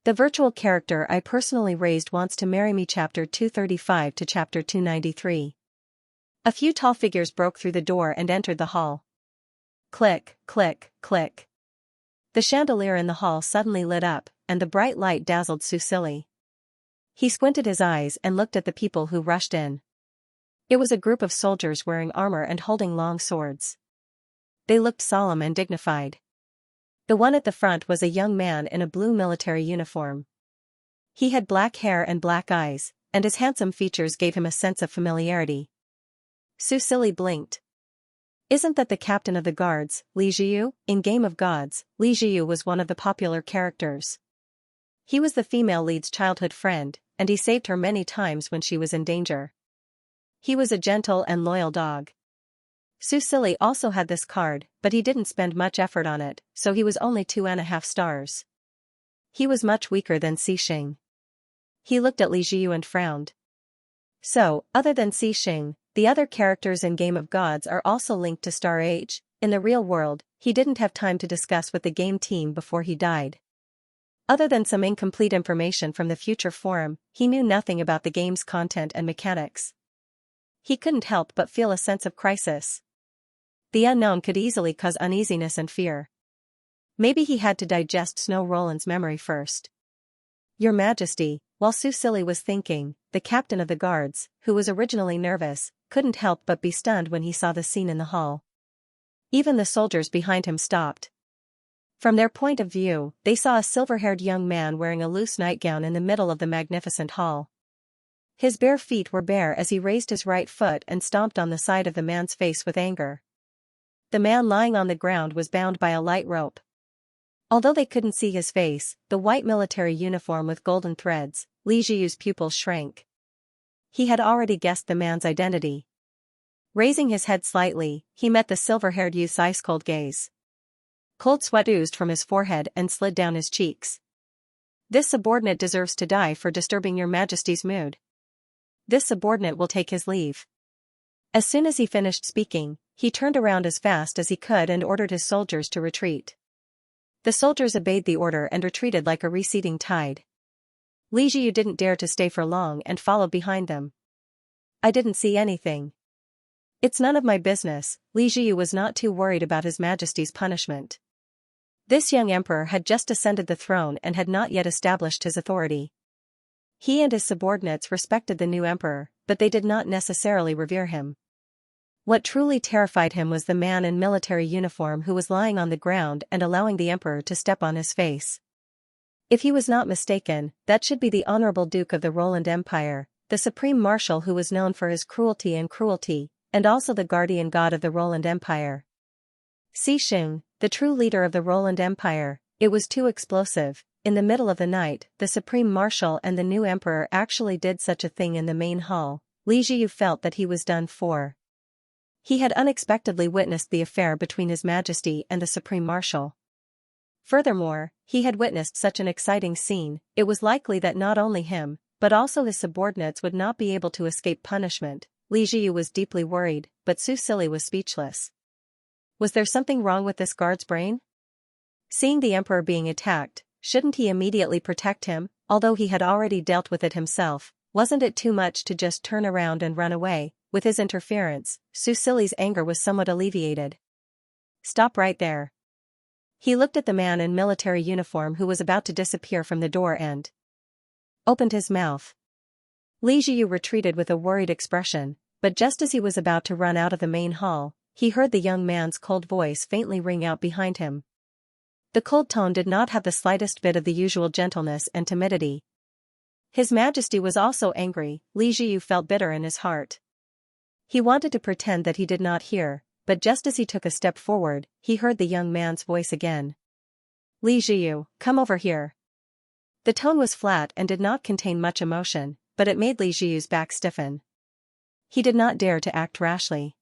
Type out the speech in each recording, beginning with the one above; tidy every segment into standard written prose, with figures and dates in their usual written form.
The virtual character I personally raised wants to marry me. Chapter 235 to Chapter 293. A few tall figures broke through the door and entered the hall. Click, click, click. The chandelier in the hall suddenly lit up, and the bright light dazzled Susili. He squinted his eyes and looked at the people who rushed in. It was a group of soldiers wearing armor and holding long swords. They looked solemn and dignified. The one at the front was a young man in a blue military uniform. He had black hair and black eyes, and his handsome features gave him a sense of familiarity. Susili blinked. Isn't that the captain of the guards, Li Jiu? In Game of Gods, Li Jiu was one of the popular characters. He was the female lead's childhood friend, and he saved her many times when she was in danger. He was a gentle and loyal dog. Susili also had this card, but he didn't spend much effort on it, so he was only 2.5 stars. He was much weaker than Xing. He looked at Li Jiu and frowned. So, other than Xing, the other characters in Game of Gods are also linked to Star Age. In the real world, he didn't have time to discuss with the game team before he died. Other than some incomplete information from the future forum, he knew nothing about the game's content and mechanics. He couldn't help but feel a sense of crisis. The unknown could easily cause uneasiness and fear. Maybe he had to digest Snow Roland's memory first. Your Majesty, while Susili was thinking, the captain of the guards, who was originally nervous, couldn't help but be stunned when he saw the scene in the hall. Even the soldiers behind him stopped. From their point of view, they saw a silver-haired young man wearing a loose nightgown in the middle of the magnificent hall. His bare feet were bare as he raised his right foot and stomped on the side of the man's face with anger. The man lying on the ground was bound by a light rope. Although they couldn't see his face, the white military uniform with golden threads, Li Jiu's pupils shrank. He had already guessed the man's identity. Raising his head slightly, he met the silver-haired youth's ice-cold gaze. Cold sweat oozed from his forehead and slid down his cheeks. This subordinate deserves to die for disturbing your Majesty's mood. This subordinate will take his leave. As soon as he finished speaking, he turned around as fast as he could and ordered his soldiers to retreat. The soldiers obeyed the order and retreated like a receding tide. Li Jiu didn't dare to stay for long and followed behind them. I didn't see anything. It's none of my business. Li Jiu was not too worried about His Majesty's punishment. This young emperor had just ascended the throne and had not yet established his authority. He and his subordinates respected the new emperor, but they did not necessarily revere him. What truly terrified him was the man in military uniform who was lying on the ground and allowing the emperor to step on his face. If he was not mistaken, that should be the Honorable Duke of the Roland Empire, the Supreme Marshal who was known for his cruelty, and also the guardian god of the Roland Empire. Xing, the true leader of the Roland Empire. It was too explosive. In the middle of the night, the Supreme Marshal and the new emperor actually did such a thing in the main hall. Li Jiu felt that he was done for. He had unexpectedly witnessed the affair between His Majesty and the Supreme Marshal. Furthermore, he had witnessed such an exciting scene. It was likely that not only him, but also his subordinates would not be able to escape punishment. Li Jiu was deeply worried, but Susili was speechless. Was there something wrong with this guard's brain? Seeing the emperor being attacked, shouldn't he immediately protect him? Although he had already dealt with it himself, wasn't it too much to just turn around and run away? With his interference, Susili's anger was somewhat alleviated. Stop right there. He looked at the man in military uniform who was about to disappear from the door and opened his mouth. Li Jiu retreated with a worried expression, but just as he was about to run out of the main hall, he heard the young man's cold voice faintly ring out behind him. The cold tone did not have the slightest bit of the usual gentleness and timidity. His Majesty was also angry. Li Jiu felt bitter in his heart. He wanted to pretend that he did not hear, but just as he took a step forward, he heard the young man's voice again. Li Jiu, come over here. The tone was flat and did not contain much emotion, but it made Li Jiu's back stiffen. He did not dare to act rashly.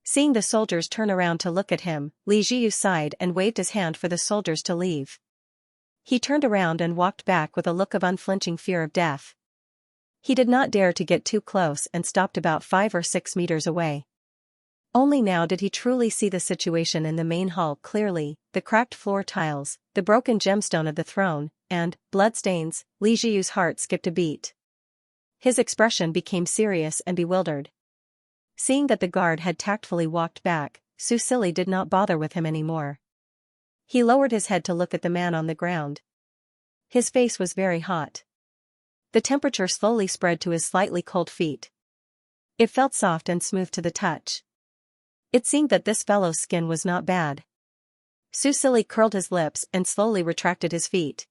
Seeing the soldiers turn around to look at him, Li Jiu sighed and waved his hand for the soldiers to leave. He turned around and walked back with a look of unflinching fear of death. He did not dare to get too close and stopped about 5 or 6 meters away. Only now did he truly see the situation in the main hall clearly: the cracked floor tiles, the broken gemstone of the throne, and bloodstains. Li Jiyu's heart skipped a beat. His expression became serious and bewildered. Seeing that the guard had tactfully walked back, Su Sili did not bother with him anymore. He lowered his head to look at the man on the ground. His face was very hot. The temperature slowly spread to his slightly cold feet. It felt soft and smooth to the touch. It seemed that this fellow's skin was not bad. Su Sili curled his lips and slowly retracted his feet.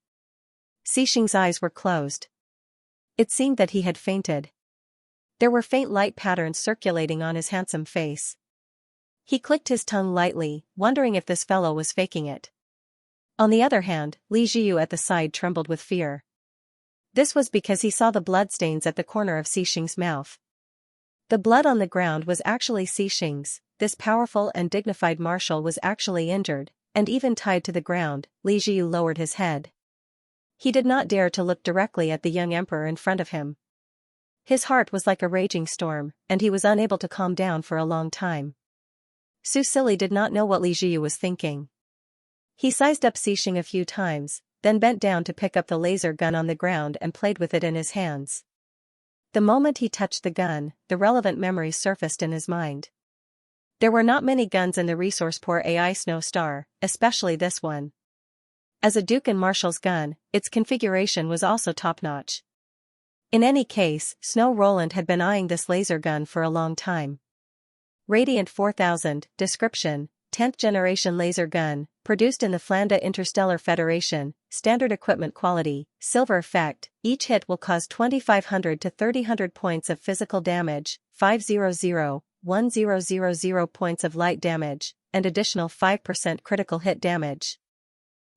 Xixing's eyes were closed. It seemed that he had fainted. There were faint light patterns circulating on his handsome face. He clicked his tongue lightly, wondering if this fellow was faking it. On the other hand, Li Jiyu at the side trembled with fear. This was because he saw the bloodstains at the corner of Xixing's mouth. The blood on the ground was actually Xixing's. This powerful and dignified marshal was actually injured, and even tied to the ground. Li Jiyu lowered his head. He did not dare to look directly at the young emperor in front of him. His heart was like a raging storm, and he was unable to calm down for a long time. Su Sili did not know what Li Jiyu was thinking. He sized up Xixing a few times, then bent down to pick up the laser gun on the ground and played with it in his hands. The moment he touched the gun, the relevant memories surfaced in his mind. There were not many guns in the resource-poor AI Snow Star, especially this one. As a Duke and Marshal's gun, its configuration was also top-notch. In any case, Snow Roland had been eyeing this laser gun for a long time. Radiant 4000, description: 10th generation laser gun, produced in the Flanda Interstellar Federation, standard equipment quality, silver effect. Each hit will cause 2500 to 3000 points of physical damage, 500-1000 points of light damage, and additional 5% critical hit damage.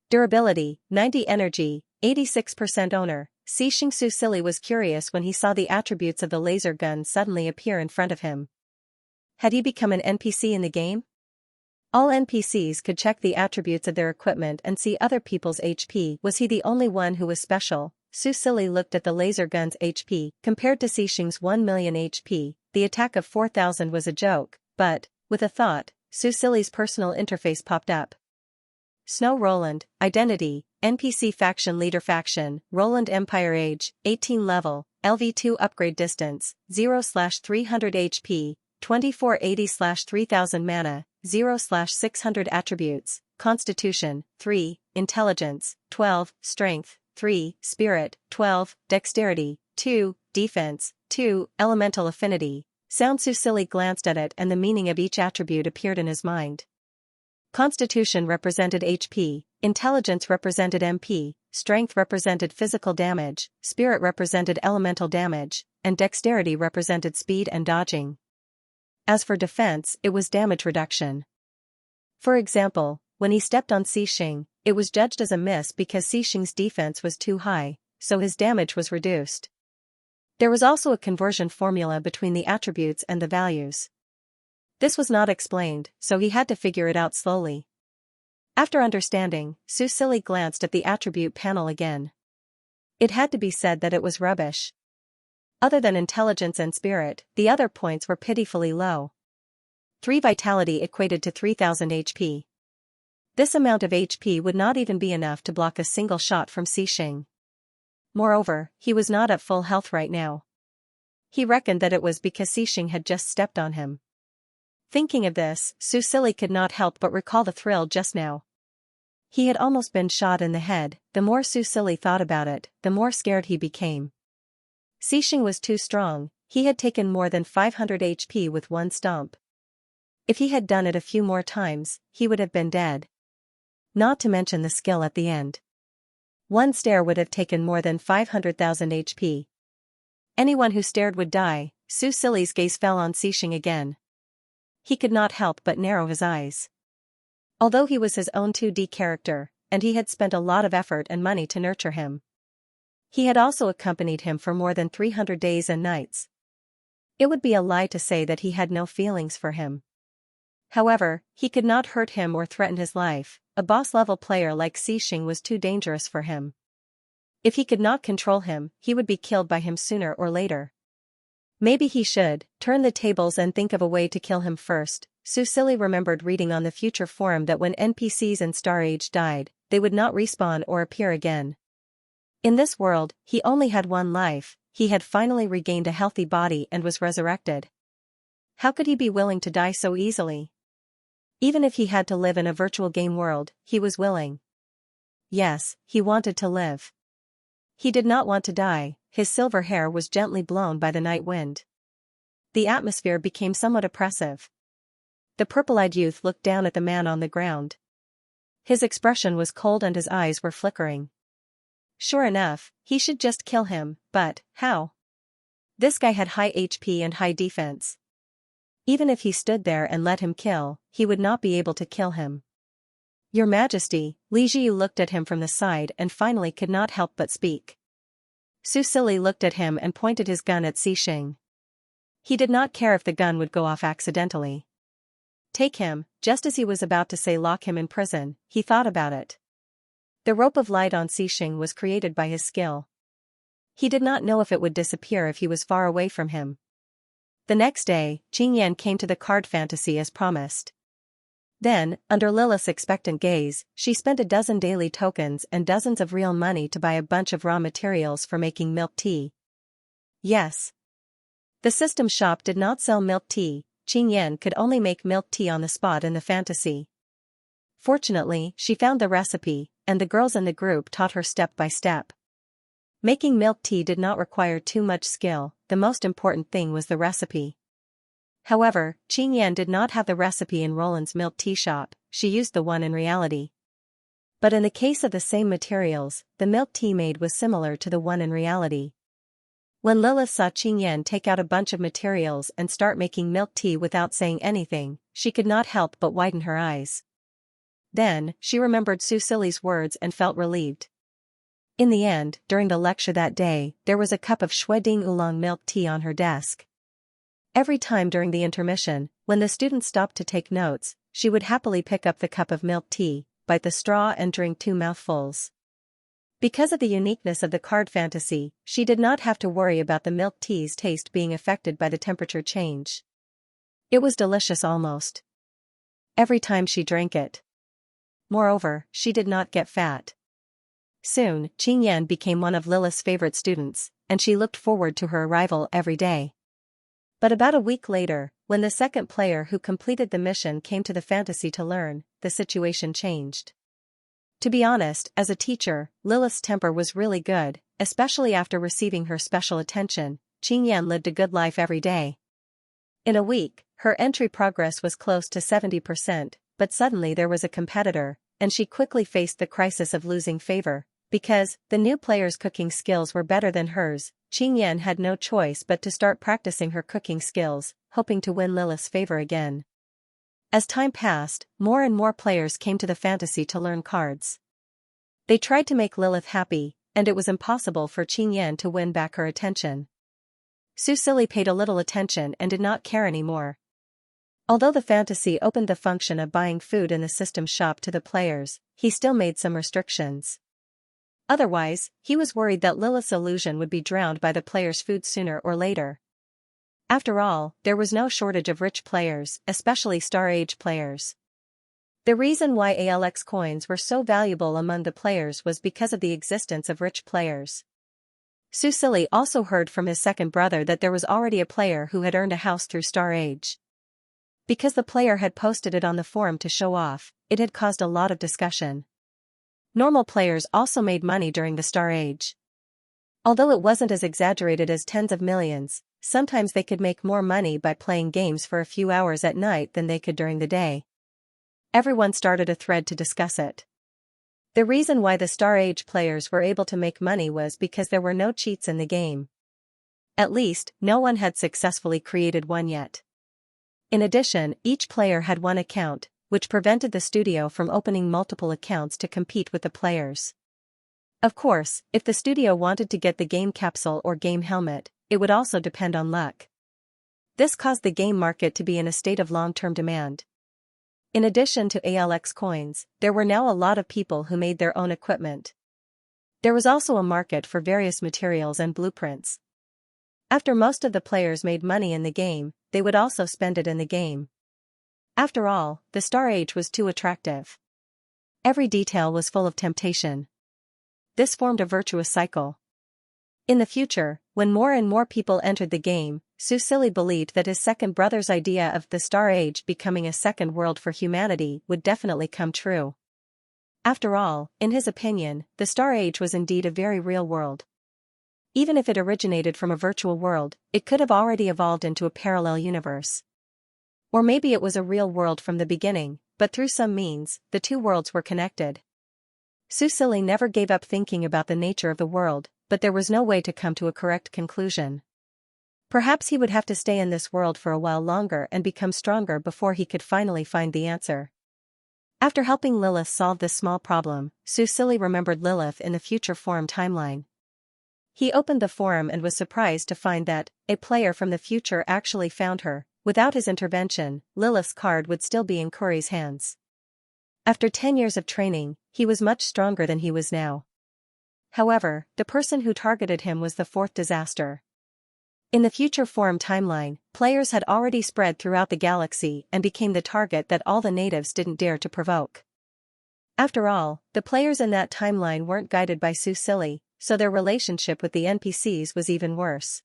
Durability, 90 energy, 86% owner. Xixing Su Sili was curious when he saw the attributes of the laser gun suddenly appear in front of him. Had he become an NPC in the game? All NPCs could check the attributes of their equipment and see other people's HP. Was he the only one who was special? Su Sili looked at the laser gun's HP. Compared to Xixing's 1 million HP, the attack of 4000 was a joke, but, with a thought, Su Sili's personal interface popped up. Snow Roland, identity, NPC faction leader faction, Roland Empire age, 18 level, LV2 upgrade distance, 0/300 HP, 2480/3000 mana, 0/600 attributes, Constitution, 3, Intelligence, 12, Strength, 3, Spirit, 12, Dexterity, 2, Defense, 2, Elemental Affinity. Su Sili glanced at it and the meaning of each attribute appeared in his mind. Constitution represented HP, Intelligence represented MP, Strength represented physical damage, Spirit represented elemental damage, and Dexterity represented speed and dodging. As for defense, it was damage reduction. For example, when he stepped on Xixing, it was judged as a miss because Xixing's defense was too high, so his damage was reduced. There was also a conversion formula between the attributes and the values. This was not explained, so he had to figure it out slowly. After understanding, Su Sili glanced at the attribute panel again. It had to be said that it was rubbish. Other than intelligence and spirit, the other points were pitifully low. 3 vitality equated to 3000 HP. This amount of HP would not even be enough to block a single shot from Xixing. Moreover, he was not at full health right now. He reckoned that it was because Xixing had just stepped on him. Thinking of this, Su Sili could not help but recall the thrill just now. He had almost been shot in the head. The more Su Sili thought about it, the more scared he became. Xixing was too strong. He had taken more than 500 HP with one stomp. If he had done it a few more times, he would have been dead. Not to mention the skill at the end. One stare would have taken more than 500,000 HP. Anyone who stared would die. Su Sili's gaze fell on Xixing again. He could not help but narrow his eyes. Although he was his own 2D character, and he had spent a lot of effort and money to nurture him, he had also accompanied him for more than 300 days and nights. It would be a lie to say that he had no feelings for him. However, he could not hurt him or threaten his life. A boss-level player like Xixing was too dangerous for him. If he could not control him, he would be killed by him sooner or later. Maybe he should turn the tables and think of a way to kill him first. Susili remembered reading on the future forum that when NPCs in Star Age died, they would not respawn or appear again. In this world, he only had one life. He had finally regained a healthy body and was resurrected. How could he be willing to die so easily? Even if he had to live in a virtual game world, he was willing. Yes, he wanted to live. He did not want to die. His silver hair was gently blown by the night wind. The atmosphere became somewhat oppressive. The purple-eyed youth looked down at the man on the ground. His expression was cold and his eyes were flickering. Sure enough, he should just kill him, but how? This guy had high HP and high defense. Even if he stood there and let him kill, he would not be able to kill him. Your Majesty, Li Jiu looked at him from the side and finally could not help but speak. Susili looked at him and pointed his gun at Xixing. He did not care if the gun would go off accidentally. Take him. Just as he was about to say lock him in prison, he thought about it. The rope of light on Xixing was created by his skill. He did not know if it would disappear if he was far away from him. The next day, Qingyan came to the card fantasy as promised. Then, under Lilith's expectant gaze, she spent a dozen daily tokens and dozens of real money to buy a bunch of raw materials for making milk tea. Yes. The system shop did not sell milk tea. Qingyan could only make milk tea on the spot in the fantasy. Fortunately, she found the recipe, and the girls in the group taught her step by step. Making milk tea did not require too much skill, the most important thing was the recipe. However, Qingyan did not have the recipe in Roland's milk tea shop, she used the one in reality. But in the case of the same materials, the milk tea made was similar to the one in reality. When Lilith saw Qingyan take out a bunch of materials and start making milk tea without saying anything, she could not help but widen her eyes. Then, she remembered Susili's words and felt relieved. In the end, during the lecture that day, there was a cup of Shueding Oolong milk tea on her desk. Every time during the intermission, when the students stopped to take notes, she would happily pick up the cup of milk tea, bite the straw and drink 2 mouthfuls. Because of the uniqueness of the card fantasy, she did not have to worry about the milk tea's taste being affected by the temperature change. It was delicious almost every time she drank it. Moreover, she did not get fat. Soon, Qingyan became one of Lilith's favorite students, and she looked forward to her arrival every day. But about a week later, when the second player who completed the mission came to the fantasy to learn, the situation changed. To be honest, as a teacher, Lilith's temper was really good, especially after receiving her special attention. Qingyan lived a good life every day. In a week, her entry progress was close to 70%, but suddenly there was a competitor, and she quickly faced the crisis of losing favor. Because the new player's cooking skills were better than hers, Qingyan had no choice but to start practicing her cooking skills, hoping to win Lilith's favor again. As time passed, more and more players came to the fantasy to learn cards. They tried to make Lilith happy, and it was impossible for Qingyan to win back her attention. Susili paid a little attention and did not care anymore. Although the fantasy opened the function of buying food in the system shop to the players, he still made some restrictions. Otherwise, he was worried that Lilith's illusion would be drowned by the players' food sooner or later. After all, there was no shortage of rich players, especially Star Age players. The reason why ALX coins were so valuable among the players was because of the existence of rich players. Susili also heard from his second brother that there was already a player who had earned a house through Star Age. Because the player had posted it on the forum to show off, it had caused a lot of discussion. Normal players also made money during the Star Age. Although it wasn't as exaggerated as tens of millions, sometimes they could make more money by playing games for a few hours at night than they could during the day. Everyone started a thread to discuss it. The reason why the Star Age players were able to make money was because there were no cheats in the game. At least, no one had successfully created one yet. In addition, each player had one account, which prevented the studio from opening multiple accounts to compete with the players. Of course, if the studio wanted to get the game capsule or game helmet, it would also depend on luck. This caused the game market to be in a state of long-term demand. In addition to ALX coins, there were now a lot of people who made their own equipment. There was also a market for various materials and blueprints. After most of the players made money in the game, they would also spend it in the game. After all, the Star Age was too attractive. Every detail was full of temptation. This formed a virtuous cycle. In the future, when more and more people entered the game, Susili believed that his second brother's idea of the Star Age becoming a second world for humanity would definitely come true. After all, in his opinion, the Star Age was indeed a very real world. Even if it originated from a virtual world, it could have already evolved into a parallel universe. Or maybe it was a real world from the beginning, but through some means, the two worlds were connected. Susili never gave up thinking about the nature of the world, but there was no way to come to a correct conclusion. Perhaps he would have to stay in this world for a while longer and become stronger before he could finally find the answer. After helping Lilith solve this small problem, Susili remembered Lilith in the future forum timeline. He opened the forum and was surprised to find that a player from the future actually found her. Without his intervention, Lilith's card would still be in Curry's hands. After 10 years of training, he was much stronger than he was now. However, the person who targeted him was the fourth disaster. In the future forum timeline, players had already spread throughout the galaxy and became the target that all the natives didn't dare to provoke. After all, the players in that timeline weren't guided by Susili, so their relationship with the NPCs was even worse.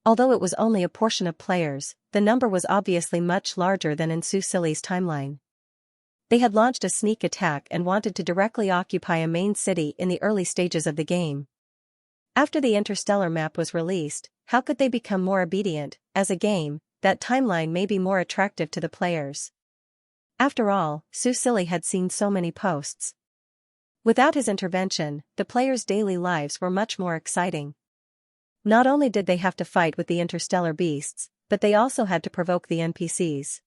Although it was only a portion of players, the number was obviously much larger than in Susili's timeline. They had launched a sneak attack and wanted to directly occupy a main city in the early stages of the game. After the interstellar map was released, how could they become more obedient? As a game, that timeline may be more attractive to the players. After all, Susili had seen so many posts. Without his intervention, the players' daily lives were much more exciting. Not only did they have to fight with the interstellar beasts, but they also had to provoke the NPCs.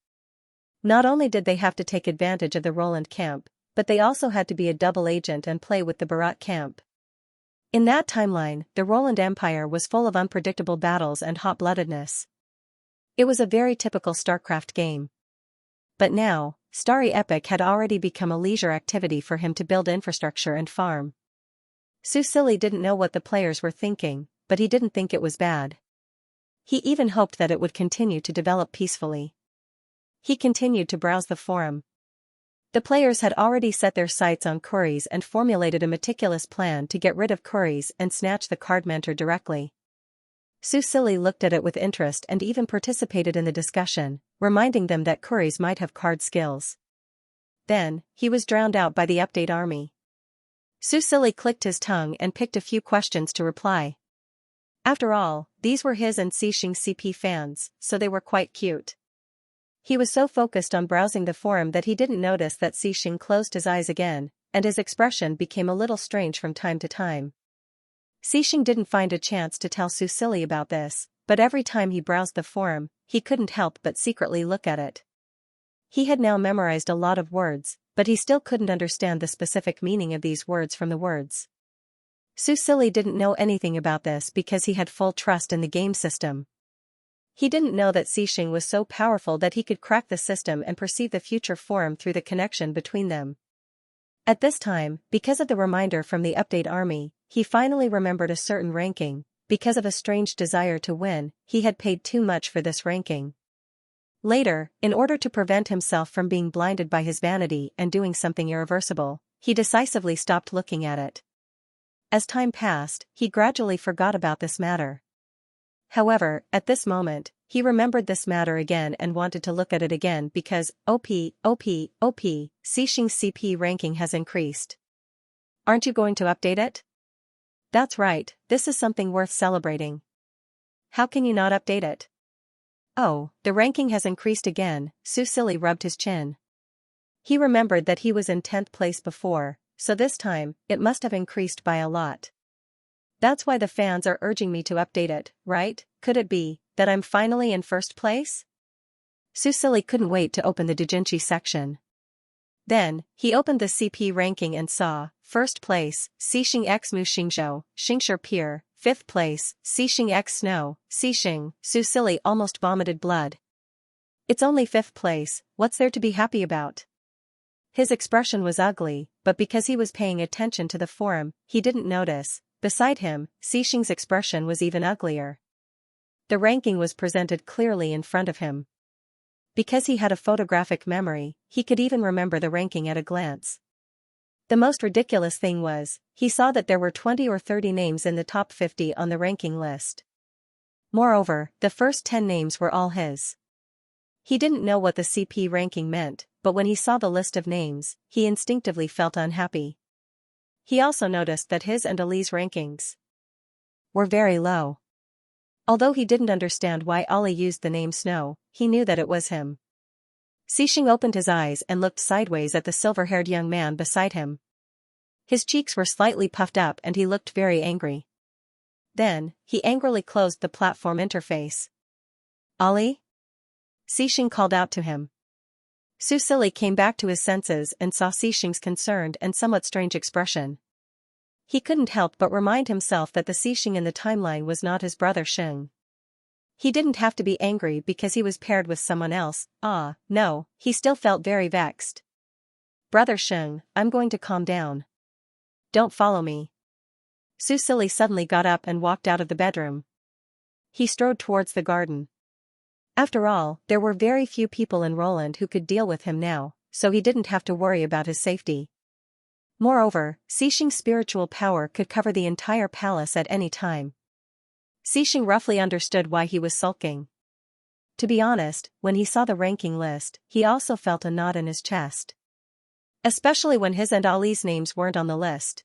Not only did they have to take advantage of the Roland camp, but they also had to be a double agent and play with the Barat camp. In that timeline, the Roland Empire was full of unpredictable battles and hot-bloodedness. It was a very typical StarCraft game. But now, Starry Epic had already become a leisure activity for him to build infrastructure and farm. Susili didn't know what the players were thinking, but he didn't think it was bad. He even hoped that it would continue to develop peacefully. He continued to browse the forum. The players had already set their sights on Curry's and formulated a meticulous plan to get rid of Curry's and snatch the card mentor directly. Susili looked at it with interest and even participated in the discussion, reminding them that Curry's might have card skills. Then, he was drowned out by the update army. Susili clicked his tongue and picked a few questions to reply. After all, these were his and Xianxia CP fans, so they were quite cute. He was so focused on browsing the forum that he didn't notice that Xianxia closed his eyes again, and his expression became a little strange from time to time. Xianxia didn't find a chance to tell Susili about this, but every time he browsed the forum, he couldn't help but secretly look at it. He had now memorized a lot of words, but he still couldn't understand the specific meaning of these words from the words. Susili didn't know anything about this because he had full trust in the game system. He didn't know that Xianxia was so powerful that he could crack the system and perceive the future forum through the connection between them. At this time, because of the reminder from the update army, he finally remembered a certain ranking. Because of a strange desire to win, he had paid too much for this ranking. Later, in order to prevent himself from being blinded by his vanity and doing something irreversible, he decisively stopped looking at it. As time passed, he gradually forgot about this matter. However, at this moment, he remembered this matter again and wanted to look at it again because, Xianxia's CP ranking has increased. Aren't you going to update it? That's right, this is something worth celebrating. How can you not update it? Oh, the ranking has increased again, Susili rubbed his chin. He remembered that he was in 10th place before, so this time, it must have increased by a lot. That's why the fans are urging me to update it, right? Could it be that I'm finally in first place? Susili couldn't wait to open the doujinshi section. Then, he opened the CP ranking and saw, first place, Xianxia x Mu Xingzhou, Xingshi Pier, 5th place, Xianxia x Snow, Xixing, Susili almost vomited blood. It's only 5th place, what's there to be happy about? His expression was ugly, but because he was paying attention to the forum, he didn't notice. Beside him, Xianxia's expression was even uglier. The ranking was presented clearly in front of him. Because he had a photographic memory, he could even remember the ranking at a glance. The most ridiculous thing was, he saw that there were 20 or 30 names in the top 50 on the ranking list. Moreover, the first 10 names were all his. He didn't know what the CP ranking meant, but when he saw the list of names, he instinctively felt unhappy. He also noticed that his and Ali's rankings were very low. Although he didn't understand why Ali used the name Snow, he knew that it was him. Xixing opened his eyes and looked sideways at the silver-haired young man beside him. His cheeks were slightly puffed up and he looked very angry. Then, he angrily closed the platform interface. Ali? Xixing called out to him. Su Silly came back to his senses and saw Xixing's concerned and somewhat strange expression. He couldn't help but remind himself that the Xixing in the timeline was not his brother Sheng. He didn't have to be angry because he was paired with someone else. No, he still felt very vexed. Brother Sheng, I'm going to calm down. Don't follow me. Su Silly suddenly got up and walked out of the bedroom. He strode towards the garden. After all, there were very few people in Roland who could deal with him now, so he didn't have to worry about his safety. Moreover, Xixing's spiritual power could cover the entire palace at any time. Xixing roughly understood why he was sulking. To be honest, when he saw the ranking list, he also felt a knot in his chest. Especially when his and Ali's names weren't on the list.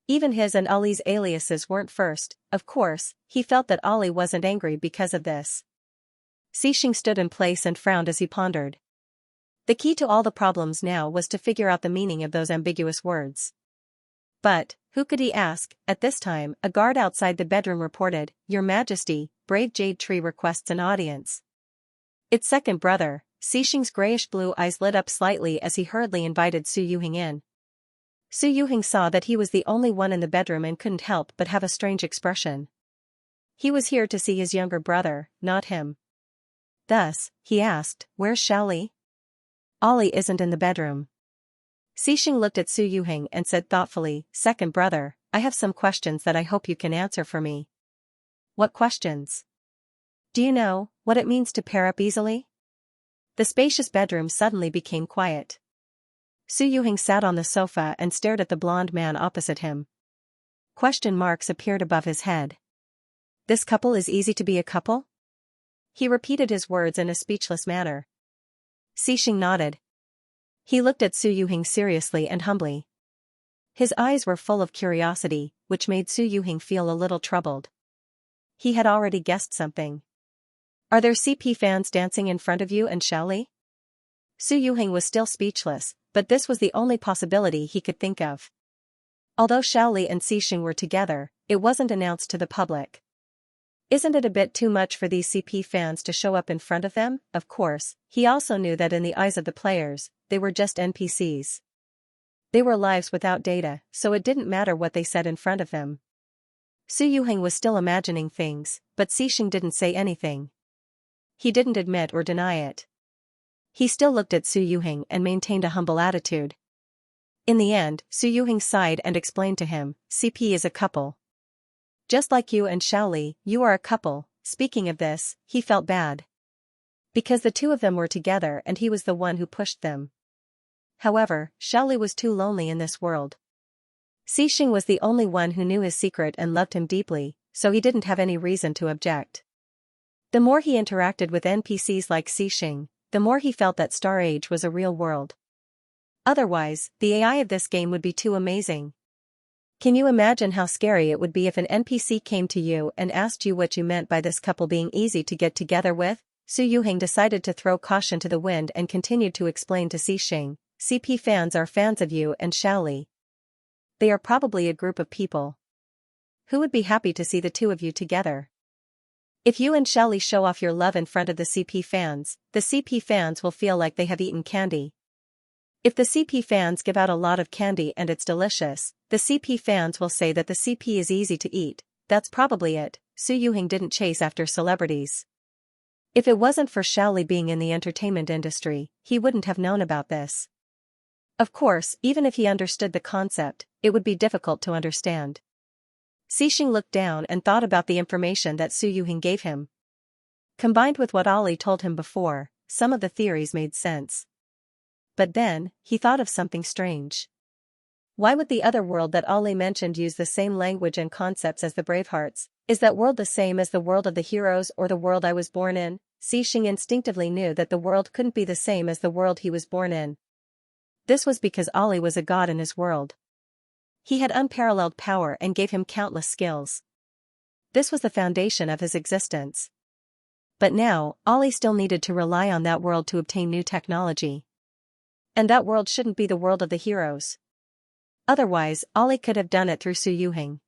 Even his and Ali's aliases weren't first. Of course, he felt that Ali wasn't angry because of this. Xixing stood in place and frowned as he pondered. The key to all the problems now was to figure out the meaning of those ambiguous words. But, who could he ask? At this time, a guard outside the bedroom reported, "Your Majesty, Brave Jade Tree requests an audience." Its second brother, Xixing's grayish-blue eyes lit up slightly as he hurriedly invited Su Yuhing in. Su Yuhing saw that he was the only one in the bedroom and couldn't help but have a strange expression. He was here to see his younger brother, not him. Thus, he asked, "Where's Xiaoli?" "Ali isn't in the bedroom." Xixing looked at Su Yuhing and said thoughtfully, "Second brother, I have some questions that I hope you can answer for me." "What questions?" "Do you know what it means to pair up easily?" The spacious bedroom suddenly became quiet. Su Yuhing sat on the sofa and stared at the blonde man opposite him. Question marks appeared above his head. "This couple is easy to be a couple?" He repeated his words in a speechless manner. Xixing nodded. He looked at Su Yuhing seriously and humbly. His eyes were full of curiosity, which made Su Yuhing feel a little troubled. He had already guessed something. "Are there CP fans dancing in front of you and Xiaoli?" Su Yuhing was still speechless, but this was the only possibility he could think of. Although Xiaoli and Xixing were together, it wasn't announced to the public. Isn't it a bit too much for these CP fans to show up in front of them? Of course, he also knew that in the eyes of the players, they were just NPCs. They were lives without data, so it didn't matter what they said in front of them. Su Yuhing was still imagining things, but Xixing didn't say anything. He didn't admit or deny it. He still looked at Su Yuhing and maintained a humble attitude. In the end, Su Yuhing sighed and explained to him, "CP is a couple. Just like you and Xiaoli, you are a couple." Speaking of this, he felt bad. Because the two of them were together and he was the one who pushed them. However, Xiaoli was too lonely in this world. Xixing was the only one who knew his secret and loved him deeply, so he didn't have any reason to object. The more he interacted with NPCs like Xixing, the more he felt that Star Age was a real world. Otherwise, the AI of this game would be too amazing. Can you imagine how scary it would be if an NPC came to you and asked you what you meant by this couple being easy to get together with? Su Yuhing decided to throw caution to the wind and continued to explain to Xixing, "CP fans are fans of you and Xiaoli. They are probably a group of people who would be happy to see the two of you together. If you and Xiaoli show off your love in front of the CP fans will feel like they have eaten candy. If the CP fans give out a lot of candy and it's delicious, the CP fans will say that the CP is easy to eat." That's probably it. Su Yuhing didn't chase after celebrities. If it wasn't for Xiaoli being in the entertainment industry, he wouldn't have known about this. Of course, even if he understood the concept, it would be difficult to understand. Xixing looked down and thought about the information that Su Yuhing gave him. Combined with what Ali told him before, some of the theories made sense. But then, he thought of something strange. Why would the other world that Ollie mentioned use the same language and concepts as the Bravehearts? Is that world the same as the world of the heroes or the world I was born in? Xianxia instinctively knew that the world couldn't be the same as the world he was born in. This was because Ollie was a god in his world. He had unparalleled power and gave him countless skills. This was the foundation of his existence. But now, Ollie still needed to rely on that world to obtain new technology. And that world shouldn't be the world of the heroes. Otherwise, Ollie could have done it through Su Yuheng.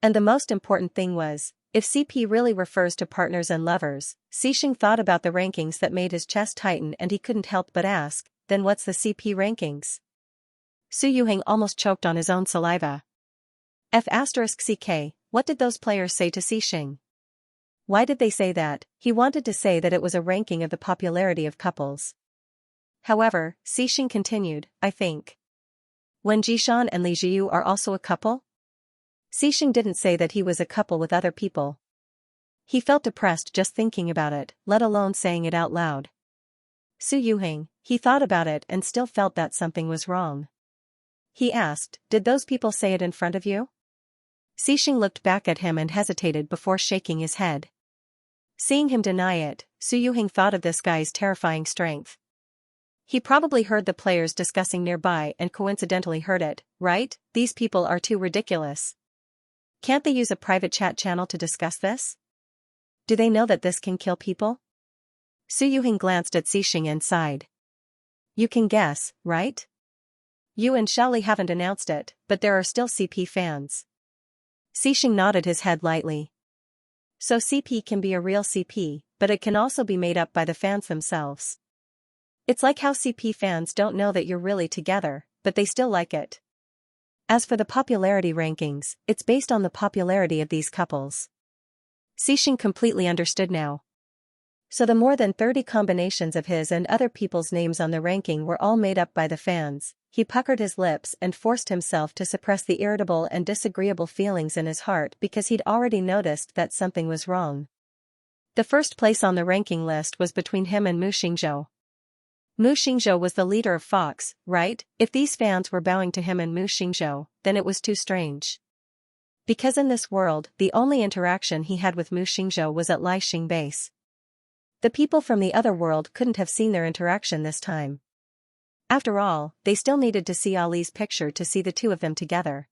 And the most important thing was, if CP really refers to partners and lovers, Xianxia thought about the rankings that made his chest tighten and he couldn't help but ask, then what's the CP rankings? Su Yuheng almost choked on his own saliva. F***ck, what did those players say to Xianxia? Why did they say that? He wanted to say that it was a ranking of the popularity of couples. However, Xianxia continued, I think. When Jishan and Li Jiu are also a couple? Xianxia didn't say that he was a couple with other people. He felt depressed just thinking about it, let alone saying it out loud. Su Yuheng, he thought about it and still felt that something was wrong. He asked, did those people say it in front of you? Xianxia looked back at him and hesitated before shaking his head. Seeing him deny it, Su Yuheng thought of this guy's terrifying strength. He probably heard the players discussing nearby and coincidentally heard it, right? These people are too ridiculous. Can't they use a private chat channel to discuss this? Do they know that this can kill people? Su Yuheng glanced at Xianxia and sighed. You can guess, right? You and Shaoli haven't announced it, but there are still CP fans. Xianxia nodded his head lightly. So CP can be a real CP, but it can also be made up by the fans themselves. It's like how CP fans don't know that you're really together, but they still like it. As for the popularity rankings, it's based on the popularity of these couples. Xianxia completely understood now. So the more than 30 combinations of his and other people's names on the ranking were all made up by the fans. He puckered his lips and forced himself to suppress the irritable and disagreeable feelings in his heart because he'd already noticed that something was wrong. The first place on the ranking list was between him and Mu Xingzhou. Mu Xingzhou was the leader of Fox, right? If these fans were bowing to him and Mu Xingzhou, then it was too strange. Because in this world, the only interaction he had with Mu Xingzhou was at Lai Xing base. The people from the other world couldn't have seen their interaction this time. After all, they still needed to see Ali's picture to see the two of them together.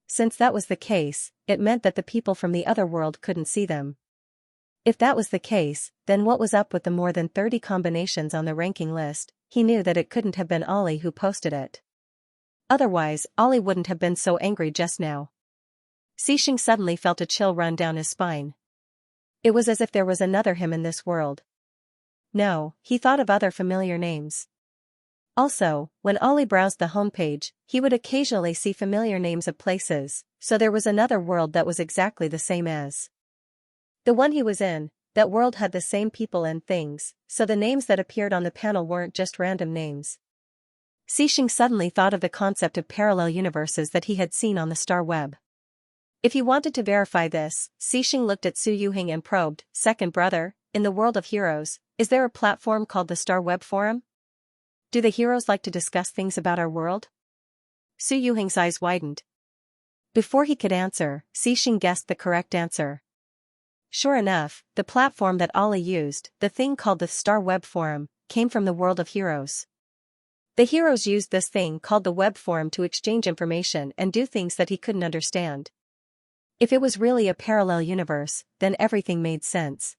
Since that was the case, it meant that the people from the other world couldn't see them. If that was the case, then what was up with the more than 30 combinations on the ranking list? He knew that it couldn't have been Ali who posted it. Otherwise, Ali wouldn't have been so angry just now. Xianxia suddenly felt a chill run down his spine. It was as if there was another him in this world. No, he thought of other familiar names. Also, when Ali browsed the homepage, he would occasionally see familiar names of places, so there was another world that was exactly the same as the one he was in. That world had the same people and things, so the names that appeared on the panel weren't just random names. Xianxia suddenly thought of the concept of parallel universes that he had seen on the star web. If he wanted to verify this, Xianxia looked at Su Yuheng and probed, second brother, in the world of heroes, is there a platform called the Star Web Forum? Do the heroes like to discuss things about our world? Su Yuheng's eyes widened. Before he could answer, Xianxia guessed the correct answer. Sure enough, the platform that Ali used, the thing called the Star Web Forum, came from the world of heroes. The heroes used this thing called the Web Forum to exchange information and do things that he couldn't understand. If it was really a parallel universe, then everything made sense.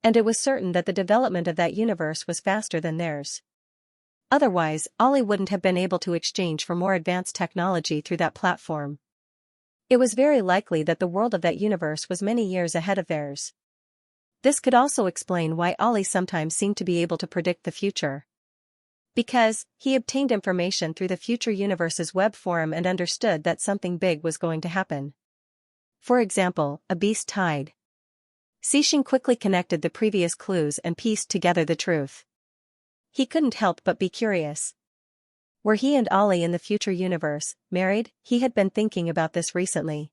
And it was certain that the development of that universe was faster than theirs. Otherwise, Ali wouldn't have been able to exchange for more advanced technology through that platform. It was very likely that the world of that universe was many years ahead of theirs. This could also explain why Ali sometimes seemed to be able to predict the future. Because, he obtained information through the future universe's web forum and understood that something big was going to happen. For example, a beast tide. Xianxia quickly connected the previous clues and pieced together the truth. He couldn't help but be curious. Were he and Ali in the future universe married? He had been thinking about this recently.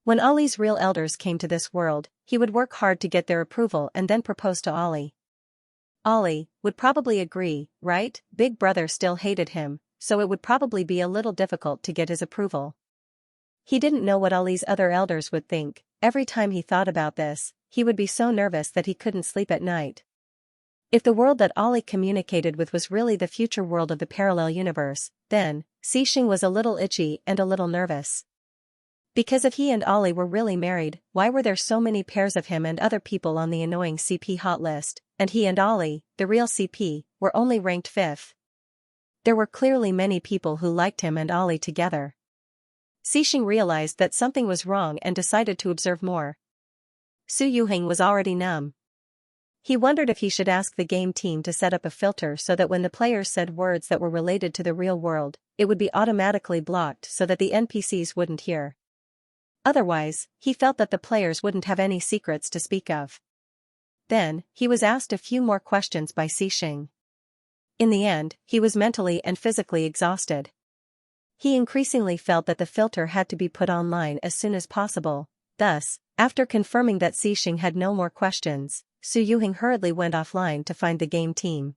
When Ali's real elders came to this world, he would work hard to get their approval and then propose to Ali. Ollie would probably agree, right? Big Brother still hated him, so it would probably be a little difficult to get his approval. He didn't know what Ollie's other elders would think. Every time he thought about this, he would be so nervous that he couldn't sleep at night. If the world that Ollie communicated with was really the future world of the parallel universe, then, Xianxia was a little itchy and a little nervous. Because if he and Ollie were really married, why were there so many pairs of him and other people on the annoying CP hot list, and he and Ollie, the real CP, were only ranked 5th? There were clearly many people who liked him and Ollie together. Xianxia realized that something was wrong and decided to observe more. Su Yuheng was already numb. He wondered if he should ask the game team to set up a filter so that when the players said words that were related to the real world, it would be automatically blocked so that the NPCs wouldn't hear. Otherwise, he felt that the players wouldn't have any secrets to speak of. Then, he was asked a few more questions by Xianxia. In the end, he was mentally and physically exhausted. He increasingly felt that the filter had to be put online as soon as possible. Thus, after confirming that Xianxia had no more questions, Su Yuheng hurriedly went offline to find the game team.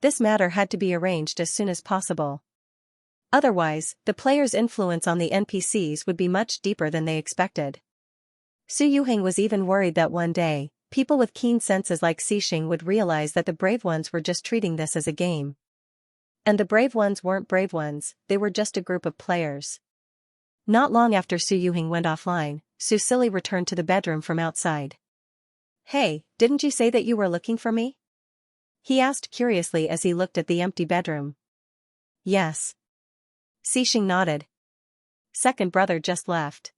This matter had to be arranged as soon as possible. Otherwise, the players' influence on the NPCs would be much deeper than they expected. Su Yuheng was even worried that one day, people with keen senses like Xianxia would realize that the brave ones were just treating this as a game. And the brave ones weren't brave ones, they were just a group of players. Not long after Su Yuheng went offline, Su Silly returned to the bedroom from outside. "Hey, didn't you say that you were looking for me?" he asked curiously as he looked at the empty bedroom. "Yes." Xianxia nodded. "Second brother just left.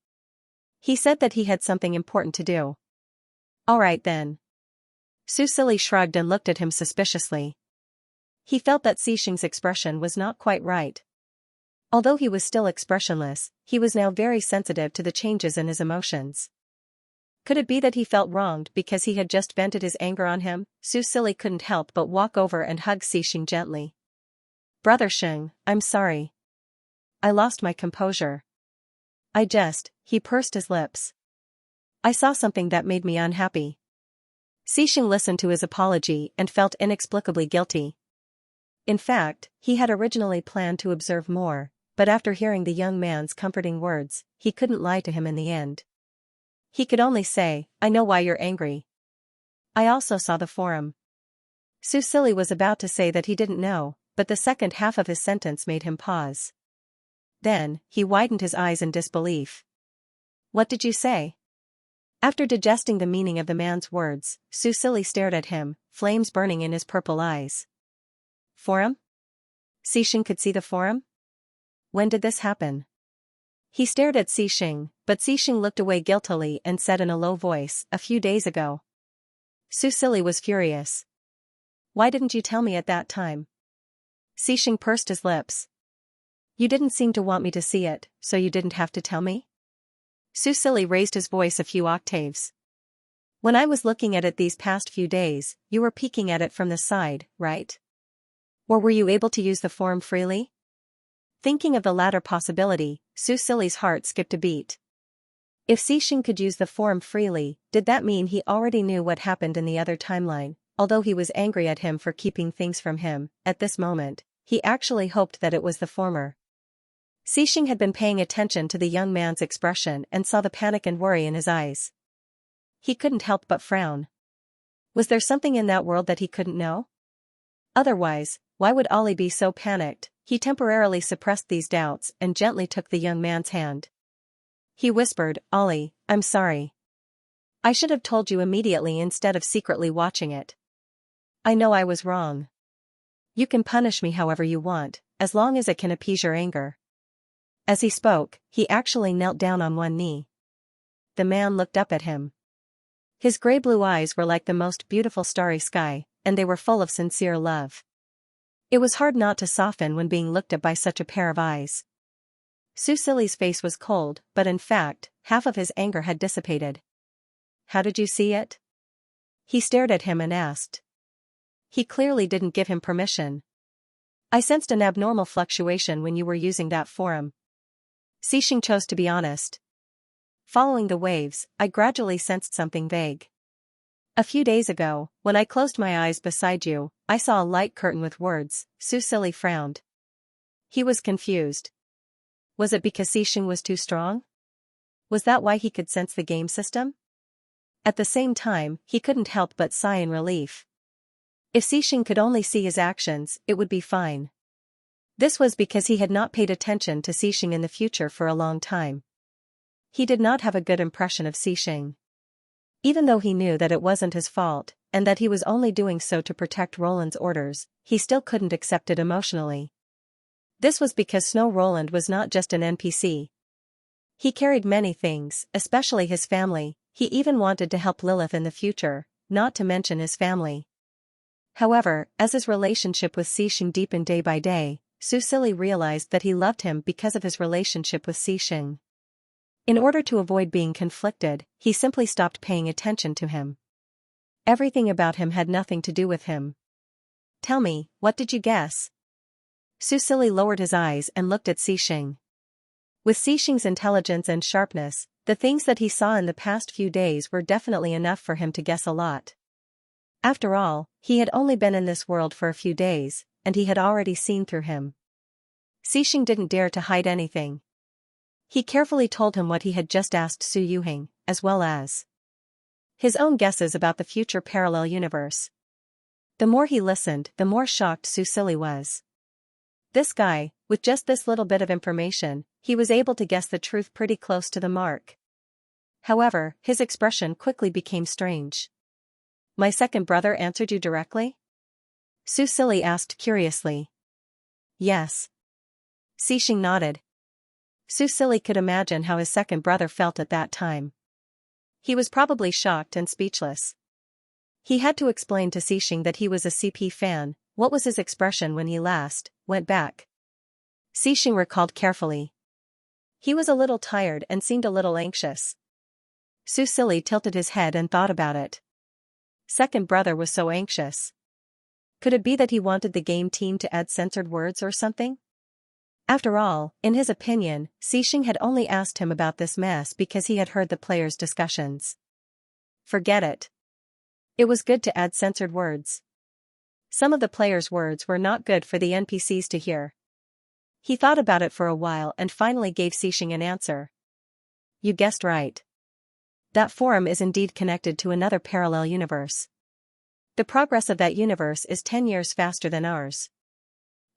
He said that he had something important to do." "All right then." Su Silly shrugged and looked at him suspiciously. He felt that Xianxia's expression was not quite right. Although he was still expressionless, he was now very sensitive to the changes in his emotions. Could it be that he felt wronged because he had just vented his anger on him? Su Silly couldn't help but walk over and hug Xianxia gently. "Brother Sheng, I'm sorry. I lost my composure. He pursed his lips. "I saw something that made me unhappy." Xianxia listened to his apology and felt inexplicably guilty. In fact, he had originally planned to observe more, but after hearing the young man's comforting words, he couldn't lie to him in the end. He could only say, "I know why you're angry. I also saw the forum." Su Silly was about to say that he didn't know, but the second half of his sentence made him pause. Then, he widened his eyes in disbelief. "What did you say?" After digesting the meaning of the man's words, Su Silly stared at him, flames burning in his purple eyes. "Forum?" Xianxia could see the forum? When did this happen? He stared at Xianxia, but Xianxia looked away guiltily and said in a low voice, "A few days ago." Su Silly was furious. "Why didn't you tell me at that time?" Xianxia pursed his lips. "You didn't seem to want me to see it, so you didn't have to tell me?" Su Silly raised his voice a few octaves. "When I was looking at it these past few days, you were peeking at it from the side, right? Or were you able to use the forum freely?" Thinking of the latter possibility, Su Silly's heart skipped a beat. If Xianxia could use the forum freely, did that mean he already knew what happened in the other timeline? Although he was angry at him for keeping things from him, at this moment, he actually hoped that it was the former. Xianxia had been paying attention to the young man's expression and saw the panic and worry in his eyes. He couldn't help but frown. Was there something in that world that he couldn't know? Otherwise, why would Ollie be so panicked? He temporarily suppressed these doubts and gently took the young man's hand. He whispered, "Ollie, I'm sorry. I should have told you immediately instead of secretly watching it. I know I was wrong. You can punish me however you want, as long as it can appease your anger." As he spoke, he actually knelt down on one knee. The man looked up at him. His gray-blue eyes were like the most beautiful starry sky, and they were full of sincere love. It was hard not to soften when being looked at by such a pair of eyes. Su Silly's face was cold, but in fact, half of his anger had dissipated. "How did you see it?" He stared at him and asked. He clearly didn't give him permission. "I sensed an abnormal fluctuation when you were using that forum." Xianxia chose to be honest. "Following the waves, I gradually sensed something vague. A few days ago, when I closed my eyes beside you, I saw a light curtain with words. Susili frowned. He was confused. Was it because Xing was too strong? Was that why he could sense the game system? At the same time, he couldn't help but sigh in relief. If Xing could only see his actions, it would be fine. This was because he had not paid attention to Xing in the future for a long time. He did not have a good impression of Xing. Even though he knew that it wasn't his fault, and that he was only doing so to protect Roland's orders, he still couldn't accept it emotionally. This was because Snow Roland was not just an NPC. He carried many things, especially his family. He even wanted to help Lilith in the future, not to mention his family. However, as his relationship with Xing deepened day by day, Susili realized that he loved him because of his relationship with Xing. In order to avoid being conflicted, he simply stopped paying attention to him. Everything about him had nothing to do with him. Tell me, what did you guess? Susili lowered his eyes and looked at Xing. With Xing's intelligence and sharpness, the things that he saw in the past few days were definitely enough for him to guess a lot. After all, he had only been in this world for a few days, and he had already seen through him. Xing didn't dare to hide anything. He carefully told him what he had just asked Su Yuhing, as well as his own guesses about the future parallel universe. The more he listened, the more shocked Susili was. This guy, with just this little bit of information, he was able to guess the truth pretty close to the mark. However, his expression quickly became strange. My second brother answered you directly? Susili asked curiously. Yes. Xing nodded. Susili could imagine how his second brother felt at that time. He was probably shocked and speechless. He had to explain to Xing that he was a CP fan. What was his expression when he last went back? Xing recalled carefully. He was a little tired and seemed a little anxious. Susili tilted his head and thought about it. Second brother was so anxious. Could it be that he wanted the game team to add censored words or something? After all, in his opinion, Xing had only asked him about this mess because he had heard the players' discussions. Forget it. It was good to add censored words. Some of the players' words were not good for the NPCs to hear. He thought about it for a while and finally gave Xing an answer. You guessed right. That forum is indeed connected to another parallel universe. The progress of that universe is 10 years faster than ours.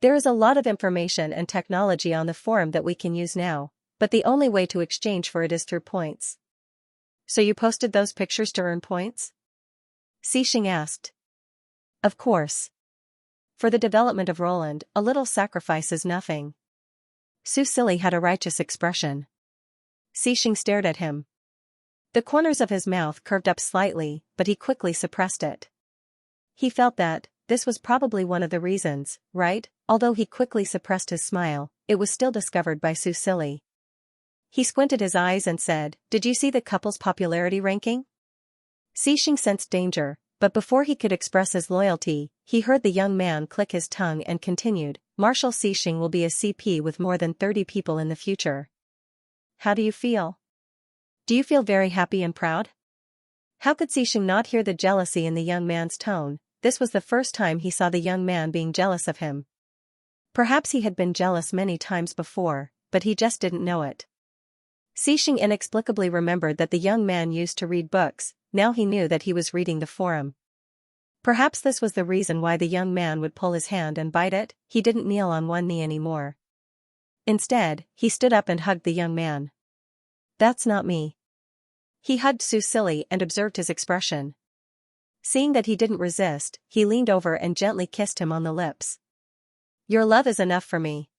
There is a lot of information and technology on the forum that we can use now, but the only way to exchange for it is through points. So you posted those pictures to earn points? Xing asked. Of course. For the development of Roland, a little sacrifice is nothing. Susili had a righteous expression. Xing stared at him. The corners of his mouth curved up slightly, but he quickly suppressed it. He felt that this was probably one of the reasons, right? Although he quickly suppressed his smile, it was still discovered by Susili. He squinted his eyes and said, Did you see the couple's popularity ranking? Xing sensed danger, but before he could express his loyalty, he heard the young man click his tongue and continued, Marshal Xing will be a CP with more than 30 people in the future. How do you feel? Do you feel very happy and proud? How could Xing not hear the jealousy in the young man's tone? This was the first time he saw the young man being jealous of him. Perhaps he had been jealous many times before, but he just didn't know it. Xing inexplicably remembered that the young man used to read books. Now he knew that he was reading the forum. Perhaps this was the reason why the young man would pull his hand and bite it. He didn't kneel on one knee anymore. Instead, he stood up and hugged the young man. That's not me. He hugged Susili and observed his expression. Seeing that he didn't resist, he leaned over and gently kissed him on the lips. Your love is enough for me.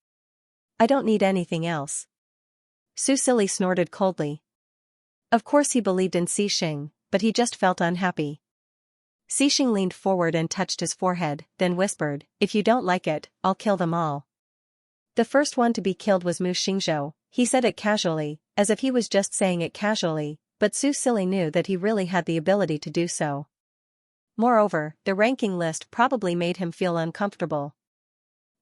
I don't need anything else. Susili snorted coldly. Of course he believed in Xing, but he just felt unhappy. Xing leaned forward and touched his forehead, then whispered, If you don't like it, I'll kill them all. The first one to be killed was Mu Xingzhou. He said it casually, as if he was just saying it casually, but Susili knew that he really had the ability to do so. Moreover, the ranking list probably made him feel uncomfortable.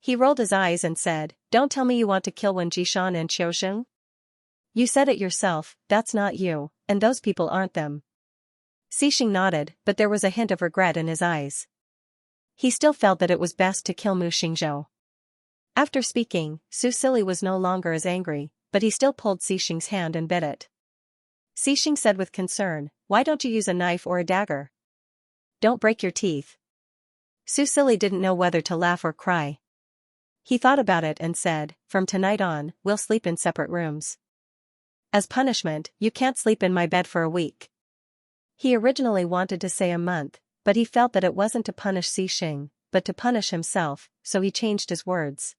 He rolled his eyes and said, Don't tell me you want to kill Wen Jishan and Qiusheng. You said it yourself, that's not you, and those people aren't them. Xixing nodded, but there was a hint of regret in his eyes. He still felt that it was best to kill Mu Xingzhou. After speaking, Su Sili was no longer as angry, but he still pulled Xixing's hand and bit it. Xixing said with concern, "Why don't you use a knife or a dagger? Don't break your teeth." Su Sili didn't know whether to laugh or cry. He thought about it and said, "From tonight on, we'll sleep in separate rooms. As punishment, you can't sleep in my bed for a week." He originally wanted to say a month, but he felt that it wasn't to punish Xixing, but to punish himself, so he changed his words.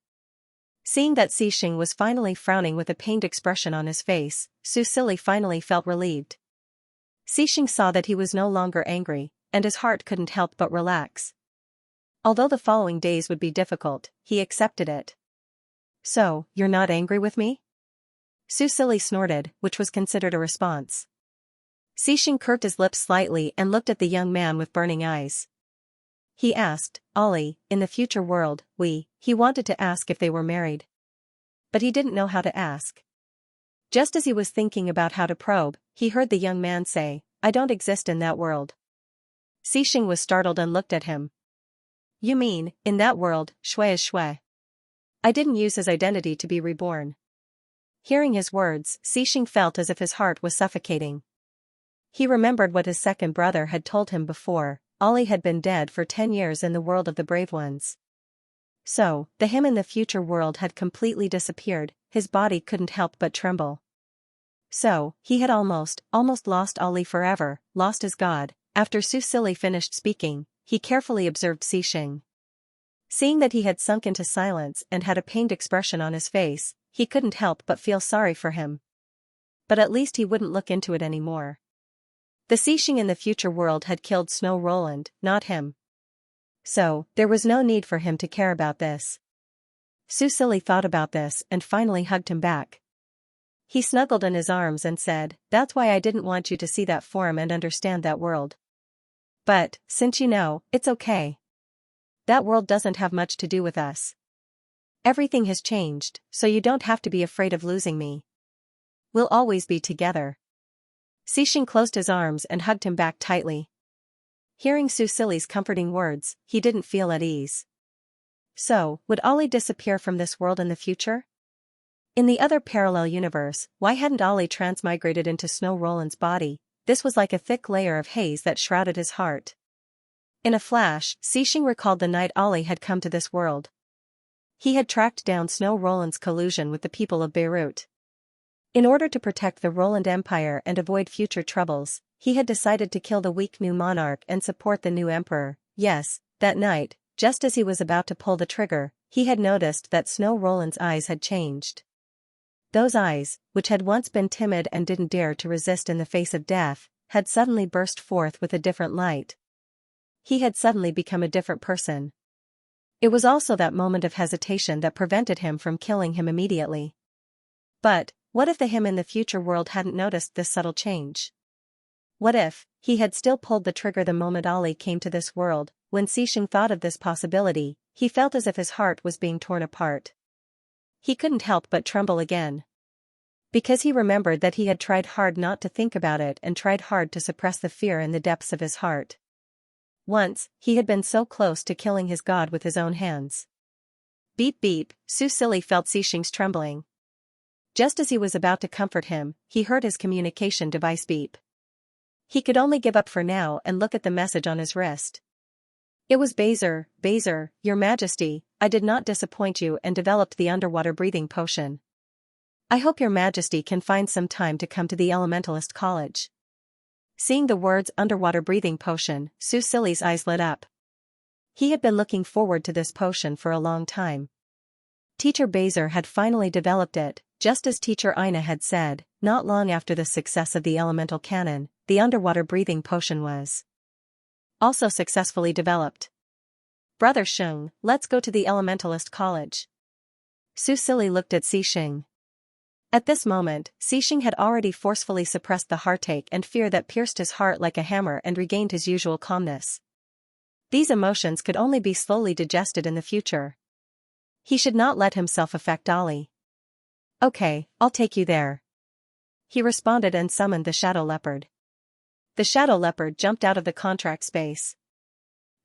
Seeing that Xixing was finally frowning with a pained expression on his face, Su Sili finally felt relieved. Xixing saw that he was no longer angry, and his heart couldn't help but relax. Although the following days would be difficult, he accepted it. "So, you're not angry with me?" Su Sili snorted, which was considered a response. Xixing curved his lips slightly and looked at the young man with burning eyes. He asked, "Ollie, in the future world, he wanted to ask if they were married. But he didn't know how to ask. Just as he was thinking about how to probe, he heard the young man say, "I don't exist in that world." Xixing was startled and looked at him. "You mean, in that world, Shui is Shui. I didn't use his identity to be reborn." Hearing his words, Xixing felt as if his heart was suffocating. He remembered what his second brother had told him before. Ollie had been dead for 10 years in the world of the brave ones. So, the him in the future world had completely disappeared. His body couldn't help but tremble. So, he had almost lost Ollie forever, lost his god. After Su Sili finished speaking, he carefully observed Xixing. Seeing that he had sunk into silence and had a pained expression on his face, he couldn't help but feel sorry for him. But at least he wouldn't look into it anymore. The Xixing in the future world had killed Snow Roland, not him. So, there was no need for him to care about this. Su Sili thought about this and finally hugged him back. He snuggled in his arms and said, "That's why I didn't want you to see that form and understand that world. But, since you know, it's okay. That world doesn't have much to do with us. Everything has changed, so you don't have to be afraid of losing me. We'll always be together." Xixing closed his arms and hugged him back tightly. Hearing Su Sili's comforting words, he didn't feel at ease. So, would Ollie disappear from this world in the future? In the other parallel universe, why hadn't Ollie transmigrated into Snow Roland's body? This was like a thick layer of haze that shrouded his heart. In a flash, Xixing recalled the night Ollie had come to this world. He had tracked down Snow Roland's collusion with the people of Beirut. In order to protect the Roland Empire and avoid future troubles, he had decided to kill the weak new monarch and support the new emperor. Yes, that night, just as he was about to pull the trigger, he had noticed that Snow Roland's eyes had changed. Those eyes, which had once been timid and didn't dare to resist in the face of death, had suddenly burst forth with a different light. He had suddenly become a different person. It was also that moment of hesitation that prevented him from killing him immediately. But, what if the him in the future world hadn't noticed this subtle change? What if he had still pulled the trigger the moment Ollie came to this world? When Xixing thought of this possibility, he felt as if his heart was being torn apart. He couldn't help but tremble again. Because he remembered that he had tried hard not to think about it and tried hard to suppress the fear in the depths of his heart. Once, he had been so close to killing his god with his own hands. Beep beep, Su Sili felt Xixing's trembling. Just as he was about to comfort him, he heard his communication device beep. He could only give up for now and look at the message on his wrist. It was Bazer, Your Majesty, I did not disappoint you and developed the underwater breathing potion. I hope Your Majesty can find some time to come to the Elementalist College. Seeing the words underwater breathing potion, Su Sili's eyes lit up. He had been looking forward to this potion for a long time. Teacher Bazer had finally developed it, just as Teacher Ina had said. Not long after the success of the elemental cannon, the underwater breathing potion was also successfully developed. Brother Sheng, let's go to the Elementalist College. Su Sili looked at Xixing. At this moment, Xixing had already forcefully suppressed the heartache and fear that pierced his heart like a hammer and regained his usual calmness. These emotions could only be slowly digested in the future. He should not let himself affect Ollie. Okay, I'll take you there. He responded and summoned the shadow leopard. The shadow leopard jumped out of the contract space.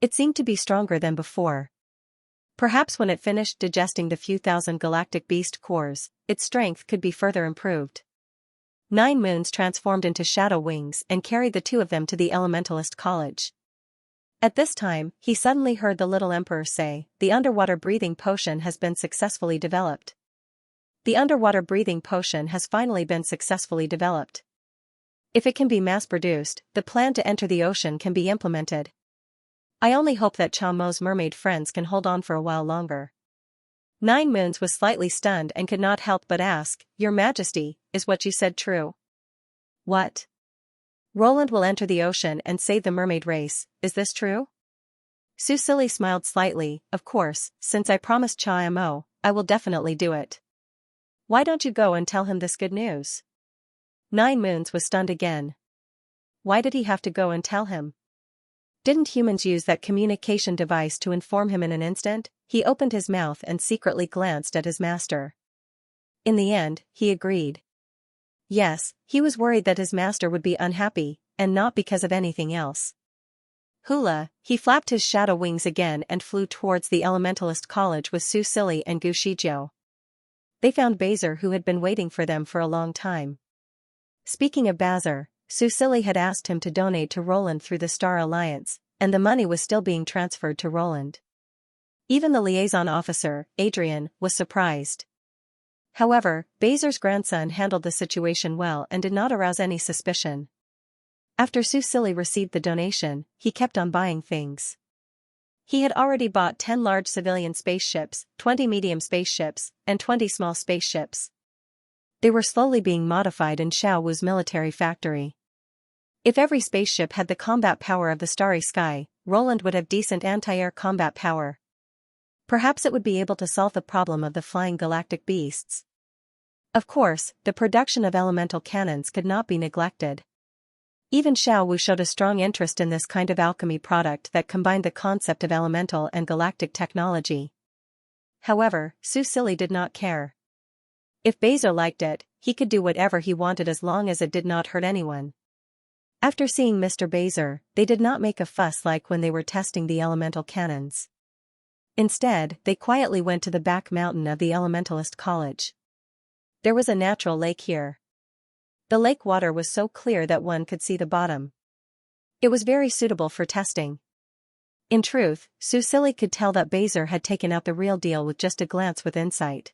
It seemed to be stronger than before. Perhaps when it finished digesting the few thousand galactic beast cores, its strength could be further improved. 9 moons transformed into shadow wings and carried the two of them to the Elementalist College. At this time, he suddenly heard the little emperor say, "The underwater breathing potion has been successfully developed. The underwater breathing potion has finally been successfully developed. If it can be mass-produced, the plan to enter the ocean can be implemented. I only hope that Cha Mo's mermaid friends can hold on for a while longer." 9 moons was slightly stunned and could not help but ask, "Your Majesty, is what you said true?" "What? Roland will enter the ocean and save the mermaid race, is this true?" Su Silly smiled slightly. "Of course, since I promised Cha Mo, I will definitely do it. Why don't you go and tell him this good news?" 9 moons was stunned again. Why did he have to go and tell him? Didn't humans use that communication device to inform him in an instant? He opened his mouth and secretly glanced at his master. In the end, he agreed. Yes, he was worried that his master would be unhappy, and not because of anything else. Hula, he flapped his shadow wings again and flew towards the Elementalist College with Su Silly and Gu Shijiu. They found Bazer, who had been waiting for them for a long time. Speaking of Bazer, Su Silly had asked him to donate to Roland through the Star Alliance, and the money was still being transferred to Roland. Even the liaison officer, Adrian, was surprised. However, Bazer's grandson handled the situation well and did not arouse any suspicion. After Su Silly received the donation, he kept on buying things. He had already bought 10 large civilian spaceships, 20 medium spaceships, and 20 small spaceships. They were slowly being modified in Xiao Wu's military factory. If every spaceship had the combat power of the starry sky, Roland would have decent anti-air combat power. Perhaps it would be able to solve the problem of the flying galactic beasts. Of course, the production of elemental cannons could not be neglected. Even Xiao Wu showed a strong interest in this kind of alchemy product that combined the concept of elemental and galactic technology. However, Su Silly did not care. If Bazer liked it, he could do whatever he wanted as long as it did not hurt anyone. After seeing Mr. Bazer, they did not make a fuss like when they were testing the elemental cannons. Instead, they quietly went to the back mountain of the Elementalist College. There was a natural lake here. The lake water was so clear that one could see the bottom. It was very suitable for testing. In truth, Su Silly could tell that Bazer had taken out the real deal with just a glance with insight.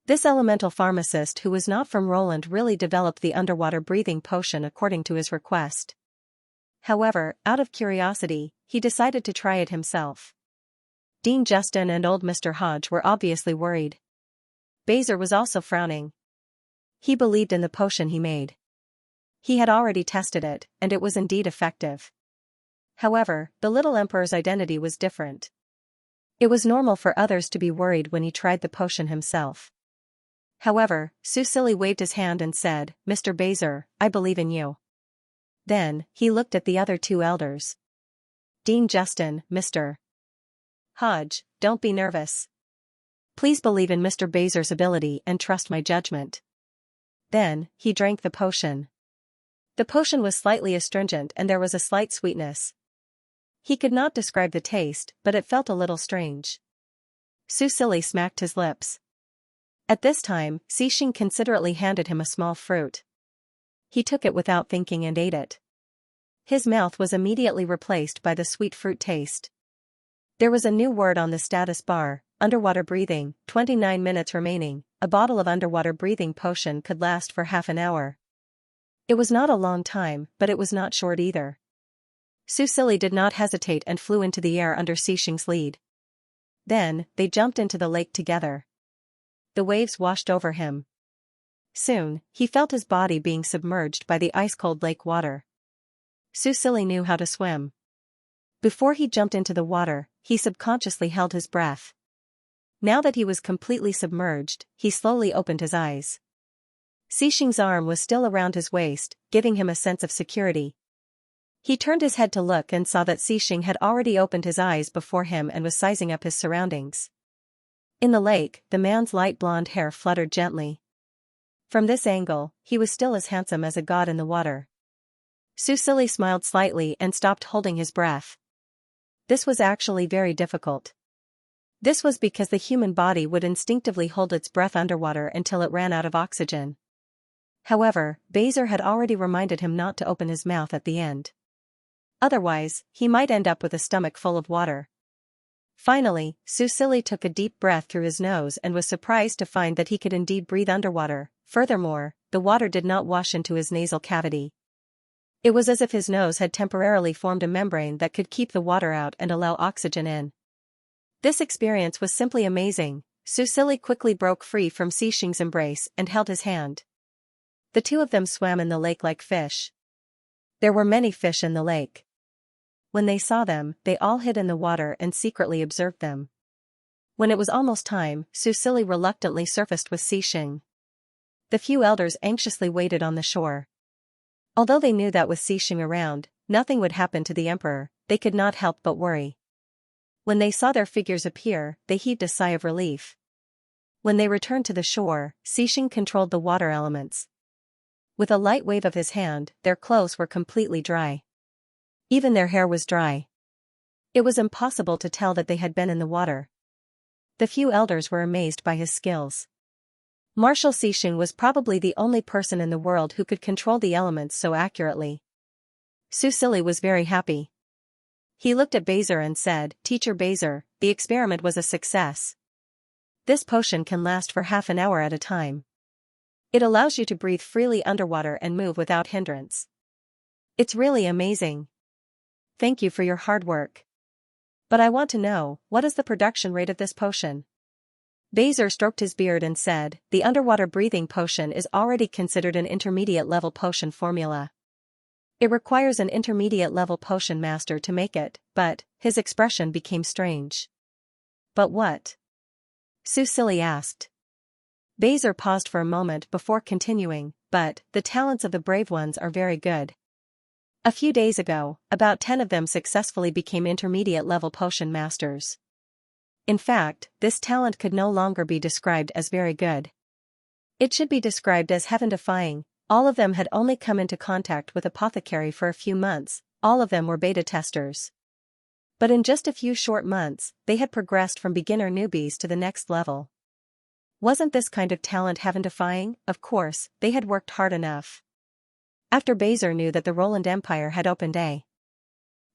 This elemental pharmacist who was not from Roland really developed the underwater breathing potion according to his request. However, out of curiosity, he decided to try it himself. Dean Justin and old Mr. Hodge were obviously worried. Bazer was also frowning. He believed in the potion he made. He had already tested it, and it was indeed effective. However, the little emperor's identity was different. It was normal for others to be worried when he tried the potion himself. However, Su Silly waved his hand and said, "Mr. Bazer, I believe in you." Then, he looked at the other two elders. "Dean Justin, Mr. Hodge, don't be nervous. Please believe in Mr. Bazer's ability and trust my judgment." Then, he drank the potion. The potion was slightly astringent and there was a slight sweetness. He could not describe the taste, but it felt a little strange. Su Silly smacked his lips. At this time, Xixing considerately handed him a small fruit. He took it without thinking and ate it. His mouth was immediately replaced by the sweet fruit taste. There was a new word on the status bar, underwater breathing, 29 minutes remaining. A bottle of underwater breathing potion could last for half an hour. It was not a long time, but it was not short either. Su Silly did not hesitate and flew into the air under Xixing's lead. Then, they jumped into the lake together. The waves washed over him. Soon, he felt his body being submerged by the ice-cold lake water. Su Silly knew how to swim. Before he jumped into the water, he subconsciously held his breath. Now that he was completely submerged, he slowly opened his eyes. Xixing's arm was still around his waist, giving him a sense of security. He turned his head to look and saw that Xixing had already opened his eyes before him and was sizing up his surroundings. In the lake, the man's light blonde hair fluttered gently. From this angle, he was still as handsome as a god in the water. Susili smiled slightly and stopped holding his breath. This was actually very difficult. This was because the human body would instinctively hold its breath underwater until it ran out of oxygen. However, Bezer had already reminded him not to open his mouth at the end. Otherwise, he might end up with a stomach full of water. Finally, Susili took a deep breath through his nose and was surprised to find that he could indeed breathe underwater. Furthermore, the water did not wash into his nasal cavity. It was as if his nose had temporarily formed a membrane that could keep the water out and allow oxygen in. This experience was simply amazing. Susili quickly broke free from Xianxia's embrace and held his hand. The two of them swam in the lake like fish. There were many fish in the lake. When they saw them, they all hid in the water and secretly observed them. When it was almost time, Susili reluctantly surfaced with Xianxia. The few elders anxiously waited on the shore. Although they knew that with Xianxia around, nothing would happen to the emperor, they could not help but worry. When they saw their figures appear, they heaved a sigh of relief. When they returned to the shore, Xianxia controlled the water elements. With a light wave of his hand, their clothes were completely dry. Even their hair was dry. It was impossible to tell that they had been in the water. The few elders were amazed by his skills. Marshal Xianxia was probably the only person in the world who could control the elements so accurately. Susili was very happy. He looked at Bezer and said, "Teacher Bezer, the experiment was a success. This potion can last for half an hour at a time. It allows you to breathe freely underwater and move without hindrance. It's really amazing. Thank you for your hard work. But I want to know, what is the production rate of this potion?" Bezer stroked his beard and said, "The underwater breathing potion is already considered an intermediate level potion formula. It requires an intermediate level potion master to make it," but, his expression became strange. "But what?" Susili asked. Bezer paused for a moment before continuing, "But, the talents of the brave ones are very good. A few days ago, about 10 of them successfully became intermediate-level potion masters. In fact, this talent could no longer be described as very good. It should be described as heaven-defying. All of them had only come into contact with apothecary for a few months, all of them were beta testers. But in just a few short months, they had progressed from beginner newbies to the next level. Wasn't this kind of talent heaven-defying? Of course, they had worked hard enough. After Bezer knew that the Roland Empire had opened a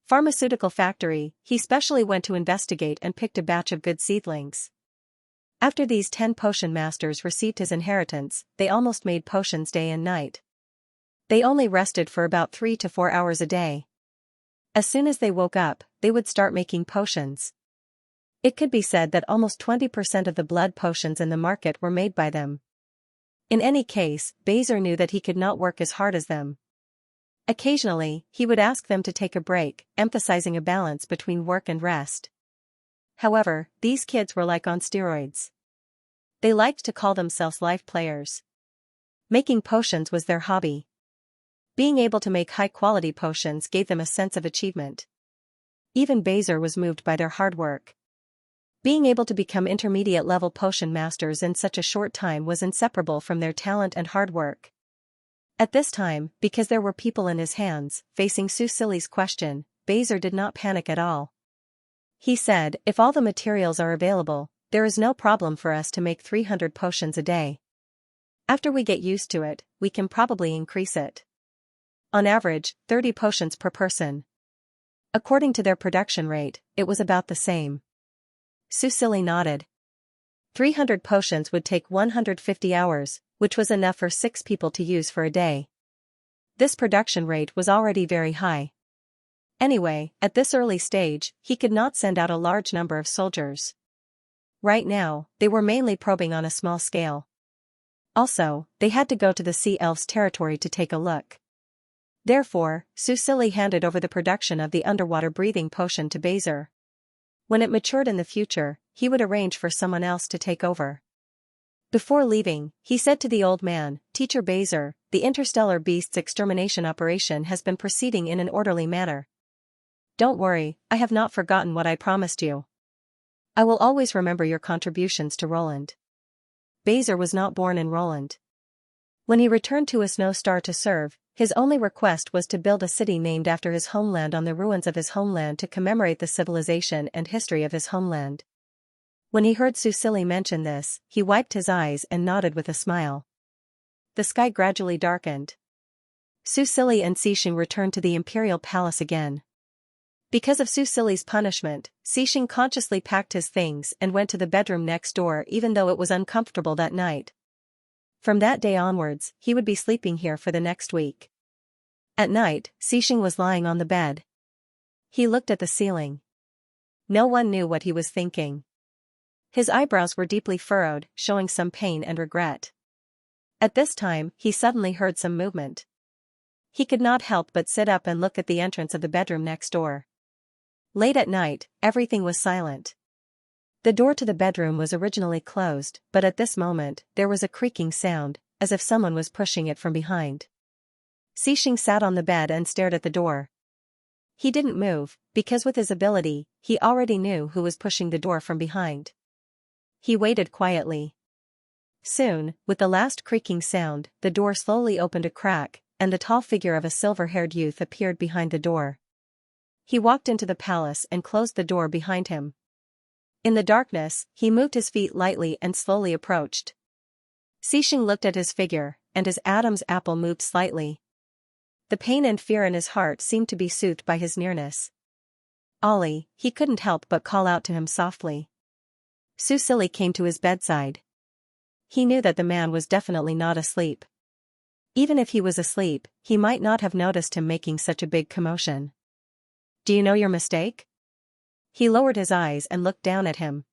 pharmaceutical factory, he specially went to investigate and picked a batch of good seedlings. After these 10 potion masters received his inheritance, they almost made potions day and night. They only rested for about 3 to 4 hours a day. As soon as they woke up, they would start making potions. It could be said that almost 20% of the blood potions in the market were made by them. In any case, Bezer knew that he could not work as hard as them. Occasionally, he would ask them to take a break, emphasizing a balance between work and rest. However, these kids were like on steroids. They liked to call themselves life players. Making potions was their hobby. Being able to make high-quality potions gave them a sense of achievement. Even Bezer was moved by their hard work. Being able to become intermediate-level potion masters in such a short time was inseparable from their talent and hard work. At this time, because there were people in his hands, facing Susili's question, Bezer did not panic at all. He said, "If all the materials are available, there is no problem for us to make 300 potions a day. After we get used to it, we can probably increase it. On average, 30 potions per person." According to their production rate, it was about the same. Susili nodded. 300 potions would take 150 hours, which was enough for 6 people to use for a day. This production rate was already very high. Anyway, at this early stage, he could not send out a large number of soldiers. Right now, they were mainly probing on a small scale. Also, they had to go to the Sea Elves' territory to take a look. Therefore, Susili handed over the production of the underwater breathing potion to Bezer. When it matured in the future, he would arrange for someone else to take over. Before leaving, he said to the old man, "Teacher Bezer, the interstellar beasts extermination operation has been proceeding in an orderly manner. Don't worry, I have not forgotten what I promised you. I will always remember your contributions to Roland." Bezer was not born in Roland. When he returned to a snow star to serve, His only request was to build a city named after his homeland on the ruins of his homeland to commemorate the civilization and history of his homeland. When he heard Susili mention this, he wiped his eyes and nodded with a smile. The sky gradually darkened. Susili and Cixing returned to the imperial palace again. Because of Susili's punishment, Cixing consciously packed his things and went to the bedroom next door even though it was uncomfortable that night. From that day onwards, he would be sleeping here for the next week. At night, Cixing was lying on the bed. He looked at the ceiling. No one knew what he was thinking. His eyebrows were deeply furrowed, showing some pain and regret. At this time, he suddenly heard some movement. He could not help but sit up and look at the entrance of the bedroom next door. Late at night, everything was silent. The door to the bedroom was originally closed, but at this moment, there was a creaking sound, as if someone was pushing it from behind. Cixing sat on the bed and stared at the door. He didn't move, because with his ability, he already knew who was pushing the door from behind. He waited quietly. Soon, with the last creaking sound, the door slowly opened a crack, and the tall figure of a silver-haired youth appeared behind the door. He walked into the palace and closed the door behind him. In the darkness, he moved his feet lightly and slowly approached. Cixing looked at his figure, and his Adam's apple moved slightly. The pain and fear in his heart seemed to be soothed by his nearness. "Ollie," he couldn't help but call out to him softly. Susili came to his bedside. He knew that the man was definitely not asleep. Even if he was asleep, he might not have noticed him making such a big commotion. "Do you know your mistake?" He lowered his eyes and looked down at him.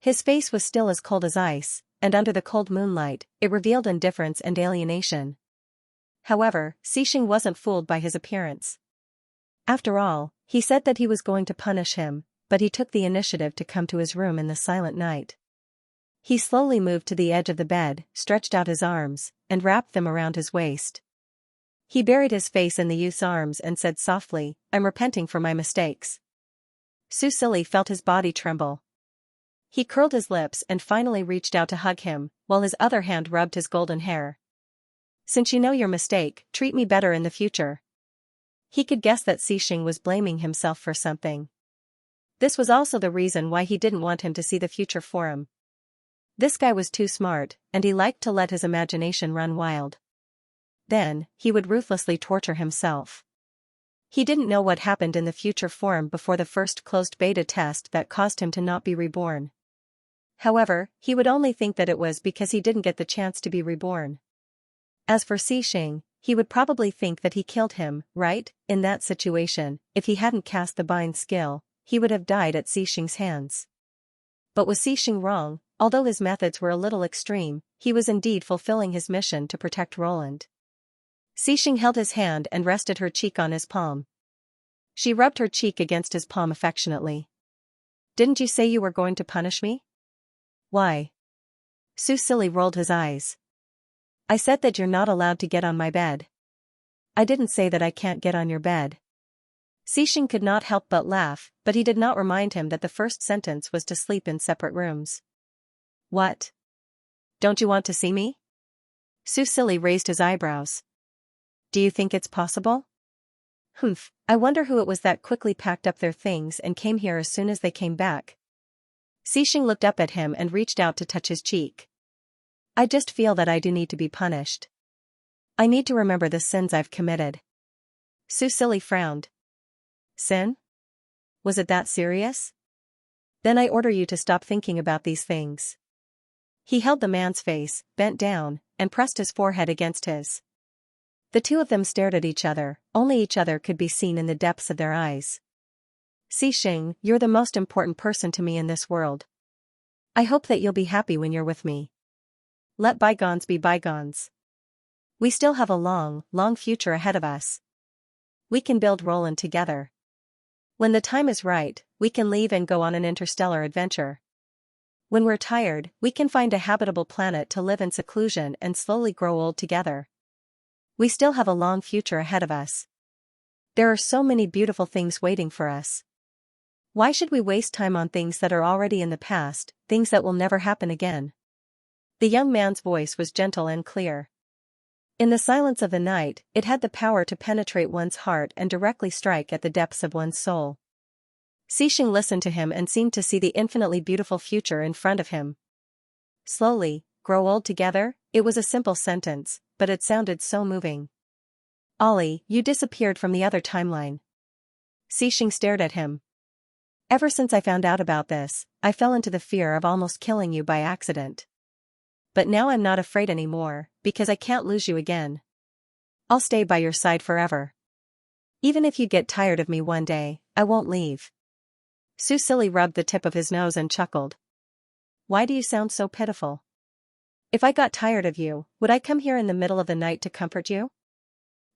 His face was still as cold as ice, and under the cold moonlight, it revealed indifference and alienation. However, Cixing wasn't fooled by his appearance. After all, he said that he was going to punish him, but he took the initiative to come to his room in the silent night. He slowly moved to the edge of the bed, stretched out his arms, and wrapped them around his waist. He buried his face in the youth's arms and said softly, "I'm repenting for my mistakes." Susili felt his body tremble. He curled his lips and finally reached out to hug him, while his other hand rubbed his golden hair. "Since you know your mistake, treat me better in the future." He could guess that Cixing was blaming himself for something. This was also the reason why he didn't want him to see the future for him. This guy was too smart, and he liked to let his imagination run wild. Then, he would ruthlessly torture himself. He didn't know what happened in the future for him before the first closed beta test that caused him to not be reborn. However, he would only think that it was because he didn't get the chance to be reborn. As for Cixing, he would probably think that he killed him, right? In that situation, if he hadn't cast the bind skill, he would have died at Cixing's hands. But was Cixing wrong? Although his methods were a little extreme, he was indeed fulfilling his mission to protect Roland. Cixing held his hand and rested her cheek on his palm. She rubbed her cheek against his palm affectionately. "Didn't you say you were going to punish me?" "Why?" Susili rolled his eyes. "I said that you're not allowed to get on my bed." "I didn't say that I can't get on your bed." Cixing could not help but laugh, but he did not remind him that the first sentence was to sleep in separate rooms. "What? Don't you want to see me?" Susili raised his eyebrows. "Do you think it's possible?" "Humph, I wonder who it was that quickly packed up their things and came here as soon as they came back." Cixing looked up at him and reached out to touch his cheek. "I just feel that I do need to be punished. I need to remember the sins I've committed." Susili frowned. "Sin? Was it that serious? Then I order you to stop thinking about these things." He held the man's face, bent down, and pressed his forehead against his. The two of them stared at each other, only each other could be seen in the depths of their eyes. "Cixing, you're the most important person to me in this world. I hope that you'll be happy when you're with me. Let bygones be bygones. We still have a long, long future ahead of us. We can build Roland together. When the time is right, we can leave and go on an interstellar adventure. When we're tired, we can find a habitable planet to live in seclusion and slowly grow old together. We still have a long future ahead of us. There are so many beautiful things waiting for us. Why should we waste time on things that are already in the past, things that will never happen again?" The young man's voice was gentle and clear. In the silence of the night, it had the power to penetrate one's heart and directly strike at the depths of one's soul. Xixing listened to him and seemed to see the infinitely beautiful future in front of him. Slowly, grow old together? It was a simple sentence, but it sounded so moving. Ollie, you disappeared from the other timeline. Xixing stared at him. Ever since I found out about this, I fell into the fear of almost killing you by accident. But now I'm not afraid anymore, because I can't lose you again. I'll stay by your side forever. Even if you get tired of me one day, I won't leave. Su Silly rubbed the tip of his nose and chuckled. Why do you sound so pitiful? If I got tired of you, would I come here in the middle of the night to comfort you?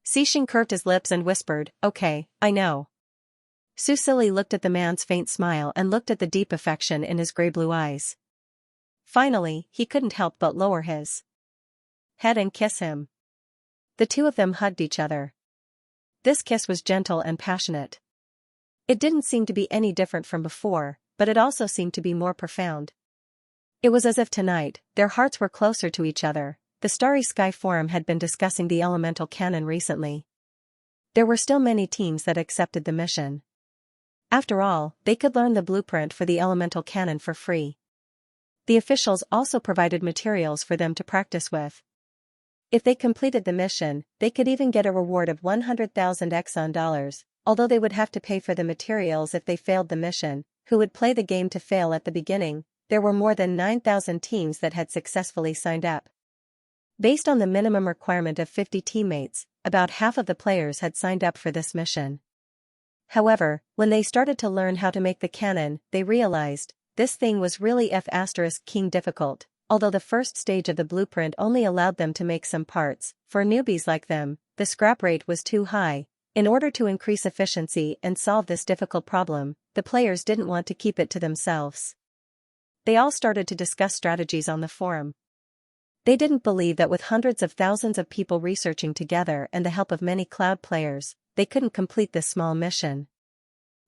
Xixing curved his lips and whispered, okay, I know. Su Silly looked at the man's faint smile and looked at the deep affection in his gray-blue eyes. Finally, he couldn't help but lower his head and kiss him. The two of them hugged each other. This kiss was gentle and passionate. It didn't seem to be any different from before, but it also seemed to be more profound. It was as if tonight, their hearts were closer to each other. The Starry Sky Forum had been discussing the elemental cannon recently. There were still many teams that accepted the mission. After all, they could learn the blueprint for the elemental cannon for free. The officials also provided materials for them to practice with. If they completed the mission, they could even get a reward of 100,000 Exxon dollars, although they would have to pay for the materials if they failed the mission. Who would play the game to fail at the beginning? There were more than 9,000 teams that had successfully signed up. Based on the minimum requirement of 50 teammates, about half of the players had signed up for this mission. However, when they started to learn how to make the cannon, they realized, this thing was really F***king difficult, although the first stage of the blueprint only allowed them to make some parts. For newbies like them, the scrap rate was too high. In order to increase efficiency and solve this difficult problem, the players didn't want to keep it to themselves. They all started to discuss strategies on the forum. They didn't believe that with hundreds of thousands of people researching together and the help of many cloud players, they couldn't complete this small mission.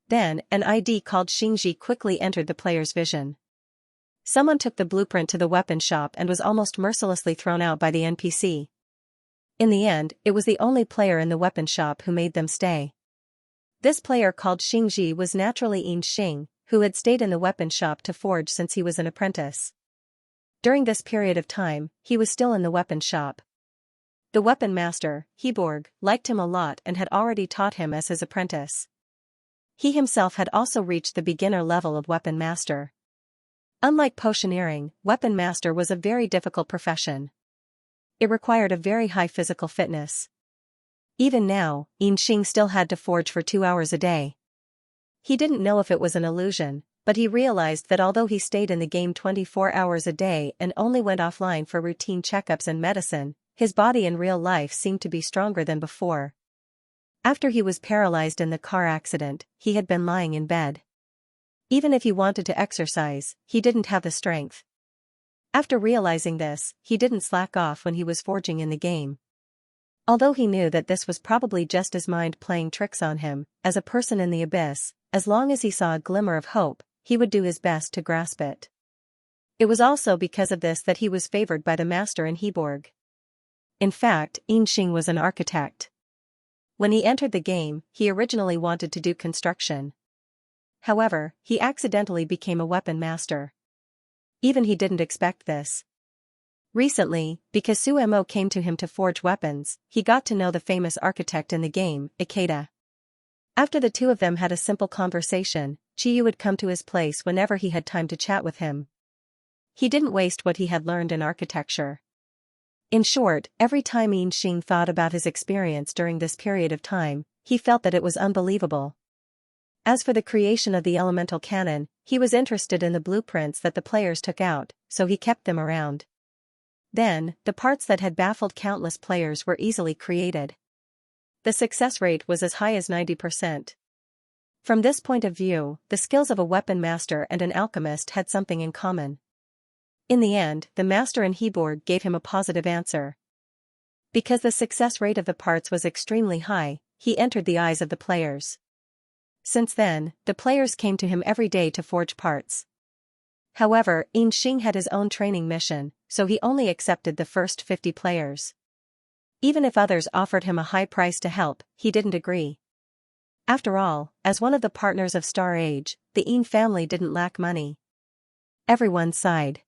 Then, an ID called Xianxia quickly entered the player's vision. Someone took the blueprint to the weapon shop and was almost mercilessly thrown out by the NPC. In the end, it was the only player in the weapon shop who made them stay. This player called Xianxia was naturally Xianxia, who had stayed in the weapon shop to forge since he was an apprentice. During this period of time, he was still in the weapon shop. The weapon master, Heborg, liked him a lot and had already taught him as his apprentice. He himself had also reached the beginner level of weapon master. Unlike potioneering, weapon master was a very difficult profession. It required a very high physical fitness. Even now, Xianxia still had to forge for 2 hours a day. He didn't know if it was an illusion, but he realized that although he stayed in the game 24 hours a day and only went offline for routine checkups and medicine, his body in real life seemed to be stronger than before. After he was paralyzed in the car accident, he had been lying in bed. Even if he wanted to exercise, he didn't have the strength. After realizing this, he didn't slack off when he was forging in the game. Although he knew that this was probably just his mind playing tricks on him, as a person in the abyss, as long as he saw a glimmer of hope, he would do his best to grasp it. It was also because of this that he was favored by the master in Heborg. In fact, Xianxia was an architect. When he entered the game, he originally wanted to do construction. However, he accidentally became a weapon master. Even he didn't expect this. Recently, because Sumo came to him to forge weapons, he got to know the famous architect in the game, Ikeda. After the two of them had a simple conversation, Chiyu would come to his place whenever he had time to chat with him. He didn't waste what he had learned in architecture. In short, every time Xianxia thought about his experience during this period of time, he felt that it was unbelievable. As for the creation of the elemental cannon, he was interested in the blueprints that the players took out, so he kept them around. Then, the parts that had baffled countless players were easily created. The success rate was as high as 90%. From this point of view, the skills of a weapon master and an alchemist had something in common. In the end, the master in Heborg gave him a positive answer. Because the success rate of the parts was extremely high, he entered the eyes of the players. Since then, the players came to him every day to forge parts. However, Xianxia had his own training mission, so he only accepted the first 50 players. Even if others offered him a high price to help, he didn't agree. After all, as one of the partners of Star Age, the Yin family didn't lack money. Everyone sighed.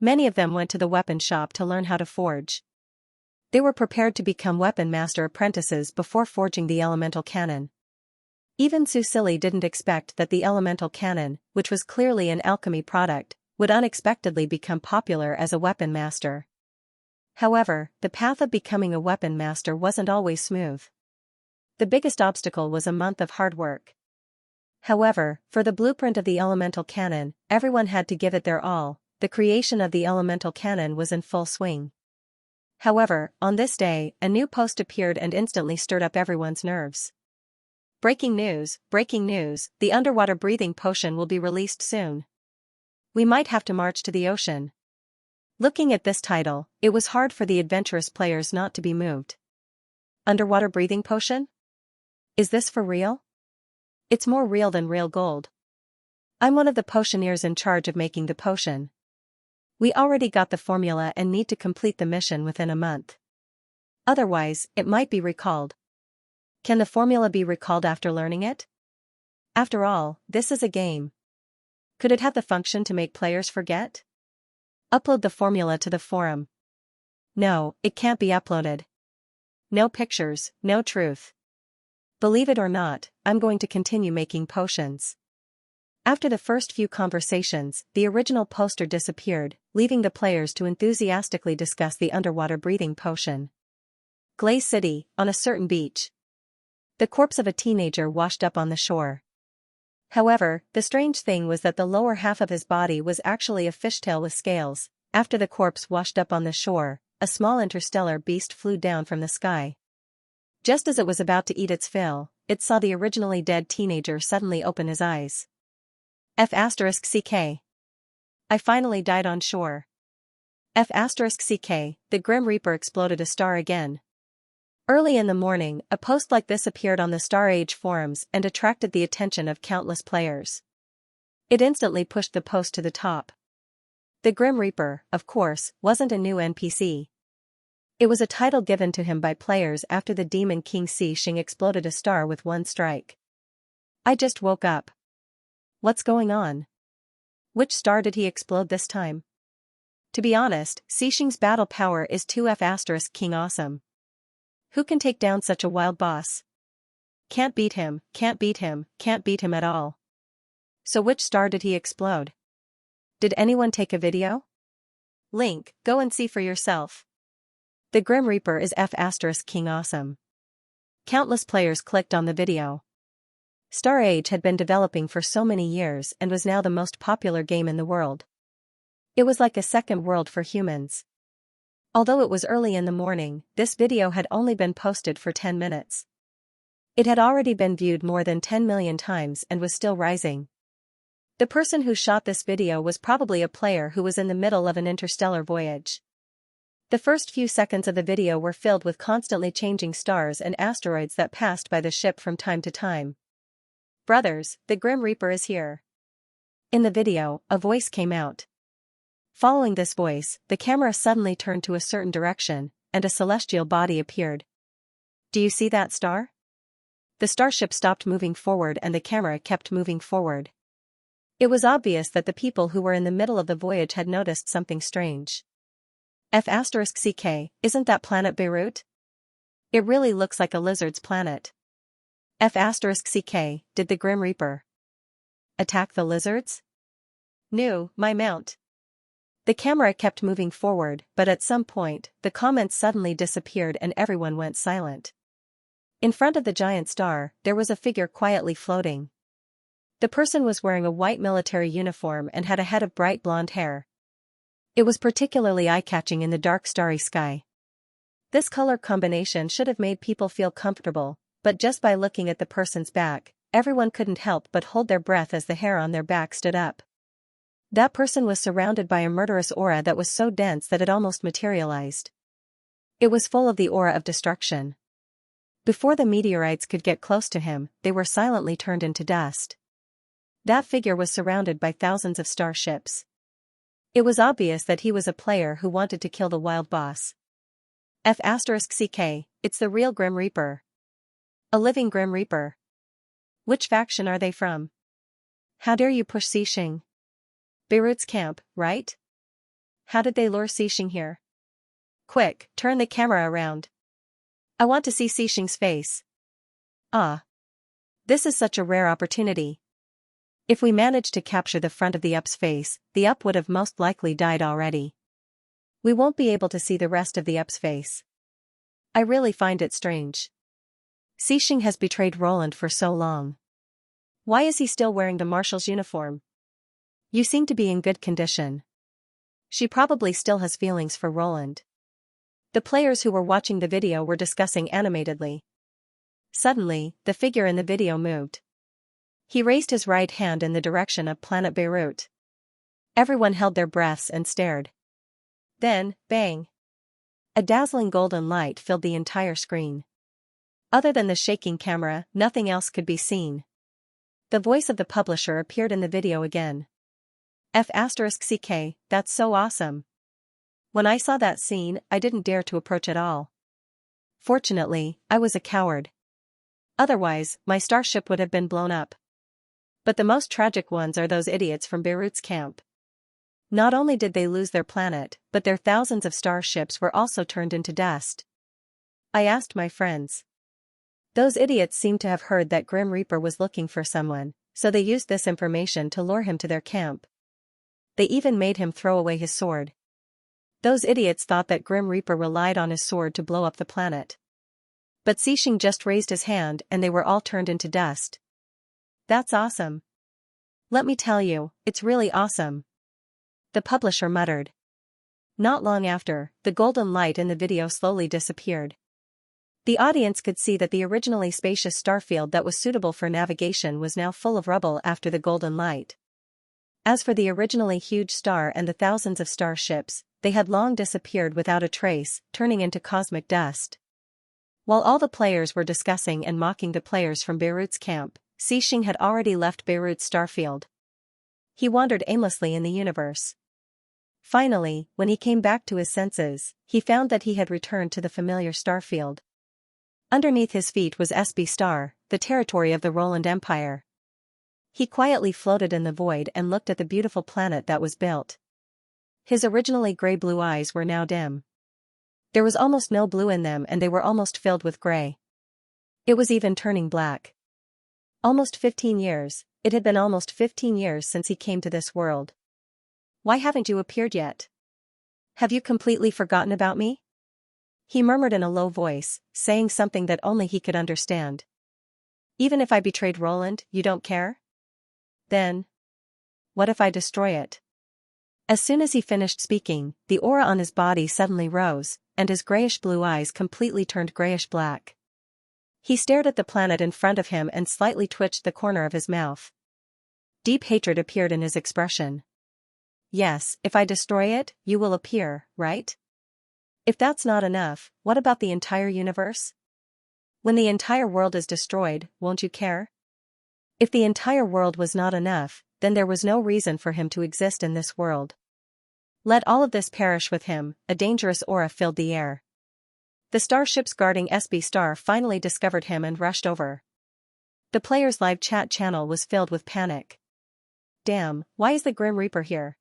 Many of them went to the weapon shop to learn how to forge. They were prepared to become weapon master apprentices before forging the elemental cannon. Even Su Silly didn't expect that the elemental cannon, which was clearly an alchemy product, would unexpectedly become popular as a weapon master. However, the path of becoming a weapon master wasn't always smooth. The biggest obstacle was a month of hard work. However, for the blueprint of the elemental cannon, everyone had to give it their all. The creation of the elemental cannon was in full swing. However, on this day, a new post appeared and instantly stirred up everyone's nerves. Breaking news, the underwater breathing potion will be released soon. We might have to march to the ocean. Looking at this title, it was hard for the adventurous players not to be moved. Underwater breathing potion? Is this for real? It's more real than real gold. I'm one of the potioneers in charge of making the potion. We already got the formula and need to complete the mission within a month. Otherwise, it might be recalled. Can the formula be recalled after learning it? After all, this is a game. Could it have the function to make players forget? Upload the formula to the forum. No, it can't be uploaded. No pictures, no truth. Believe it or not, I'm going to continue making potions. After the first few conversations, the original poster disappeared, leaving the players to enthusiastically discuss the underwater breathing potion. Glaze City, on a certain beach. The corpse of a teenager washed up on the shore. However, the strange thing was that the lower half of his body was actually a fishtail with scales. After the corpse washed up on the shore, a small interstellar beast flew down from the sky. Just as it was about to eat its fill, it saw the originally dead teenager suddenly open his eyes. F***ck. I finally died on shore. F***ck, the Grim Reaper exploded a star again. Early in the morning, a post like this appeared on the Star Age forums and attracted the attention of countless players. It instantly pushed the post to the top. The Grim Reaper, of course, wasn't a new NPC. It was a title given to him by players after the Demon King Xing exploded a star with one strike. I just woke up. What's going on? Which star did he explode this time? To be honest, Xing's battle power is 2F** King awesome. Who can take down such a wild boss? Can't beat him at all. So which star did he explode? Did anyone take a video? Link, go and see for yourself. The Grim Reaper is F** King awesome. Countless players clicked on the video. Star Age had been developing for so many years and was now the most popular game in the world. It was like a second world for humans. Although it was early in the morning, this video had only been posted for 10 minutes. It had already been viewed more than 10 million times and was still rising. The person who shot this video was probably a player who was in the middle of an interstellar voyage. The first few seconds of the video were filled with constantly changing stars and asteroids that passed by the ship from time to time. Brothers, the Grim Reaper is here. In the video, a voice came out. Following this voice, the camera suddenly turned to a certain direction, and a celestial body appeared. Do you see that star? The starship stopped moving forward and the camera kept moving forward. It was obvious that the people who were in the middle of the voyage had noticed something strange. F***ck, isn't that planet Beirut? It really looks like a lizard's planet. F***ck, did the Grim Reaper attack the lizards? No, my mount. The camera kept moving forward, but at some point, the comments suddenly disappeared and everyone went silent. In front of the giant star, there was a figure quietly floating. The person was wearing a white military uniform and had a head of bright blonde hair. It was particularly eye-catching in the dark starry sky. This color combination should have made people feel comfortable, but just by looking at the person's back, everyone couldn't help but hold their breath as the hair on their back stood up. That person was surrounded by a murderous aura that was so dense that it almost materialized. It was full of the aura of destruction. Before the meteorites could get close to him, they were silently turned into dust. That figure was surrounded by thousands of starships. It was obvious that he was a player who wanted to kill the wild boss. F*CK, it's the real Grim Reaper. A living Grim Reaper. Which faction are they from? How dare you push Xing? Beirut's camp, right? How did they lure Xing here? Quick, turn the camera around. I want to see Xing's face. Ah. This is such a rare opportunity. If we managed to capture the front of the Up's face, the Up would have most likely died already. We won't be able to see the rest of the Up's face. I really find it strange. Xing has betrayed Roland for so long. Why is he still wearing the marshal's uniform? You seem to be in good condition. She probably still has feelings for Roland. The players who were watching the video were discussing animatedly. Suddenly, the figure in the video moved. He raised his right hand in the direction of planet Beirut. Everyone held their breaths and stared. Then, bang! A dazzling golden light filled the entire screen. Other than the shaking camera, nothing else could be seen. The voice of the publisher appeared in the video again. F*CK, that's so awesome. When I saw that scene, I didn't dare to approach at all. Fortunately, I was a coward. Otherwise, my starship would have been blown up. But the most tragic ones are those idiots from Beirut's camp. Not only did they lose their planet, but their thousands of starships were also turned into dust. I asked my friends. Those idiots seemed to have heard that Grim Reaper was looking for someone, so they used this information to lure him to their camp. They even made him throw away his sword. Those idiots thought that Grim Reaper relied on his sword to blow up the planet. But Xing just raised his hand and they were all turned into dust. That's awesome. Let me tell you, it's really awesome. The publisher muttered. Not long after, the golden light in the video slowly disappeared. The audience could see that the originally spacious starfield that was suitable for navigation was now full of rubble after the golden light. As for the originally huge star and the thousands of starships, they had long disappeared without a trace, turning into cosmic dust. While all the players were discussing and mocking the players from Beirut's camp, Xing had already left Beirut's starfield. He wandered aimlessly in the universe. Finally, when he came back to his senses, he found that he had returned to the familiar starfield. Underneath his feet was SB Star, the territory of the Roland Empire. He quietly floated in the void and looked at the beautiful planet that was built. His originally gray-blue eyes were now dim. There was almost no blue in them and they were almost filled with gray. It was even turning black. Almost 15 years, it had been almost 15 years since he came to this world. Why haven't you appeared yet? Have you completely forgotten about me? He murmured in a low voice, saying something that only he could understand. Even if I betrayed Roland, you don't care? Then, what if I destroy it? As soon as he finished speaking, the aura on his body suddenly rose, and his grayish-blue eyes completely turned grayish-black. He stared at the planet in front of him and slightly twitched the corner of his mouth. Deep hatred appeared in his expression. Yes, if I destroy it, you will appear, right? If that's not enough, what about the entire universe? When the entire world is destroyed, won't you care? If the entire world was not enough, then there was no reason for him to exist in this world. Let all of this perish with him. A dangerous aura filled the air. The starships guarding SB Star finally discovered him and rushed over. The player's live chat channel was filled with panic. Damn, why is the Grim Reaper here?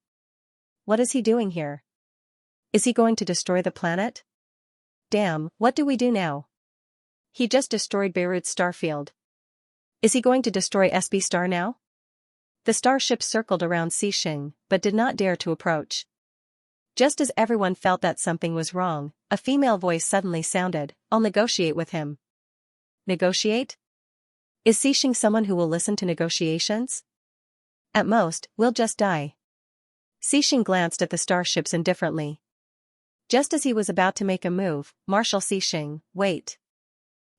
What is he doing here? Is he going to destroy the planet? Damn, what do we do now? He just destroyed Beirut's starfield. Is he going to destroy SB Star now? The starships circled around Xing, but did not dare to approach. Just as everyone felt that something was wrong, a female voice suddenly sounded, "I'll negotiate with him." Negotiate? Is Xing someone who will listen to negotiations? At most, we'll just die. Xing glanced at the starships indifferently. Just as he was about to make a move, Marshal Xing, wait.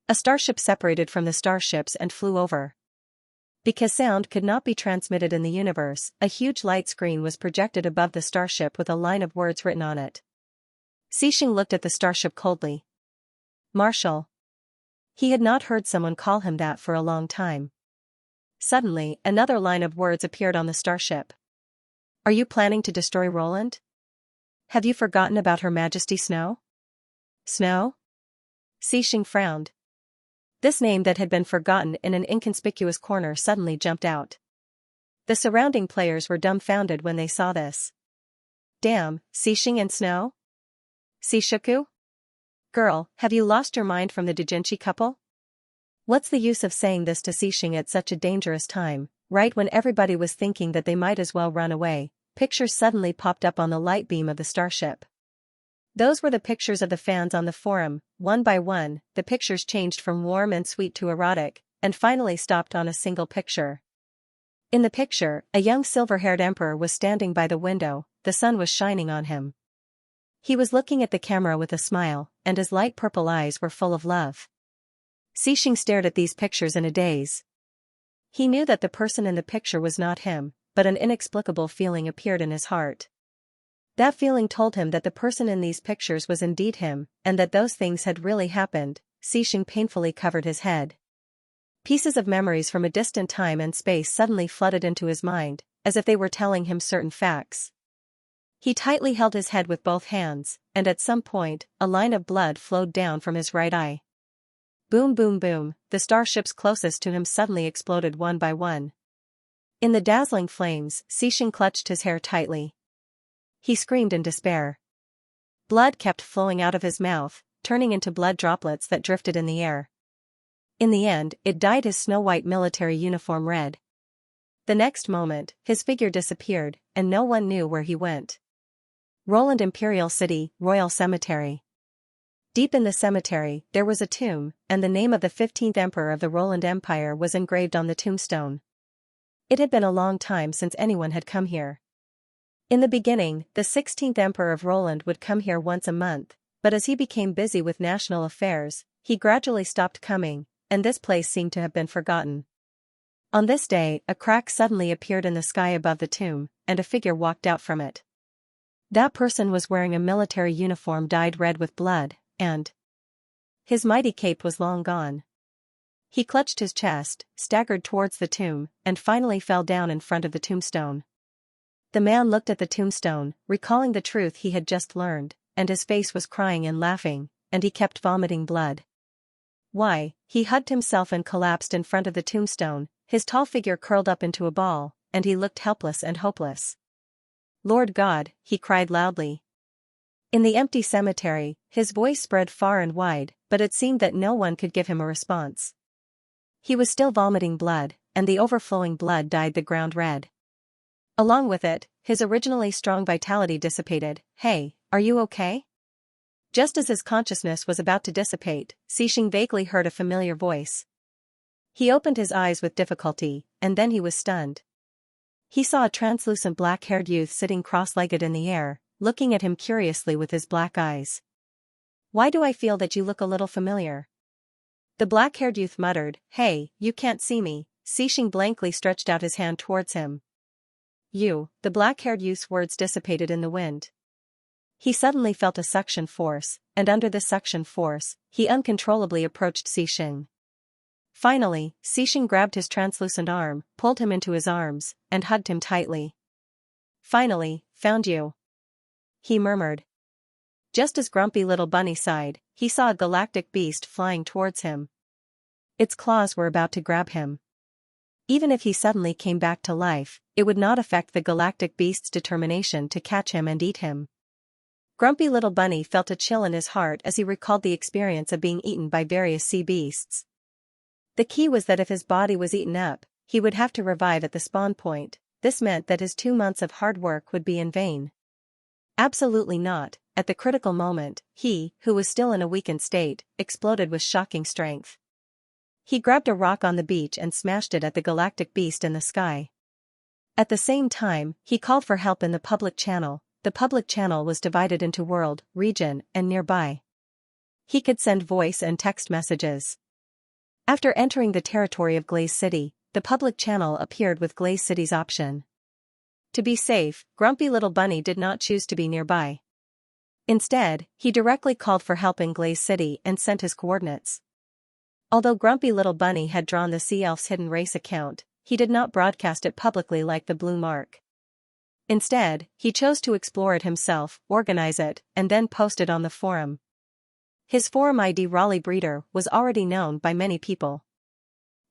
A starship separated from the starships and flew over. Because sound could not be transmitted in the universe, a huge light screen was projected above the starship with a line of words written on it. Xing looked at the starship coldly. Marshal. He had not heard someone call him that for a long time. Suddenly, another line of words appeared on the starship. Are you planning to destroy Roland? Have you forgotten about Her Majesty Snow? Snow? Xing frowned. This name that had been forgotten in an inconspicuous corner suddenly jumped out. The surrounding players were dumbfounded when they saw this. Damn, Xing and Snow? Sishuku? Girl, have you lost your mind from the doujinshi couple? What's the use of saying this to Xing at such a dangerous time, right when everybody was thinking that they might as well run away? Pictures suddenly popped up on the light beam of the starship. Those were the pictures of the fans on the forum. One by one, the pictures changed from warm and sweet to erotic, and finally stopped on a single picture. In the picture, a young silver-haired emperor was standing by the window, the sun was shining on him. He was looking at the camera with a smile, and his light purple eyes were full of love. Xing stared at these pictures in a daze. He knew that the person in the picture was not him, but an inexplicable feeling appeared in his heart. That feeling told him that the person in these pictures was indeed him, and that those things had really happened. Xing painfully covered his head. Pieces of memories from a distant time and space suddenly flooded into his mind, as if they were telling him certain facts. He tightly held his head with both hands, and at some point, a line of blood flowed down from his right eye. Boom boom boom, the starships closest to him suddenly exploded one by one. In the dazzling flames, Xing clutched his hair tightly. He screamed in despair. Blood kept flowing out of his mouth, turning into blood droplets that drifted in the air. In the end, it dyed his snow-white military uniform red. The next moment, his figure disappeared, and no one knew where he went. Roland Imperial City, Royal Cemetery. Deep in the cemetery, there was a tomb, and the name of the 15th Emperor of the Roland Empire was engraved on the tombstone. It had been a long time since anyone had come here. In the beginning, the 16th Emperor of Roland would come here once a month, but as he became busy with national affairs, he gradually stopped coming, and this place seemed to have been forgotten. On this day, a crack suddenly appeared in the sky above the tomb, and a figure walked out from it. That person was wearing a military uniform dyed red with blood, and his mighty cape was long gone. He clutched his chest, staggered towards the tomb, and finally fell down in front of the tombstone. The man looked at the tombstone, recalling the truth he had just learned, and his face was crying and laughing, and he kept vomiting blood. Why, he hugged himself and collapsed in front of the tombstone, his tall figure curled up into a ball, and he looked helpless and hopeless. Lord God, he cried loudly. In the empty cemetery, his voice spread far and wide, but it seemed that no one could give him a response. He was still vomiting blood, and the overflowing blood dyed the ground red. Along with it, his originally strong vitality dissipated. Hey, are you okay? Just as his consciousness was about to dissipate, Xing vaguely heard a familiar voice. He opened his eyes with difficulty, and then he was stunned. He saw a translucent black-haired youth sitting cross-legged in the air, looking at him curiously with his black eyes. Why do I feel that you look a little familiar? The black-haired youth muttered. Hey, you can't see me. Xing blankly stretched out his hand towards him. You, the black-haired youth's words dissipated in the wind. He suddenly felt a suction force, and under this suction force, he uncontrollably approached Xing. Finally, Xing grabbed his translucent arm, pulled him into his arms, and hugged him tightly. Finally, found you. He murmured. Just as Grumpy Little Bunny sighed, he saw a galactic beast flying towards him. Its claws were about to grab him. Even if he suddenly came back to life, it would not affect the galactic beast's determination to catch him and eat him. Grumpy Little Bunny felt a chill in his heart as he recalled the experience of being eaten by various sea beasts. The key was that if his body was eaten up, he would have to revive at the spawn point. This meant that his 2 months of hard work would be in vain. Absolutely not. At the critical moment, he, who was still in a weakened state, exploded with shocking strength. He grabbed a rock on the beach and smashed it at the galactic beast in the sky. At the same time, he called for help in the public channel. The public channel was divided into world, region, and nearby. He could send voice and text messages. After entering the territory of Glaze City, the public channel appeared with Glaze City's option. To be safe, Grumpy Little Bunny did not choose to be nearby. Instead, he directly called for help in Glaze City and sent his coordinates. Although Grumpy Little Bunny had drawn the Sea Elf's hidden race account, he did not broadcast it publicly like the Blue Mark. Instead, he chose to explore it himself, organize it, and then post it on the forum. His forum ID Raleigh breeder was already known by many people.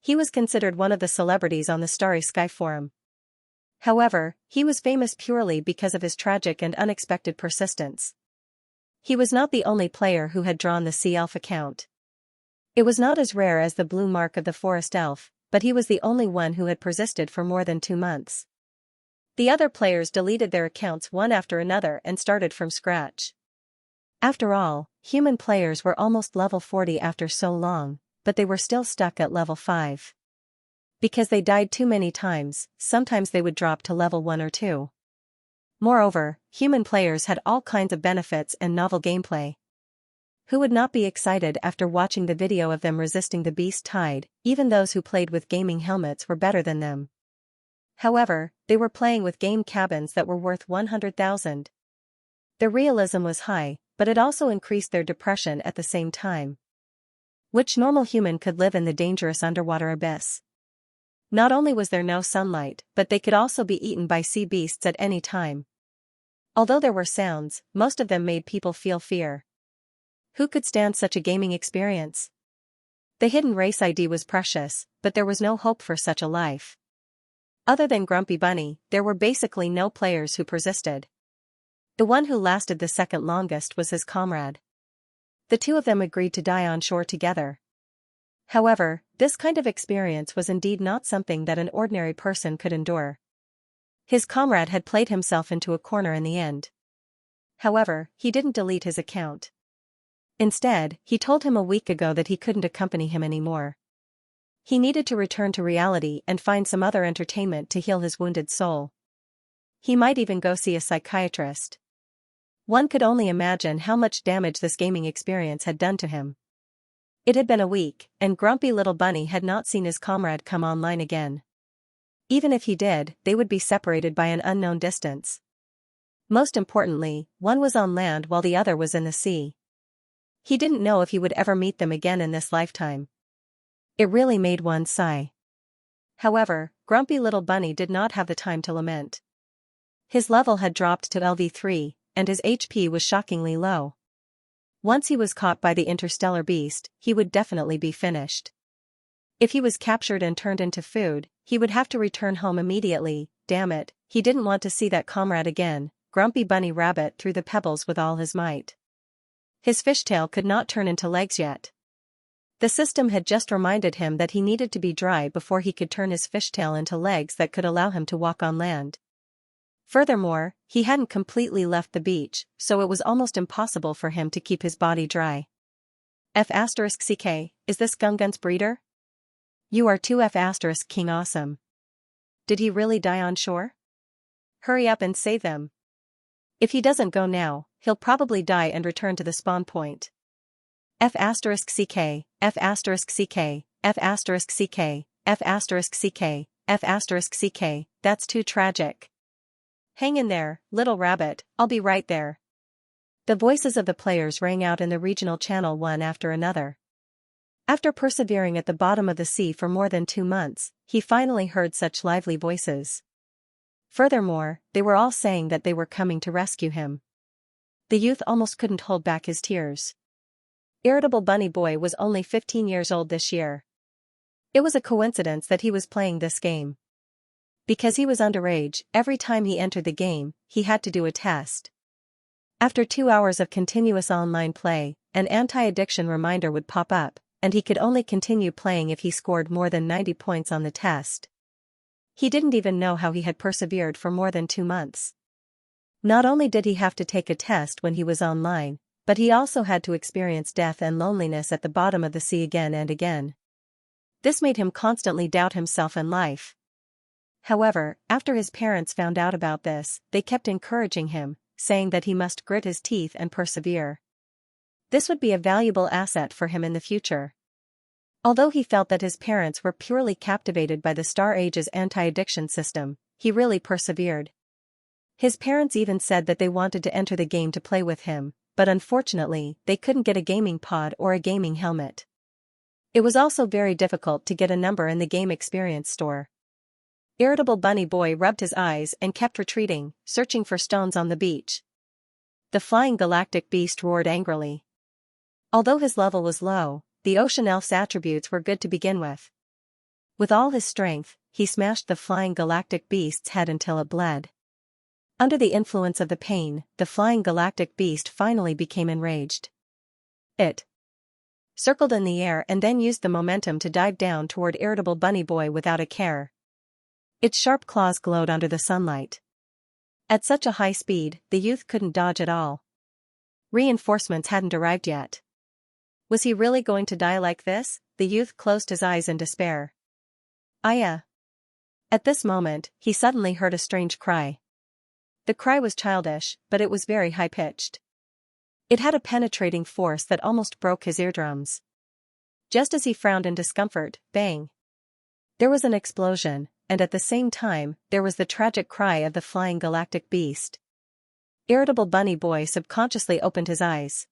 He was considered one of the celebrities on the Starry Sky forum. However, he was famous purely because of his tragic and unexpected persistence. He was not the only player who had drawn the sea elf account. It was not as rare as the blue mark of the forest elf, but he was the only one who had persisted for more than 2 months. The other players deleted their accounts one after another and started from scratch. After all, human players were almost level 40 after so long, but they were still stuck at level 5. Because they died too many times, sometimes they would drop to level 1 or 2. Moreover, human players had all kinds of benefits and novel gameplay. Who would not be excited after watching the video of them resisting the beast tide? Even those who played with gaming helmets were better than them. However, they were playing with game cabins that were worth 100,000. The realism was high, but it also increased their depression at the same time. Which normal human could live in the dangerous underwater abyss? Not only was there no sunlight, but they could also be eaten by sea beasts at any time. Although there were sounds, most of them made people feel fear. Who could stand such a gaming experience? The hidden race ID was precious, but there was no hope for such a life. Other than Grumpy Bunny, there were basically no players who persisted. The one who lasted the second longest was his comrade. The two of them agreed to die on shore together. However, this kind of experience was indeed not something that an ordinary person could endure. His comrade had played himself into a corner in the end. However, he didn't delete his account. Instead, he told him a week ago that he couldn't accompany him anymore. He needed to return to reality and find some other entertainment to heal his wounded soul. He might even go see a psychiatrist. One could only imagine how much damage this gaming experience had done to him. It had been a week, and Grumpy Little Bunny had not seen his comrade come online again. Even if he did, they would be separated by an unknown distance. Most importantly, one was on land while the other was in the sea. He didn't know if he would ever meet them again in this lifetime. It really made one sigh. However, Grumpy Little Bunny did not have the time to lament. His level had dropped to LV3, and his HP was shockingly low. Once he was caught by the interstellar beast, he would definitely be finished. If he was captured and turned into food, he would have to return home immediately. Damn it, he didn't want to see that comrade again. Grumpy Bunny Rabbit threw the pebbles with all his might. His fishtail could not turn into legs yet. The system had just reminded him that he needed to be dry before he could turn his fishtail into legs that could allow him to walk on land. Furthermore, he hadn't completely left the beach, so it was almost impossible for him to keep his body dry. F***CK, is this Gungun's breeder? You are too F***King awesome. Did he really die on shore? Hurry up and save them. If he doesn't go now, he'll probably die and return to the spawn point. F***CK, F***CK, F***CK, F***CK, F***CK, that's too tragic. Hang in there, little rabbit, I'll be right there. The voices of the players rang out in the regional channel one after another. After persevering at the bottom of the sea for more than 2 months, he finally heard such lively voices. Furthermore, they were all saying that they were coming to rescue him. The youth almost couldn't hold back his tears. Irritable Bunny Boy was only 15 years old this year. It was a coincidence that he was playing this game. Because he was underage, every time he entered the game, he had to do a test. After 2 hours of continuous online play, an anti-addiction reminder would pop up, and he could only continue playing if he scored more than 90 points on the test. He didn't even know how he had persevered for more than 2 months. Not only did he have to take a test when he was online, but he also had to experience death and loneliness at the bottom of the sea again and again. This made him constantly doubt himself and life. However, after his parents found out about this, they kept encouraging him, saying that he must grit his teeth and persevere. This would be a valuable asset for him in the future. Although he felt that his parents were purely captivated by the Star Age's anti-addiction system, he really persevered. His parents even said that they wanted to enter the game to play with him, but unfortunately, they couldn't get a gaming pod or a gaming helmet. It was also very difficult to get a number in the game experience store. Irritable Bunny Boy rubbed his eyes and kept retreating, searching for stones on the beach. The flying galactic beast roared angrily. Although his level was low, the ocean elf's attributes were good to begin with. With all his strength, he smashed the flying galactic beast's head until it bled. Under the influence of the pain, the flying galactic beast finally became enraged. It circled in the air and then used the momentum to dive down toward Irritable Bunny Boy without a care. Its sharp claws glowed under the sunlight. At such a high speed, the youth couldn't dodge at all. Reinforcements hadn't arrived yet. Was he really going to die like this? The youth closed his eyes in despair. Aya! At this moment, he suddenly heard a strange cry. The cry was childish, but it was very high-pitched. It had a penetrating force that almost broke his eardrums. Just as he frowned in discomfort, bang! There was an explosion, and at the same time, there was the tragic cry of the flying galactic beast. Irritable Bunny Boy subconsciously opened his eyes.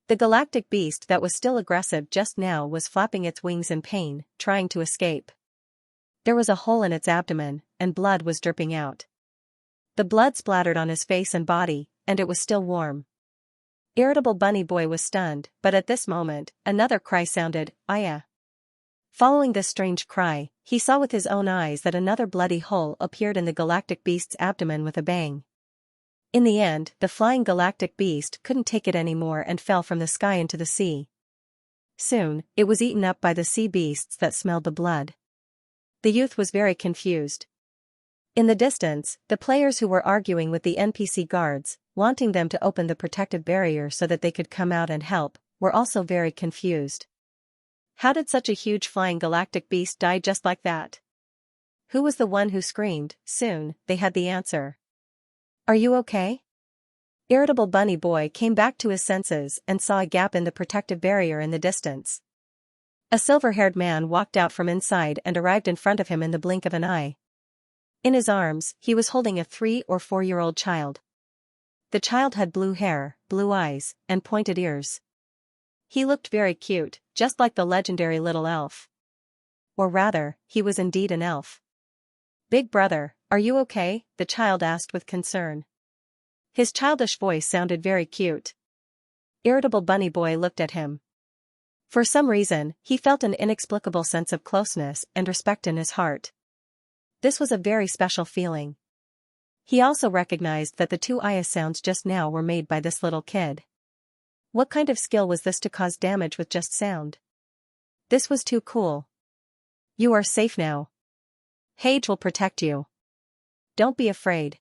The galactic beast that was still aggressive just now was flapping its wings in pain, trying to escape. There was a hole in its abdomen, and blood was dripping out. The blood splattered on his face and body, and it was still warm. Irritable Bunny Boy was stunned, but at this moment, another cry sounded, Aya! Following this strange cry, he saw with his own eyes that another bloody hole appeared in the galactic beast's abdomen with a bang. In the end, the flying galactic beast couldn't take it anymore and fell from the sky into the sea. Soon, it was eaten up by the sea beasts that smelled the blood. The youth was very confused. In the distance, the players who were arguing with the NPC guards, wanting them to open the protective barrier so that they could come out and help, were also very confused. How did such a huge flying galactic beast die just like that? Who was the one who screamed? Soon, they had the answer. Are you okay? Irritable Bunny Boy came back to his senses and saw a gap in the protective barrier in the distance. A silver-haired man walked out from inside and arrived in front of him in the blink of an eye. In his arms, he was holding a 3- or 4-year-old child. The child had blue hair, blue eyes, and pointed ears. He looked very cute, just like the legendary little elf. Or rather, he was indeed an elf. Big brother, are you okay? The child asked with concern. His childish voice sounded very cute. Irritable Bunny Boy looked at him. For some reason, he felt an inexplicable sense of closeness and respect in his heart. This was a very special feeling. He also recognized that the 2 Aya sounds just now were made by this little kid. What kind of skill was this to cause damage with just sound? This was too cool. You are safe now. Hage will protect you. Don't be afraid.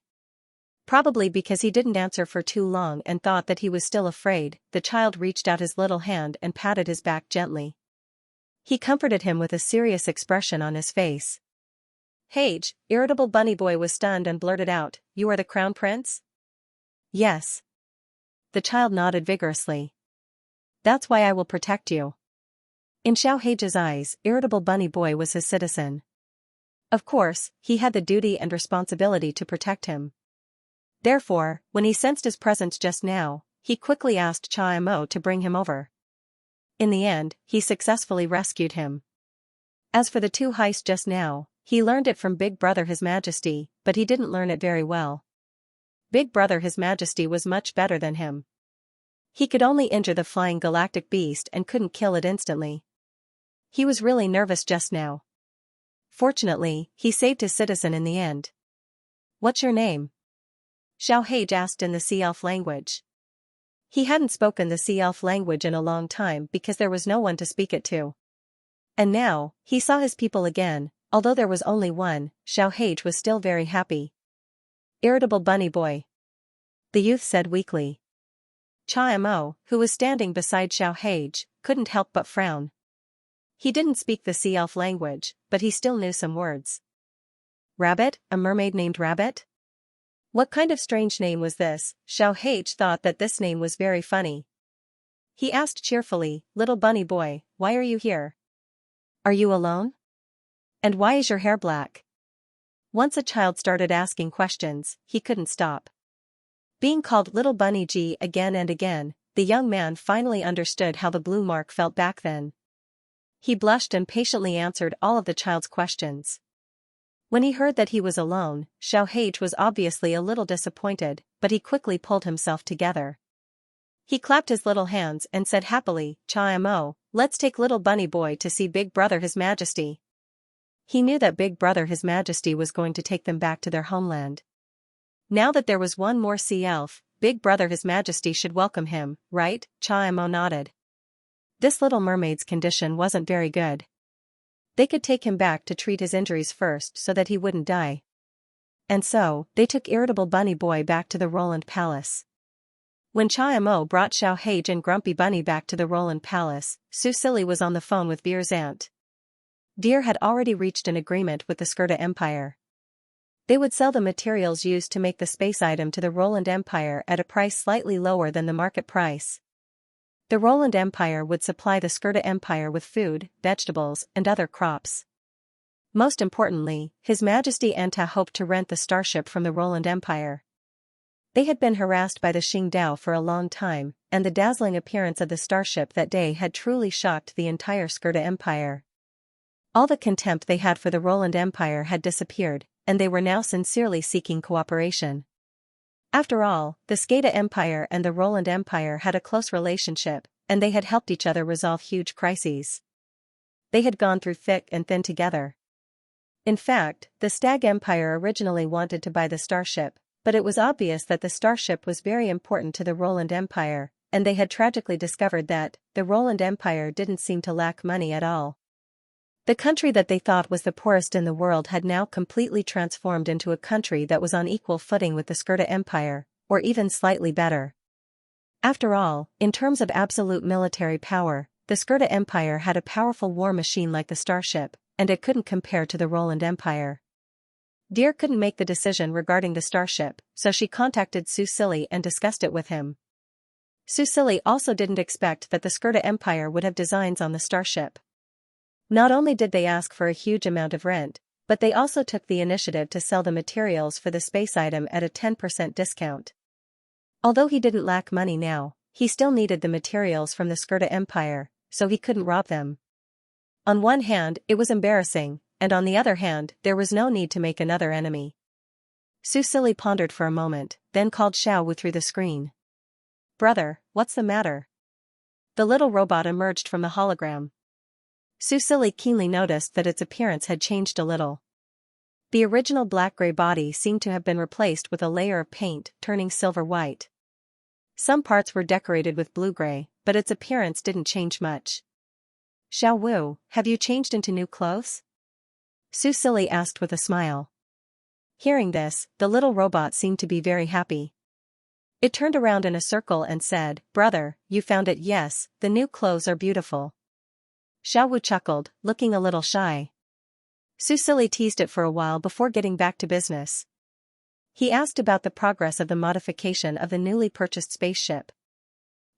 Probably because he didn't answer for too long and thought that he was still afraid, the child reached out his little hand and patted his back gently. He comforted him with a serious expression on his face. Hage, Irritable Bunny Boy was stunned and blurted out, You are the Crown Prince? Yes. The child nodded vigorously. That's why I will protect you. In Xiao Hage's eyes, Irritable Bunny Boy was his citizen. Of course, he had the duty and responsibility to protect him. Therefore, when he sensed his presence just now, he quickly asked Cha Mo to bring him over. In the end, he successfully rescued him. As for the 2 heists just now, he learned it from Big Brother His Majesty, but he didn't learn it very well. Big Brother His Majesty was much better than him. He could only injure the flying galactic beast and couldn't kill it instantly. He was really nervous just now. Fortunately, he saved his citizen in the end. What's your name? Xiao Hage asked in the Sea Elf language. He hadn't spoken the Sea Elf language in a long time because there was no one to speak it to. And now, he saw his people again, although there was only one, Xiao Hage was still very happy. Irritable Bunny Boy. The youth said weakly. Cha Mo, who was standing beside Xiao Hage, couldn't help but frown. He didn't speak the Sea Elf language, but he still knew some words. Rabbit, a mermaid named Rabbit? What kind of strange name was this? Xiao Hage thought that this name was very funny. He asked cheerfully, Little Bunny Boy, why are you here? Are you alone? And why is your hair black? Once a child started asking questions, he couldn't stop. Being called Little Bunny G again and again, the young man finally understood how the blue mark felt back then. He blushed and patiently answered all of the child's questions. When he heard that he was alone, Xiao Hage was obviously a little disappointed, but he quickly pulled himself together. He clapped his little hands and said happily, "Chimo, let's take little bunny boy to see Big Brother His Majesty." He knew that Big Brother His Majesty was going to take them back to their homeland. Now that there was one more sea elf, Big Brother His Majesty should welcome him, right? Chimo nodded. This little mermaid's condition wasn't very good. They could take him back to treat his injuries first so that he wouldn't die. And so, they took irritable bunny boy back to the Roland Palace. When Chimo brought Xiao Hage and Grumpy Bunny back to the Roland Palace, Sue Silly was on the phone with Veer's aunt. Veer had already reached an agreement with the Skirta Empire. They would sell the materials used to make the space item to the Roland Empire at a price slightly lower than the market price. The Roland Empire would supply the Skirta Empire with food, vegetables, and other crops. Most importantly, His Majesty Anta hoped to rent the starship from the Roland Empire. They had been harassed by the Qingdao for a long time, and the dazzling appearance of the starship that day had truly shocked the entire Skirta Empire. All the contempt they had for the Roland Empire had disappeared, and they were now sincerely seeking cooperation. After all, the Skata Empire and the Roland Empire had a close relationship, and they had helped each other resolve huge crises. They had gone through thick and thin together. In fact, the Stag Empire originally wanted to buy the starship, but it was obvious that the starship was very important to the Roland Empire, and they had tragically discovered that the Roland Empire didn't seem to lack money at all. The country that they thought was the poorest in the world had now completely transformed into a country that was on equal footing with the Skirta Empire, or even slightly better. After all, in terms of absolute military power, the Skirta Empire had a powerful war machine like the starship, and it couldn't compare to the Roland Empire. Deer couldn't make the decision regarding the starship, so she contacted Sue Silly and discussed it with him. Sue Silly also didn't expect that the Skirta Empire would have designs on the starship. Not only did they ask for a huge amount of rent, but they also took the initiative to sell the materials for the space item at a 10% discount. Although he didn't lack money now, he still needed the materials from the Skirta Empire, so he couldn't rob them. On one hand, it was embarrassing, and on the other hand, there was no need to make another enemy. Sue Silly pondered for a moment, then called Xiao Wu through the screen. "Brother, what's the matter?" The little robot emerged from the hologram. Sue Silly keenly noticed that its appearance had changed a little. The original black-gray body seemed to have been replaced with a layer of paint, turning silver-white. Some parts were decorated with blue-gray, but its appearance didn't change much. "Xiao Wu, have you changed into new clothes?" Sue Silly asked with a smile. Hearing this, the little robot seemed to be very happy. It turned around in a circle and said, "Brother, you found it. Yes, the new clothes are beautiful." Xiao Wu chuckled, looking a little shy. Sue Silly teased it for a while before getting back to business. He asked about the progress of the modification of the newly purchased spaceship.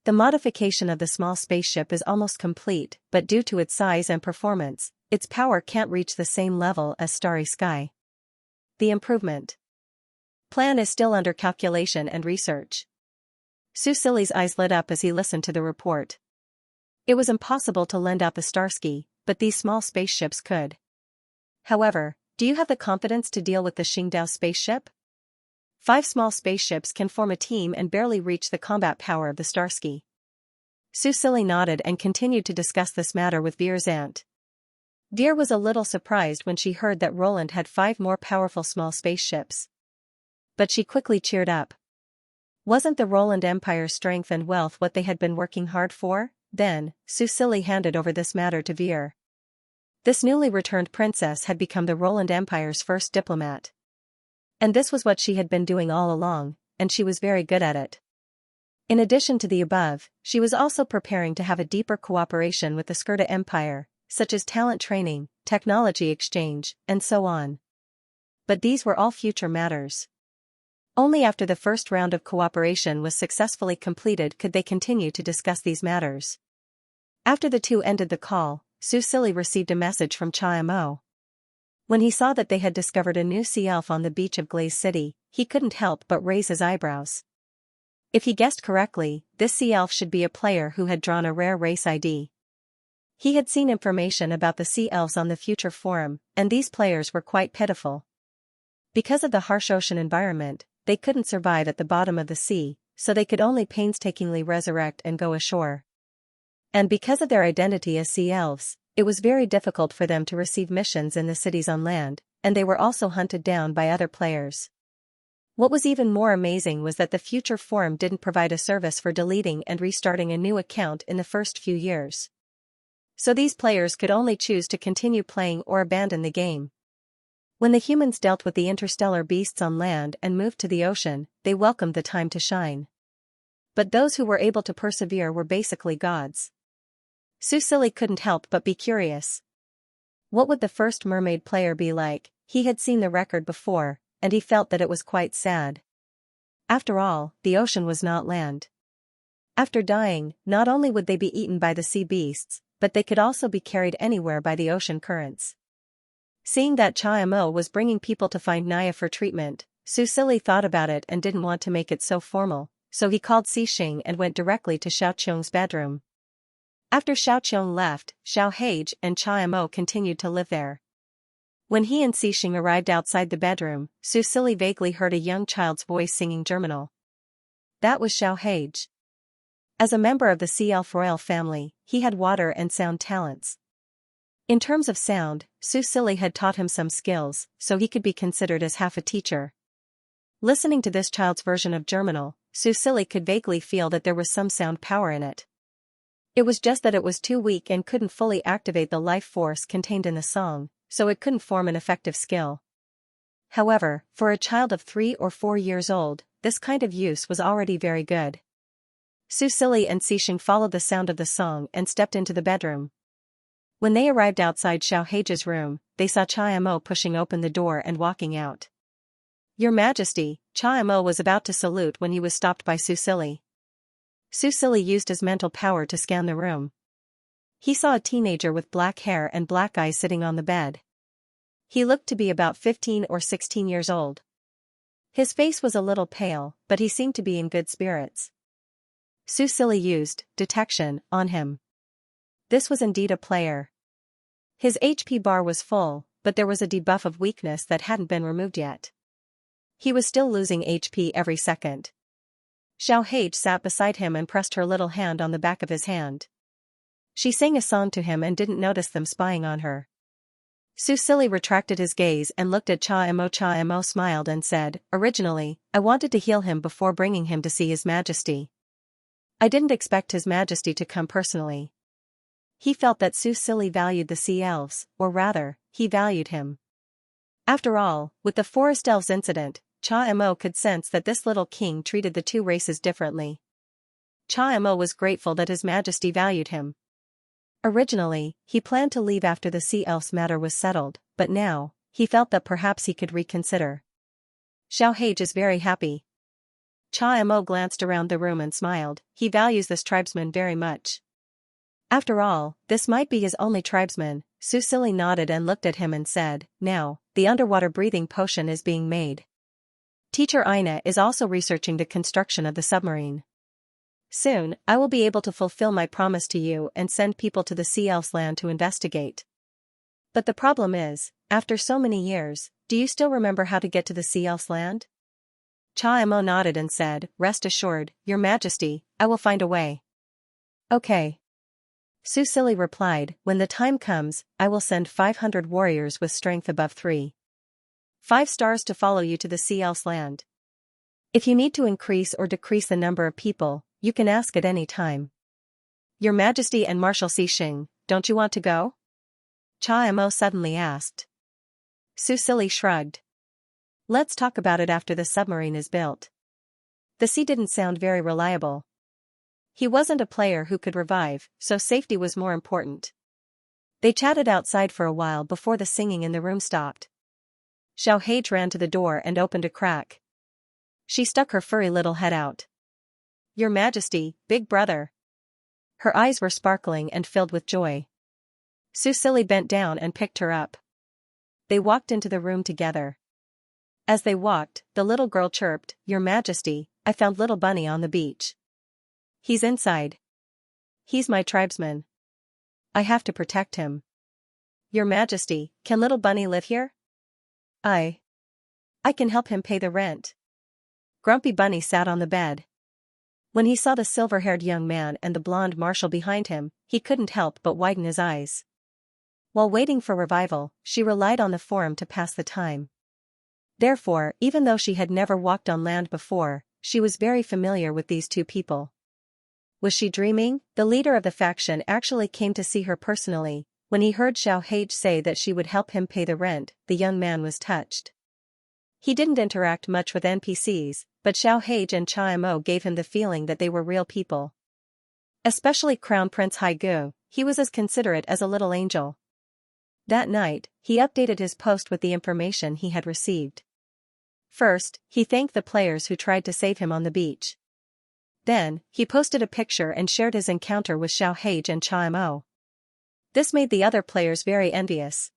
The modification of the small spaceship is almost complete, but due to its size and performance, its power can't reach the same level as Starry Sky. The improvement plan is still under calculation and research. Sue Silly's eyes lit up as he listened to the report. It was impossible to lend out the Starsky, but these small spaceships could. However, do you have the confidence to deal with the Qingdao spaceship? 5 small spaceships can form a team and barely reach the combat power of the Starsky. Sue Silly nodded and continued to discuss this matter with Veer's aunt. Veer was a little surprised when she heard that Roland had 5 more powerful small spaceships. But she quickly cheered up. Wasn't the Roland Empire's strength and wealth what they had been working hard for? Then, Sue Silly handed over this matter to Veer. This newly returned princess had become the Roland Empire's first diplomat. And this was what she had been doing all along, and she was very good at it. In addition to the above, she was also preparing to have a deeper cooperation with the Skirta Empire, such as talent training, technology exchange, and so on. But these were all future matters. Only after the first round of cooperation was successfully completed could they continue to discuss these matters. After the two ended the call, Sue Silly received a message from Chimo. When he saw that they had discovered a new sea elf on the beach of Glaze City, he couldn't help but raise his eyebrows. If he guessed correctly, this sea elf should be a player who had drawn a rare race ID. He had seen information about the sea elves on the Future Forum, and these players were quite pitiful. Because of the harsh ocean environment, they couldn't survive at the bottom of the sea, so they could only painstakingly resurrect and go ashore. And because of their identity as sea elves, it was very difficult for them to receive missions in the cities on land, and they were also hunted down by other players. What was even more amazing was that the future forum didn't provide a service for deleting and restarting a new account in the first few years. So these players could only choose to continue playing or abandon the game. When the humans dealt with the interstellar beasts on land and moved to the ocean, they welcomed the time to shine. But those who were able to persevere were basically gods. Susili couldn't help but be curious. What would the first mermaid player be like? He had seen the record before, and he felt that it was quite sad. After all, the ocean was not land. After dying, not only would they be eaten by the sea beasts, but they could also be carried anywhere by the ocean currents. Seeing that Xianxia was bringing people to find Naya for treatment, Susili thought about it and didn't want to make it so formal, so he called Xixing and went directly to Xiaoqiong's bedroom. After Xiaoqiong left, Xiaohage and Xianxia continued to live there. When he and Xixing arrived outside the bedroom, Susili vaguely heard a young child's voice singing Germinal. That was Xiaohage. As a member of the Sea Elf Royal family, he had water and sound talents. In terms of sound, Susili had taught him some skills, so he could be considered as half a teacher. Listening to this child's version of Germinal, Susili could vaguely feel that there was some sound power in it. It was just that it was too weak and couldn't fully activate the life force contained in the song, so it couldn't form an effective skill. However, for a child of 3 or 4 years old, this kind of use was already very good. Susili and Xixing followed the sound of the song and stepped into the bedroom. When they arrived outside Xiaohage's room, they saw Xianxia pushing open the door and walking out. Your Majesty, Xianxia was about to salute when he was stopped by Susili. Susili used his mental power to scan the room. He saw a teenager with black hair and black eyes sitting on the bed. He looked to be about 15 or 16 years old. His face was a little pale, but he seemed to be in good spirits. Susili used detection on him. This was indeed a player. His HP bar was full, but there was a debuff of weakness that hadn't been removed yet. He was still losing HP every second. Xiaohage sat beside him and pressed her little hand on the back of his hand. She sang a song to him and didn't notice them spying on her. Susili retracted his gaze and looked at Xianxia. Xianxia smiled and said, Originally, I wanted to heal him before bringing him to see His Majesty. I didn't expect His Majesty to come personally. He felt that Susili valued the sea elves, or rather, he valued him. After all, with the forest elves incident, Xianxia could sense that this little king treated the two races differently. Xianxia was grateful that His Majesty valued him. Originally, he planned to leave after the sea elves matter was settled, but now, he felt that perhaps he could reconsider. Xiaohage is very happy. Xianxia glanced around the room and smiled. He values this tribesman very much. After all, this might be his only tribesman. Susili nodded and looked at him and said, Now, the underwater breathing potion is being made. Teacher Ina is also researching the construction of the submarine. Soon, I will be able to fulfill my promise to you and send people to the Sea Elf's land to investigate. But the problem is, after so many years, do you still remember how to get to the Sea Elf's land? Xianxia nodded and said, Rest assured, Your Majesty, I will find a way. Okay. Susili replied, When the time comes, I will send 500 warriors with strength above 3. 5 stars to follow you to the Sea Elf's land. If you need to increase or decrease the number of people, you can ask at any time. Your Majesty and Marshal Xixing, don't you want to go? Xianxia suddenly asked. Susili shrugged. Let's talk about it after the submarine is built. The sea didn't sound very reliable. He wasn't a player who could revive, so safety was more important. They chatted outside for a while before the singing in the room stopped. Xiaohage ran to the door and opened a crack. She stuck her furry little head out. Your Majesty, Big Brother. Her eyes were sparkling and filled with joy. Susili bent down and picked her up. They walked into the room together. As they walked, the little girl chirped, Your Majesty, I found little Bunny on the beach. He's inside. He's my tribesman. I have to protect him. Your Majesty, can little Bunny live here? I can help him pay the rent. Grumpy Bunny sat on the bed. When he saw the silver-haired young man and the blonde marshal behind him, he couldn't help but widen his eyes. While waiting for revival, she relied on the forum to pass the time. Therefore, even though she had never walked on land before, she was very familiar with these two people. Was she dreaming? The leader of the faction actually came to see her personally. When he heard Xianxia say that she would help him pay the rent, the young man was touched. He didn't interact much with NPCs, but Xianxia and Qiamo gave him the feeling that they were real people. Especially Crown Prince Haigu, he was as considerate as a little angel. That night, he updated his post with the information he had received. First, he thanked the players who tried to save him on the beach. Then, he posted a picture and shared his encounter with Xianxia and Qiamo. This made the other players very envious.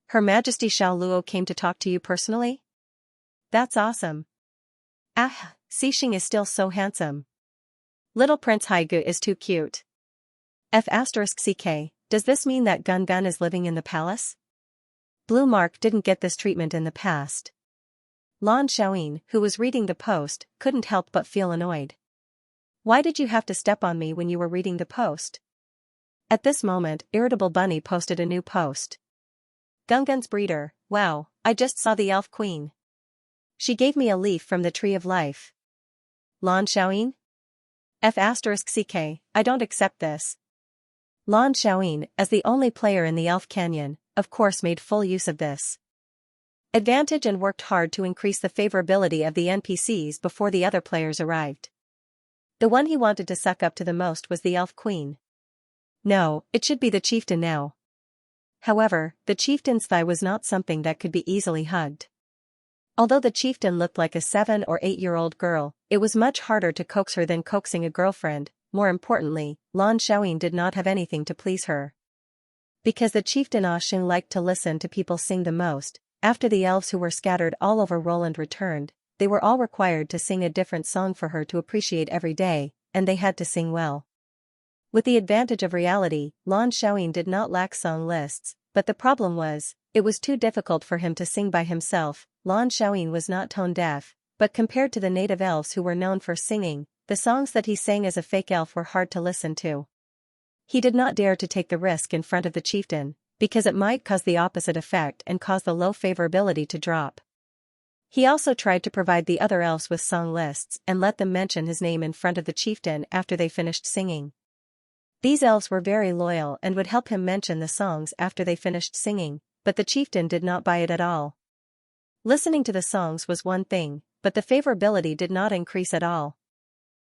Her Majesty Xiaoluo came to talk to you personally? That's awesome. Ah, Xixing is still so handsome. Little Prince Haigu is too cute. F*ck, does this mean that Gun is living in the palace? Blue Mark didn't get this treatment in the past. Lan Xiaoyin, who was reading the post, couldn't help but feel annoyed. Why did you have to step on me when you were reading the post? At this moment, Irritable Bunny posted a new post. Gungun's breeder, wow, I just saw the elf queen. She gave me a leaf from the tree of life. Lan Xiaoyin? F*ck, I don't accept this. Lan Xiaoyin, as the only player in the Elf Canyon, of course made full use of this advantage and worked hard to increase the favorability of the NPCs before the other players arrived. The one he wanted to suck up to the most was the Elf Queen. No, it should be the chieftain now. However, the chieftain's thigh was not something that could be easily hugged. Although the chieftain looked like a 7 or 8-year-old girl, it was much harder to coax her than coaxing a girlfriend. More importantly, Lan Xiaoyin did not have anything to please her. Because the chieftain Xing liked to listen to people sing the most, after the elves who were scattered all over Roland returned, they were all required to sing a different song for her to appreciate every day, and they had to sing well. With the advantage of reality, Lan Xiaoyin did not lack song lists, but the problem was, it was too difficult for him to sing by himself. Lan Xiaoyin was not tone-deaf, but compared to the native elves who were known for singing, the songs that he sang as a fake elf were hard to listen to. He did not dare to take the risk in front of the chieftain, because it might cause the opposite effect and cause the low favorability to drop. He also tried to provide the other elves with song lists and let them mention his name in front of the chieftain after they finished singing. These elves were very loyal and would help him mention the songs after they finished singing, but the chieftain did not buy it at all. Listening to the songs was one thing, but the favorability did not increase at all.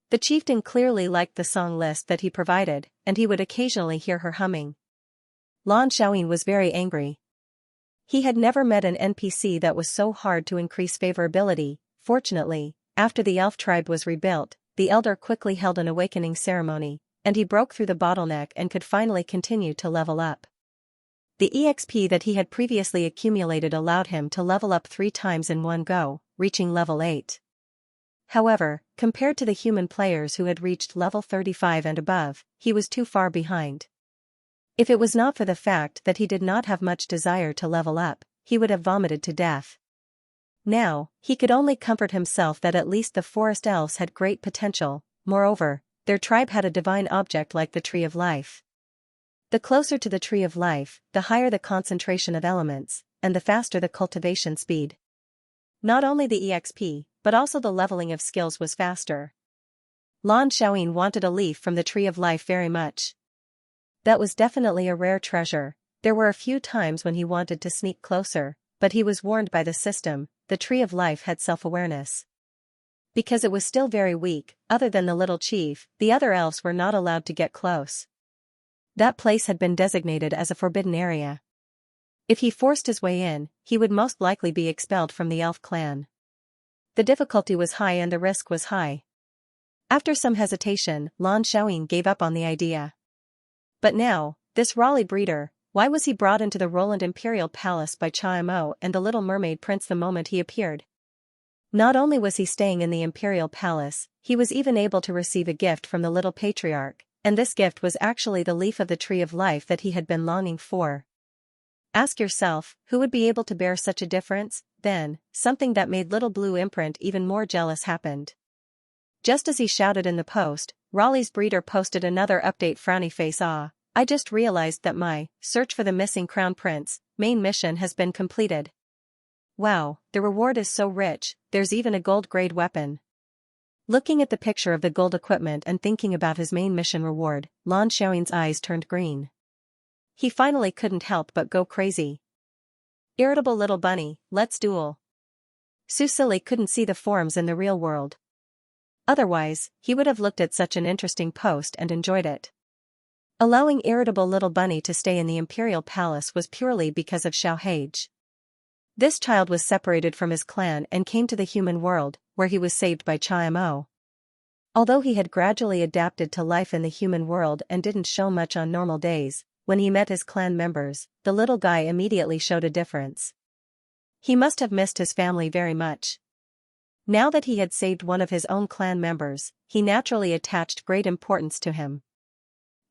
The chieftain clearly liked the song list that he provided, and he would occasionally hear her humming. Lan Xiaoyin was very angry. He had never met an NPC that was so hard to increase favorability. Fortunately, after the elf tribe was rebuilt, the elder quickly held an awakening ceremony, and he broke through the bottleneck and could finally continue to level up. The EXP that he had previously accumulated allowed him to level up 3 times in one go, reaching level 8. However, compared to the human players who had reached level 35 and above, he was too far behind. If it was not for the fact that he did not have much desire to level up, he would have vomited to death. Now, he could only comfort himself that at least the forest elves had great potential. Moreover, their tribe had a divine object like the Tree of Life. The closer to the Tree of Life, the higher the concentration of elements, and the faster the cultivation speed. Not only the EXP, but also the leveling of skills was faster. Lan Xiaoyin wanted a leaf from the Tree of Life very much. That was definitely a rare treasure. There were a few times when he wanted to sneak closer, but he was warned by the system. The Tree of Life had self-awareness. Because it was still very weak, other than the little chief, the other elves were not allowed to get close. That place had been designated as a forbidden area. If he forced his way in, he would most likely be expelled from the elf clan. The difficulty was high and the risk was high. After some hesitation, Lan Xiaoyin gave up on the idea. But now, this Raleigh breeder, why was he brought into the Roland Imperial Palace by Qiamo and the Little Mermaid Prince the moment he appeared? Not only was he staying in the Imperial Palace, he was even able to receive a gift from the Little Patriarch, and this gift was actually the leaf of the Tree of Life that he had been longing for. Ask yourself, who would be able to bear such a difference? Then, something that made Little Blue Imprint even more jealous happened. Just as he shouted in the post, Raleigh's breeder posted another update: frowny face. I just realized that my search for the missing crown prince main mission has been completed. Wow, the reward is so rich, there's even a gold-grade weapon. Looking at the picture of the gold equipment and thinking about his main mission reward, Lan Xiaoyin's eyes turned green. He finally couldn't help but go crazy. Irritable little bunny, let's duel. Su Silly couldn't see the forums in the real world. Otherwise, he would have looked at such an interesting post and enjoyed it. Allowing irritable little bunny to stay in the imperial palace was purely because of Xiaohage. This child was separated from his clan and came to the human world, where he was saved by Cha-Mo. Although he had gradually adapted to life in the human world and didn't show much on normal days, when he met his clan members, the little guy immediately showed a difference. He must have missed his family very much. Now that he had saved one of his own clan members, he naturally attached great importance to him.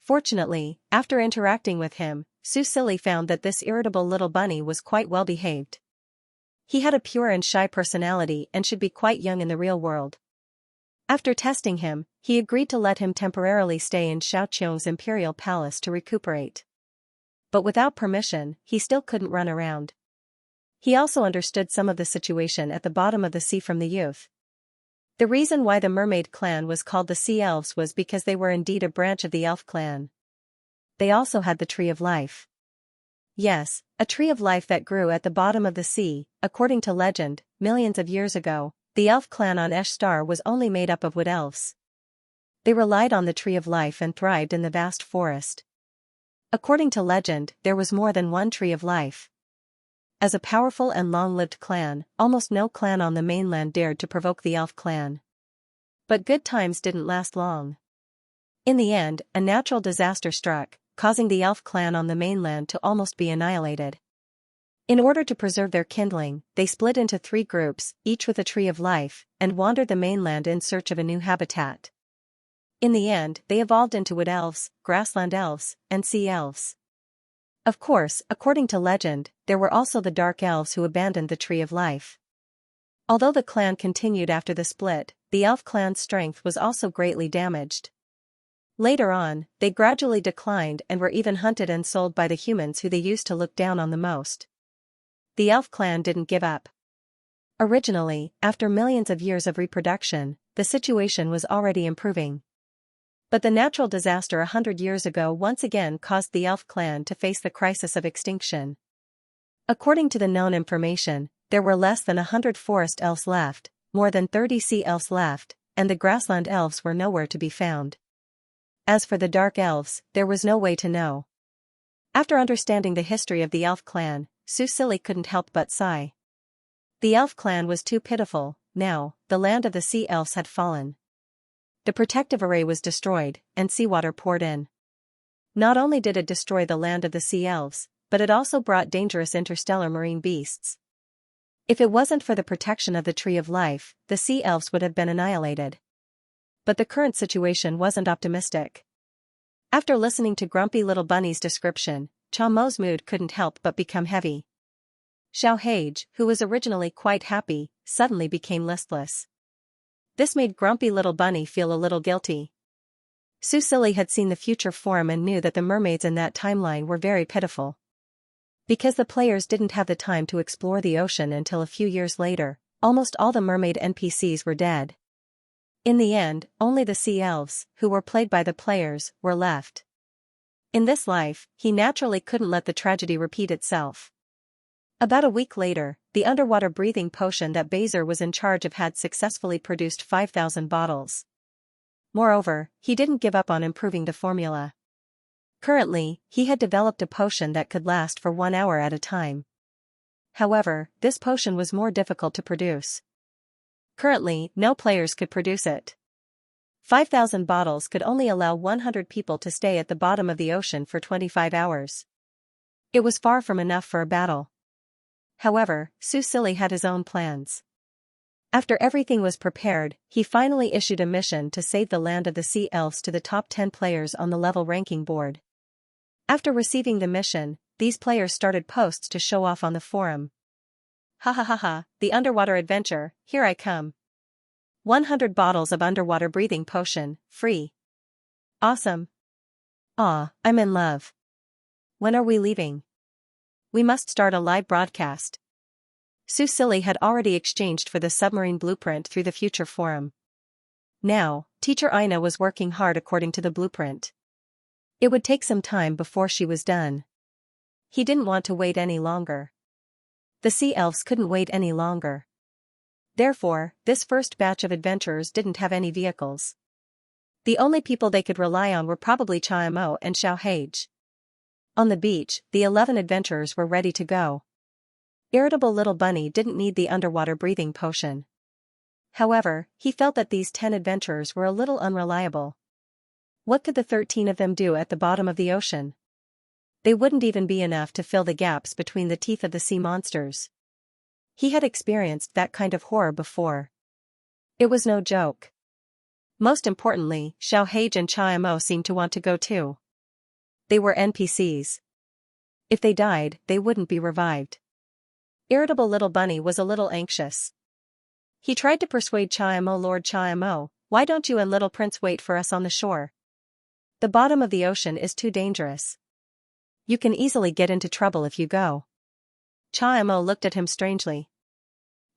Fortunately, after interacting with him, Su Silly found that this irritable little bunny was quite well behaved. He had a pure and shy personality and should be quite young in the real world. After testing him, he agreed to let him temporarily stay in Xiaoqiong's imperial palace to recuperate. But without permission, he still couldn't run around. He also understood some of the situation at the bottom of the sea from the youth. The reason why the mermaid clan was called the Sea Elves was because they were indeed a branch of the elf clan. They also had the Tree of Life. Yes, a tree of life that grew at the bottom of the sea. According to legend, millions of years ago, the elf clan on Esh Star was only made up of wood elves. They relied on the Tree of Life and thrived in the vast forest. According to legend, there was more than one Tree of Life. As a powerful and long-lived clan, almost no clan on the mainland dared to provoke the elf clan. But good times didn't last long. In the end, a natural disaster struck, causing the elf clan on the mainland to almost be annihilated. In order to preserve their kindling, they split into 3 groups, each with a Tree of Life, and wandered the mainland in search of a new habitat. In the end, they evolved into wood elves, grassland elves, and sea elves. Of course, according to legend, there were also the dark elves who abandoned the Tree of Life. Although the clan continued after the split, the elf clan's strength was also greatly damaged. Later on, they gradually declined and were even hunted and sold by the humans who they used to look down on the most. The elf clan didn't give up. Originally, after millions of years of reproduction, the situation was already improving. But the natural disaster 100 years ago once again caused the elf clan to face the crisis of extinction. According to the known information, there were less than 100 forest elves left, more than 30 sea elves left, and the grassland elves were nowhere to be found. As for the dark elves, there was no way to know. After understanding the history of the elf clan, Su Silly couldn't help but sigh. The elf clan was too pitiful. Now, the land of the sea elves had fallen. The protective array was destroyed, and seawater poured in. Not only did it destroy the land of the sea elves, but it also brought dangerous interstellar marine beasts. If it wasn't for the protection of the Tree of Life, the sea elves would have been annihilated. But the current situation wasn't optimistic. After listening to Grumpy Little Bunny's description, Cha-Mo's mood couldn't help but become heavy. Xiaohage, who was originally quite happy, suddenly became listless. This made Grumpy Little Bunny feel a little guilty. Su Silly had seen the future forum and knew that the mermaids in that timeline were very pitiful. Because the players didn't have the time to explore the ocean until a few years later, almost all the mermaid NPCs were dead. In the end, only the sea elves, who were played by the players, were left. In this life, he naturally couldn't let the tragedy repeat itself. About a week later, the underwater breathing potion that Baser was in charge of had successfully produced 5,000 bottles. Moreover, he didn't give up on improving the formula. Currently, he had developed a potion that could last for 1 hour at a time. However, this potion was more difficult to produce. Currently, no players could produce it. 5,000 bottles could only allow 100 people to stay at the bottom of the ocean for 25 hours. It was far from enough for a battle. However, Su Silly had his own plans. After everything was prepared, he finally issued a mission to save the land of the sea elves to the top 10 players on the level ranking board. After receiving the mission, these players started posts to show off on the forum. Ha ha ha ha, the underwater adventure, here I come. 100 bottles of underwater breathing potion, free. Awesome. Aw, I'm in love. When are we leaving? We must start a live broadcast. Sue Silly had already exchanged for the submarine blueprint through the future forum. Now, Teacher Ina was working hard according to the blueprint. It would take some time before she was done. He didn't want to wait any longer. The sea elves couldn't wait any longer. Therefore, this first batch of adventurers didn't have any vehicles. The only people they could rely on were probably Xianxia and Xianxia. On the beach, the 11 adventurers were ready to go. Irritable little bunny didn't need the underwater breathing potion. However, he felt that these 10 adventurers were a little unreliable. What could the 13 of them do at the bottom of the ocean? They wouldn't even be enough to fill the gaps between the teeth of the sea monsters. He had experienced that kind of horror before. It was no joke. Most importantly, Xianxia and Xianxia seemed to want to go too. They were NPCs. If they died, they wouldn't be revived. Irritable little bunny was a little anxious. He tried to persuade Xianxia, Lord Xianxia, why don't you and little prince wait for us on the shore? The bottom of the ocean is too dangerous. You can easily get into trouble if you go. Xianxia looked at him strangely.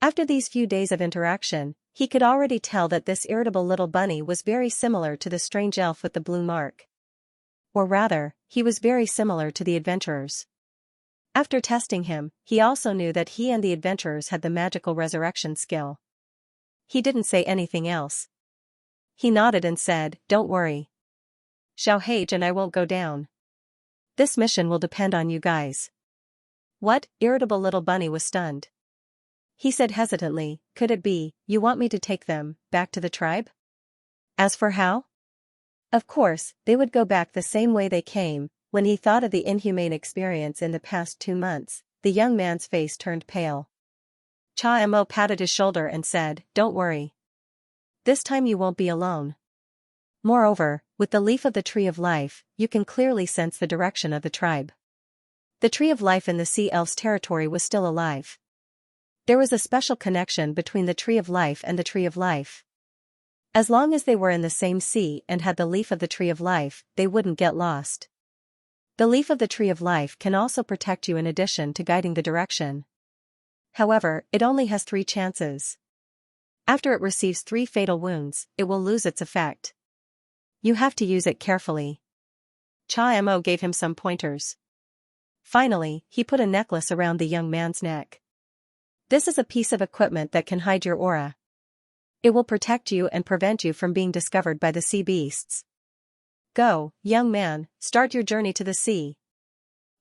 After these few days of interaction, he could already tell that this irritable little bunny was very similar to the strange elf with the blue mark. Or rather, he was very similar to the adventurers. After testing him, he also knew that he and the adventurers had the magical resurrection skill. He didn't say anything else. He nodded and said, "Don't worry. Xianxia and I won't go down. This mission will depend on you guys." What? Irritable little bunny was stunned. He said hesitantly, "Could it be, you want me to take them back to the tribe?" As for how? Of course, they would go back the same way they came. When he thought of the inhumane experience in the past 2 months, the young man's face turned pale. Xianxia patted his shoulder and said, "Don't worry. This time you won't be alone. Moreover, with the leaf of the Tree of Life, you can clearly sense the direction of the tribe." The Tree of Life in the Sea Elves' territory was still alive. There was a special connection between the Tree of Life and the Tree of Life. As long as they were in the same sea and had the leaf of the Tree of Life, they wouldn't get lost. The leaf of the Tree of Life can also protect you in addition to guiding the direction. However, it only has 3 chances. After it receives 3 fatal wounds, it will lose its effect. You have to use it carefully. Xianxia gave him some pointers. Finally, he put a necklace around the young man's neck. This is a piece of equipment that can hide your aura. It will protect you and prevent you from being discovered by the sea beasts. Go, young man, start your journey to the sea.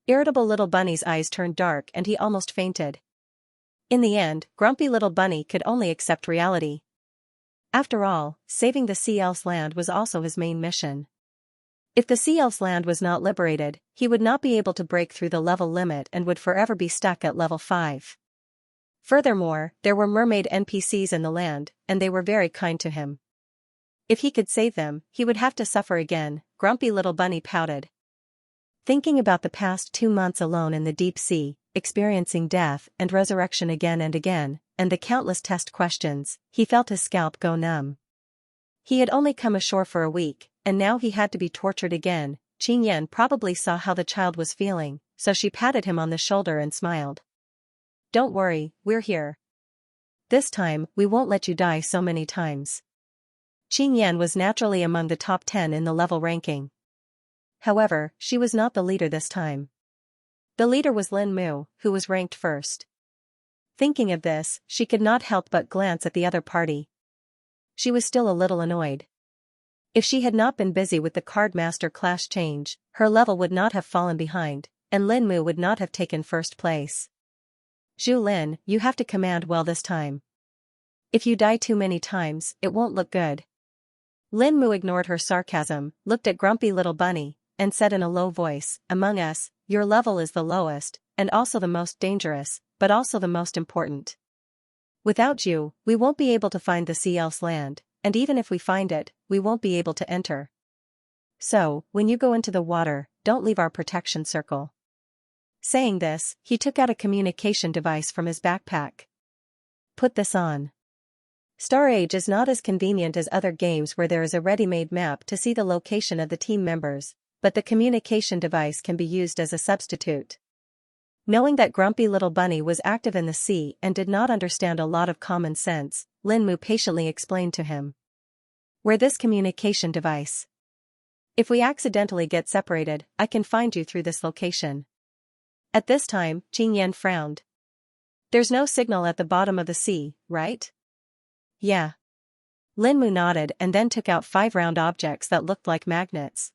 Irritable little bunny's eyes turned dark and he almost fainted. In the end, grumpy little bunny could only accept reality. After all, saving the sea elf's land was also his main mission. If the sea elf's land was not liberated, he would not be able to break through the level limit and would forever be stuck at level 5. Furthermore, there were mermaid NPCs in the land, and they were very kind to him. If he could save them, he would have to suffer again. Grumpy little bunny pouted. Thinking about the past 2 months alone in the deep sea, experiencing death and resurrection again and again, and the countless test questions, he felt his scalp go numb. He had only come ashore for a week, and now he had to be tortured again. Xianxia probably saw how the child was feeling, so she patted him on the shoulder and smiled. "Don't worry, we're here. This time, we won't let you die so many times." Xianxia was naturally among the top 10 in the level ranking. However, she was not the leader this time. The leader was Lin Mu, who was ranked first. Thinking of this, she could not help but glance at the other party. She was still a little annoyed. If she had not been busy with the card master class change, her level would not have fallen behind, and Lin Mu would not have taken first place. "Zhu Lin, you have to command well this time. If you die too many times, it won't look good." Lin Mu ignored her sarcasm, looked at Grumpy Little Bunny, and said in a low voice, "Among us, your level is the lowest, and also the most dangerous, but also the most important. Without you, we won't be able to find the sea elf's land, and even if we find it, we won't be able to enter. So, when you go into the water, don't leave our protection circle." Saying this, he took out a communication device from his backpack. "Put this on." Star Age is not as convenient as other games where there is a ready-made map to see the location of the team members, but the communication device can be used as a substitute. Knowing that Grumpy Little Bunny was active in the sea and did not understand a lot of common sense, Lin Mu patiently explained to him. We're this communication device. If we accidentally get separated, I can find you through this location. At this time, Xianxia frowned. There's no signal at the bottom of the sea, right? Yeah. Lin Mu nodded and then took out 5 round objects that looked like magnets.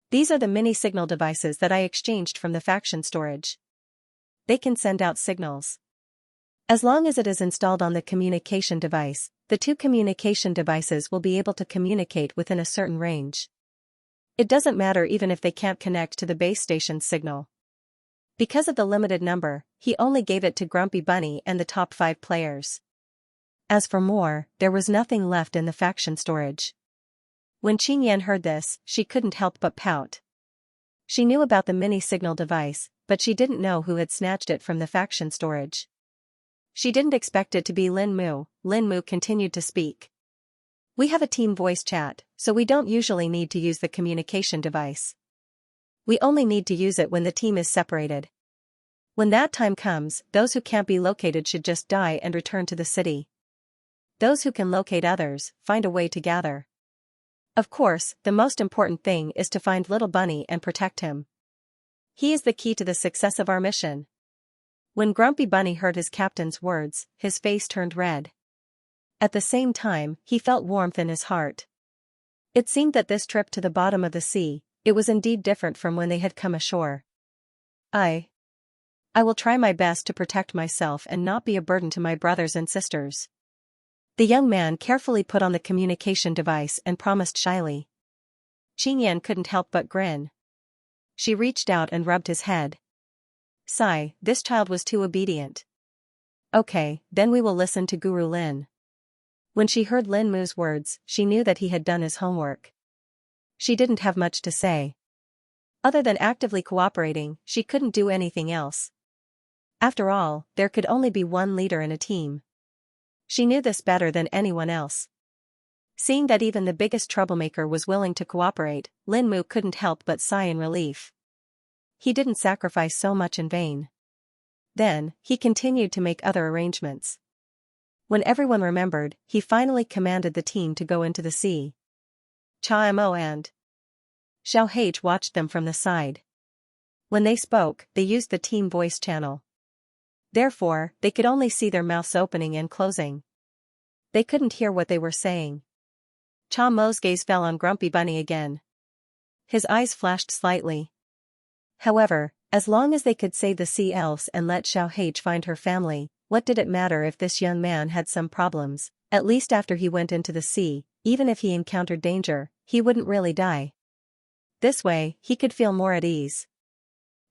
These are the mini signal devices that I exchanged from the faction storage. They can send out signals. As long as it is installed on the communication device, the 2 communication devices will be able to communicate within a certain range. It doesn't matter even if they can't connect to the base station's signal. Because of the limited number, he only gave it to Grumpy Bunny and the top 5 players. As for more, there was nothing left in the faction storage. When Xianxia heard this, she couldn't help but pout. She knew about the mini signal device, but she didn't know who had snatched it from the faction storage. She didn't expect it to be Lin Mu. Lin Mu continued to speak. We have a team voice chat, so we don't usually need to use the communication device. We only need to use it when the team is separated. When that time comes, those who can't be located should just die and return to the city. Those who can locate others, find a way to gather. Of course, the most important thing is to find Little Bunny and protect him. He is the key to the success of our mission. When Grumpy Bunny heard his captain's words, his face turned red. At the same time, he felt warmth in his heart. It seemed that this trip to the bottom of the sea, it was indeed different from when they had come ashore. I will try my best to protect myself and not be a burden to my brothers and sisters. The young man carefully put on the communication device and promised shyly. Xianxia couldn't help but grin. She reached out and rubbed his head. Sigh, this child was too obedient. Okay, then we will listen to Guru Lin. When she heard Lin Mu's words, she knew that he had done his homework. She didn't have much to say. Other than actively cooperating, she couldn't do anything else. After all, there could only be one leader in a team. She knew this better than anyone else. Seeing that even the biggest troublemaker was willing to cooperate, Lin Mu couldn't help but sigh in relief. He didn't sacrifice so much in vain. Then, he continued to make other arrangements. When everyone remembered, he finally commanded the team to go into the sea. Cha-Mo and Xiao watched them from the side. When they spoke, they used the team voice channel. Therefore, they could only see their mouths opening and closing. They couldn't hear what they were saying. Cha-Mo's gaze fell on Grumpy Bunny again. His eyes flashed slightly. However, as long as they could save the sea elves and let Xiao find her family, what did it matter if this young man had some problems? At least after he went into the sea, even if he encountered danger, he wouldn't really die. This way, he could feel more at ease.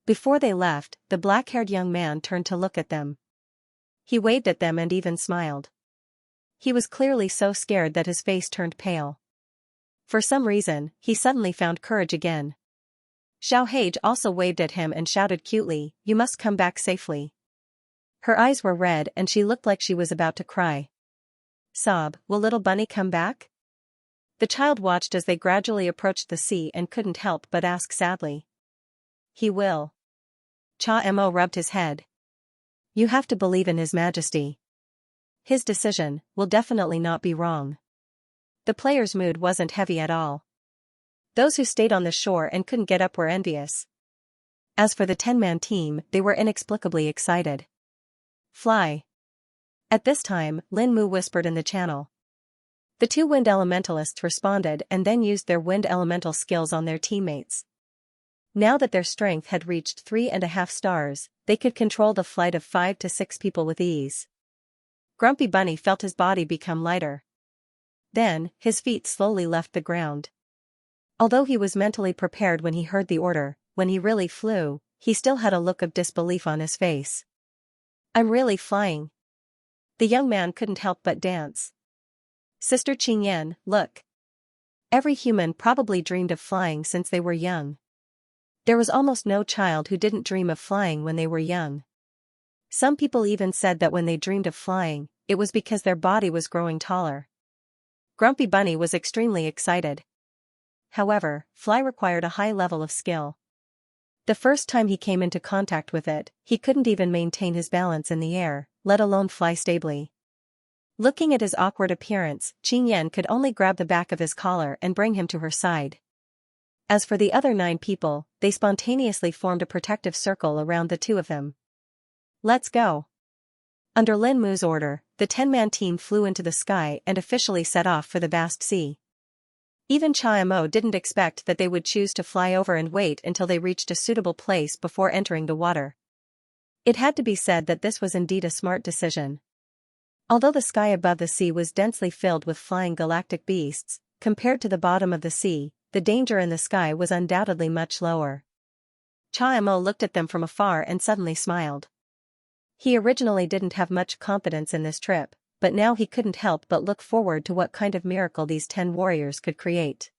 Before they left, the black-haired young man turned to look at them. He waved at them and even smiled. He was clearly so scared that his face turned pale. For some reason, he suddenly found courage again. Xiao also waved at him and shouted cutely, "You must come back safely." Her eyes were red and she looked like she was about to cry. Sob, will Little Bunny come back? The child watched as they gradually approached the sea and couldn't help but ask sadly. He will. Cha-Mo rubbed his head. You have to believe in His Majesty. His decision will definitely not be wrong. The players' mood wasn't heavy at all. Those who stayed on the shore and couldn't get up were envious. As for the 10-man team, they were inexplicably excited. Fly. At this time, Lin Mu whispered in the channel. The 2 wind elementalists responded and then used their wind elemental skills on their teammates. Now that their strength had reached 3.5 stars, they could control the flight of 5 to 6 people with ease. Grumpy Bunny felt his body become lighter. Then, his feet slowly left the ground. Although he was mentally prepared when he heard the order, when he really flew, he still had a look of disbelief on his face. I'm really flying. The young man couldn't help but dance. Sister Xianxia, look. Every human probably dreamed of flying since they were young. There was almost no child who didn't dream of flying when they were young. Some people even said that when they dreamed of flying, it was because their body was growing taller. Grumpy Bunny was extremely excited. However, fly required a high level of skill. The first time he came into contact with it, he couldn't even maintain his balance in the air, let alone fly stably. Looking at his awkward appearance, Xianxia could only grab the back of his collar and bring him to her side. As for the other 9 people, they spontaneously formed a protective circle around the 2 of them. Let's go. Under Lin Mu's order, the 10-man team flew into the sky and officially set off for the vast sea. Even Xianxia didn't expect that they would choose to fly over and wait until they reached a suitable place before entering the water. It had to be said that this was indeed a smart decision. Although the sky above the sea was densely filled with flying galactic beasts, compared to the bottom of the sea, the danger in the sky was undoubtedly much lower. Xianxia looked at them from afar and suddenly smiled. He originally didn't have much confidence in this trip, but now he couldn't help but look forward to what kind of miracle these 10 warriors could create.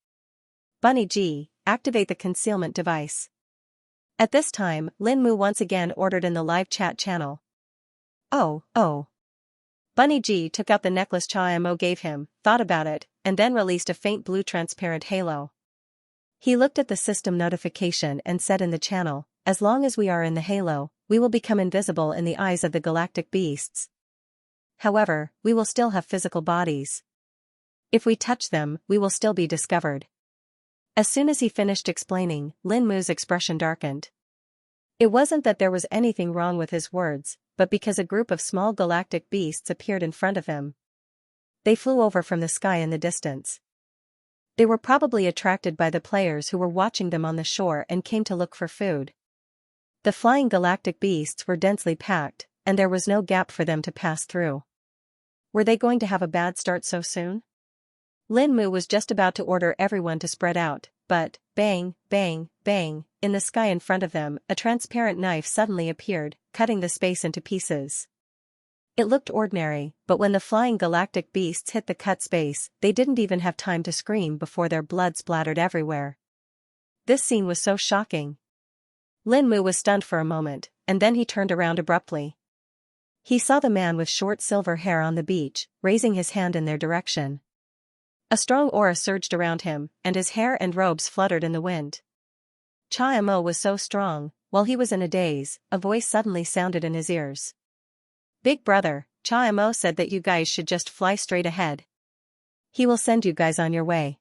Bunny G, activate the concealment device. At this time, Lin Mu once again ordered in the live chat channel. Oh. Bunny G took out the necklace Xianxia gave him, thought about it, and then released a faint blue transparent halo. He looked at the system notification and said in the channel, as long as we are in the halo, we will become invisible in the eyes of the galactic beasts. However, we will still have physical bodies. If we touch them, we will still be discovered. As soon as he finished explaining, Lin Mu's expression darkened. It wasn't that there was anything wrong with his words, but because a group of small galactic beasts appeared in front of him. They flew over from the sky in the distance. They were probably attracted by the players who were watching them on the shore and came to look for food. The flying galactic beasts were densely packed, and there was no gap for them to pass through. Were they going to have a bad start so soon? Lin Mu was just about to order everyone to spread out, but, bang, bang, bang, in the sky in front of them, a transparent knife suddenly appeared, cutting the space into pieces. It looked ordinary, but when the flying galactic beasts hit the cut space, they didn't even have time to scream before their blood splattered everywhere. This scene was so shocking. Lin Mu was stunned for a moment, and then he turned around abruptly. He saw the man with short silver hair on the beach, raising his hand in their direction. A strong aura surged around him, and his hair and robes fluttered in the wind. Xianxia was so strong, while he was in a daze, a voice suddenly sounded in his ears. Big brother, Xianxia said that you guys should just fly straight ahead. He will send you guys on your way.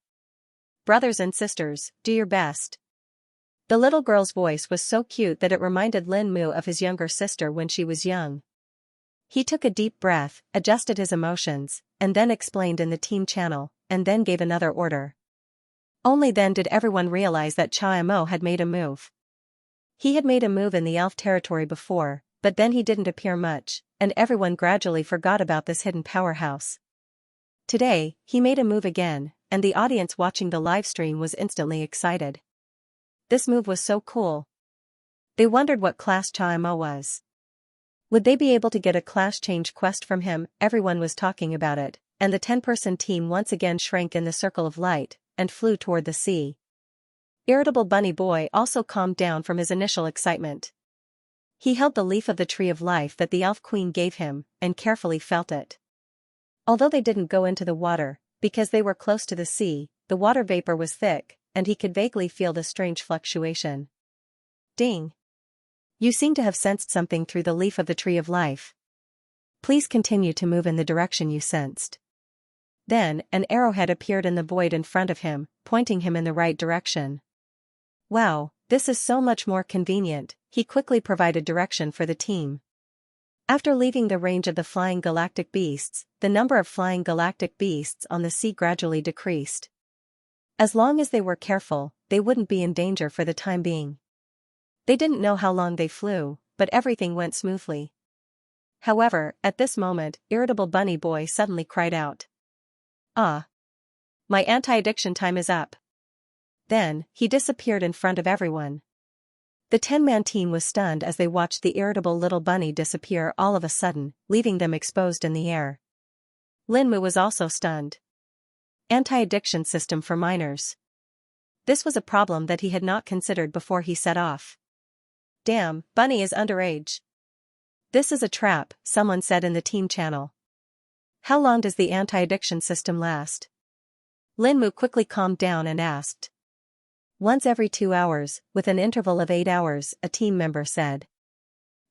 Brothers and sisters, do your best. The little girl's voice was so cute that it reminded Lin Mu of his younger sister when she was young. He took a deep breath, adjusted his emotions, and then explained in the team channel, and then gave another order. Only then did everyone realize that Xianxia had made a move. He had made a move in the elf territory before, but then he didn't appear much, and everyone gradually forgot about this hidden powerhouse. Today, he made a move again, and the audience watching the livestream was instantly excited. This move was so cool. They wondered what class Xianxia was. Would they be able to get a class change quest from him? Everyone was talking about it, and the 10-person team once again shrank in the circle of light, and flew toward the sea. Irritable Bunny Boy also calmed down from his initial excitement. He held the leaf of the tree of life that the Elf Queen gave him, and carefully felt it. Although they didn't go into the water, because they were close to the sea, the water vapor was thick, and he could vaguely feel the strange fluctuation. Ding! You seem to have sensed something through the leaf of the tree of life. Please continue to move in the direction you sensed. Then, an arrowhead appeared in the void in front of him, pointing him in the right direction. Wow, this is so much more convenient. He quickly provided direction for the team. After leaving the range of the flying galactic beasts, the number of flying galactic beasts on the sea gradually decreased. As long as they were careful, they wouldn't be in danger for the time being. They didn't know how long they flew, but everything went smoothly. However, at this moment, Irritable Bunny Boy suddenly cried out. Ah! My anti-addiction time is up. Then, he disappeared in front of everyone. The 10-man team was stunned as they watched the irritable little bunny disappear all of a sudden, leaving them exposed in the air. Lin Mu was also stunned. Anti-addiction system for minors. This was a problem that he had not considered before he set off. Damn, Bunny is underage. This is a trap, someone said in the team channel. How long does the anti-addiction system last? Lin Mu quickly calmed down and asked. Once every 2 hours, with an interval of 8 hours, a team member said.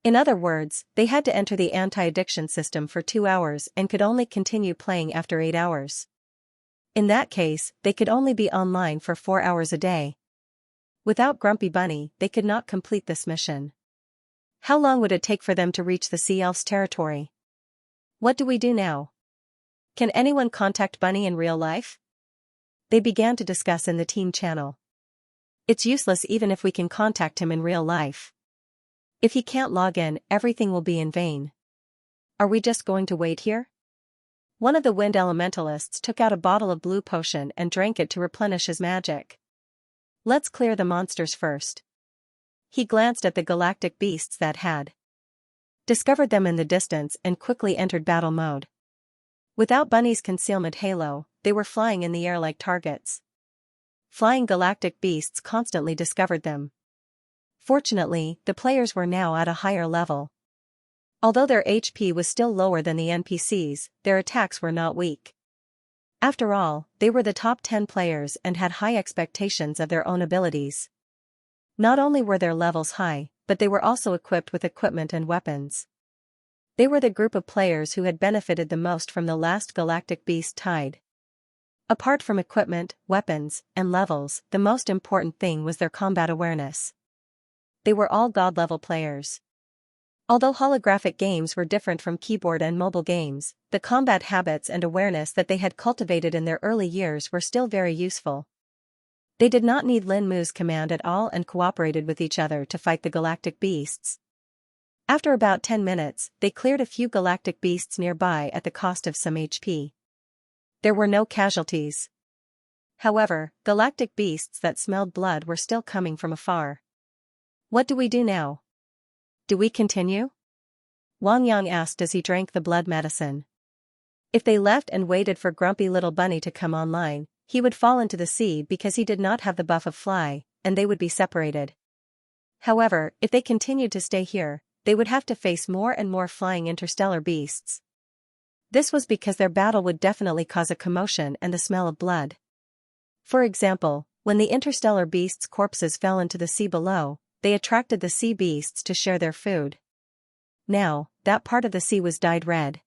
In other words, they had to enter the anti-addiction system for 2 hours and could only continue playing after 8 hours. In that case, they could only be online for 4 hours a day. Without Grumpy Bunny, they could not complete this mission. How long would it take for them to reach the Sea Elf's territory? What do we do now? Can anyone contact Bunny in real life? They began to discuss in the team channel. It's useless even if we can contact him in real life. If he can't log in, everything will be in vain. Are we just going to wait here? One of the wind elementalists took out a bottle of blue potion and drank it to replenish his magic. Let's clear the monsters first. He glanced at the galactic beasts that had discovered them in the distance and quickly entered battle mode. Without Bunny's concealment halo, they were flying in the air like targets. Flying galactic beasts constantly discovered them. Fortunately, the players were now at a higher level. Although their HP was still lower than the NPCs, their attacks were not weak. After all, they were the top 10 players and had high expectations of their own abilities. Not only were their levels high, but they were also equipped with equipment and weapons. They were the group of players who had benefited the most from the last galactic beast tide. Apart from equipment, weapons, and levels, the most important thing was their combat awareness. They were all god-level players. Although holographic games were different from keyboard and mobile games, the combat habits and awareness that they had cultivated in their early years were still very useful. They did not need Lin Mu's command at all and cooperated with each other to fight the galactic beasts. After about 10 minutes, they cleared a few galactic beasts nearby at the cost of some HP. There were no casualties. However, galactic beasts that smelled blood were still coming from afar. What do we do now? Do we continue? Wang Yang asked as he drank the blood medicine. If they left and waited for Grumpy Little Bunny to come online, he would fall into the sea because he did not have the buff of fly, and they would be separated. However, if they continued to stay here, they would have to face more and more flying interstellar beasts. This was because their battle would definitely cause a commotion and the smell of blood. For example, when the interstellar beasts' corpses fell into the sea below, they attracted the sea beasts to share their food. Now, that part of the sea was dyed red.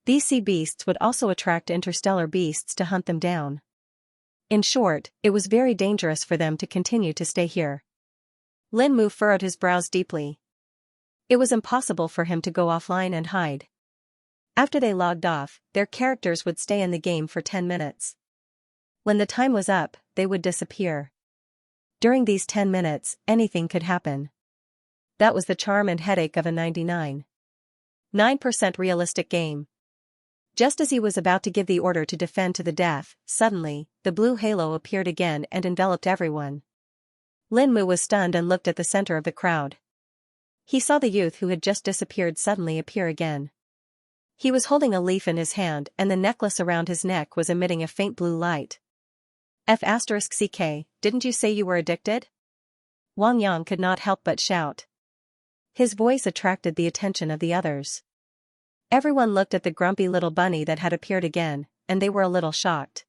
These sea beasts would also attract interstellar beasts to hunt them down. In short, it was very dangerous for them to continue to stay here. Lin Mu furrowed his brows deeply. It was impossible for him to go offline and hide. After they logged off, their characters would stay in the game for 10 minutes. When the time was up, they would disappear. During these 10 minutes, anything could happen. That was the charm and headache of a 99.9% realistic game. Just as he was about to give the order to defend to the death, suddenly, the blue halo appeared again and enveloped everyone. Lin Mu was stunned and looked at the center of the crowd. He saw the youth who had just disappeared suddenly appear again. He was holding a leaf in his hand and the necklace around his neck was emitting a faint blue light. F***ck, didn't you say you were addicted? Wang Yang could not help but shout. His voice attracted the attention of the others. Everyone looked at the grumpy little bunny that had appeared again, and they were a little shocked.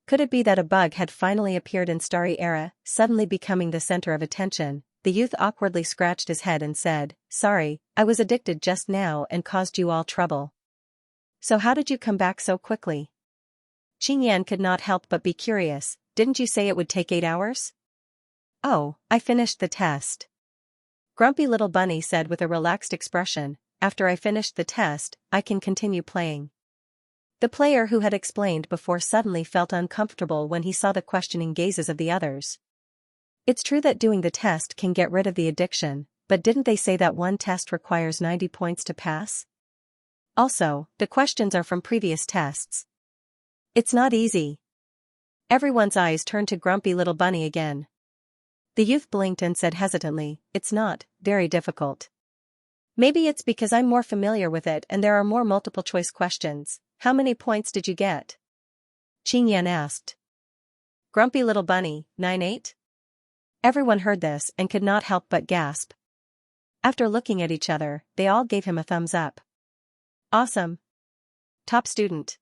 Could it be that a bug had finally appeared in Starry Era, suddenly becoming the center of attention? The youth awkwardly scratched his head and said, "Sorry, I was addicted just now and caused you all trouble." "So how did you come back so quickly?" Qingyan could not help but be curious. "Didn't you say it would take 8 hours?" "Oh, I finished the test," Grumpy Little Bunny said with a relaxed expression. "After I finished the test, I can continue playing." The player who had explained before suddenly felt uncomfortable when he saw the questioning gazes of the others. It's true that doing the test can get rid of the addiction, but didn't they say that one test requires 90 points to pass? Also, the questions are from previous tests. It's not easy. Everyone's eyes turned to Grumpy Little Bunny again. The youth blinked and said hesitantly, "It's not very difficult. Maybe it's because I'm more familiar with it and there are more multiple choice questions. How many points did you get?" Qingyan asked. Grumpy Little Bunny, 9-8? Everyone heard this and could not help but gasp. After looking at each other, they all gave him a thumbs up. "Awesome. top student.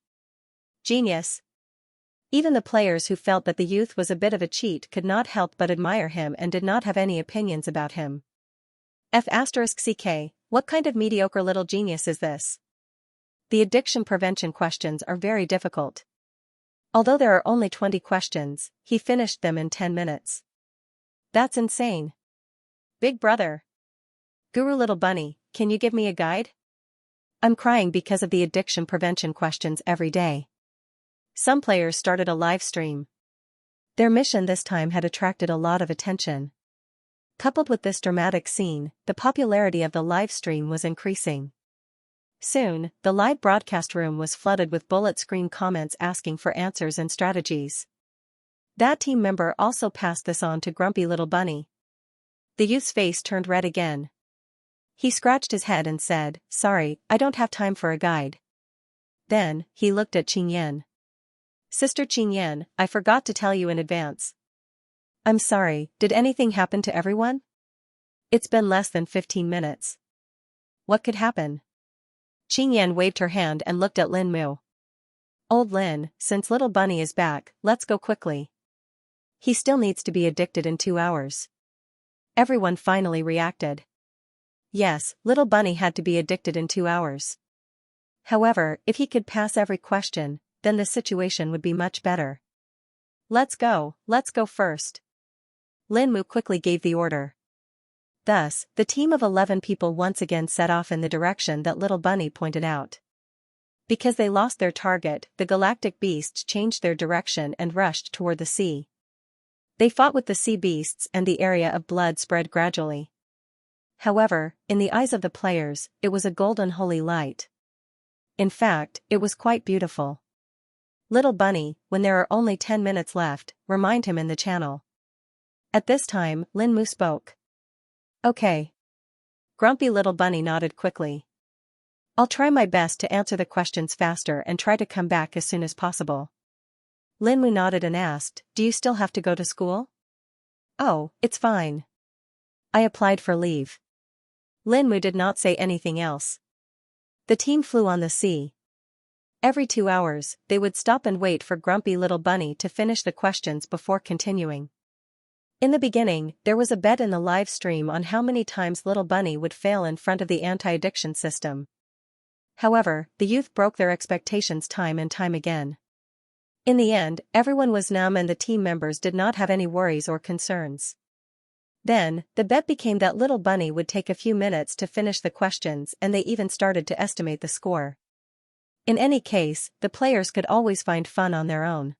Genius. Even the players who felt that the youth was a bit of a cheat could not help but admire him and did not have any opinions about him. F***ck, what kind of mediocre little genius is this? The addiction prevention questions are very difficult. Although there are only 20 questions, he finished them in 10 minutes. That's insane. Big brother. Guru little bunny, can you give me a guide? I'm crying because of the addiction prevention questions every day. Some players started a live stream. Their mission this time had attracted a lot of attention. Coupled with this dramatic scene, the popularity of the live stream was increasing. Soon, the live broadcast room was flooded with bullet screen comments asking for answers and strategies. That team member also passed this on to Grumpy Little Bunny. The youth's face turned red again. He scratched his head and said, "Sorry, I don't have time for a guide." Then, he looked at Xianxia. "Sister Xianxia, I forgot to tell you in advance. I'm sorry, did anything happen to everyone? It's been less than 15 minutes. What could happen?" Xianxia waved her hand and looked at Lin Mu. "Old Lin, since Little Bunny is back, let's go quickly. He still needs to be addicted in 2 hours." Everyone finally reacted. Yes, Little Bunny had to be addicted in 2 hours. However, if he could pass every question, then the situation would be much better. Let's go first." Lin Mu quickly gave the order. Thus, the team of 11 people once again set off in the direction that Little Bunny pointed out. Because they lost their target, the galactic beasts changed their direction and rushed toward the sea. They fought with the sea beasts and the area of blood spread gradually. However, in the eyes of the players, it was a golden holy light. In fact, it was quite beautiful. Little Bunny, when there are only 10 minutes left, remind him in the channel. At this time, Lin Mu spoke. "Okay." Grumpy Little Bunny nodded quickly. "I'll try my best to answer the questions faster and try to come back as soon as possible." Lin Mu nodded and asked, "Do you still have to go to school?" "Oh, it's fine. I applied for leave." Lin Mu did not say anything else. The team flew on the sea. Every 2 hours, they would stop and wait for Grumpy Little Bunny to finish the questions before continuing. In the beginning, there was a bet in the live stream on how many times Little Bunny would fail in front of the anti-addiction system. However, the youth broke their expectations time and time again. In the end, everyone was numb and the team members did not have any worries or concerns. Then, the bet became that Little Bunny would take a few minutes to finish the questions and they even started to estimate the score. In any case, the players could always find fun on their own.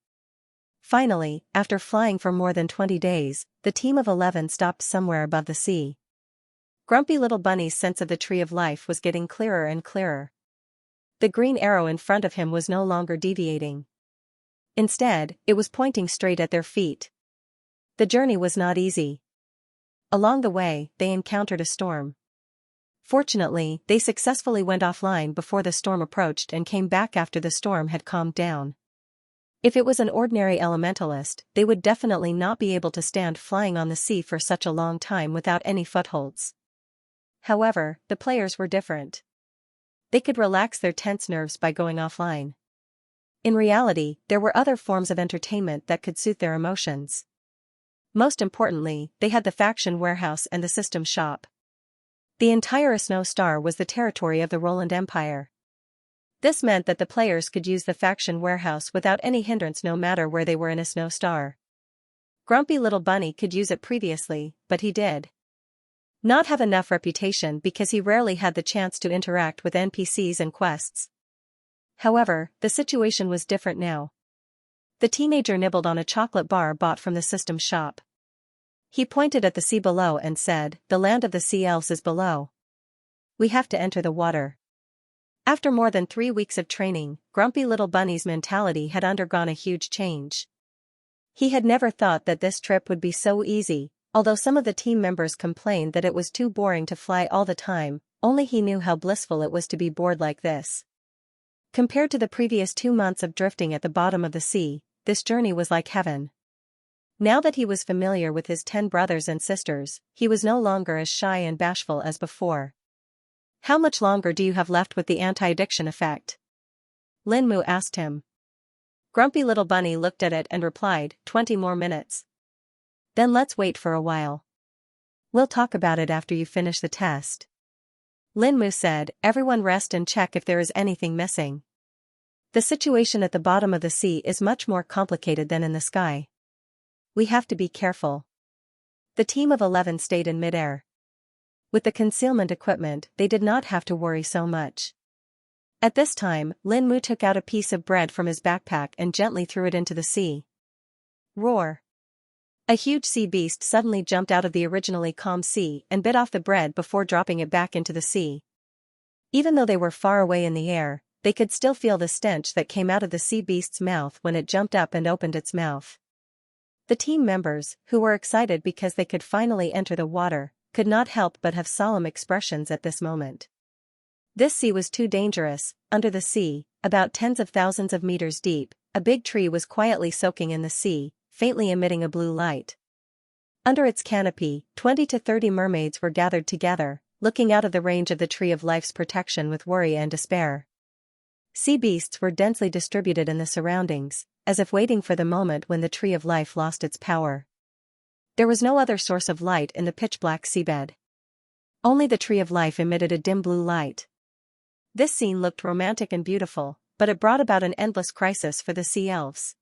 Finally, after flying for more than 20 days, the team of 11 stopped somewhere above the sea. Grumpy Little Bunny's sense of the tree of life was getting clearer and clearer. The green arrow in front of him was no longer deviating. Instead, it was pointing straight at their feet. The journey was not easy. Along the way, they encountered a storm. Fortunately, they successfully went offline before the storm approached and came back after the storm had calmed down. If it was an ordinary elementalist, they would definitely not be able to stand flying on the sea for such a long time without any footholds. However, the players were different. They could relax their tense nerves by going offline. In reality, there were other forms of entertainment that could suit their emotions. Most importantly, they had the faction warehouse and the system shop. The entire Snow Star was the territory of the Roland Empire. This meant that the players could use the faction warehouse without any hindrance no matter where they were in a Snow Star. Grumpy Little Bunny could use it previously, but he did not have enough reputation because he rarely had the chance to interact with NPCs and quests. However, the situation was different now. The teenager nibbled on a chocolate bar bought from the system shop. He pointed at the sea below and said, "The land of the sea elves is below. We have to enter the water." After more than 3 weeks of training, Grumpy Little Bunny's mentality had undergone a huge change. He had never thought that this trip would be so easy, although some of the team members complained that it was too boring to fly all the time, only he knew how blissful it was to be bored like this. Compared to the previous 2 months of drifting at the bottom of the sea, this journey was like heaven. Now that he was familiar with his 10 brothers and sisters, he was no longer as shy and bashful as before. "How much longer do you have left with the anti-addiction effect?" Lin Mu asked him. Grumpy Little Bunny looked at it and replied, 20 more minutes. Then let's wait for a while. We'll talk about it after you finish the test. Lin Mu said, everyone rest and check if there is anything missing. The situation at the bottom of the sea is much more complicated than in the sky. We have to be careful. The team of 11 stayed in midair. With the concealment equipment, they did not have to worry so much. At this time, Lin Mu took out a piece of bread from his backpack and gently threw it into the sea. Roar! A huge sea beast suddenly jumped out of the originally calm sea and bit off the bread before dropping it back into the sea. Even though they were far away in the air, they could still feel the stench that came out of the sea beast's mouth when it jumped up and opened its mouth. The team members, who were excited because they could finally enter the water, could not help but have solemn expressions at this moment. This sea was too dangerous. Under the sea, about tens of thousands of meters deep, a big tree was quietly soaking in the sea, faintly emitting a blue light. Under its canopy, 20 to 30 mermaids were gathered together, looking out of the range of the Tree of Life's protection with worry and despair. Sea beasts were densely distributed in the surroundings, as if waiting for the moment when the Tree of Life lost its power. There was no other source of light in the pitch-black seabed. Only the Tree of Life emitted a dim blue light. This scene looked romantic and beautiful, but it brought about an endless crisis for the sea elves.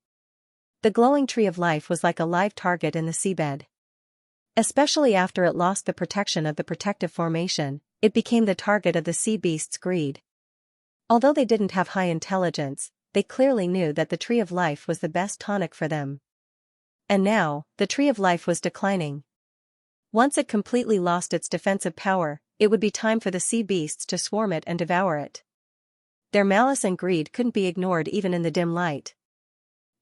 The glowing Tree of Life was like a live target in the seabed. Especially after it lost the protection of the protective formation, it became the target of the sea beast's greed. Although they didn't have high intelligence, they clearly knew that the Tree of Life was the best tonic for them. And now, the Tree of Life was declining. Once it completely lost its defensive power, it would be time for the sea beasts to swarm it and devour it. Their malice and greed couldn't be ignored even in the dim light.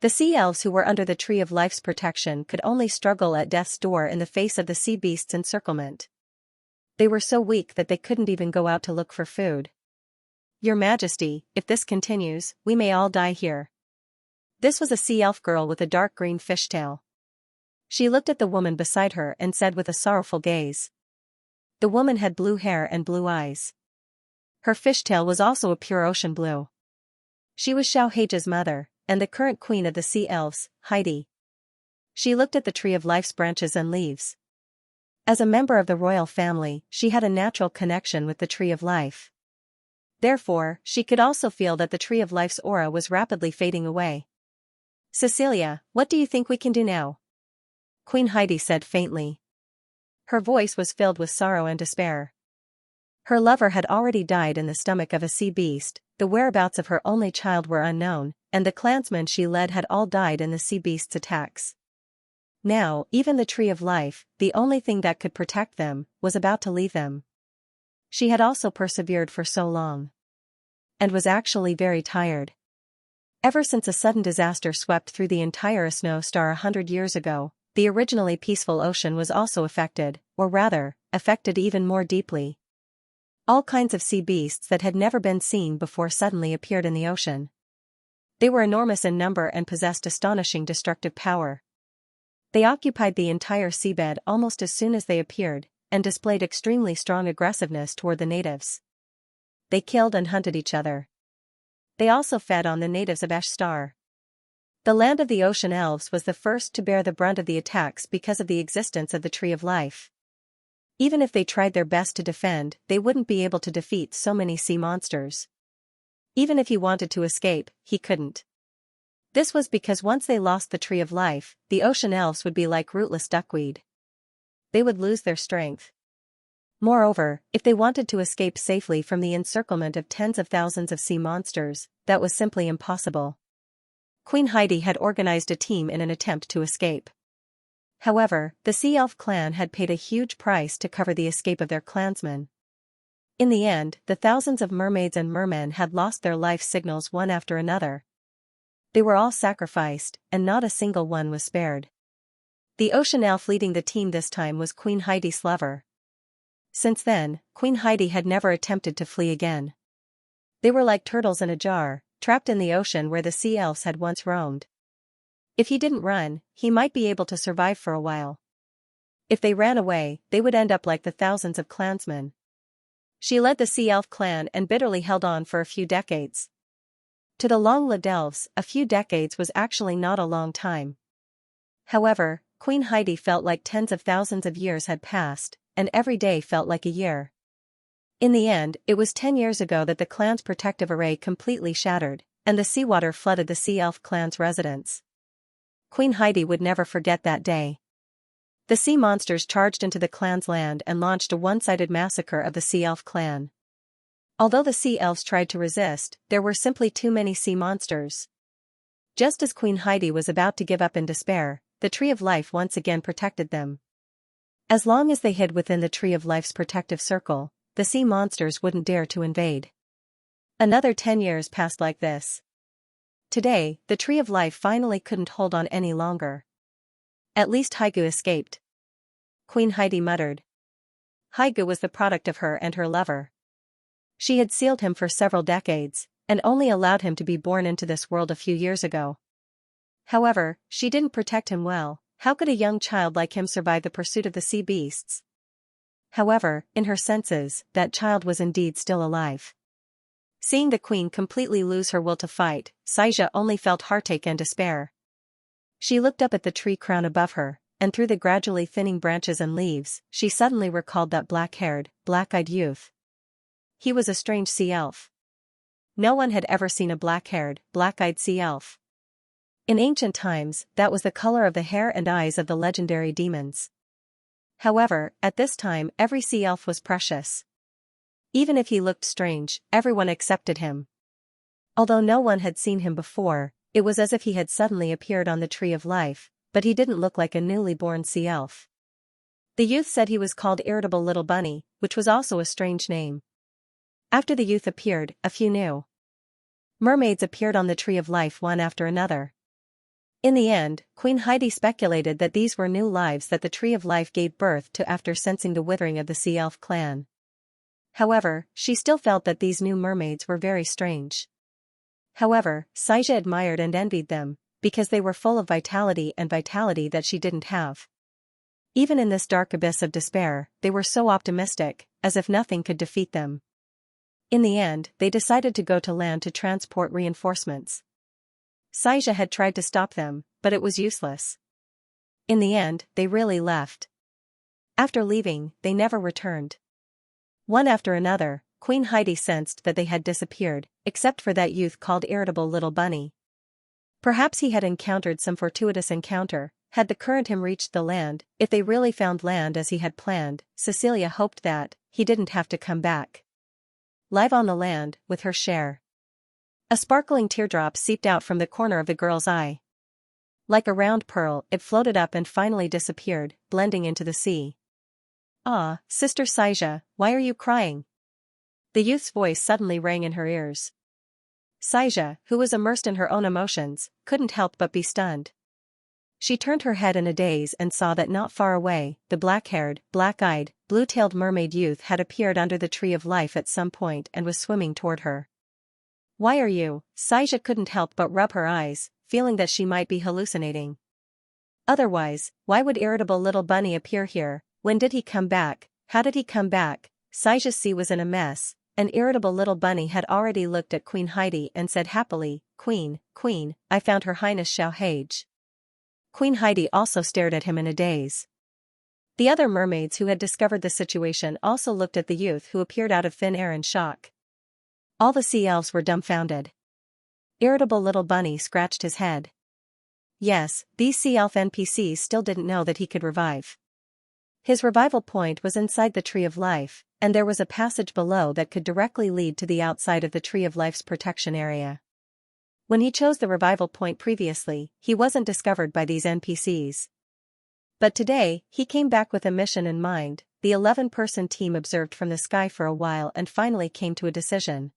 The sea elves who were under the Tree of Life's protection could only struggle at death's door in the face of the sea beast's encirclement. They were so weak that they couldn't even go out to look for food. Your Majesty, if this continues, we may all die here. This was a sea elf girl with a dark green fishtail. She looked at the woman beside her and said with a sorrowful gaze. The woman had blue hair and blue eyes. Her fishtail was also a pure ocean blue. She was Xianxia's mother, and the current queen of the sea elves, Heidi. She looked at the Tree of Life's branches and leaves. As a member of the royal family, she had a natural connection with the Tree of Life. Therefore, she could also feel that the Tree of Life's aura was rapidly fading away. Cecilia, what do you think we can do now? Queen Heidi said faintly. Her voice was filled with sorrow and despair. Her lover had already died in the stomach of a sea beast, the whereabouts of her only child were unknown, and the clansmen she led had all died in the sea beast's attacks. Now, even the Tree of Life, the only thing that could protect them, was about to leave them. She had also persevered for so long. And was actually very tired. Ever since a sudden disaster swept through the entire snow star 100 years ago, the originally peaceful ocean was also affected, or rather, affected even more deeply. All kinds of sea beasts that had never been seen before suddenly appeared in the ocean. They were enormous in number and possessed astonishing destructive power. They occupied the entire seabed almost as soon as they appeared, and displayed extremely strong aggressiveness toward the natives. They killed and hunted each other. They also fed on the natives of Ash Star. The land of the ocean elves was the first to bear the brunt of the attacks because of the existence of the Tree of Life. Even if they tried their best to defend, they wouldn't be able to defeat so many sea monsters. Even if he wanted to escape, he couldn't. This was because once they lost the Tree of Life, the ocean elves would be like rootless duckweed. They would lose their strength. Moreover, if they wanted to escape safely from the encirclement of tens of thousands of sea monsters, that was simply impossible. Queen Heidi had organized a team in an attempt to escape. However, the Sea Elf clan had paid a huge price to cover the escape of their clansmen. In the end, the thousands of mermaids and mermen had lost their life signals one after another. They were all sacrificed, and not a single one was spared. The ocean elf leading the team this time was Queen Heidi's lover. Since then, Queen Heidi had never attempted to flee again. They were like turtles in a jar, trapped in the ocean where the sea elves had once roamed. If he didn't run, he might be able to survive for a while. If they ran away, they would end up like the thousands of clansmen. She led the Sea Elf clan and bitterly held on for a few decades. To the long-lived elves, a few decades was actually not a long time. However, Queen Heidi felt like tens of thousands of years had passed, and every day felt like a year. In the end, it was 10 years ago that the clan's protective array completely shattered, and the seawater flooded the Sea Elf clan's residence. Queen Heidi would never forget that day. The sea monsters charged into the clan's land and launched a one-sided massacre of the Sea Elf clan. Although the sea elves tried to resist, there were simply too many sea monsters. Just as Queen Heidi was about to give up in despair, the Tree of Life once again protected them. As long as they hid within the Tree of Life's protective circle, the sea monsters wouldn't dare to invade. Another 10 years passed like this. Today, the Tree of Life finally couldn't hold on any longer. At least Haigu escaped. Queen Heidi muttered. Haigu was the product of her and her lover. She had sealed him for several decades, and only allowed him to be born into this world a few years ago. However, she didn't protect him well. How could a young child like him survive the pursuit of the sea beasts? However, in her senses, that child was indeed still alive. Seeing the queen completely lose her will to fight, Xianxia only felt heartache and despair. She looked up at the tree crown above her, and through the gradually thinning branches and leaves, she suddenly recalled that black-haired, black-eyed youth. He was a strange sea elf. No one had ever seen a black-haired, black-eyed sea elf. In ancient times, that was the color of the hair and eyes of the legendary demons. However, at this time every sea elf was precious. Even if he looked strange, everyone accepted him. Although no one had seen him before, it was as if he had suddenly appeared on the Tree of Life, but he didn't look like a newly born sea elf. The youth said he was called Irritable Little Bunny, which was also a strange name. After the youth appeared, a few new mermaids appeared on the Tree of Life one after another. In the end, Queen Heidi speculated that these were new lives that the Tree of Life gave birth to after sensing the withering of the Sea Elf clan. However, she still felt that these new mermaids were very strange. However, Xianxia admired and envied them, because they were full of vitality and vitality that she didn't have. Even in this dark abyss of despair, they were so optimistic, as if nothing could defeat them. In the end, they decided to go to land to transport reinforcements. Xianxia had tried to stop them, but it was useless. In the end, they really left. After leaving, they never returned. One after another, Queen Heidi sensed that they had disappeared, except for that youth called Irritable Little Bunny. Perhaps he had encountered some fortuitous encounter. Had the current him reached the land, if they really found land as he had planned, Cecilia hoped that he didn't have to come back. Live on the land, with her share. A sparkling teardrop seeped out from the corner of the girl's eye. Like a round pearl, it floated up and finally disappeared, blending into the sea. Ah, Sister Xianxia, why are you crying? The youth's voice suddenly rang in her ears. Xianxia, who was immersed in her own emotions, couldn't help but be stunned. She turned her head in a daze and saw that not far away, the black-haired, black-eyed, blue-tailed mermaid youth had appeared under the Tree of Life at some point and was swimming toward her. Why are you? Xianxia couldn't help but rub her eyes, feeling that she might be hallucinating. Otherwise, why would Irritable Little Bunny appear here? When did he come back? How did he come back? Xianxia's sea was in a mess, and Irritable Little Bunny had already looked at Queen Heidi and said happily, Queen, I found Her Highness Xianxia. Queen Heidi also stared at him in a daze. The other mermaids who had discovered the situation also looked at the youth who appeared out of thin air in shock. All the sea elves were dumbfounded. Irritable Little Bunny scratched his head. Yes, these sea elf NPCs still didn't know that he could revive. His revival point was inside the Tree of Life, and there was a passage below that could directly lead to the outside of the Tree of Life's protection area. When he chose the revival point previously, he wasn't discovered by these NPCs. But today, he came back with a mission in mind. The 11-person team observed from the sky for a while and finally came to a decision.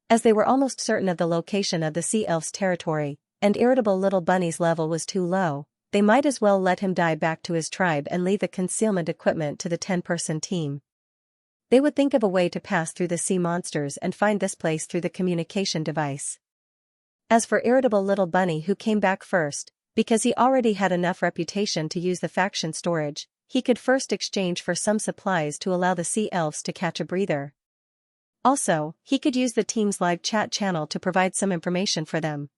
As they were almost certain of the location of the sea elf's territory, and Irritable Little Bunny's level was too low, they might as well let him die back to his tribe and leave the concealment equipment to the 10-person team. They would think of a way to pass through the sea monsters and find this place through the communication device. As for Irritable Little Bunny, who came back first, because he already had enough reputation to use the faction storage, he could first exchange for some supplies to allow the sea elves to catch a breather. Also, he could use the team's live chat channel to provide some information for them.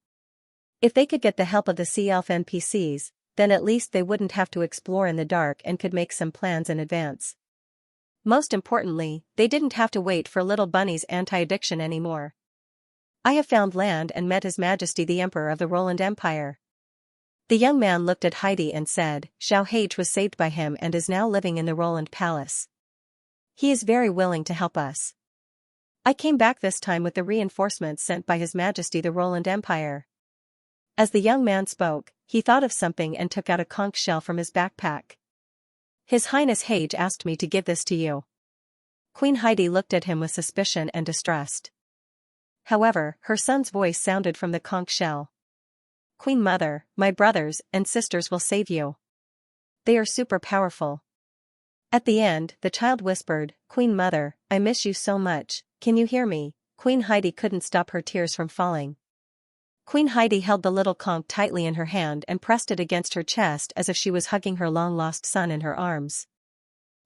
If they could get the help of the sea elf NPCs, then at least they wouldn't have to explore in the dark and could make some plans in advance. Most importantly, they didn't have to wait for little Bunny's anti-addiction anymore. I have found land and met His Majesty the Emperor of the Roland Empire. The young man looked at Heidi and said, Xianxia was saved by him and is now living in the Roland Palace. He is very willing to help us. I came back this time with the reinforcements sent by His Majesty the Roland Empire. As the young man spoke, he thought of something and took out a conch shell from his backpack. His Highness Hage asked me to give this to you. Queen Heidi looked at him with suspicion and distrust. However, her son's voice sounded from the conch shell. Queen Mother, my brothers and sisters will save you. They are super powerful. At the end, the child whispered, Queen Mother, I miss you so much, can you hear me? Queen Heidi couldn't stop her tears from falling. Queen Heidi held the little conch tightly in her hand and pressed it against her chest as if she was hugging her long-lost son in her arms.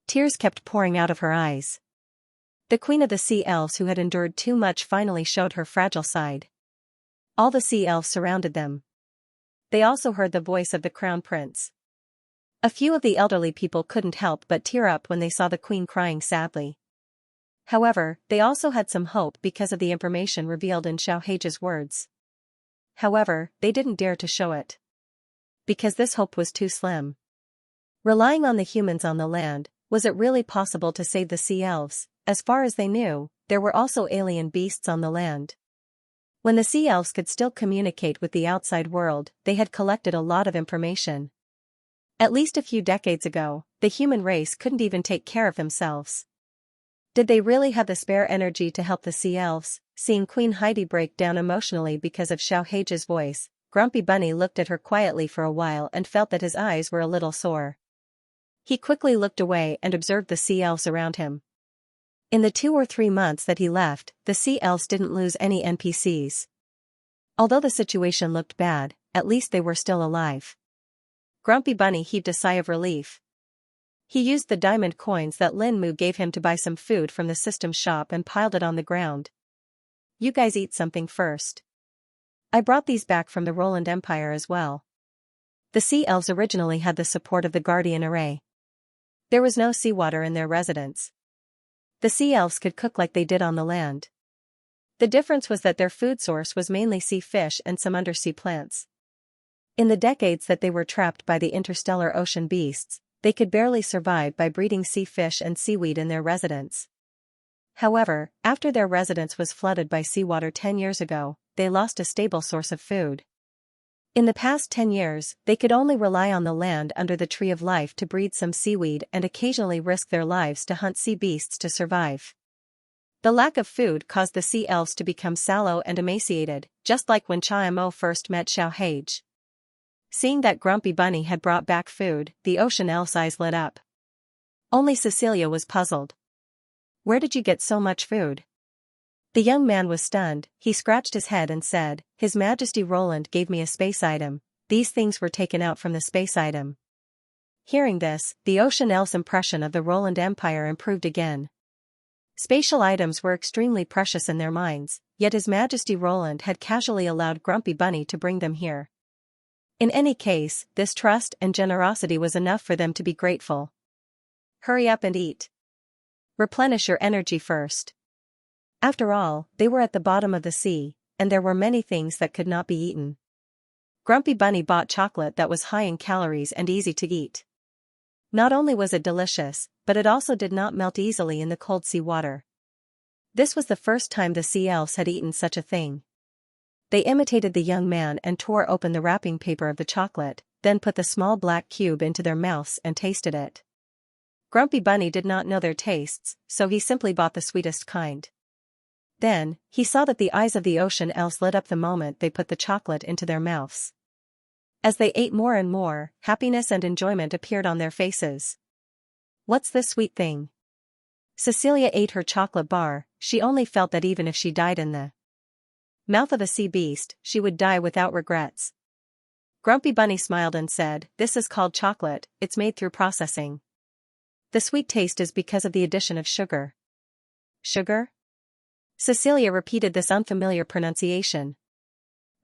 Tears kept pouring out of her eyes. The Queen of the Sea Elves, who had endured too much, finally showed her fragile side. All the sea elves surrounded them. They also heard the voice of the Crown Prince. A few of the elderly people couldn't help but tear up when they saw the Queen crying sadly. However, they also had some hope because of the information revealed in Xianxia's words. However, they didn't dare to show it. Because this hope was too slim. Relying on the humans on the land, was it really possible to save the sea elves? As far as they knew, there were also alien beasts on the land. When the sea elves could still communicate with the outside world, they had collected a lot of information. At least a few decades ago, the human race couldn't even take care of themselves. Did they really have the spare energy to help the sea elves? Seeing Queen Heidi break down emotionally because of Xianxia's voice, Grumpy Bunny looked at her quietly for a while and felt that his eyes were a little sore. He quickly looked away and observed the sea elves around him. In the 2 or 3 months that he left, the sea elves didn't lose any NPCs. Although the situation looked bad, at least they were still alive. Grumpy Bunny heaved a sigh of relief. He used the diamond coins that Lin Mu gave him to buy some food from the system shop and piled it on the ground. You guys eat something first. I brought these back from the Roland Empire as well. The sea elves originally had the support of the Guardian Array. There was no seawater in their residence. The sea elves could cook like they did on the land. The difference was that their food source was mainly sea fish and some undersea plants. In the decades that they were trapped by the interstellar ocean beasts, they could barely survive by breeding sea fish and seaweed in their residence. However, after their residence was flooded by seawater 10 years ago, they lost a stable source of food. In the past 10 years, they could only rely on the land under the Tree of Life to breed some seaweed and occasionally risk their lives to hunt sea beasts to survive. The lack of food caused the sea elves to become sallow and emaciated, just like when Xiao first met Xianxia. Seeing that Grumpy Bunny had brought back food, the ocean elf's eyes lit up. Only Cecilia was puzzled. Where did you get so much food? The young man was stunned. He scratched his head and said, His Majesty Roland gave me a space item. These things were taken out from the space item. Hearing this, the ocean elf's impression of the Roland Empire improved again. Spatial items were extremely precious in their minds, yet His Majesty Roland had casually allowed Grumpy Bunny to bring them here. In any case, this trust and generosity was enough for them to be grateful. Hurry up and eat. Replenish your energy first. After all, they were at the bottom of the sea, and there were many things that could not be eaten. Grumpy Bunny bought chocolate that was high in calories and easy to eat. Not only was it delicious, but it also did not melt easily in the cold sea water. This was the first time the sea elves had eaten such a thing. They imitated the young man and tore open the wrapping paper of the chocolate, then put the small black cube into their mouths and tasted it. Grumpy Bunny did not know their tastes, so he simply bought the sweetest kind. Then, he saw that the eyes of the ocean elves lit up the moment they put the chocolate into their mouths. As they ate more and more, happiness and enjoyment appeared on their faces. What's this sweet thing? Cecilia ate her chocolate bar. She only felt that even if she died in the mouth of a sea beast, she would die without regrets. Grumpy Bunny smiled and said, This is called chocolate, it's made through processing. The sweet taste is because of the addition of sugar. Sugar? Cecilia repeated this unfamiliar pronunciation.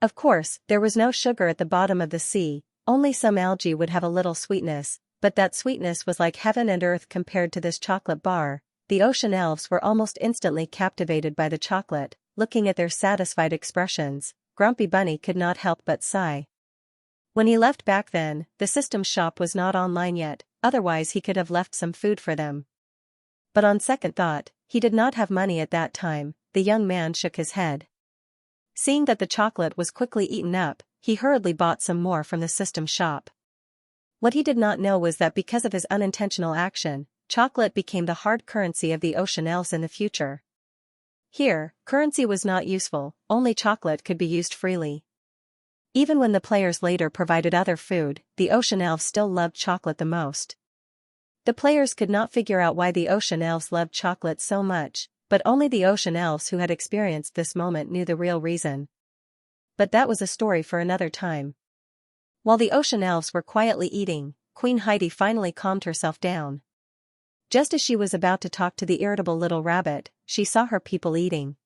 Of course, there was no sugar at the bottom of the sea, only some algae would have a little sweetness, but that sweetness was like heaven and earth compared to this chocolate bar. The ocean elves were almost instantly captivated by the chocolate. Looking at their satisfied expressions, Grumpy Bunny could not help but sigh. When he left back then, the system shop was not online yet, otherwise he could have left some food for them. But on second thought, he did not have money at that time. The young man shook his head. Seeing that the chocolate was quickly eaten up, he hurriedly bought some more from the system shop. What he did not know was that because of his unintentional action, chocolate became the hard currency of the ocean elves in the future. Here, currency was not useful, only chocolate could be used freely. Even when the players later provided other food, the ocean elves still loved chocolate the most. The players could not figure out why the ocean elves loved chocolate so much, but only the ocean elves who had experienced this moment knew the real reason. But that was a story for another time. While the ocean elves were quietly eating, Queen Heidi finally calmed herself down. Just as she was about to talk to the irritable little rabbit, she saw her people eating.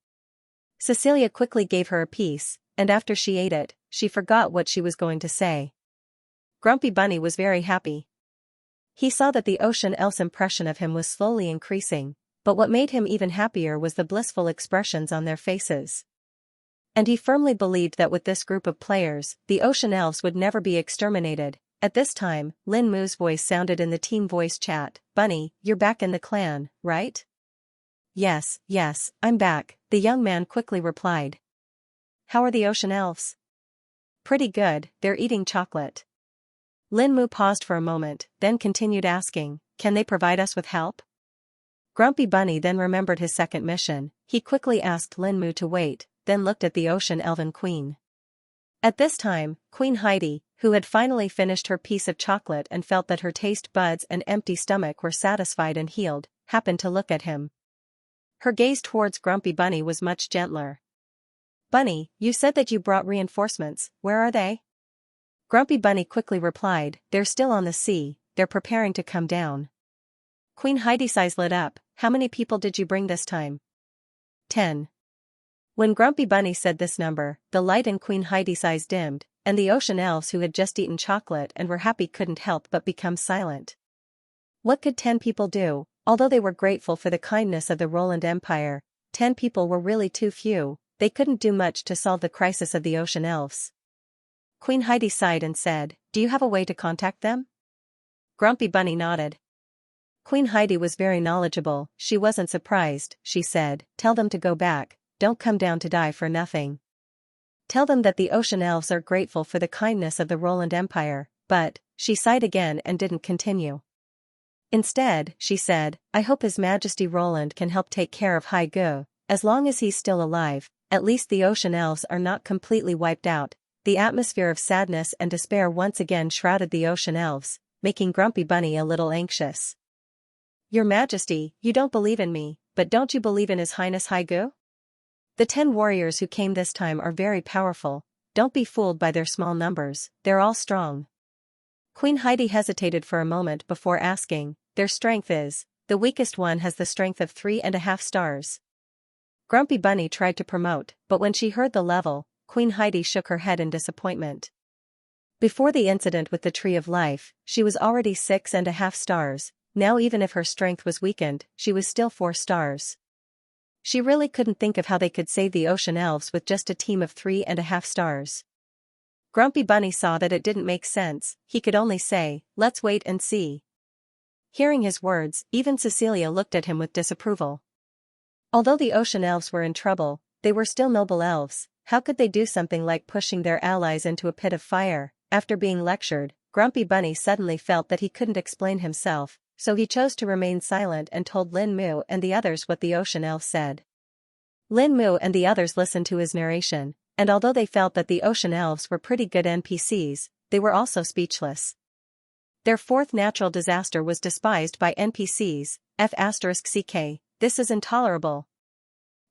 Cecilia quickly gave her a piece, and after she ate it, she forgot what she was going to say. Grumpy Bunny was very happy. He saw that the ocean elf's impression of him was slowly increasing, but what made him even happier was the blissful expressions on their faces. And he firmly believed that with this group of players, the ocean elves would never be exterminated. At this time, Lin Mu's voice sounded in the team voice chat. Bunny, you're back in the clan, right? Yes, I'm back, the young man quickly replied. How are the ocean elves? Pretty good, they're eating chocolate. Lin Mu paused for a moment, then continued asking, can they provide us with help? Grumpy Bunny then remembered his second mission. He quickly asked Lin Mu to wait, then looked at the ocean elven queen. At this time, Queen Heidi, who had finally finished her piece of chocolate and felt that her taste buds and empty stomach were satisfied and healed, happened to look at him. Her gaze towards Grumpy Bunny was much gentler. Bunny, you said that you brought reinforcements, where are they? Grumpy Bunny quickly replied, they're still on the sea, they're preparing to come down. Queen Heidi's eyes lit up, how many people did you bring this time? 10. When Grumpy Bunny said this number, the light in Queen Heidi's eyes dimmed, and the ocean elves who had just eaten chocolate and were happy couldn't help but become silent. What could 10 people do? Although they were grateful for the kindness of the Roland Empire, 10 people were really too few. They couldn't do much to solve the crisis of the ocean elves. Queen Heidi sighed and said, do you have a way to contact them? Grumpy Bunny nodded. Queen Heidi was very knowledgeable. She wasn't surprised. She said, tell them to go back. Don't come down to die for nothing. Tell them that the ocean elves are grateful for the kindness of the Roland Empire, but, she sighed again and didn't continue. Instead, she said, I hope His Majesty Roland can help take care of Hai Gu. As long as he's still alive, at least the ocean elves are not completely wiped out. The atmosphere of sadness and despair once again shrouded the ocean elves, making Grumpy Bunny a little anxious. Your Majesty, you don't believe in me, but don't you believe in His Highness Hai Gu? The 10 warriors who came this time are very powerful. Don't be fooled by their small numbers, they're all strong. Queen Heidi hesitated for a moment before asking, their strength is, the weakest one has the strength of 3.5 stars. Grumpy Bunny tried to promote, but when she heard the level, Queen Heidi shook her head in disappointment. Before the incident with the Tree of Life, she was already 6.5 stars, now even if her strength was weakened, she was still 4 stars. She really couldn't think of how they could save the ocean elves with just a team of 3.5 stars. Grumpy Bunny saw that it didn't make sense. He could only say, let's wait and see. Hearing his words, even Cecilia looked at him with disapproval. Although the ocean elves were in trouble, they were still noble elves. How could they do something like pushing their allies into a pit of fire? After being lectured, Grumpy Bunny suddenly felt that he couldn't explain himself, so he chose to remain silent and told Lin Mu and the others what the ocean elf said. Lin Mu and the others listened to his narration, and although they felt that the ocean elves were pretty good NPCs, they were also speechless. Their fourth natural disaster was despised by NPCs, F*CK, this is intolerable.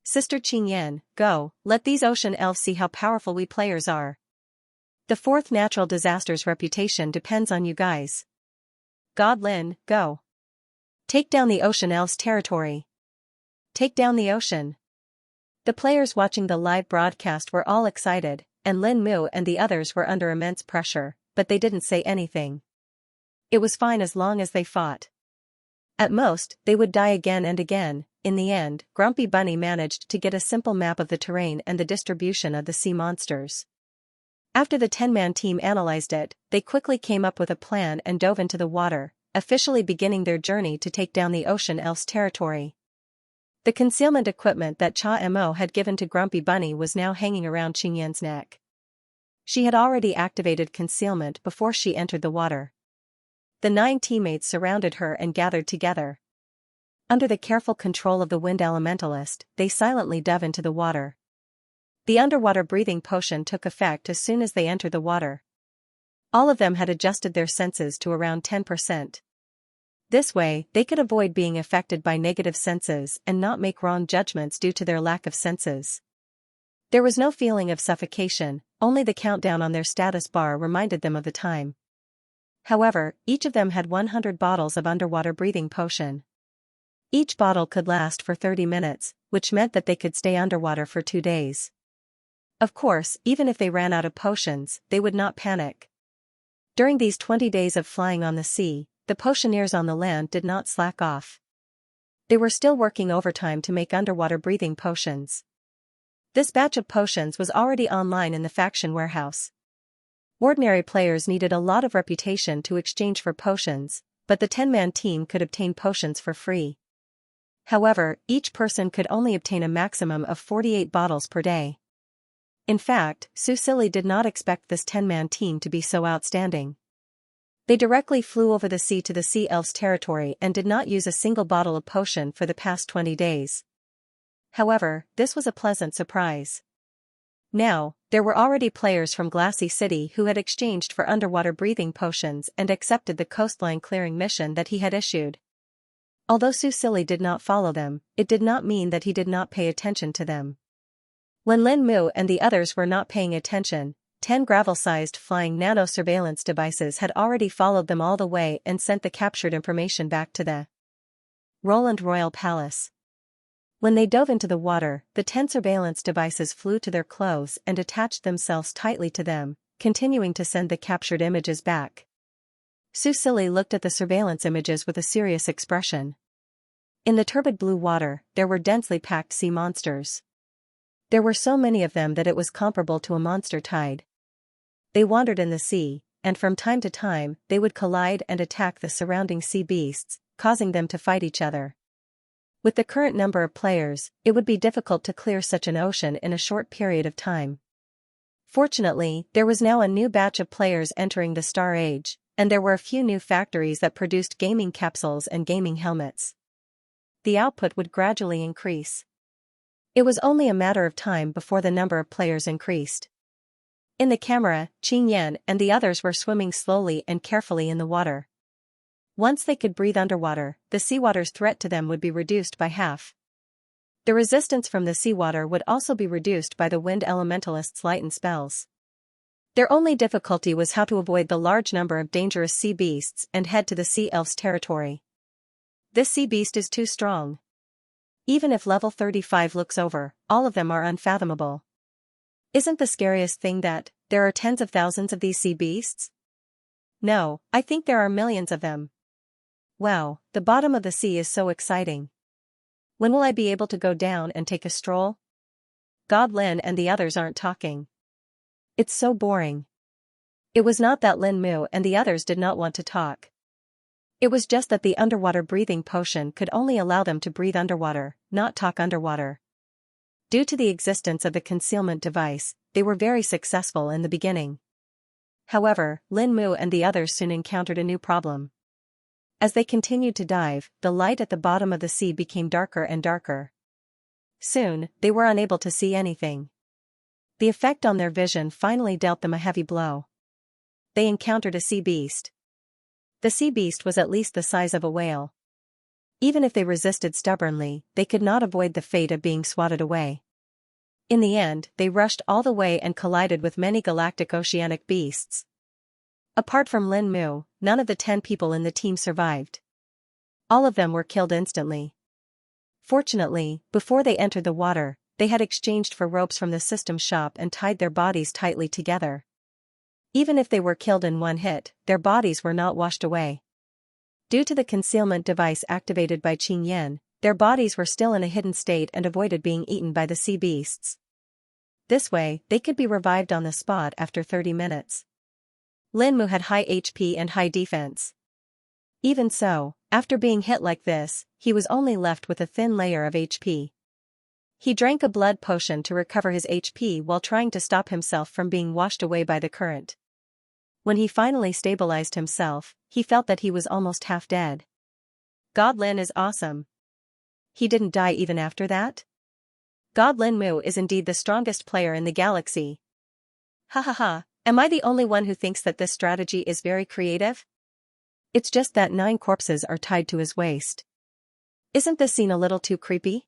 Sister Qingyan, go, let these ocean elves see how powerful we players are. The fourth natural disaster's reputation depends on you guys. God Lin, go. Take down the ocean elves' territory. Take down the ocean. The players watching the live broadcast were all excited, and Lin Mu and the others were under immense pressure, but they didn't say anything. It was fine as long as they fought. At most, they would die again and again. In the end, Grumpy Bunny managed to get a simple map of the terrain and the distribution of the sea monsters. After the 10-man team analyzed it, they quickly came up with a plan and dove into the water, officially beginning their journey to take down the ocean elf's territory. The concealment equipment that Cha Mo had given to Grumpy Bunny was now hanging around Qingyan's neck. She had already activated concealment before she entered the water. The 9 teammates surrounded her and gathered together. Under the careful control of the wind elementalist, they silently dove into the water. The underwater breathing potion took effect as soon as they entered the water. All of them had adjusted their senses to around 10%. This way, they could avoid being affected by negative senses and not make wrong judgments due to their lack of senses. There was no feeling of suffocation, only the countdown on their status bar reminded them of the time. However, each of them had 100 bottles of underwater breathing potion. Each bottle could last for 30 minutes, which meant that they could stay underwater for 2 days. Of course, even if they ran out of potions, they would not panic. During these 20 days of flying on the sea, the potioneers on the land did not slack off. They were still working overtime to make underwater breathing potions. This batch of potions was already online in the faction warehouse. Ordinary players needed a lot of reputation to exchange for potions, but the 10-man team could obtain potions for free. However, each person could only obtain a maximum of 48 bottles per day. In fact, Susili did not expect this 10-man team to be so outstanding. They directly flew over the sea to the sea elf's territory and did not use a single bottle of potion for the past 20 days. However, this was a pleasant surprise. Now, there were already players from Glassy City who had exchanged for underwater breathing potions and accepted the coastline clearing mission that he had issued. Although Susili did not follow them, it did not mean that he did not pay attention to them. When Lin Mu and the others were not paying attention, 10 gravel-sized flying nano-surveillance devices had already followed them all the way and sent the captured information back to the Roland Royal Palace. When they dove into the water, the 10 surveillance devices flew to their clothes and attached themselves tightly to them, continuing to send the captured images back. Susili looked at the surveillance images with a serious expression. In the turbid blue water, there were densely packed sea monsters. There were so many of them that it was comparable to a monster tide. They wandered in the sea, and from time to time, they would collide and attack the surrounding sea beasts, causing them to fight each other. With the current number of players, it would be difficult to clear such an ocean in a short period of time. Fortunately, there was now a new batch of players entering the Star Age, and there were a few new factories that produced gaming capsules and gaming helmets. The output would gradually increase. It was only a matter of time before the number of players increased. In the camera, Qingyan and the others were swimming slowly and carefully in the water. Once they could breathe underwater, the seawater's threat to them would be reduced by half. The resistance from the seawater would also be reduced by the wind elementalist's lightened spells. Their only difficulty was how to avoid the large number of dangerous sea beasts and head to the sea elf's territory. This sea beast is too strong. Even if level 35 looks over, all of them are unfathomable. Isn't the scariest thing that there are tens of thousands of these sea beasts? No, I think there are millions of them. Wow, the bottom of the sea is so exciting. When will I be able to go down and take a stroll? God, Lin and the others aren't talking. It's so boring. It was not that Lin Mu and the others did not want to talk. It was just that the underwater breathing potion could only allow them to breathe underwater, not talk underwater. Due to the existence of the concealment device, they were very successful in the beginning. However, Lin Mu and the others soon encountered a new problem. As they continued to dive, the light at the bottom of the sea became darker and darker. Soon, they were unable to see anything. The effect on their vision finally dealt them a heavy blow. They encountered a sea beast. The sea beast was at least the size of a whale. Even if they resisted stubbornly, they could not avoid the fate of being swatted away. In the end, they rushed all the way and collided with many galactic oceanic beasts. Apart from Lin Mu, none of the 10 people in the team survived. All of them were killed instantly. Fortunately, before they entered the water, they had exchanged for ropes from the system shop and tied their bodies tightly together. Even if they were killed in one hit, their bodies were not washed away. Due to the concealment device activated by Xianxia, their bodies were still in a hidden state and avoided being eaten by the sea beasts. This way, they could be revived on the spot after 30 minutes. Linmu had high HP and high defense. Even so, after being hit like this, he was only left with a thin layer of HP. He drank a blood potion to recover his HP while trying to stop himself from being washed away by the current. When he finally stabilized himself, he felt that he was almost half dead. God Lin is awesome. He didn't die even after that? God Linmu is indeed the strongest player in the galaxy. Ha ha ha, am I the only one who thinks that this strategy is very creative? It's just that 9 corpses are tied to his waist. Isn't this scene a little too creepy?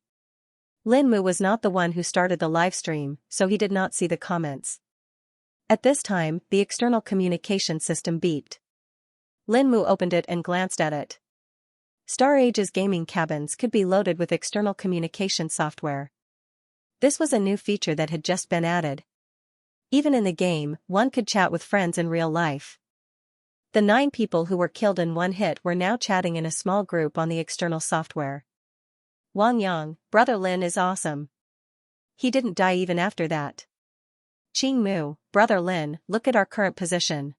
Linmu was not the one who started the livestream, so he did not see the comments. At this time, the external communication system beeped. Linmu opened it and glanced at it. Star Age's gaming cabins could be loaded with external communication software. This was a new feature that had just been added. Even in the game, one could chat with friends in real life. The 9 people who were killed in one hit were now chatting in a small group on the external software. Wang Yang, Brother Lin is awesome. He didn't die even after that. Qing Mu, Brother Lin, look at our current position.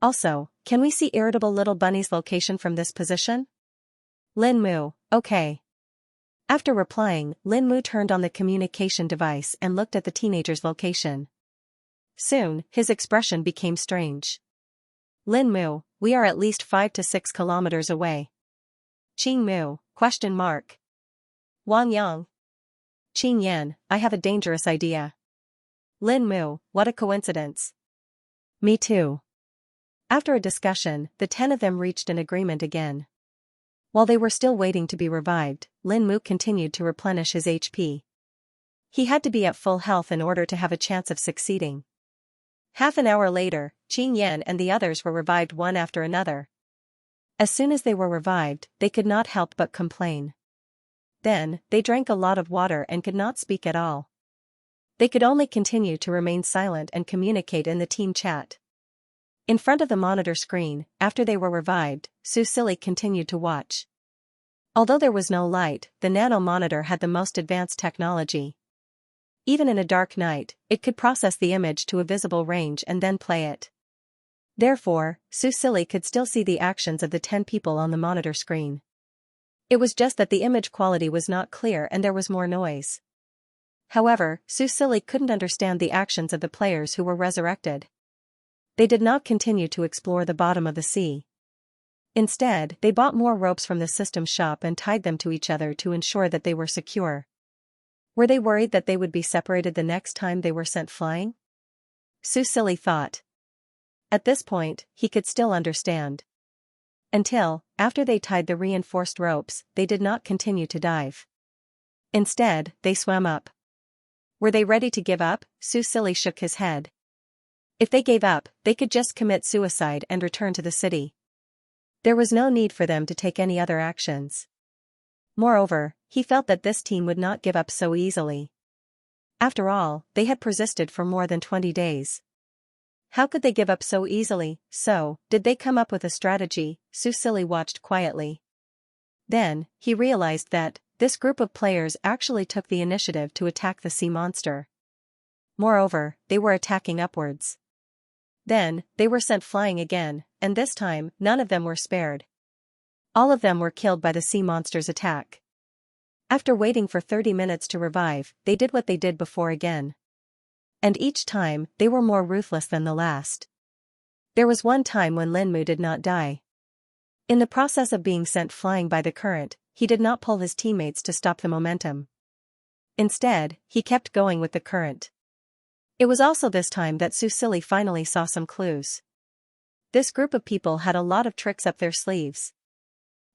Also, can we see Irritable Little Bunny's location from this position? Lin Mu, okay. After replying, Lin Mu turned on the communication device and looked at the teenager's location. Soon, his expression became strange. Lin Mu, we are at least 5 to 6 kilometers away. Qing Mu, question mark. Wang Yang. Qing Yan, I have a dangerous idea. Lin Mu, what a coincidence. Me too. After a discussion, the 10 of them reached an agreement again. While they were still waiting to be revived, Lin Mu continued to replenish his HP. He had to be at full health in order to have a chance of succeeding. Half an hour later, Qing Yan and the others were revived one after another. As soon as they were revived, they could not help but complain. Then, they drank a lot of water and could not speak at all. They could only continue to remain silent and communicate in the team chat. In front of the monitor screen, after they were revived, Su Silly continued to watch. Although there was no light, the nano monitor had the most advanced technology. Even in a dark night, it could process the image to a visible range and then play it. Therefore, Su Silly could still see the actions of the 10 people on the monitor screen. It was just that the image quality was not clear and there was more noise. However, Su Silly couldn't understand the actions of the players who were resurrected. They did not continue to explore the bottom of the sea. Instead, they bought more ropes from the system shop and tied them to each other to ensure that they were secure. Were they worried that they would be separated the next time they were sent flying? Su Silly thought. At this point, he could still understand. Until, after they tied the reinforced ropes, they did not continue to dive. Instead, they swam up. Were they ready to give up? Su Silly shook his head. If they gave up, they could just commit suicide and return to the city. There was no need for them to take any other actions. Moreover, he felt that this team would not give up so easily. After all, they had persisted for more than 20 days. How could they give up so easily? So, did they come up with a strategy? Su Silly watched quietly. Then, he realized that this group of players actually took the initiative to attack the sea monster. Moreover, they were attacking upwards. Then, they were sent flying again, and this time, none of them were spared. All of them were killed by the sea monster's attack. After waiting for 30 minutes to revive, they did what they did before again. And each time, they were more ruthless than the last. There was one time when Linmu did not die. In the process of being sent flying by the current, he did not pull his teammates to stop the momentum. Instead, he kept going with the current. It was also this time that Su Silly finally saw some clues. This group of people had a lot of tricks up their sleeves.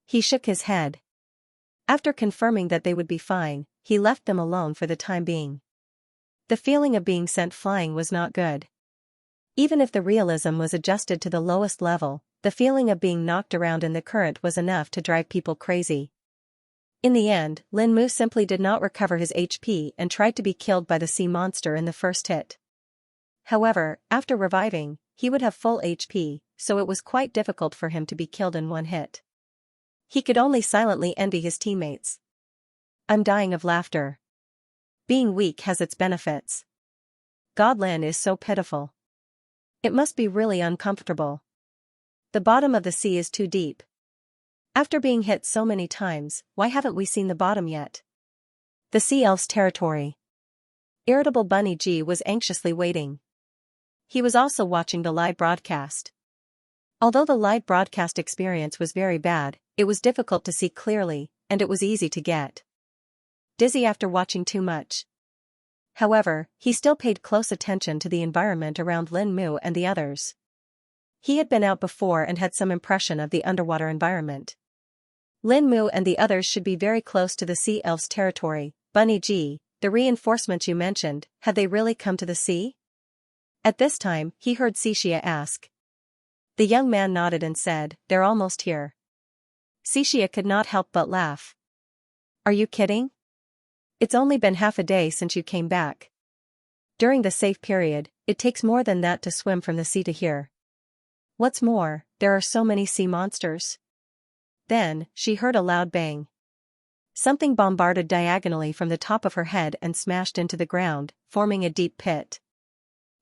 He shook his head. After confirming that they would be fine, he left them alone for the time being. The feeling of being sent flying was not good. Even if the realism was adjusted to the lowest level, the feeling of being knocked around in the current was enough to drive people crazy. In the end, Lin Mu simply did not recover his HP and tried to be killed by the sea monster in the first hit. However, after reviving, he would have full HP, so it was quite difficult for him to be killed in one hit. He could only silently envy his teammates. I'm dying of laughter. Being weak has its benefits. God, Lin is so pitiful. It must be really uncomfortable. The bottom of the sea is too deep. After being hit so many times, why haven't we seen the bottom yet? The sea elf's territory. Irritable Bunny G was anxiously waiting. He was also watching the live broadcast. Although the live broadcast experience was very bad, it was difficult to see clearly, and it was easy to get dizzy after watching too much. However, he still paid close attention to the environment around Lin Mu and the others. He had been out before and had some impression of the underwater environment. Lin Mu and the others should be very close to the sea elf's territory. Bunny G, the reinforcements you mentioned, had they really come to the sea? At this time, he heard Xianxia ask. The young man nodded and said, they're almost here. Xianxia could not help but laugh. Are you kidding? It's only been half a day since you came back. During the safe period, it takes more than that to swim from the sea to here. What's more, there are so many sea monsters. Then, she heard a loud bang. Something bombarded diagonally from the top of her head and smashed into the ground, forming a deep pit.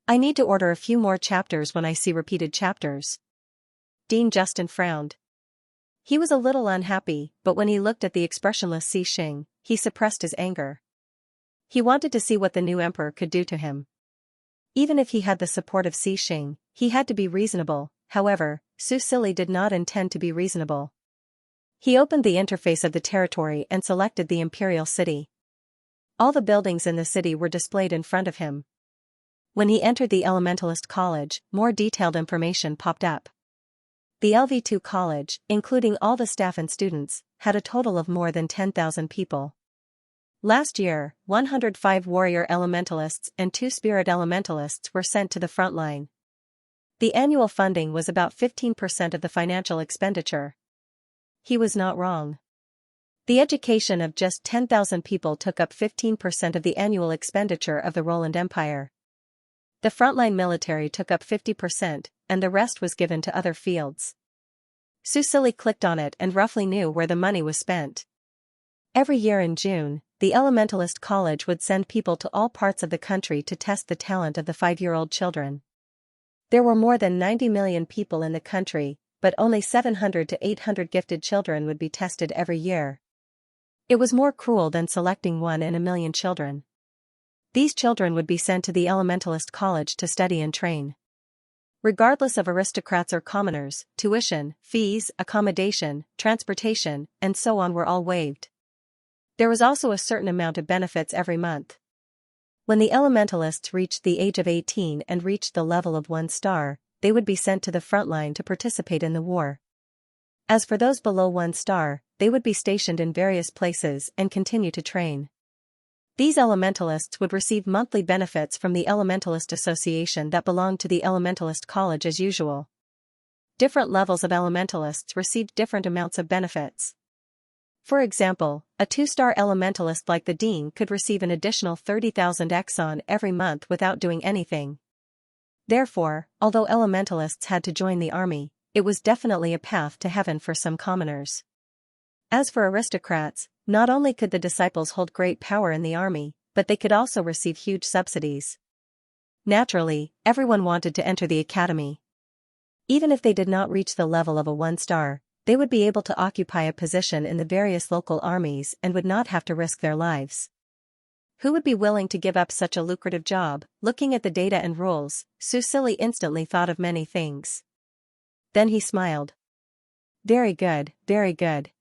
I need to order a few more chapters when I see repeated chapters. Dean Justin frowned. He was a little unhappy, but when he looked at the expressionless Xing, he suppressed his anger. He wanted to see what the new emperor could do to him. Even if he had the support of Xing, he had to be reasonable. However, Su Silly did not intend to be reasonable. He opened the interface of the territory and selected the imperial city. All the buildings in the city were displayed in front of him. When he entered the Elementalist College, more detailed information popped up. The LV2 college, including all the staff and students, had a total of more than 10,000 people. Last year, 105 warrior elementalists and 2 spirit elementalists were sent to the front line. The annual funding was about 15% of the financial expenditure. He was not wrong. The education of just 10,000 people took up 15% of the annual expenditure of the Roland Empire. The frontline military took up 50%, and the rest was given to other fields. Su Silly clicked on it and roughly knew where the money was spent. Every year in June, the Elementalist College would send people to all parts of the country to test the talent of the 5-year-old children. There were more than 90 million people in the country, but only 700 to 800 gifted children would be tested every year. It was more cruel than selecting 1 in a million children. These children would be sent to the Elementalist College to study and train. Regardless of aristocrats or commoners, tuition, fees, accommodation, transportation, and so on were all waived. There was also a certain amount of benefits every month. When the Elementalists reached the age of 18 and reached the level of 1 star, they would be sent to the front line to participate in the war. As for those below 1 star, they would be stationed in various places and continue to train. These elementalists would receive monthly benefits from the Elementalist Association that belonged to the Elementalist College as usual. Different levels of elementalists received different amounts of benefits. For example, a 2-star elementalist like the Dean could receive an additional 30,000 exon every month without doing anything. Therefore, although elementalists had to join the army, it was definitely a path to heaven for some commoners. As for aristocrats, not only could the disciples hold great power in the army, but they could also receive huge subsidies. Naturally, everyone wanted to enter the academy. Even if they did not reach the level of a 1 star, they would be able to occupy a position in the various local armies and would not have to risk their lives. Who would be willing to give up such a lucrative job? Looking at the data and rules, Su Silly instantly thought of many things. Then he smiled. Very good, very good.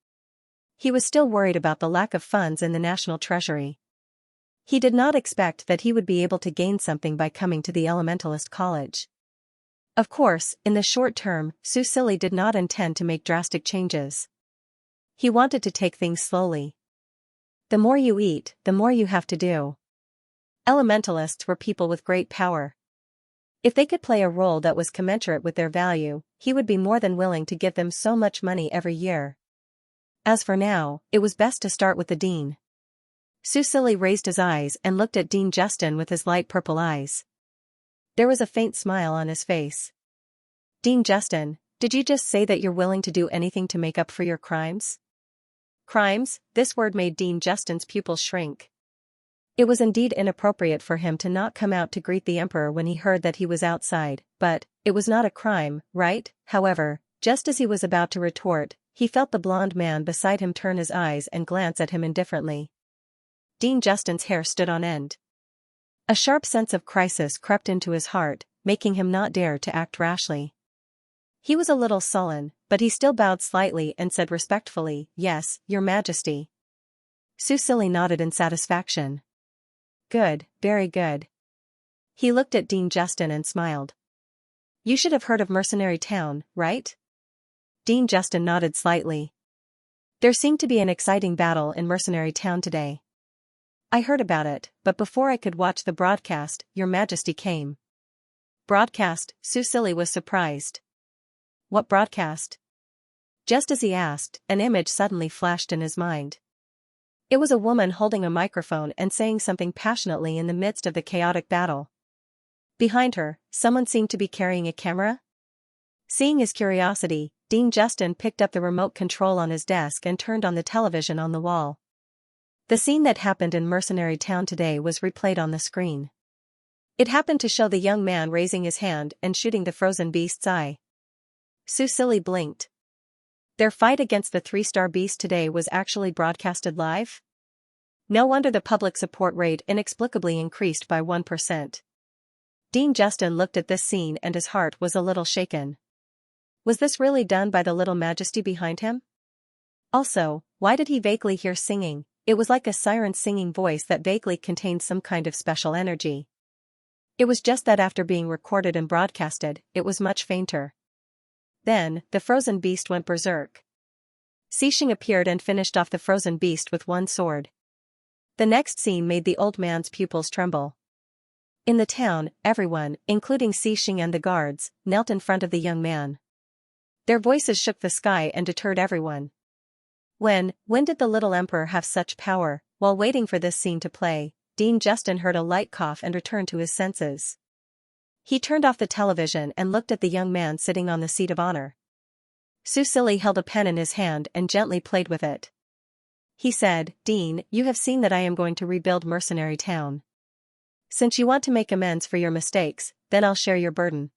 He was still worried about the lack of funds in the national treasury. He did not expect that he would be able to gain something by coming to the Elementalist College. Of course, in the short term, Su Silly did not intend to make drastic changes. He wanted to take things slowly. The more you eat, the more you have to do. Elementalists were people with great power. If they could play a role that was commensurate with their value, he would be more than willing to give them so much money every year. As for now, it was best to start with the dean. Su Silly raised his eyes and looked at Dean Justin with his light purple eyes. There was a faint smile on his face. Dean Justin, did you just say that you're willing to do anything to make up for your crimes? Crimes? This word made Dean Justin's pupils shrink. It was indeed inappropriate for him to not come out to greet the emperor when he heard that he was outside, but it was not a crime, right? However, just as he was about to retort, he felt the blond man beside him turn his eyes and glance at him indifferently. Dean Justin's hair stood on end. A sharp sense of crisis crept into his heart, making him not dare to act rashly. He was a little sullen, but he still bowed slightly and said respectfully, "Yes, Your Majesty." Su Silly nodded in satisfaction. "Good, very good." He looked at Dean Justin and smiled. "You should have heard of Mercenary Town, right?" Dean Justin nodded slightly. "There seemed to be an exciting battle in Mercenary Town today." "I heard about it, but before I could watch the broadcast, Your Majesty came." "Broadcast?" Su Silly was surprised. "What broadcast?" Just as he asked, an image suddenly flashed in his mind. It was a woman holding a microphone and saying something passionately in the midst of the chaotic battle. Behind her, someone seemed to be carrying a camera. Seeing his curiosity, Dean Justin picked up the remote control on his desk and turned on the television on the wall. The scene that happened in Mercenary Town today was replayed on the screen. It happened to show the young man raising his hand and shooting the frozen beast's eye. Su Silly blinked. Their fight against the three-star beast today was actually broadcasted live? No wonder the public support rate inexplicably increased by 1%. Dean Justin looked at this scene and his heart was a little shaken. Was this really done by the little majesty behind him? Also, why did he vaguely hear singing? It was like a siren's singing voice that vaguely contained some kind of special energy. It was just that after being recorded and broadcasted, it was much fainter. Then, the frozen beast went berserk. Xianxia appeared and finished off the frozen beast with one sword. The next scene made the old man's pupils tremble. In the town, everyone, including Xianxia and the guards, knelt in front of the young man. Their voices shook the sky and deterred everyone. When did the little emperor have such power? While waiting for this scene to play, Dean Justin heard a light cough and returned to his senses. He turned off the television and looked at the young man sitting on the seat of honor. Su Silly held a pen in his hand and gently played with it. He said, "Dean, you have seen that I am going to rebuild Mercenary Town. Since you want to make amends for your mistakes, then I'll share your burden.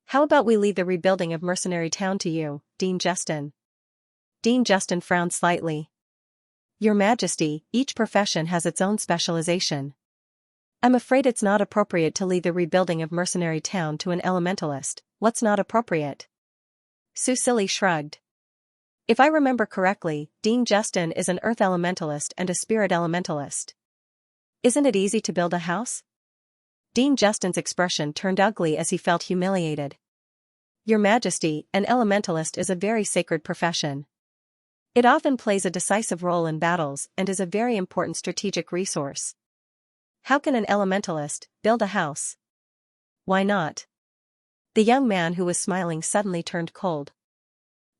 How about we leave the rebuilding of Mercenary Town to you, Dean Justin?" Dean Justin frowned slightly. "Your Majesty, each profession has its own specialization. I'm afraid it's not appropriate to leave the rebuilding of Mercenary Town to an elementalist." "What's not appropriate?" Su Silly shrugged. "If I remember correctly, Dean Justin is an earth elementalist and a spirit elementalist. Isn't it easy to build a house?" Dean Justin's expression turned ugly as he felt humiliated. "Your Majesty, an elementalist is a very sacred profession. It often plays a decisive role in battles and is a very important strategic resource. How can an elementalist build a house?" "Why not?" The young man who was smiling suddenly turned cold.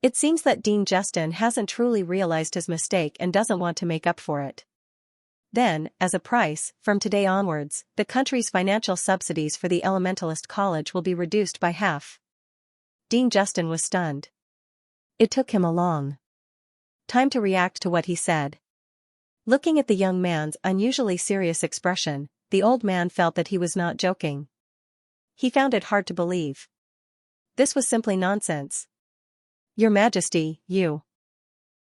It seems that Dean Justin hasn't truly realized his mistake and doesn't want to make up for it. Then, as a price, from today onwards, the country's financial subsidies for the Elementalist College will be reduced by half. Dean Justin was stunned. It took him a long time to react to what he said. Looking at the young man's unusually serious expression, the old man felt that he was not joking. He found it hard to believe. This was simply nonsense. "Your Majesty,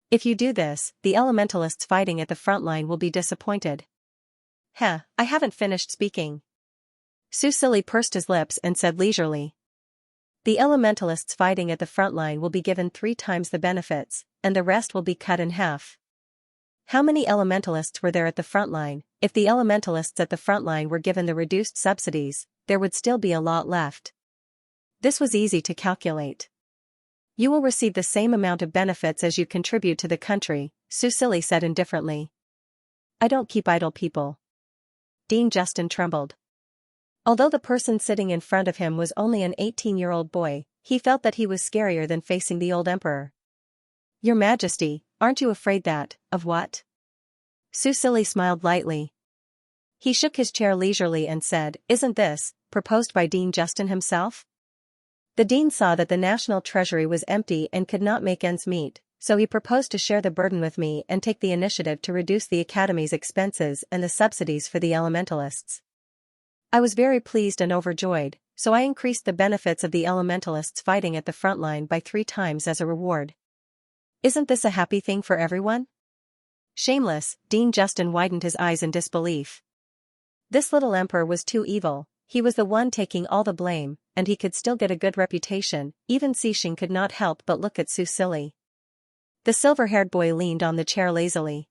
if you do this, the elementalists fighting at the front line will be disappointed." I haven't finished speaking." Su Silly pursed his lips and said leisurely. "The elementalists fighting at the front line will be given 3 times the benefits, and the rest will be cut in half." How many elementalists were there at the front line? If the elementalists at the front line were given the reduced subsidies, there would still be a lot left. This was easy to calculate. "You will receive the same amount of benefits as you contribute to the country," Su Silly said indifferently. "I don't keep idle people." Dean Justin trembled. Although the person sitting in front of him was only an 18-year-old boy, he felt that he was scarier than facing the old emperor. "Your Majesty, aren't you afraid that, of what? Su Silly smiled lightly. He shook his chair leisurely and said, isn't this, proposed by Dean Justin himself? The dean saw that the national treasury was empty and could not make ends meet, so he proposed to share the burden with me and take the initiative to reduce the academy's expenses and the subsidies for the elementalists. I was very pleased and overjoyed, so I increased the benefits of the elementalists fighting at the front line by 3 times as a reward. Isn't this a happy thing for everyone? Shameless, Dean Justin widened his eyes in disbelief. This little emperor was too evil, he was the one taking all the blame, and he could still get a good reputation. Even Xixing could not help but look at Su Silly. The silver-haired boy leaned on the chair lazily.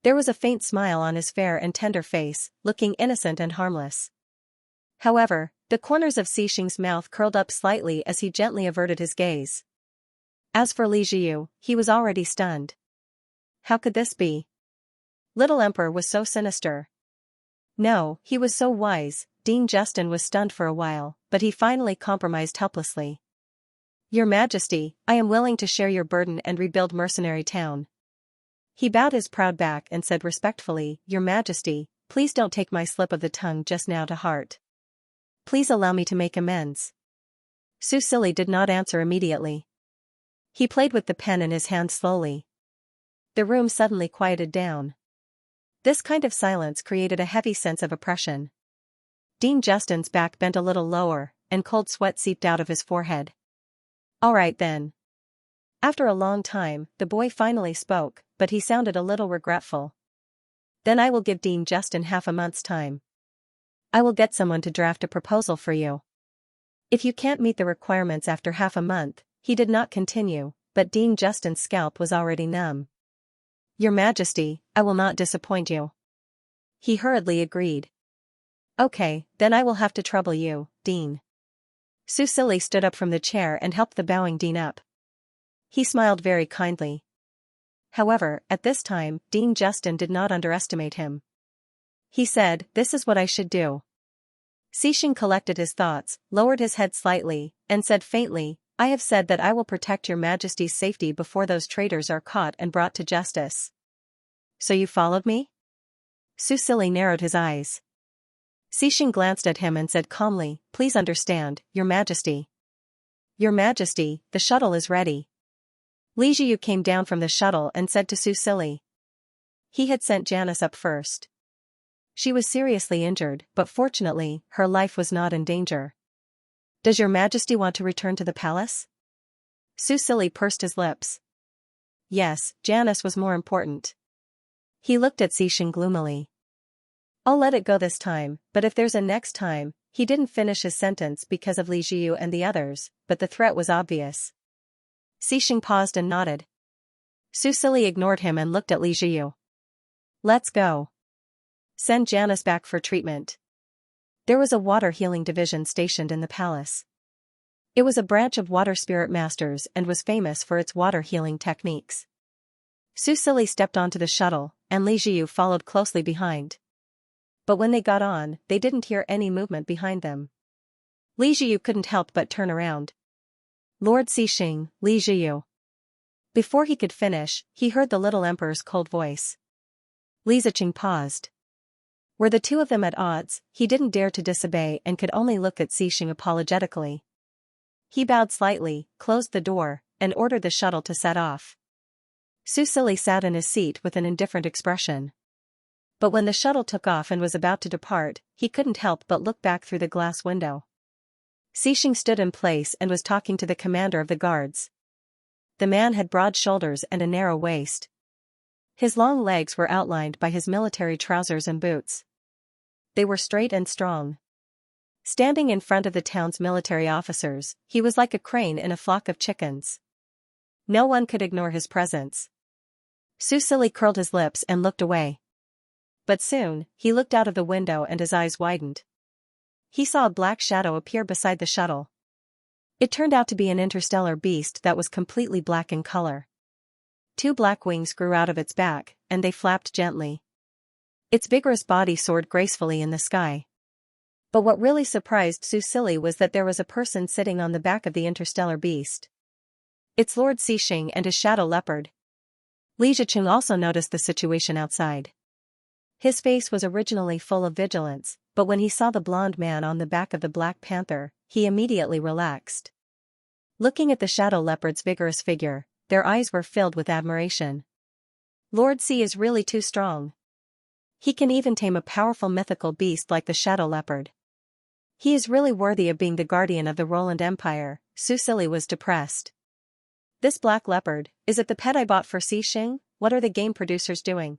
There was a faint smile on his fair and tender face, looking innocent and harmless. However, the corners of Xixing's mouth curled up slightly as he gently averted his gaze. As for Li Jiu, he was already stunned. How could this be? Little Emperor was so sinister. No, he was so wise. Dean Justin was stunned for a while, but he finally compromised helplessly. Your Majesty, I am willing to share your burden and rebuild Mercenary Town. He bowed his proud back and said respectfully, Your Majesty, please don't take my slip of the tongue just now to heart. Please allow me to make amends. Su Silly did not answer immediately. He played with the pen in his hand slowly. The room suddenly quieted down. This kind of silence created a heavy sense of oppression. Dean Justin's back bent a little lower, and cold sweat seeped out of his forehead. All right then. After a long time, the boy finally spoke, but he sounded a little regretful. Then I will give Dean Justin half a month's time. I will get someone to draft a proposal for you. If you can't meet the requirements after half a month, he did not continue, but Dean Justin's scalp was already numb. Your Majesty, I will not disappoint you. He hurriedly agreed. Okay, then I will have to trouble you, Dean. Su Silly stood up from the chair and helped the bowing Dean up. He smiled very kindly. However, at this time, Dean Justin did not underestimate him. He said, This is what I should do. Xixing collected his thoughts, lowered his head slightly, and said faintly, I have said that I will protect your Majesty's safety before those traitors are caught and brought to justice. So you followed me? Su Silly narrowed his eyes. Xixing glanced at him and said calmly, Please understand, Your Majesty. Your Majesty, the shuttle is ready. Li Jiu came down from the shuttle and said to Su Silly. He had sent Janice up first. She was seriously injured, but fortunately, her life was not in danger. Does Your Majesty want to return to the palace? Su Silly pursed his lips. Yes, Janice was more important. He looked at Xixing gloomily. I'll let it go this time, but if there's a next time, he didn't finish his sentence because of Li Jiu and the others, but the threat was obvious. Xixing paused and nodded. Su Silly ignored him and looked at Li Jiu. Let's go. Send Janice back for treatment. There was a water healing division stationed in the palace. It was a branch of water spirit masters and was famous for its water healing techniques. Su Silly stepped onto the shuttle, and Li Jiu followed closely behind. But when they got on, they didn't hear any movement behind them. Li Jiu couldn't help but turn around. Lord Xixing, Li Jiu. Before he could finish, he heard the little emperor's cold voice. Li Ziqing paused. Were the two of them at odds, he didn't dare to disobey and could only look at Xixing apologetically. He bowed slightly, closed the door, and ordered the shuttle to set off. Su Silly sat in his seat with an indifferent expression. But when the shuttle took off and was about to depart, he couldn't help but look back through the glass window. Xixing stood in place and was talking to the commander of the guards. The man had broad shoulders and a narrow waist. His long legs were outlined by his military trousers and boots. They were straight and strong. Standing in front of the town's military officers, he was like a crane in a flock of chickens. No one could ignore his presence. Su Silly curled his lips and looked away. But soon, he looked out of the window and his eyes widened. He saw a black shadow appear beside the shuttle. It turned out to be an interstellar beast that was completely black in color. 2 black wings grew out of its back, and they flapped gently. Its vigorous body soared gracefully in the sky. But what really surprised Su Silly was that there was a person sitting on the back of the interstellar beast. It's Lord Xixing and his shadow leopard. Li Zicheng also noticed the situation outside. His face was originally full of vigilance, but when he saw the blonde man on the back of the Black Panther, he immediately relaxed. Looking at the shadow leopard's vigorous figure, their eyes were filled with admiration. Lord C is really too strong. He can even tame a powerful mythical beast like the shadow leopard. He is really worthy of being the guardian of the Roland Empire. Su Sili was depressed. This black leopard, is it the pet I bought for Xixing? What are the game producers doing?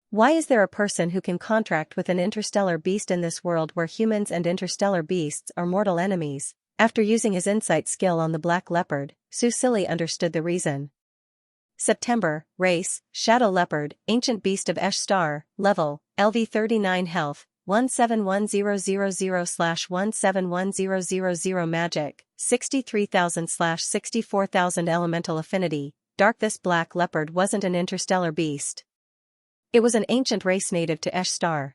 Why is there a person who can contract with an interstellar beast in this world where humans and interstellar beasts are mortal enemies? After using his insight skill on the black leopard, Su Sili understood the reason. September, race, shadow leopard, ancient beast of Esh star, level, LV39 health, 171000/171000 magic, 63,000/64,000 elemental affinity, dark. This black leopard wasn't an interstellar beast. It was an ancient race native to Esh star.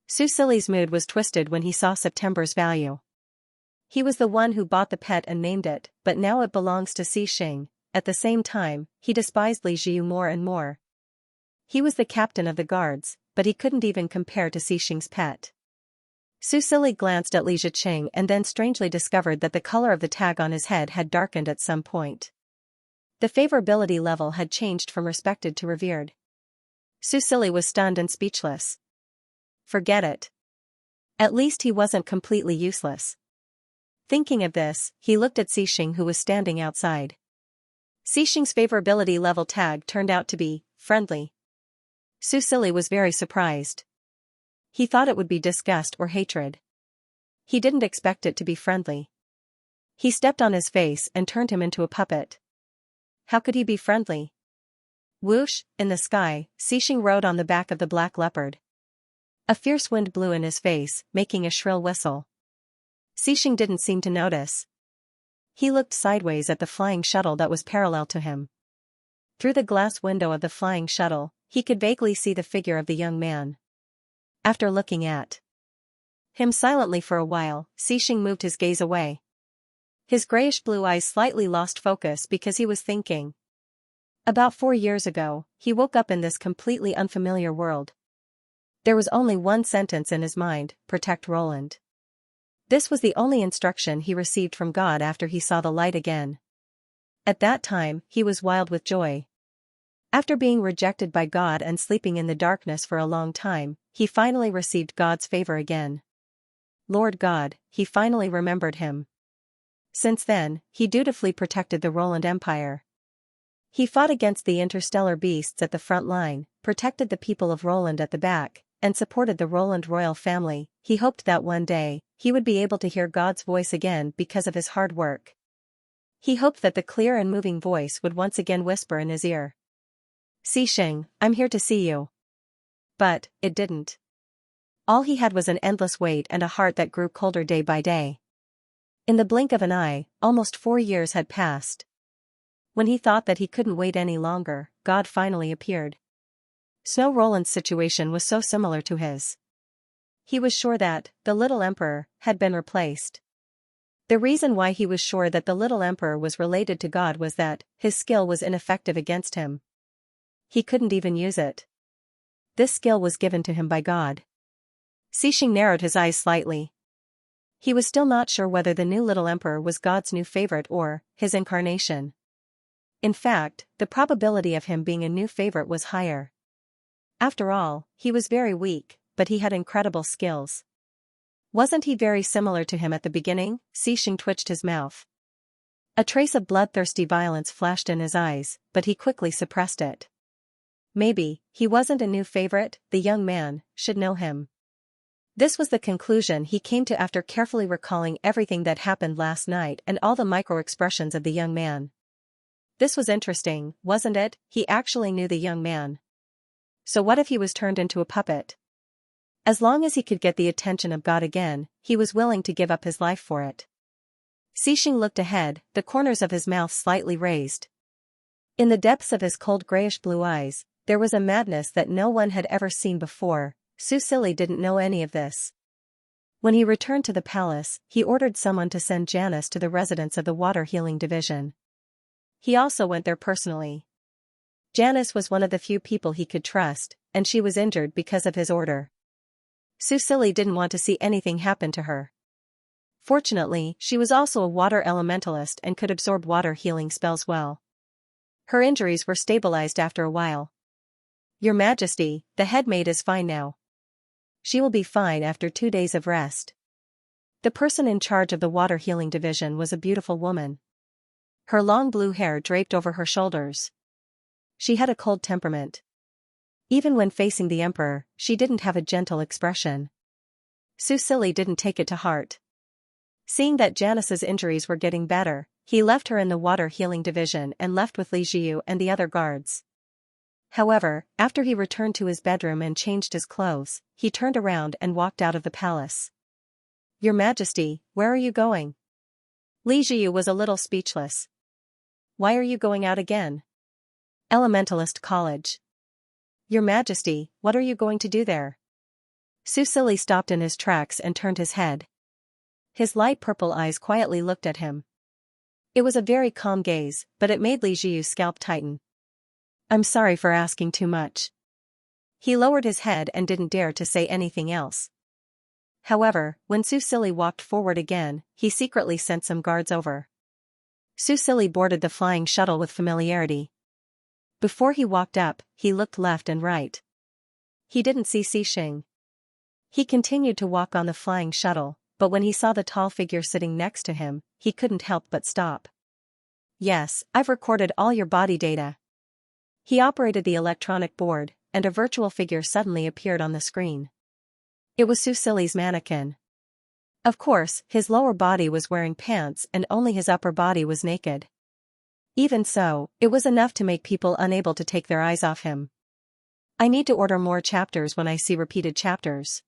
Su Sili's mood was twisted when he saw September's value. He was the one who bought the pet and named it, but now it belongs to Xixing. At the same time, he despised Li Jiu more and more. He was the captain of the guards, but he couldn't even compare to Xixing's pet. Su Sili glanced at Li Zicheng and then strangely discovered that the color of the tag on his head had darkened at some point. The favorability level had changed from respected to revered. Su Sili was stunned and speechless. Forget it. At least he wasn't completely useless. Thinking of this, he looked at Xixing, who was standing outside. Xixing's favorability level tag turned out to be friendly. Su Sili was very surprised. He thought it would be disgust or hatred. He didn't expect it to be friendly. He stepped on his face and turned him into a puppet. How could he be friendly? Whoosh, in the sky, Xixing rode on the back of the black leopard. A fierce wind blew in his face, making a shrill whistle. Xixing didn't seem to notice. He looked sideways at the flying shuttle that was parallel to him. Through the glass window of the flying shuttle, he could vaguely see the figure of the young man. After looking at him silently for a while, Xixing moved his gaze away. His grayish-blue eyes slightly lost focus because he was thinking. About 4 years ago, he woke up in this completely unfamiliar world. There was only one sentence in his mind: protect Roland. This was the only instruction he received from God after he saw the light again. At that time, he was wild with joy. After being rejected by God and sleeping in the darkness for a long time, he finally received God's favor again. Lord God, he finally remembered him. Since then, he dutifully protected the Roland Empire. He fought against the interstellar beasts at the front line, protected the people of Roland at the back, and supported the Roland royal family. He hoped that one day, he would be able to hear God's voice again because of his hard work. He hoped that the clear and moving voice would once again whisper in his ear, Xixing, I'm here to see you. But, it didn't. All he had was an endless wait and a heart that grew colder day by day. In the blink of an eye, almost 4 years had passed. When he thought that he couldn't wait any longer, God finally appeared. Snow Roland's situation was so similar to his. He was sure that the little emperor had been replaced. The reason why he was sure that the little emperor was related to God was that his skill was ineffective against him. He couldn't even use it. This skill was given to him by God. Xixing narrowed his eyes slightly. He was still not sure whether the new little emperor was God's new favorite or his incarnation. In fact, the probability of him being a new favorite was higher. After all, he was very weak, but he had incredible skills. Wasn't he very similar to him at the beginning? Xixing twitched his mouth. A trace of bloodthirsty violence flashed in his eyes, but he quickly suppressed it. Maybe, he wasn't a new favorite, the young man should know him. This was the conclusion he came to after carefully recalling everything that happened last night and all the micro-expressions of the young man. This was interesting, wasn't it? He actually knew the young man. So what if he was turned into a puppet? As long as he could get the attention of God again, he was willing to give up his life for it. Xixing looked ahead, the corners of his mouth slightly raised. In the depths of his cold grayish-blue eyes, there was a madness that no one had ever seen before. Su Sili didn't know any of this. When he returned to the palace, he ordered someone to send Janice to the residence of the Water Healing Division. He also went there personally. Janice was one of the few people he could trust, and she was injured because of his order. Susili didn't want to see anything happen to her. Fortunately, she was also a water elementalist and could absorb water healing spells well. Her injuries were stabilized after a while. Your Majesty, the head maid is fine now. She will be fine after 2 days of rest. The person in charge of the water healing division was a beautiful woman. Her long blue hair draped over her shoulders. She had a cold temperament. Even when facing the emperor, she didn't have a gentle expression. Susili didn't take it to heart. Seeing that Janice's injuries were getting better, he left her in the water healing division and left with Li Jiu and the other guards. However, after he returned to his bedroom and changed his clothes, he turned around and walked out of the palace. Your Majesty, where are you going? Li Jiu was a little speechless. Why are you going out again? Elementalist College. Your Majesty, what are you going to do there? Susili stopped in his tracks and turned his head. His light purple eyes quietly looked at him. It was a very calm gaze, but it made Li Jiu's scalp tighten. I'm sorry for asking too much. He lowered his head and didn't dare to say anything else. However, when Susili walked forward again, he secretly sent some guards over. Susili boarded the flying shuttle with familiarity. Before he walked up, he looked left and right. He didn't see Xing. He continued to walk on the flying shuttle, but when he saw the tall figure sitting next to him, he couldn't help but stop. Yes, I've recorded all your body data. He operated the electronic board, and a virtual figure suddenly appeared on the screen. It was Susili's mannequin. Of course, his lower body was wearing pants and only his upper body was naked. Even so, it was enough to make people unable to take their eyes off him. I need to order more chapters when I see repeated chapters.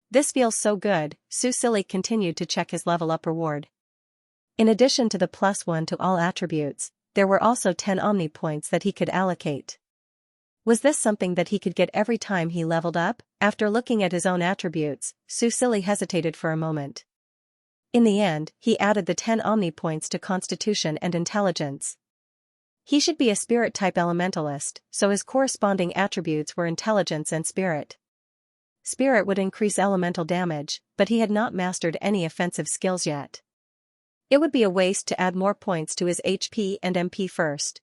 This feels so good, Susili continued to check his level up reward. In addition to the +1 to all attributes, there were also 10 Omni points that he could allocate. Was this something that he could get every time he leveled up? After looking at his own attributes, Susili hesitated for a moment. In the end, he added the 10 Omni points to Constitution and Intelligence. He should be a Spirit-type elementalist, so his corresponding attributes were Intelligence and Spirit. Spirit would increase elemental damage, but he had not mastered any offensive skills yet. It would be a waste to add more points to his HP and MP first.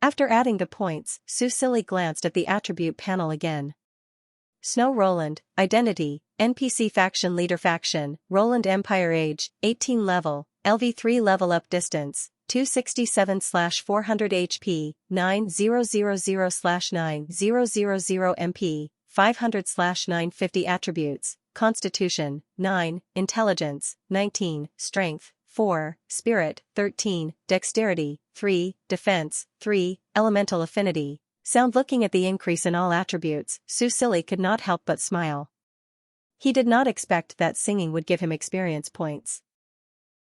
After adding the points, Susili glanced at the attribute panel again. Snow Roland, Identity, NPC Faction Leader Faction, Roland Empire Age, 18 level, LV3 level up distance, 267/400 HP, 9000/9000 MP, 500/950 attributes, Constitution, 9, Intelligence, 19, Strength, 4, Spirit, 13, Dexterity, 3, Defense, 3, Elemental Affinity. Sound. Looking at the increase in all attributes, Susili could not help but smile. He did not expect that singing would give him experience points.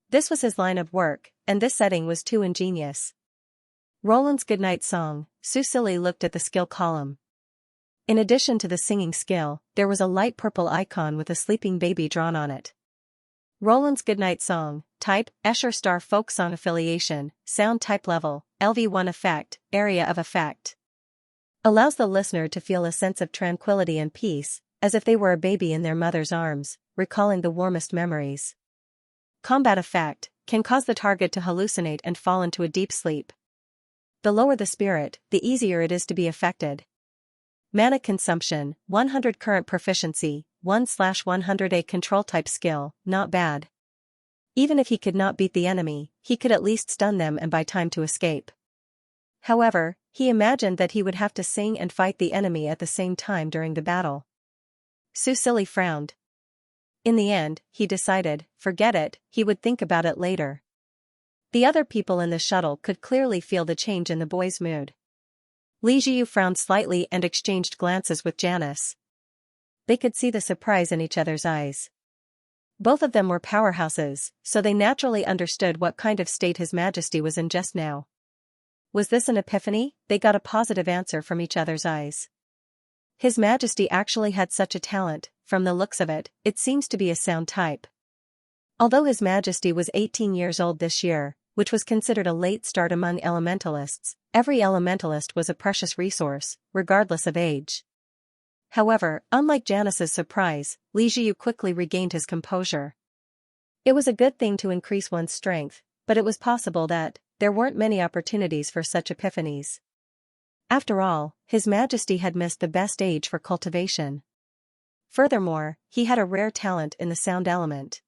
This was his line of work, and this setting was too ingenious. Roland's Goodnight Song. Susili looked at the skill column. In addition to the singing skill, there was a light purple icon with a sleeping baby drawn on it. Roland's Goodnight Song. Type, Escher Star Folk Song Affiliation, Sound Type Level, LV1 Effect, Area of Effect. Allows the listener to feel a sense of tranquility and peace, as if they were a baby in their mother's arms, recalling the warmest memories. Combat Effect, can cause the target to hallucinate and fall into a deep sleep. The lower the spirit, the easier it is to be affected. Mana Consumption, 100 Current Proficiency, 1/100 A Control Type Skill, not bad. Even if he could not beat the enemy, he could at least stun them and buy time to escape. However, he imagined that he would have to sing and fight the enemy at the same time during the battle. Susili frowned. In the end, he decided, forget it, he would think about it later. The other people in the shuttle could clearly feel the change in the boy's mood. Li Jiu frowned slightly and exchanged glances with Janice. They could see the surprise in each other's eyes. Both of them were powerhouses, so they naturally understood what kind of state His Majesty was in just now. Was this an epiphany? They got a positive answer from each other's eyes. His Majesty actually had such a talent. From the looks of it, it seems to be a sound type. Although His Majesty was 18 years old this year, which was considered a late start among elementalists, Every elementalist was a precious resource, regardless of age. However, unlike Janice's surprise, Li Jiu quickly regained his composure. It was a good thing to increase one's strength, but it was possible that there weren't many opportunities for such epiphanies. After all, His Majesty had missed the best age for cultivation. Furthermore, he had a rare talent in the sound element.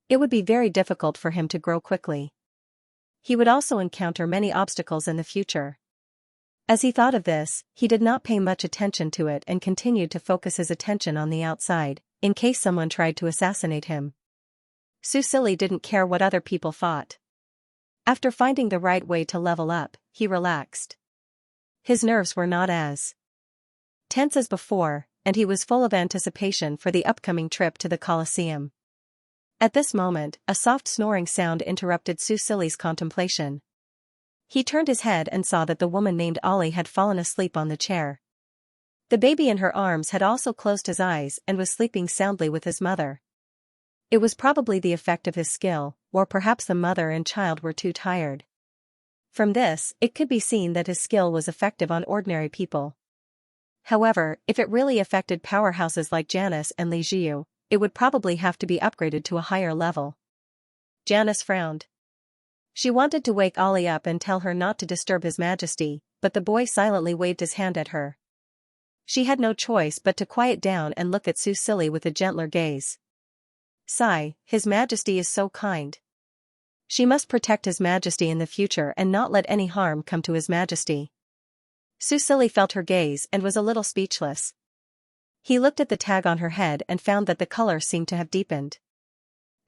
It would be very difficult for him to grow quickly. He would also encounter many obstacles in the future. As he thought of this, he did not pay much attention to it and continued to focus his attention on the outside, in case someone tried to assassinate him. Su Silly didn't care what other people thought. After finding the right way to level up, he relaxed. His nerves were not as tense as before, and he was full of anticipation for the upcoming trip to the Colosseum. At this moment, a soft snoring sound interrupted Su Silly's contemplation. He turned his head and saw that the woman named Ollie had fallen asleep on the chair. The baby in her arms had also closed his eyes and was sleeping soundly with his mother. It was probably the effect of his skill, or perhaps the mother and child were too tired. From this, it could be seen that his skill was effective on ordinary people. However, if it really affected powerhouses like Janice and Li Jiu, it would probably have to be upgraded to a higher level. Janice frowned. She wanted to wake Ollie up and tell her not to disturb His Majesty, but the boy silently waved his hand at her. She had no choice but to quiet down and look at Su Silly with a gentler gaze. Sigh, His Majesty is so kind. She must protect His Majesty in the future and not let any harm come to His Majesty. Su Silly felt her gaze and was a little speechless. He looked at the tag on her head and found that the color seemed to have deepened.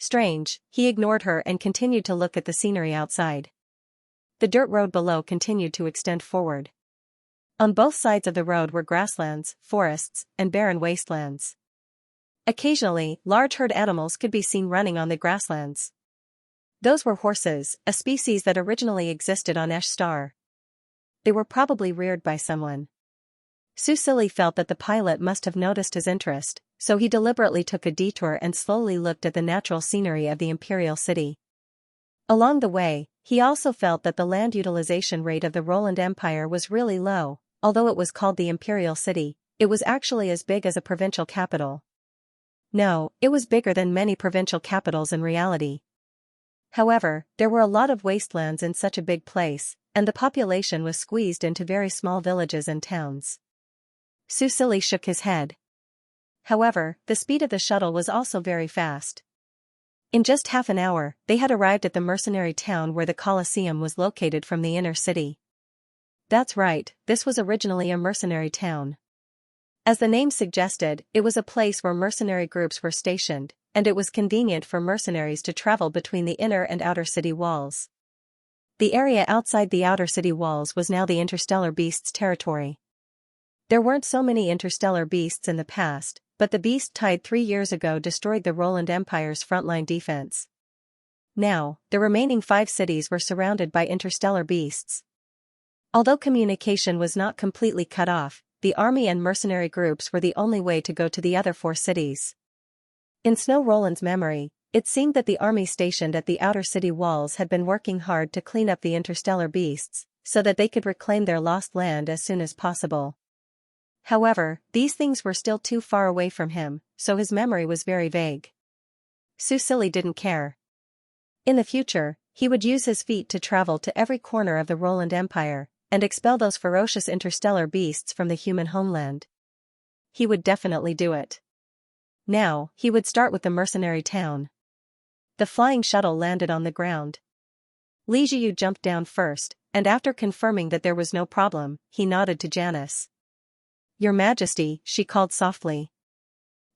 Strange, he ignored her and continued to look at the scenery outside. The dirt road below continued to extend forward. On both sides of the road were grasslands, forests, and barren wastelands. Occasionally, large herd animals could be seen running on the grasslands. Those were horses, a species that originally existed on Esh Star. They were probably reared by someone. Su Silly felt that the pilot must have noticed his interest, so he deliberately took a detour and slowly looked at the natural scenery of the imperial city. Along the way, he also felt that the land utilization rate of the Roland Empire was really low. Although it was called the imperial city, it was actually as big as a provincial capital. No, it was bigger than many provincial capitals in reality. However, there were a lot of wastelands in such a big place, and the population was squeezed into very small villages and towns. Su Silly shook his head. However, the speed of the shuttle was also very fast. In just half an hour, they had arrived at the mercenary town where the Colosseum was located from the inner city. That's right, this was originally a mercenary town. As the name suggested, it was a place where mercenary groups were stationed, and it was convenient for mercenaries to travel between the inner and outer city walls. The area outside the outer city walls was now the interstellar beasts' territory. There weren't so many interstellar beasts in the past, but the beast tide 3 years ago destroyed the Roland Empire's frontline defense. Now, the remaining 5 cities were surrounded by interstellar beasts. Although communication was not completely cut off, the army and mercenary groups were the only way to go to the other 4 cities. In Snow Roland's memory, it seemed that the army stationed at the outer city walls had been working hard to clean up the interstellar beasts, so that they could reclaim their lost land as soon as possible. However, these things were still too far away from him, so his memory was very vague. Su Silly didn't care. In the future, he would use his feet to travel to every corner of the Roland Empire, and expel those ferocious interstellar beasts from the human homeland. He would definitely do it. Now, he would start with the mercenary town. The flying shuttle landed on the ground. Li Jiu jumped down first, and after confirming that there was no problem, he nodded to Janice. "Your Majesty," she called softly.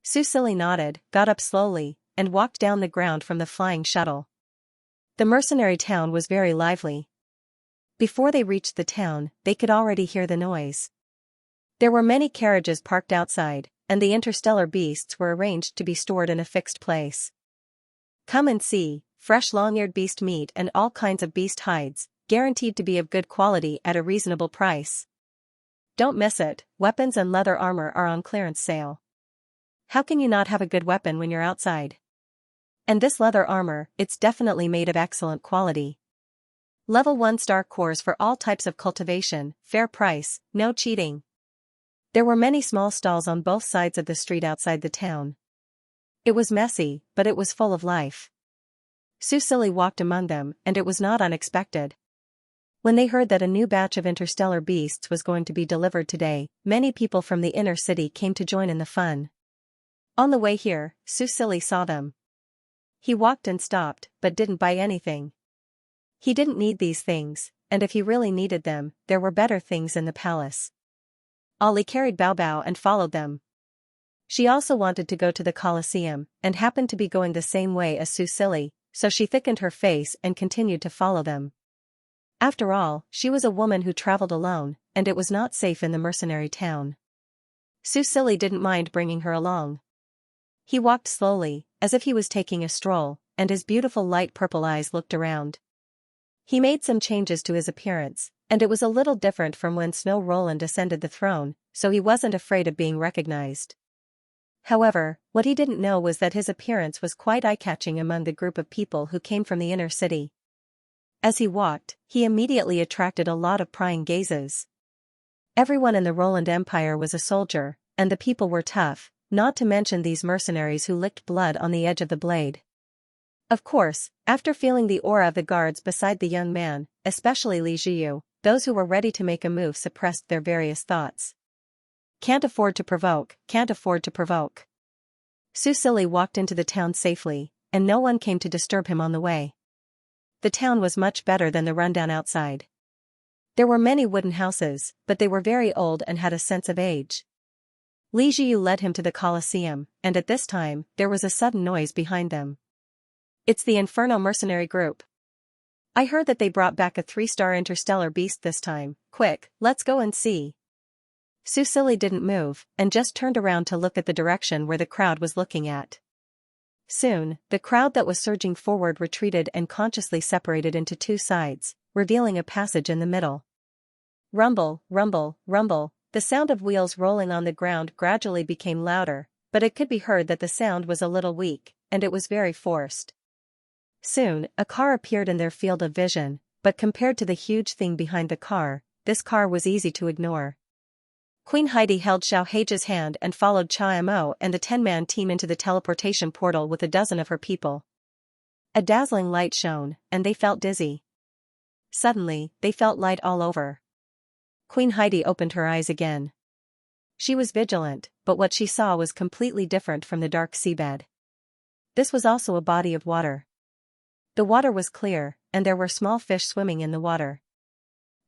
Su Silly nodded, got up slowly, and walked down the ground from the flying shuttle. The mercenary town was very lively. Before they reached the town, they could already hear the noise. There were many carriages parked outside, and the interstellar beasts were arranged to be stored in a fixed place. "Come and see, fresh long-eared beast meat and all kinds of beast hides, guaranteed to be of good quality at a reasonable price. Don't miss it, weapons and leather armor are on clearance sale. How can you not have a good weapon when you're outside? And this leather armor, it's definitely made of excellent quality. Level 1 star cores for all types of cultivation, fair price, no cheating. There were many small stalls on both sides of the street outside the town. It was messy, but it was full of life. Susili walked among them, and it was not unexpected. When they heard that a new batch of interstellar beasts was going to be delivered today, many people from the inner city came to join in the fun. On the way here, Susili saw them. He walked and stopped, but didn't buy anything. He didn't need these things, and if he really needed them, there were better things in the palace. Ali carried Bao Bao and followed them. She also wanted to go to the Colosseum, and happened to be going the same way as Susili, so she thickened her face and continued to follow them. After all, she was a woman who traveled alone, and it was not safe in the mercenary town. Susili didn't mind bringing her along. He walked slowly, as if he was taking a stroll, and his beautiful light purple eyes looked around. He made some changes to his appearance, and it was a little different from when Snow Roland ascended the throne, so he wasn't afraid of being recognized. However, what he didn't know was that his appearance was quite eye-catching among the group of people who came from the inner city. As he walked, he immediately attracted a lot of prying gazes. Everyone in the Roland Empire was a soldier, and the people were tough, not to mention these mercenaries who licked blood on the edge of the blade. Of course, after feeling the aura of the guards beside the young man, especially Li Jiu, those who were ready to make a move suppressed their various thoughts. Can't afford to provoke, can't afford to provoke. Susili walked into the town safely, and no one came to disturb him on the way. The town was much better than the rundown outside. There were many wooden houses, but they were very old and had a sense of age. Li Jiu led him to the Colosseum, and at this time, there was a sudden noise behind them. It's the Inferno mercenary group. I heard that they brought back a 3-star interstellar beast this time. Quick, let's go and see. Susili didn't move, and just turned around to look at the direction where the crowd was looking at. Soon, the crowd that was surging forward retreated and consciously separated into two sides, revealing a passage in the middle. Rumble, rumble, rumble, the sound of wheels rolling on the ground gradually became louder, but it could be heard that the sound was a little weak, and it was very forced. Soon, a car appeared in their field of vision, but compared to the huge thing behind the car, this car was easy to ignore. Queen Heidi held Xiao Heiji's hand and followed Cha Mo and the 10-man team into the teleportation portal with a dozen of her people. A dazzling light shone, and they felt dizzy. Suddenly, they felt light all over. Queen Heidi opened her eyes again. She was vigilant, but what she saw was completely different from the dark seabed. This was also a body of water. The water was clear, and there were small fish swimming in the water.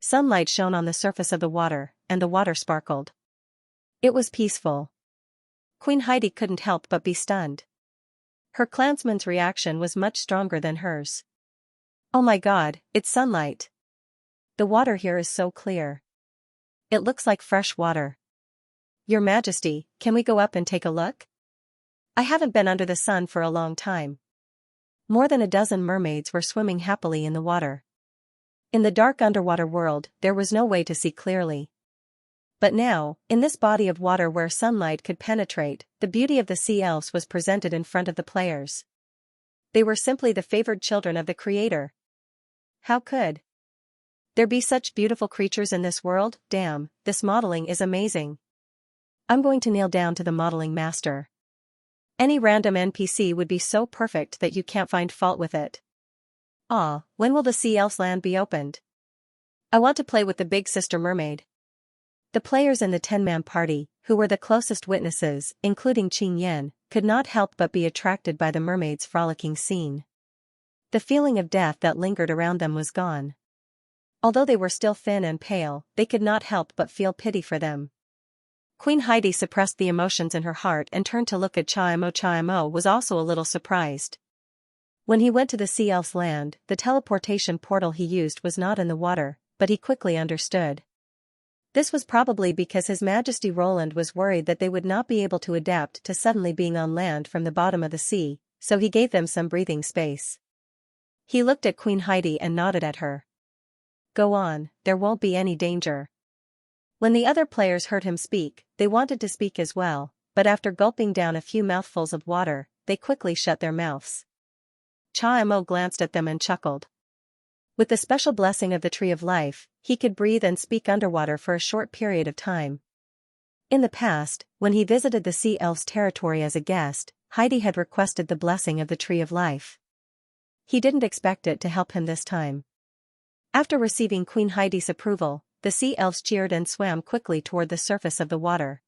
Sunlight shone on the surface of the water, and the water sparkled. It was peaceful. Queen Heidi couldn't help but be stunned. Her clansman's reaction was much stronger than hers. Oh my God, it's sunlight. The water here is so clear. It looks like fresh water. Your Majesty, can we go up and take a look? I haven't been under the sun for a long time. More than a dozen mermaids were swimming happily in the water. In the dark underwater world, there was no way to see clearly. But now, in this body of water where sunlight could penetrate, the beauty of the sea elves was presented in front of the players. They were simply the favored children of the Creator. How could there be such beautiful creatures in this world? Damn, this modeling is amazing. I'm going to kneel down to the modeling master. Any random NPC would be so perfect that you can't find fault with it. When will the Sea Elf's land be opened? I want to play with the big sister mermaid. The players in the 10-man party, who were the closest witnesses, including Qing Yan, could not help but be attracted by the mermaid's frolicking scene. The feeling of death that lingered around them was gone. Although they were still thin and pale, they could not help but feel pity for them. Queen Heidi suppressed the emotions in her heart and turned to look at Cha Mo. Cha Mo was also a little surprised. When he went to the Sea Elf's land, the teleportation portal he used was not in the water, but he quickly understood. This was probably because His Majesty Roland was worried that they would not be able to adapt to suddenly being on land from the bottom of the sea, so he gave them some breathing space. He looked at Queen Heidi and nodded at her. Go on, there won't be any danger. When the other players heard him speak, they wanted to speak as well, but after gulping down a few mouthfuls of water, they quickly shut their mouths. Cha Mo glanced at them and chuckled. With the special blessing of the Tree of Life, he could breathe and speak underwater for a short period of time. In the past, when he visited the Sea Elf's territory as a guest, Heidi had requested the blessing of the Tree of Life. He didn't expect it to help him this time. After receiving Queen Heidi's approval, the Sea Elves cheered and swam quickly toward the surface of the water.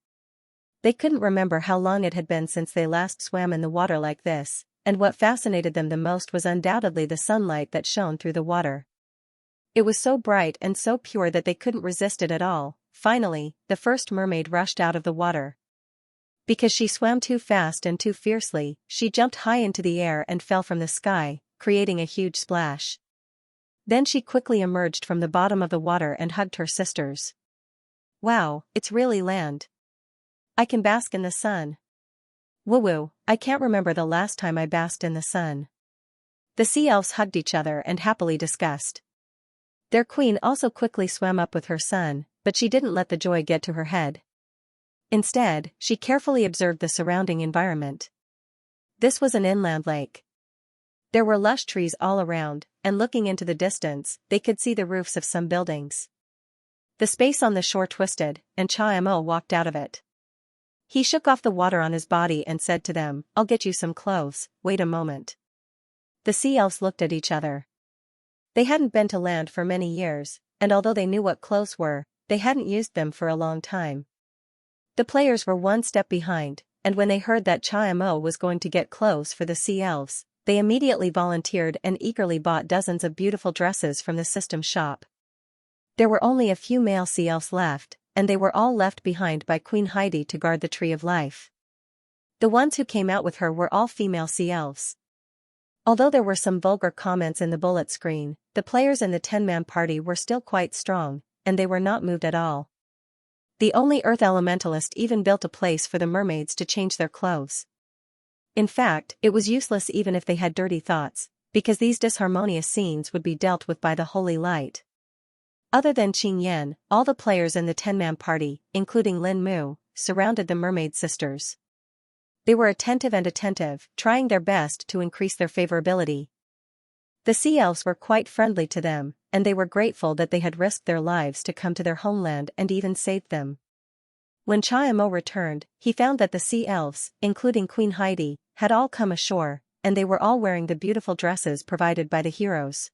They couldn't remember how long it had been since they last swam in the water like this, and what fascinated them the most was undoubtedly the sunlight that shone through the water. It was so bright and so pure that they couldn't resist it at all. Finally, the first mermaid rushed out of the water. Because she swam too fast and too fiercely, she jumped high into the air and fell from the sky, creating a huge splash. Then she quickly emerged from the bottom of the water and hugged her sisters. "Wow, it's really land. I can bask in the sun. Woo-woo, I can't remember the last time I basked in the sun." The Sea Elves hugged each other and happily discussed. Their queen also quickly swam up with her son, but she didn't let the joy get to her head. Instead, she carefully observed the surrounding environment. This was an inland lake. There were lush trees all around, and looking into the distance, they could see the roofs of some buildings. The space on the shore twisted, and Xianxia walked out of it. He shook off the water on his body and said to them, "I'll get you some clothes, wait a moment." The Sea Elves looked at each other. They hadn't been to land for many years, and although they knew what clothes were, they hadn't used them for a long time. The players were one step behind, and when they heard that Xianxia was going to get clothes for the Sea Elves, they immediately volunteered and eagerly bought dozens of beautiful dresses from the system shop. There were only a few male Sea Elves left, and they were all left behind by Queen Heidi to guard the Tree of Life. The ones who came out with her were all female Sea Elves. Although there were some vulgar comments in the bullet screen, the players in the 10-man party were still quite strong, and they were not moved at all. The only Earth Elementalist even built a place for the mermaids to change their clothes. In fact, it was useless even if they had dirty thoughts, because these disharmonious scenes would be dealt with by the holy light. Other than Qing Yan, all the players in the 10-man party, including Lin Mu, surrounded the mermaid sisters. They were attentive, trying their best to increase their favorability. The Sea Elves were quite friendly to them, and they were grateful that they had risked their lives to come to their homeland and even saved them. When Xianxia returned, he found that the Sea Elves, including Queen Heidi, had all come ashore, and they were all wearing the beautiful dresses provided by the heroes.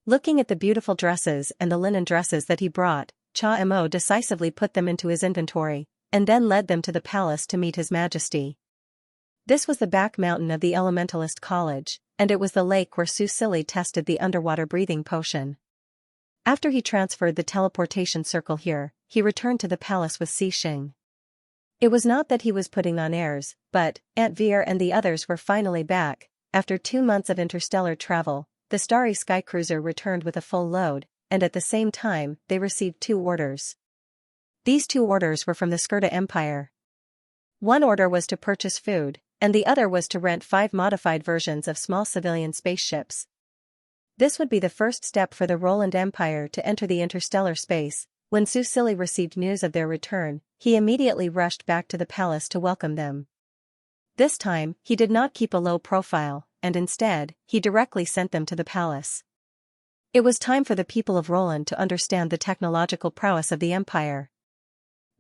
Looking at the beautiful dresses and the linen dresses that he brought, Xianxia decisively put them into his inventory, and then led them to the palace to meet His Majesty. This was the back mountain of the Elementalist College, and it was the lake where Susili tested the underwater breathing potion. After he transferred the teleportation circle here, he returned to the palace with Xing. It was not that he was putting on airs, but Aunt Veer and the others were finally back. After 2 months of interstellar travel, the starry skycruiser returned with a full load, and at the same time, they received 2 orders. These 2 orders were from the Skirta Empire. One order was to purchase food, and the other was to rent 5 modified versions of small civilian spaceships. This would be the first step for the Roland Empire to enter the interstellar space. When Susili received news of their return, he immediately rushed back to the palace to welcome them. This time, he did not keep a low profile, and instead, he directly sent them to the palace. It was time for the people of Roland to understand the technological prowess of the empire.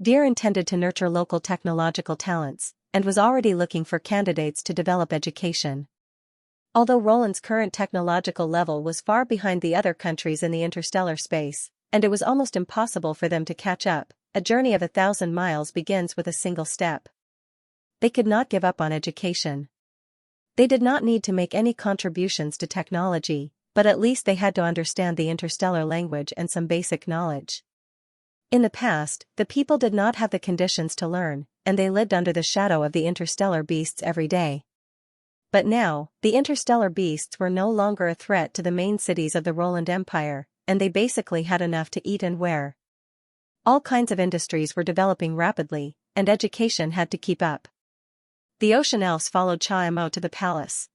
Deer intended to nurture local technological talents, and was already looking for candidates to develop education. Although Roland's current technological level was far behind the other countries in the interstellar space, and it was almost impossible for them to catch up, a journey of 1,000 miles begins with a single step. They could not give up on education. They did not need to make any contributions to technology, but at least they had to understand the interstellar language and some basic knowledge. In the past, the people did not have the conditions to learn, and they lived under the shadow of the interstellar beasts every day. But now, the interstellar beasts were no longer a threat to the main cities of the Roland Empire, and they basically had enough to eat and wear. All kinds of industries were developing rapidly, and education had to keep up. The Ocean Elves followed Xianxia to the palace.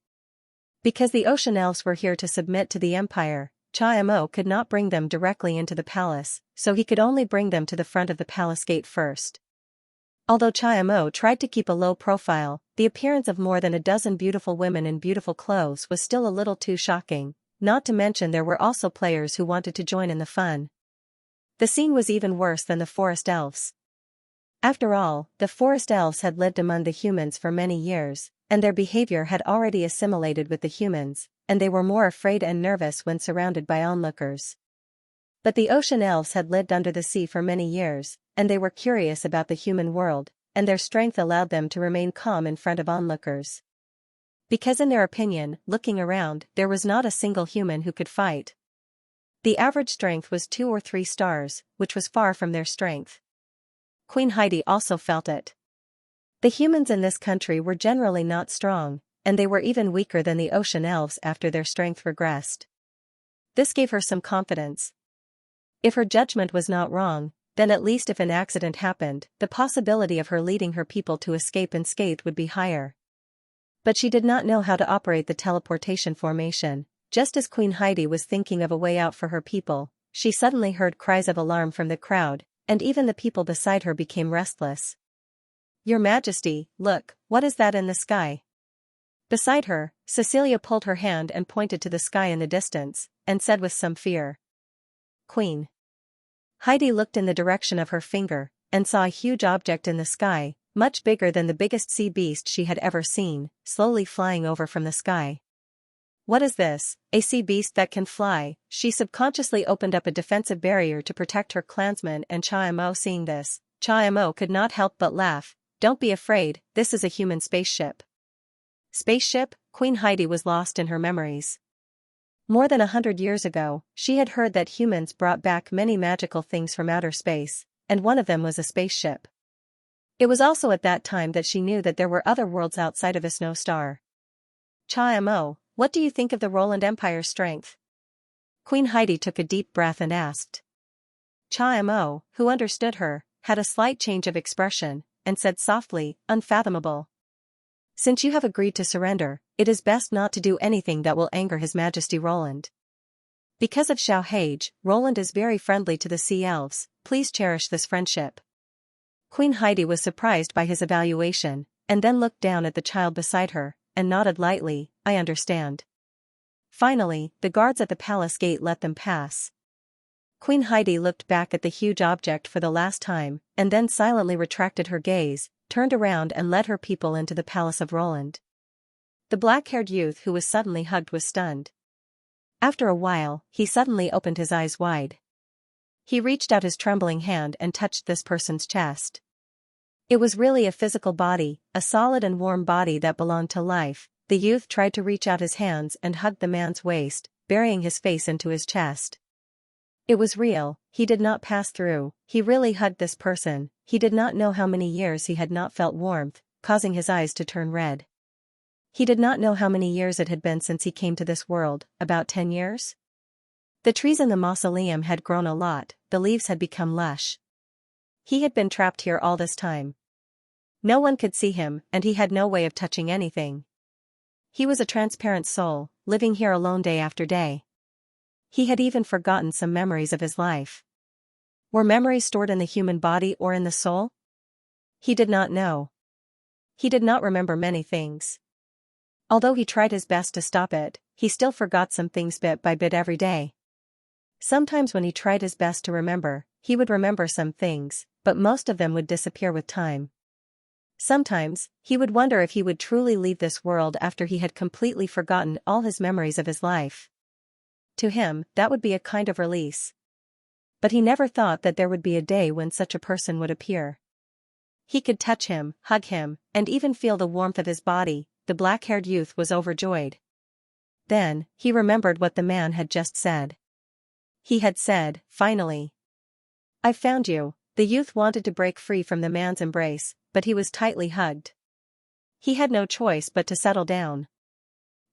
Because the Ocean Elves were here to submit to the Empire, Xianxia could not bring them directly into the palace, so he could only bring them to the front of the palace gate first. Although Xianxia tried to keep a low profile, the appearance of more than a dozen beautiful women in beautiful clothes was still a little too shocking, not to mention there were also players who wanted to join in the fun. The scene was even worse than the forest elves. After all, the forest elves had lived among the humans for many years, and their behavior had already assimilated with the humans, and they were more afraid and nervous when surrounded by onlookers. But the ocean elves had lived under the sea for many years, and they were curious about the human world, and their strength allowed them to remain calm in front of onlookers. Because in their opinion, looking around, there was not a single human who could fight. The average strength was 2 or 3 stars, which was far from their strength. Queen Heidi also felt it. The humans in this country were generally not strong, and they were even weaker than the ocean elves after their strength regressed. This gave her some confidence. If her judgment was not wrong, then at least if an accident happened, the possibility of her leading her people to escape unscathed would be higher. But she did not know how to operate the teleportation formation. Just as Queen Heidi was thinking of a way out for her people, she suddenly heard cries of alarm from the crowd, and even the people beside her became restless. "Your Majesty, look, what is that in the sky?" Beside her, Cecilia pulled her hand and pointed to the sky in the distance, and said with some fear, "Queen." Heidi looked in the direction of her finger, and saw a huge object in the sky, much bigger than the biggest sea beast she had ever seen, slowly flying over from the sky. "What is this, a sea beast that can fly?" She subconsciously opened up a defensive barrier to protect her clansmen, and Xianxia, seeing this, Xianxia could not help but laugh. "Don't be afraid, this is a human spaceship." Spaceship? Queen Heidi was lost in her memories. More than 100 years ago, she had heard that humans brought back many magical things from outer space, and one of them was a spaceship. It was also at that time that she knew that there were other worlds outside of a snow star. "Xianxia, what do you think of the Roland Empire's strength?" Queen Heidi took a deep breath and asked. Xianxia, who understood her, had a slight change of expression, and said softly, "Unfathomable. Since you have agreed to surrender, it is best not to do anything that will anger His Majesty Roland. Because of Xianxia, Roland is very friendly to the sea elves, please cherish this friendship." Queen Heidi was surprised by his evaluation, and then looked down at the child beside her, and nodded lightly, "I understand." Finally, the guards at the palace gate let them pass. Queen Heidi looked back at the huge object for the last time, and then silently retracted her gaze, turned around and led her people into the palace of Roland. The black-haired youth who was suddenly hugged was stunned. After a while, he suddenly opened his eyes wide. He reached out his trembling hand and touched this person's chest. It was really a physical body, a solid and warm body that belonged to life. The youth tried to reach out his hands and hugged the man's waist, burying his face into his chest. It was real, he did not pass through, he really hugged this person. He did not know how many years he had not felt warmth, causing his eyes to turn red. He did not know how many years it had been since he came to this world, about 10 years? The trees in the mausoleum had grown a lot, the leaves had become lush. He had been trapped here all this time. No one could see him, and he had no way of touching anything. He was a transparent soul, living here alone day after day. He had even forgotten some memories of his life. Were memories stored in the human body or in the soul? He did not know. He did not remember many things. Although he tried his best to stop it, he still forgot some things bit by bit every day. Sometimes when he tried his best to remember, he would remember some things, but most of them would disappear with time. Sometimes, he would wonder if he would truly leave this world after he had completely forgotten all his memories of his life. To him, that would be a kind of release. But he never thought that there would be a day when such a person would appear. He could touch him, hug him, and even feel the warmth of his body. The black-haired youth was overjoyed. Then, he remembered what the man had just said. He had said, "Finally. I found you." The youth wanted to break free from the man's embrace, but he was tightly hugged. He had no choice but to settle down.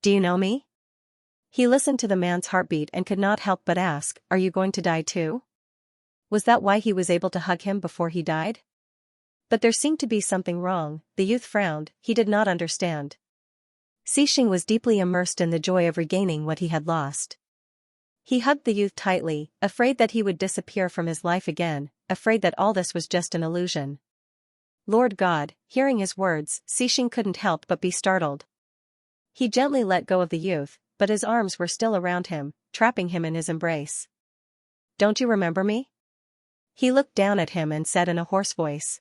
"Do you know me?" He listened to the man's heartbeat and could not help but ask, "Are you going to die too?" Was that why he was able to hug him before he died? But there seemed to be something wrong. The youth frowned, he did not understand. Xianxia was deeply immersed in the joy of regaining what he had lost. He hugged the youth tightly, afraid that he would disappear from his life again, afraid that all this was just an illusion. Lord God, hearing his words, Xianxia couldn't help but be startled. He gently let go of the youth, but his arms were still around him, trapping him in his embrace. "Don't you remember me?" He looked down at him and said in a hoarse voice.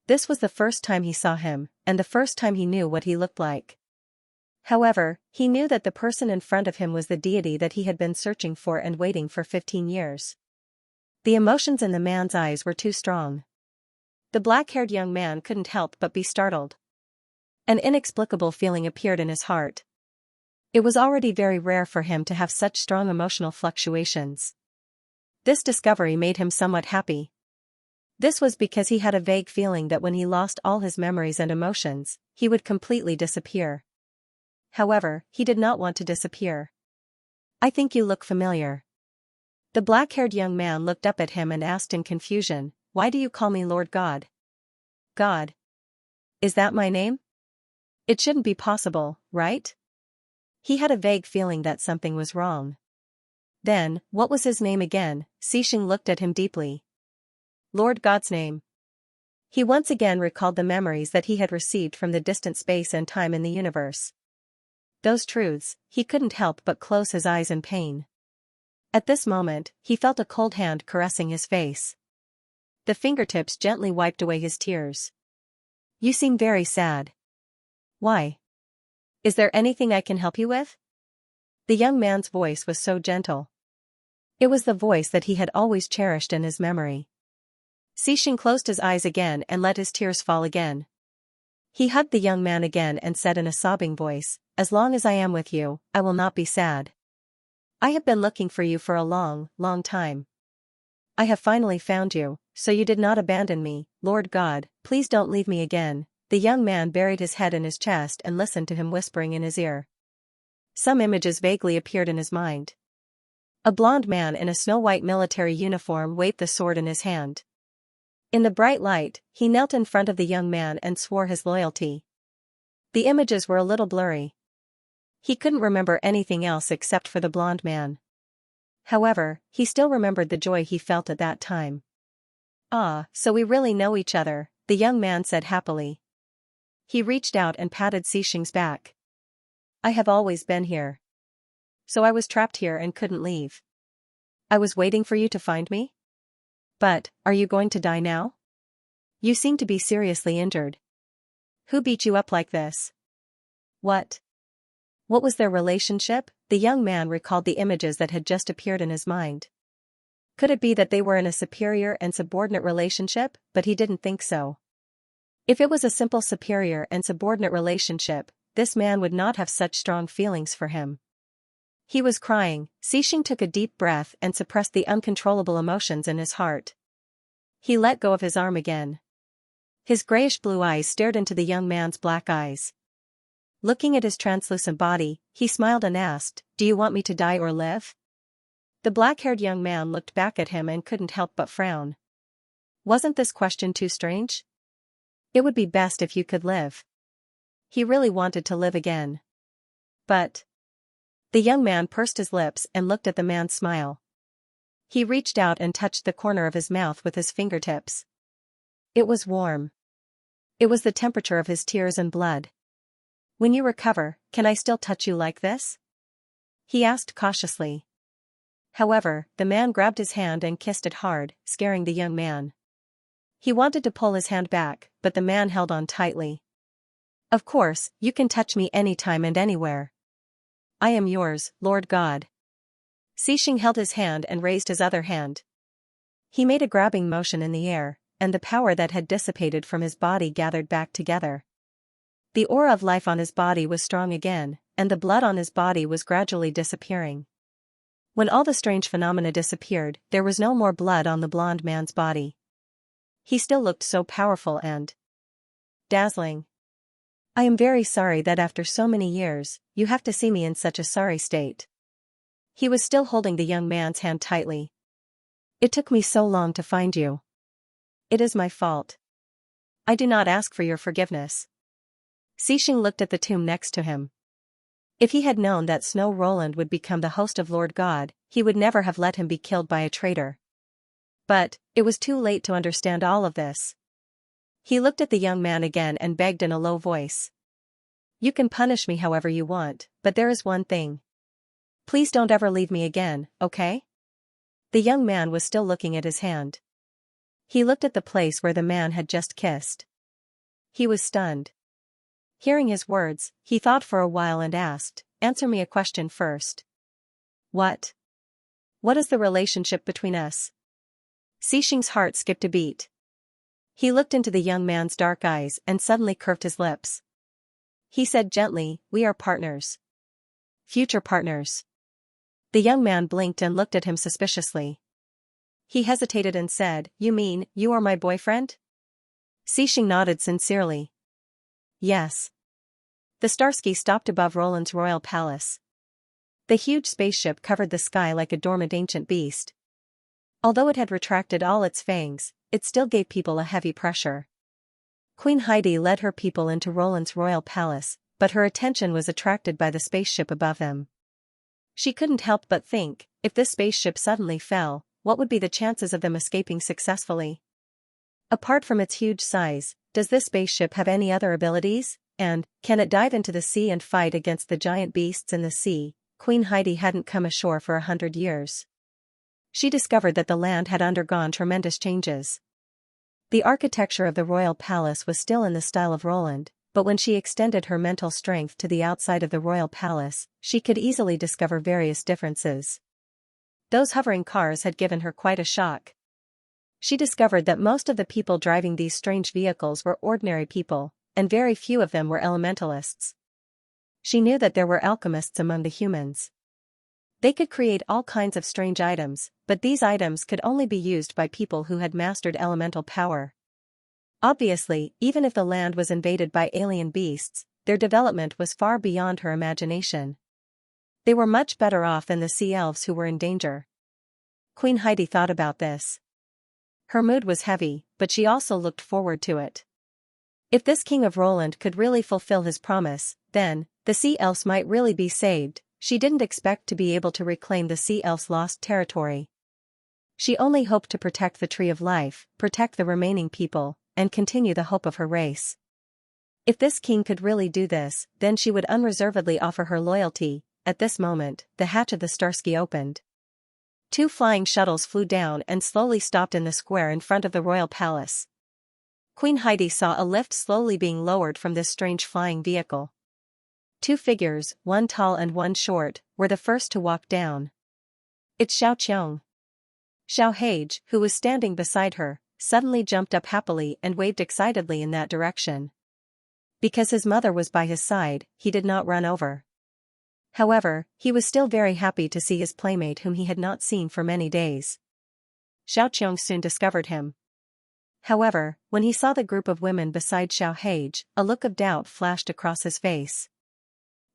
This was the first time he saw him, and the first time he knew what he looked like. However, he knew that the person in front of him was the deity that he had been searching for and waiting for 15 years. The emotions in the man's eyes were too strong. The black-haired young man couldn't help but be startled. An inexplicable feeling appeared in his heart. It was already very rare for him to have such strong emotional fluctuations. This discovery made him somewhat happy. This was because he had a vague feeling that when he lost all his memories and emotions, he would completely disappear. However, he did not want to disappear. "I think you look familiar." The black-haired young man looked up at him and asked in confusion, "Why do you call me Lord God?" "God? Is that my name? It shouldn't be possible, right?" He had a vague feeling that something was wrong. Then, what was his name again? Xianxia looked at him deeply. Lord God's name. He once again recalled the memories that he had received from the distant space and time in the universe. Those truths, he couldn't help but close his eyes in pain. At this moment, he felt a cold hand caressing his face. The fingertips gently wiped away his tears. "You seem very sad. Why? Is there anything I can help you with?" The young man's voice was so gentle. It was the voice that he had always cherished in his memory. Xianxia closed his eyes again and let his tears fall again. He hugged the young man again and said in a sobbing voice, "As long as I am with you, I will not be sad. I have been looking for you for a long, long time. I have finally found you, so you did not abandon me, Lord God, please don't leave me again." The young man buried his head in his chest and listened to him whispering in his ear. Some images vaguely appeared in his mind. A blond man in a snow-white military uniform waved the sword in his hand. In the bright light, he knelt in front of the young man and swore his loyalty. The images were a little blurry. He couldn't remember anything else except for the blond man. However, he still remembered the joy he felt at that time. "Ah, so we really know each other," the young man said happily. He reached out and patted Xianxia's back. "I have always been here. So I was trapped here and couldn't leave. I was waiting for you to find me? But, are you going to die now? You seem to be seriously injured. Who beat you up like this? What? What was their relationship?" The young man recalled the images that had just appeared in his mind. Could it be that they were in a superior and subordinate relationship? But he didn't think so. If it was a simple superior and subordinate relationship, this man would not have such strong feelings for him. He was crying. Xianxia took a deep breath and suppressed the uncontrollable emotions in his heart. He let go of his arm again. His grayish-blue eyes stared into the young man's black eyes. Looking at his translucent body, he smiled and asked, "Do you want me to die or live?" The black-haired young man looked back at him and couldn't help but frown. Wasn't this question too strange? It would be best if you could live. He really wanted to live again. But... The young man pursed his lips and looked at the man's smile. He reached out and touched the corner of his mouth with his fingertips. It was warm. It was the temperature of his tears and blood. "When you recover, can I still touch you like this?" he asked cautiously. However, the man grabbed his hand and kissed it hard, scaring the young man. He wanted to pull his hand back, but the man held on tightly. "Of course, you can touch me anytime and anywhere. I am yours, Lord God." Xianxia held his hand and raised his other hand. He made a grabbing motion in the air, and the power that had dissipated from his body gathered back together. The aura of life on his body was strong again, and the blood on his body was gradually disappearing. When all the strange phenomena disappeared, there was no more blood on the blond man's body. He still looked so powerful and dazzling. "I am very sorry that after so many years, you have to see me in such a sorry state." He was still holding the young man's hand tightly. "It took me so long to find you. It is my fault. I do not ask for your forgiveness." Xianxia looked at the tomb next to him. If he had known that Snow Roland would become the host of Lord God, he would never have let him be killed by a traitor. But, it was too late to understand all of this. He looked at the young man again and begged in a low voice. You can punish me however you want, but there is one thing. Please don't ever leave me again, okay? The young man was still looking at his hand. He looked at the place where the man had just kissed. He was stunned. Hearing his words, he thought for a while and asked, "Answer me a question first." "What? What is the relationship between us?" Xixing's heart skipped a beat. He looked into the young man's dark eyes and suddenly curved his lips. He said gently, "We are partners. Future partners." The young man blinked and looked at him suspiciously. He hesitated and said, "You mean, you are my boyfriend?" Xixing nodded sincerely. "Yes." The Starsky stopped above Roland's royal palace. The huge spaceship covered the sky like a dormant ancient beast. Although it had retracted all its fangs, it still gave people a heavy pressure. Queen Heidi led her people into Roland's royal palace, but her attention was attracted by the spaceship above them. She couldn't help but think, if this spaceship suddenly fell, what would be the chances of them escaping successfully? Apart from its huge size, does this spaceship have any other abilities? And, can it dive into the sea and fight against the giant beasts in the sea? Queen Heidi hadn't come ashore for 100 years. She discovered that the land had undergone tremendous changes. The architecture of the royal palace was still in the style of Roland, but when she extended her mental strength to the outside of the royal palace, she could easily discover various differences. Those hovering cars had given her quite a shock. She discovered that most of the people driving these strange vehicles were ordinary people, and very few of them were elementalists. She knew that there were alchemists among the humans. They could create all kinds of strange items, but these items could only be used by people who had mastered elemental power. Obviously, even if the land was invaded by alien beasts, their development was far beyond her imagination. They were much better off than the sea elves who were in danger. Queen Heidi thought about this. Her mood was heavy, but she also looked forward to it. If this king of Roland could really fulfill his promise, then, the sea elves might really be saved. She didn't expect to be able to reclaim the sea elves' lost territory. She only hoped to protect the Tree of Life, protect the remaining people, and continue the hope of her race. If this king could really do this, then she would unreservedly offer her loyalty. At this moment, the hatch of the Starsky opened. 2 flying shuttles flew down and slowly stopped in the square in front of the royal palace. Queen Heidi saw a lift slowly being lowered from this strange flying vehicle. 2 figures, one tall and one short, were the first to walk down. "It's Xiaoqiang." Xiaohage, who was standing beside her, suddenly jumped up happily and waved excitedly in that direction. Because his mother was by his side, he did not run over. However, he was still very happy to see his playmate whom he had not seen for many days. Xiaoqiang soon discovered him. However, when he saw the group of women beside Xiaohage, a look of doubt flashed across his face.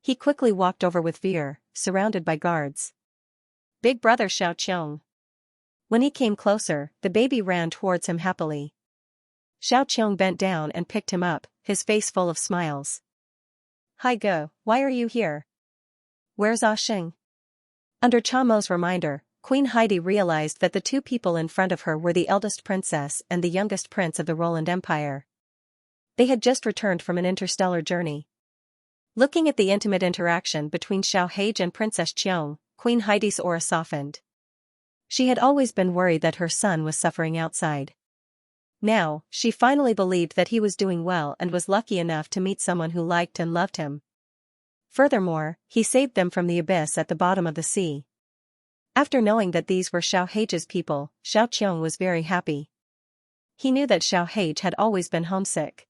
He quickly walked over with Veer, surrounded by guards. "Big brother Xiaoqiang." When he came closer, the baby ran towards him happily. Xiaoqiang bent down and picked him up, his face full of smiles. "Hi Go, why are you here? Where's Ah Xing?" Under Chamo's reminder, Queen Heidi realized that the 2 people in front of her were the eldest princess and the youngest prince of the Roland Empire. They had just returned from an interstellar journey. Looking at the intimate interaction between Xiaohage and Princess Qiong, Queen Heidi's aura softened. She had always been worried that her son was suffering outside. Now, she finally believed that he was doing well and was lucky enough to meet someone who liked and loved him. Furthermore, he saved them from the abyss at the bottom of the sea. After knowing that these were Xiaohage's people, Xiaoqiang was very happy. He knew that Xiaohage had always been homesick.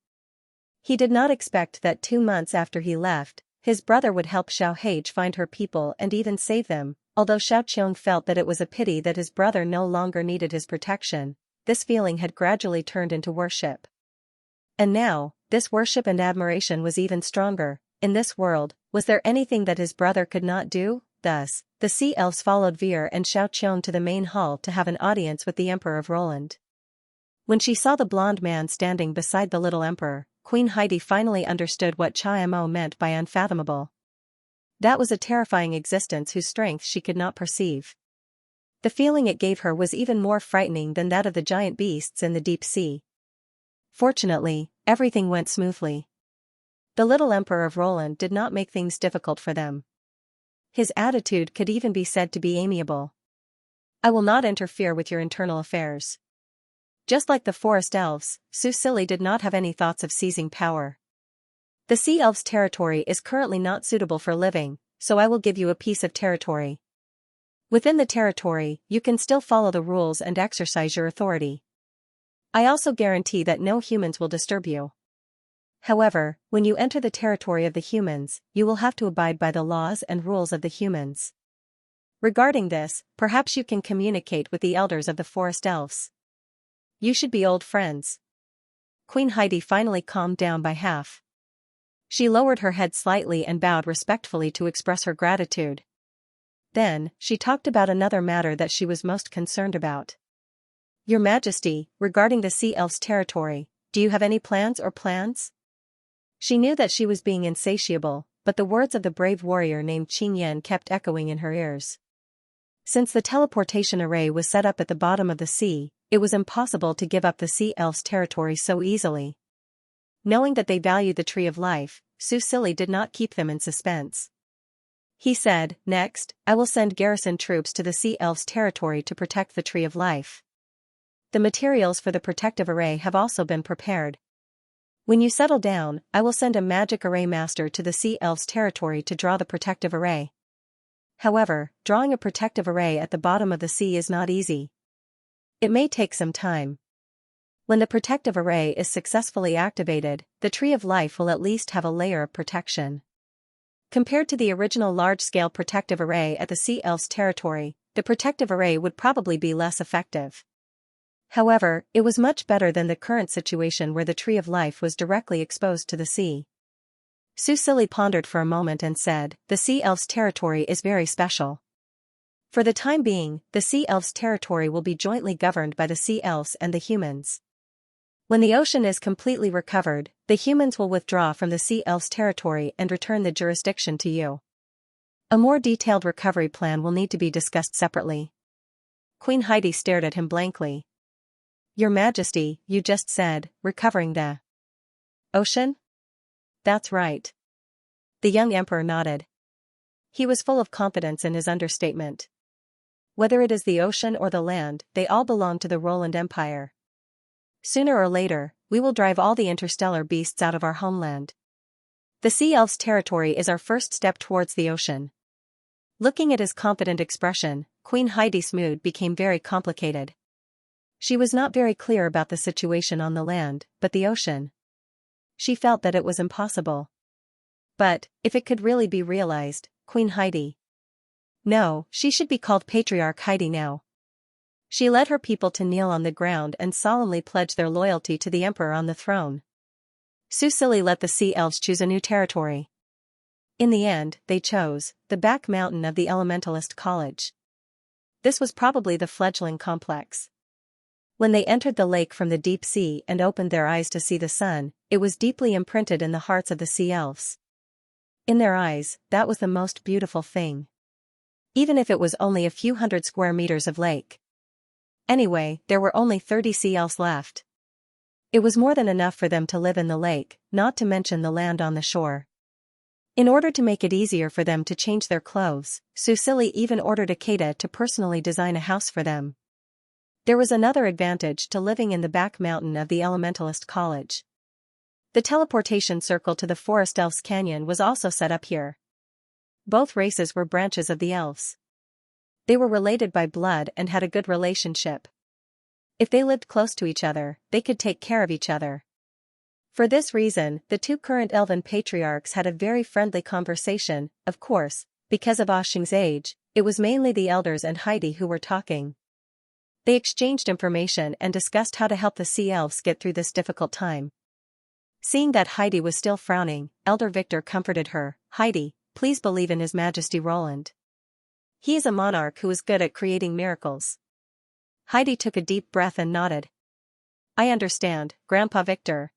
He did not expect that 2 months after he left, his brother would help Xiaohage find her people and even save them. Although Xiaoqiang felt that it was a pity that his brother no longer needed his protection, this feeling had gradually turned into worship. And now, this worship and admiration was even stronger. In this world, was there anything that his brother could not do? Thus, the sea elves followed Veer and Xiaoqiang to the main hall to have an audience with the Emperor of Roland. When she saw the blonde man standing beside the little emperor, Queen Heidi finally understood what Chimo meant by unfathomable. That was a terrifying existence whose strength she could not perceive. The feeling it gave her was even more frightening than that of the giant beasts in the deep sea. Fortunately, everything went smoothly. The little Emperor of Roland did not make things difficult for them. His attitude could even be said to be amiable. I will not interfere with your internal affairs. Just like the forest elves, Susili did not have any thoughts of seizing power. The sea elves' territory is currently not suitable for living, so I will give you a piece of territory. Within the territory, you can still follow the rules and exercise your authority. I also guarantee that no humans will disturb you. However, when you enter the territory of the humans, you will have to abide by the laws and rules of the humans. Regarding this, perhaps you can communicate with the elders of the forest elves. You should be old friends. Queen Heidi finally calmed down by half. She lowered her head slightly and bowed respectfully to express her gratitude. Then, she talked about another matter that she was most concerned about. Your Majesty, regarding the sea elves' territory, do you have any plans? She knew that she was being insatiable, but the words of the brave warrior named Xianxia kept echoing in her ears. Since the teleportation array was set up at the bottom of the sea, it was impossible to give up the sea elves' territory so easily. Knowing that they valued the Tree of Life, Susili did not keep them in suspense. He said, "Next, I will send garrison troops to the sea elves' territory to protect the Tree of Life. The materials for the protective array have also been prepared. When you settle down, I will send a magic array master to the sea elves' territory to draw the protective array." However, drawing a protective array at the bottom of the sea is not easy. It may take some time. When the protective array is successfully activated, the Tree of Life will at least have a layer of protection. Compared to the original large-scale protective array at the sea elves' territory, the protective array would probably be less effective. However, it was much better than the current situation where the Tree of Life was directly exposed to the sea. Susili pondered for a moment and said, "The sea elves' territory is very special. For the time being, the sea elves' territory will be jointly governed by the sea elves and the humans. When the ocean is completely recovered, the humans will withdraw from the sea elves' territory and return the jurisdiction to you. A more detailed recovery plan will need to be discussed separately." Queen Heidi stared at him blankly. "Your Majesty, you just said, recovering the ocean?" "That's right." The young emperor nodded. He was full of confidence in his understatement. Whether it is the ocean or the land, they all belong to the Roland Empire. Sooner or later, we will drive all the interstellar beasts out of our homeland. The sea elves' territory is our first step towards the ocean. Looking at his confident expression, Queen Heidi's mood became very complicated. She was not very clear about the situation on the land, but the ocean. She felt that it was impossible. But, if it could really be realized, Queen Heidi. No, she should be called Patriarch Heidi now. She led her people to kneel on the ground and solemnly pledge their loyalty to the emperor on the throne. Susili let the sea elves choose a new territory. In the end, they chose the back mountain of the Elementalist College. This was probably the fledgling complex. When they entered the lake from the deep sea and opened their eyes to see the sun, it was deeply imprinted in the hearts of the sea elves. In their eyes, that was the most beautiful thing. Even if it was only a few hundred square meters of lake. Anyway, there were only 30 sea elves left. It was more than enough for them to live in the lake, not to mention the land on the shore. In order to make it easier for them to change their clothes, Susili even ordered Akeda to personally design a house for them. There was another advantage to living in the back mountain of the Elementalist College. The teleportation circle to the Forest Elves Canyon was also set up here. Both races were branches of the elves. They were related by blood and had a good relationship. If they lived close to each other, they could take care of each other. For this reason, the two current elven patriarchs had a very friendly conversation. Of course, because of Xing's age, it was mainly the elders and Heidi who were talking. They exchanged information and discussed how to help the sea elves get through this difficult time. Seeing that Heidi was still frowning, Elder Victor comforted her. "Heidi, please believe in His Majesty Roland. He is a monarch who is good at creating miracles." Heidi took a deep breath and nodded. "I understand, Grandpa Victor."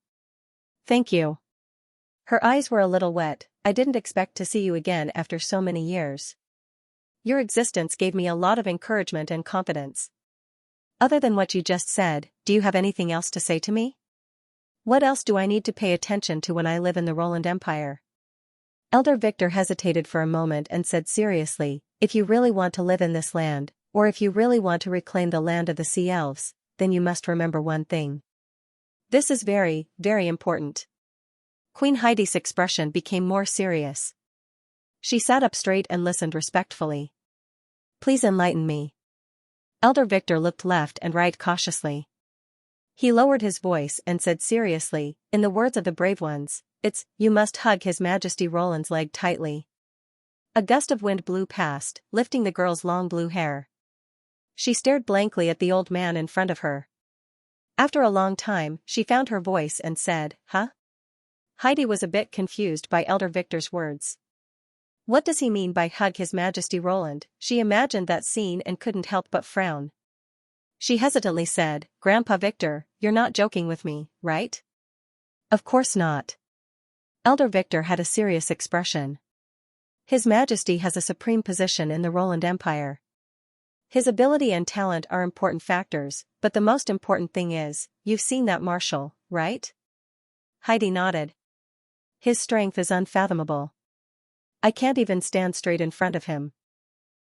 "Thank you." Her eyes were a little wet. "I didn't expect to see you again after so many years. Your existence gave me a lot of encouragement and confidence. Other than what you just said, do you have anything else to say to me?" What else do I need to pay attention to when I live in the Roland Empire? Elder Victor hesitated for a moment and said seriously, if you really want to live in this land, or if you really want to reclaim the land of the sea elves, then you must remember one thing. This is very, very important. Queen Heidi's expression became more serious. She sat up straight and listened respectfully. Please enlighten me. Elder Victor looked left and right cautiously. He lowered his voice and said seriously, in the words of the brave ones, you must hug His Majesty Roland's leg tightly. A gust of wind blew past, lifting the girl's long blue hair. She stared blankly at the old man in front of her. After a long time, she found her voice and said, Huh? Heidi was a bit confused by Elder Victor's words. What does he mean by hug His Majesty Roland? She imagined that scene and couldn't help but frown. She hesitantly said, Grandpa Victor, you're not joking with me, right? Of course not. Elder Victor had a serious expression. His Majesty has a supreme position in the Roland Empire. His ability and talent are important factors, but the most important thing is, you've seen that marshal, right? Heidi nodded. His strength is unfathomable. I can't even stand straight in front of him.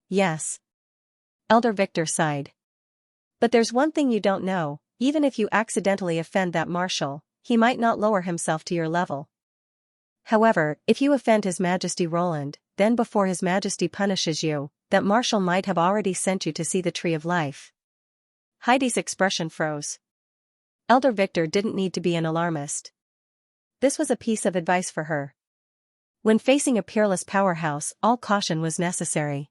Yes. Elder Victor sighed. But there's one thing you don't know, even if you accidentally offend that marshal, he might not lower himself to your level. However, if you offend His Majesty Roland, then before His Majesty punishes you, that marshal might have already sent you to see the Tree of Life. Heidi's expression froze. Elder Victor didn't need to be an alarmist. This was a piece of advice for her. When facing a peerless powerhouse, all caution was necessary.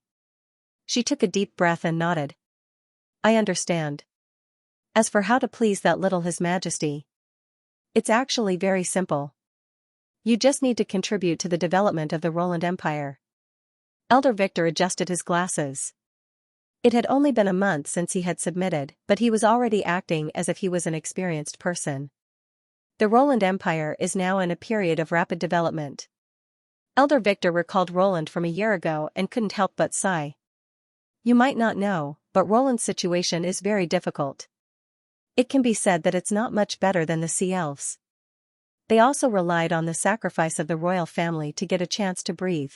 She took a deep breath and nodded. I understand. As for how to please that little His Majesty, it's actually very simple. You just need to contribute to the development of the Roland Empire. Elder Victor adjusted his glasses. It had only been a month since he had submitted, but he was already acting as if he was an experienced person. The Roland Empire is now in a period of rapid development. Elder Victor recalled Roland from a year ago and couldn't help but sigh. You might not know, but Roland's situation is very difficult. It can be said that it's not much better than the Sea Elves. They also relied on the sacrifice of the royal family to get a chance to breathe.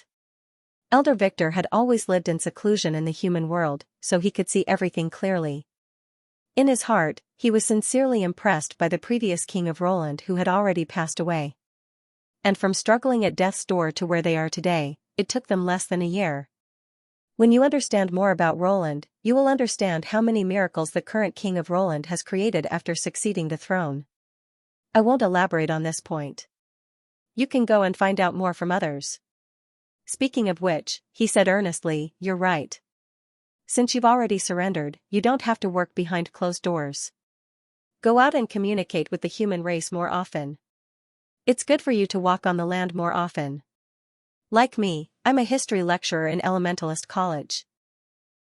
Elder Victor had always lived in seclusion in the human world, so he could see everything clearly. In his heart, he was sincerely impressed by the previous king of Roland who had already passed away. And from struggling at death's door to where they are today, it took them less than a year. When you understand more about Roland, you will understand how many miracles the current king of Roland has created after succeeding the throne. I won't elaborate on this point. You can go and find out more from others. Speaking of which, he said earnestly, you're right. Since you've already surrendered, you don't have to work behind closed doors. Go out and communicate with the human race more often. It's good for you to walk on the land more often. Like me, I'm a history lecturer in Elementalist College.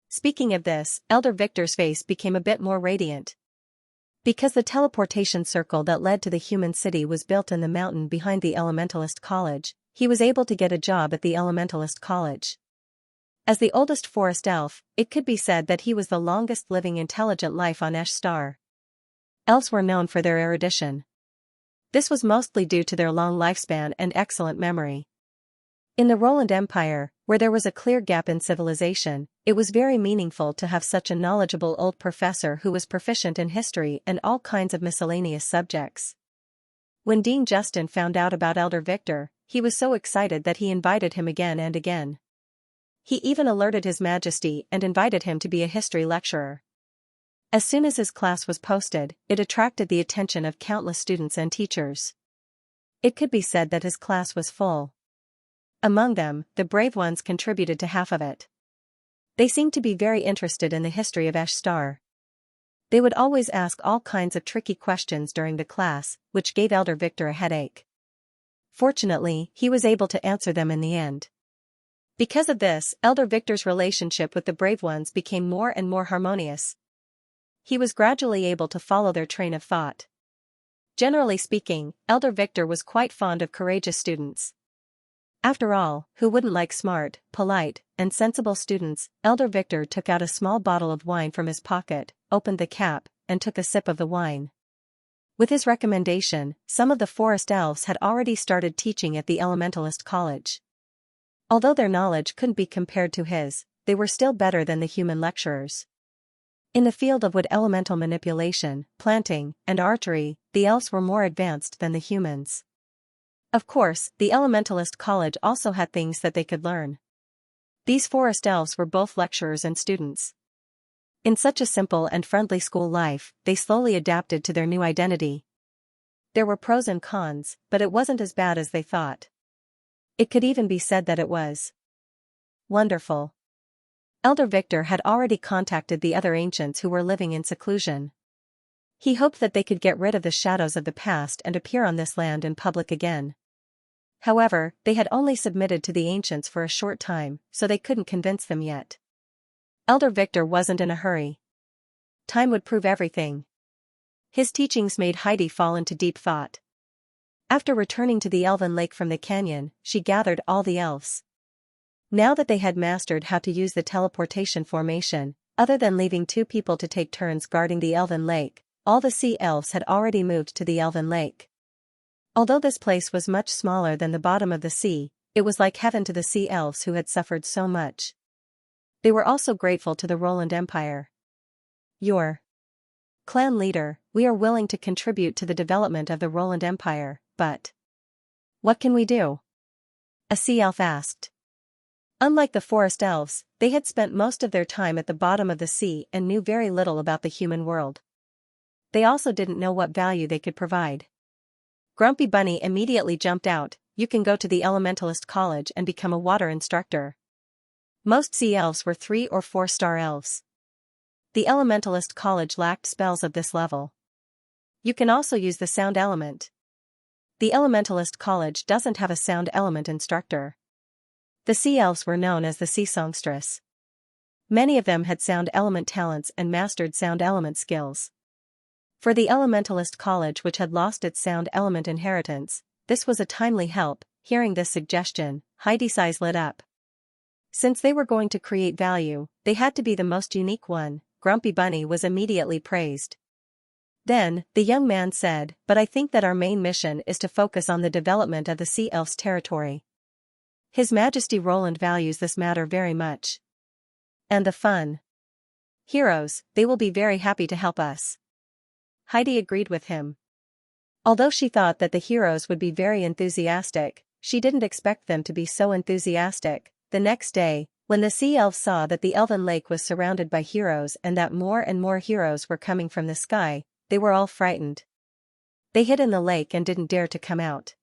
Speaking of this, Elder Victor's face became a bit more radiant. Because the teleportation circle that led to the human city was built in the mountain behind the Elementalist College, he was able to get a job at the Elementalist College. As the oldest forest elf, it could be said that he was the longest living intelligent life on Esh Star. Elves were known for their erudition. This was mostly due to their long lifespan and excellent memory. In the Roland Empire, where there was a clear gap in civilization, it was very meaningful to have such a knowledgeable old professor who was proficient in history and all kinds of miscellaneous subjects. When Dean Justin found out about Elder Victor, he was so excited that he invited him again and again. He even alerted His Majesty and invited him to be a history lecturer. As soon as his class was posted, it attracted the attention of countless students and teachers. It could be said that his class was full. Among them, the brave ones contributed to half of it. They seemed to be very interested in the history of Esh Star. They would always ask all kinds of tricky questions during the class, which gave Elder Victor a headache. Fortunately, he was able to answer them in the end. Because of this, Elder Victor's relationship with the brave ones became more and more harmonious. He was gradually able to follow their train of thought. Generally speaking, Elder Victor was quite fond of courageous students. After all, who wouldn't like smart, polite, and sensible students? Elder Victor took out a small bottle of wine from his pocket, opened the cap, and took a sip of the wine. With his recommendation, some of the forest elves had already started teaching at the Elementalist College. Although their knowledge couldn't be compared to his, they were still better than the human lecturers. In the field of wood elemental manipulation, planting, and archery, the elves were more advanced than the humans. Of course, the Elementalist College also had things that they could learn. These forest elves were both lecturers and students. In such a simple and friendly school life, they slowly adapted to their new identity. There were pros and cons, but it wasn't as bad as they thought. It could even be said that it was wonderful. Elder Victor had already contacted the other ancients who were living in seclusion. He hoped that they could get rid of the shadows of the past and appear on this land in public again. However, they had only submitted to the ancients for a short time, so they couldn't convince them yet. Elder Victor wasn't in a hurry. Time would prove everything. His teachings made Heidi fall into deep thought. After returning to the elven lake from the canyon, she gathered all the elves. Now that they had mastered how to use the teleportation formation, other than leaving 2 people to take turns guarding the elven lake, all the sea elves had already moved to the elven lake. Although this place was much smaller than the bottom of the sea, it was like heaven to the sea elves who had suffered so much. They were also grateful to the Roland Empire. Your clan leader, we are willing to contribute to the development of the Roland Empire, but what can we do? A sea elf asked. Unlike the forest elves, they had spent most of their time at the bottom of the sea and knew very little about the human world. They also didn't know what value they could provide. Grumpy Bunny immediately jumped out. You can go to the Elementalist College and become a water instructor. Most sea elves were 3 or 4-star elves. The Elementalist College lacked spells of this level. You can also use the sound element. The Elementalist College doesn't have a sound element instructor. The sea elves were known as the sea songstress. Many of them had sound element talents and mastered sound element skills. For the Elementalist College, which had lost its sound element inheritance, this was a timely help. Hearing this suggestion, Heidi's eyes lit up. Since they were going to create value, they had to be the most unique one. Grumpy Bunny was immediately praised. Then, the young man said, but I think that our main mission is to focus on the development of the sea elves' territory. His Majesty Roland values this matter very much. And the fun. Heroes, they will be very happy to help us. Heidi agreed with him. Although she thought that the heroes would be very enthusiastic, she didn't expect them to be so enthusiastic. The next day, when the sea elves saw that the elven lake was surrounded by heroes and that more and more heroes were coming from the sky, they were all frightened. They hid in the lake and didn't dare to come out.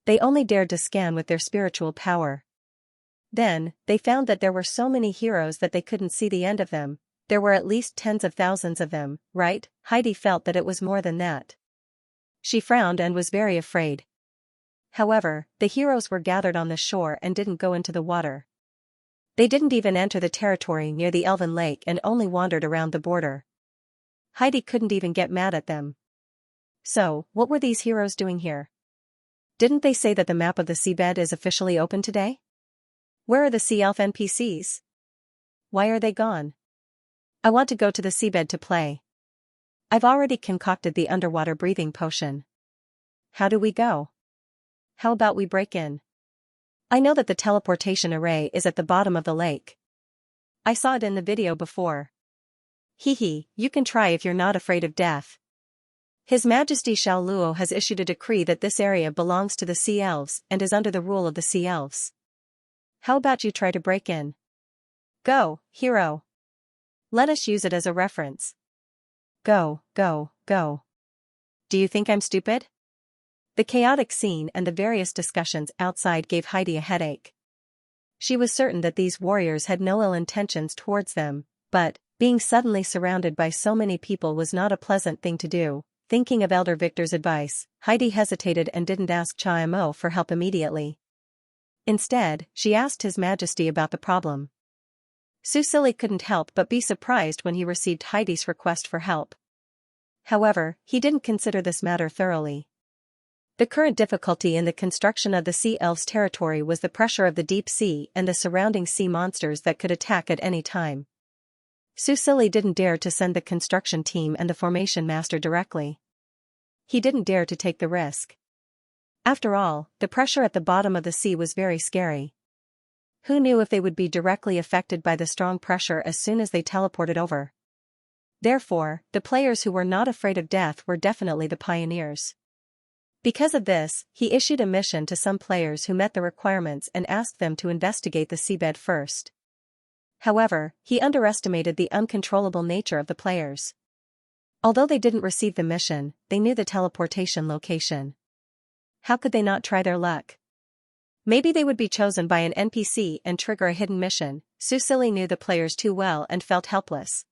They only dared to scan with their spiritual power. Then, they found that there were so many heroes that they couldn't see the end of them. There were at least tens of thousands of them, right? Heidi felt that it was more than that. She frowned and was very afraid. However, the heroes were gathered on the shore and didn't go into the water. They didn't even enter the territory near the elven lake and only wandered around the border. Heidi couldn't even get mad at them. So, what were these heroes doing here? Didn't they say that the map of the seabed is officially open today? Where are the sea elf NPCs? Why are they gone? I want to go to the seabed to play. I've already concocted the underwater breathing potion. How do we go? How about we break in? I know that the teleportation array is at the bottom of the lake. I saw it in the video before. Hee, you can try if you're not afraid of death. His Majesty Xiao Luo has issued a decree that this area belongs to the sea elves and is under the rule of the sea elves. How about you try to break in? Go, hero. Let us use it as a reference. Go. Do you think I'm stupid? The chaotic scene and the various discussions outside gave Heidi a headache. She was certain that these warriors had no ill intentions towards them, but, being suddenly surrounded by so many people was not a pleasant thing to do. Thinking of Elder Victor's advice, Heidi hesitated and didn't ask Cha-Mo for help immediately. Instead, she asked His Majesty about the problem. Susili couldn't help but be surprised when he received Heidi's request for help. However, he didn't consider this matter thoroughly. The current difficulty in the construction of the sea elves' territory was the pressure of the deep sea and the surrounding sea monsters that could attack at any time. Susili didn't dare to send the construction team and the formation master directly. he didn't dare to take the risk. After all, the pressure at the bottom of the sea was very scary. Who knew if they would be directly affected by the strong pressure as soon as they teleported over? Therefore, the players who were not afraid of death were definitely the pioneers. Because of this, he issued a mission to some players who met the requirements and asked them to investigate the seabed first. However, he underestimated the uncontrollable nature of the players. Although they didn't receive the mission, they knew the teleportation location. How could they not try their luck? Maybe they would be chosen by an NPC and trigger a hidden mission. Susili knew the players too well and felt helpless.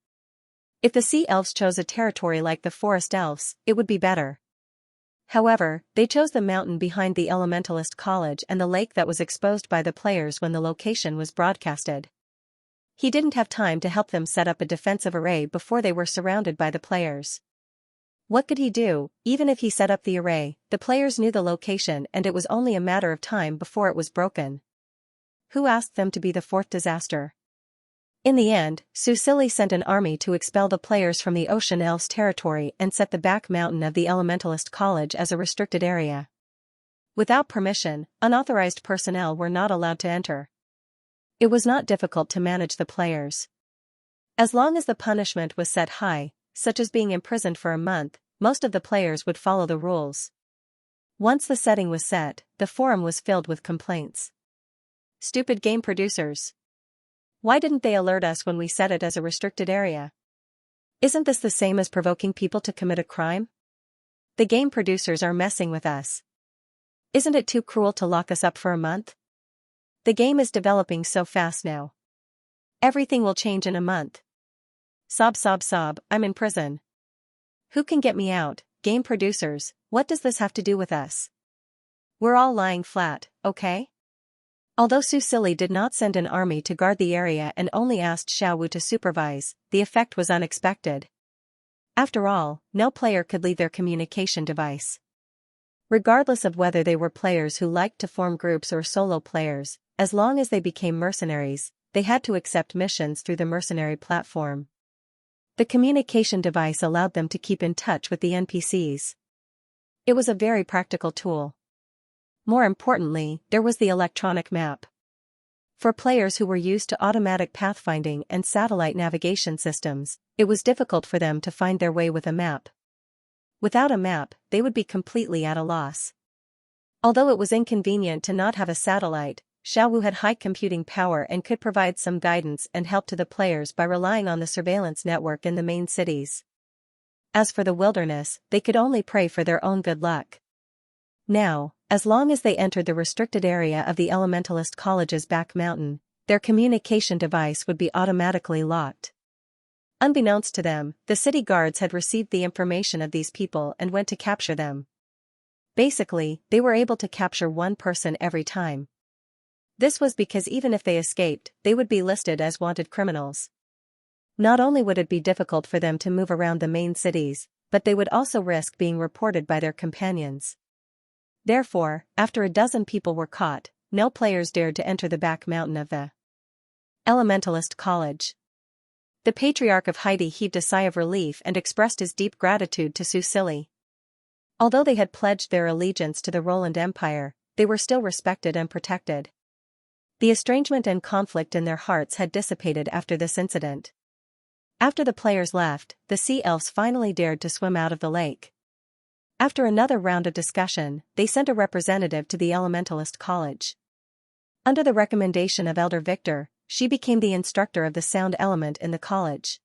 If the sea elves chose a territory like the forest elves, it would be better. However, they chose the mountain behind the Elementalist College and the lake that was exposed by the players when the location was broadcasted. He didn't have time to help them set up a defensive array before they were surrounded by the players. What could he do? Even if he set up the array, the players knew the location and it was only a matter of time before it was broken. Who asked them to be the fourth disaster? In the end, Susili sent an army to expel the players from the Ocean Elves territory and set the back mountain of the Elementalist College as a restricted area. Without permission, unauthorized personnel were not allowed to enter. It was not difficult to manage the players. As long as the punishment was set high, such as being imprisoned for a month, most of the players would follow the rules. Once the setting was set, the forum was filled with complaints. Stupid game producers. Why didn't they alert us when we set it as a restricted area? Isn't this the same as provoking people to commit a crime? The game producers are messing with us. Isn't it too cruel to lock us up for a month? The game is developing so fast now. Everything will change in a month. Sob sob sob, I'm in prison. Who can get me out? Game producers, what does this have to do with us? We're all lying flat, okay? Although Susili did not send an army to guard the area and only asked Xiaowu to supervise, the effect was unexpected. After all, no player could leave their communication device. Regardless of whether they were players who liked to form groups or solo players, as long as they became mercenaries, they had to accept missions through the mercenary platform. The communication device allowed them to keep in touch with the NPCs. It was a very practical tool. More importantly, there was the electronic map. For players who were used to automatic pathfinding and satellite navigation systems, it was difficult for them to find their way with a map. Without a map, they would be completely at a loss. Although it was inconvenient to not have a satellite, Xiaowu had high computing power and could provide some guidance and help to the players by relying on the surveillance network in the main cities. As for the wilderness, they could only pray for their own good luck. Now, as long as they entered the restricted area of the Elementalist College's back mountain, their communication device would be automatically locked. Unbeknownst to them, the city guards had received the information of these people and went to capture them. Basically, they were able to capture one person every time. This was because even if they escaped, they would be listed as wanted criminals. Not only would it be difficult for them to move around the main cities, but they would also risk being reported by their companions. Therefore, after a dozen people were caught, no players dared to enter the back mountain of the Elementalist College. The Patriarch of Haiti heaved a sigh of relief and expressed his deep gratitude to Susili. Although they had pledged their allegiance to the Roland Empire, they were still respected and protected. The estrangement and conflict in their hearts had dissipated after this incident. After the players left, the sea elves finally dared to swim out of the lake. After another round of discussion, they sent a representative to the Elementalist College. Under the recommendation of Elder Victor, she became the instructor of the sound element in the college.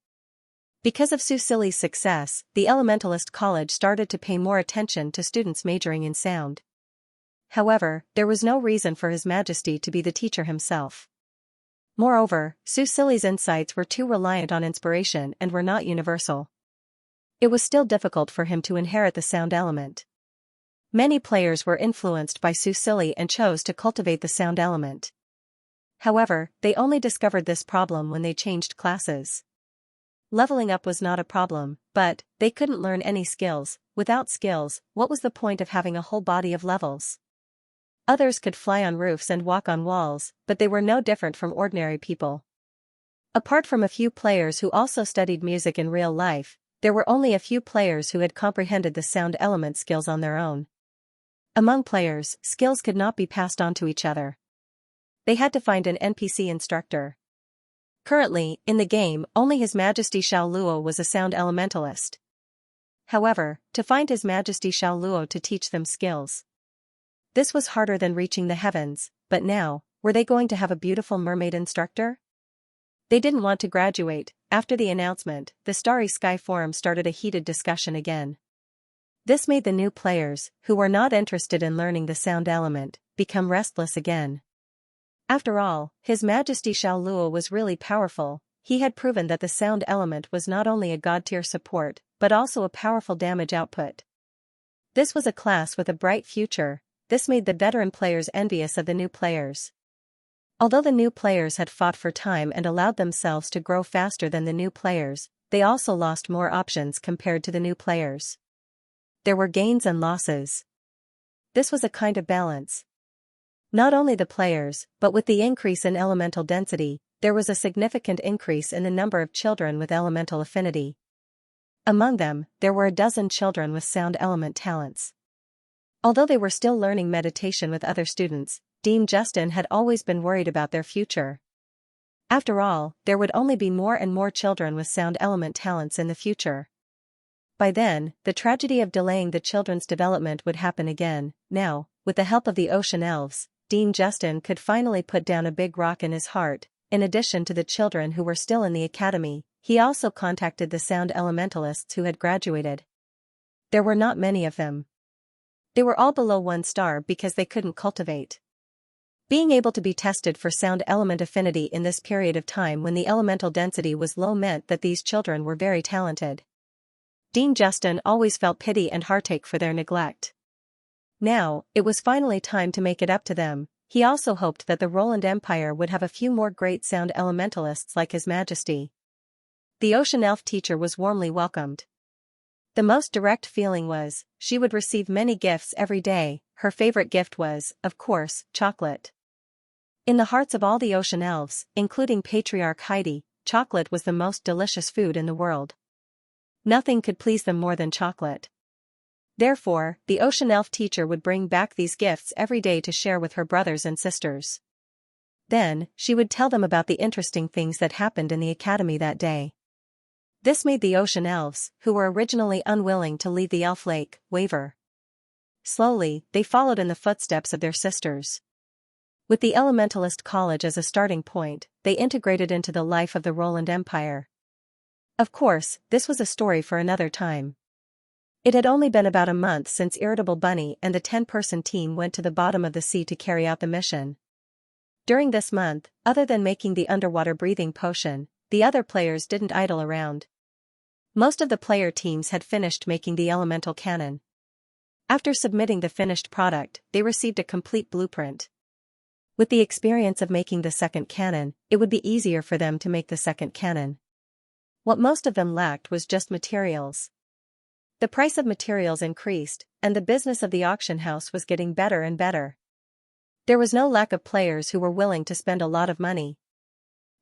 Because of Susili's success, the Elementalist College started to pay more attention to students majoring in sound. However, there was no reason for His Majesty to be the teacher himself. Moreover, Susili's insights were too reliant on inspiration and were not universal. It was still difficult for him to inherit the sound element. Many players were influenced by Susili and chose to cultivate the sound element. However, they only discovered this problem when they changed classes. Leveling up was not a problem, but they couldn't learn any skills. Without skills, what was the point of having a whole body of levels? Others could fly on roofs and walk on walls, but they were no different from ordinary people. Apart from a few players who also studied music in real life, there were only a few players who had comprehended the sound element skills on their own. Among players, skills could not be passed on to each other. They had to find an NPC instructor. Currently, in the game, only His Majesty Xiao Luo was a sound elementalist. However, to find His Majesty Xiao Luo to teach them skills. This was harder than reaching the heavens, but now, were they going to have a beautiful mermaid instructor? They didn't want to graduate. After the announcement, the Starry Sky Forum started a heated discussion again. This made the new players, who were not interested in learning the sound element, become restless again. After all, His Majesty Xiao Luo was really powerful. He had proven that the sound element was not only a god-tier support, but also a powerful damage output. This was a class with a bright future. This made the veteran players envious of the new players. Although the new players had fought for time and allowed themselves to grow faster than the new players, they also lost more options compared to the new players. There were gains and losses. This was a kind of balance. Not only the players, but with the increase in elemental density, there was a significant increase in the number of children with elemental affinity. Among them, there were a dozen children with sound element talents. Although they were still learning meditation with other students, Dean Justin had always been worried about their future. After all, there would only be more and more children with sound element talents in the future. By then, the tragedy of delaying the children's development would happen again. Now, with the help of the ocean elves, Dean Justin could finally put down a big rock in his heart. In addition to the children who were still in the academy, he also contacted the sound elementalists who had graduated. There were not many of them. They were all below 1 star because they couldn't cultivate. Being able to be tested for sound element affinity in this period of time when the elemental density was low meant that these children were very talented. Dean Justin always felt pity and heartache for their neglect. Now, it was finally time to make it up to them. He also hoped that the Roland Empire would have a few more great sound elementalists like His Majesty. The ocean elf teacher was warmly welcomed. The most direct feeling was, she would receive many gifts every day. Her favorite gift was, of course, chocolate. In the hearts of all the ocean elves, including Patriarch Heidi, chocolate was the most delicious food in the world. Nothing could please them more than chocolate. Therefore, the ocean elf teacher would bring back these gifts every day to share with her brothers and sisters. Then, she would tell them about the interesting things that happened in the academy that day. This made the ocean elves, who were originally unwilling to leave the elf lake, waver. Slowly, they followed in the footsteps of their sisters. With the Elementalist College as a starting point, they integrated into the life of the Roland Empire. Of course, this was a story for another time. It had only been about a month since Irritable Bunny and the 10-person team went to the bottom of the sea to carry out the mission. During this month, other than making the underwater breathing potion, the other players didn't idle around. Most of the player teams had finished making the elemental cannon. After submitting the finished product, they received a complete blueprint. With the experience of making the second cannon, it would be easier for them to make the second cannon. What most of them lacked was just materials. The price of materials increased, and the business of the auction house was getting better and better. There was no lack of players who were willing to spend a lot of money.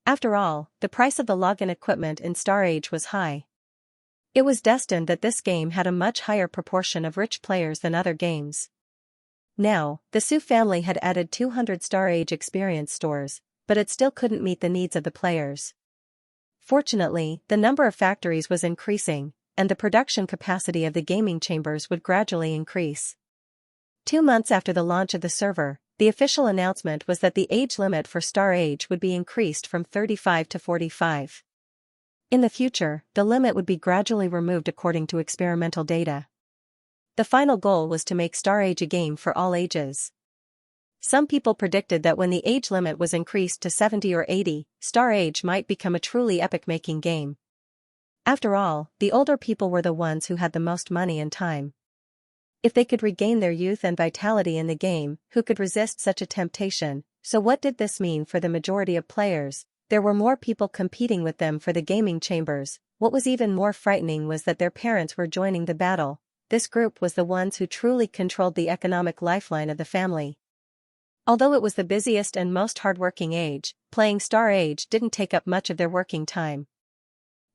After all, the price of the login equipment in Star Age was high. It was destined that this game had a much higher proportion of rich players than other games. Now, the Su family had added 200 Star Age experience stores, but it still couldn't meet the needs of the players. Fortunately, the number of factories was increasing, and the production capacity of the gaming chambers would gradually increase. 2 months after the launch of the server, the official announcement was that the age limit for Star Age would be increased from 35 to 45. In the future, the limit would be gradually removed according to experimental data. The final goal was to make Star Age a game for all ages. Some people predicted that when the age limit was increased to 70 or 80, Star Age might become a truly epic-making game. After all, the older people were the ones who had the most money and time. If they could regain their youth and vitality in the game, who could resist such a temptation? So what did this mean for the majority of players? There were more people competing with them for the gaming chambers. What was even more frightening was that their parents were joining the battle. This group was the ones who truly controlled the economic lifeline of the family. Although it was the busiest and most hardworking age, playing Star Age didn't take up much of their working time.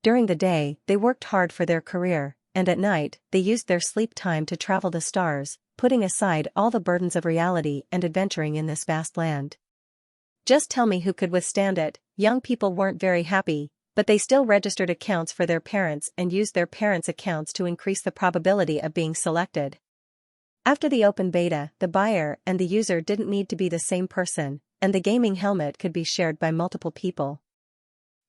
During the day, they worked hard for their career, and at night, they used their sleep time to travel the stars, putting aside all the burdens of reality and adventuring in this vast land. Just tell me who could withstand it. Young people weren't very happy, but they still registered accounts for their parents and used their parents' accounts to increase the probability of being selected. After the open beta, the buyer and the user didn't need to be the same person, and the gaming helmet could be shared by multiple people.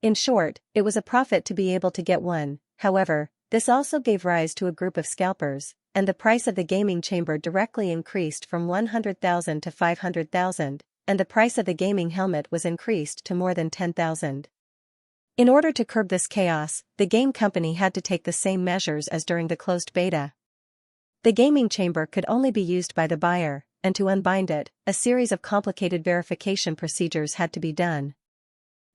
In short, it was a profit to be able to get one. However, this also gave rise to a group of scalpers, and the price of the gaming chamber directly increased from 100,000 to 500,000, and the price of the gaming helmet was increased to more than 10,000. In order to curb this chaos, the game company had to take the same measures as during the closed beta. The gaming chamber could only be used by the buyer, and to unbind it, a series of complicated verification procedures had to be done.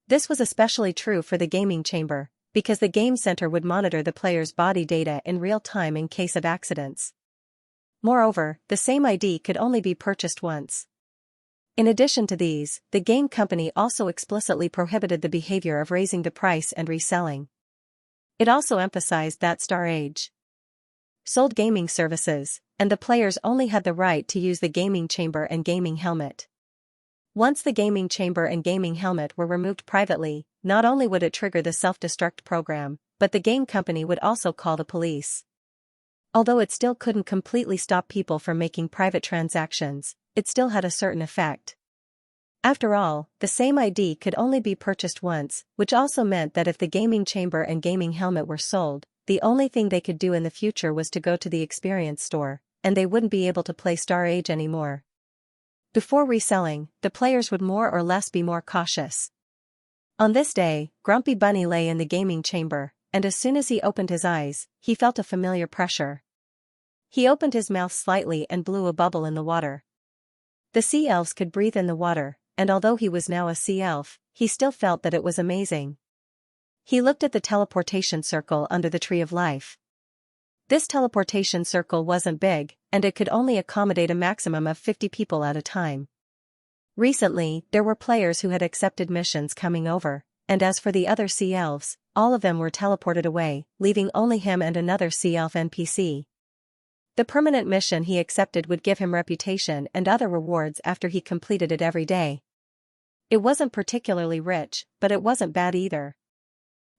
This was especially true for the gaming chamber, because the game center would monitor the player's body data in real time in case of accidents. Moreover, the same ID could only be purchased once. In addition to these, the game company also explicitly prohibited the behavior of raising the price and reselling. It also emphasized that Star Age sold gaming services, and the players only had the right to use the gaming chamber and gaming helmet. Once the gaming chamber and gaming helmet were removed privately, not only would it trigger the self-destruct program, but the game company would also call the police. Although it still couldn't completely stop people from making private transactions, it still had a certain effect. After all, the same ID could only be purchased once, which also meant that if the gaming chamber and gaming helmet were sold, the only thing they could do in the future was to go to the experience store, and they wouldn't be able to play Star Age anymore. Before reselling, the players would more or less be more cautious. On this day, Grumpy Bunny lay in the gaming chamber, and as soon as he opened his eyes, he felt a familiar pressure. He opened his mouth slightly and blew a bubble in the water. The sea elves could breathe in the water, and although he was now a sea elf, he still felt that it was amazing. He looked at the teleportation circle under the Tree of Life. This teleportation circle wasn't big, and it could only accommodate a maximum of 50 people at a time. Recently, there were players who had accepted missions coming over, and as for the other sea elves, all of them were teleported away, leaving only him and another sea elf NPC. The permanent mission he accepted would give him reputation and other rewards after he completed it every day. It wasn't particularly rich, but it wasn't bad either.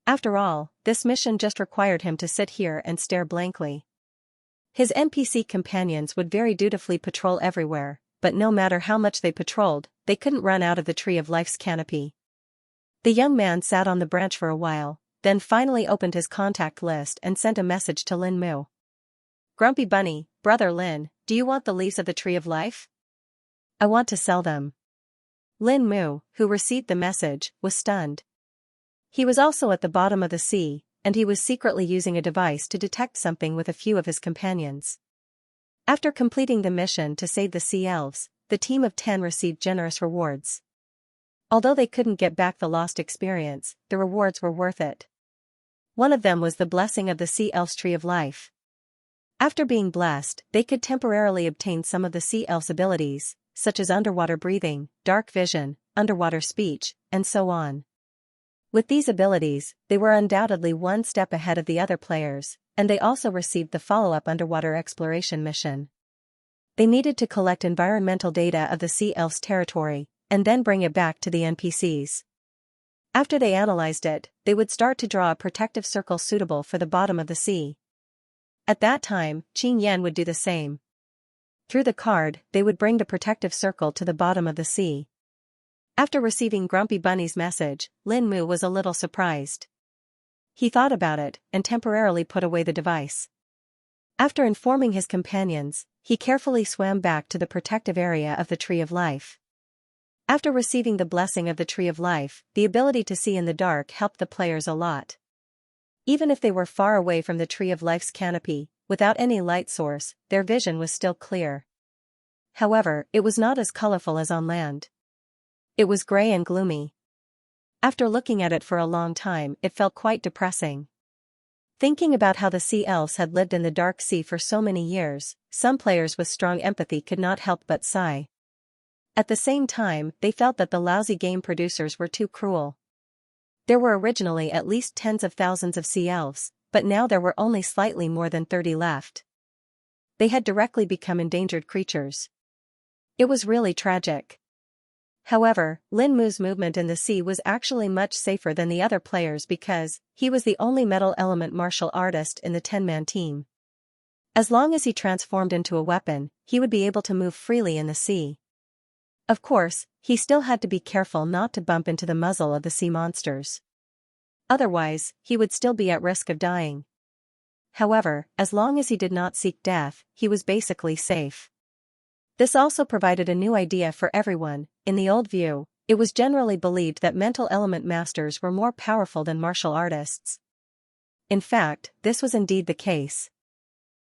After all, this mission just required him to sit here and stare blankly. His NPC companions would very dutifully patrol everywhere, but no matter how much they patrolled, they couldn't run out of the Tree of Life's canopy. The young man sat on the branch for a while, then finally opened his contact list and sent a message to Lin Mu. Grumpy Bunny, Brother Lin, do you want the leaves of the Tree of Life? I want to sell them. Lin Mu, who received the message, was stunned. He was also at the bottom of the sea, and he was secretly using a device to detect something with a few of his companions. After completing the mission to save the sea elves, the team of 10 received generous rewards. Although they couldn't get back the lost experience, the rewards were worth it. One of them was the blessing of the sea elf's Tree of Life. After being blessed, they could temporarily obtain some of the sea elf's abilities, such as underwater breathing, dark vision, underwater speech, and so on. With these abilities, they were undoubtedly one step ahead of the other players, and they also received the follow-up underwater exploration mission. They needed to collect environmental data of the sea elf's territory, and then bring it back to the NPCs. After they analyzed it, they would start to draw a protective circle suitable for the bottom of the sea. At that time, Qin Yan would do the same. Through the card, they would bring the protective circle to the bottom of the sea. After receiving Grumpy Bunny's message, Lin Mu was a little surprised. He thought about it, and temporarily put away the device. After informing his companions, he carefully swam back to the protective area of the Tree of Life. After receiving the blessing of the Tree of Life, the ability to see in the dark helped the players a lot. Even if they were far away from the Tree of Life's canopy, without any light source, their vision was still clear. However, it was not as colorful as on land. It was gray and gloomy. After looking at it for a long time, it felt quite depressing. Thinking about how the sea elves had lived in the dark sea for so many years, some players with strong empathy could not help but sigh. At the same time, they felt that the lousy game producers were too cruel. There were originally at least tens of thousands of sea elves, but now there were only slightly more than 30 left. They had directly become endangered creatures. It was really tragic. However, Lin Mu's movement in the sea was actually much safer than the other players because he was the only metal element martial artist in the 10-man team. As long as he transformed into a weapon, he would be able to move freely in the sea. Of course, he still had to be careful not to bump into the muzzle of the sea monsters. Otherwise, he would still be at risk of dying. However, as long as he did not seek death, he was basically safe. This also provided a new idea for everyone. In the old view, it was generally believed that mental element masters were more powerful than martial artists. In fact, this was indeed the case.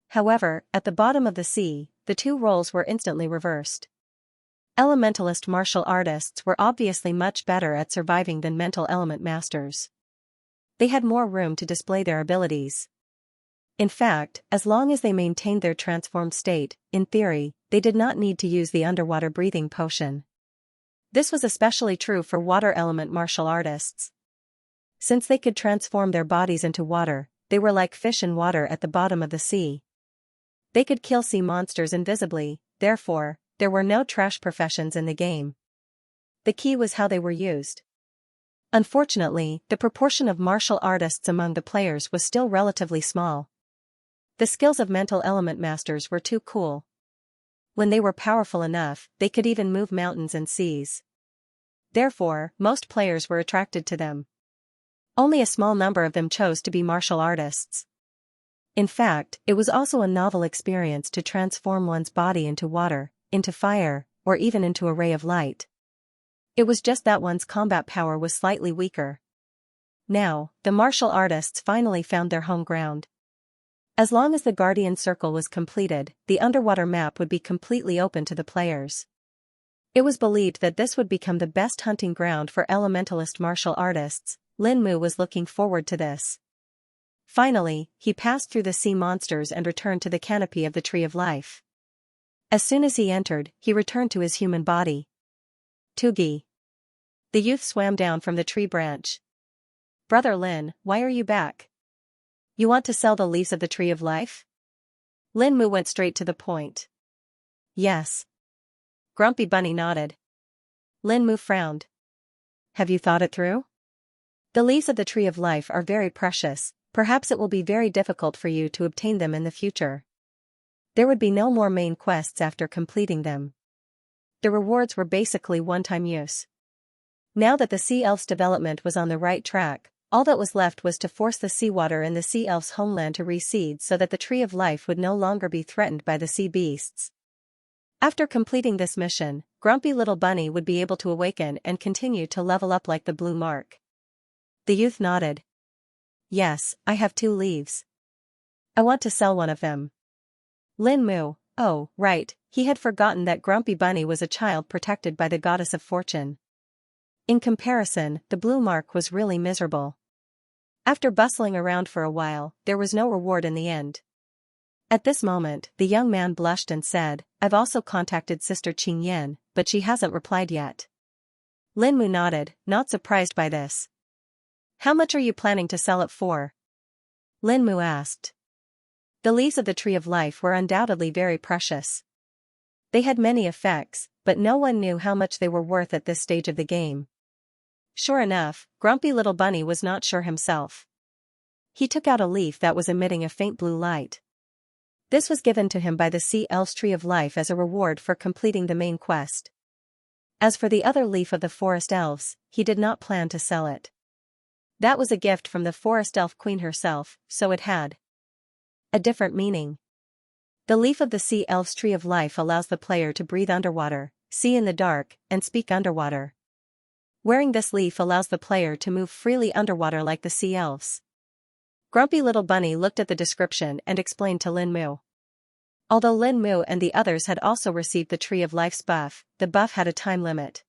However, at the bottom of the sea, the two roles were instantly reversed. Elementalist martial artists were obviously much better at surviving than mental element masters. They had more room to display their abilities. In fact, as long as they maintained their transformed state, in theory, they did not need to use the underwater breathing potion. This was especially true for water element martial artists. Since they could transform their bodies into water, they were like fish in water at the bottom of the sea. They could kill sea monsters invisibly, therefore, there were no trash professions in the game. The key was how they were used. Unfortunately, the proportion of martial artists among the players was still relatively small. The skills of mental element masters were too cool. When they were powerful enough, they could even move mountains and seas. Therefore, most players were attracted to them. Only a small number of them chose to be martial artists. In fact, it was also a novel experience to transform one's body into water, into fire, or even into a ray of light. It was just that one's combat power was slightly weaker. Now, the martial artists finally found their home ground. As long as the Guardian Circle was completed, the underwater map would be completely open to the players. It was believed that this would become the best hunting ground for elementalist martial artists. Lin Mu was looking forward to this. Finally, he passed through the sea monsters and returned to the canopy of the Tree of Life. As soon as he entered, he returned to his human body. Tugi. The youth swam down from the tree branch. Brother Lin, why are you back? You want to sell the leaves of the Tree of Life? Lin Mu went straight to the point. Yes. Grumpy Bunny nodded. Lin Mu frowned. Have you thought it through? The leaves of the Tree of Life are very precious, perhaps it will be very difficult for you to obtain them in the future. There would be no more main quests after completing them. The rewards were basically one-time use. Now that the Sea Elf's development was on the right track, all that was left was to force the seawater in the Sea Elf's homeland to recede so that the Tree of Life would no longer be threatened by the sea beasts. After completing this mission, Grumpy Little Bunny would be able to awaken and continue to level up like the blue mark. The youth nodded. Yes, I have 2 leaves. I want to sell one of them. Lin Mu, oh, right, he had forgotten that Grumpy Bunny was a child protected by the goddess of fortune. In comparison, the blue mark was really miserable. After bustling around for a while, there was no reward in the end. At this moment, the young man blushed and said, I've also contacted Sister Qingyan, but she hasn't replied yet. Lin Mu nodded, not surprised by this. How much are you planning to sell it for? Lin Mu asked. The leaves of the Tree of Life were undoubtedly very precious. They had many effects, but no one knew how much they were worth at this stage of the game. Sure enough, Grumpy Little Bunny was not sure himself. He took out a leaf that was emitting a faint blue light. This was given to him by the Sea Elf's Tree of Life as a reward for completing the main quest. As for the other leaf of the Forest Elves, he did not plan to sell it. That was a gift from the Forest Elf Queen herself, so it had a different meaning. The leaf of the Sea Elf's Tree of Life allows the player to breathe underwater, see in the dark, and speak underwater. Wearing this leaf allows the player to move freely underwater like the sea elves. Grumpy Little Bunny looked at the description and explained to Lin Mu. Although Lin Mu and the others had also received the Tree of Life's buff, the buff had a time limit.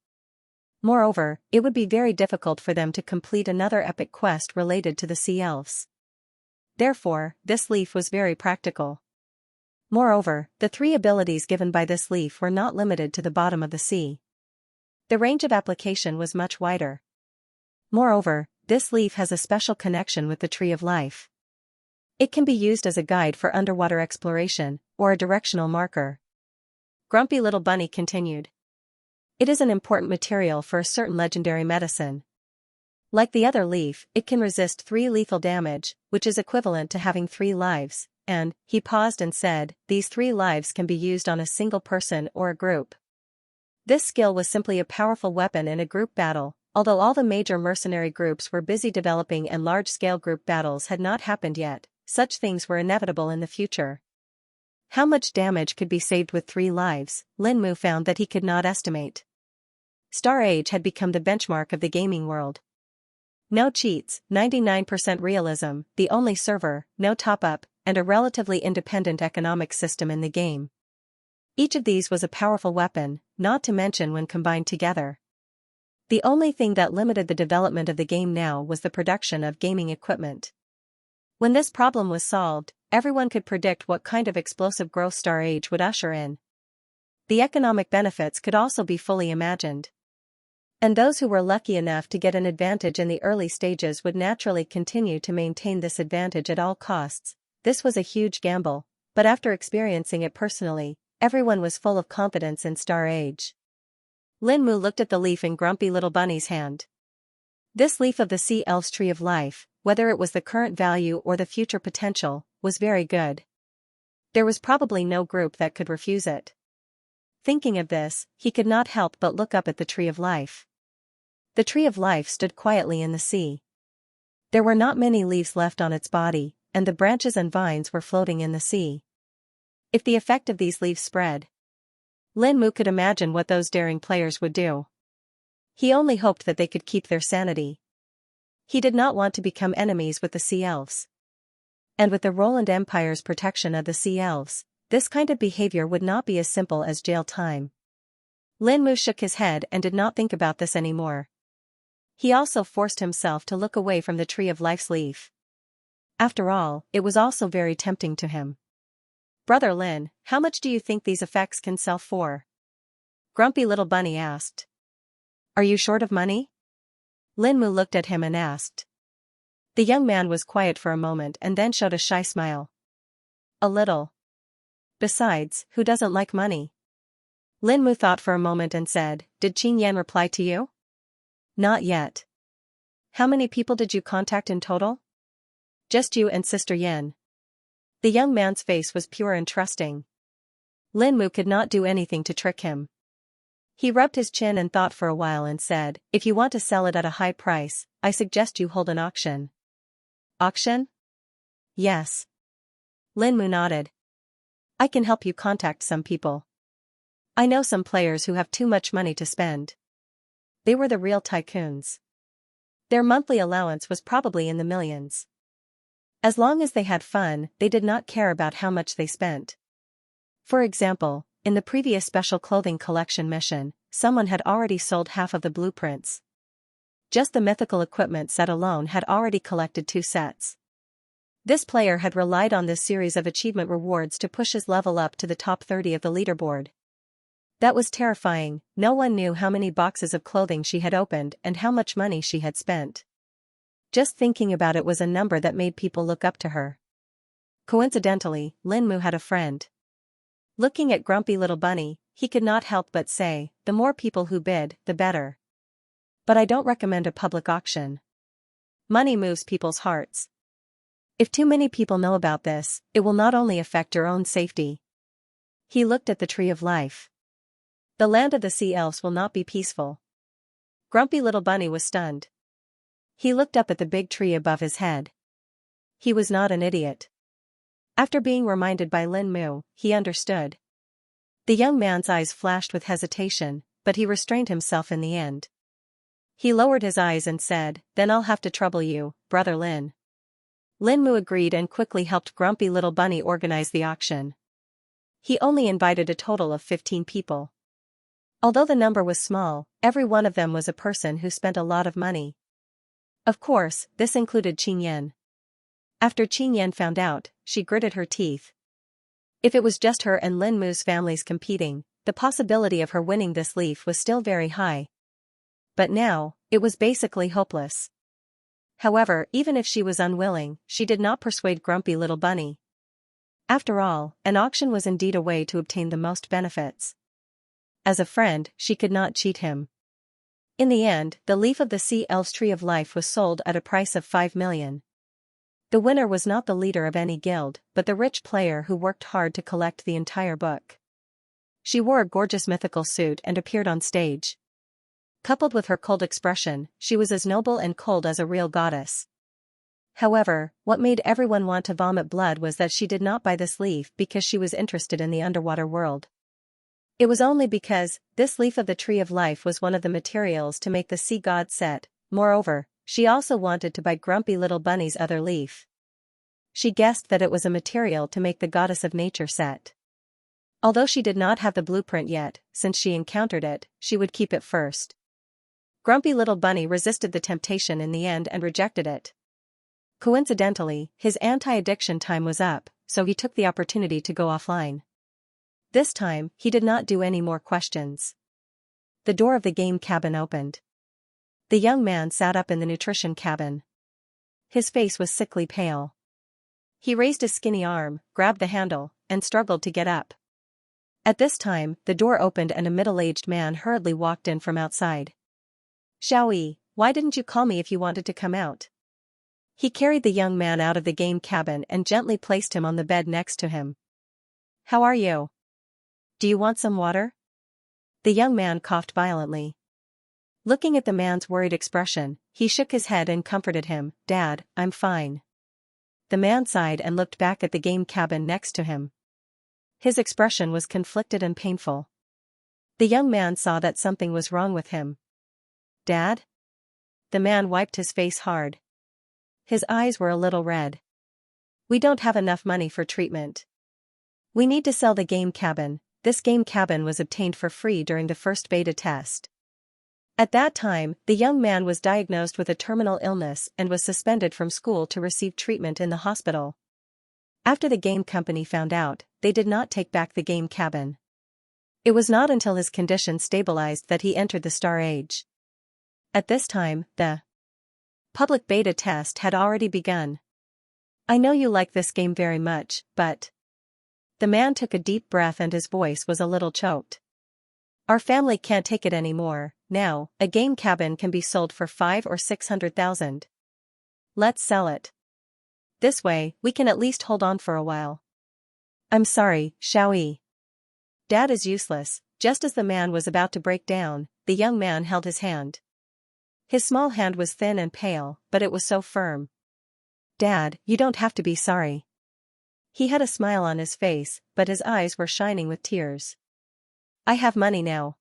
Moreover, it would be very difficult for them to complete another epic quest related to the sea elves. Therefore, this leaf was very practical. Moreover, the 3 abilities given by this leaf were not limited to the bottom of the sea. The range of application was much wider. Moreover, this leaf has a special connection with the tree of life. It can be used as a guide for underwater exploration, or a directional marker. Grumpy Little Bunny continued. It is an important material for a certain legendary medicine. Like the other leaf, it can resist 3 lethal damage, which is equivalent to having 3 lives, and, he paused and said, these 3 lives can be used on a single person or a group. This skill was simply a powerful weapon in a group battle, although all the major mercenary groups were busy developing and large-scale group battles had not happened yet. Such things were inevitable in the future. How much damage could be saved with 3 lives, Lin Mu found that he could not estimate. Star Age had become the benchmark of the gaming world. No cheats, 99% realism, the only server, no top-up, and a relatively independent economic system in the game. Each of these was a powerful weapon, not to mention when combined together. The only thing that limited the development of the game now was the production of gaming equipment. When this problem was solved, everyone could predict what kind of explosive growth Star Age would usher in. The economic benefits could also be fully imagined. And those who were lucky enough to get an advantage in the early stages would naturally continue to maintain this advantage at all costs. This was a huge gamble, but after experiencing it personally, everyone was full of confidence in Star Age. Lin Mu looked at the leaf in Grumpy Little Bunny's hand. This leaf of the Sea Elf's Tree of Life, whether it was the current value or the future potential, was very good. There was probably no group that could refuse it. Thinking of this, he could not help but look up at the Tree of Life. The Tree of Life stood quietly in the sea. There were not many leaves left on its body, and the branches and vines were floating in the sea. If the effect of these leaves spread, Lin Mu could imagine what those daring players would do. He only hoped that they could keep their sanity. He did not want to become enemies with the Sea Elves. And with the Roland Empire's protection of the Sea Elves, this kind of behavior would not be as simple as jail time. Lin Mu shook his head and did not think about this anymore. He also forced himself to look away from the Tree of Life's leaf. After all, it was also very tempting to him. Brother Lin, how much do you think these effects can sell for? Grumpy Little Bunny asked. Are you short of money? Lin Mu looked at him and asked. The young man was quiet for a moment and then showed a shy smile. A little. Besides, who doesn't like money? Lin Mu thought for a moment and said, Did Xianxia reply to you? Not yet. How many people did you contact in total? Just you and Sister Yin. The young man's face was pure and trusting. Lin Mu could not do anything to trick him. He rubbed his chin and thought for a while and said, If you want to sell it at a high price, I suggest you hold an auction. Auction? Yes. Lin Mu nodded. I can help you contact some people. I know some players who have too much money to spend. They were the real tycoons. Their monthly allowance was probably in the millions. As long as they had fun, they did not care about how much they spent. For example, in the previous special clothing collection mission, someone had already sold half of the blueprints. Just the mythical equipment set alone had already collected 2 sets. This player had relied on this series of achievement rewards to push his level up to the top 30 of the leaderboard. That was terrifying. No one knew how many boxes of clothing she had opened and how much money she had spent. Just thinking about it was a number that made people look up to her. Coincidentally, Lin Mu had a friend. Looking at Grumpy Little Bunny, he could not help but say, the more people who bid, the better. But I don't recommend a public auction. Money moves people's hearts. If too many people know about this, it will not only affect your own safety. He looked at the Tree of Life. The land of the Sea Elves will not be peaceful. Grumpy Little Bunny was stunned. He looked up at the big tree above his head. He was not an idiot. After being reminded by Lin Mu, he understood. The young man's eyes flashed with hesitation, but he restrained himself in the end. He lowered his eyes and said, Then I'll have to trouble you, Brother Lin. Lin Mu agreed and quickly helped Grumpy Little Bunny organize the auction. He only invited a total of 15 people. Although the number was small, every one of them was a person who spent a lot of money. Of course, this included Xianxia. After Xianxia found out, she gritted her teeth. If it was just her and Lin Mu's families competing, the possibility of her winning this leaf was still very high. But now, it was basically hopeless. However, even if she was unwilling, she did not persuade Grumpy Little Bunny. After all, an auction was indeed a way to obtain the most benefits. As a friend, she could not cheat him. In the end, the leaf of the Sea Elf's Tree of Life was sold at a price of 5 million. The winner was not the leader of any guild, but the rich player who worked hard to collect the entire book. She wore a gorgeous mythical suit and appeared on stage. Coupled with her cold expression, she was as noble and cold as a real goddess. However, what made everyone want to vomit blood was that she did not buy this leaf because she was interested in the underwater world. It was only because this leaf of the Tree of Life was one of the materials to make the sea god set. Moreover, she also wanted to buy Grumpy Little Bunny's other leaf. She guessed that it was a material to make the Goddess of Nature set. Although she did not have the blueprint yet, since she encountered it, she would keep it first. Grumpy Little Bunny resisted the temptation in the end and rejected it. Coincidentally, his anti-addiction time was up, so he took the opportunity to go offline. This time, he did not do any more questions. The door of the game cabin opened. The young man sat up in the nutrition cabin. His face was sickly pale. He raised his skinny arm, grabbed the handle, and struggled to get up. At this time, the door opened and a middle-aged man hurriedly walked in from outside. "Xiaoyi, why didn't you call me if you wanted to come out?" He carried the young man out of the game cabin and gently placed him on the bed next to him. "How are you? Do you want some water?" The young man coughed violently. Looking at the man's worried expression, he shook his head and comforted him. "Dad, I'm fine." The man sighed and looked back at the game cabin next to him. His expression was conflicted and painful. The young man saw that something was wrong with him. "Dad?" The man wiped his face hard. His eyes were a little red. "We don't have enough money for treatment. We need to sell the game cabin." This game cabin was obtained for free during the first beta test. At that time, the young man was diagnosed with a terminal illness and was suspended from school to receive treatment in the hospital. After the game company found out, they did not take back the game cabin. It was not until his condition stabilized that he entered the Star Age. At this time, the public beta test had already begun. "I know you like this game very much, but..." The man took a deep breath and his voice was a little choked. "Our family can't take it anymore. Now, a game cabin can be sold for 5 or 600,000. Let's sell it. This way, we can at least hold on for a while." "I'm sorry, Xiaoyi. Dad is useless." Just as the man was about to break down, the young man held his hand. His small hand was thin and pale, but it was so firm. "Dad, you don't have to be sorry." He had a smile on his face, but his eyes were shining with tears. "I have money now.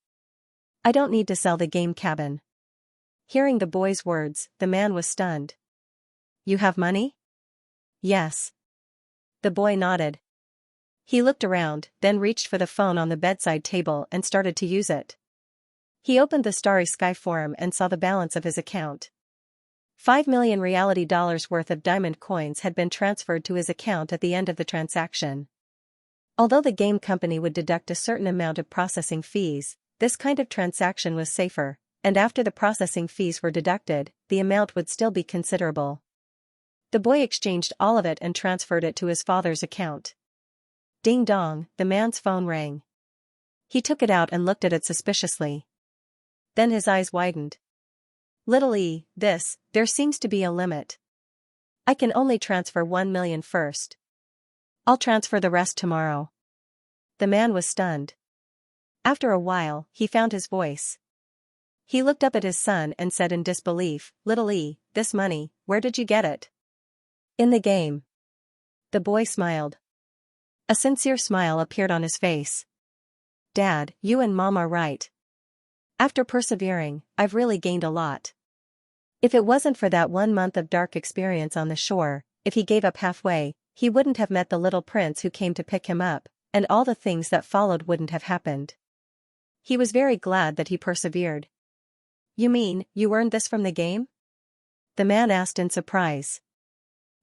I don't need to sell the game cabin." Hearing the boy's words, the man was stunned. "You have money?" "Yes." The boy nodded. He looked around, then reached for the phone on the bedside table and started to use it. He opened the Starry Sky forum and saw the balance of his account. 5 million reality dollars worth of diamond coins had been transferred to his account at the end of the transaction. Although the game company would deduct a certain amount of processing fees, this kind of transaction was safer, and after the processing fees were deducted, the amount would still be considerable. The boy exchanged all of it and transferred it to his father's account. Ding dong, the man's phone rang. He took it out and looked at it suspiciously. Then his eyes widened. "Little E, there seems to be a limit. I can only transfer 1 million first. I'll transfer the rest tomorrow." The man was stunned. After a while, he found his voice. He looked up at his son and said in disbelief, "Little E, this money, where did you get it?" "In the game." The boy smiled. A sincere smile appeared on his face. "Dad, you and Mom are right. After persevering, I've really gained a lot. If it wasn't for that 1 month of dark experience on the shore, if he gave up halfway, he wouldn't have met the little prince who came to pick him up, and all the things that followed wouldn't have happened. He was very glad that he persevered." "You mean, you earned this from the game?" the man asked in surprise.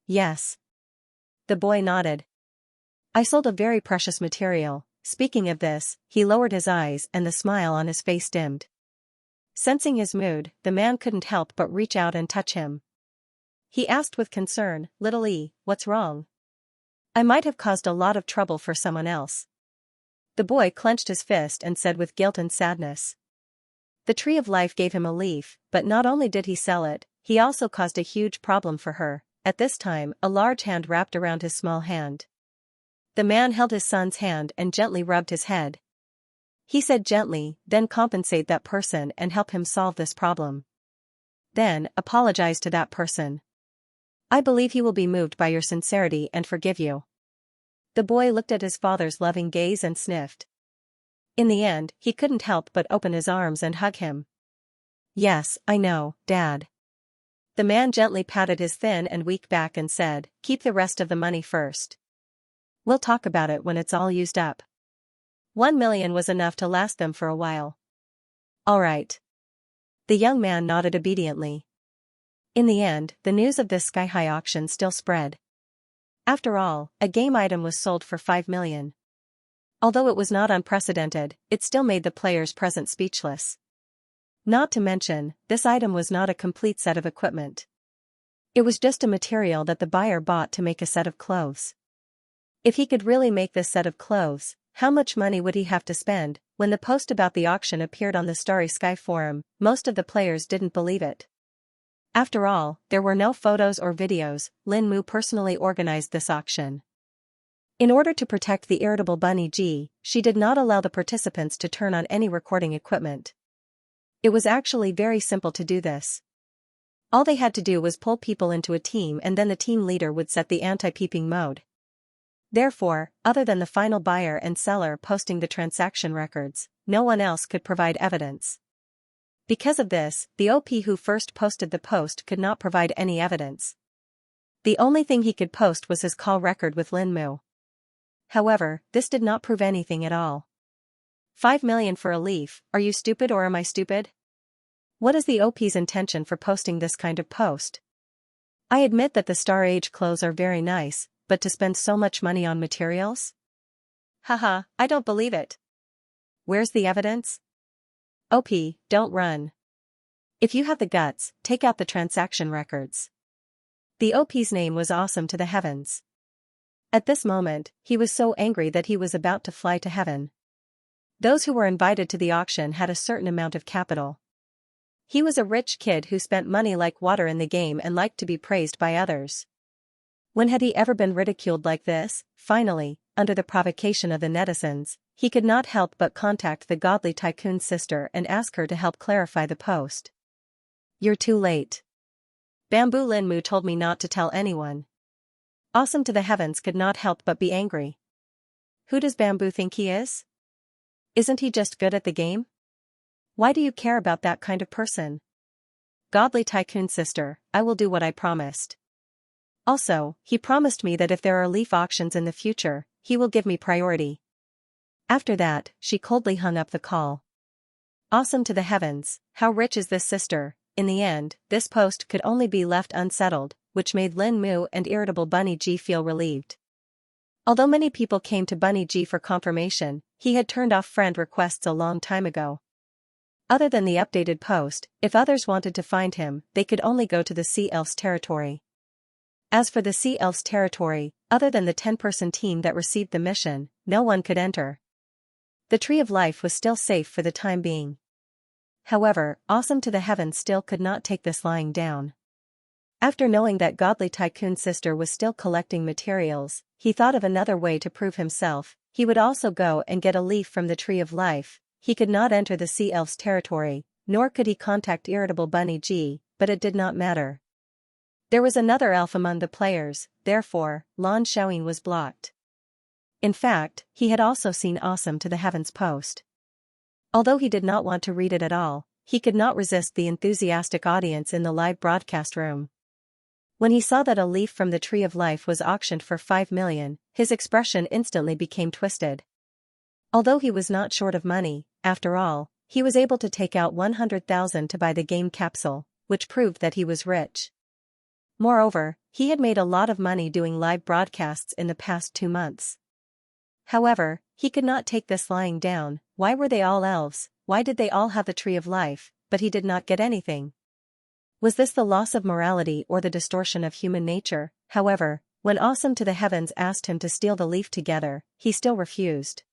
"Yes." The boy nodded. "I sold a very precious material." Speaking of this, he lowered his eyes and the smile on his face dimmed. Sensing his mood, the man couldn't help but reach out and touch him. He asked with concern, "Little E, what's wrong? I might have caused a lot of trouble for someone else." The boy clenched his fist and said with guilt and sadness. The tree of life gave him a leaf, but not only did he sell it, he also caused a huge problem for her. At this time, a large hand wrapped around his small hand. The man held his son's hand and gently rubbed his head. He said gently, "Then compensate that person and help him solve this problem. Then, apologize to that person. I believe he will be moved by your sincerity and forgive you." The boy looked at his father's loving gaze and sniffed. In the end, he couldn't help but open his arms and hug him. "Yes, I know, Dad." The man gently patted his thin and weak back and said, "Keep the rest of the money first. We'll talk about it when it's all used up." 1 million was enough to last them for a while. "All right." The young man nodded obediently. In the end, the news of this sky-high auction still spread. After all, a game item was sold for 5 million. Although it was not unprecedented, it still made the players present speechless. Not to mention, this item was not a complete set of equipment. It was just a material that the buyer bought to make a set of clothes. If he could really make this set of clothes, how much money would he have to spend? When the post about the auction appeared on the Starry Sky forum, most of the players didn't believe it. After all, there were no photos or videos. Lin Mu personally organized this auction. In order to protect the irritable Bunny G, she did not allow the participants to turn on any recording equipment. It was actually very simple to do this. All they had to do was pull people into a team and then the team leader would set the anti-peeping mode. Therefore, other than the final buyer and seller posting the transaction records, no one else could provide evidence. Because of this, the OP who first posted the post could not provide any evidence. The only thing he could post was his call record with Lin Mu. However, this did not prove anything at all. 5 million for a leaf, are you stupid or am I stupid? What is the OP's intention for posting this kind of post? I admit that the Star Age clothes are very nice, but to spend so much money on materials? Haha, I don't believe it. Where's the evidence? OP, don't run. If you have the guts, take out the transaction records. The OP's name was Awesome to the heavens. At this moment, he was so angry that he was about to fly to heaven. Those who were invited to the auction had a certain amount of capital. He was a rich kid who spent money like water in the game and liked to be praised by others. When had he ever been ridiculed like this? Finally, under the provocation of the netizens, he could not help but contact the godly tycoon's sister and ask her to help clarify the post. You're too late. Bamboo Lin Mu told me not to tell anyone. Awesome to the heavens could not help but be angry. Who does Bamboo think he is? Isn't he just good at the game? Why do you care about that kind of person? Godly tycoon sister, I will do what I promised. Also, he promised me that if there are leaf auctions in the future, he will give me priority. After that, she coldly hung up the call. Awesome to the heavens, how rich is this sister? In the end, this post could only be left unsettled, which made Lin Mu and irritable Bunny G feel relieved. Although many people came to Bunny G for confirmation, he had turned off friend requests a long time ago. Other than the updated post, if others wanted to find him, they could only go to the Sea Elves territory. As for the Sea Elves territory, other than the 10-person team that received the mission, no one could enter. The Tree of Life was still safe for the time being. However, Awesome to the heavens still could not take this lying down. After knowing that godly tycoon's sister was still collecting materials, he thought of another way to prove himself. He would also go and get a leaf from the Tree of Life. He could not enter the Sea Elves territory, nor could he contact irritable Bunny G, but it did not matter. There was another elf among the players, therefore, Lan Xiaoyin was blocked. In fact, he had also seen Awesome to the heavens post. Although he did not want to read it at all, he could not resist the enthusiastic audience in the live broadcast room. When he saw that a leaf from the Tree of Life was auctioned for 5 million, his expression instantly became twisted. Although he was not short of money, after all, he was able to take out 100,000 to buy the game capsule, which proved that he was rich. Moreover, he had made a lot of money doing live broadcasts in the past 2 months. However, he could not take this lying down. Why were they all elves? Why did they all have the Tree of Life, but he did not get anything? Was this the loss of morality or the distortion of human nature? However, when Awesome to the Heavens asked him to steal the leaf together, he still refused.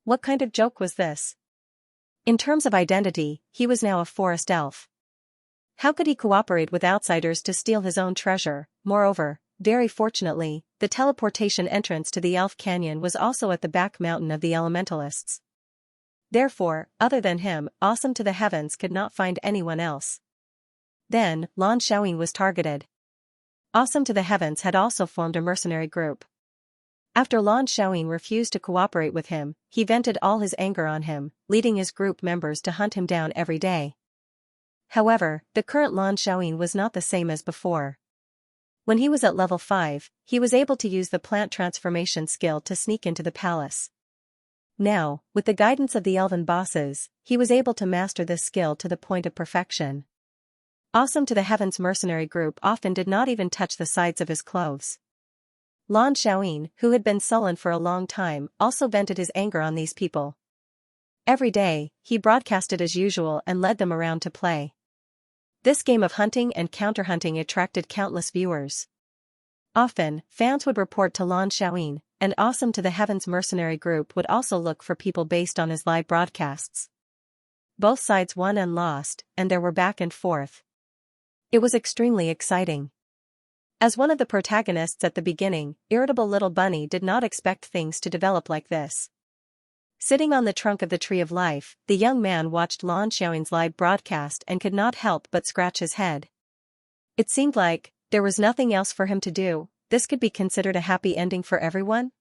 What kind of joke was this? In terms of identity, he was now a forest elf. How could he cooperate with outsiders to steal his own treasure? Moreover, very fortunately, the teleportation entrance to the Elf Canyon was also at the back mountain of the elementalists. Therefore, other than him, Awesome to the Heavens could not find anyone else. Then, Lan Xiaoyin was targeted. Awesome to the Heavens had also formed a mercenary group. After Lan Xiaoyin refused to cooperate with him, he vented all his anger on him, leading his group members to hunt him down every day. However, the current Lan Xiaoyin was not the same as before. When he was at level 5, he was able to use the plant transformation skill to sneak into the palace. Now, with the guidance of the elven bosses, he was able to master this skill to the point of perfection. Awesome to the Heavens mercenary group often did not even touch the sides of his clothes. Lan Xiaoyin, who had been sullen for a long time, also vented his anger on these people. Every day, he broadcasted as usual and led them around to play. This game of hunting and counter-hunting attracted countless viewers. Often, fans would report to Lan Xiaoyin, and Awesome to the Heavens mercenary group would also look for people based on his live broadcasts. Both sides won and lost, and there were back and forth. It was extremely exciting. As one of the protagonists at the beginning, irritable little bunny did not expect things to develop like this. Sitting on the trunk of the Tree of Life, the young man watched Lan Xiaoyin's live broadcast and could not help but scratch his head. It seemed like there was nothing else for him to do. This could be considered a happy ending for everyone?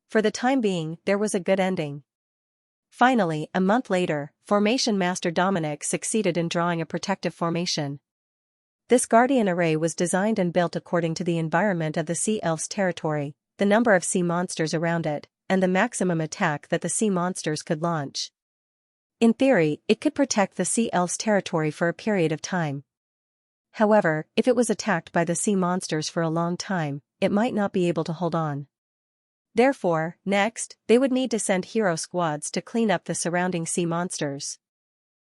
For the time being, there was a good ending. Finally, a month later, Formation Master Dominic succeeded in drawing a protective formation. This guardian array was designed and built according to the environment of the Sea Elves' territory, the number of sea monsters around it, and the maximum attack that the sea monsters could launch. In theory, it could protect the Sea Elves' territory for a period of time. However, if it was attacked by the sea monsters for a long time, it might not be able to hold on. Therefore, next, they would need to send hero squads to clean up the surrounding sea monsters.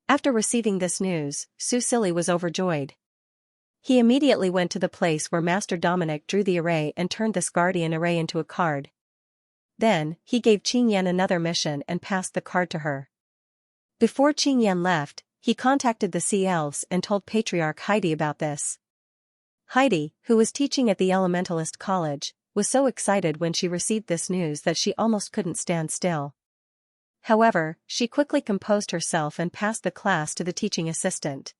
After receiving this news, Su Silly was overjoyed. He immediately went to the place where Master Dominic drew the array and turned this guardian array into a card. Then, he gave Qingyan another mission and passed the card to her. Before Qingyan left, he contacted the Sea Elves and told Patriarch Heidi about this. Heidi, who was teaching at the Elementalist College, was so excited when she received this news that she almost couldn't stand still. However, she quickly composed herself and passed the class to the teaching assistant.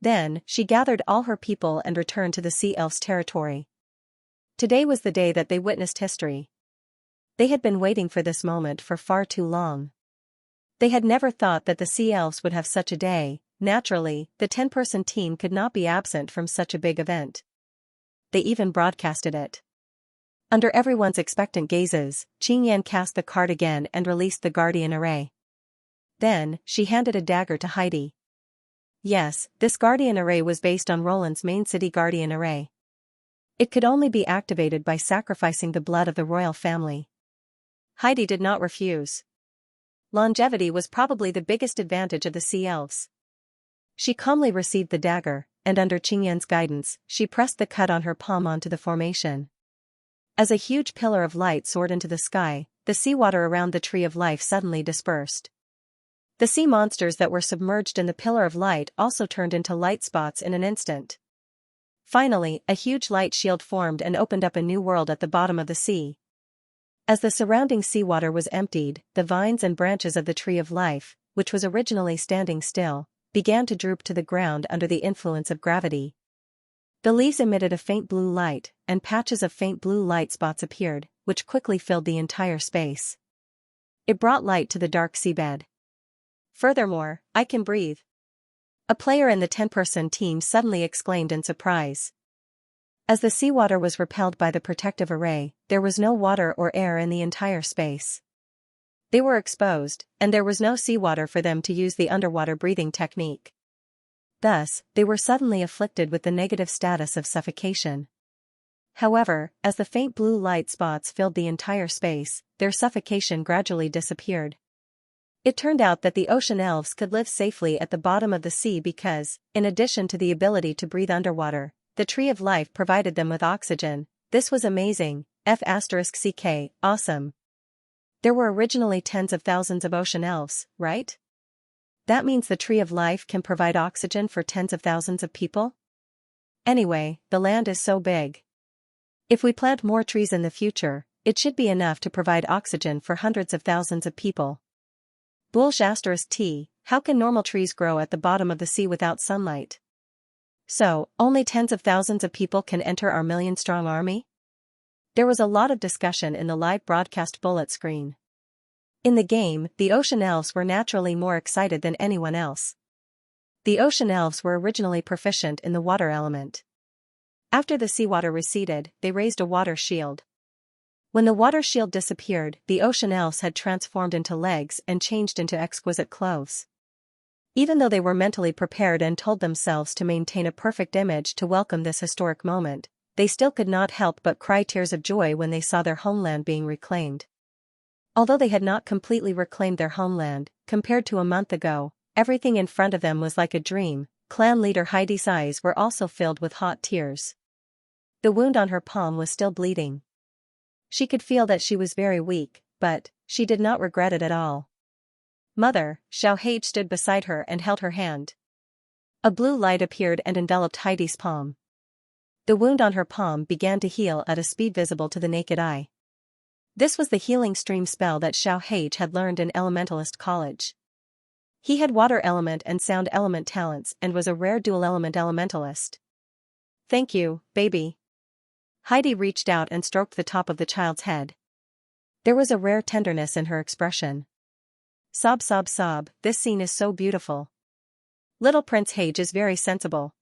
Then, she gathered all her people and returned to the Sea Elves' territory. Today was the day that they witnessed history. They had been waiting for this moment for far too long. They had never thought that the Sea Elves would have such a day. Naturally, the 10-person team could not be absent from such a big event. They even broadcasted it. Under everyone's expectant gazes, Qingyan cast the card again and released the guardian array. Then, she handed a dagger to Heidi. Yes, this guardian array was based on Roland's main city guardian array. It could only be activated by sacrificing the blood of the royal family. Heidi did not refuse. Longevity was probably the biggest advantage of the Sea Elves. She calmly received the dagger, and under Qingyan's guidance, she pressed the cut on her palm onto the formation. As a huge pillar of light soared into the sky, the seawater around the Tree of Life suddenly dispersed. The sea monsters that were submerged in the pillar of light also turned into light spots in an instant. Finally, a huge light shield formed and opened up a new world at the bottom of the sea. As the surrounding seawater was emptied, the vines and branches of the Tree of Life, which was originally standing still, began to droop to the ground under the influence of gravity. The leaves emitted a faint blue light, and patches of faint blue light spots appeared, which quickly filled the entire space. It brought light to the dark seabed. Furthermore, I can breathe. A player in the 10-person team suddenly exclaimed in surprise. As the seawater was repelled by the protective array, there was no water or air in the entire space. They were exposed, and there was no seawater for them to use the underwater breathing technique. Thus, they were suddenly afflicted with the negative status of suffocation. However, as the faint blue light spots filled the entire space, their suffocation gradually disappeared. It turned out that the ocean elves could live safely at the bottom of the sea because, in addition to the ability to breathe underwater, the tree of life provided them with oxygen. This was amazing, F***ck, awesome. There were originally tens of thousands of ocean elves, right? That means the tree of life can provide oxygen for tens of thousands of people? Anyway, the land is so big. If we plant more trees in the future, it should be enough to provide oxygen for hundreds of thousands of people. T, how can normal trees grow at the bottom of the sea without sunlight? So, only tens of thousands of people can enter our million-strong army? There was a lot of discussion in the live broadcast bullet screen. In the game, the ocean elves were naturally more excited than anyone else. The ocean elves were originally proficient in the water element. After the seawater receded, they raised a water shield. When the water shield disappeared, the ocean elves had transformed into legs and changed into exquisite clothes. Even though they were mentally prepared and told themselves to maintain a perfect image to welcome this historic moment, they still could not help but cry tears of joy when they saw their homeland being reclaimed. Although they had not completely reclaimed their homeland, compared to a month ago, everything in front of them was like a dream. Clan leader Heidi's eyes were also filled with hot tears. The wound on her palm was still bleeding. She could feel that she was very weak, but she did not regret it at all. Mother, Xianxia stood beside her and held her hand. A blue light appeared and enveloped Heidi's palm. The wound on her palm began to heal at a speed visible to the naked eye. This was the healing stream spell that Xianxia had learned in Elementalist College. He had water element and sound element talents and was a rare dual-element elementalist. Thank you, baby. Heidi reached out and stroked the top of the child's head. There was a rare tenderness in her expression. Sob sob sob, this scene is so beautiful. Little Prince Hage is very sensible.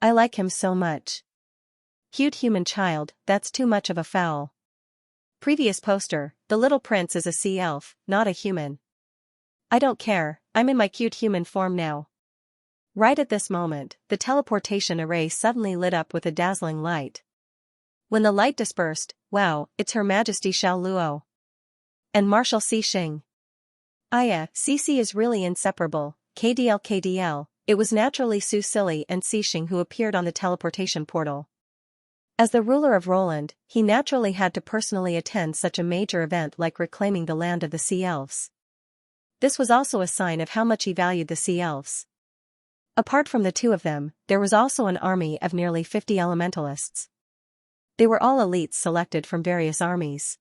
I like him so much. Cute human child, that's too much of a foul. Previous poster, the little prince is a sea elf, not a human. I don't care, I'm in my cute human form now. Right at this moment, the teleportation array suddenly lit up with a dazzling light. When the light dispersed, wow, it's Her Majesty Xiao Luo. And Marshal Xixing. Cici is really inseparable, KDL, it was naturally Su Silly and Xixing who appeared on the teleportation portal. As the ruler of Roland, he naturally had to personally attend such a major event like reclaiming the land of the sea elves. This was also a sign of how much he valued the sea elves. Apart from the two of them, there was also an army of nearly 50 elementalists. They were all elites selected from various armies.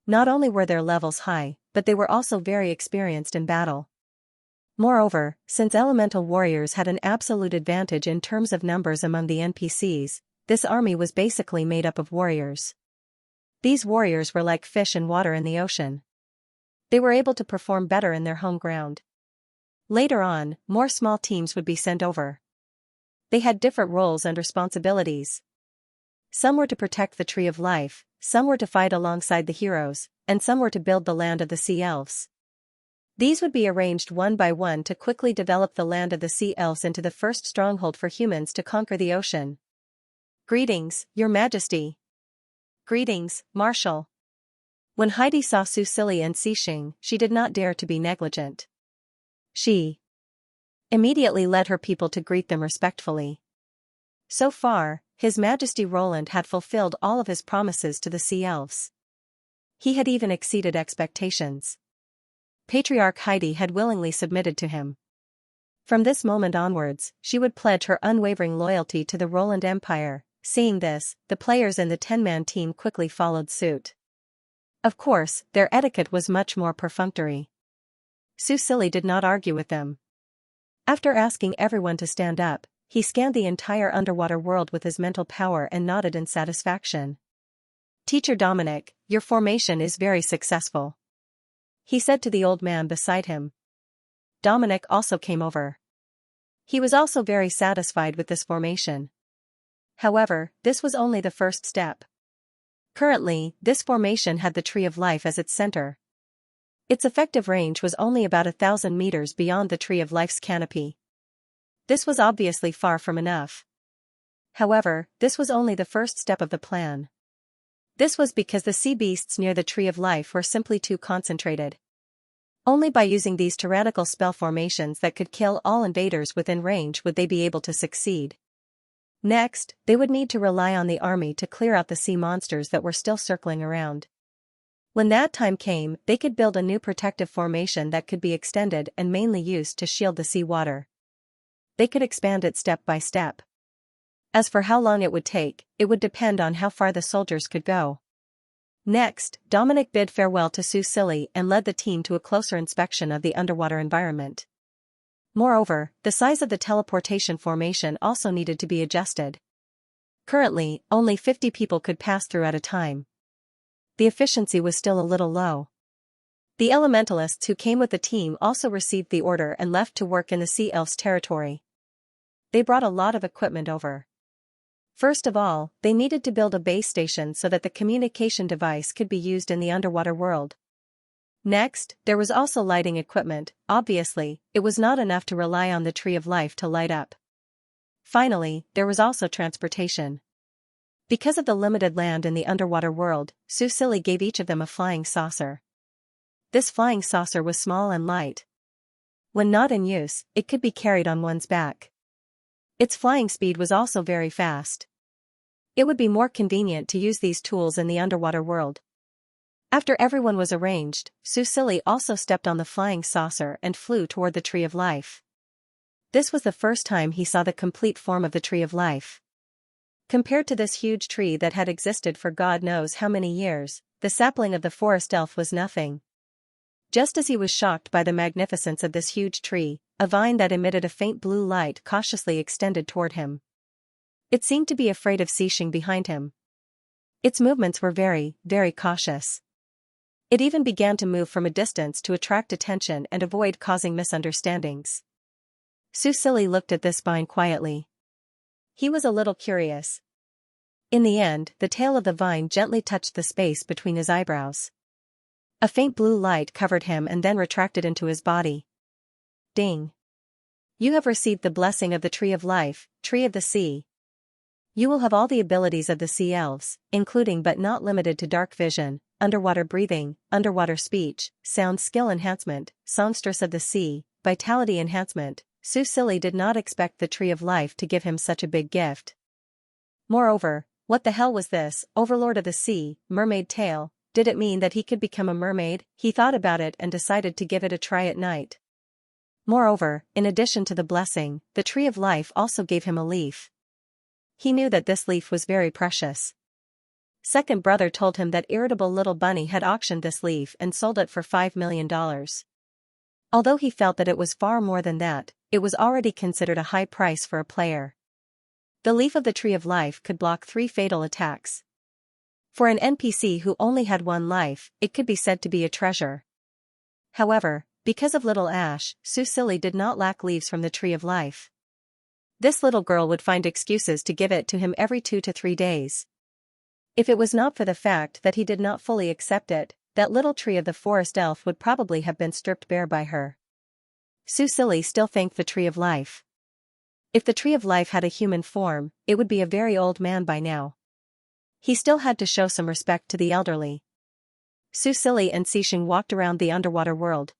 Not only were their levels high, but they were also very experienced in battle. Moreover, since elemental warriors had an absolute advantage in terms of numbers among the NPCs, this army was basically made up of warriors. These warriors were like fish in water in the ocean. They were able to perform better in their home ground. Later on, more small teams would be sent over. They had different roles and responsibilities. Some were to protect the Tree of Life, some were to fight alongside the heroes, and some were to build the land of the sea elves. These would be arranged one by one to quickly develop the land of the sea elves into the first stronghold for humans to conquer the ocean. Greetings, Your Majesty. Greetings, Marshal. When Heidi saw Su Silly and Xixing, she did not dare to be negligent. She immediately led her people to greet them respectfully. So far, His Majesty Roland had fulfilled all of his promises to the sea elves. He had even exceeded expectations. Patriarch Heidi had willingly submitted to him. From this moment onwards, she would pledge her unwavering loyalty to the Roland Empire. Seeing this, the players in the 10-man team quickly followed suit. Of course, their etiquette was much more perfunctory. Su Silly did not argue with them. After asking everyone to stand up, he scanned the entire underwater world with his mental power and nodded in satisfaction. Teacher Dominic, your formation is very successful. He said to the old man beside him. Dominic also came over. He was also very satisfied with this formation. However, this was only the first step. Currently, this formation had the Tree of Life as its center. Its effective range was only about 1,000 meters beyond the Tree of Life's canopy. This was obviously far from enough. However, this was only the first step of the plan. This was because the sea beasts near the Tree of Life were simply too concentrated. Only by using these tyrannical spell formations that could kill all invaders within range would they be able to succeed. Next, they would need to rely on the army to clear out the sea monsters that were still circling around. When that time came, they could build a new protective formation that could be extended and mainly used to shield the sea water. They could expand it step by step. As for how long it would take, it would depend on how far the soldiers could go. Next, Dominic bid farewell to Sue Silly and led the team to a closer inspection of the underwater environment. Moreover, the size of the teleportation formation also needed to be adjusted. Currently, only 50 people could pass through at a time. The efficiency was still a little low. The elementalists who came with the team also received the order and left to work in the Sea Elves' territory. They brought a lot of equipment over. First of all, they needed to build a base station so that the communication device could be used in the underwater world. Next, there was also lighting equipment. Obviously, it was not enough to rely on the Tree of Life to light up. Finally, there was also transportation. Because of the limited land in the underwater world, Sue Silly gave each of them a flying saucer. This flying saucer was small and light. When not in use, it could be carried on one's back. Its flying speed was also very fast. It would be more convenient to use these tools in the underwater world. After everyone was arranged, Sue Silly also stepped on the flying saucer and flew toward the Tree of Life. This was the first time he saw the complete form of the Tree of Life. Compared to this huge tree that had existed for God knows how many years, the sapling of the forest elf was nothing. Just as he was shocked by the magnificence of this huge tree, a vine that emitted a faint blue light cautiously extended toward him. It seemed to be afraid of Xianxia behind him. Its movements were very, very cautious. It even began to move from a distance to attract attention and avoid causing misunderstandings. Sue Silly looked at this vine quietly. He was a little curious. In the end, the tail of the vine gently touched the space between his eyebrows. A faint blue light covered him and then retracted into his body. Ding! You have received the blessing of the Tree of Life, Tree of the Sea. You will have all the abilities of the Sea Elves, including but not limited to dark vision, underwater breathing, underwater speech, sound skill enhancement, songstress of the sea, vitality enhancement. Sue Silly did not expect the Tree of Life to give him such a big gift. Moreover, what the hell was this, Overlord of the Sea, mermaid tail? Did it mean that he could become a mermaid? He thought about it and decided to give it a try at night. Moreover, in addition to the blessing, the Tree of Life also gave him a leaf. He knew that this leaf was very precious. Second brother told him that irritable little bunny had auctioned this leaf and sold it for $5 million. Although he felt that it was far more than that, it was already considered a high price for a player. The leaf of the Tree of Life could block 3 fatal attacks. For an NPC who only had 1 life, it could be said to be a treasure. However, because of Little Ash, Sue Silly did not lack leaves from the Tree of Life. This little girl would find excuses to give it to him every 2 to 3 days. If it was not for the fact that he did not fully accept it, that little tree of the forest elf would probably have been stripped bare by her. Sue Silly still thanked the Tree of Life. If the Tree of Life had a human form, it would be a very old man by now. He still had to show some respect to the elderly. Sue Silly and Xianxia walked around the underwater world.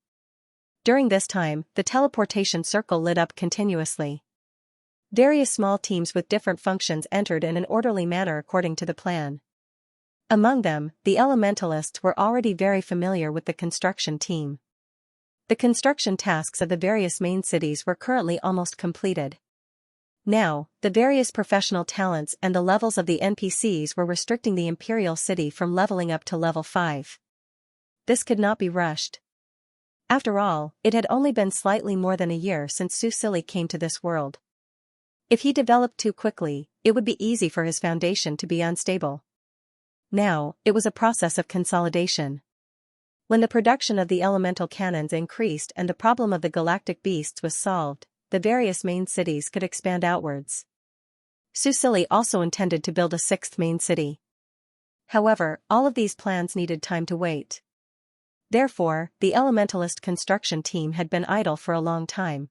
During this time, the teleportation circle lit up continuously. Various small teams with different functions entered in an orderly manner according to the plan. Among them, the elementalists were already very familiar with the construction team. The construction tasks of the various main cities were currently almost completed. Now, the various professional talents and the levels of the NPCs were restricting the Imperial City from leveling up to level 5. This could not be rushed. After all, it had only been slightly more than a year since Sue Silly came to this world. If he developed too quickly, it would be easy for his foundation to be unstable. Now, it was a process of consolidation. When the production of the elemental cannons increased and the problem of the galactic beasts was solved, the various main cities could expand outwards. Sue Silly also intended to build a 6th main city. However, all of these plans needed time to wait. Therefore, the elementalist construction team had been idle for a long time.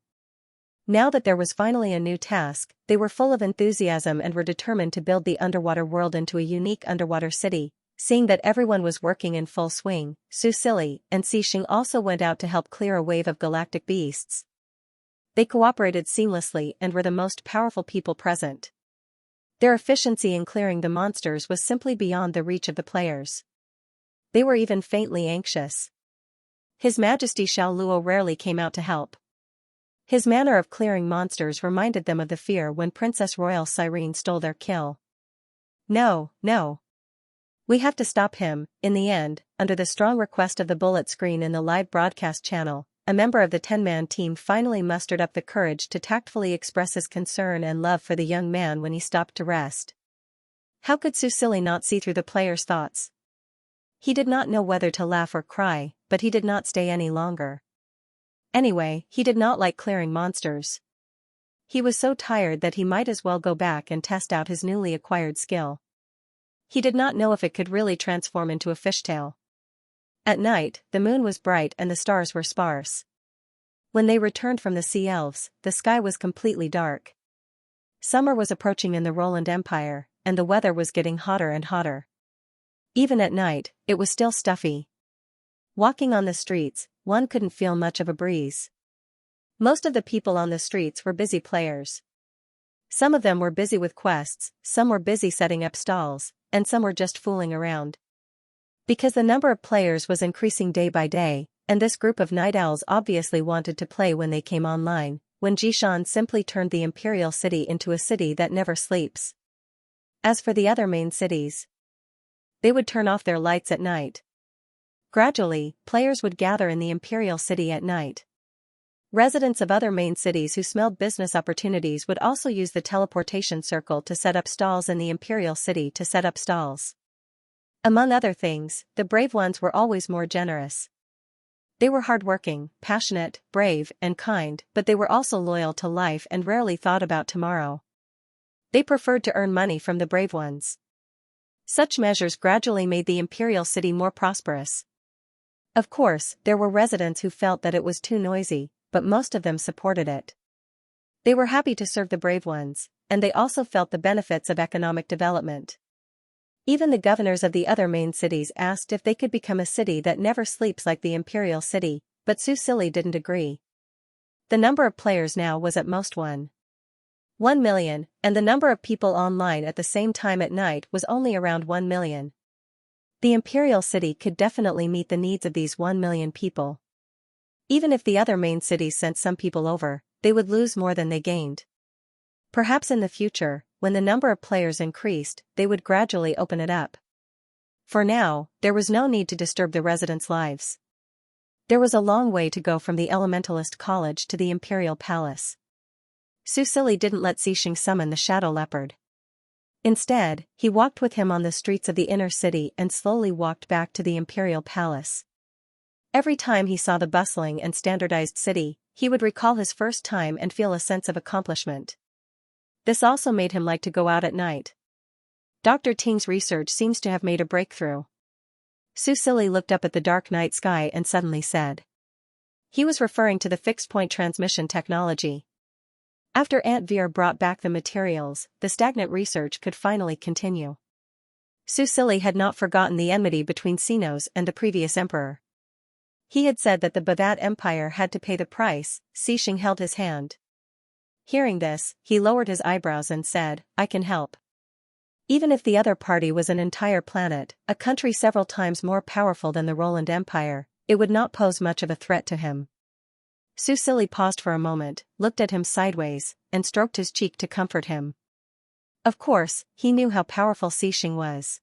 Now that there was finally a new task, they were full of enthusiasm and were determined to build the underwater world into a unique underwater city, Seeing that everyone was working in full swing, Su Silly and Xixing also went out to help clear a wave of galactic beasts. They cooperated seamlessly and were the most powerful people present. Their efficiency in clearing the monsters was simply beyond the reach of the players. They were even faintly anxious. His Majesty Xiao Luo rarely came out to help. His manner of clearing monsters reminded them of the fear when Princess Royal Cyrene stole their kill. No, no. We have to stop him. In the end, under the strong request of the bullet screen in the live broadcast channel, a member of the 10-man team finally mustered up the courage to tactfully express his concern and love for the young man when he stopped to rest. How could Su Silly not see through the player's thoughts? He did not know whether to laugh or cry, but he did not stay any longer. Anyway, he did not like clearing monsters. He was so tired that he might as well go back and test out his newly acquired skill. He did not know if it could really transform into a fishtail. At night, the moon was bright and the stars were sparse. When they returned from the Sea Elves, the sky was completely dark. Summer was approaching in the Roland Empire, and the weather was getting hotter and hotter. Even at night, it was still stuffy. Walking on the streets, one couldn't feel much of a breeze. Most of the people on the streets were busy players. Some of them were busy with quests, some were busy setting up stalls, and some were just fooling around. Because the number of players was increasing day by day, and this group of night owls obviously wanted to play when they came online, when Jishan simply turned the Imperial City into a city that never sleeps. As for the other main cities, they would turn off their lights at night. Gradually, players would gather in the Imperial City at night. Residents of other main cities who smelled business opportunities would also use the teleportation circle to set up stalls in the Imperial City to set up stalls. Among other things, the brave ones were always more generous. They were hardworking, passionate, brave, and kind, but they were also loyal to life and rarely thought about tomorrow. They preferred to earn money from the brave ones. Such measures gradually made the Imperial City more prosperous. Of course, there were residents who felt that it was too noisy, but most of them supported it. They were happy to serve the brave ones, and they also felt the benefits of economic development. Even the governors of the other main cities asked if they could become a city that never sleeps like the Imperial City, but Su Silly didn't agree. The number of players now was at most 1 million, and the number of people online at the same time at night was only around 1 million. The Imperial City could definitely meet the needs of these 1 million people. Even if the other main cities sent some people over, they would lose more than they gained. Perhaps in the future, when the number of players increased, they would gradually open it up. For now, there was no need to disturb the residents' lives. There was a long way to go from the Elementalist College to the Imperial Palace. Su Silly didn't let Xixing summon the Shadow Leopard. Instead, he walked with him on the streets of the inner city and slowly walked back to the Imperial Palace. Every time he saw the bustling and standardized city, he would recall his first time and feel a sense of accomplishment. This also made him like to go out at night. Dr. Ting's research seems to have made a breakthrough. Su Silly looked up at the dark night sky and suddenly said. He was referring to the fixed-point transmission technology. After Aunt Veer brought back the materials, the stagnant research could finally continue. Su Silly had not forgotten the enmity between Xenos and the previous emperor. He had said that the Bavat Empire had to pay the price. Xixing held his hand. Hearing this, he lowered his eyebrows and said, I can help. Even if the other party was an entire planet, a country several times more powerful than the Roland Empire, it would not pose much of a threat to him. Su Silly paused for a moment, looked at him sideways, and stroked his cheek to comfort him. Of course, he knew how powerful Xixing was.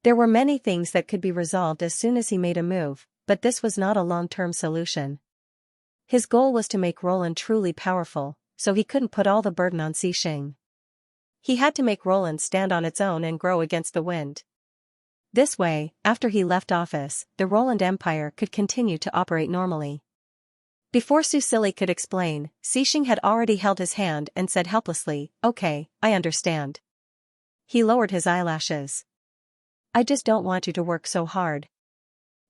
There were many things that could be resolved as soon as he made a move, but this was not a long-term solution. His goal was to make Roland truly powerful, so he couldn't put all the burden on Xixing. He had to make Roland stand on its own and grow against the wind. This way, after he left office, the Roland Empire could continue to operate normally. Before Su Silly could explain, Xixing had already held his hand and said helplessly, Okay, I understand. He lowered his eyelashes. I just don't want you to work so hard.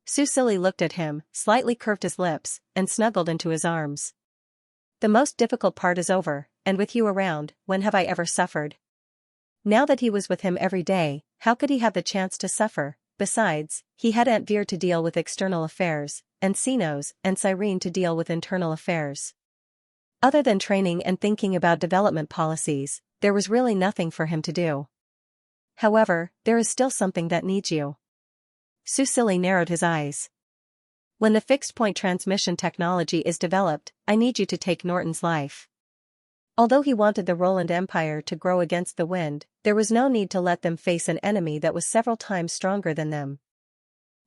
Su Silly looked at him, slightly curved his lips, and snuggled into his arms. The most difficult part is over, and with you around, when have I ever suffered? Now that he was with him every day, how could he have the chance to suffer? Besides, he had Aunt Veer to deal with external affairs, and Sinos and Cyrene to deal with internal affairs. Other than training and thinking about development policies, there was really nothing for him to do. However, there is still something that needs you. Susili narrowed his eyes. When the fixed-point transmission technology is developed, I need you to take Norton's life. Although he wanted the Roland Empire to grow against the wind, there was no need to let them face an enemy that was several times stronger than them.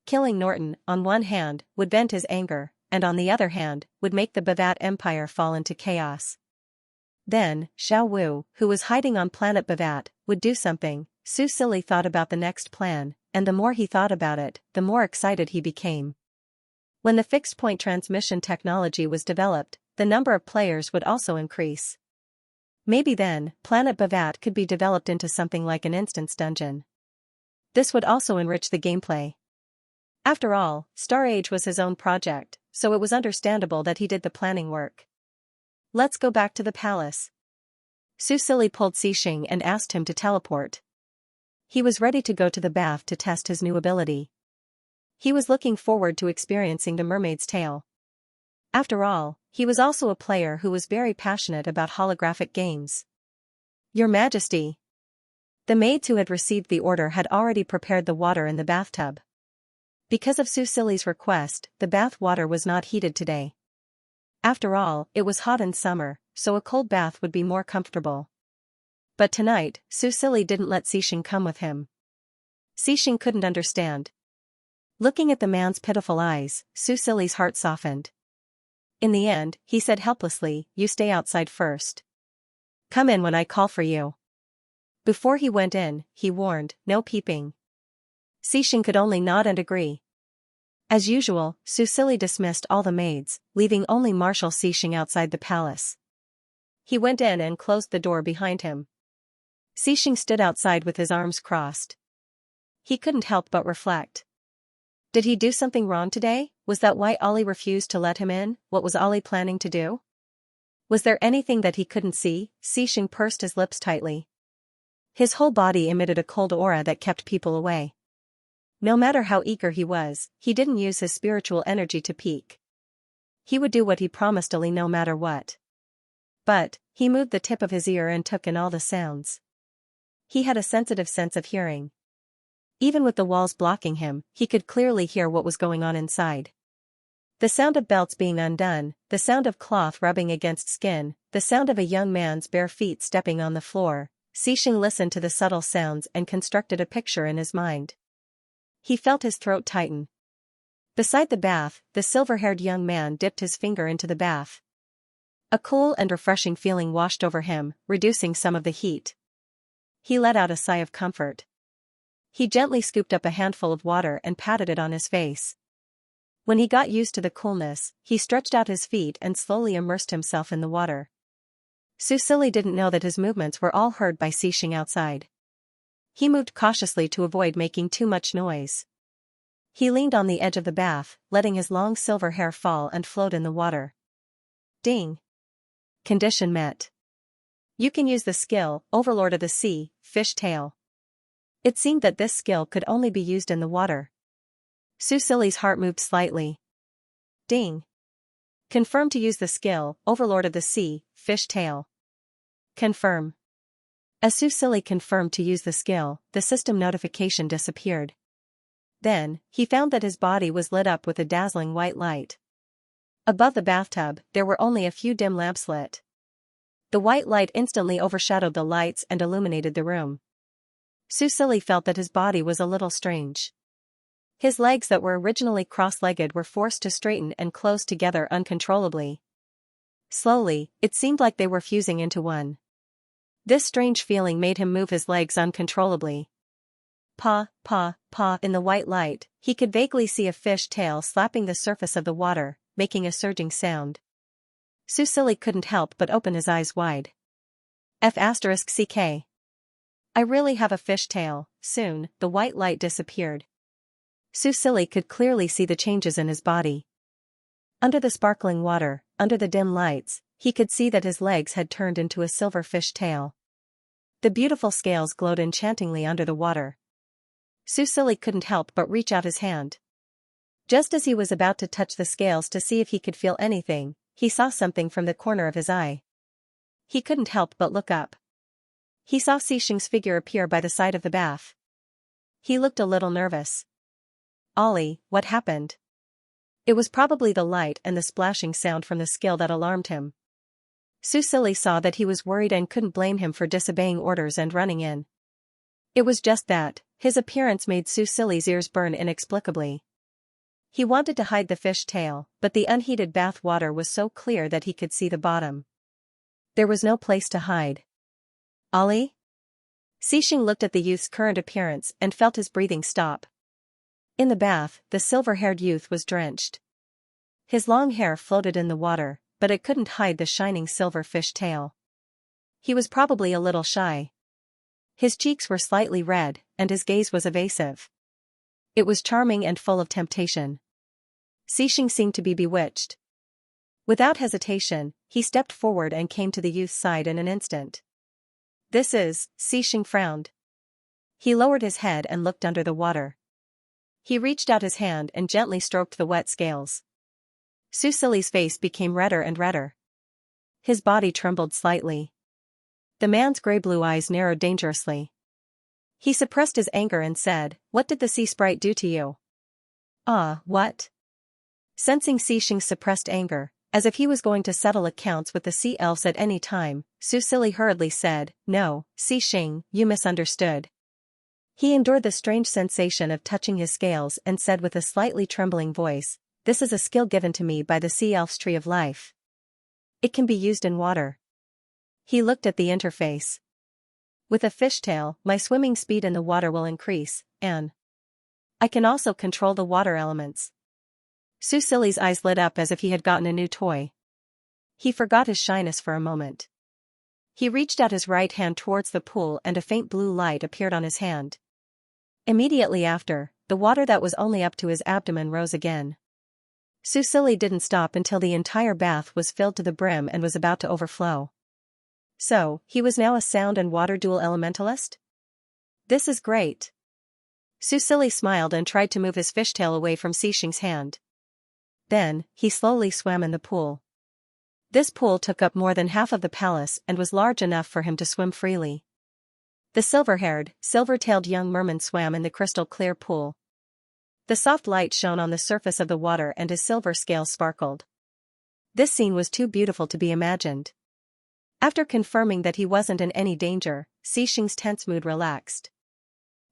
Killing Norton, on one hand, would vent his anger, and on the other hand, would make the Bavat Empire fall into chaos. Then, Xiao Wu, who was hiding on planet Bavat, would do something. Susili thought about the next plan, and the more he thought about it, the more excited he became. When the fixed-point transmission technology was developed, the number of players would also increase. Maybe then, Planet Bavat could be developed into something like an instance dungeon. This would also enrich the gameplay. After all, Star Age was his own project, so it was understandable that he did the planning work. Let's go back to the palace. Susili pulled Cixing and asked him to teleport. He was ready to go to the bath to test his new ability. He was looking forward to experiencing the mermaid's tale. After all, he was also a player who was very passionate about holographic games. Your Majesty. The maids who had received the order had already prepared the water in the bathtub. Because of Susili's request, the bath water was not heated today. After all, it was hot in summer, so a cold bath would be more comfortable. But tonight, Susili didn't let Cixing come with him. Cixing couldn't understand. Looking at the man's pitiful eyes, Susili's heart softened. In the end, he said helplessly, "You stay outside first. Come in when I call for you." Before he went in, he warned, "No peeping." Cixing could only nod and agree. As usual, Susili dismissed all the maids, leaving only Marshal Cixing outside the palace. He went in and closed the door behind him. Cixing stood outside with his arms crossed. He couldn't help but reflect. Did he do something wrong today? Was that why Ollie refused to let him in? What was Ollie planning to do? Was there anything that he couldn't see? Cixing pursed his lips tightly. His whole body emitted a cold aura that kept people away. No matter how eager he was, he didn't use his spiritual energy to peek. He would do what he promised Ollie no matter what. But, he moved the tip of his ear and took in all the sounds. He had a sensitive sense of hearing. Even with the walls blocking him, he could clearly hear what was going on inside. The sound of belts being undone, the sound of cloth rubbing against skin, the sound of a young man's bare feet stepping on the floor. Cixing listened to the subtle sounds and constructed a picture in his mind. He felt his throat tighten. Beside the bath, the silver-haired young man dipped his finger into the bath. A cool and refreshing feeling washed over him, reducing some of the heat. He let out a sigh of comfort. He gently scooped up a handful of water and patted it on his face. When he got used to the coolness, he stretched out his feet and slowly immersed himself in the water. Susili didn't know that his movements were all heard by Cixing outside. He moved cautiously to avoid making too much noise. He leaned on the edge of the bath, letting his long silver hair fall and float in the water. Ding! Condition met. You can use the skill, Overlord of the Sea, Fish Tail. It seemed that this skill could only be used in the water. Susili's heart moved slightly. Ding! Confirm to use the skill, Overlord of the Sea, Fish Tail. Confirm. As Susili confirmed to use the skill, the system notification disappeared. Then, he found that his body was lit up with a dazzling white light. Above the bathtub, there were only a few dim lamps lit. The white light instantly overshadowed the lights and illuminated the room. Susili felt that his body was a little strange. His legs that were originally cross-legged were forced to straighten and close together uncontrollably. Slowly, it seemed like they were fusing into one. This strange feeling made him move his legs uncontrollably. Paw, paw, paw. In the white light, he could vaguely see a fish tail slapping the surface of the water, making a surging sound. Susili couldn't help but open his eyes wide. F***ck. I really have a fish tail. Soon, the white light disappeared. Susili could clearly see the changes in his body. Under the sparkling water, under the dim lights, he could see that his legs had turned into a silver fish tail. The beautiful scales glowed enchantingly under the water. Susili couldn't help but reach out his hand. Just as he was about to touch the scales to see if he could feel anything, he saw something from the corner of his eye. He couldn't help but look up. He saw Xianxia's figure appear by the side of the bath. He looked a little nervous. "Ollie, what happened?" It was probably the light and the splashing sound from the skill that alarmed him. Susili saw that he was worried and couldn't blame him for disobeying orders and running in. It was just that, his appearance made Susili's ears burn inexplicably. He wanted to hide the fish tail, but the unheated bath water was so clear that he could see the bottom. There was no place to hide. "Ollie?" Xianxia looked at the youth's current appearance and felt his breathing stop. In the bath, the silver-haired youth was drenched. His long hair floated in the water, but it couldn't hide the shining silver fish tail. He was probably a little shy. His cheeks were slightly red, and his gaze was evasive. It was charming and full of temptation. Xianxia seemed to be bewitched. Without hesitation, he stepped forward and came to the youth's side in an instant. "This is," Xianxia frowned. He lowered his head and looked under the water. He reached out his hand and gently stroked the wet scales. Susili's face became redder and redder. His body trembled slightly. The man's gray-blue eyes narrowed dangerously. He suppressed his anger and said, "What did the sea sprite do to you?" What?" Sensing Xianxia's suppressed anger, as if he was going to settle accounts with the sea elves at any time, Susili hurriedly said, "No, Xianxia, you misunderstood." He endured the strange sensation of touching his scales and said with a slightly trembling voice, "This is a skill given to me by the sea elf's tree of life. It can be used in water." He looked at the interface. "With a fishtail, my swimming speed in the water will increase, and I can also control the water elements." Susili's eyes lit up as if he had gotten a new toy. He forgot his shyness for a moment. He reached out his right hand towards the pool and a faint blue light appeared on his hand. Immediately after, the water that was only up to his abdomen rose again. Susili didn't stop until the entire bath was filled to the brim and was about to overflow. So, he was now a sound and water dual elementalist? "This is great." Susili smiled and tried to move his fishtail away from Xianxia's hand. Then, he slowly swam in the pool. This pool took up more than half of the palace and was large enough for him to swim freely. The silver-haired, silver-tailed young merman swam in the crystal-clear pool. The soft light shone on the surface of the water and his silver scales sparkled. This scene was too beautiful to be imagined. After confirming that he wasn't in any danger, Xianxia's tense mood relaxed.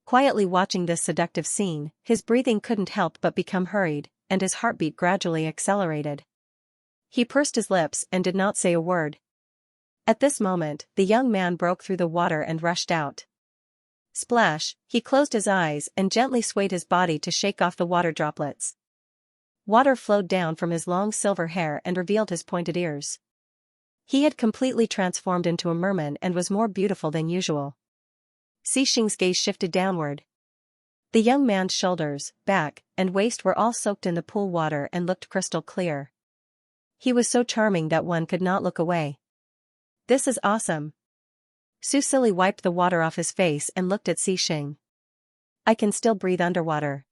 Quietly watching this seductive scene, his breathing couldn't help but become hurried, and his heartbeat gradually accelerated. He pursed his lips and did not say a word. At this moment, the young man broke through the water and rushed out. Splash, he closed his eyes and gently swayed his body to shake off the water droplets. Water flowed down from his long silver hair and revealed his pointed ears. He had completely transformed into a merman and was more beautiful than usual. Xianxia's gaze shifted downward. The young man's shoulders, back, and waist were all soaked in the pool water and looked crystal clear. He was so charming that one could not look away. "This is awesome." Susili wiped the water off his face and looked at Xianxia. "I can still breathe underwater.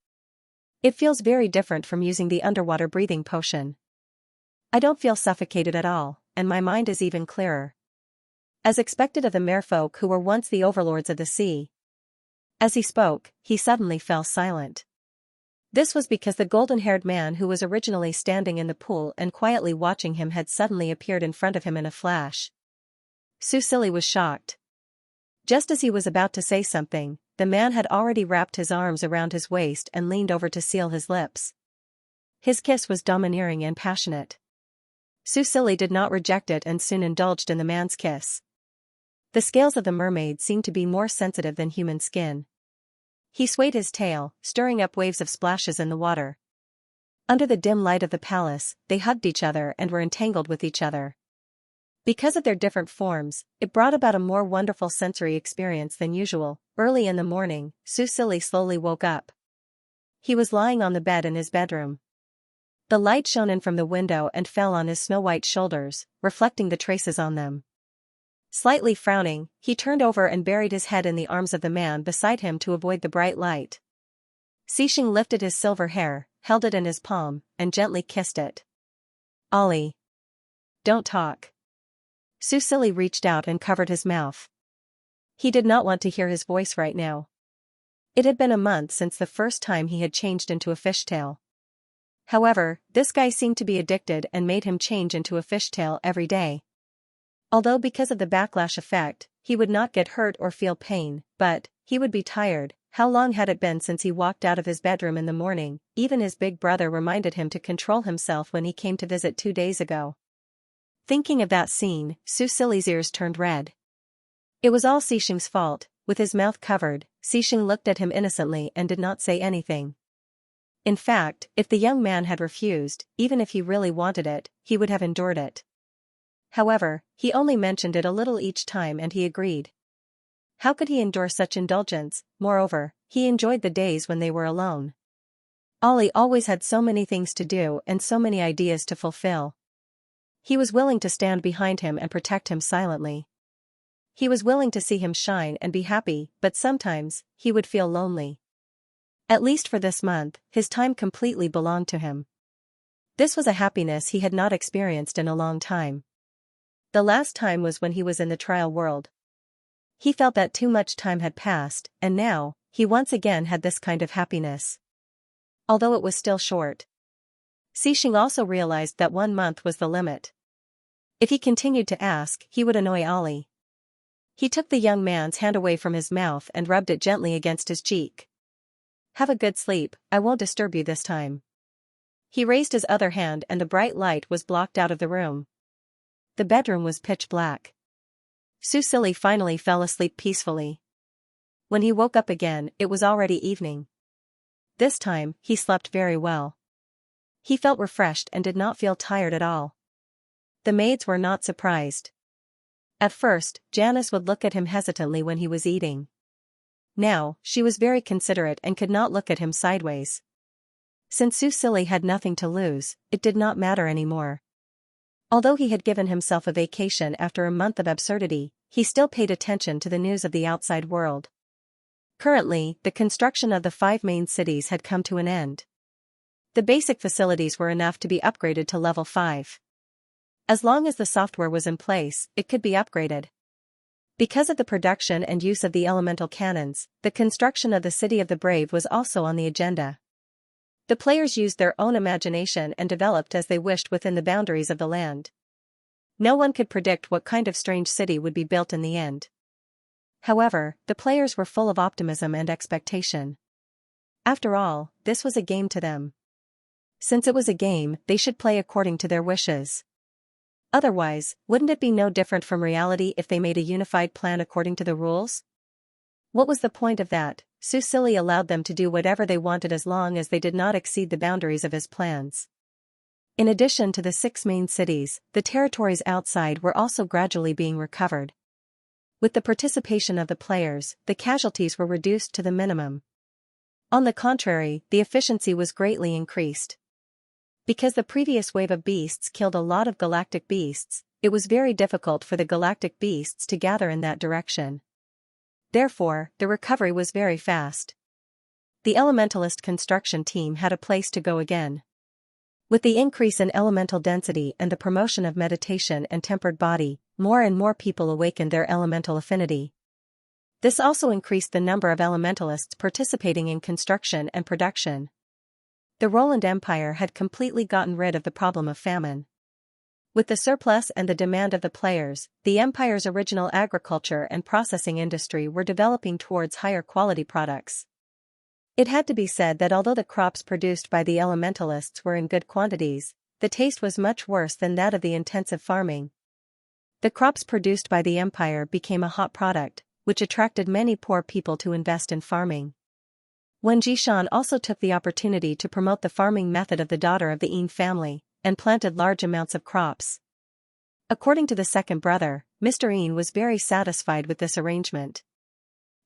It feels very different from using the underwater breathing potion. I don't feel suffocated at all, and my mind is even clearer." As expected of the merfolk who were once the overlords of the sea. As he spoke, he suddenly fell silent. This was because the golden-haired man who was originally standing in the pool and quietly watching him had suddenly appeared in front of him in a flash. Susili was shocked. Just as he was about to say something, the man had already wrapped his arms around his waist and leaned over to seal his lips. His kiss was domineering and passionate. Susili did not reject it and soon indulged in the man's kiss. The scales of the mermaid seemed to be more sensitive than human skin. He swayed his tail, stirring up waves of splashes in the water. Under the dim light of the palace, they hugged each other and were entangled with each other. Because of their different forms, it brought about a more wonderful sensory experience than usual. Early in the morning, Susili slowly woke up. He was lying on the bed in his bedroom. The light shone in from the window and fell on his snow-white shoulders, reflecting the traces on them. Slightly frowning, he turned over and buried his head in the arms of the man beside him to avoid the bright light. Xianxia lifted his silver hair, held it in his palm, and gently kissed it. Ollie. Don't talk. Susili reached out and covered his mouth. He did not want to hear his voice right now. It had been a month since the first time he had changed into a fishtail. However, this guy seemed to be addicted and made him change into a fishtail every day. Although because of the backlash effect, he would not get hurt or feel pain, but he would be tired. How long had it been since he walked out of his bedroom in the morning? Even his big brother reminded him to control himself when he came to visit 2 days ago. Thinking of that scene, Susili's ears turned red. It was all Xianxia's fault. With his mouth covered, Xianxia looked at him innocently and did not say anything. In fact, if the young man had refused, even if he really wanted it, he would have endured it. However, he only mentioned it a little each time and he agreed. How could he endure such indulgence? Moreover, he enjoyed the days when they were alone. Ollie always had so many things to do and so many ideas to fulfill. He was willing to stand behind him and protect him silently. He was willing to see him shine and be happy, but sometimes, he would feel lonely. At least for this month, his time completely belonged to him. This was a happiness he had not experienced in a long time. The last time was when he was in the trial world. He felt that too much time had passed, and now, he once again had this kind of happiness. Although it was still short. Xianxia also realized that 1 month was the limit. If he continued to ask, he would annoy Ollie. He took the young man's hand away from his mouth and rubbed it gently against his cheek. Have a good sleep, I won't disturb you this time. He raised his other hand and the bright light was blocked out of the room. The bedroom was pitch black. Susili finally fell asleep peacefully. When he woke up again, it was already evening. This time, he slept very well. He felt refreshed and did not feel tired at all. The maids were not surprised. At first, Janice would look at him hesitantly when he was eating. Now, she was very considerate and could not look at him sideways. Since Susili had nothing to lose, it did not matter anymore. Although he had given himself a vacation after a month of absurdity, he still paid attention to the news of the outside world. Currently, the construction of the 5 main cities had come to an end. The basic facilities were enough to be upgraded to level 5. As long as the software was in place, it could be upgraded. Because of the production and use of the elemental cannons, the construction of the City of the Brave was also on the agenda. The players used their own imagination and developed as they wished within the boundaries of the land. No one could predict what kind of strange city would be built in the end. However, the players were full of optimism and expectation. After all, this was a game to them. Since it was a game, they should play according to their wishes. Otherwise, wouldn't it be no different from reality if they made a unified plan according to the rules? What was the point of that? Susili allowed them to do whatever they wanted as long as they did not exceed the boundaries of his plans. In addition to the 6 main cities, the territories outside were also gradually being recovered. With the participation of the players, the casualties were reduced to the minimum. On the contrary, the efficiency was greatly increased. Because the previous wave of beasts killed a lot of galactic beasts, it was very difficult for the galactic beasts to gather in that direction. Therefore, the recovery was very fast. The elementalist construction team had a place to go again. With the increase in elemental density and the promotion of meditation and tempered body, more and more people awakened their elemental affinity. This also increased the number of elementalists participating in construction and production. The Roland Empire had completely gotten rid of the problem of famine. With the surplus and the demand of the players, the Empire's original agriculture and processing industry were developing towards higher quality products. It had to be said that although the crops produced by the elementalists were in good quantities, the taste was much worse than that of the intensive farming. The crops produced by the Empire became a hot product, which attracted many poor people to invest in farming. Wen Jishan also took the opportunity to promote the farming method of the daughter of the Yin family, and planted large amounts of crops. According to the second brother, Mr. Yin was very satisfied with this arrangement.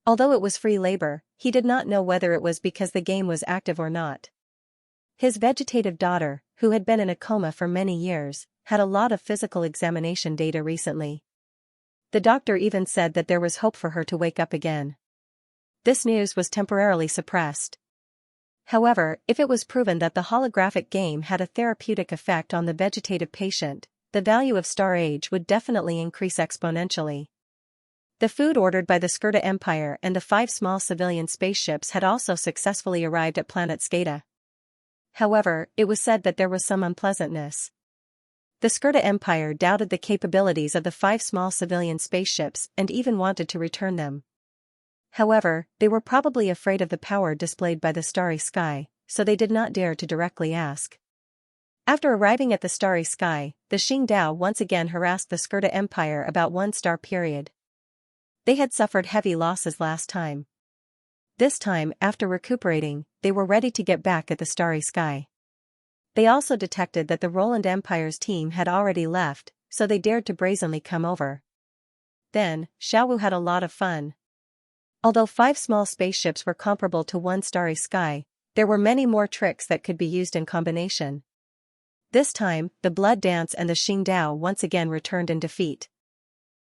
Although it was free labor, he did not know whether it was because the game was active or not. His vegetative daughter, who had been in a coma for many years, had a lot of physical examination data recently. The doctor even said that there was hope for her to wake up again. This news was temporarily suppressed. However, if it was proven that the holographic game had a therapeutic effect on the vegetative patient, the value of Star Age would definitely increase exponentially. The food ordered by the Skirta Empire and the 5 small civilian spaceships had also successfully arrived at planet Skata. However, it was said that there was some unpleasantness. The Skirta Empire doubted the capabilities of the 5 small civilian spaceships and even wanted to return them. However, they were probably afraid of the power displayed by the starry sky, so they did not dare to directly ask. After arriving at the starry sky, the Xingdao once again harassed the Skirta Empire about 1 star period. They had suffered heavy losses last time. This time, after recuperating, they were ready to get back at the starry sky. They also detected that the Roland Empire's team had already left, so they dared to brazenly come over. Then, Xiaowu had a lot of fun. Although 5 small spaceships were comparable to 1 starry sky, there were many more tricks that could be used in combination. This time, the Blood Dance and the Xingdao once again returned in defeat.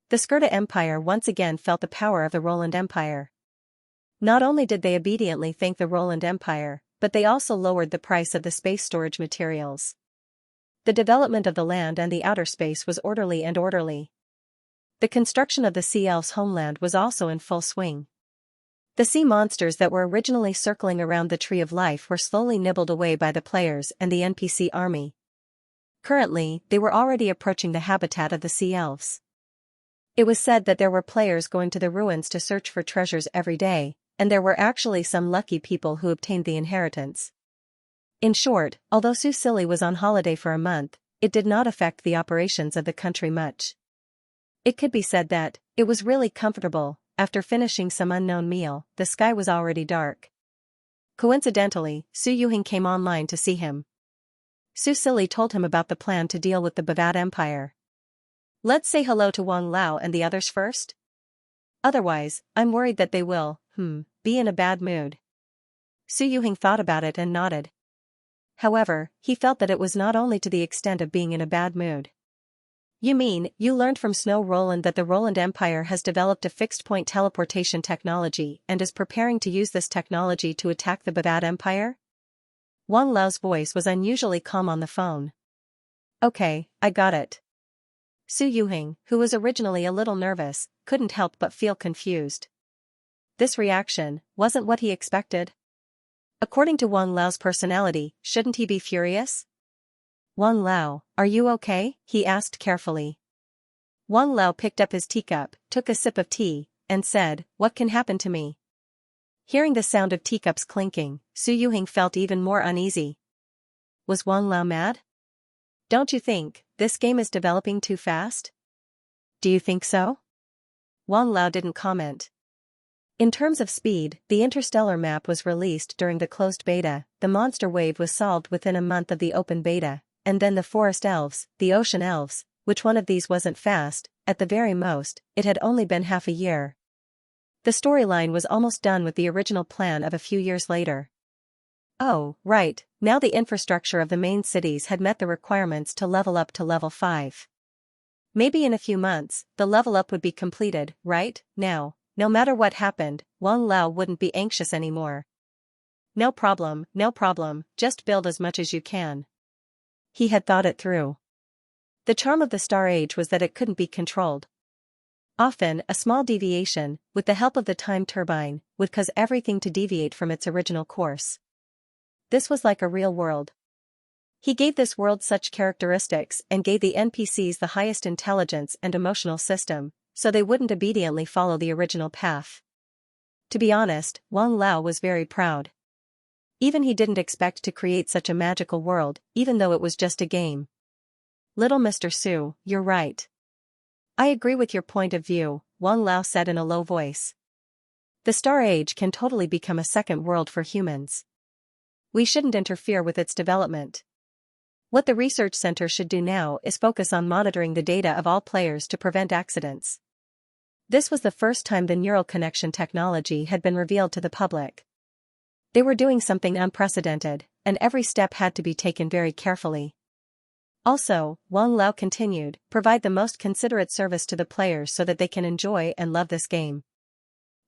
The Skirta Empire once again felt the power of the Roland Empire. Not only did they obediently thank the Roland Empire, but they also lowered the price of the space storage materials. The development of the land and the outer space was orderly. The construction of the Sea Elves' homeland was also in full swing. The sea monsters that were originally circling around the Tree of Life were slowly nibbled away by the players and the NPC army. Currently, they were already approaching the habitat of the Sea Elves. It was said that there were players going to the ruins to search for treasures every day, and there were actually some lucky people who obtained the inheritance. In short, although Su Silly was on holiday for a month, it did not affect the operations of the country much. It could be said that it was really comfortable. After finishing some unknown meal, the sky was already dark. Coincidentally, Su Yuhing came online to see him. Su Silly told him about the plan to deal with the Bavad Empire. Let's say hello to Wang Lao and the others first? Otherwise, I'm worried that they will, be in a bad mood. Su Yuhing thought about it and nodded. However, he felt that it was not only to the extent of being in a bad mood. You mean, you learned from Snow Roland that the Roland Empire has developed a fixed-point teleportation technology and is preparing to use this technology to attack the Bavad Empire? Wang Lao's voice was unusually calm on the phone. Okay, I got it. Su Yuhing, who was originally a little nervous, couldn't help but feel confused. This reaction wasn't what he expected. According to Wang Lao's personality, shouldn't he be furious? Wang Lao, are you okay? He asked carefully. Wang Lao picked up his teacup, took a sip of tea, and said, "What can happen to me?" Hearing the sound of teacups clinking, Su Yuhing felt even more uneasy. Was Wang Lao mad? Don't you think this game is developing too fast? Do you think so? Wang Lao didn't comment. In terms of speed, the interstellar map was released during the closed beta, the monster wave was solved within a month of the open beta, and then the forest elves, the ocean elves, which one of these wasn't fast, at the very most, it had only been half a year. The storyline was almost done with the original plan of a few years later. Oh, right, now the infrastructure of the main cities had met the requirements to level up to level 5. Maybe in a few months, the level up would be completed, right? Now, no matter what happened, Wang Lao wouldn't be anxious anymore. No problem, just build as much as you can. He had thought it through. The charm of the Star Age was that it couldn't be controlled. Often, a small deviation, with the help of the time turbine, would cause everything to deviate from its original course. This was like a real world. He gave this world such characteristics and gave the NPCs the highest intelligence and emotional system, so they wouldn't obediently follow the original path. To be honest, Wang Lao was very proud. Even he didn't expect to create such a magical world, even though it was just a game. Little Mr. Su, you're right. I agree with your point of view, Wang Lao said in a low voice. The Star Age can totally become a second world for humans. We shouldn't interfere with its development. What the research center should do now is focus on monitoring the data of all players to prevent accidents. This was the first time the neural connection technology had been revealed to the public. They were doing something unprecedented, and every step had to be taken very carefully. Also, Wang Lao continued, provide the most considerate service to the players so that they can enjoy and love this game.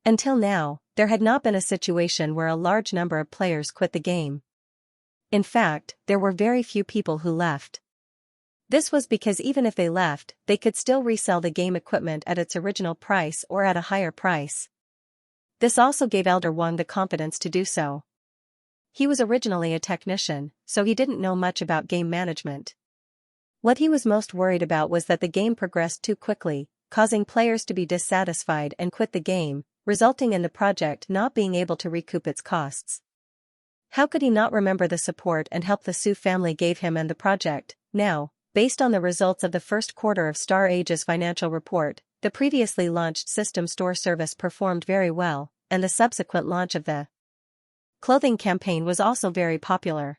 Until now, there had not been a situation where a large number of players quit the game. In fact, there were very few people who left. This was because even if they left, they could still resell the game equipment at its original price or at a higher price. This also gave Elder Wang the confidence to do so. He was originally a technician, so he didn't know much about game management. What he was most worried about was that the game progressed too quickly, causing players to be dissatisfied and quit the game, resulting in the project not being able to recoup its costs. How could he not remember the support and help the Su family gave him and the project? Now, based on the results of the first quarter of Star Age's financial report, the previously launched system store service performed very well, and the subsequent launch of the clothing campaign was also very popular.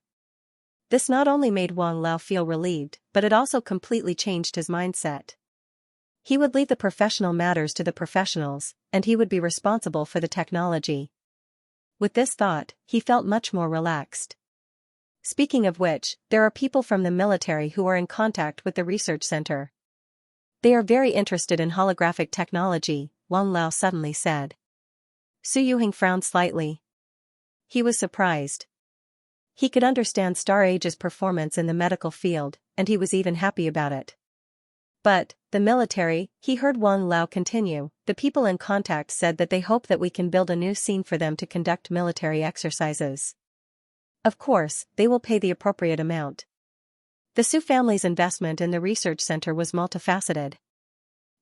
This not only made Wang Lao feel relieved, but it also completely changed his mindset. He would leave the professional matters to the professionals, and he would be responsible for the technology. With this thought, he felt much more relaxed. Speaking of which, there are people from the military who are in contact with the research center. They are very interested in holographic technology, Wang Lao suddenly said. Su Yuheng frowned slightly. He was surprised. He could understand Star Age's performance in the medical field, and he was even happy about it. But, the military, he heard Wang Lao continue, the people in contact said that they hope that we can build a new scene for them to conduct military exercises. Of course, they will pay the appropriate amount. The Su family's investment in the research center was multifaceted.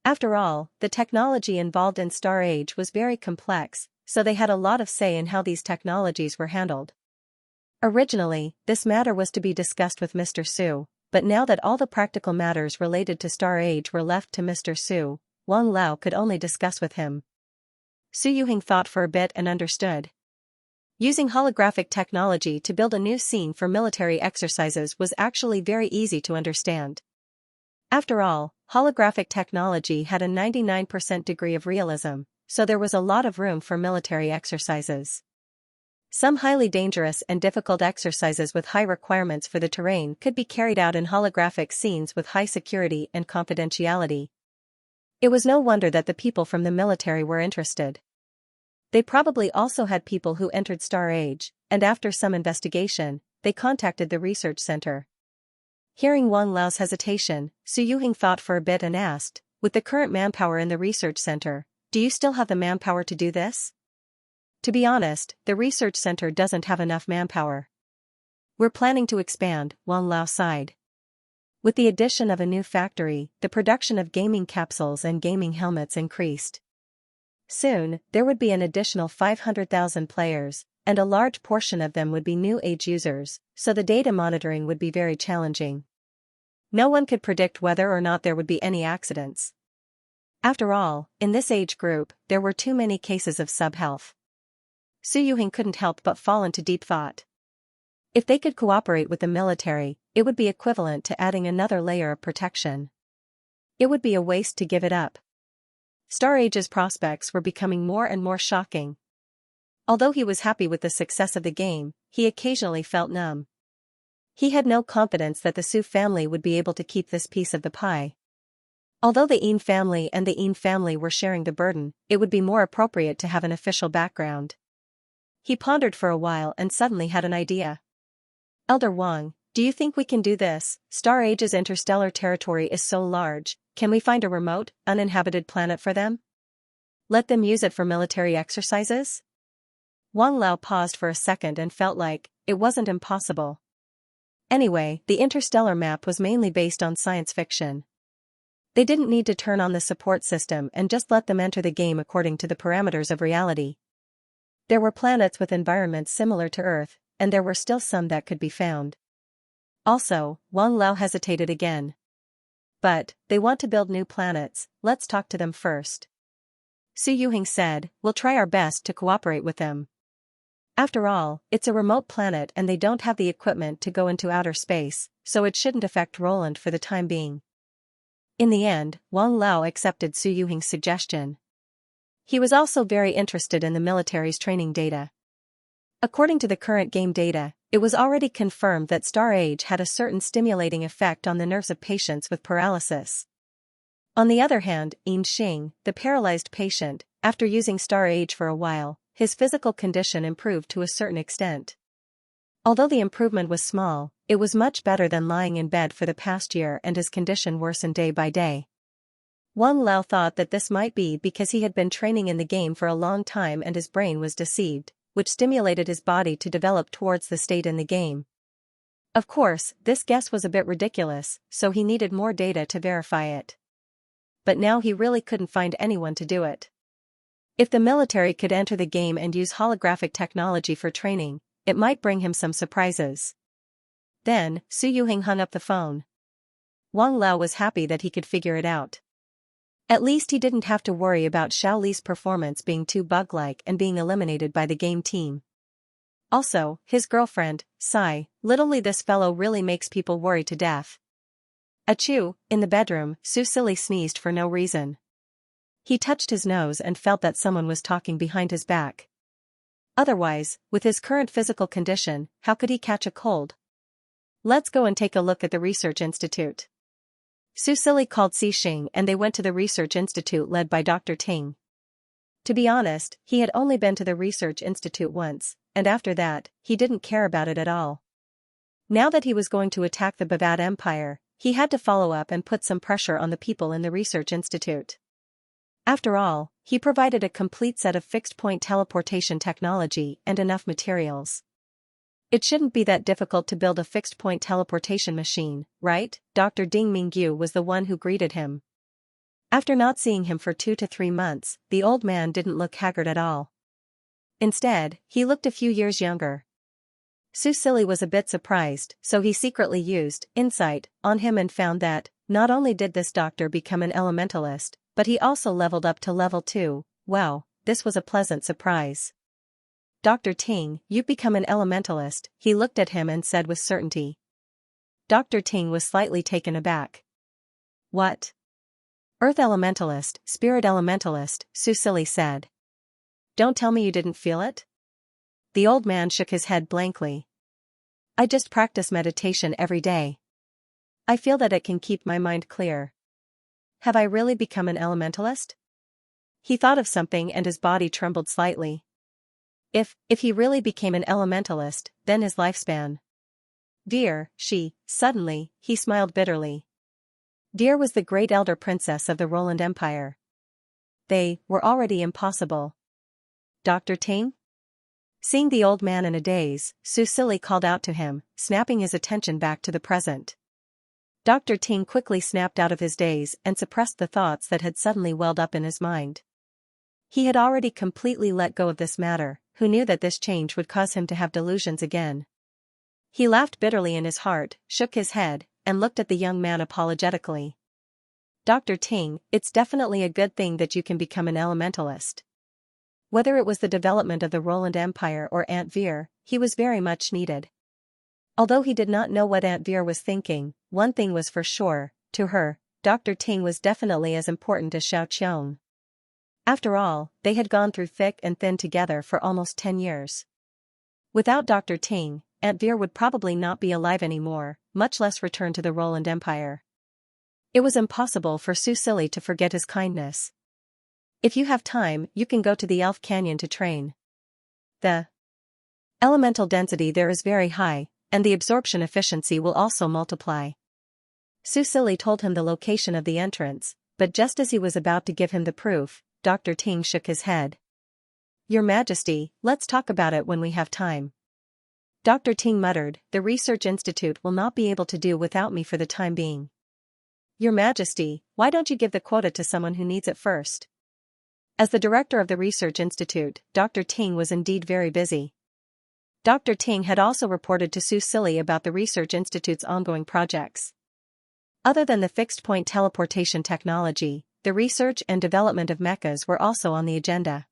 After all, the technology involved in Star Age was very complex, so they had a lot of say in how these technologies were handled. Originally, this matter was to be discussed with Mr. Su, but now that all the practical matters related to Star Age were left to Mr. Su, Wang Lao could only discuss with him. Su Yuheng thought for a bit and understood. Using holographic technology to build a new scene for military exercises was actually very easy to understand. After all, holographic technology had a 99% degree of realism, so there was a lot of room for military exercises. Some highly dangerous and difficult exercises with high requirements for the terrain could be carried out in holographic scenes with high security and confidentiality. It was no wonder that the people from the military were interested. They probably also had people who entered Star Age, and after some investigation, they contacted the research center. Hearing Wang Lao's hesitation, Su Yuheng thought for a bit and asked, with the current manpower in the research center, do you still have the manpower to do this? To be honest, the research center doesn't have enough manpower. We're planning to expand, Wang Lao sighed. With the addition of a new factory, the production of gaming capsules and gaming helmets increased. Soon, there would be an additional 500,000 players, and a large portion of them would be new age users, so the data monitoring would be very challenging. No one could predict whether or not there would be any accidents. After all, in this age group, there were too many cases of sub-health. Su Yuheng couldn't help but fall into deep thought. If they could cooperate with the military, it would be equivalent to adding another layer of protection. It would be a waste to give it up. Star Age's prospects were becoming more and more shocking. Although he was happy with the success of the game, he occasionally felt numb. He had no confidence that the Su family would be able to keep this piece of the pie. Although the Yin family and the Yin family were sharing the burden, it would be more appropriate to have an official background. He pondered for a while and suddenly had an idea. Elder Wang, do you think we can do this? Star Age's interstellar territory is so large, can we find a remote, uninhabited planet for them? Let them use it for military exercises? Wang Lao paused for a second and felt like it wasn't impossible. Anyway, the interstellar map was mainly based on science fiction. They didn't need to turn on the support system and just let them enter the game according to the parameters of reality. There were planets with environments similar to Earth, and there were still some that could be found. Also, Wang Lao hesitated again. But, they want to build new planets, let's talk to them first. Su Yuheng said, we'll try our best to cooperate with them. After all, it's a remote planet and they don't have the equipment to go into outer space, so it shouldn't affect Roland for the time being. In the end, Wang Lao accepted Su Yuheng's suggestion. He was also very interested in the military's training data. According to the current game data, it was already confirmed that Star Age had a certain stimulating effect on the nerves of patients with paralysis. On the other hand, Xianxia, the paralyzed patient, after using Star Age for a while, his physical condition improved to a certain extent. Although the improvement was small, it was much better than lying in bed for the past year, and his condition worsened day by day. Wang Lao thought that this might be because he had been training in the game for a long time and his brain was deceived, which stimulated his body to develop towards the state in the game. Of course, this guess was a bit ridiculous, so he needed more data to verify it. But now he really couldn't find anyone to do it. If the military could enter the game and use holographic technology for training, it might bring him some surprises. Then, Su Yuheng hung up the phone. Wang Lao was happy that he could figure it out. At least he didn't have to worry about Xiao Li's performance being too bug-like and being eliminated by the game team. Also, his girlfriend, Sai, literally this fellow really makes people worry to death. Achoo, in the bedroom, Su Silly sneezed for no reason. He touched his nose and felt that someone was talking behind his back. Otherwise, with his current physical condition, how could he catch a cold? Let's go and take a look at the research institute. Su Silly called Xing and they went to the research institute led by Dr. Ting. To be honest, he had only been to the research institute once, and after that, he didn't care about it at all. Now that he was going to attack the Bavad Empire, he had to follow up and put some pressure on the people in the research institute. After all, he provided a complete set of fixed-point teleportation technology and enough materials. It shouldn't be that difficult to build a fixed-point teleportation machine, right? Dr. Ding Mingyu was the one who greeted him. After not seeing him for 2 to 3 months, the old man didn't look haggard at all. Instead, he looked a few years younger. Su Silly was a bit surprised, so he secretly used insight on him and found that, not only did this doctor become an elementalist, but he also leveled up to level 2. Wow, this was a pleasant surprise. Dr. Ting, you've become an elementalist, he looked at him and said with certainty. Dr. Ting was slightly taken aback. What? Earth elementalist, spirit elementalist, Su Silly said. Don't tell me you didn't feel it? The old man shook his head blankly. I just practice meditation every day. I feel that it can keep my mind clear. Have I really become an elementalist? He thought of something and his body trembled slightly. If he really became an elementalist, then his lifespan. Dear, suddenly, he smiled bitterly. Dear was the great elder princess of the Roland Empire. They were already impossible. Dr. Ting? Seeing the old man in a daze, Su Silly called out to him, snapping his attention back to the present. Dr. Ting quickly snapped out of his daze and suppressed the thoughts that had suddenly welled up in his mind. He had already completely let go of this matter, who knew that this change would cause him to have delusions again. He laughed bitterly in his heart, shook his head, and looked at the young man apologetically. Dr. Ting, it's definitely a good thing that you can become an elementalist. Whether it was the development of the Roland Empire or Aunt Veer, he was very much needed. Although he did not know what Aunt Veer was thinking, one thing was for sure, to her, Dr. Ting was definitely as important as Xiaoqiang. After all, they had gone through thick and thin together for almost 10 years. Without Dr. Ting, Aunt Veer would probably not be alive anymore, much less return to the Roland Empire. It was impossible for Su Silly to forget his kindness. If you have time, you can go to the Elf Canyon to train. The elemental density there is very high, and the absorption efficiency will also multiply. Su Silly told him the location of the entrance, but just as he was about to give him the proof, Dr. Ting shook his head. Your Majesty, let's talk about it when we have time. Dr. Ting muttered, the Research Institute will not be able to do without me for the time being. Your Majesty, why don't you give the quota to someone who needs it first? As the director of the Research Institute, Dr. Ting was indeed very busy. Dr. Ting had also reported to Su Silly about the Research Institute's ongoing projects. Other than the fixed-point teleportation technology, the research and development of mechas were also on the agenda.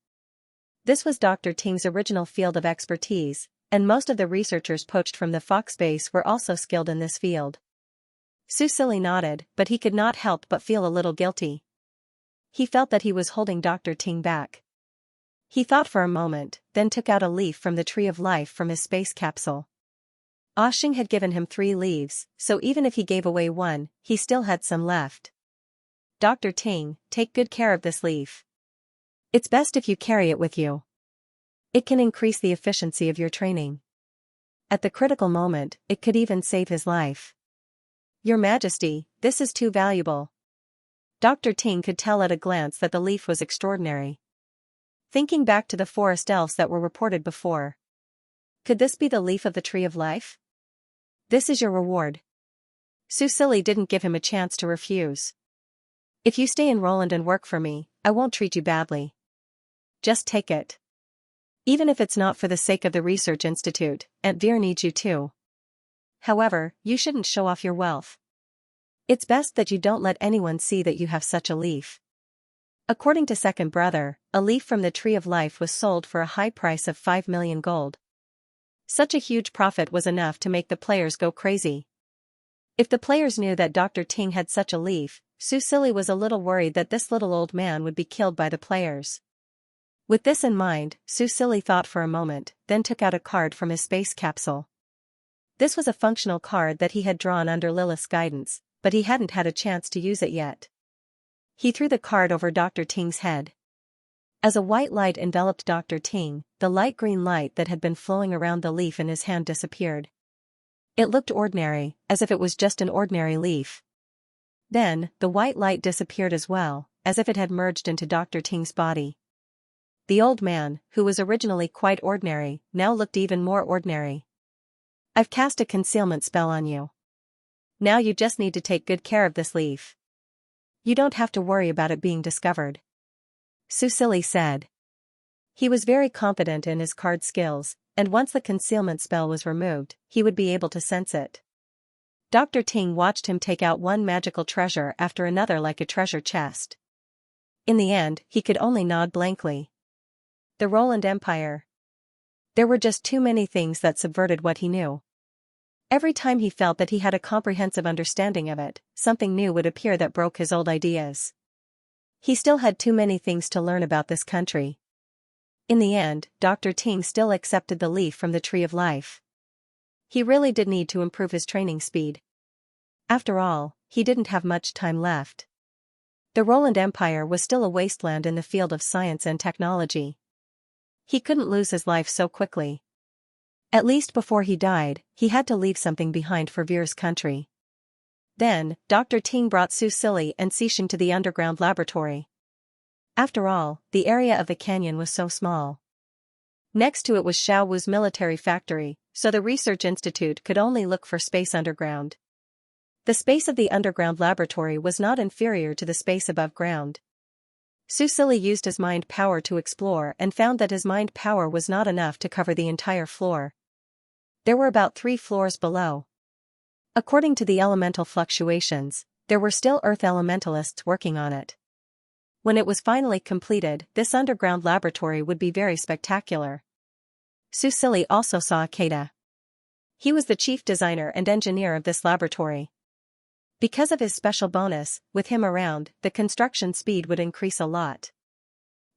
This was Dr. Ting's original field of expertise, and most of the researchers poached from the Fox base were also skilled in this field. Su Silly nodded, but he could not help but feel a little guilty. He felt that he was holding Dr. Ting back. He thought for a moment, then took out a leaf from the Tree of Life from his space capsule. Xing had given him 3 leaves, so even if he gave away one, he still had some left. Dr. Ting, take good care of this leaf. It's best if you carry it with you. It can increase the efficiency of your training. At the critical moment, it could even save his life. Your Majesty, this is too valuable. Dr. Ting could tell at a glance that the leaf was extraordinary. Thinking back to the forest elves that were reported before. Could this be the leaf of the Tree of Life? This is your reward. Su Silly didn't give him a chance to refuse. If you stay in Roland and work for me, I won't treat you badly. Just take it. Even if it's not for the sake of the research institute, Aunt Veer needs you too. However, you shouldn't show off your wealth. It's best that you don't let anyone see that you have such a leaf. According to Second Brother, a leaf from the Tree of Life was sold for a high price of 5 million gold. Such a huge profit was enough to make the players go crazy. If the players knew that Dr. Ting had such a leaf, Su Silly was a little worried that this little old man would be killed by the players. With this in mind, Su Silly thought for a moment, then took out a card from his space capsule. This was a functional card that he had drawn under Lilith's guidance, but he hadn't had a chance to use it yet. He threw the card over Dr. Ting's head. As a white light enveloped Dr. Ting, the light green light that had been flowing around the leaf in his hand disappeared. It looked ordinary, as if it was just an ordinary leaf. Then, the white light disappeared as well, as if it had merged into Dr. Ting's body. The old man, who was originally quite ordinary, now looked even more ordinary. I've cast a concealment spell on you. Now you just need to take good care of this leaf. You don't have to worry about it being discovered. Su Silly said. He was very confident in his card skills, and once the concealment spell was removed, he would be able to sense it. Dr. Ting watched him take out one magical treasure after another like a treasure chest. In the end, he could only nod blankly. The Roland Empire. There were just too many things that subverted what he knew. Every time he felt that he had a comprehensive understanding of it, something new would appear that broke his old ideas. He still had too many things to learn about this country. In the end, Dr. Ting still accepted the leaf from the Tree of Life. He really did need to improve his training speed. After all, he didn't have much time left. The Roland Empire was still a wasteland in the field of science and technology. He couldn't lose his life so quickly. At least before he died, he had to leave something behind for Veer's country. Then, Dr. Ting brought Su Silly and Xianxia to the underground laboratory. After all, the area of the canyon was so small. Next to it was Xiao Wu's military factory, so the research institute could only look for space underground. The space of the underground laboratory was not inferior to the space above ground. Su Silly used his mind power to explore and found that his mind power was not enough to cover the entire floor. There were about 3 floors below. According to the elemental fluctuations, there were still Earth elementalists working on it. When it was finally completed, this underground laboratory would be very spectacular. Su Silly also saw Akeda. He was the chief designer and engineer of this laboratory. Because of his special bonus, with him around, the construction speed would increase a lot.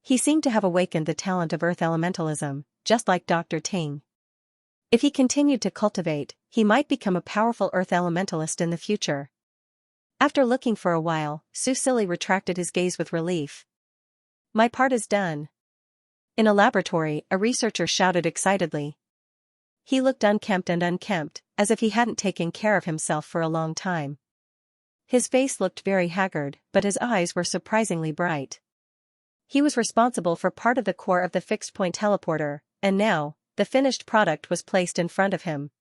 He seemed to have awakened the talent of Earth elementalism, just like Dr. Ting. If he continued to cultivate, he might become a powerful Earth elementalist in the future. After looking for a while, Su Silly retracted his gaze with relief. My part is done. In a laboratory, a researcher shouted excitedly. He looked unkempt, as if he hadn't taken care of himself for a long time. His face looked very haggard, but his eyes were surprisingly bright. He was responsible for part of the core of the fixed-point teleporter, and now, the finished product was placed in front of him.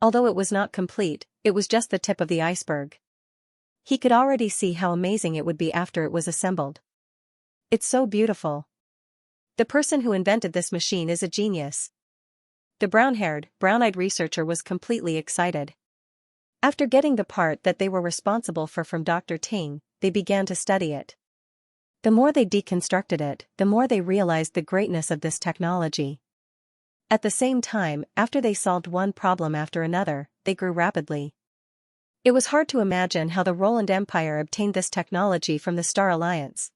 Although it was not complete, it was just the tip of the iceberg. He could already see how amazing it would be after it was assembled. It's so beautiful. The person who invented this machine is a genius. The brown-haired, brown-eyed researcher was completely excited. After getting the part that they were responsible for from Dr. Ting, they began to study it. The more they deconstructed it, the more they realized the greatness of this technology. At the same time, after they solved one problem after another, they grew rapidly. It was hard to imagine how the Roland Empire obtained this technology from the Star Alliance.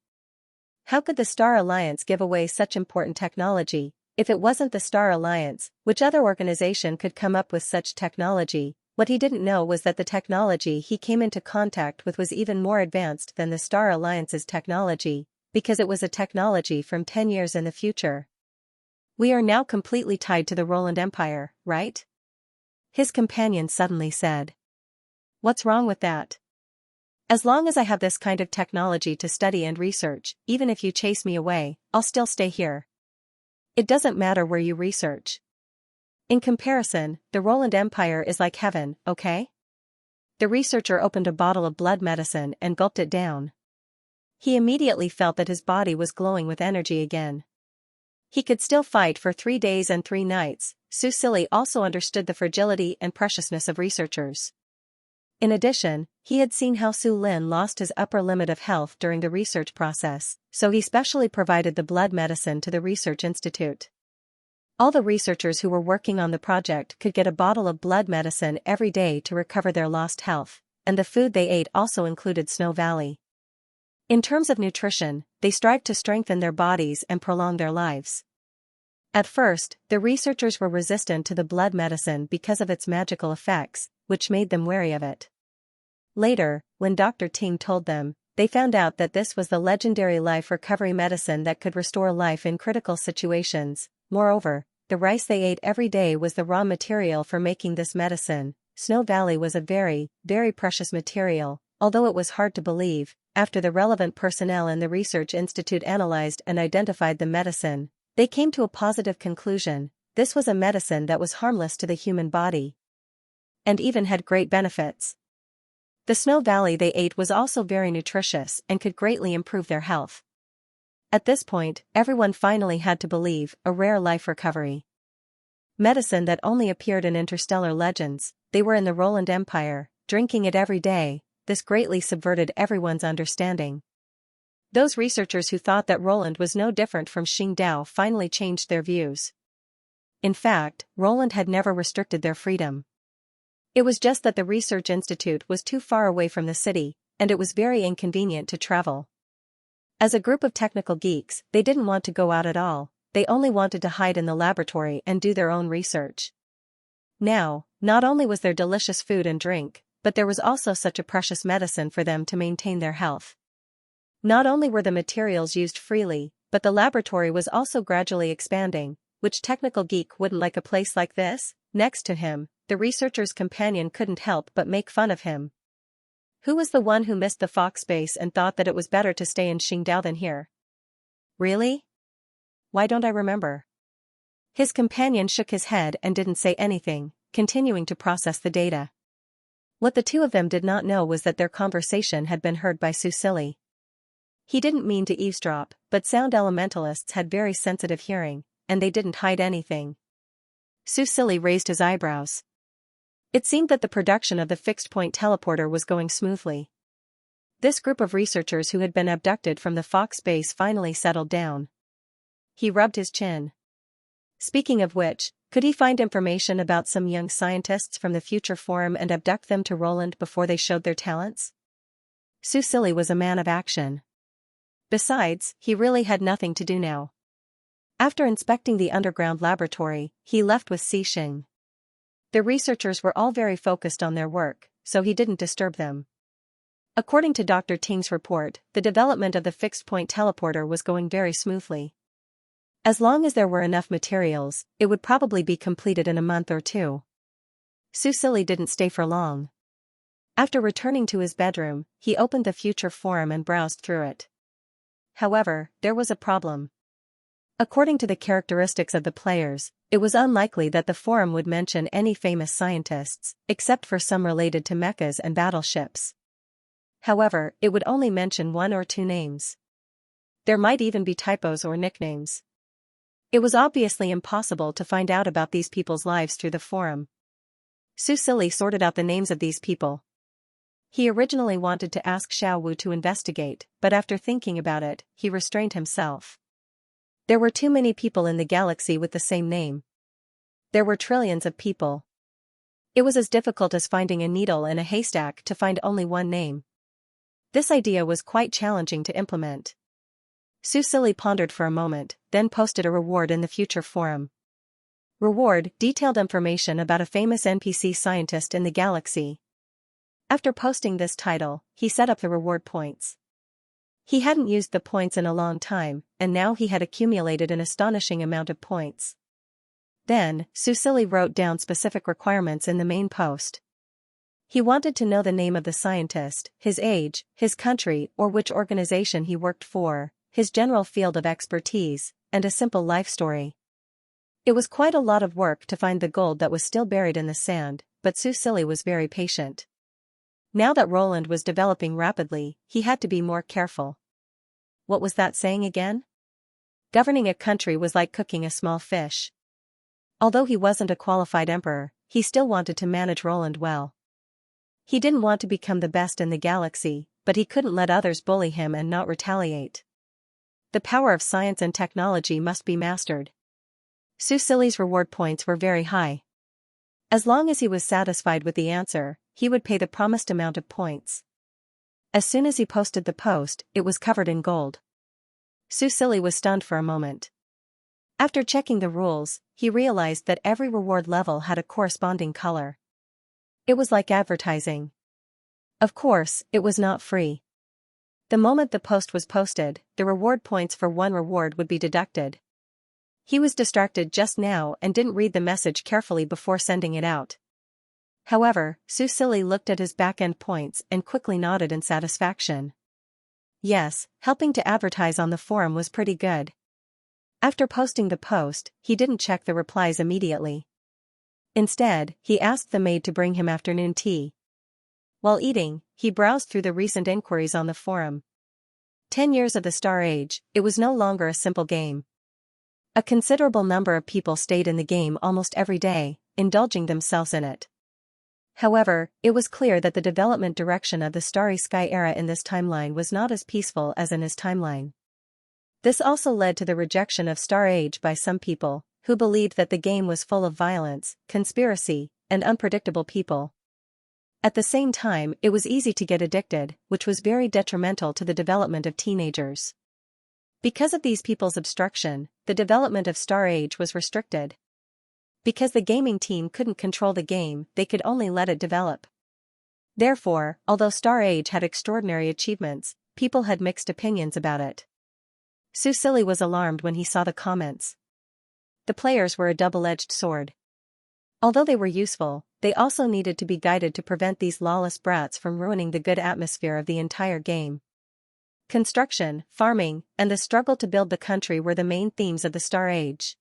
How could the Star Alliance give away such important technology? If it wasn't the Star Alliance, which other organization could come up with such technology? What he didn't know was that the technology he came into contact with was even more advanced than the Star Alliance's technology, because it was a technology from 10 years in the future. We are now completely tied to the Roland Empire, right? His companion suddenly said. What's wrong with that? As long as I have this kind of technology to study and research, even if you chase me away, I'll still stay here. It doesn't matter where you research. In comparison, the Roland Empire is like heaven, okay? The researcher opened a bottle of blood medicine and gulped it down. He immediately felt that his body was glowing with energy again. He could still fight for 3 days and 3 nights. Su Silly also understood the fragility and preciousness of researchers. In addition, he had seen how Su Lin lost his upper limit of health during the research process, so he specially provided the blood medicine to the research institute. All the researchers who were working on the project could get a bottle of blood medicine every day to recover their lost health, and the food they ate also included Snow Valley. In terms of nutrition, they strived to strengthen their bodies and prolong their lives. At first, the researchers were resistant to the blood medicine because of its magical effects, which made them wary of it. Later, when Dr. Ting told them, they found out that this was the legendary life recovery medicine that could restore life in critical situations. Moreover, the rice they ate every day was the raw material for making this medicine. Snow Valley was a very, very precious material, although it was hard to believe. After the relevant personnel in the research institute analyzed and identified the medicine, they came to a positive conclusion. This was a medicine that was harmless to the human body, and even had great benefits. The Snow Valley they ate was also very nutritious and could greatly improve their health. At this point, everyone finally had to believe a rare life recovery medicine that only appeared in interstellar legends. They were in the Roland Empire, drinking it every day. This greatly subverted everyone's understanding. Those researchers who thought that Roland was no different from Qingdao finally changed their views. In fact, Roland had never restricted their freedom. It was just that the research institute was too far away from the city, and it was very inconvenient to travel. As a group of technical geeks, they didn't want to go out at all. They only wanted to hide in the laboratory and do their own research. Now, not only was there delicious food and drink, but there was also such a precious medicine for them to maintain their health. Not only were the materials used freely, but the laboratory was also gradually expanding. Which technical geek wouldn't like a place like this? Next to him, the researcher's companion couldn't help but make fun of him. Who was the one who missed the Fox base and thought that it was better to stay in Qingdao than here? Really? Why don't I remember? His companion shook his head and didn't say anything, continuing to process the data. What the two of them did not know was that their conversation had been heard by Su Silly. He didn't mean to eavesdrop, but sound elementalists had very sensitive hearing, and they didn't hide anything. Su Silly raised his eyebrows. It seemed that the production of the fixed-point teleporter was going smoothly. This group of researchers who had been abducted from the Fox base finally settled down. He rubbed his chin. Speaking of which, could he find information about some young scientists from the future forum and abduct them to Roland before they showed their talents? Su Silly was a man of action. Besides, he really had nothing to do now. After inspecting the underground laboratory, he left with Xing. The researchers were all very focused on their work, so he didn't disturb them. According to Dr. Ting's report, the development of the fixed-point teleporter was going very smoothly. As long as there were enough materials, it would probably be completed in a month or 2. Su Silly didn't stay for long. After returning to his bedroom, he opened the future forum and browsed through it. However, there was a problem. According to the characteristics of the players, it was unlikely that the forum would mention any famous scientists, except for some related to mechas and battleships. However, it would only mention 1 or 2 names. There might even be typos or nicknames. It was obviously impossible to find out about these people's lives through the forum. Su Silly sorted out the names of these people. He originally wanted to ask Xiao Wu to investigate, but after thinking about it, he restrained himself. There were too many people in the galaxy with the same name. There were trillions of people. It was as difficult as finding a needle in a haystack to find only one name. This idea was quite challenging to implement. Su Silly pondered for a moment, then posted a reward in the future forum. Reward: detailed information about a famous NPC scientist in the galaxy. After posting this title, he set up the reward points. He hadn't used the points in a long time, and now he had accumulated an astonishing amount of points. Then, Su Silly wrote down specific requirements in the main post. He wanted to know the name of the scientist, his age, his country or which organization he worked for, his general field of expertise, and a simple life story. It was quite a lot of work to find the gold that was still buried in the sand, but Su Silly was very patient. Now that Roland was developing rapidly, he had to be more careful. What was that saying again? Governing a country was like cooking a small fish. Although he wasn't a qualified emperor, he still wanted to manage Roland well. He didn't want to become the best in the galaxy, but he couldn't let others bully him and not retaliate. The power of science and technology must be mastered. Su Silly's reward points were very high. As long as he was satisfied with the answer, he would pay the promised amount of points. As soon as he posted the post, it was covered in gold. Su Silly was stunned for a moment. After checking the rules, he realized that every reward level had a corresponding color. It was like advertising. Of course, it was not free. The moment the post was posted, the reward points for one reward would be deducted. He was distracted just now and didn't read the message carefully before sending it out. However, Su Silly looked at his back-end points and quickly nodded in satisfaction. Yes, helping to advertise on the forum was pretty good. After posting the post, he didn't check the replies immediately. Instead, he asked the maid to bring him afternoon tea. While eating, he browsed through the recent inquiries on the forum. 10 years of the Star Age, it was no longer a simple game. A considerable number of people stayed in the game almost every day, indulging themselves in it. However, it was clear that the development direction of the Starry Sky era in this timeline was not as peaceful as in his timeline. This also led to the rejection of Star Age by some people, who believed that the game was full of violence, conspiracy, and unpredictable people. At the same time, it was easy to get addicted, which was very detrimental to the development of teenagers. Because of these people's obstruction, the development of Star Age was restricted. Because the gaming team couldn't control the game, they could only let it develop. Therefore, although Star Age had extraordinary achievements, people had mixed opinions about it. Su Silly was alarmed when he saw the comments. The players were a double-edged sword. Although they were useful, they also needed to be guided to prevent these lawless brats from ruining the good atmosphere of the entire game. Construction, farming, and the struggle to build the country were the main themes of the Star Age.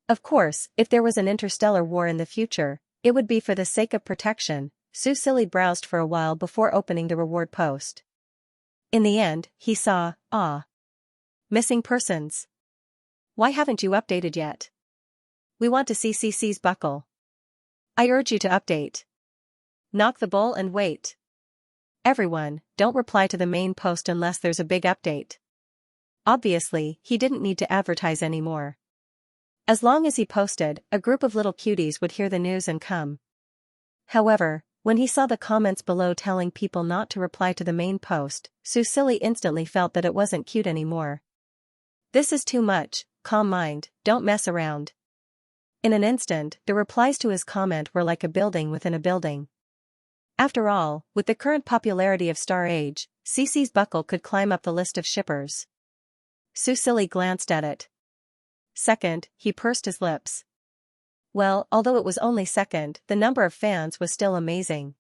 Of course, if there was an interstellar war in the future, it would be for the sake of protection. Su Silly browsed for a while before opening the reward post. In the end, he saw, missing persons. Why haven't you updated yet? We want to see CC's buckle. I urge you to update. Knock the bull and wait. Everyone, don't reply to the main post unless there's a big update. Obviously, he didn't need to advertise anymore. As long as he posted, a group of little cuties would hear the news and come. However, when he saw the comments below telling people not to reply to the main post, Su Silly instantly felt that it wasn't cute anymore. This is too much, calm mind, don't mess around. In an instant, the replies to his comment were like a building within a building. After all, with the current popularity of Star Age, CC's buckle could climb up the list of shippers. Su Silly glanced at it. Second, he pursed his lips. Well, although it was only second, the number of fans was still amazing.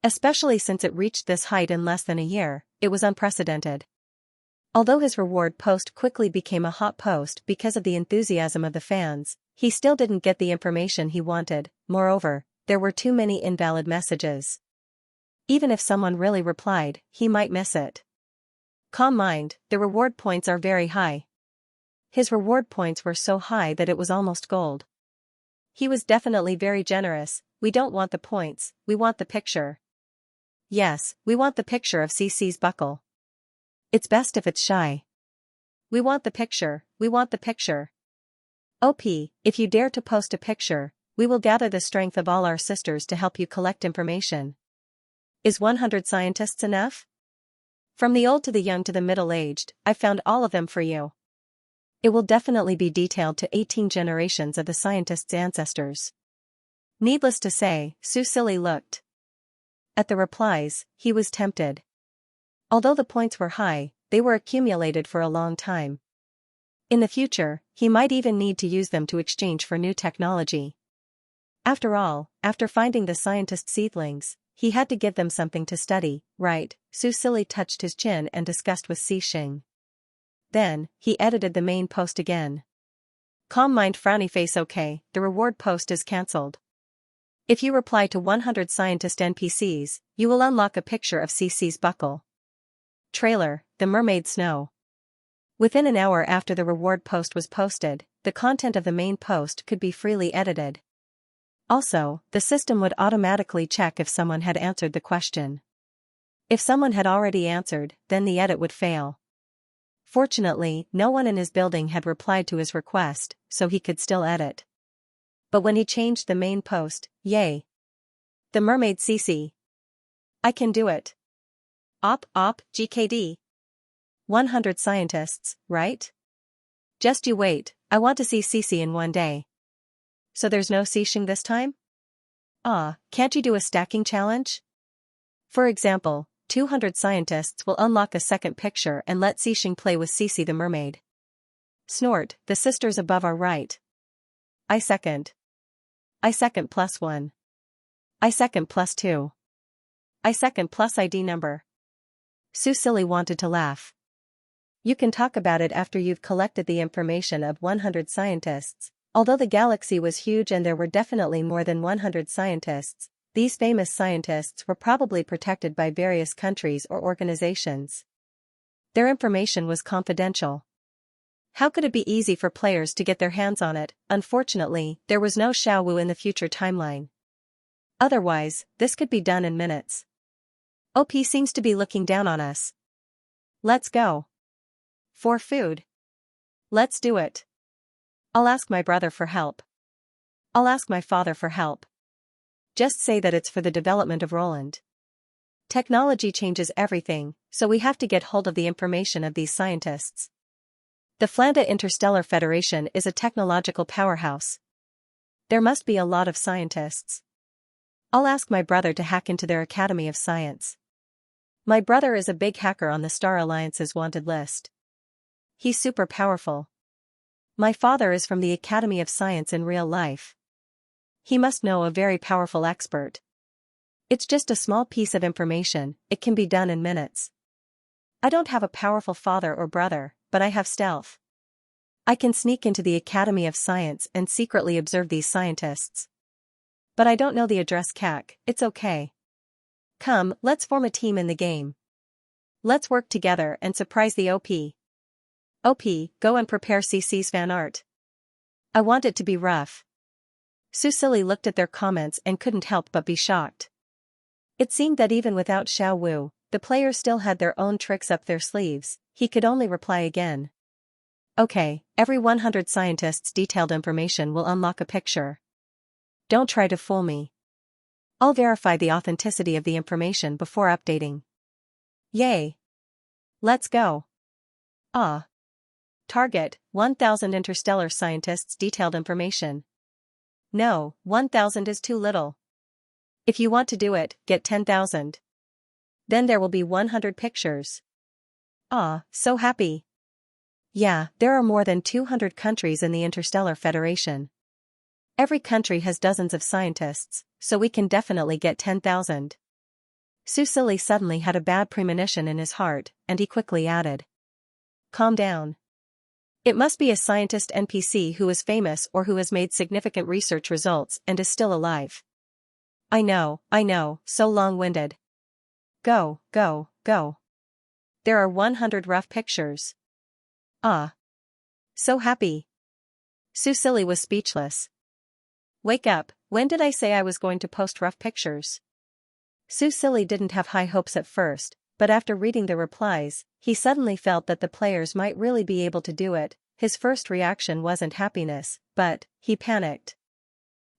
Especially since it reached this height in less than a year, it was unprecedented. Although his reward post quickly became a hot post because of the enthusiasm of the fans, he still didn't get the information he wanted. Moreover, there were too many invalid messages. Even if someone really replied, he might miss it. Calm mind, the reward points are very high. His reward points were so high that it was almost gold. He was definitely very generous. We don't want the points, we want the picture. Yes, we want the picture of CC's buckle. It's best if it's shy. We want the picture, we want the picture. OP, if you dare to post a picture, we will gather the strength of all our sisters to help you collect information. Is 100 scientists enough? From the old to the young to the middle-aged, I've found all of them for you. It will definitely be detailed to 18 generations of the scientist's ancestors. Needless to say, Su Silly looked at the replies. He was tempted. Although the points were high, they were accumulated for a long time. In the future, he might even need to use them to exchange for new technology. After all, after finding the scientist seedlings, he had to give them something to study, right? Su Silly touched his chin and discussed with Xing. Then, he edited the main post again. Calm mind frowny face. Okay, the reward post is cancelled. If you reply to 100 scientist NPCs, you will unlock a picture of CC's buckle. Trailer, The Mermaid Snow. Within an hour after the reward post was posted, the content of the main post could be freely edited. Also, the system would automatically check if someone had answered the question. If someone had already answered, then the edit would fail. Fortunately, no one in his building had replied to his request, so he could still edit. But when he changed the main post, yay! The mermaid CC. I can do it. GKD. 100 scientists, right? Just you wait, I want to see CC in one day. So there's no Xing this time? Can't you do a stacking challenge? For example, 200 scientists will unlock a second picture and let Xing play with Cici the mermaid. Snort, the sisters above are right. I second. I second +1. I second +2. I second plus ID number. Su Silly wanted to laugh. You can talk about it after you've collected the information of 100 scientists. Although the galaxy was huge and there were definitely more than 100 scientists, these famous scientists were probably protected by various countries or organizations. Their information was confidential. How could it be easy for players to get their hands on it? Unfortunately, there was no Xiao Wu in the future timeline. Otherwise, this could be done in minutes. OP seems to be looking down on us. Let's go. For food. Let's do it. I'll ask my brother for help. I'll ask my father for help. Just say that it's for the development of Roland. Technology changes everything, so we have to get hold of the information of these scientists. The Flanda Interstellar Federation is a technological powerhouse. There must be a lot of scientists. I'll ask my brother to hack into their Academy of Science. My brother is a big hacker on the Star Alliance's wanted list. He's super powerful. My father is from the Academy of Science in real life. He must know a very powerful expert. It's just a small piece of information, it can be done in minutes. I don't have a powerful father or brother, but I have stealth. I can sneak into the Academy of Science and secretly observe these scientists. But I don't know the address CAC, it's okay. Come, let's form a team in the game. Let's work together and surprise the OP. OP, go and prepare CC's fan art. I want it to be rough. Su Silly looked at their comments and couldn't help but be shocked. It seemed that even without Xiao Wu, the players still had their own tricks up their sleeves. He could only reply again. Okay, every 100 scientists' detailed information will unlock a picture. Don't try to fool me. I'll verify the authenticity of the information before updating. Yay! Let's go. Target, 1,000 interstellar scientists' detailed information. No, 1,000 is too little. If you want to do it, get 10,000. Then there will be 100 pictures. So happy. Yeah, there are more than 200 countries in the Interstellar Federation. Every country has dozens of scientists, so we can definitely get 10,000. Su Silly suddenly had a bad premonition in his heart, and he quickly added. Calm down. It must be a scientist NPC who is famous or who has made significant research results and is still alive. I know, so long-winded. Go, go, go. There are 100 rough pictures. So happy. Su Silly was speechless. Wake up, when did I say I was going to post rough pictures? Su Silly didn't have high hopes at first, but after reading the replies, he suddenly felt that the players might really be able to do it. His first reaction wasn't happiness, but he panicked.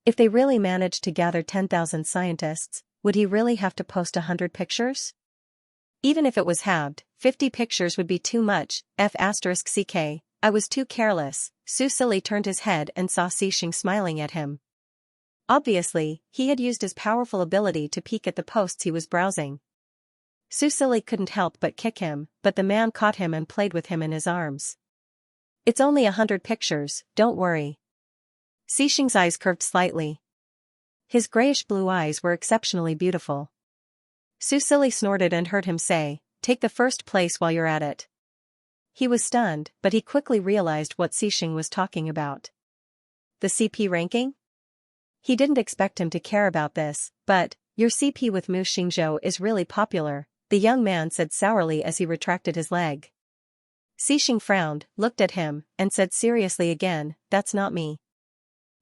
If they really managed to gather 10,000 scientists, would he really have to post 100 pictures? Even if it was halved, 50 pictures would be too much, f*ck. I was too careless. Su Silly turned his head and saw Xing smiling at him. Obviously, he had used his powerful ability to peek at the posts he was browsing. Su Silly couldn't help but kick him, but the man caught him and played with him in his arms. It's only 100 pictures, don't worry. Xing's eyes curved slightly. His grayish-blue eyes were exceptionally beautiful. Su Silly snorted and heard him say, "Take the first place while you're at it." He was stunned, but he quickly realized what Xing was talking about. The CP ranking? He didn't expect him to care about this, but, "Your CP with Mu Xingzhou is really popular," the young man said sourly as he retracted his leg. Xing frowned, looked at him, and said seriously again, "That's not me."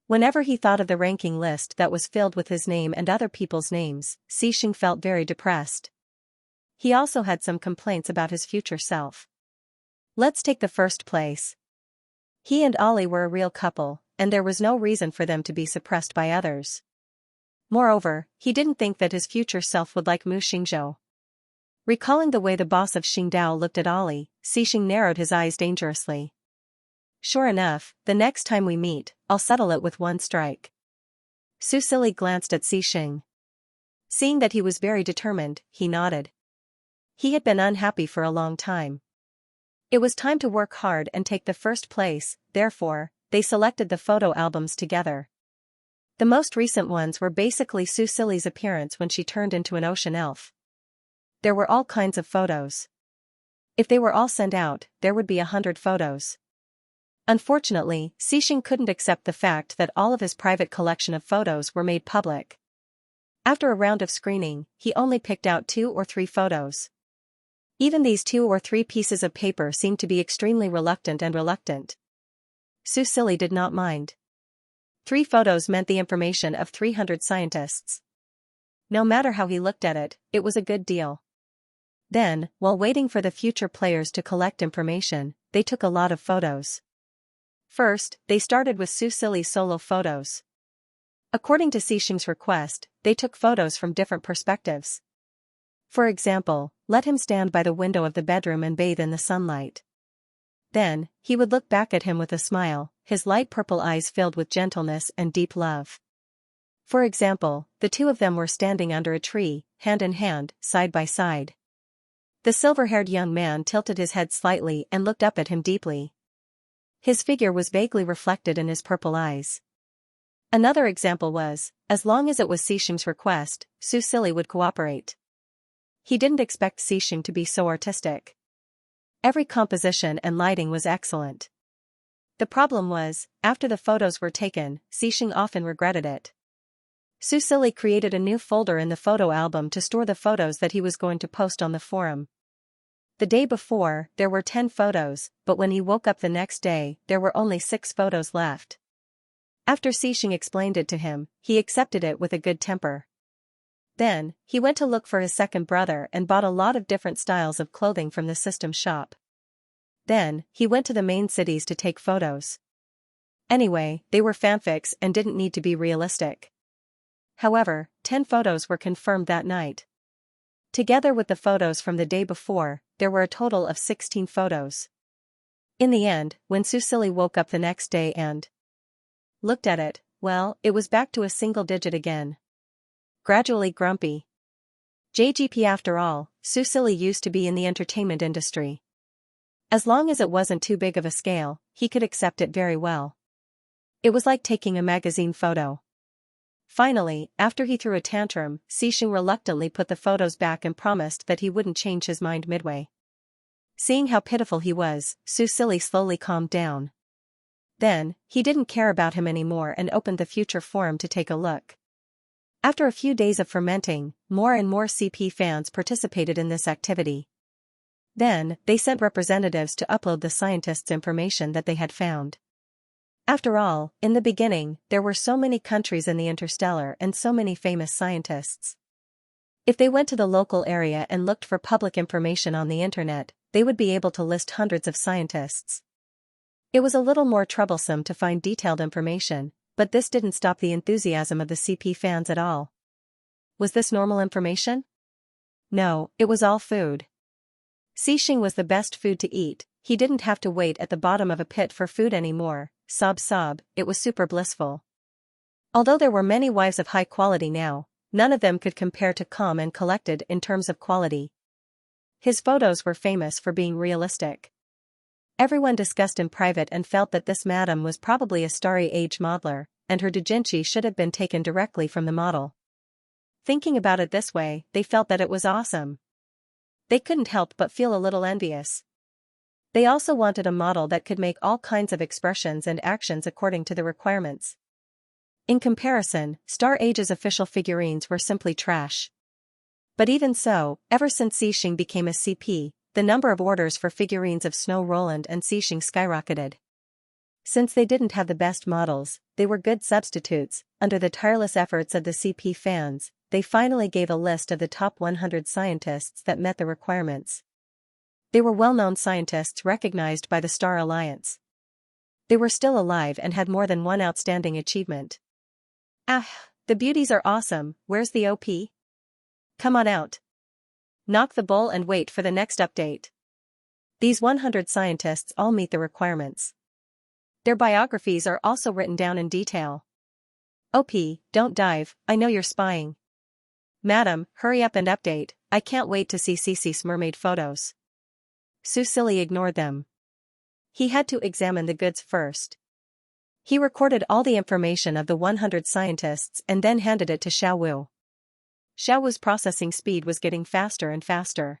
Whenever he thought of the ranking list that was filled with his name and other people's names, Xing felt very depressed. He also had some complaints about his future self. Let's take the first place. He and Ollie were a real couple, and there was no reason for them to be suppressed by others. Moreover, he didn't think that his future self would like Mu Xingzhou. Recalling the way the boss of Xingdao looked at Ollie, Xing narrowed his eyes dangerously. "Sure enough, the next time we meet, I'll settle it with one strike." Su Silly glanced at Xing. Seeing that he was very determined, he nodded. He had been unhappy for a long time. It was time to work hard and take the first place, therefore, they selected the photo albums together. The most recent ones were basically Su Silly's appearance when she turned into an ocean elf. There were all kinds of photos. If they were all sent out, there would be 100 photos. Unfortunately, Xing couldn't accept the fact that all of his private collection of photos were made public. After a round of screening, he only picked out 2 or 3 photos. Even these 2 or 3 pieces of paper seemed to be extremely reluctant. Su Silly did not mind. 3 photos meant the information of 300 scientists. No matter how he looked at it, it was a good deal. Then, while waiting for the future players to collect information, they took a lot of photos. First, they started with Su Silly's solo photos. According to Xing's request, they took photos from different perspectives. For example, let him stand by the window of the bedroom and bathe in the sunlight. Then, he would look back at him with a smile, his light purple eyes filled with gentleness and deep love. For example, the 2 of them were standing under a tree, hand in hand, side by side. The silver-haired young man tilted his head slightly and looked up at him deeply. His figure was vaguely reflected in his purple eyes. Another example was, as long as it was Xing's request, Su Silly would cooperate. He didn't expect Xing to be so artistic. Every composition and lighting was excellent. The problem was, after the photos were taken, Xing often regretted it. Su Silly created a new folder in the photo album to store the photos that he was going to post on the forum. The day before, there were 10 photos, but when he woke up the next day, there were only 6 photos left. After Xing explained it to him, he accepted it with a good temper. Then, he went to look for his second brother and bought a lot of different styles of clothing from the system shop. Then, he went to the main cities to take photos. Anyway, they were fanfics and didn't need to be realistic. However, 10 photos were confirmed that night. Together with the photos from the day before, there were a total of 16 photos. In the end, when Su Silly woke up the next day and looked at it, well, it was back to a single digit again. Gradually grumpy. JGP after all, Su Silly used to be in the entertainment industry. As long as it wasn't too big of a scale, he could accept it very well. It was like taking a magazine photo. Finally, after he threw a tantrum, Xing reluctantly put the photos back and promised that he wouldn't change his mind midway. Seeing how pitiful he was, Su Silly slowly calmed down. Then, he didn't care about him anymore and opened the future forum to take a look. After a few days of fermenting, more and more CP fans participated in this activity. Then, they sent representatives to upload the scientists' information that they had found. After all, in the beginning, there were so many countries in the interstellar and so many famous scientists. If they went to the local area and looked for public information on the internet, they would be able to list hundreds of scientists. It was a little more troublesome to find detailed information, but this didn't stop the enthusiasm of the CP fans at all. Was this normal information? No, it was all food. Xixing was the best food to eat, he didn't have to wait at the bottom of a pit for food anymore, sob sob, it was super blissful. Although there were many wives of high quality now, none of them could compare to calm and collected in terms of quality. His photos were famous for being realistic. Everyone discussed in private and felt that this madam was probably a starry age modeler, and her doujinshi should have been taken directly from the model. Thinking about it this way, they felt that it was awesome. They couldn't help but feel a little envious. They also wanted a model that could make all kinds of expressions and actions according to the requirements. In comparison, Star Age's official figurines were simply trash. But even so, ever since Xixing became a CP, the number of orders for figurines of Snow Roland and Xixing skyrocketed. Since they didn't have the best models, they were good substitutes. Under the tireless efforts of the CP fans, they finally gave a list of the top 100 scientists that met the requirements. They were well-known scientists recognized by the Star Alliance. They were still alive and had more than one outstanding achievement. Ah, the beauties are awesome, where's the OP? Come on out. Knock the bull and wait for the next update. These 100 scientists all meet the requirements. Their biographies are also written down in detail. OP, don't dive, I know you're spying. Madam, hurry up and update, I can't wait to see Cece's mermaid photos. Susili ignored them. He had to examine the goods first. He recorded all the information of the 100 scientists and then handed it to Xiaowu. Xiaowu's processing speed was getting faster and faster.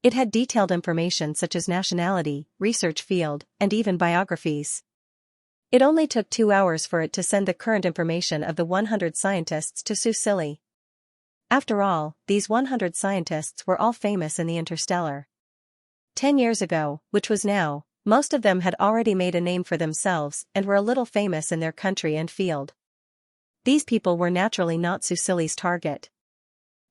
It had detailed information such as nationality, research field, and even biographies. It only took 2 hours for it to send the current information of the 100 scientists to Susili. After all, these 100 scientists were all famous in the interstellar. 10 years ago, which was now, most of them had already made a name for themselves and were a little famous in their country and field. These people were naturally not Susili's target.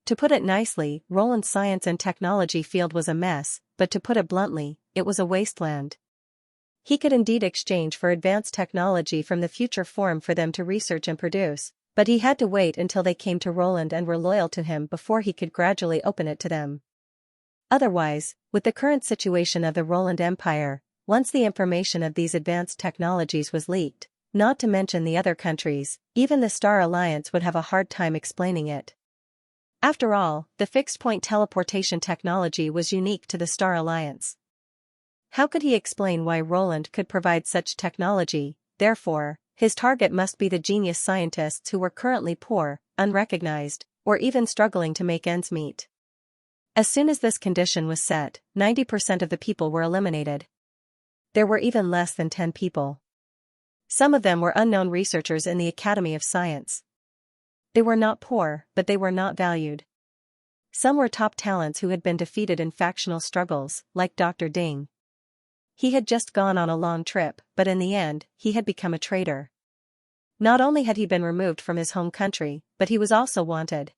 To put it nicely, Roland's science and technology field was a mess, but to put it bluntly, it was a wasteland. He could indeed exchange for advanced technology from the future form for them to research and produce, but he had to wait until they came to Roland and were loyal to him before he could gradually open it to them. Otherwise, with the current situation of the Roland Empire, once the information of these advanced technologies was leaked, not to mention the other countries, even the Star Alliance would have a hard time explaining it. After all, the fixed-point teleportation technology was unique to the Star Alliance. How could he explain why Roland could provide such technology? Therefore, his target must be the genius scientists who were currently poor, unrecognized, or even struggling to make ends meet. As soon as this condition was set, 90% of the people were eliminated. There were even less than 10 people. Some of them were unknown researchers in the Academy of Science. They were not poor, but they were not valued. Some were top talents who had been defeated in factional struggles, like Dr. Ding. He had just gone on a long trip, but in the end, he had become a traitor. Not only had he been removed from his home country, but he was also wanted.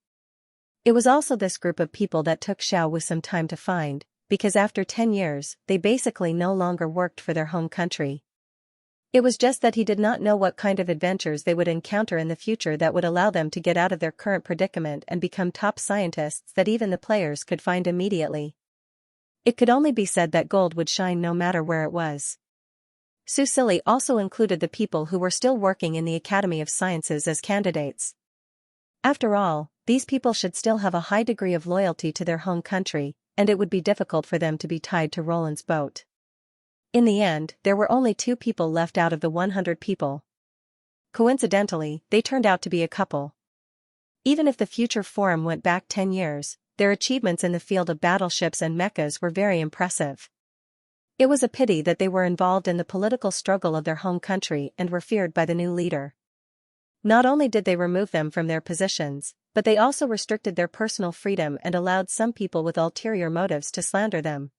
It was also this group of people that took Xiaowu some time to find, because after 10 years, they basically no longer worked for their home country. It was just that he did not know what kind of adventures they would encounter in the future that would allow them to get out of their current predicament and become top scientists that even the players could find immediately. It could only be said that gold would shine no matter where it was. Susili also included the people who were still working in the Academy of Sciences as candidates. After all, these people should still have a high degree of loyalty to their home country, and it would be difficult for them to be tied to Roland's boat. In the end, there were only 2 people left out of the 100 people. Coincidentally, they turned out to be a couple. Even if the future forum went back 10 years, their achievements in the field of battleships and mechas were very impressive. It was a pity that they were involved in the political struggle of their home country and were feared by the new leader. Not only did they remove them from their positions, but they also restricted their personal freedom and allowed some people with ulterior motives to slander them.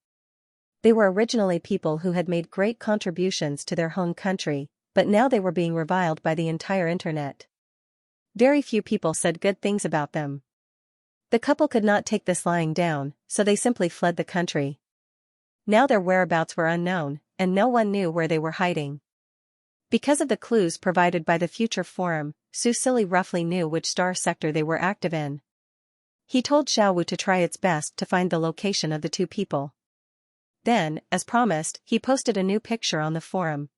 They were originally people who had made great contributions to their home country, but now they were being reviled by the entire internet. Very few people said good things about them. The couple could not take this lying down, so they simply fled the country. Now their whereabouts were unknown, and no one knew where they were hiding. Because of the clues provided by the future forum, Susili roughly knew which star sector they were active in. He told Xiaowu to try its best to find the location of the 2 people. Then, as promised, he posted a new picture on the forum.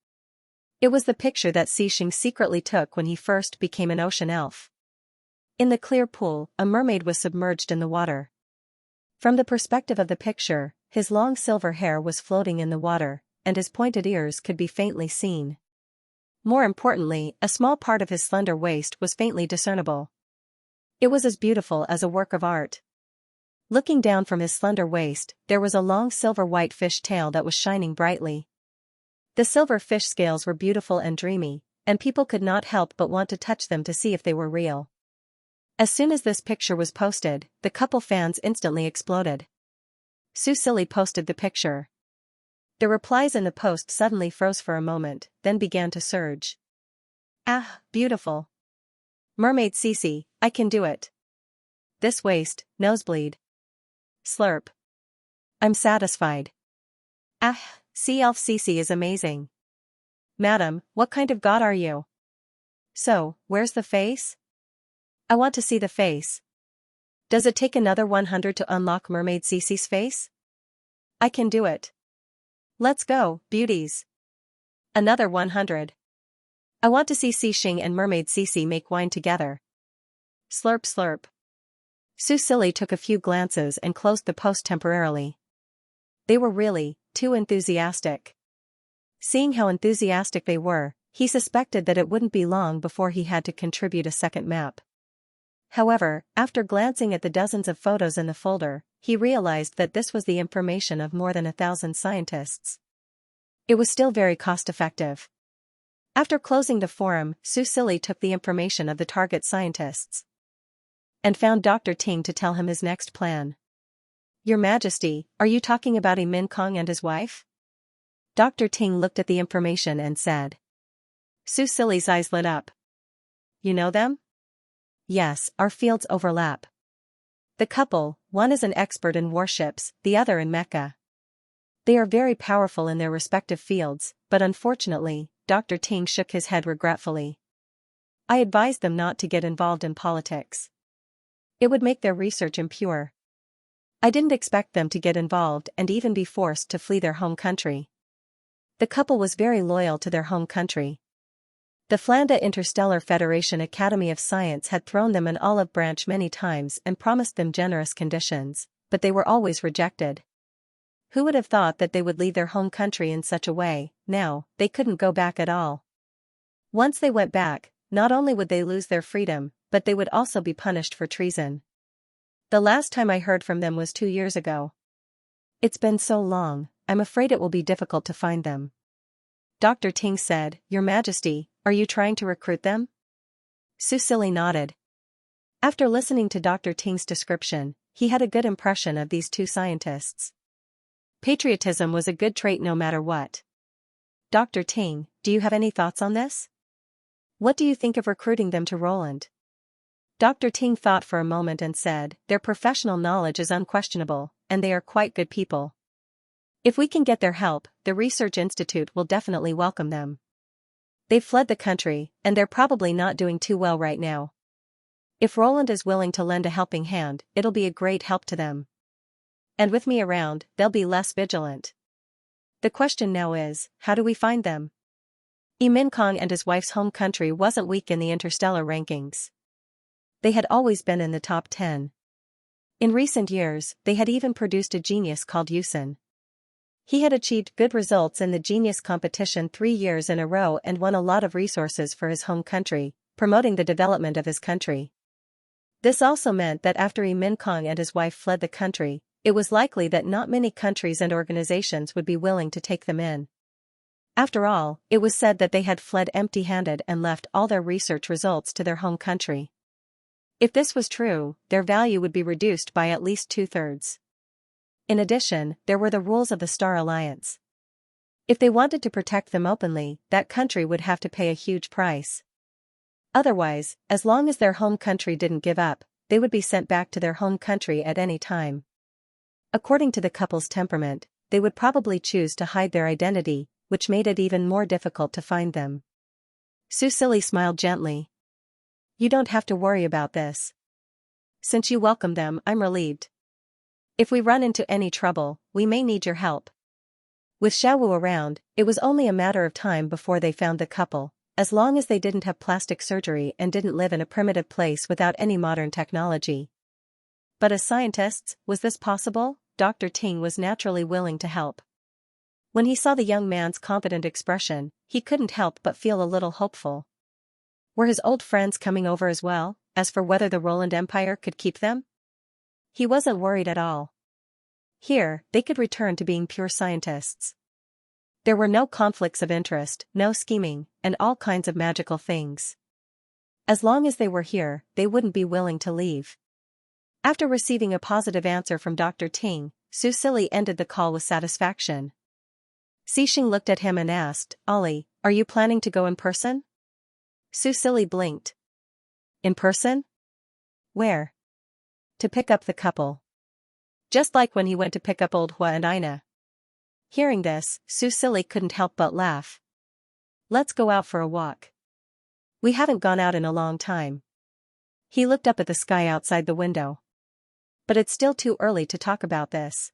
It was the picture that Xianxia secretly took when he first became an ocean elf. In the clear pool, a mermaid was submerged in the water. From the perspective of the picture, his long silver hair was floating in the water, and his pointed ears could be faintly seen. More importantly, a small part of his slender waist was faintly discernible. It was as beautiful as a work of art. Looking down from his slender waist, there was a long silver-white fish tail that was shining brightly. The silver fish scales were beautiful and dreamy, and people could not help but want to touch them to see if they were real. As soon as this picture was posted, the couple fans instantly exploded. Susili posted the picture. The replies in the post suddenly froze for a moment, then began to surge. Ah, beautiful. Mermaid Cici, I can do it. This waist, nosebleed. Slurp. I'm satisfied. Ah, Sea Elf Cici is amazing. Madam, what kind of god are you? So, where's the face? I want to see the face. Does it take another 100 to unlock Mermaid Cici's face? I can do it. Let's go, beauties. Another 100. I want to see Xing and Mermaid Cici make wine together. Slurp slurp. Susili took a few glances and closed the post temporarily. They were really too enthusiastic. Seeing how enthusiastic they were, he suspected that it wouldn't be long before he had to contribute a second map. However, after glancing at the dozens of photos in the folder, he realized that this was the information of more than 1,000 scientists. It was still very cost-effective. After closing the forum, Susili took the information of the target scientists and found Dr. Ting to tell him his next plan. Your Majesty, are you talking about Min Kong and his wife? Dr. Ting looked at the information and said. Susili's eyes lit up. You know them? Yes, our fields overlap. The couple, one is an expert in warships, the other in mecha. They are very powerful in their respective fields, but unfortunately, Dr. Ting shook his head regretfully. I advised them not to get involved in politics. It would make their research impure. I didn't expect them to get involved and even be forced to flee their home country. The couple was very loyal to their home country. The Flanda Interstellar Federation Academy of Science had thrown them an olive branch many times and promised them generous conditions, but they were always rejected. Who would have thought that they would leave their home country in such a way? Now, they couldn't go back at all. Once they went back, not only would they lose their freedom, but they would also be punished for treason. The last time I heard from them was 2 years ago. It's been so long, I'm afraid it will be difficult to find them. Dr. Ting said, Your Majesty, are you trying to recruit them? Susili nodded. After listening to Dr. Ting's description, he had a good impression of these two scientists. Patriotism was a good trait no matter what. Dr. Ting, do you have any thoughts on this? What do you think of recruiting them to Roland? Dr. Ting thought for a moment and said, Their professional knowledge is unquestionable, and they are quite good people. If we can get their help, the Research Institute will definitely welcome them. They've fled the country, and they're probably not doing too well right now. If Roland is willing to lend a helping hand, it'll be a great help to them. And with me around, they'll be less vigilant. The question now is, how do we find them? Min Kong and his wife's home country wasn't weak in the interstellar rankings. They had always been in the top 10. In recent years, they had even produced a genius called Yusen. He had achieved good results in the genius competition 3 years in a row and won a lot of resources for his home country, promoting the development of his country. This also meant that after Min Kong and his wife fled the country, it was likely that not many countries and organizations would be willing to take them in. After all, it was said that they had fled empty-handed and left all their research results to their home country. If this was true, their value would be reduced by at least 2/3. In addition, there were the rules of the Star Alliance. If they wanted to protect them openly, that country would have to pay a huge price. Otherwise, as long as their home country didn't give up, they would be sent back to their home country at any time. According to the couple's temperament, they would probably choose to hide their identity, which made it even more difficult to find them. Susili smiled gently. You don't have to worry about this. Since you welcome them, I'm relieved. If we run into any trouble, we may need your help. With Xiaowu around, it was only a matter of time before they found the couple, as long as they didn't have plastic surgery and didn't live in a primitive place without any modern technology. But as scientists, was this possible? Dr. Ting was naturally willing to help. When he saw the young man's confident expression, he couldn't help but feel a little hopeful. Were his old friends coming over as well? As for whether the Roland Empire could keep them, he wasn't worried at all. Here, they could return to being pure scientists. There were no conflicts of interest, no scheming, and all kinds of magical things. As long as they were here, they wouldn't be willing to leave. After receiving a positive answer from Dr. Ting, Su Silly ended the call with satisfaction. Xixing looked at him and asked, "Ollie, are you planning to go in person?" Su Silly blinked. In person? Where? To pick up the couple. Just like when he went to pick up old Hua and Ina. Hearing this, Su Silly couldn't help but laugh. Let's go out for a walk. We haven't gone out in a long time. He looked up at the sky outside the window. But it's still too early to talk about this.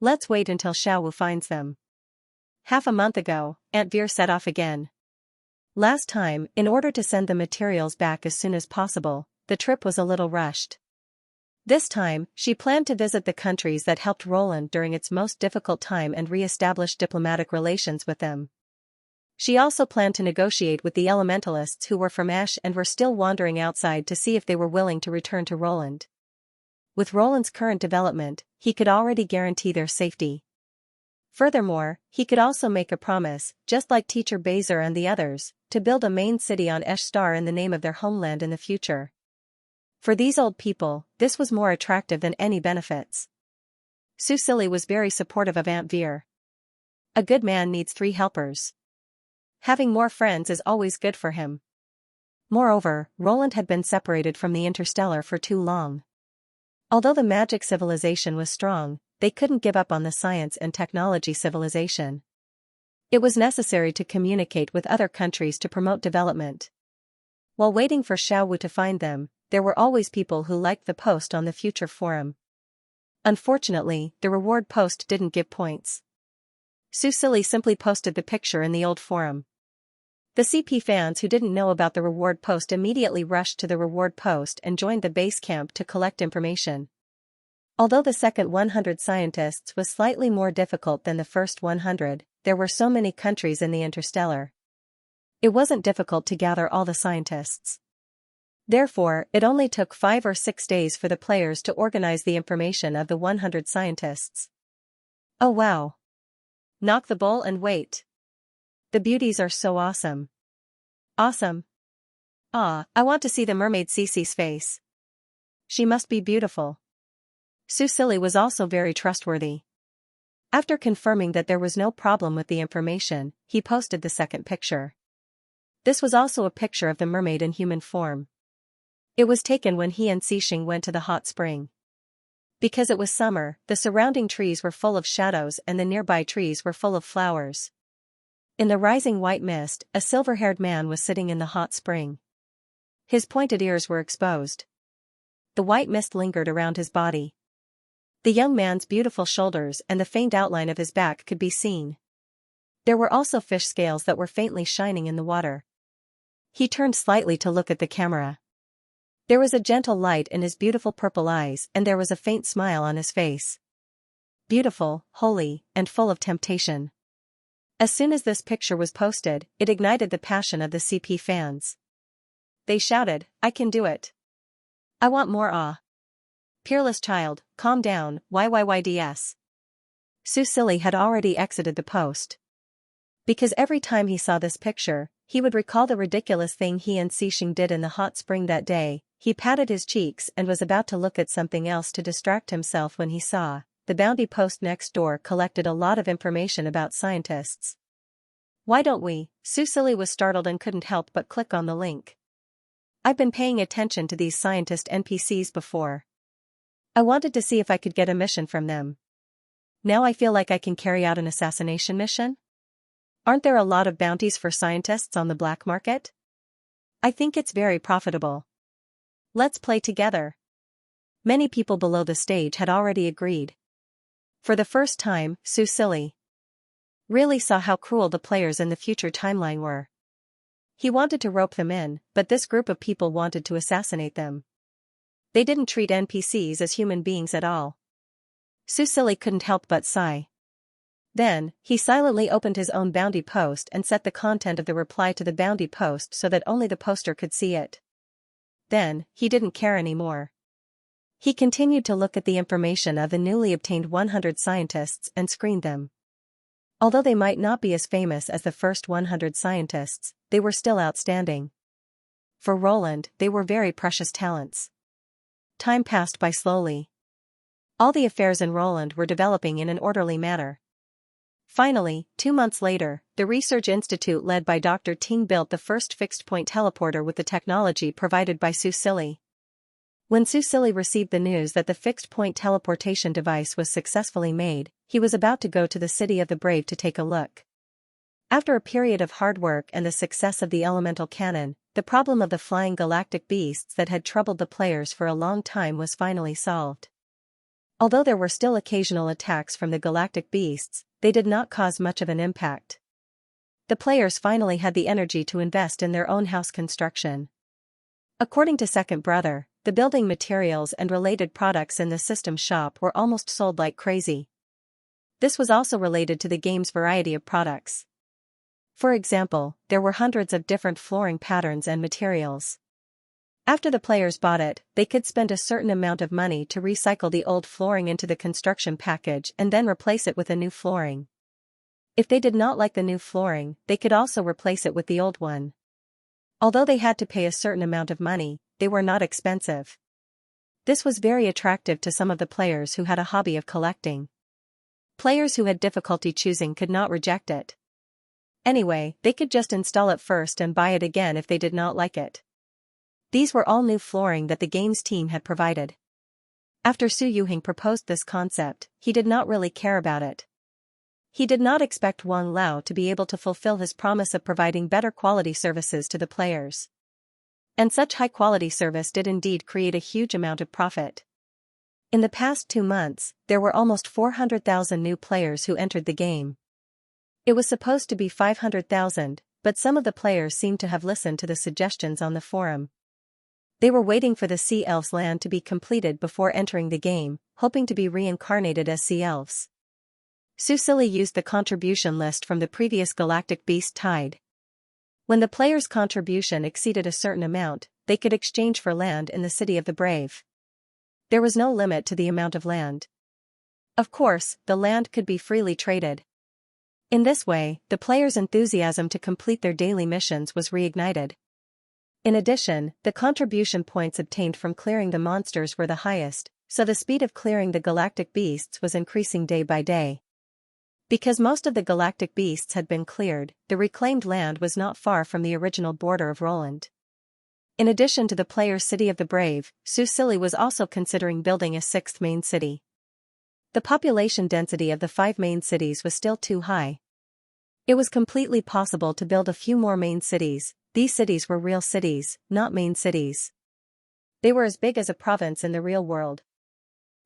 Let's wait until Xiaowu finds them. Half a month ago, Aunt Veer set off again. Last time, in order to send the materials back as soon as possible, the trip was a little rushed. This time, she planned to visit the countries that helped Roland during its most difficult time and re-establish diplomatic relations with them. She also planned to negotiate with the elementalists who were from Ash and were still wandering outside to see if they were willing to return to Roland. With Roland's current development, he could already guarantee their safety. Furthermore, he could also make a promise, just like Teacher Bazer and the others, to build a main city on Esh Star in the name of their homeland in the future. For these old people, this was more attractive than any benefits. Su Silly was very supportive of Aunt Veer. A good man needs 3 helpers. Having more friends is always good for him. Moreover, Roland had been separated from the Interstellar for too long. Although the magic civilization was strong, they couldn't give up on the science and technology civilization. It was necessary to communicate with other countries to promote development. While waiting for Xiaowu to find them, there were always people who liked the post on the future forum. Unfortunately, the reward post didn't give points. Su Silly simply posted the picture in the old forum. The CP fans who didn't know about the reward post immediately rushed to the reward post and joined the base camp to collect information. Although the second 100 scientists was slightly more difficult than the first 100, there were so many countries in the Interstellar. It wasn't difficult to gather all the scientists. Therefore, it only took 5 or 6 days for the players to organize the information of the 100 scientists. Oh wow! Knock the bowl and wait. The beauties are so awesome. Awesome. Ah, I want to see the mermaid Cece's face. She must be beautiful. Su Silly was also very trustworthy. After confirming that there was no problem with the information, he posted the second picture. This was also a picture of the mermaid in human form. It was taken when he and Xixing went to the hot spring. Because it was summer, the surrounding trees were full of shadows and the nearby trees were full of flowers. In the rising white mist, a silver-haired man was sitting in the hot spring. His pointed ears were exposed. The white mist lingered around his body. The young man's beautiful shoulders and the faint outline of his back could be seen. There were also fish scales that were faintly shining in the water. He turned slightly to look at the camera. There was a gentle light in his beautiful purple eyes and there was a faint smile on his face. Beautiful, holy, and full of temptation. As soon as this picture was posted, it ignited the passion of the CP fans. They shouted, "I can do it. I want more awe. Peerless child, calm down, YYYDS." Su Silly had already exited the post. Because every time he saw this picture, he would recall the ridiculous thing he and Xixing did in the hot spring that day. He patted his cheeks and was about to look at something else to distract himself when he saw, the bounty post next door collected a lot of information about scientists. Why don't we? Su Silly was startled and couldn't help but click on the link. I've been paying attention to these scientist NPCs before. I wanted to see if I could get a mission from them. Now I feel like I can carry out an assassination mission? Aren't there a lot of bounties for scientists on the black market? I think it's very profitable. Let's play together. Many people below the stage had already agreed. For the first time, Su Silly really saw how cruel the players in the future timeline were. He wanted to rope them in, but this group of people wanted to assassinate them. They didn't treat NPCs as human beings at all. Susili couldn't help but sigh. Then, he silently opened his own bounty post and set the content of the reply to the bounty post so that only the poster could see it. Then, he didn't care anymore. He continued to look at the information of the newly obtained 100 scientists and screened them. Although they might not be as famous as the first 100 scientists, they were still outstanding. For Roland, they were very precious talents. Time passed by slowly. All the affairs in Roland were developing in an orderly manner. Finally, 2 months later, the research institute led by Dr. Ting built the first fixed-point teleporter with the technology provided by Susili. When Susili received the news that the fixed-point teleportation device was successfully made, he was about to go to the City of the Brave to take a look. After a period of hard work and the success of the elemental cannon, the problem of the flying galactic beasts that had troubled the players for a long time was finally solved. Although there were still occasional attacks from the galactic beasts, they did not cause much of an impact. The players finally had the energy to invest in their own house construction. According to Second Brother, the building materials and related products in the system shop were almost sold like crazy. This was also related to the game's variety of products. For example, there were hundreds of different flooring patterns and materials. After the players bought it, they could spend a certain amount of money to recycle the old flooring into the construction package and then replace it with a new flooring. If they did not like the new flooring, they could also replace it with the old one. Although they had to pay a certain amount of money, they were not expensive. This was very attractive to some of the players who had a hobby of collecting. Players who had difficulty choosing could not reject it. Anyway, they could just install it first and buy it again if they did not like it. These were all new flooring that the game's team had provided. After Su Yuhing proposed this concept, he did not really care about it. He did not expect Wang Lao to be able to fulfill his promise of providing better quality services to the players. And such high-quality service did indeed create a huge amount of profit. In the past 2 months, there were almost 400,000 new players who entered the game. It was supposed to be 500,000, but some of the players seemed to have listened to the suggestions on the forum. They were waiting for the Sea Elves land to be completed before entering the game, hoping to be reincarnated as Sea Elves. Susili used the contribution list from the previous Galactic Beast Tide. When the players' contribution exceeded a certain amount, they could exchange for land in the City of the Brave. There was no limit to the amount of land. Of course, the land could be freely traded. In this way, the players' enthusiasm to complete their daily missions was reignited. In addition, the contribution points obtained from clearing the monsters were the highest, so the speed of clearing the galactic beasts was increasing day by day. Because most of the galactic beasts had been cleared, the reclaimed land was not far from the original border of Roland. In addition to the players' City of the Brave, Susili was also considering building a 6th main city. The population density of the 5 main cities was still too high. It was completely possible to build a few more main cities. These cities were real cities, not main cities. They were as big as a province in the real world.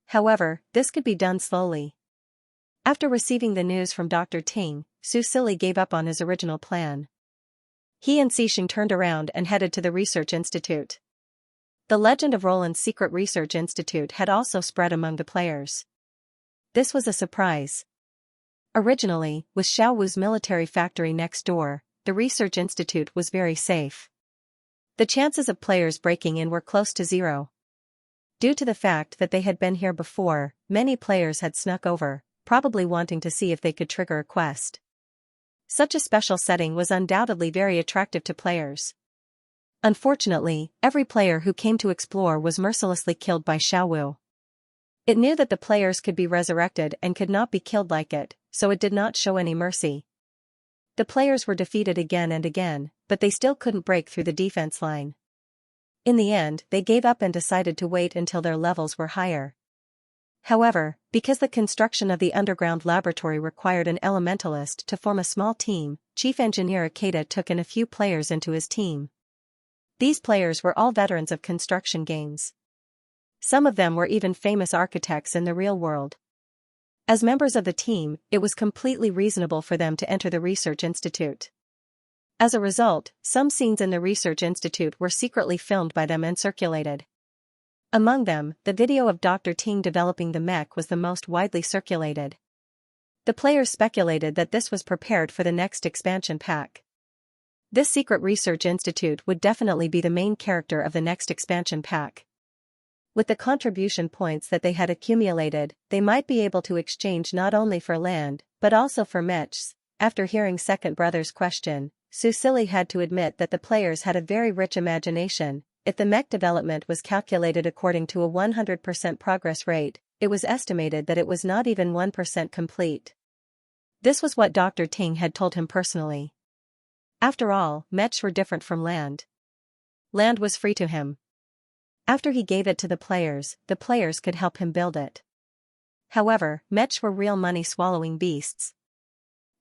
However, this could be done slowly. After receiving the news from Dr. Ting, Susili gave up on his original plan. He and Xixing turned around and headed to the research institute. The legend of Roland's secret research institute had also spread among the players. This was a surprise. Originally, with Xiao Wu's military factory next door, the research institute was very safe. The chances of players breaking in were close to zero. Due to the fact that they had been here before, many players had snuck over, probably wanting to see if they could trigger a quest. Such a special setting was undoubtedly very attractive to players. Unfortunately, every player who came to explore was mercilessly killed by Xiao Wu. It knew that the players could be resurrected and could not be killed like it, so it did not show any mercy. The players were defeated again and again, but they still couldn't break through the defense line. In the end, they gave up and decided to wait until their levels were higher. However, because the construction of the underground laboratory required an elementalist to form a small team, Chief Engineer Ikeda took in a few players into his team. These players were all veterans of construction games. Some of them were even famous architects in the real world. As members of the team, it was completely reasonable for them to enter the research institute. As a result, some scenes in the research institute were secretly filmed by them and circulated. Among them, the video of Dr. Ting developing the mech was the most widely circulated. The players speculated that this was prepared for the next expansion pack. This secret research institute would definitely be the main character of the next expansion pack. With the contribution points that they had accumulated, they might be able to exchange not only for land, but also for mechs. After hearing Second Brother's question, Susili had to admit that the players had a very rich imagination. If the mech development was calculated according to a 100% progress rate, it was estimated that it was not even 1% complete. This was what Dr. Ting had told him personally. After all, mechs were different from land. Land was free to him. After he gave it to the players could help him build it. However, mechs were real money-swallowing beasts.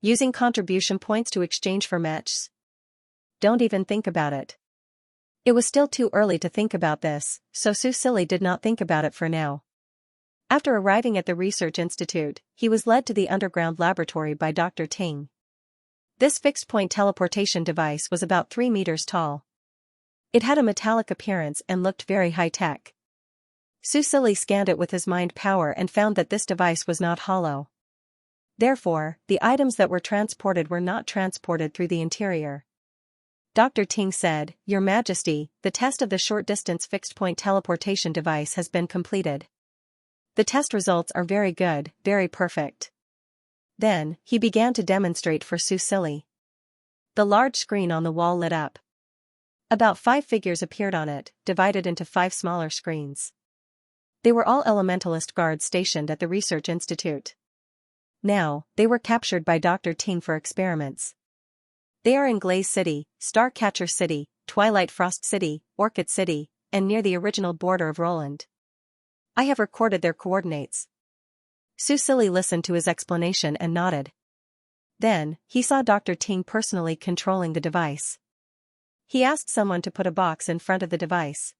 Using contribution points to exchange for mechs? Don't even think about it. It was still too early to think about this, so Susili did not think about it for now. After arriving at the research institute, he was led to the underground laboratory by Dr. Ting. This fixed-point teleportation device was about 3 meters tall. It had a metallic appearance and looked very high-tech. Susili scanned it with his mind power and found that this device was not hollow. Therefore, the items that were transported were not transported through the interior. Dr. Ting said, "Your Majesty, the test of the short-distance fixed-point teleportation device has been completed. The test results are very good, very perfect." Then, he began to demonstrate for Susili. The large screen on the wall lit up. About 5 figures appeared on it, divided into 5 smaller screens. They were all elementalist guards stationed at the research institute. Now, they were captured by Dr. Ting for experiments. They are in Glaze City, Starcatcher City, Twilight Frost City, Orchid City, and near the original border of Roland. I have recorded their coordinates. Susili listened to his explanation and nodded. Then, he saw Dr. Ting personally controlling the device. He asked someone to put a box in front of the device.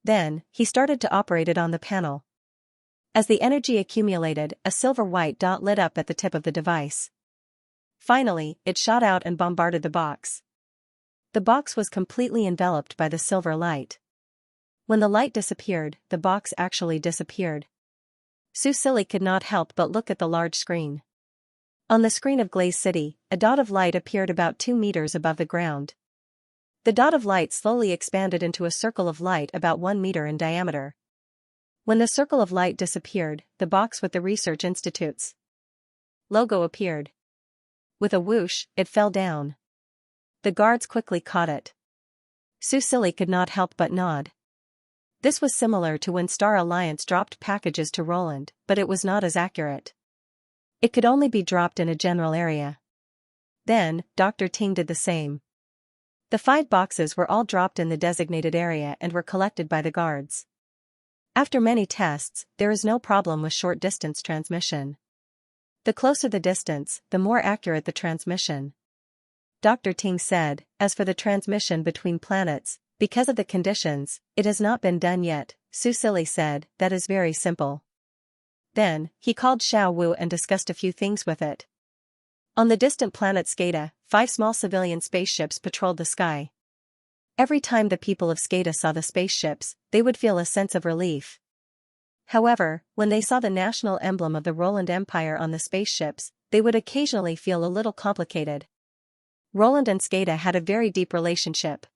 Then, he started to operate it on the panel. As the energy accumulated, a silver-white dot lit up at the tip of the device. Finally, it shot out and bombarded the box. The box was completely enveloped by the silver light. When the light disappeared, the box actually disappeared. Susili could not help but look at the large screen. On the screen of Glaze City, a dot of light appeared about 2 meters above the ground. The dot of light slowly expanded into a circle of light about 1 meter in diameter. When the circle of light disappeared, the box with the research institute's logo appeared. With a whoosh, it fell down. The guards quickly caught it. Susili could not help but nod. This was similar to when Star Alliance dropped packages to Roland, but it was not as accurate. It could only be dropped in a general area. Then, Dr. Ting did the same. The 5 boxes were all dropped in the designated area and were collected by the guards. After many tests, there is no problem with short-distance transmission. The closer the distance, the more accurate the transmission. Dr. Ting said, "As for the transmission between planets, because of the conditions, it has not been done yet." Susili said, "That is very simple." Then, he called Xiao Wu and discussed a few things with it. On the distant planet Skada, 5 small civilian spaceships patrolled the sky. Every time the people of Skada saw the spaceships, they would feel a sense of relief. However, when they saw the national emblem of the Roland Empire on the spaceships, they would occasionally feel a little complicated. Roland and Skada had a very deep relationship.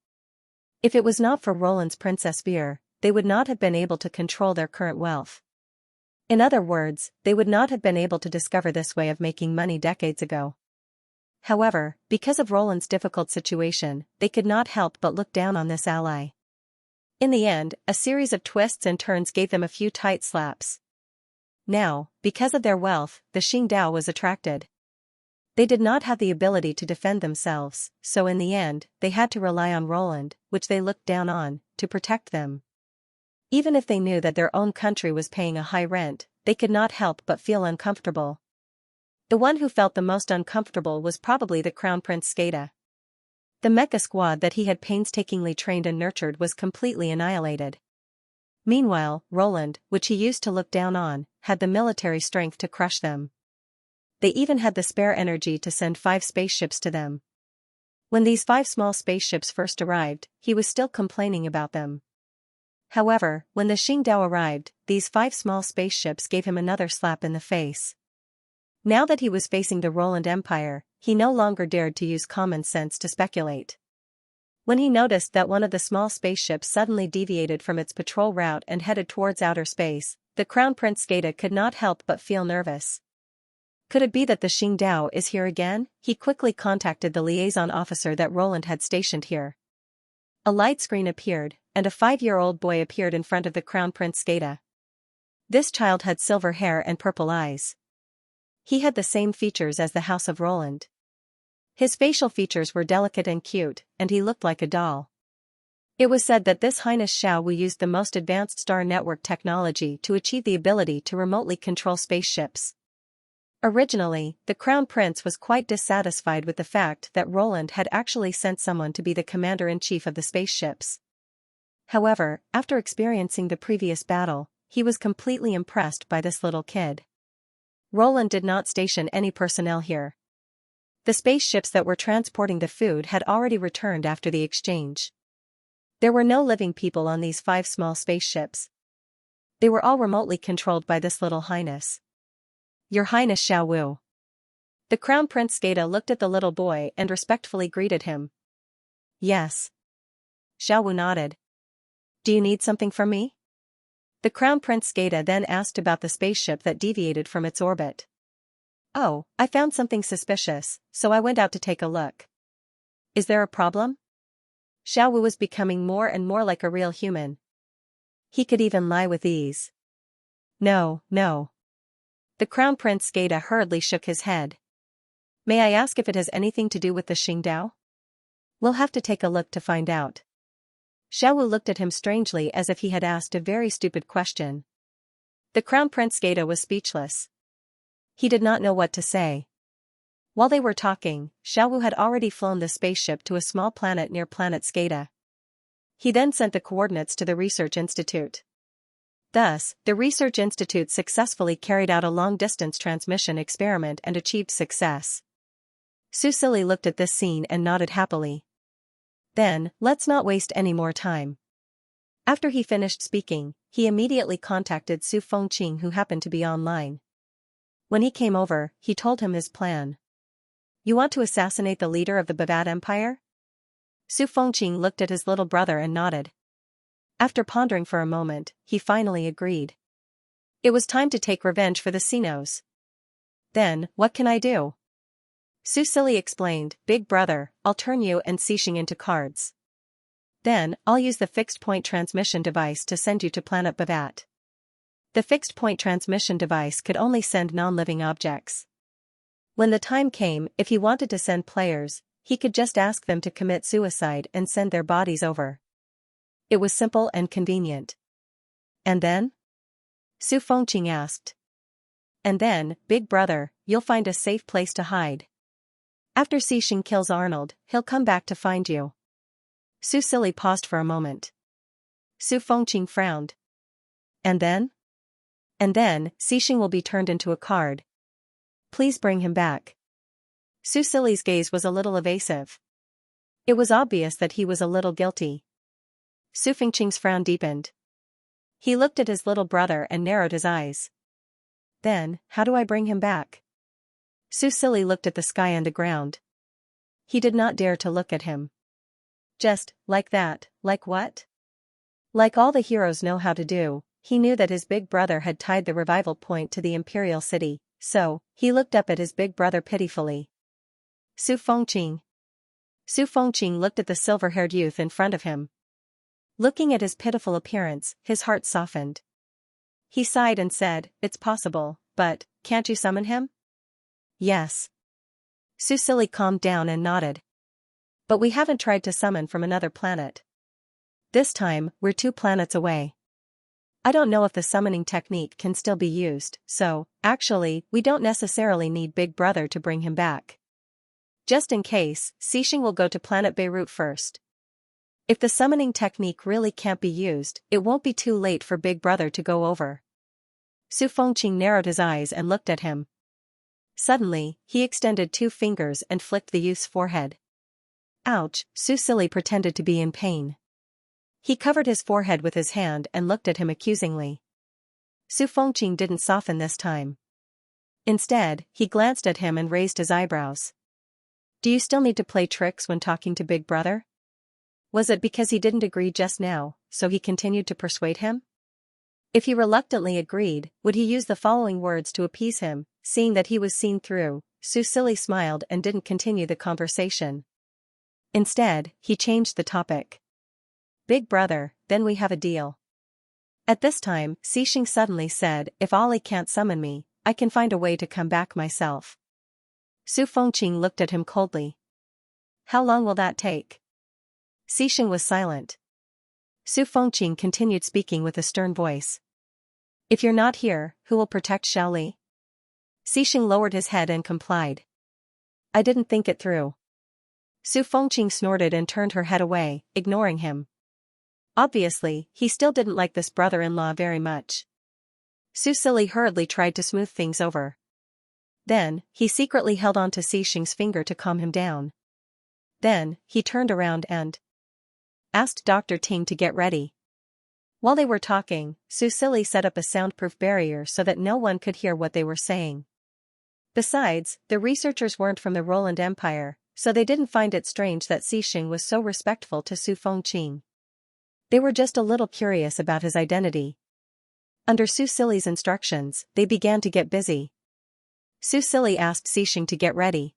If it was not for Roland's Princess Veer, they would not have been able to control their current wealth. In other words, they would not have been able to discover this way of making money decades ago. However, because of Roland's difficult situation, they could not help but look down on this ally. In the end, a series of twists and turns gave them a few tight slaps. Now, because of their wealth, the Qingdao was attracted. They did not have the ability to defend themselves, so in the end, they had to rely on Roland, which they looked down on, to protect them. Even if they knew that their own country was paying a high rent, they could not help but feel uncomfortable. The one who felt the most uncomfortable was probably the Crown Prince Skada. The mecha squad that he had painstakingly trained and nurtured was completely annihilated. Meanwhile, Roland, which he used to look down on, had the military strength to crush them. They even had the spare energy to send 5 spaceships to them. When these 5 small spaceships first arrived, he was still complaining about them. However, when the Xingdao arrived, these 5 small spaceships gave him another slap in the face. Now that he was facing the Roland Empire, he no longer dared to use common sense to speculate. When he noticed that one of the small spaceships suddenly deviated from its patrol route and headed towards outer space, the Crown Prince Geta could not help but feel nervous. Could it be that the Xingdao is here again? He quickly contacted the liaison officer that Roland had stationed here. A light screen appeared, and a 5-year-old boy appeared in front of the Crown Prince Geta. This child had silver hair and purple eyes. He had the same features as the House of Roland. His facial features were delicate and cute, and he looked like a doll. It was said that this Highness Xiao Wu used the most advanced star network technology to achieve the ability to remotely control spaceships. Originally, the Crown Prince was quite dissatisfied with the fact that Roland had actually sent someone to be the commander-in-chief of the spaceships. However, after experiencing the previous battle, he was completely impressed by this little kid. Roland did not station any personnel here. The spaceships that were transporting the food had already returned after the exchange. There were no living people on these 5 small spaceships. They were all remotely controlled by this little highness. Your Highness Xiao Wu. The Crown Prince Geta looked at the little boy and respectfully greeted him. Yes. Xiao Wu nodded. Do you need something from me? The Crown Prince Geta then asked about the spaceship that deviated from its orbit. Oh, I found something suspicious, so I went out to take a look. Is there a problem? Xiao Wu was becoming more and more like a real human. He could even lie with ease. No, no. The Crown Prince Geta hurriedly shook his head. May I ask if it has anything to do with the Xingdao? We'll have to take a look to find out. Xiao Wu looked at him strangely as if he had asked a very stupid question. The Crown Prince Geta was speechless. He did not know what to say. While they were talking, Xiao Wu had already flown the spaceship to a small planet near planet Skata. He then sent the coordinates to the research institute. Thus, the research institute successfully carried out a long-distance transmission experiment and achieved success. Su Silly looked at this scene and nodded happily. Then, let's not waste any more time. After he finished speaking, he immediately contacted Su Fengqing, who happened to be online. When he came over, he told him his plan. You want to assassinate the leader of the Bavad Empire? Su Fengqing looked at his little brother and nodded. After pondering for a moment, he finally agreed. It was time to take revenge for the Sinos. Then, what can I do? Su Silly explained, Big brother, I'll turn you and Xixing into cards. Then, I'll use the fixed-point transmission device to send you to planet Bavat. The fixed-point transmission device could only send non-living objects. When the time came, if he wanted to send players, he could just ask them to commit suicide and send their bodies over. It was simple and convenient. And then? Su Fengqing asked. And then, Big brother, you'll find a safe place to hide. After Xixing kills Arnold, he'll come back to find you. Su Silly paused for a moment. Su Fengqing frowned. And then? And then, Xixing will be turned into a card. Please bring him back. Su Silly's gaze was a little evasive. It was obvious that he was a little guilty. Su Fengqing's frown deepened. He looked at his little brother and narrowed his eyes. Then, how do I bring him back? Su Silly looked at the sky and the ground. He did not dare to look at him. Just, like that, like what? Like all the heroes know how to do, he knew that his big brother had tied the revival point to the Imperial City, so, he looked up at his big brother pitifully. Su Fengqing. Su Fengqing looked at the silver-haired youth in front of him. Looking at his pitiful appearance, his heart softened. He sighed and said, It's possible, but, can't you summon him? Yes. Su Silly calmed down and nodded. But we haven't tried to summon from another planet. This time, we're 2 planets away. I don't know if the summoning technique can still be used, so, actually, we don't necessarily need Big Brother to bring him back. Just in case, Xixing will go to planet Beirut first. If the summoning technique really can't be used, it won't be too late for Big Brother to go over. Su Fengqing narrowed his eyes and looked at him. Suddenly, he extended 2 fingers and flicked the youth's forehead. Ouch, Su Silly pretended to be in pain. He covered his forehead with his hand and looked at him accusingly. Su Fengqing didn't soften this time. Instead, he glanced at him and raised his eyebrows. Do you still need to play tricks when talking to Big Brother? Was it because he didn't agree just now, so he continued to persuade him? If he reluctantly agreed, would he use the following words to appease him? Seeing that he was seen through, Su Silly smiled and didn't continue the conversation. Instead, he changed the topic. Big Brother, then we have a deal. At this time, Xixing suddenly said, if Ollie can't summon me, I can find a way to come back myself. Su Fengqing looked at him coldly. How long will that take? Xixing was silent. Su Fengqing continued speaking with a stern voice. If you're not here, who will protect Xiaoli? Xixing lowered his head and complied. I didn't think it through. Su Fengqing snorted and turned her head away, ignoring him. Obviously, he still didn't like this brother-in-law very much. Su Silly hurriedly tried to smooth things over. Then, he secretly held on to Xixing's finger to calm him down. Then, he turned around and asked Dr. Ting to get ready. While they were talking, Su Silly set up a soundproof barrier so that no one could hear what they were saying. Besides, the researchers weren't from the Roland Empire, so they didn't find it strange that Xixing was so respectful to Su Fengqing. They were just a little curious about his identity. Under Su Silly's instructions, they began to get busy. Su Silly asked Xixing to get ready.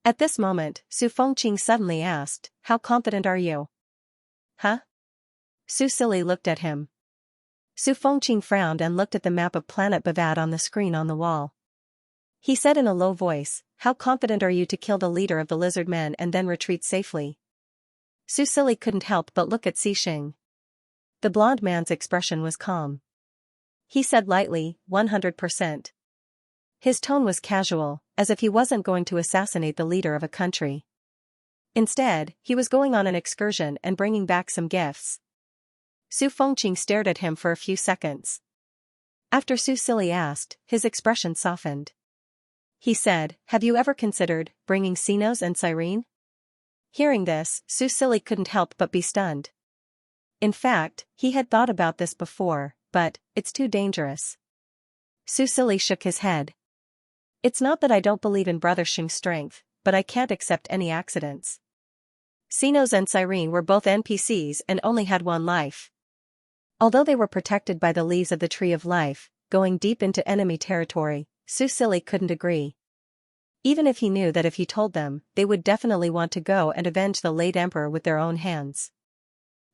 At this moment, Su Fengqing suddenly asked, how confident are you? Huh? Su Silly looked at him. Su Fengqing frowned and looked at the map of planet Bavad on the screen on the wall. He said in a low voice, how confident are you to kill the leader of the lizard men and then retreat safely? Su Silly couldn't help but look at Xixing. The blonde man's expression was calm. He said lightly, 100%. His tone was casual, as if he wasn't going to assassinate the leader of a country. Instead, he was going on an excursion and bringing back some gifts. Su Fengqing stared at him for a few seconds. After Su Silly asked, his expression softened. He said, have you ever considered bringing Xinos and Cyrene? Hearing this, Su Silly couldn't help but be stunned. In fact, he had thought about this before, but it's too dangerous. Su Silly shook his head. It's not that I don't believe in Brother Xing's strength, but I can't accept any accidents. Xinos and Cyrene were both NPCs and only had one life. Although they were protected by the leaves of the Tree of Life, going deep into enemy territory, Su Silly couldn't agree. Even if he knew that if he told them, they would definitely want to go and avenge the late emperor with their own hands.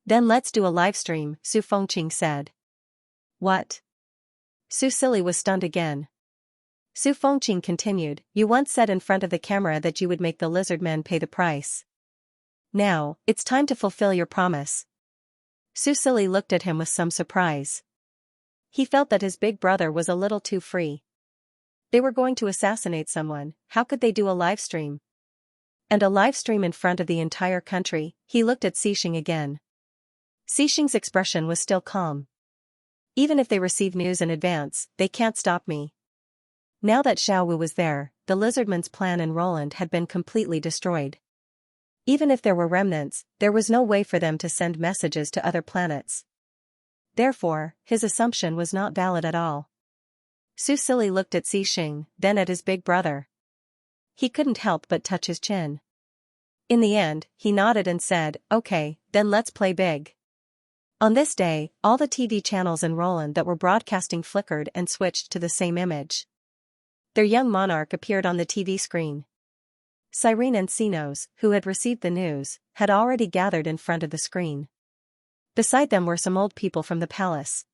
Then let's do a livestream, Su Fengqing said. What? Su Silly was stunned again. Su Fengqing continued, you once said in front of the camera that you would make the lizard men pay the price. Now, it's time to fulfill your promise. Su Silly looked at him with some surprise. He felt that his big brother was a little too free. They were going to assassinate someone, how could they do a live stream? And a live stream in front of the entire country, he looked at Xixing again. Xixing's expression was still calm. Even if they receive news in advance, they can't stop me. Now that Xiao Wu was there, the lizardman's plan in Roland had been completely destroyed. Even if there were remnants, there was no way for them to send messages to other planets. Therefore, his assumption was not valid at all. Su Silly looked at Xixing, then at his big brother. He couldn't help but touch his chin. In the end, he nodded and said, okay, then let's play big. On this day, all the TV channels in Roland that were broadcasting flickered and switched to the same image. Their young monarch appeared on the TV screen. Cyrene and Xinos, who had received the news, had already gathered in front of the screen. Beside them were some old people from the palace.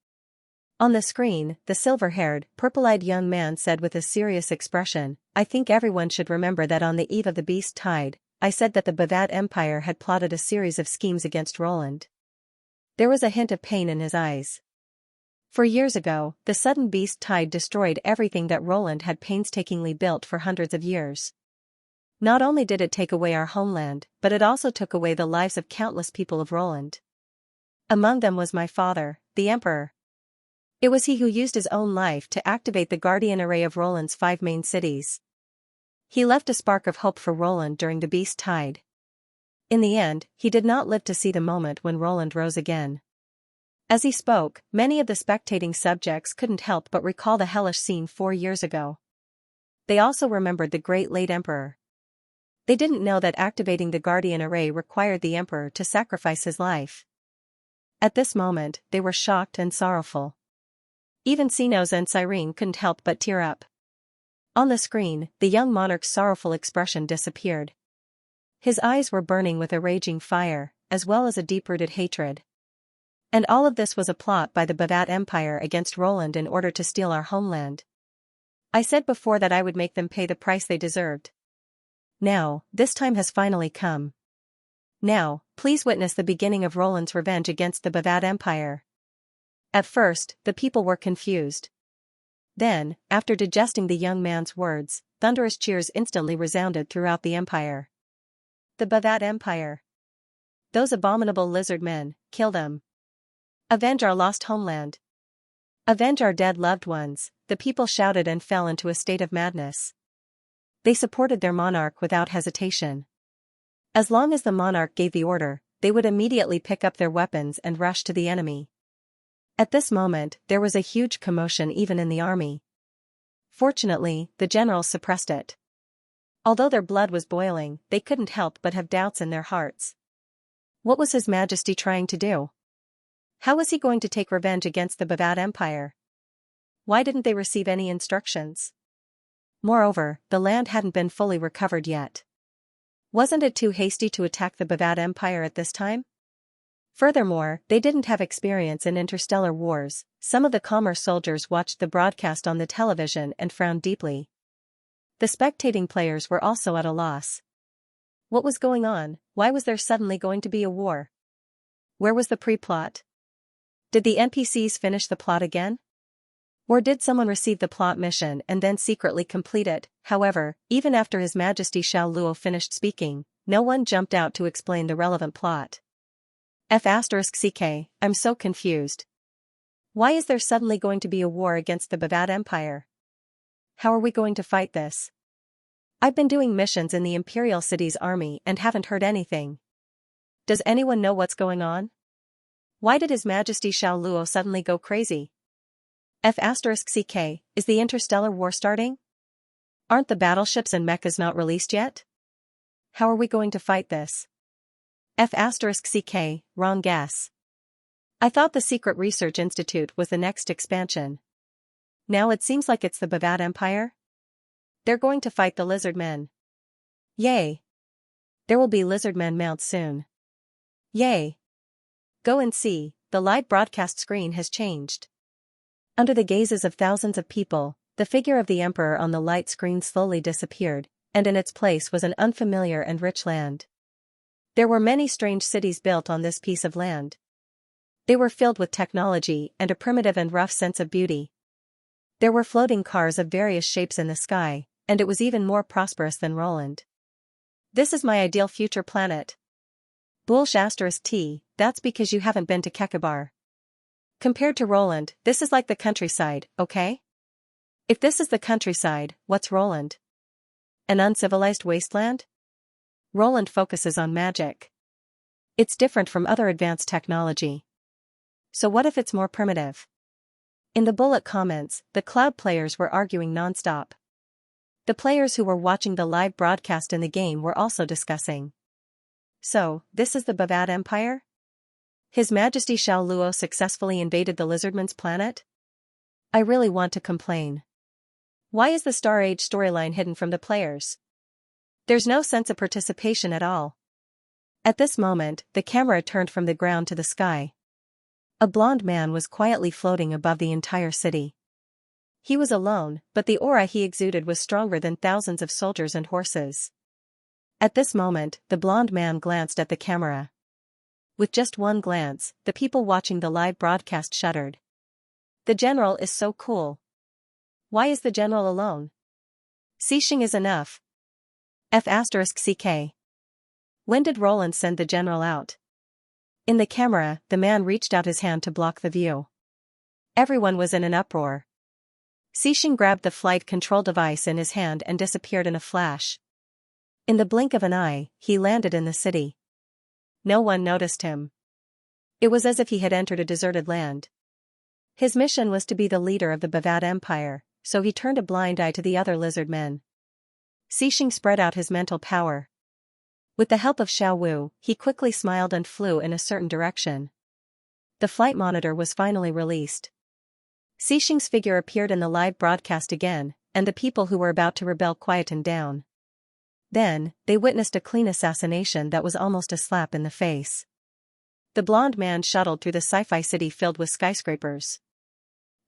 On the screen, the silver-haired, purple-eyed young man said with a serious expression, I think everyone should remember that on the eve of the Beast Tide, I said that the Bavad Empire had plotted a series of schemes against Roland. There was a hint of pain in his eyes. For years ago, the sudden Beast Tide destroyed everything that Roland had painstakingly built for hundreds of years. Not only did it take away our homeland, but it also took away the lives of countless people of Roland. Among them was my father, the Emperor. It was he who used his own life to activate the guardian array of Roland's 5 main cities. He left a spark of hope for Roland during the Beast Tide. In the end, he did not live to see the moment when Roland rose again. As he spoke, many of the spectating subjects couldn't help but recall the hellish scene 4 years ago. They also remembered the great late Emperor. They didn't know that activating the guardian array required the Emperor to sacrifice his life. At this moment, they were shocked and sorrowful. Even Sinos and Cyrene couldn't help but tear up. On the screen, the young monarch's sorrowful expression disappeared. His eyes were burning with a raging fire, as well as a deep-rooted hatred. And all of this was a plot by the Bavat Empire against Roland in order to steal our homeland. I said before that I would make them pay the price they deserved. Now, this time has finally come. Now, please witness the beginning of Roland's revenge against the Bavat Empire. At first, the people were confused. Then, after digesting the young man's words, thunderous cheers instantly resounded throughout the empire. The Bavat Empire. Those abominable lizard men, kill them. Avenge our lost homeland. Avenge our dead loved ones, the people shouted and fell into a state of madness. They supported their monarch without hesitation. As long as the monarch gave the order, they would immediately pick up their weapons and rush to the enemy. At this moment, there was a huge commotion even in the army. Fortunately, the generals suppressed it. Although their blood was boiling, they couldn't help but have doubts in their hearts. What was His Majesty trying to do? How was he going to take revenge against the Bavat Empire? Why didn't they receive any instructions? Moreover, the land hadn't been fully recovered yet. Wasn't it too hasty to attack the Bavat Empire at this time? Furthermore, they didn't have experience in interstellar wars. Some of the calmer soldiers watched the broadcast on the television and frowned deeply. The spectating players were also at a loss. What was going on? Why was there suddenly going to be a war? Where was the pre-plot? Did the NPCs finish the plot again? Or did someone receive the plot mission and then secretly complete it? However, even after His Majesty Xiao Luo finished speaking, no one jumped out to explain the relevant plot. F***ck, I'm so confused. Why is there suddenly going to be a war against the Bavat Empire? How are we going to fight this? I've been doing missions in the Imperial City's army and haven't heard anything. Does anyone know what's going on? Why did His Majesty Xiao Luo suddenly go crazy? F***ck, is the interstellar war starting? Aren't the battleships and mechas not released yet? How are we going to fight this? F***ck, wrong guess. I thought the Secret Research Institute was the next expansion. Now it seems like it's the Bavat Empire? They're going to fight the lizard men. Yay! There will be lizard men mounts soon. Yay! Go and see, the live broadcast screen has changed. Under the gazes of thousands of people, the figure of the Emperor on the light screen slowly disappeared, and in its place was an unfamiliar and rich land. There were many strange cities built on this piece of land. They were filled with technology and a primitive and rough sense of beauty. There were floating cars of various shapes in the sky, and it was even more prosperous than Roland. This is my ideal future planet. Bullsh*T, that's because you haven't been to Kekabar. Compared to Roland, this is like the countryside, okay? If this is the countryside, what's Roland? An uncivilized wasteland? Roland focuses on magic. It's different from other advanced technology. So what if it's more primitive? In the bullet comments, the cloud players were arguing non-stop. The players who were watching the live broadcast in the game were also discussing. So, this is the Bavat Empire? His Majesty Xiao Luo successfully invaded the Lizardman's planet? I really want to complain. Why is the Star Age storyline hidden from the players? There's no sense of participation at all. At this moment, the camera turned from the ground to the sky. A blond man was quietly floating above the entire city. He was alone, but the aura he exuded was stronger than thousands of soldiers and horses. At this moment, the blond man glanced at the camera. With just one glance, the people watching the live broadcast shuddered. The general is so cool. Why is the general alone? Xixing is enough. F***ck. When did Roland send the general out? In the camera, the man reached out his hand to block the view. Everyone was in an uproar. Xianxia grabbed the flight control device in his hand and disappeared in a flash. In the blink of an eye, he landed in the city. No one noticed him. It was as if he had entered a deserted land. His mission was to be the leader of the Bavad Empire, so he turned a blind eye to the other lizard men. Xianxia spread out his mental power. With the help of Xiao Wu, he quickly smiled and flew in a certain direction. The flight monitor was finally released. Xianxia's figure appeared in the live broadcast again, and the people who were about to rebel quietened down. Then, they witnessed a clean assassination that was almost a slap in the face. The blonde man shuttled through the sci-fi city filled with skyscrapers.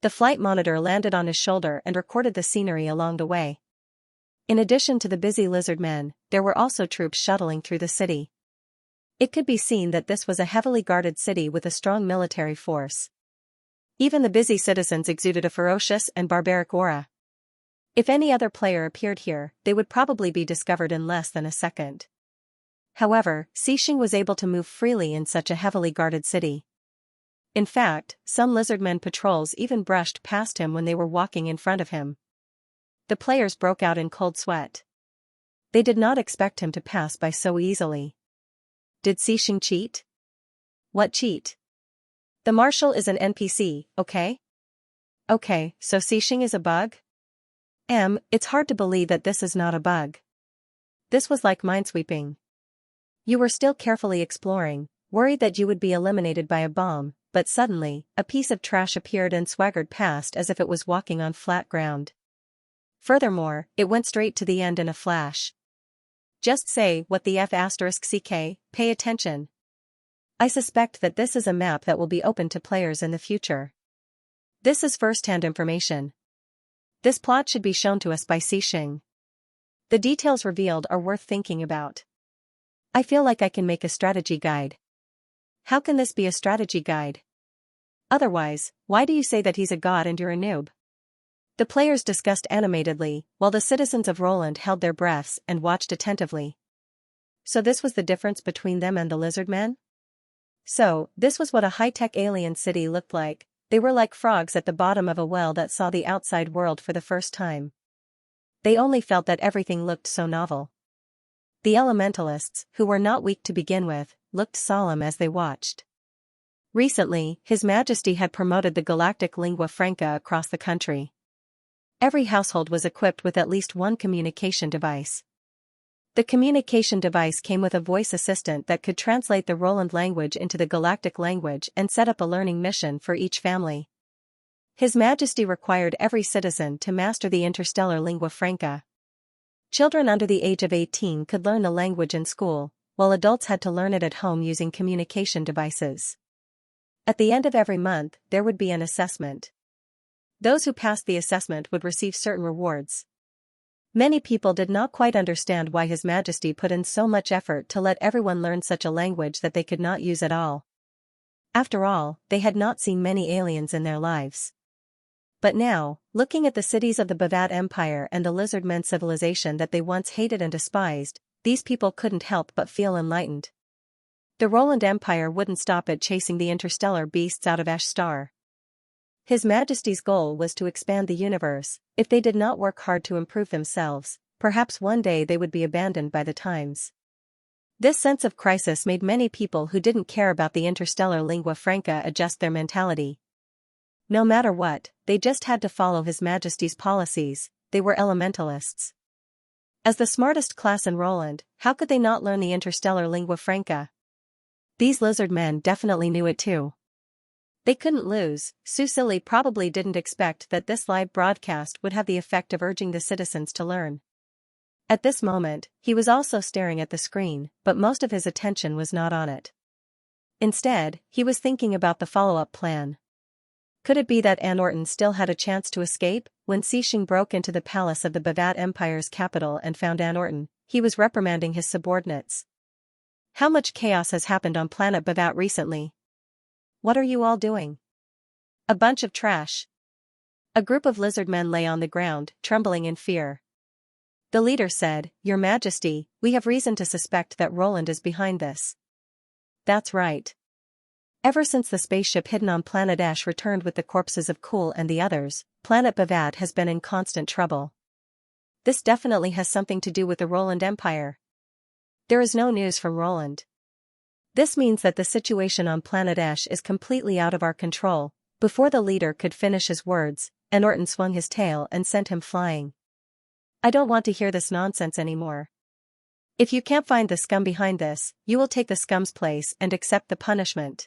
The flight monitor landed on his shoulder and recorded the scenery along the way. In addition to the busy lizard men, there were also troops shuttling through the city. It could be seen that this was a heavily guarded city with a strong military force. Even the busy citizens exuded a ferocious and barbaric aura. If any other player appeared here, they would probably be discovered in less than a second. However, Xianxia was able to move freely in such a heavily guarded city. In fact, some lizardmen patrols even brushed past him when they were walking in front of him. The players broke out in cold sweat. They did not expect him to pass by so easily. Did Xianxia cheat? What cheat? The marshal is an NPC, okay? Okay, so Xianxia is a bug? It's hard to believe that this is not a bug. This was like minesweeping. You were still carefully exploring, worried that you would be eliminated by a bomb, but suddenly, a piece of trash appeared and swaggered past as if it was walking on flat ground. Furthermore, it went straight to the end in a flash. Just say what the F***ck, pay attention. I suspect that this is a map that will be open to players in the future. This is first-hand information. This plot should be shown to us by Xianxia. The details revealed are worth thinking about. I feel like I can make a strategy guide. How can this be a strategy guide? Otherwise, why do you say that he's a god and you're a noob? The players discussed animatedly, while the citizens of Roland held their breaths and watched attentively. So this was the difference between them and the lizard men? So, this was what a high-tech alien city looked like. They were like frogs at the bottom of a well that saw the outside world for the first time. They only felt that everything looked so novel. The elementalists, who were not weak to begin with, looked solemn as they watched. Recently, His Majesty had promoted the galactic lingua franca across the country. Every household was equipped with at least one communication device. The communication device came with a voice assistant that could translate the Roland language into the galactic language and set up a learning mission for each family. His Majesty required every citizen to master the interstellar lingua franca. Children under the age of 18 could learn the language in school, while adults had to learn it at home using communication devices. At the end of every month, there would be an assessment. Those who passed the assessment would receive certain rewards. Many people did not quite understand why His Majesty put in so much effort to let everyone learn such a language that they could not use at all. After all, they had not seen many aliens in their lives. But now, looking at the cities of the Bavad Empire and the lizard men civilization that they once hated and despised, these people couldn't help but feel enlightened. The Roland Empire wouldn't stop at chasing the interstellar beasts out of Ash Star. His Majesty's goal was to expand the universe. If they did not work hard to improve themselves, perhaps one day they would be abandoned by the times. This sense of crisis made many people who didn't care about the interstellar lingua franca adjust their mentality. No matter what, they just had to follow His Majesty's policies. They were elementalists. As the smartest class in Roland, how could they not learn the interstellar lingua franca? These lizard men definitely knew it too. They couldn't lose. Susili probably didn't expect that this live broadcast would have the effect of urging the citizens to learn. At this moment, he was also staring at the screen, but most of his attention was not on it. Instead, he was thinking about the follow-up plan. Could it be that Anorton still had a chance to escape? When Xianxia broke into the palace of the Bavad Empire's capital and found Anorton, he was reprimanding his subordinates. How much chaos has happened on planet Bavad recently? What are you all doing? A bunch of trash. A group of lizard men lay on the ground, trembling in fear. The leader said, "Your Majesty, we have reason to suspect that Roland is behind this." That's right. Ever since the spaceship hidden on Planet Ash returned with the corpses of Cool and the others, Planet Bavat has been in constant trouble. This definitely has something to do with the Roland Empire. There is no news from Roland. This means that the situation on Planet Ash is completely out of our control. Before the leader could finish his words, Anorton swung his tail and sent him flying. I don't want to hear this nonsense anymore. If you can't find the scum behind this, you will take the scum's place and accept the punishment.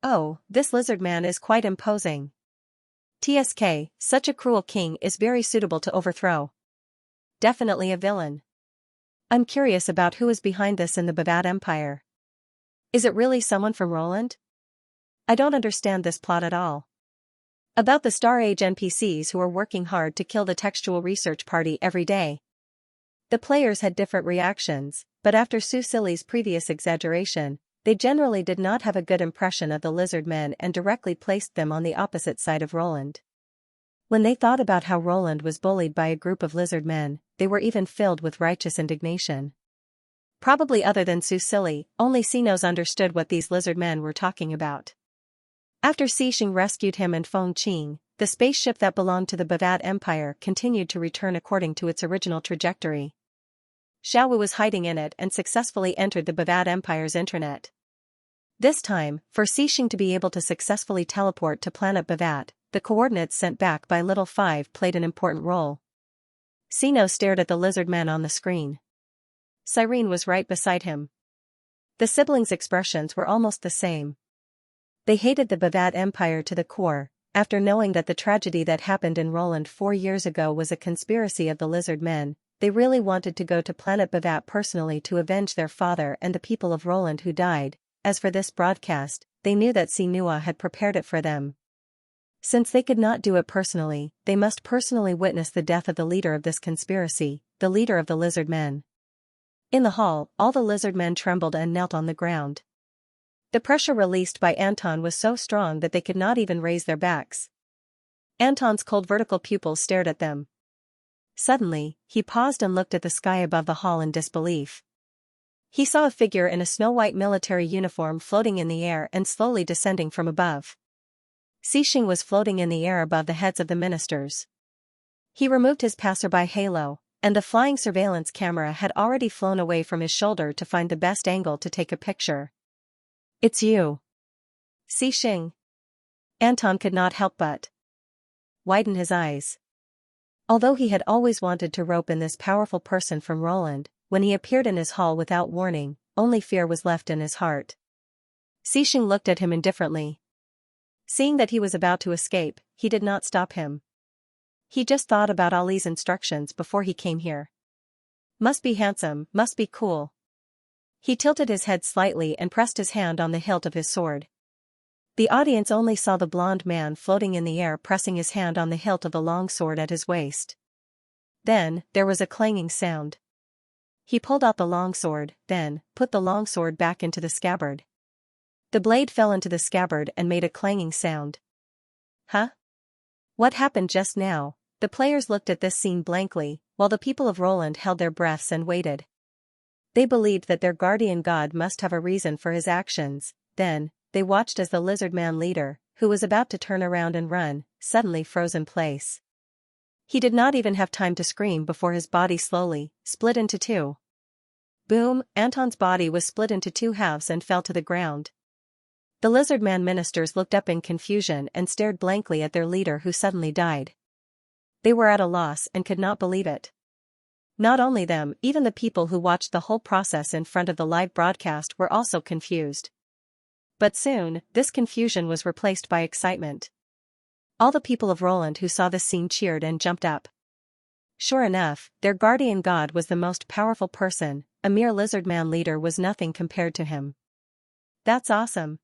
Oh, this lizard man is quite imposing. TSK, such a cruel king is very suitable to overthrow. Definitely a villain. I'm curious about who is behind this in the Bavat Empire. Is it really someone from Roland? I don't understand this plot at all. About the Star Age NPCs who are working hard to kill the textual research party every day. The players had different reactions, but after Sue Silly's previous exaggeration, they generally did not have a good impression of the lizard men and directly placed them on the opposite side of Roland. When they thought about how Roland was bullied by a group of lizard men, they were even filled with righteous indignation. Probably other than Sue Silly, only Xenos understood what these lizard men were talking about. After Xixing rescued him and Feng Qing, the spaceship that belonged to the Bavat Empire continued to return according to its original trajectory. Xiaowu was hiding in it and successfully entered the Bavat Empire's intranet. This time, for Xixing to be able to successfully teleport to planet Bavat, the coordinates sent back by Little Five played an important role. Xeno stared at the lizard man on the screen. Cyrene was right beside him. The siblings' expressions were almost the same. They hated the Bavat Empire to the core, after knowing that the tragedy that happened in Roland 4 years ago was a conspiracy of the lizard men. They really wanted to go to planet Bavat personally to avenge their father and the people of Roland who died. As for this broadcast, they knew that Sinua had prepared it for them. Since they could not do it personally, they must personally witness the death of the leader of this conspiracy, the leader of the lizard men. In the hall, all the lizard men trembled and knelt on the ground. The pressure released by Anton was so strong that they could not even raise their backs. Anton's cold vertical pupils stared at them. Suddenly, he paused and looked at the sky above the hall in disbelief. He saw a figure in a snow-white military uniform floating in the air and slowly descending from above. Xixing was floating in the air above the heads of the ministers. He removed his passerby halo, and the flying surveillance camera had already flown away from his shoulder to find the best angle to take a picture. "It's you, Xixing." Anton could not help but widen his eyes. Although he had always wanted to rope in this powerful person from Roland, when he appeared in his hall without warning, only fear was left in his heart. Xixing looked at him indifferently. Seeing that he was about to escape, he did not stop him. He just thought about Ali's instructions before he came here. Must be handsome, must be cool. He tilted his head slightly and pressed his hand on the hilt of his sword. The audience only saw the blond man floating in the air pressing his hand on the hilt of the long sword at his waist. Then, there was a clanging sound. He pulled out the longsword, then, put the longsword back into the scabbard. The blade fell into the scabbard and made a clanging sound. Huh? What happened just now? The players looked at this scene blankly, while the people of Roland held their breaths and waited. They believed that their guardian god must have a reason for his actions. Then, they watched as the lizard man leader, who was about to turn around and run, suddenly froze in place. He did not even have time to scream before his body slowly split into two. Boom! Anton's body was split into two halves and fell to the ground. The lizard man ministers looked up in confusion and stared blankly at their leader who suddenly died. They were at a loss and could not believe it. Not only them, even the people who watched the whole process in front of the live broadcast were also confused. But soon, this confusion was replaced by excitement. All the people of Roland who saw this scene cheered and jumped up. Sure enough, their guardian god was the most powerful person. A mere lizard man leader was nothing compared to him. That's awesome.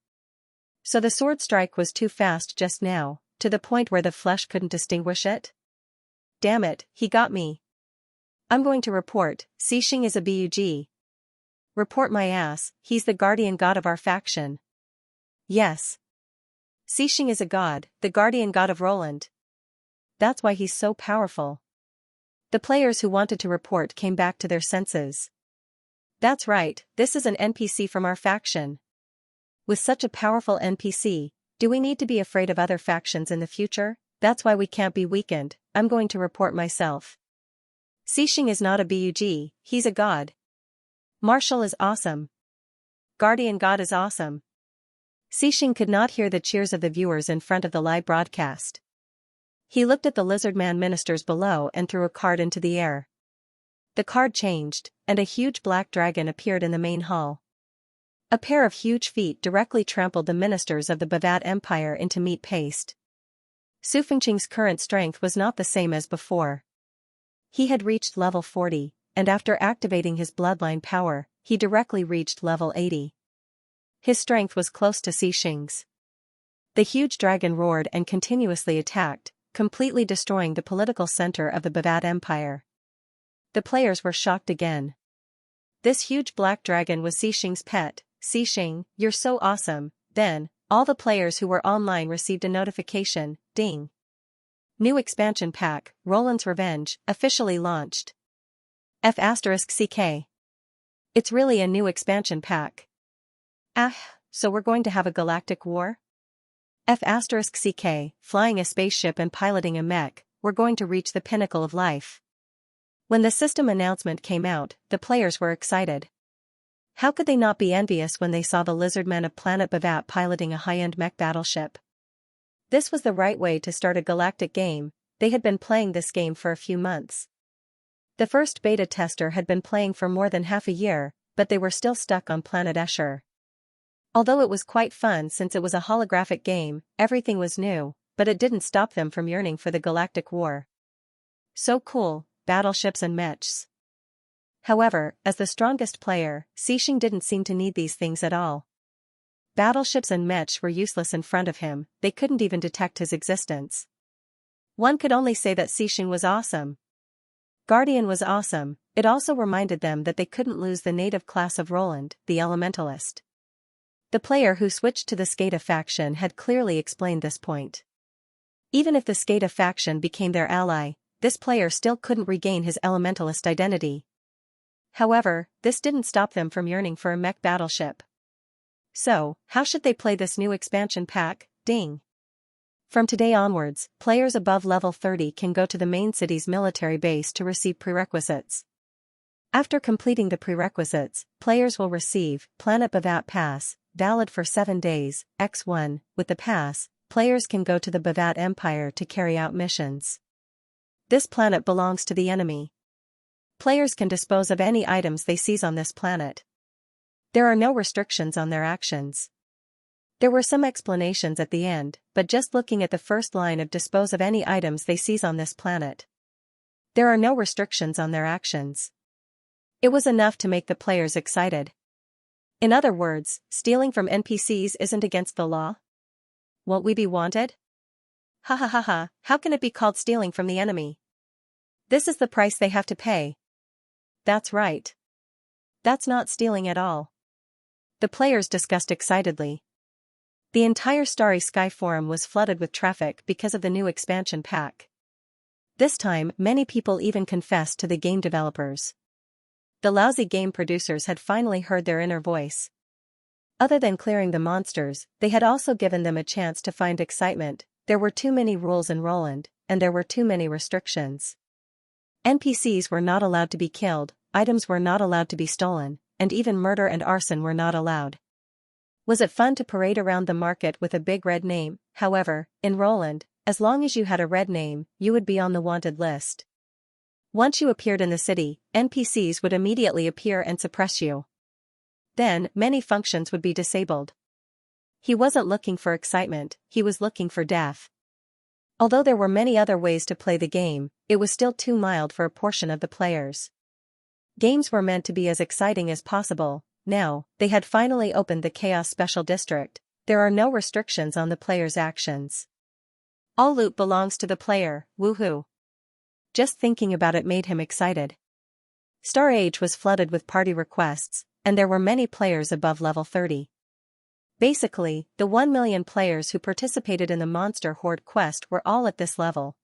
So the sword strike was too fast just now, to the point where the flesh couldn't distinguish it? Damn it, he got me. I'm going to report. Xixing is a bug. Report my ass, he's the guardian god of our faction. Yes. Xixing is a god, the guardian god of Roland. That's why he's so powerful. The players who wanted to report came back to their senses. That's right, this is an NPC from our faction. With such a powerful NPC, do we need to be afraid of other factions in the future? That's why we can't be weakened. I'm going to report myself. Xianxia is not a bug, he's a god. Marshall is awesome. Guardian God is awesome. Xianxia could not hear the cheers of the viewers in front of the live broadcast. He looked at the lizardman ministers below and threw a card into the air. The card changed, and a huge black dragon appeared in the main hall. A pair of huge feet directly trampled the ministers of the Bavat Empire into meat paste. Su Fengqing's current strength was not the same as before. He had reached level 40, and after activating his bloodline power, he directly reached level 80. His strength was close to Xianxia's. The huge dragon roared and continuously attacked, completely destroying the political center of the Bavat Empire. The players were shocked again. This huge black dragon was Xianxia's pet. Xianxia, you're so awesome. Then, all the players who were online received a notification, ding. New expansion pack, Roland's Revenge, officially launched. F***CK. It's really a new expansion pack. So we're going to have a galactic war? F***CK, flying a spaceship and piloting a mech, we're going to reach the pinnacle of life. When the system announcement came out, the players were excited. How could they not be envious when they saw the lizardmen of planet Bavat piloting a high-end mech battleship? This was the right way to start a galactic game. They had been playing this game for a few months. The first beta tester had been playing for more than half a year, but they were still stuck on planet Escher. Although it was quite fun since it was a holographic game, everything was new, but it didn't stop them from yearning for the galactic war. So cool, battleships and mechs. However, as the strongest player, Xianxia didn't seem to need these things at all. Battleships and mechs were useless in front of him, they couldn't even detect his existence. One could only say that Xianxia was awesome. Guardian was awesome. It also reminded them that they couldn't lose the native class of Roland, the Elementalist. The player who switched to the Skada faction had clearly explained this point. Even if the Skada faction became their ally, this player still couldn't regain his Elementalist identity. However, this didn't stop them from yearning for a mech battleship. So, how should they play this new expansion pack? Ding! From today onwards, players above level 30 can go to the main city's military base to receive prerequisites. After completing the prerequisites, players will receive Planet Bavat Pass, valid for 7 days, X1. With the pass, players can go to the Bavat Empire to carry out missions. This planet belongs to the enemy. Players can dispose of any items they seize on this planet. There are no restrictions on their actions. There were some explanations at the end, but just looking at the first line of dispose of any items they seize on this planet. There are no restrictions on their actions. It was enough to make the players excited. In other words, stealing from NPCs isn't against the law? Won't we be wanted? Ha ha ha ha, how can it be called stealing from the enemy? This is the price they have to pay. That's right. That's not stealing at all. The players discussed excitedly. The entire Starry Sky forum was flooded with traffic because of the new expansion pack. This time, many people even confessed to the game developers. The lousy game producers had finally heard their inner voice. Other than clearing the monsters, they had also given them a chance to find excitement. There were too many rules in Roland, and there were too many restrictions. NPCs were not allowed to be killed, items were not allowed to be stolen, and even murder and arson were not allowed. Was it fun to parade around the market with a big red name? However, in Roland, as long as you had a red name, you would be on the wanted list. Once you appeared in the city, NPCs would immediately appear and suppress you. Then, many functions would be disabled. He wasn't looking for excitement, he was looking for death. Although there were many other ways to play the game, it was still too mild for a portion of the players. Games were meant to be as exciting as possible. Now, they had finally opened the Chaos Special District. There are no restrictions on the player's actions. All loot belongs to the player, woohoo. Just thinking about it made him excited. Star Age was flooded with party requests, and there were many players above level 30. Basically, the 1 million players who participated in the Monster Horde quest were all at this level.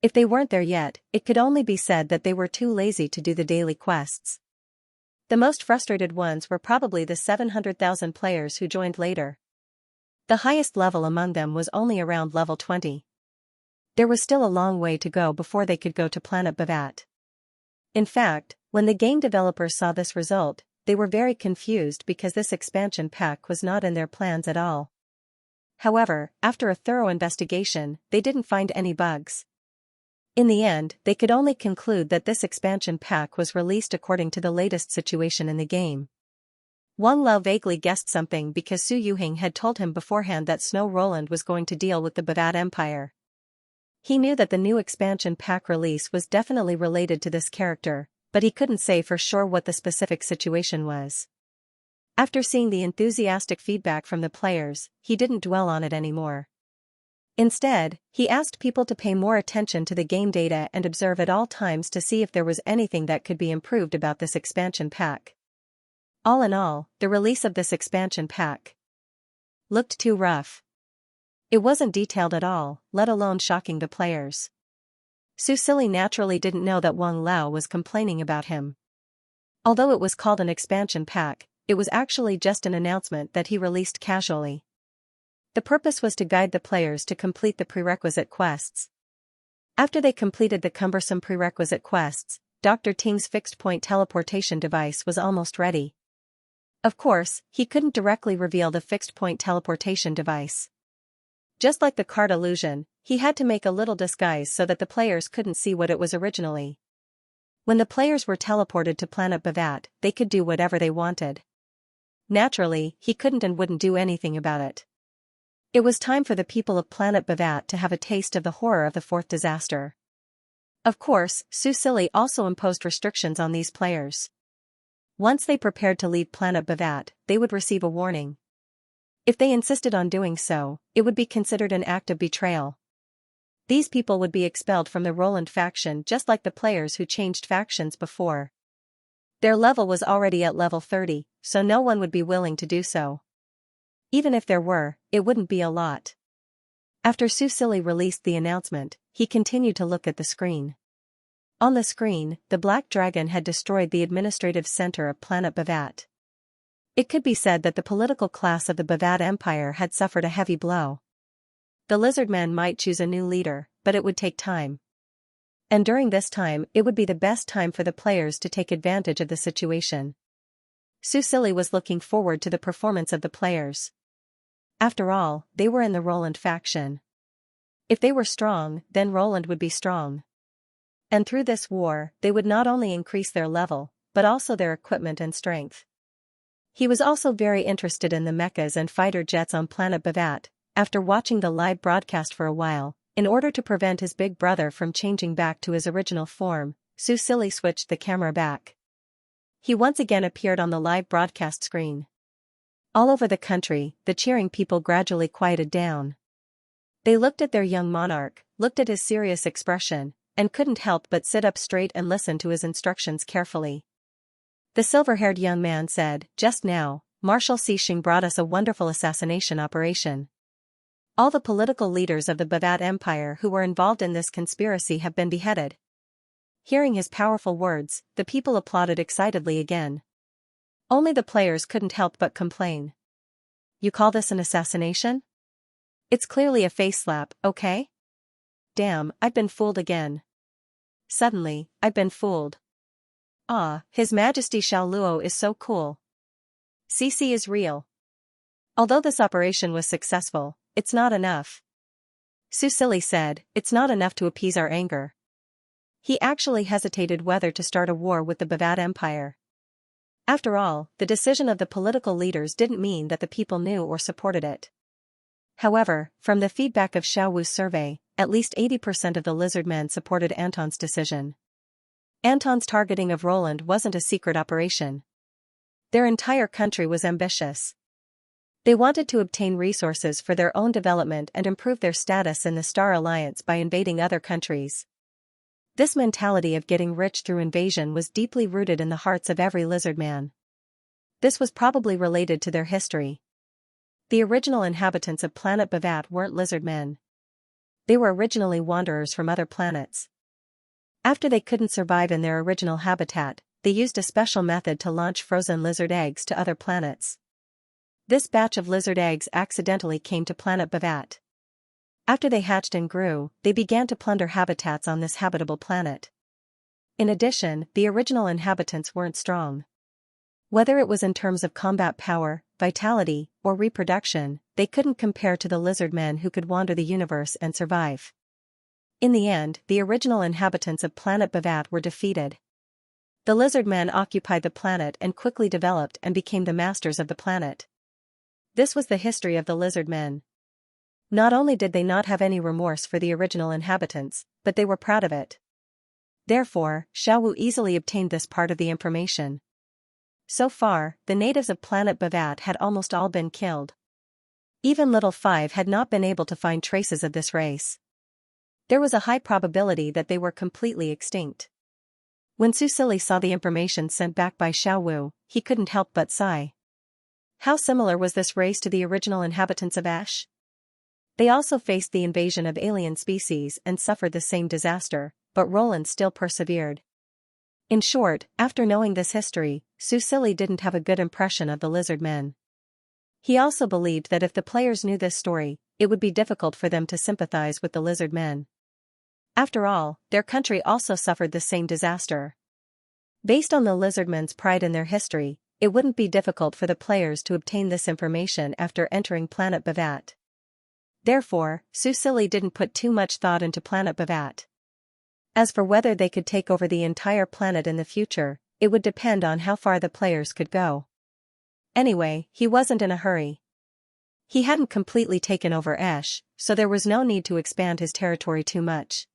If they weren't there yet, it could only be said that they were too lazy to do the daily quests. The most frustrated ones were probably the 700,000 players who joined later. The highest level among them was only around level 20. There was still a long way to go before they could go to Planet Bavat. In fact, when the game developers saw this result, they were very confused because this expansion pack was not in their plans at all. However, after a thorough investigation, they didn't find any bugs. In the end, they could only conclude that this expansion pack was released according to the latest situation in the game. Wang Lao vaguely guessed something because Su Yuhing had told him beforehand that Snow Roland was going to deal with the Bavat Empire. He knew that the new expansion pack release was definitely related to this character, but he couldn't say for sure what the specific situation was. After seeing the enthusiastic feedback from the players, he didn't dwell on it anymore. Instead, he asked people to pay more attention to the game data and observe at all times to see if there was anything that could be improved about this expansion pack. All in all, the release of this expansion pack looked too rough. It wasn't detailed at all, let alone shocking the players. Su Silly naturally didn't know that Wang Lao was complaining about him. Although it was called an expansion pack, it was actually just an announcement that he released casually. The purpose was to guide the players to complete the prerequisite quests. After they completed the cumbersome prerequisite quests, Dr. Ting's fixed-point teleportation device was almost ready. Of course, he couldn't directly reveal the fixed-point teleportation device. Just like the card illusion, he had to make a little disguise so that the players couldn't see what it was originally. When the players were teleported to Planet Bavat, they could do whatever they wanted. Naturally, he couldn't and wouldn't do anything about it. It was time for the people of Planet Bavat to have a taste of the horror of the fourth disaster. Of course, Su Silly also imposed restrictions on these players. Once they prepared to leave Planet Bavat, they would receive a warning. If they insisted on doing so, it would be considered an act of betrayal. These people would be expelled from the Roland faction just like the players who changed factions before. Their level was already at level 30, so no one would be willing to do so. Even if there were, it wouldn't be a lot. After Su Silly released the announcement, he continued to look at the screen. On the screen, the Black Dragon had destroyed the administrative center of Planet Bavat. It could be said that the political class of the Bavat Empire had suffered a heavy blow. The Lizardmen might choose a new leader, but it would take time. And during this time, it would be the best time for the players to take advantage of the situation. Su Silly was looking forward to the performance of the players. After all, they were in the Roland faction. If they were strong, then Roland would be strong. And through this war, they would not only increase their level, but also their equipment and strength. He was also very interested in the mechas and fighter jets on Planet Bavat. After watching the live broadcast for a while, in order to prevent his big brother from changing back to his original form, Su Silly switched the camera back. He once again appeared on the live broadcast screen. All over the country, the cheering people gradually quieted down. They looked at their young monarch, looked at his serious expression, and couldn't help but sit up straight and listen to his instructions carefully. The silver-haired young man said, "Just now, Marshal Xixing brought us a wonderful assassination operation. All the political leaders of the Bavat Empire who were involved in this conspiracy have been beheaded." Hearing his powerful words, the people applauded excitedly again. Only the players couldn't help but complain. "You call this an assassination? It's clearly a face slap, okay? Damn, I've been fooled again. Suddenly, I've been fooled. Ah, His Majesty Xiao Luo is so cool. CC is real." Although this operation was successful, it's not enough. Su Silly said, "It's not enough to appease our anger." He actually hesitated whether to start a war with the Bavat Empire. After all, the decision of the political leaders didn't mean that the people knew or supported it. However, from the feedback of Xiao Wu's survey, at least 80% of the Lizardmen supported Anton's decision. Anton's targeting of Roland wasn't a secret operation. Their entire country was ambitious. They wanted to obtain resources for their own development and improve their status in the Star Alliance by invading other countries. This mentality of getting rich through invasion was deeply rooted in the hearts of every Lizardman. This was probably related to their history. The original inhabitants of Planet Bavat weren't Lizardmen. They were originally wanderers from other planets. After they couldn't survive in their original habitat, they used a special method to launch frozen lizard eggs to other planets. This batch of lizard eggs accidentally came to planet Bavat. After they hatched and grew, they began to plunder habitats on this habitable planet. In addition, the original inhabitants weren't strong. Whether it was in terms of combat power, vitality, or reproduction, they couldn't compare to the lizard men who could wander the universe and survive. In the end, the original inhabitants of planet Bavat were defeated. The lizard men occupied the planet and quickly developed and became the masters of the planet. This was the history of the lizard men. Not only did they not have any remorse for the original inhabitants, but they were proud of it. Therefore, Xiaowu easily obtained this part of the information. So far, the natives of planet Bavat had almost all been killed. Even Little Five had not been able to find traces of this race. There was a high probability that they were completely extinct. When Susili saw the information sent back by Xiaowu, he couldn't help but sigh. How similar was this race to the original inhabitants of Ash? They also faced the invasion of alien species and suffered the same disaster, but Roland still persevered. In short, after knowing this history, Susili didn't have a good impression of the lizard men. He also believed that if the players knew this story, it would be difficult for them to sympathize with the lizard men. After all, their country also suffered the same disaster. Based on the lizardmen's pride in their history, it wouldn't be difficult for the players to obtain this information after entering planet Bavat. Therefore, Susili didn't put too much thought into planet Bavat. As for whether they could take over the entire planet in the future, it would depend on how far the players could go. Anyway, he wasn't in a hurry. He hadn't completely taken over Esh, so there was no need to expand his territory too much.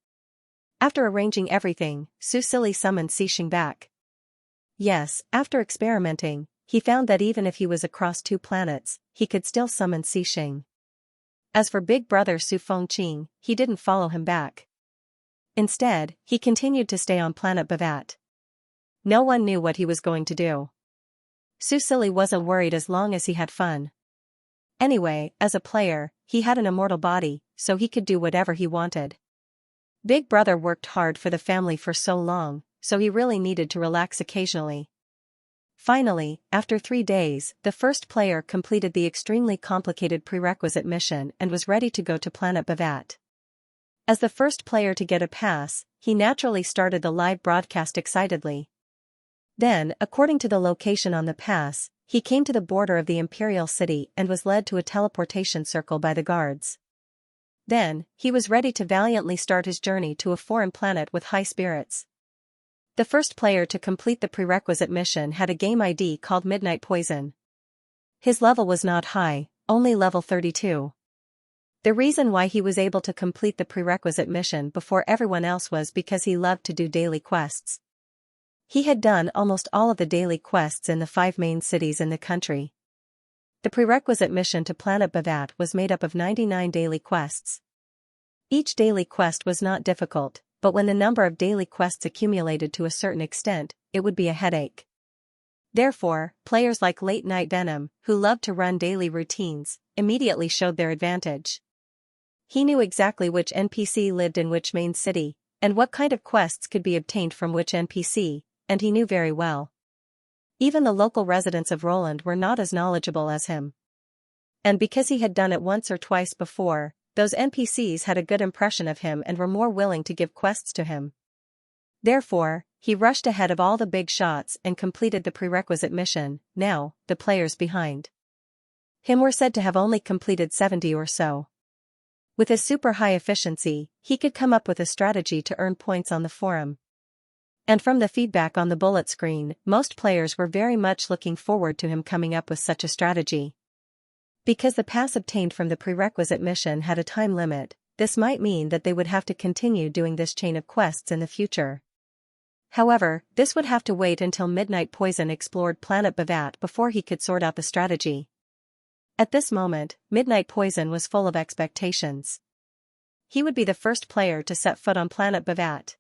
After arranging everything, Susili summoned Xixing back. Yes, after experimenting, he found that even if he was across 2 planets, he could still summon Xixing. As for big brother Su Fengqing, he didn't follow him back. Instead, he continued to stay on planet Bavat. No one knew what he was going to do. Susili wasn't worried as long as he had fun. Anyway, as a player, he had an immortal body, so he could do whatever he wanted. Big brother worked hard for the family for so long, so he really needed to relax occasionally. Finally, after 3 days, the first player completed the extremely complicated prerequisite mission and was ready to go to planet Bavat. As the first player to get a pass, he naturally started the live broadcast excitedly. Then, according to the location on the pass, he came to the border of the Imperial City and was led to a teleportation circle by the guards. Then, he was ready to valiantly start his journey to a foreign planet with high spirits. The first player to complete the prerequisite mission had a game ID called Midnight Poison. His level was not high, only level 32. The reason why he was able to complete the prerequisite mission before everyone else was because he loved to do daily quests. He had done almost all of the daily quests in the 5 main cities in the country. The prerequisite mission to planet Bavat was made up of 99 daily quests. Each daily quest was not difficult, but when the number of daily quests accumulated to a certain extent, it would be a headache. Therefore, players like Late Night Venom, who loved to run daily routines, immediately showed their advantage. He knew exactly which NPC lived in which main city, and what kind of quests could be obtained from which NPC, and he knew very well. Even the local residents of Roland were not as knowledgeable as him. And because he had done it once or twice before, those NPCs had a good impression of him and were more willing to give quests to him. Therefore, he rushed ahead of all the big shots and completed the prerequisite mission. Now, the players behind him were said to have only completed 70 or so. With his super high efficiency, he could come up with a strategy to earn points on the forum. And from the feedback on the bullet screen, most players were very much looking forward to him coming up with such a strategy. Because the pass obtained from the prerequisite mission had a time limit, this might mean that they would have to continue doing this chain of quests in the future. However, this would have to wait until Midnight Poison explored planet Bavat before he could sort out the strategy. At this moment, Midnight Poison was full of expectations. He would be the first player to set foot on planet Bavat.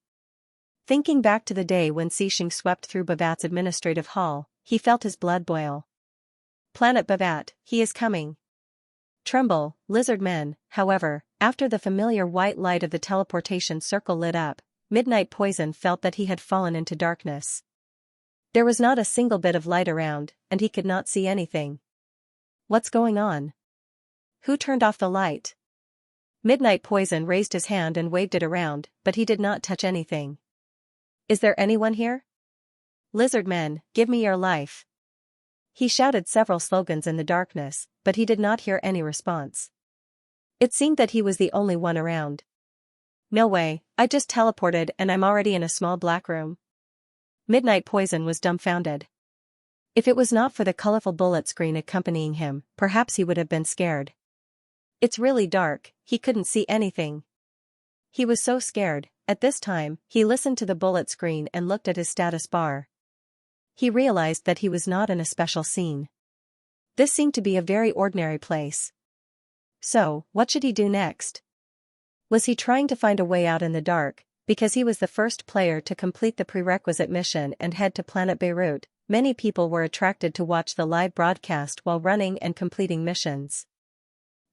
Thinking back to the day when Xixing swept through Bavat's administrative hall, he felt his blood boil. Planet Bavat, he is coming. tremble, lizard men. However, after the familiar white light of the teleportation circle lit up, Midnight Poison felt that he had fallen into darkness. There was not a single bit of light around, and he could not see anything. What's going on? Who turned off the light? Midnight Poison raised his hand and waved it around, but he did not touch anything. Is there anyone here? Lizard men, give me your life. He shouted several slogans in the darkness, but he did not hear any response. It seemed that he was the only one around. No way, I just teleported and I'm already in a small black room. Midnight Poison was dumbfounded. If it was not for the colorful bullet screen accompanying him, perhaps he would have been scared. It's really dark, he couldn't see anything. He was so scared. At this time, he listened to the bullet screen and looked at his status bar. He realized that he was not in a special scene. This seemed to be a very ordinary place. So, what should he do next? Was he trying to find a way out in the dark? Because he was the first player to complete the prerequisite mission and head to Planet Beirut, many people were attracted to watch the live broadcast while running and completing missions.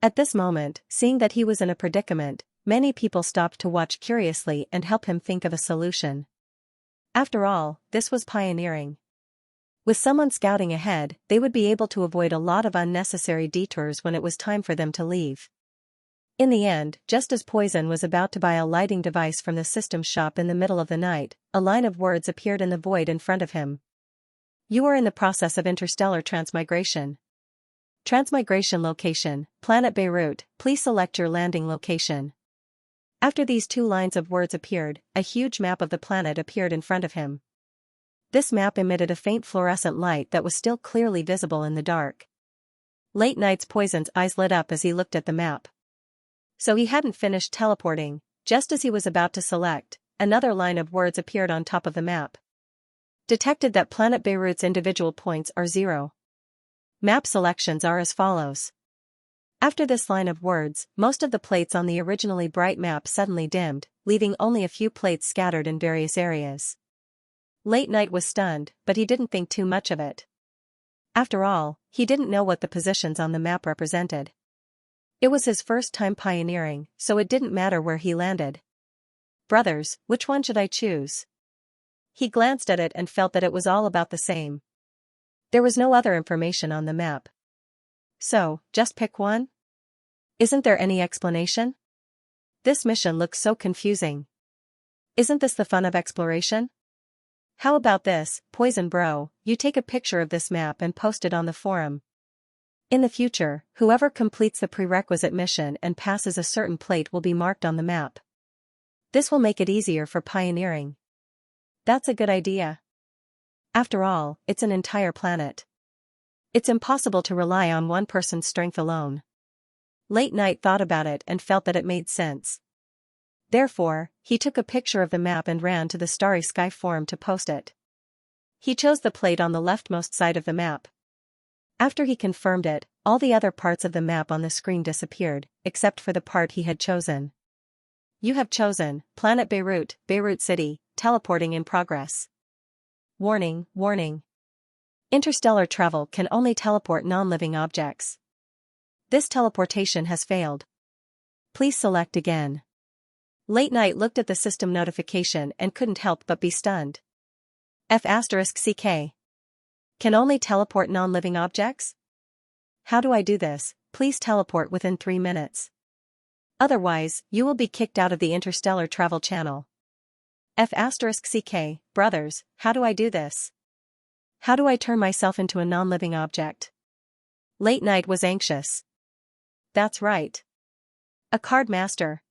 At this moment, seeing that he was in a predicament, many people stopped to watch curiously and help him think of a solution. After all, this was pioneering. With someone scouting ahead, they would be able to avoid a lot of unnecessary detours when it was time for them to leave. In the end, just as Poison was about to buy a lighting device from the system shop in the middle of the night, a line of words appeared in the void in front of him. You are in the process of interstellar transmigration. Transmigration location, Planet Beirut, please select your landing location. After these two lines of words appeared, a huge map of the planet appeared in front of him. This map emitted a faint fluorescent light that was still clearly visible in the dark. Late Night's Poison's eyes lit up as he looked at the map. So he hadn't finished teleporting. Just as he was about to select, another line of words appeared on top of the map. Detected that Planet Beirut's individual points are 0. Map selections are as follows. After this line of words, most of the plates on the originally bright map suddenly dimmed, leaving only a few plates scattered in various areas. Late Night was stunned, but he didn't think too much of it. After all, he didn't know what the positions on the map represented. It was his first time pioneering, so it didn't matter where he landed. Brothers, which one should I choose? He glanced at it and felt that it was all about the same. There was no other information on the map. So, just pick one? Isn't there any explanation? This mission looks so confusing. Isn't this the fun of exploration? How about this, Poison Bro, you take a picture of this map and post it on the forum. In the future, whoever completes the prerequisite mission and passes a certain plate will be marked on the map. This will make it easier for pioneering. That's a good idea. After all, it's an entire planet. It's impossible to rely on one person's strength alone. Late Night thought about it and felt that it made sense. Therefore, he took a picture of the map and ran to the Starry Sky forum to post it. He chose the plate on the leftmost side of the map. After he confirmed it, all the other parts of the map on the screen disappeared, except for the part he had chosen. You have chosen Planet Beirut, Beirut City, teleporting in progress. Warning, warning. Interstellar travel can only teleport non-living objects. This teleportation has failed. Please select again. Late Night looked at the system notification and couldn't help but be stunned. F***CK. Can only teleport non-living objects? How do I do this? Please teleport within 3 minutes. Otherwise, you will be kicked out of the Interstellar Travel channel. F***CK, brothers, how do I do this? How do I turn myself into a non-living object? Late Night was anxious. That's right. A card master.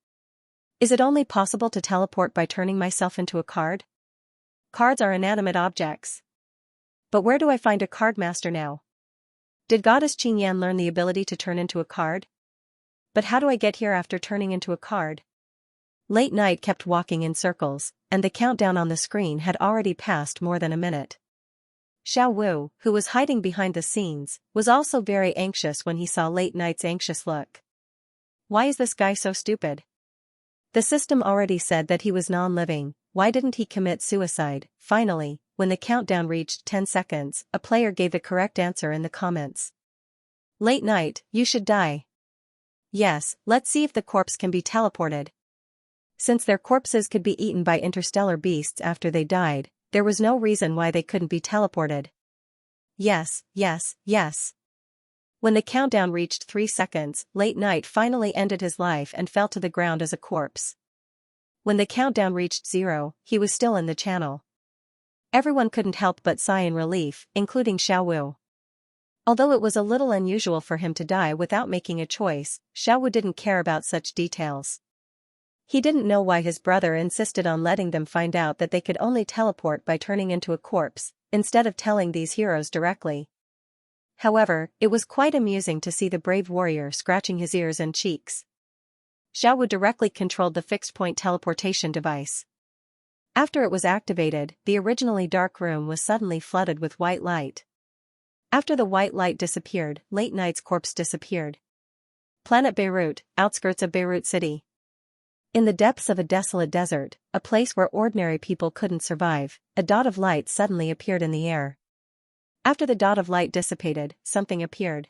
Is it only possible to teleport by turning myself into a card? Cards are inanimate objects. But where do I find a card master now? Did Goddess Qingyan learn the ability to turn into a card? But how do I get here after turning into a card? Late Night kept walking in circles, and the countdown on the screen had already passed more than a minute. Xiao Wu, who was hiding behind the scenes, was also very anxious when he saw Late Night's anxious look. Why is this guy so stupid? The system already said that he was non-living. Why didn't he commit suicide? Finally, when the countdown reached 10 seconds, a player gave the correct answer in the comments. Late Night, you should die. Yes, let's see if the corpse can be teleported. Since their corpses could be eaten by interstellar beasts after they died, there was no reason why they couldn't be teleported. Yes, yes, yes. When the countdown reached 3 seconds, Late Night finally ended his life and fell to the ground as a corpse. When the countdown reached 0, he was still in the channel. Everyone couldn't help but sigh in relief, including Xiaowu. Although it was a little unusual for him to die without making a choice, Xiaowu didn't care about such details. He didn't know why his brother insisted on letting them find out that they could only teleport by turning into a corpse, instead of telling these heroes directly. However, it was quite amusing to see the brave warrior scratching his ears and cheeks. Xiaowu directly controlled the fixed-point teleportation device. After it was activated, the originally dark room was suddenly flooded with white light. After the white light disappeared, Late Night's corpse disappeared. Planet Beirut, outskirts of Beirut City. In the depths of a desolate desert, a place where ordinary people couldn't survive, a dot of light suddenly appeared in the air. After the dot of light dissipated, something appeared.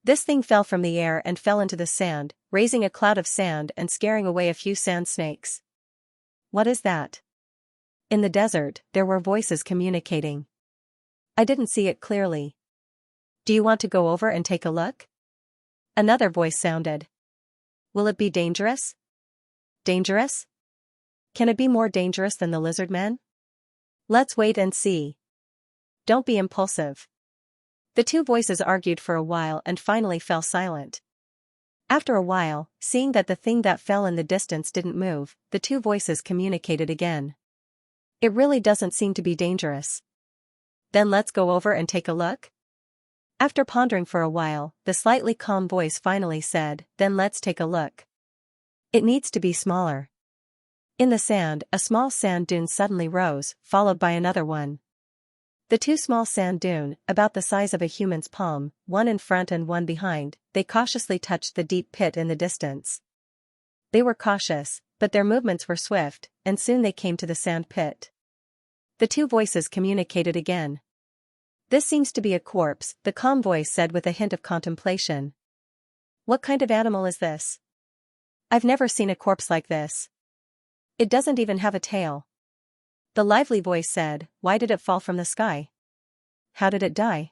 This thing fell from the air and fell into the sand, raising a cloud of sand and scaring away a few sand snakes. What is that? In the desert, there were voices communicating. I didn't see it clearly. Do you want to go over and take a look? Another voice sounded. Will it be dangerous? Dangerous? Can it be more dangerous than the lizard men? Let's wait and see. Don't be impulsive. The two voices argued for a while and finally fell silent. After a while, seeing that the thing that fell in the distance didn't move, the two voices communicated again. It really doesn't seem to be dangerous. Then let's go over and take a look? After pondering for a while, the slightly calm voice finally said, then let's take a look. It needs to be smaller. In the sand, a small sand dune suddenly rose, followed by another one. The two small sand dune, about the size of a human's palm, one in front and one behind, they cautiously touched the deep pit in the distance. They were cautious, but their movements were swift, and soon they came to the sand pit. The two voices communicated again. This seems to be a corpse, the calm voice said with a hint of contemplation. What kind of animal is this? I've never seen a corpse like this. It doesn't even have a tail. The lively voice said, why did it fall from the sky? How did it die?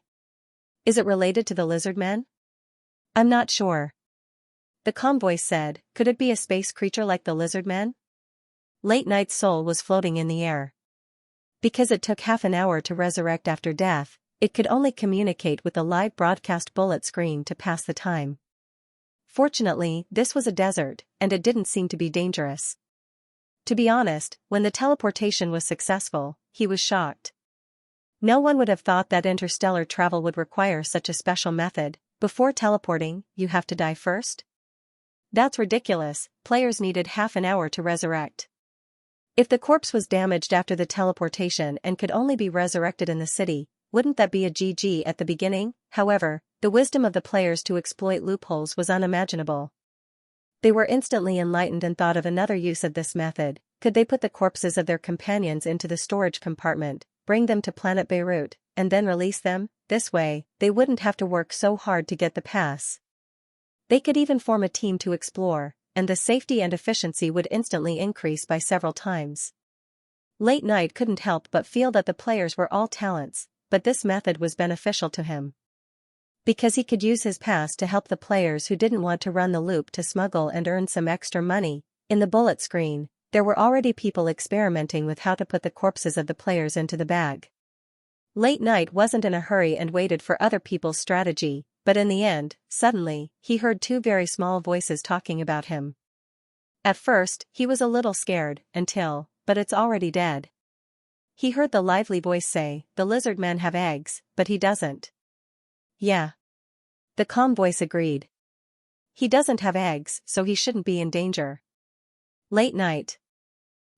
Is it related to the lizard men? I'm not sure. The calm voice said, could it be a space creature like the lizard men? Late Night's soul was floating in the air. Because it took half an hour to resurrect after death, it could only communicate with the live broadcast bullet screen to pass the time. Fortunately, this was a desert, and it didn't seem to be dangerous. To be honest, when the teleportation was successful, he was shocked. No one would have thought that interstellar travel would require such a special method. Before teleporting, you have to die first? That's ridiculous. Players needed half an hour to resurrect. If the corpse was damaged after the teleportation and could only be resurrected in the city, wouldn't that be a GG at the beginning? However, the wisdom of the players to exploit loopholes was unimaginable. They were instantly enlightened and thought of another use of this method. Could they put the corpses of their companions into the storage compartment, bring them to planet Beirut, and then release them? This way, they wouldn't have to work so hard to get the pass. They could even form a team to explore, and the safety and efficiency would instantly increase by several times. Late Night couldn't help but feel that the players were all talents, but this method was beneficial to him. Because he could use his pass to help the players who didn't want to run the loop to smuggle and earn some extra money. In the bullet screen, there were already people experimenting with how to put the corpses of the players into the bag. Late Night wasn't in a hurry and waited for other people's strategy, but in the end, suddenly, he heard two very small voices talking about him. At first, he was a little scared, but it's already dead. He heard the lively voice say, the lizard men have eggs, but he doesn't. Yeah. The calm voice agreed. He doesn't have eggs, so he shouldn't be in danger. Late Night.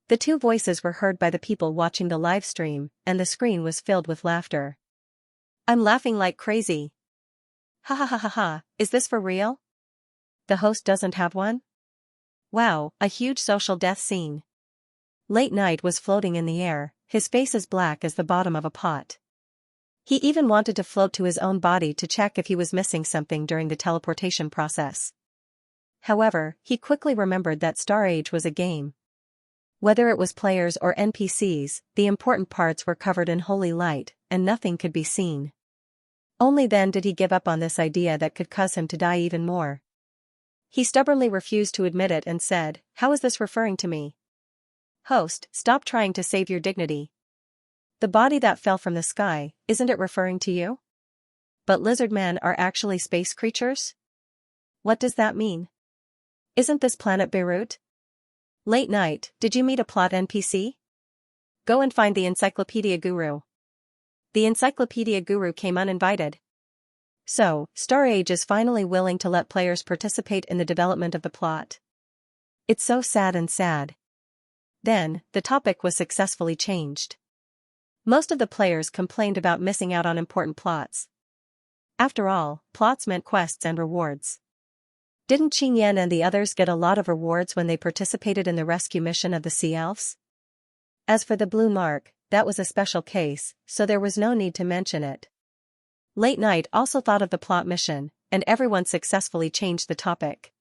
The two voices were heard by the people watching the live stream, and the screen was filled with laughter. I'm laughing like crazy. Ha ha ha ha ha, is this for real? The host doesn't have one? Wow, a huge social death scene. Late Night was floating in the air, his face as black as the bottom of a pot. He even wanted to float to his own body to check if he was missing something during the teleportation process. However, he quickly remembered that Star Age was a game. Whether it was players or NPCs, the important parts were covered in holy light, and nothing could be seen. Only then did he give up on this idea that could cause him to die even more. He stubbornly refused to admit it and said, "How is this referring to me?" "Host, stop trying to save your dignity. The body that fell from the sky, isn't it referring to you? But lizard men are actually space creatures? What does that mean? Isn't this planet Beirut? Late night, did you meet a plot NPC? Go and find the Encyclopedia Guru." The Encyclopedia Guru came uninvited. So, Star Age is finally willing to let players participate in the development of the plot. It's so sad and sad. Then, the topic was successfully changed. Most of the players complained about missing out on important plots. After all, plots meant quests and rewards. Didn't Xianxia and the others get a lot of rewards when they participated in the rescue mission of the Sea Elves? As for the Blue Mark, that was a special case, so there was no need to mention it. Late Night also thought of the plot mission, and everyone successfully changed the topic.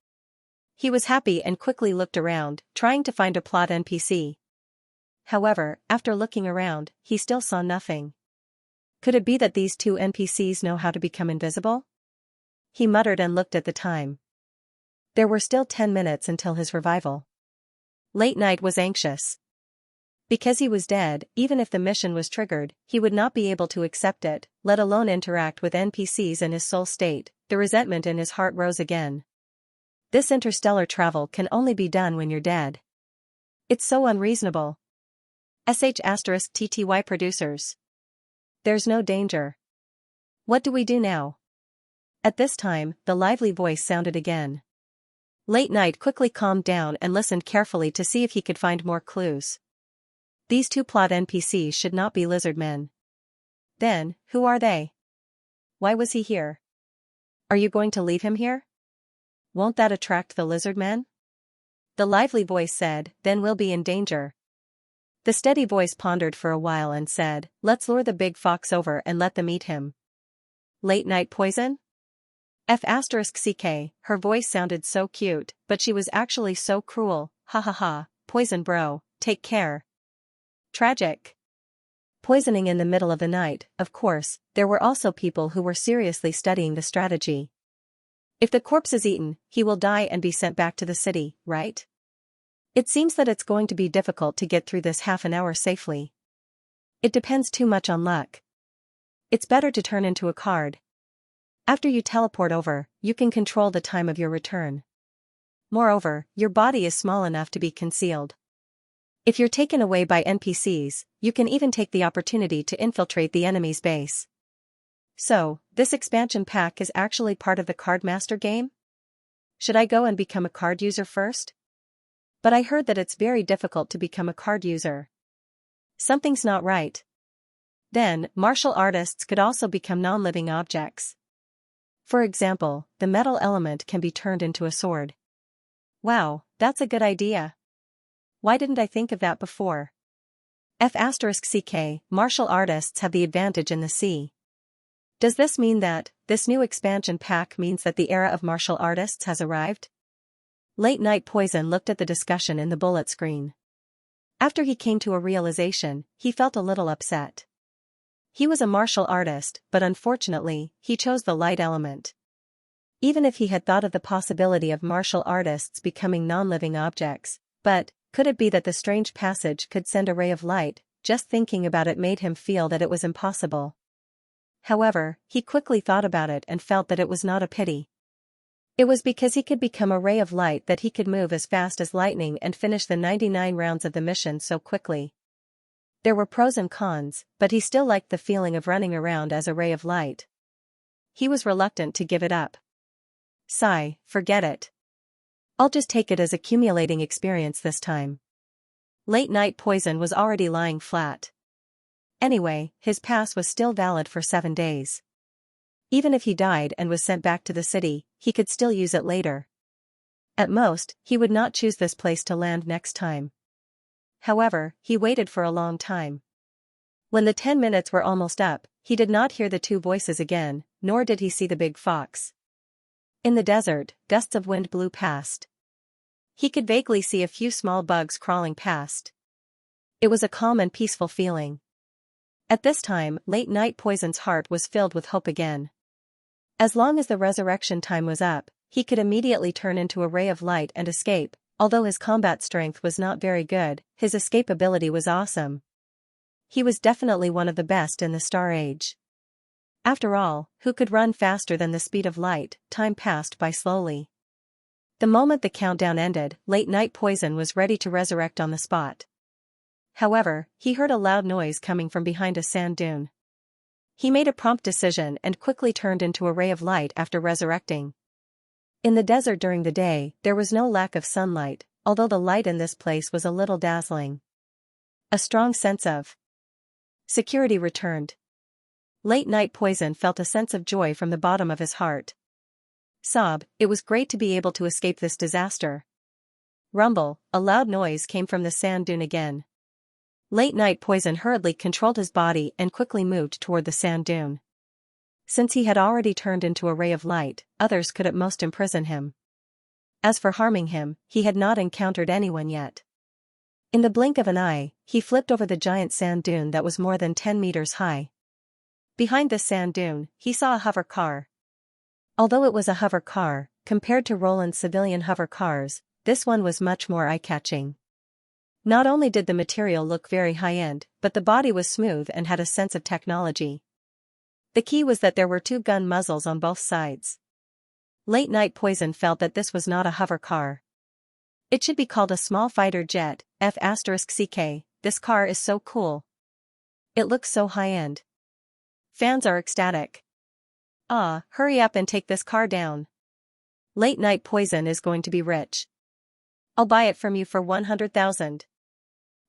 He was happy and quickly looked around, trying to find a plot NPC. However, after looking around, he still saw nothing. Could it be that these two NPCs know how to become invisible? He muttered and looked at the time. There were still 10 minutes until his revival. Late Night was anxious. Because he was dead, even if the mission was triggered, he would not be able to accept it, let alone interact with NPCs in his soul state. The resentment in his heart rose again. This interstellar travel can only be done when you're dead. It's so unreasonable. *TTY producers. There's no danger. What do we do now? At this time, the lively voice sounded again. Late Night quickly calmed down and listened carefully to see if he could find more clues. These two plot NPCs should not be lizard men. Then, who are they? Why was he here? Are you going to leave him here? Won't that attract the lizard men? The lively voice said, then we'll be in danger. The steady voice pondered for a while and said, let's lure the big fox over and let them eat him. Late Night poison? *CK, her voice sounded so cute, but she was actually so cruel. Ha ha ha, poison bro, take care. Tragic. Poisoning in the middle of the night. Of course, there were also people who were seriously studying the strategy. If the corpse is eaten, he will die and be sent back to the city, right? It seems that it's going to be difficult to get through this half an hour safely. It depends too much on luck. It's better to turn into a card. After you teleport over, you can control the time of your return. Moreover, your body is small enough to be concealed. If you're taken away by NPCs, you can even take the opportunity to infiltrate the enemy's base. So, this expansion pack is actually part of the Card Master game? Should I go and become a card user first? But I heard that it's very difficult to become a card user. Something's not right. Then, martial artists could also become non-living objects. For example, the metal element can be turned into a sword. Wow, that's a good idea. Why didn't I think of that before? *CK, martial artists have the advantage in the sea. Does this mean that, this new expansion pack means that the era of martial artists has arrived? Late Night Poison looked at the discussion in the bullet screen. After he came to a realization, he felt a little upset. He was a martial artist, but unfortunately, he chose the light element. Even if he had thought of the possibility of martial artists becoming non-living objects, but, could it be that the strange passage could send a ray of light? Just thinking about it made him feel that it was impossible. However, he quickly thought about it and felt that it was not a pity. It was because he could become a ray of light that he could move as fast as lightning and finish the 99 rounds of the mission so quickly. There were pros and cons, but he still liked the feeling of running around as a ray of light. He was reluctant to give it up. Sigh, forget it. I'll just take it as accumulating experience this time. Late Night Poison was already lying flat. Anyway, his pass was still valid for 7 days. Even if he died and was sent back to the city, he could still use it later. At most, he would not choose this place to land next time. However, he waited for a long time. When the 10 minutes were almost up, he did not hear the two voices again, nor did he see the big fox. In the desert, gusts of wind blew past. He could vaguely see a few small bugs crawling past. It was a calm and peaceful feeling. At this time, late-night Poison's heart was filled with hope again. As long as the resurrection time was up, he could immediately turn into a ray of light and escape. Although his combat strength was not very good, his escape ability was awesome. He was definitely one of the best in the Star Age. After all, who could run faster than the speed of light? Time passed by slowly. The moment the countdown ended, late-night Poison was ready to resurrect on the spot. However, he heard a loud noise coming from behind a sand dune. He made a prompt decision and quickly turned into a ray of light after resurrecting. In the desert during the day, there was no lack of sunlight, although the light in this place was a little dazzling. A strong sense of security returned. Late-night Poison felt a sense of joy from the bottom of his heart. Sob, it was great to be able to escape this disaster. Rumble, a loud noise came from the sand dune again. Late-night Poison hurriedly controlled his body and quickly moved toward the sand dune. Since he had already turned into a ray of light, others could at most imprison him. As for harming him, he had not encountered anyone yet. In the blink of an eye, he flipped over the giant sand dune that was more than 10 meters high. Behind this sand dune, he saw a hover car. Although it was a hover car, compared to Roland's civilian hover cars, this one was much more eye-catching. Not only did the material look very high-end, but the body was smooth and had a sense of technology. The key was that there were 2 gun muzzles on both sides. Late-night Poison felt that this was not a hover car. It should be called a small fighter jet, F***CK, this car is so cool. It looks so high-end. Fans are ecstatic. Ah, hurry up and take this car down. Late-night Poison is going to be rich. I'll buy it from you for 100,000.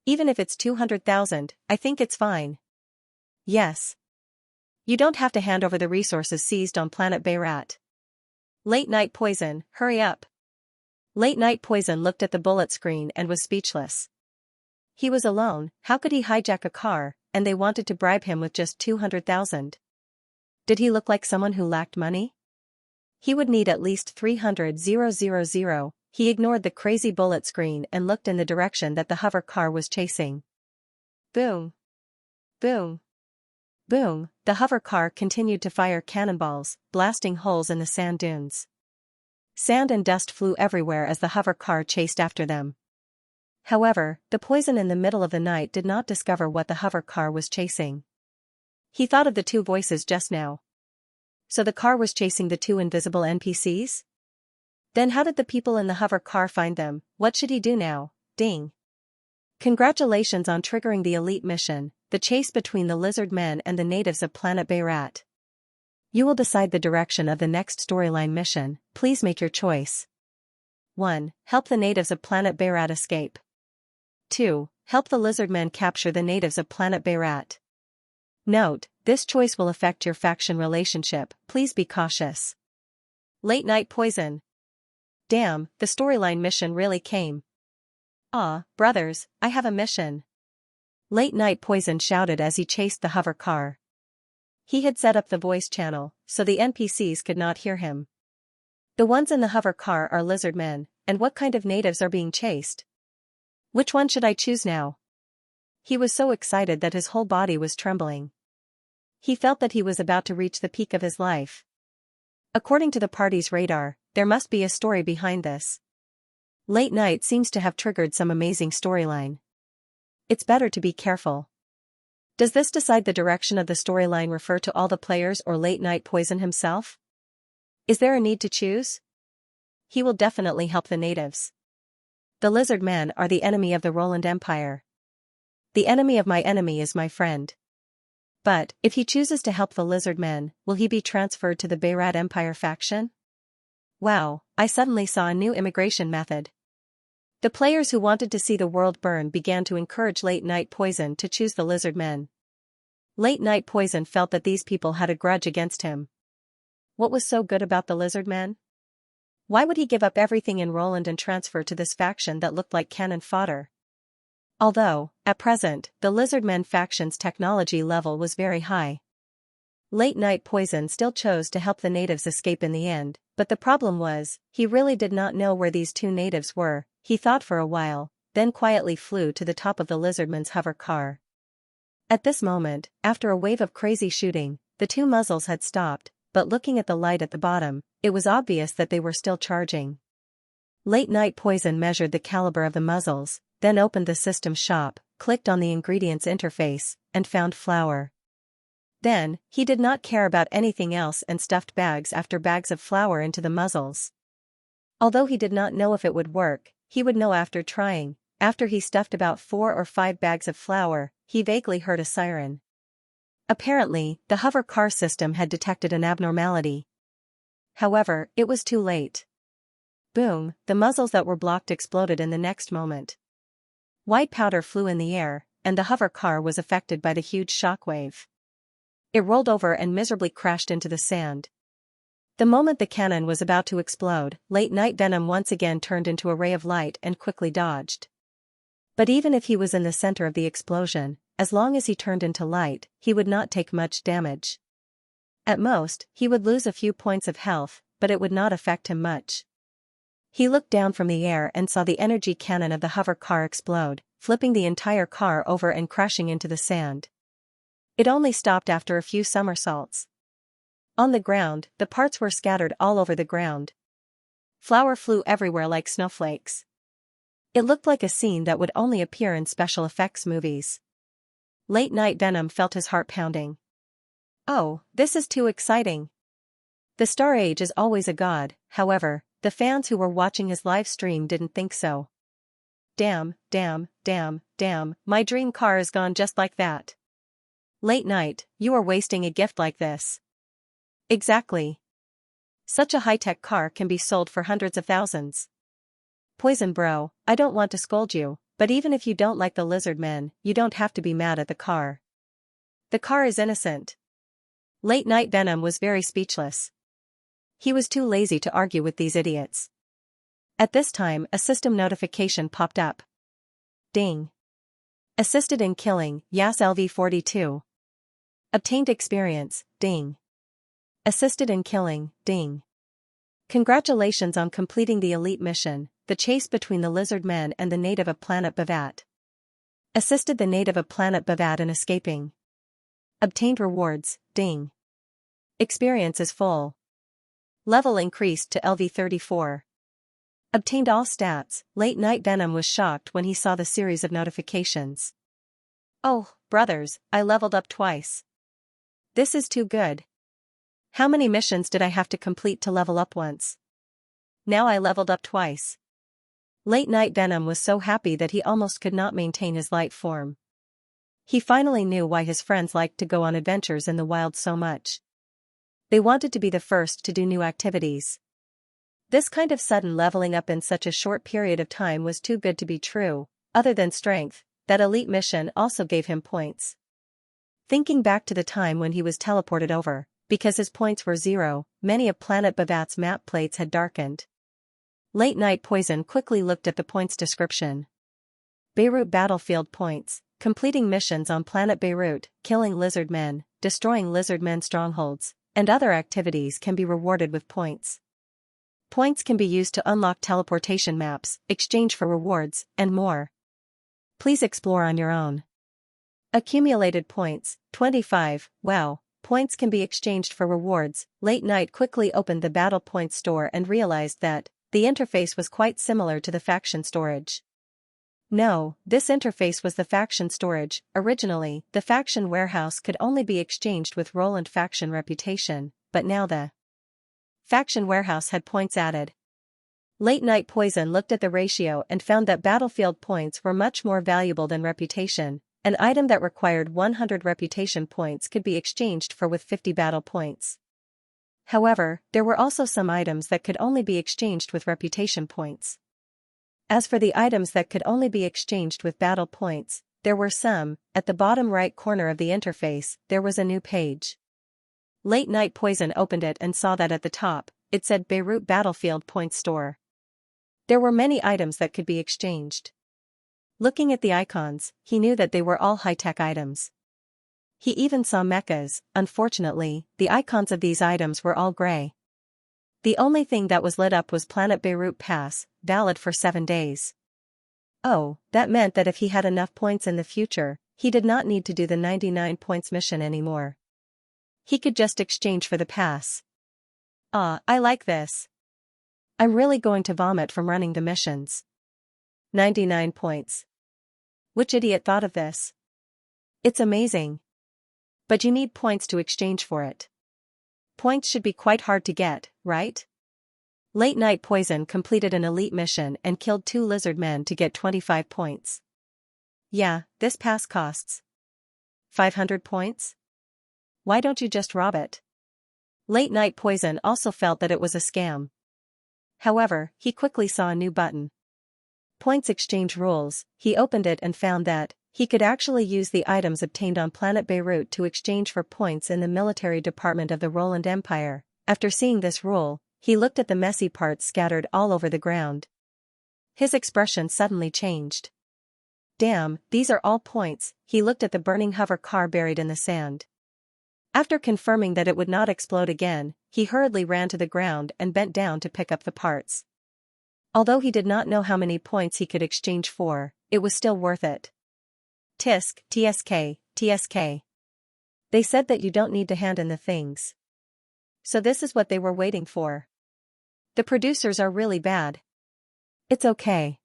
Even if it's 200,000, I think it's fine. Yes. You don't have to hand over the resources seized on planet Bayrat. Late-night Poison, hurry up. Late-night Poison looked at the bullet screen and was speechless. He was alone, how could he hijack a car, and they wanted to bribe him with just 200,000? Did he look like someone who lacked money? He would need at least 300,000. He ignored the crazy bullet screen and looked in the direction that the hover car was chasing. Boom. Boom. Boom, the hover car continued to fire cannonballs, blasting holes in the sand dunes. Sand and dust flew everywhere as the hover car chased after them. However, the Poison in the middle of the night did not discover what the hover car was chasing. He thought of the 2 voices just now. So the car was chasing the 2 invisible NPCs? Then how did the people in the hover car find them? What should he do now? Ding. Congratulations on triggering the elite mission, the chase between the lizard men and the natives of planet Bayrat. You will decide the direction of the next storyline mission, please make your choice. 1. Help the natives of planet Bayrat escape. 2. Help the lizard men capture the natives of planet Bayrat. Note, this choice will affect your faction relationship, please be cautious. Late-night Poison. Damn, the storyline mission really came. Ah, brothers, I have a mission. Late-night Poison shouted as he chased the hover car. He had set up the voice channel, so the NPCs could not hear him. The ones in the hover car are lizard men, and what kind of natives are being chased? Which one should I choose now? He was so excited that his whole body was trembling. He felt that he was about to reach the peak of his life. According to the party's radar, there must be a story behind this. Late Night seems to have triggered some amazing storyline. It's better to be careful. Does this decide the direction of the storyline, refer to all the players or Late Night Poison himself? Is there a need to choose? He will definitely help the natives. The lizard men are the enemy of the Roland Empire. The enemy of my enemy is my friend. But, if he chooses to help the lizard men, will he be transferred to the Bayrat Empire faction? Wow, I suddenly saw a new immigration method. The players who wanted to see the world burn began to encourage Late Night Poison to choose the lizard men. Late Night Poison felt that these people had a grudge against him. What was so good about the lizard men? Why would he give up everything in Roland and transfer to this faction that looked like cannon fodder? Although, at present, the lizard men faction's technology level was very high. Late Night Poison still chose to help the natives escape in the end, but the problem was, he really did not know where these two natives were. He thought for a while, then quietly flew to the top of the lizardman's hover car. At this moment, after a wave of crazy shooting, the two muzzles had stopped, but looking at the light at the bottom, it was obvious that they were still charging. Late-night Poison measured the caliber of the muzzles, then opened the system shop, clicked on the ingredients interface, and found flour. Then, he did not care about anything else and stuffed bags after bags of flour into the muzzles. Although he did not know if it would work, he would know after trying. After he stuffed about 4 or 5 bags of flour, he vaguely heard a siren. Apparently, the hover car system had detected an abnormality. However, it was too late. Boom, the muzzles that were blocked exploded in the next moment. White powder flew in the air, and the hover car was affected by the huge shockwave. It rolled over and miserably crashed into the sand. The moment the cannon was about to explode, Late-night Venom once again turned into a ray of light and quickly dodged. But even if he was in the center of the explosion, as long as he turned into light, he would not take much damage. At most, he would lose a few points of health, but it would not affect him much. He looked down from the air and saw the energy cannon of the hover car explode, flipping the entire car over and crashing into the sand. It only stopped after a few somersaults. On the ground, the parts were scattered all over the ground. Flour flew everywhere like snowflakes. It looked like a scene that would only appear in special effects movies. Late-night Venom felt his heart pounding. Oh, this is too exciting. The Star Age is always a god, however, the fans who were watching his live stream didn't think so. Damn, my dream car is gone just like that. Late-night, you are wasting a gift like this. Exactly. Such a high-tech car can be sold for hundreds of thousands. Poison bro, I don't want to scold you, but even if you don't like the lizard men, you don't have to be mad at the car. The car is innocent. Late-night Venom was very speechless. He was too lazy to argue with these idiots. At this time, a system notification popped up. Ding. Assisted in killing, Yas LV42. Obtained experience, ding. Assisted in killing, ding. Congratulations on completing the elite mission, the chase between the lizard men and the native of planet Bavat. Assisted the native of planet Bavat in escaping. Obtained rewards, ding. Experience is full. Level increased to LV34. Obtained all stats. Late-night Venom was shocked when he saw the series of notifications. Oh, brothers, I leveled up twice. This is too good. How many missions did I have to complete to level up once? Now I leveled up twice. Late-night Venom was so happy that he almost could not maintain his light form. He finally knew why his friends liked to go on adventures in the wild so much. They wanted to be the first to do new activities. This kind of sudden leveling up in such a short period of time was too good to be true. Other than strength, that elite mission also gave him points. Thinking back to the time when he was teleported over, because his points were 0, many of Planet Bavat's map plates had darkened. Late-night Poison quickly looked at the points description. Beirut battlefield points, completing missions on planet Beirut, killing lizard men, destroying lizard men strongholds, and other activities can be rewarded with points. Points can be used to unlock teleportation maps, exchange for rewards, and more. Please explore on your own. Accumulated points, 25, wow, points can be exchanged for rewards. Late-night quickly opened the battle points store and realized that the interface was quite similar to the faction storage. No, this interface was the faction storage. Originally, the faction warehouse could only be exchanged with role and faction reputation, but now the faction warehouse had points added. Late-night Poison looked at the ratio and found that battlefield points were much more valuable than reputation. An item that required 100 reputation points could be exchanged for with 50 battle points. However, there were also some items that could only be exchanged with reputation points. As for the items that could only be exchanged with battle points, there were some. At the bottom right corner of the interface, there was a new page. Late-night Poison opened it and saw that at the top, it said Beirut Battlefield Points Store. There were many items that could be exchanged. Looking at the icons, he knew that they were all high-tech items. He even saw mechas. Unfortunately, the icons of these items were all gray. The only thing that was lit up was Planet Beirut Pass, valid for 7 days. Oh, that meant that if he had enough points in the future, he did not need to do the 99 points mission anymore. He could just exchange for the pass. I like this. I'm really going to vomit from running the missions. 99 points. Which idiot thought of this? It's amazing. But you need points to exchange for it. Points should be quite hard to get, right? Late Night Poison completed an elite mission and killed 2 lizard men to get 25 points. Yeah, this pass costs 500 points? Why don't you just rob it? Late Night Poison also felt that it was a scam. However, he quickly saw a new button. Points exchange rules. He opened it and found that he could actually use the items obtained on Planet Beirut to exchange for points in the military department of the Roland Empire. After seeing this rule, he looked at the messy parts scattered all over the ground. His expression suddenly changed. Damn, these are all points. He looked at the burning hover car buried in the sand. After confirming that it would not explode again, he hurriedly ran to the ground and bent down to pick up the parts. Although he did not know how many points he could exchange for, it was still worth it. Tisk, TSK, TSK. They said that you don't need to hand in the things. So this is what they were waiting for. The producers are really bad. It's okay.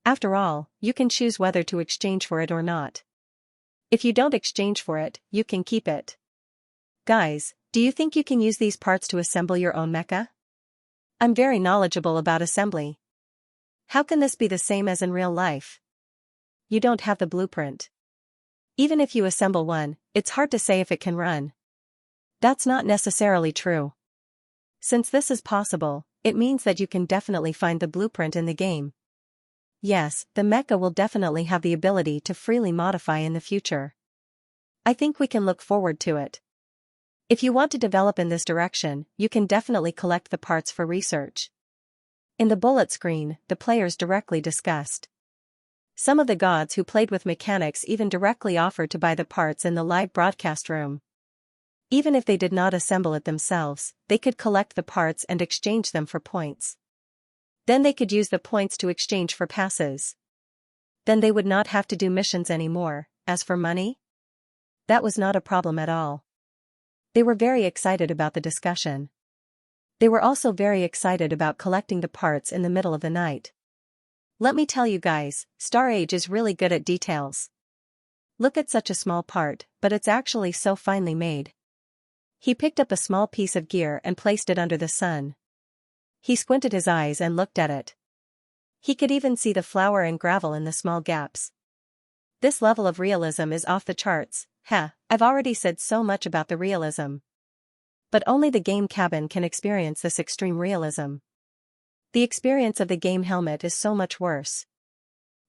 After all, you can choose whether to exchange for it or not. If you don't exchange for it, you can keep it. Guys, do you think you can use these parts to assemble your own mecha? I'm very knowledgeable about assembly. How can this be the same as in real life? You don't have the blueprint. Even if you assemble one, it's hard to say if it can run. That's not necessarily true. Since this is possible, it means that you can definitely find the blueprint in the game. Yes, the mecha will definitely have the ability to freely modify in the future. I think we can look forward to it. If you want to develop in this direction, you can definitely collect the parts for research. In the bullet screen, the players directly discussed. Some of the gods who played with mechanics even directly offered to buy the parts in the live broadcast room. Even if they did not assemble it themselves, they could collect the parts and exchange them for points. Then they could use the points to exchange for passes. Then they would not have to do missions anymore. As for money, that was not a problem at all. They were very excited about the discussion. They were also very excited about collecting the parts in the middle of the night. Let me tell you guys, Star Age is really good at details. Look at such a small part, but it's actually so finely made. He picked up a small piece of gear and placed it under the sun. He squinted his eyes and looked at it. He could even see the flour and gravel in the small gaps. This level of realism is off the charts. I've already said so much about the realism. But only the game cabin can experience this extreme realism. The experience of the game helmet is so much worse.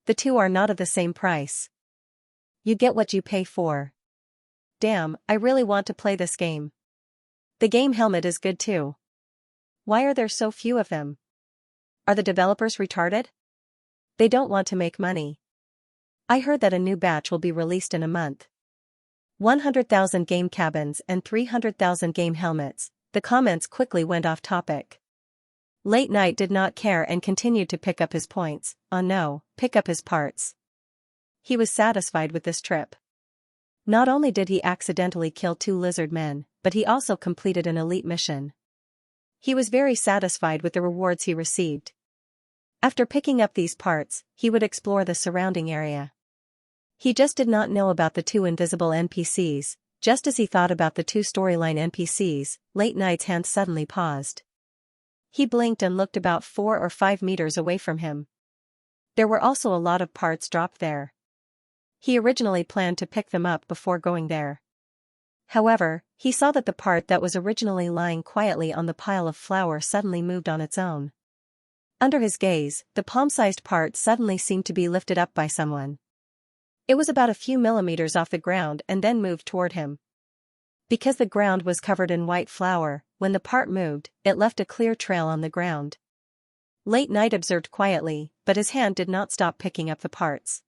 The two are not of the same price. You get what you pay for. Damn, I really want to play this game. The game helmet is good too. Why are there so few of them? Are the developers retarded? They don't want to make money. I heard that a new batch will be released in a month. 100,000 game cabins and 300,000 game helmets. The comments quickly went off topic. Late Night did not care and continued to pick up his points. Pick up his parts. He was satisfied with this trip. Not only did he accidentally kill 2 lizard men, but he also completed an elite mission. He was very satisfied with the rewards he received. After picking up these parts, he would explore the surrounding area. He just did not know about the 2 invisible NPCs. Just as he thought about the 2 storyline NPCs, Late Night's hand suddenly paused. He blinked and looked about 4 or 5 meters away from him. There were also a lot of parts dropped there. He originally planned to pick them up before going there. However, he saw that the part that was originally lying quietly on the pile of flour suddenly moved on its own. Under his gaze, the palm-sized part suddenly seemed to be lifted up by someone. It was about a few millimeters off the ground and then moved toward him. Because the ground was covered in white flour, when the part moved, it left a clear trail on the ground. Late Night observed quietly, but his hand did not stop picking up the parts.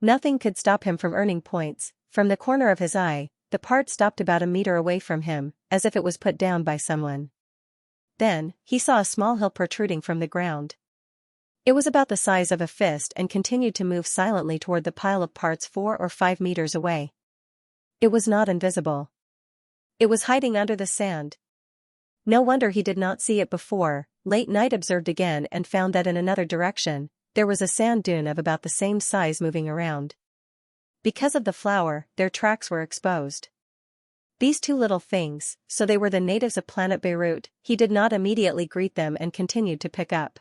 Nothing could stop him from earning points. From the corner of his eye, the part stopped about a meter away from him, as if it was put down by someone. Then, he saw a small hill protruding from the ground. It was about the size of a fist and continued to move silently toward the pile of parts 4 or 5 meters away. It was not invisible. It was hiding under the sand. No wonder he did not see it before. Late Night observed again and found that in another direction, there was a sand dune of about the same size moving around. Because of the flower, their tracks were exposed. These two little things, so they were the natives of planet Beirut. He did not immediately greet them and continued to pick up.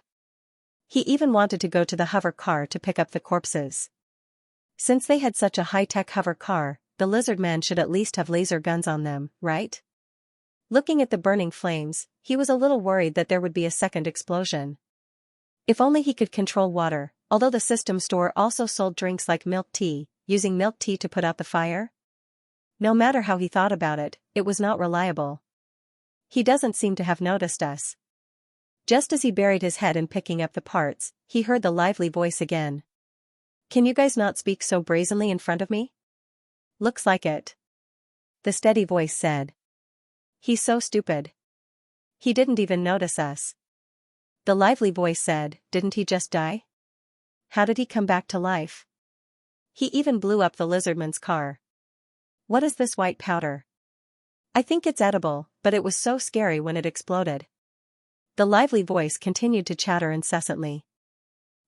He even wanted to go to the hover car to pick up the corpses. Since they had such a high-tech hover car, the lizard man should at least have laser guns on them, right? Looking at the burning flames, he was a little worried that there would be a second explosion. If only he could control water, although the system store also sold drinks like milk tea, using milk tea to put out the fire? No matter how he thought about it, it was not reliable. He doesn't seem to have noticed us. Just as he buried his head in picking up the parts, he heard the lively voice again. Can you guys not speak so brazenly in front of me? Looks like it. The steady voice said. He's so stupid. He didn't even notice us. The lively voice said, didn't he just die? How did he come back to life? He even blew up the lizardman's car. What is this white powder? I think it's edible, but it was so scary when it exploded. The lively voice continued to chatter incessantly.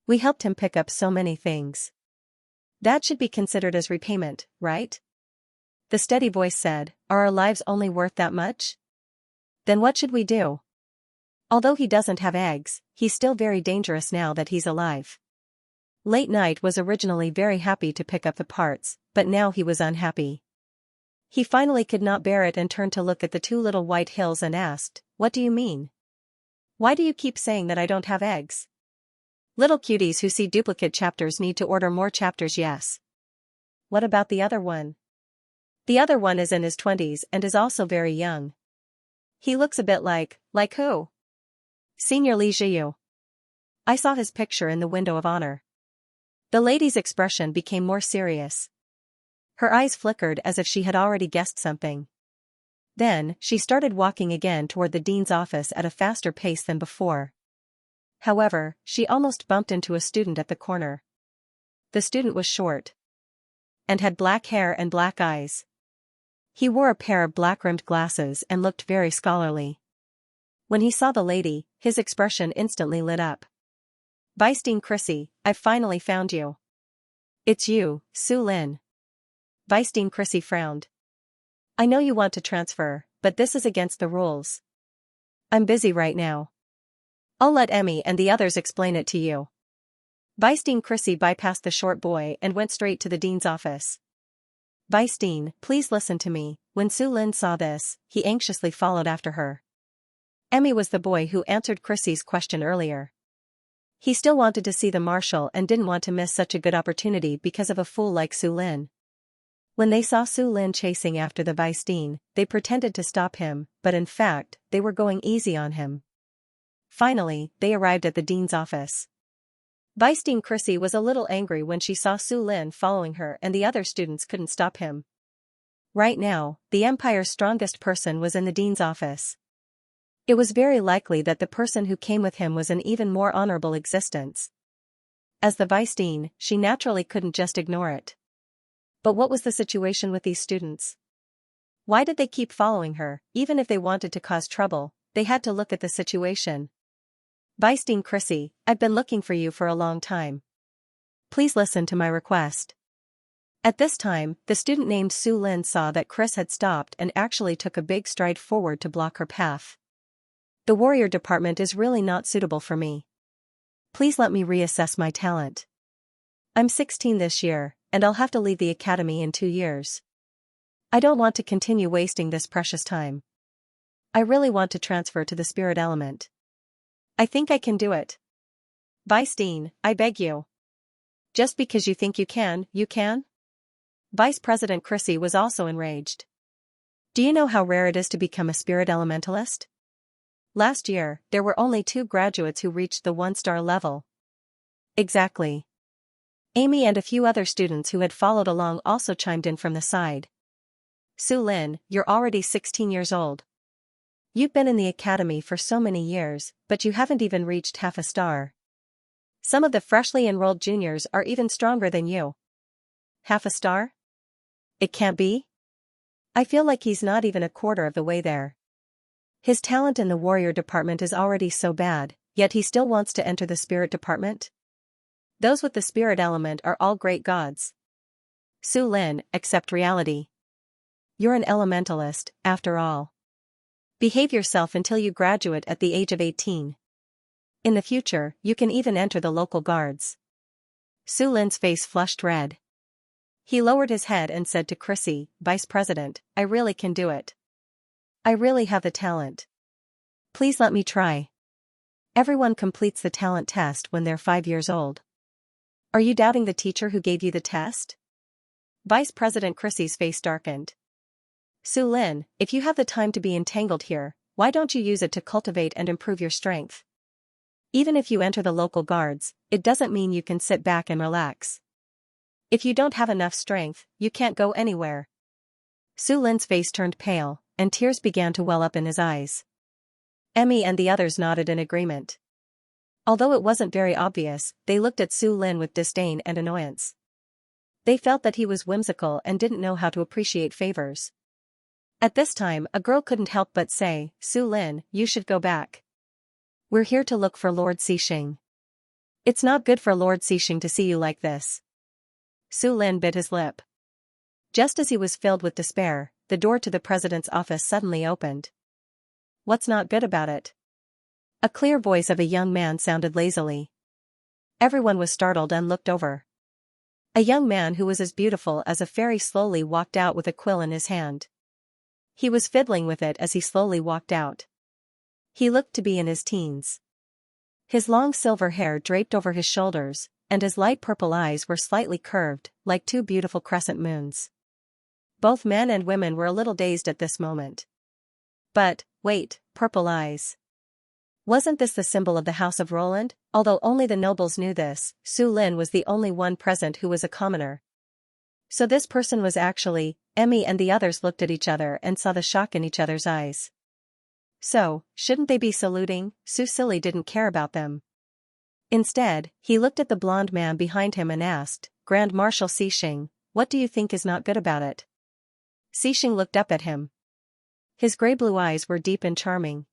We helped him pick up so many things. That should be considered as repayment, right? The steady voice said, are our lives only worth that much? Then what should we do? Although he doesn't have eggs, he's still very dangerous now that he's alive. Late Night was originally very happy to pick up the parts, but now he was unhappy. He finally could not bear it and turned to look at the two little white hills and asked, what do you mean? Why do you keep saying that I don't have eggs? Little cuties who see duplicate chapters need to order more chapters. Yes. What about the other one? The other one is in his 20s and is also very young. He looks a bit like who? Senior Li Jiu. I saw his picture in the window of honor. The lady's expression became more serious. Her eyes flickered as if she had already guessed something. Then, she started walking again toward the dean's office at a faster pace than before. However, she almost bumped into a student at the corner. The student was short and had black hair and black eyes. He wore a pair of black-rimmed glasses and looked very scholarly. When he saw the lady, his expression instantly lit up. Vicedine Chrissy, I've finally found you. It's you, Su Lin. Vicedine Chrissy frowned. I know you want to transfer, but this is against the rules. I'm busy right now. I'll let Emmy and the others explain it to you. Vicedine Chrissy bypassed the short boy and went straight to the dean's office. Vicedine, please listen to me. When Su Lin saw this, he anxiously followed after her. Emmy was the boy who answered Chrissy's question earlier. He still wanted to see the marshal and didn't want to miss such a good opportunity because of a fool like Su Lin. When they saw Su Lin chasing after the Vicedine, they pretended to stop him, but in fact, they were going easy on him. Finally, they arrived at the dean's office. Vicedine Chrissy was a little angry when she saw Su Lin following her and the other students couldn't stop him. Right now, the Empire's strongest person was in the dean's office. It was very likely that the person who came with him was an even more honorable existence. As the Vicedine, she naturally couldn't just ignore it. But what was the situation with these students? Why did they keep following her? Even if they wanted to cause trouble, they had to look at the situation. Vicedine Chrissy, I've been looking for you for a long time. Please listen to my request. At this time, the student named Su Lin saw that Chris had stopped and actually took a big stride forward to block her path. The warrior department is really not suitable for me. Please let me reassess my talent. I'm 16 this year, and I'll have to leave the academy in 2 years. I don't want to continue wasting this precious time. I really want to transfer to the spirit element. I think I can do it. Vicedine, I beg you. Just because you think you can, you can? Vice President Chrissy was also enraged. Do you know how rare it is to become a spirit elementalist? Last year, there were only 2 graduates who reached the 1-star level. Exactly. Amy and a few other students who had followed along also chimed in from the side. Su Lin, you're already 16 years old. You've been in the academy for so many years, but you haven't even reached half a star. Some of the freshly enrolled juniors are even stronger than you. Half a star? It can't be? I feel like he's not even a quarter of the way there. His talent in the warrior department is already so bad, yet he still wants to enter the spirit department? Those with the spirit element are all great gods. Su Lin, accept reality. You're an elementalist, after all. Behave yourself until you graduate at the age of 18. In the future, you can even enter the local guards. Su Lin's face flushed red. He lowered his head and said to Chrissy, Vice President, I really can do it. I really have the talent. Please let me try. Everyone completes the talent test when they're 5 years old. Are you doubting the teacher who gave you the test? Vice President Chrissy's face darkened. Su Lin, if you have the time to be entangled here, why don't you use it to cultivate and improve your strength? Even if you enter the local guards, it doesn't mean you can sit back and relax. If you don't have enough strength, you can't go anywhere. Su Lin's face turned pale, and tears began to well up in his eyes. Emmy and the others nodded in agreement. Although it wasn't very obvious, they looked at Su Lin with disdain and annoyance. They felt that he was whimsical and didn't know how to appreciate favors. At this time, a girl couldn't help but say, Su Lin, you should go back. We're here to look for Lord Xixing. It's not good for Lord Xixing to see you like this. Su Lin bit his lip. Just as he was filled with despair, the door to the president's office suddenly opened. What's not good about it? A clear voice of a young man sounded lazily. Everyone was startled and looked over. A young man who was as beautiful as a fairy slowly walked out with a quill in his hand. He was fiddling with it as he slowly walked out. He looked to be in his teens. His long silver hair draped over his shoulders, and his light purple eyes were slightly curved, like two beautiful crescent moons. Both men and women were a little dazed at this moment. But, wait, purple eyes. Wasn't this the symbol of the House of Roland? Although only the nobles knew this, Su Lin was the only one present who was a commoner. So this person was actually, Emmy and the others looked at each other and saw the shock in each other's eyes. So, shouldn't they be saluting? Su Silly didn't care about them. Instead, he looked at the blonde man behind him and asked, Grand Marshal Xixing, what do you think is not good about it? Xixing looked up at him. His gray-blue eyes were deep and charming.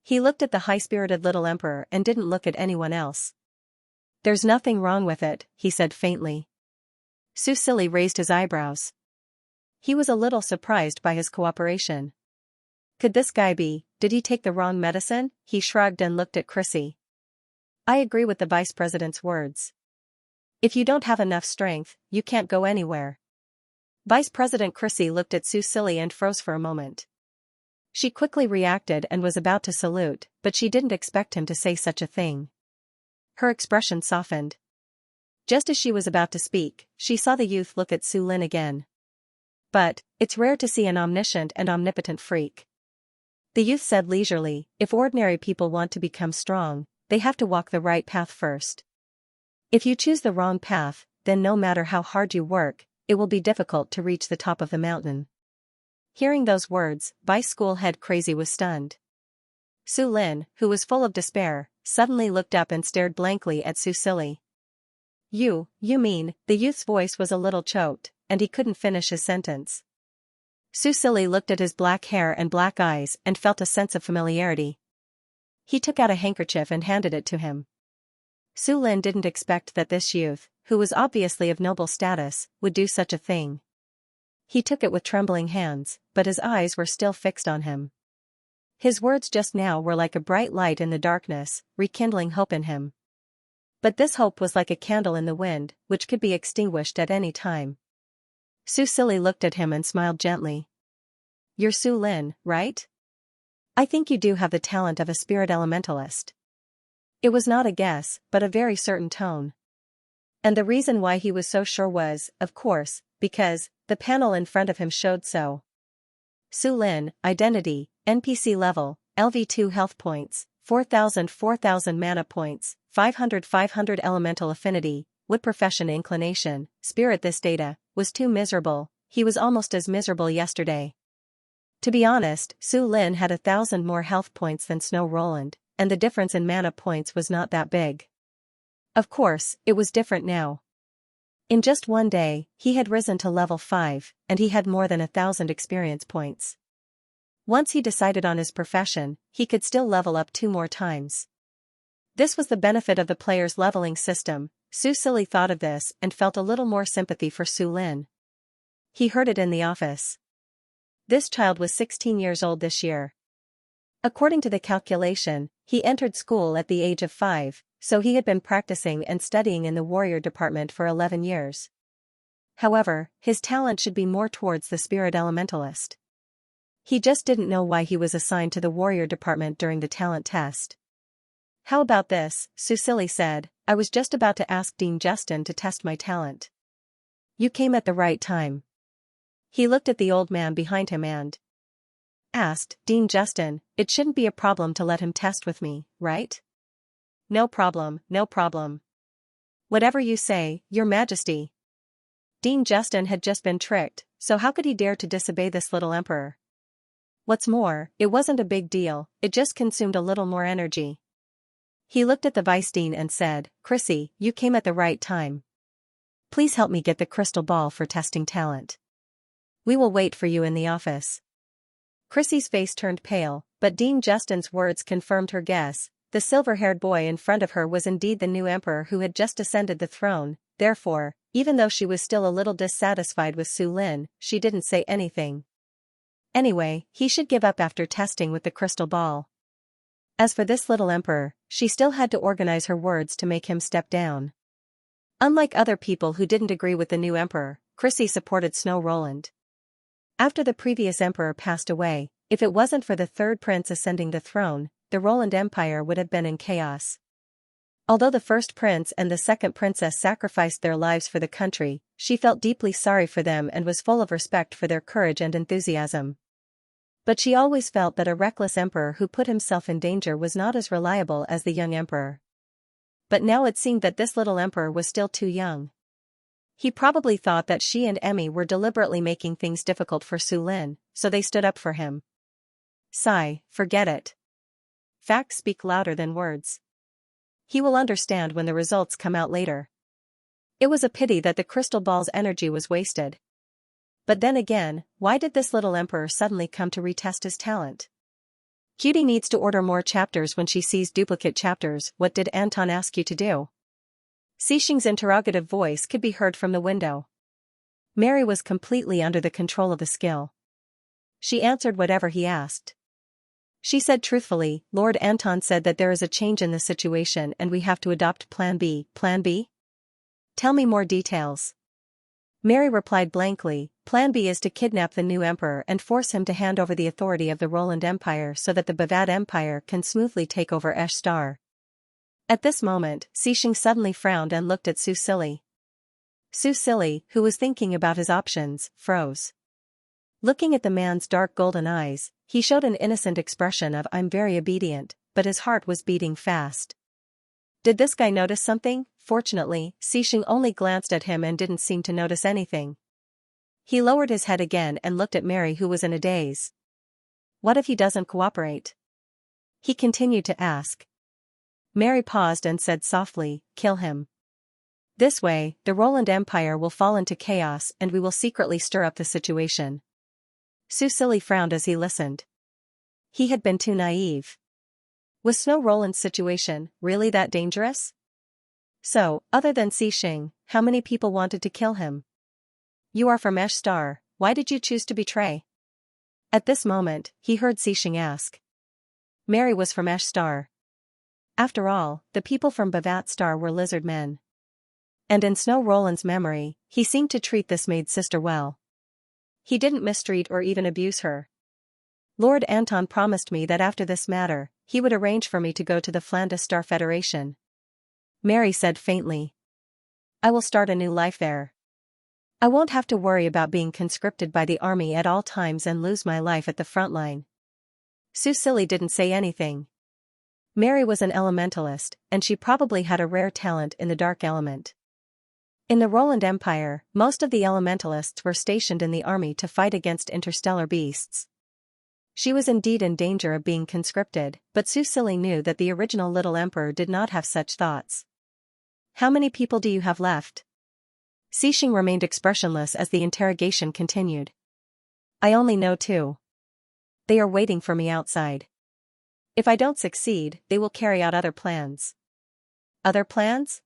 He looked at the high-spirited little emperor and didn't look at anyone else. There's nothing wrong with it, he said faintly. Su Silly raised his eyebrows. He was a little surprised by his cooperation. Could this guy be, did he take the wrong medicine? He shrugged and looked at Chrissy. I agree with the vice president's words. If you don't have enough strength, you can't go anywhere. Vice President Chrissy looked at Su Silly and froze for a moment. She quickly reacted and was about to salute, but she didn't expect him to say such a thing. Her expression softened. Just as she was about to speak, she saw the youth look at Su Lin again. But, it's rare to see an omniscient and omnipotent freak. The youth said leisurely, if ordinary people want to become strong, they have to walk the right path first. If you choose the wrong path, then no matter how hard you work, it will be difficult to reach the top of the mountain. Hearing those words, Vice School Head Crazy was stunned. Su Lin, who was full of despair, suddenly looked up and stared blankly at Su Silly. You mean, the youth's voice was a little choked, and he couldn't finish his sentence. Su Silly looked at his black hair and black eyes and felt a sense of familiarity. He took out a handkerchief and handed it to him. Su Lin didn't expect that this youth, who was obviously of noble status, would do such a thing. He took it with trembling hands, but his eyes were still fixed on him. His words just now were like a bright light in the darkness, rekindling hope in him. But this hope was like a candle in the wind, which could be extinguished at any time. Su Silly looked at him and smiled gently. You're Su Lin, right? I think you do have the talent of a spirit elementalist. It was not a guess, but a very certain tone. And the reason why he was so sure was, of course, because the panel in front of him showed so. Su Lin, identity, NPC level, LV2 health points, 4,000 mana points, 500 elemental affinity, wood profession inclination, spirit. This data was too miserable, he was almost as miserable yesterday. To be honest, Su Lin had 1,000 more health points than Snow Roland, and the difference in mana points was not that big. Of course, it was different now. In just one day, he had risen to level 5, and he had more than 1,000 experience points. Once he decided on his profession, he could still level up 2 more times. This was the benefit of the player's leveling system. Su Silly thought of this and felt a little more sympathy for Su Lin. He heard it in the office. This child was 16 years old this year. According to the calculation, he entered school at the age of 5, so he had been practicing and studying in the warrior department for 11 years. However, his talent should be more towards the spirit elementalist. He just didn't know why he was assigned to the warrior department during the talent test. How about this, Su Silly said, I was just about to ask Dean Justin to test my talent. You came at the right time. He looked at the old man behind him and asked, Dean Justin, it shouldn't be a problem to let him test with me, right? No problem, no problem. Whatever you say, Your Majesty. Dean Justin had just been tricked, so how could he dare to disobey this little emperor? What's more, it wasn't a big deal, it just consumed a little more energy. He looked at the Vice Dean and said, Chrissy, you came at the right time. Please help me get the crystal ball for testing talent. We will wait for you in the office. Chrissy's face turned pale, but Dean Justin's words confirmed her guess. The silver-haired boy in front of her was indeed the new emperor who had just ascended the throne. Therefore, even though she was still a little dissatisfied with Su Lin, she didn't say anything. Anyway, he should give up after testing with the crystal ball. As for this little emperor, she still had to organize her words to make him step down. Unlike other people who didn't agree with the new emperor, Chrissy supported Snow Roland. After the previous emperor passed away, if it wasn't for the third prince ascending the throne, the Roland Empire would have been in chaos. Although the first prince and the second princess sacrificed their lives for the country, she felt deeply sorry for them and was full of respect for their courage and enthusiasm. But she always felt that a reckless emperor who put himself in danger was not as reliable as the young emperor. But now it seemed that this little emperor was still too young. He probably thought that she and Emmy were deliberately making things difficult for Su Lin, so they stood up for him. Sigh, forget it. Facts speak louder than words. He will understand when the results come out later. It was a pity that the crystal ball's energy was wasted. But then again, why did this little emperor suddenly come to retest his talent? Cutie needs to order more chapters when she sees duplicate chapters. What did Anton ask you to do? Xixing's interrogative voice could be heard from the window. Mary was completely under the control of the skill. She answered whatever he asked. She said truthfully, Lord Anton said that there is a change in the situation and we have to adopt Plan B. Plan B? Tell me more details. Mary replied blankly, Plan B is to kidnap the new emperor and force him to hand over the authority of the Roland Empire so that the Bavad Empire can smoothly take over Esh Star. At this moment, Xixing suddenly frowned and looked at Su Silly. Su Silly, who was thinking about his options, froze. Looking at the man's dark golden eyes, he showed an innocent expression of I'm very obedient, but his heart was beating fast. Did this guy notice something? Fortunately, Xixing only glanced at him and didn't seem to notice anything. He lowered his head again and looked at Mary, who was in a daze. What if he doesn't cooperate? He continued to ask. Mary paused and said softly, kill him. This way, the Roland Empire will fall into chaos and we will secretly stir up the situation. Su Silly frowned as he listened. He had been too naive. Was Snow Roland's situation really that dangerous? So, other than Xixing, how many people wanted to kill him? You are from Esh Star, why did you choose to betray? At this moment, he heard Xixing ask. Mary was from Esh Star. After all, the people from Bavad Star were lizard men. And in Snow Roland's memory, he seemed to treat this maid sister well. He didn't mistreat or even abuse her. Lord Anton promised me that after this matter, he would arrange for me to go to the Flanders Star Federation. Mary said faintly. I will start a new life there. I won't have to worry about being conscripted by the army at all times and lose my life at the front line. Su Silly didn't say anything. Mary was an elementalist, and she probably had a rare talent in the dark element. In the Roland Empire, most of the elementalists were stationed in the army to fight against interstellar beasts. She was indeed in danger of being conscripted, but Su Silly knew that the original Little Emperor did not have such thoughts. How many people do you have left? Xing remained expressionless as the interrogation continued. I only know 2. They are waiting for me outside. If I don't succeed, they will carry out other plans. Other plans?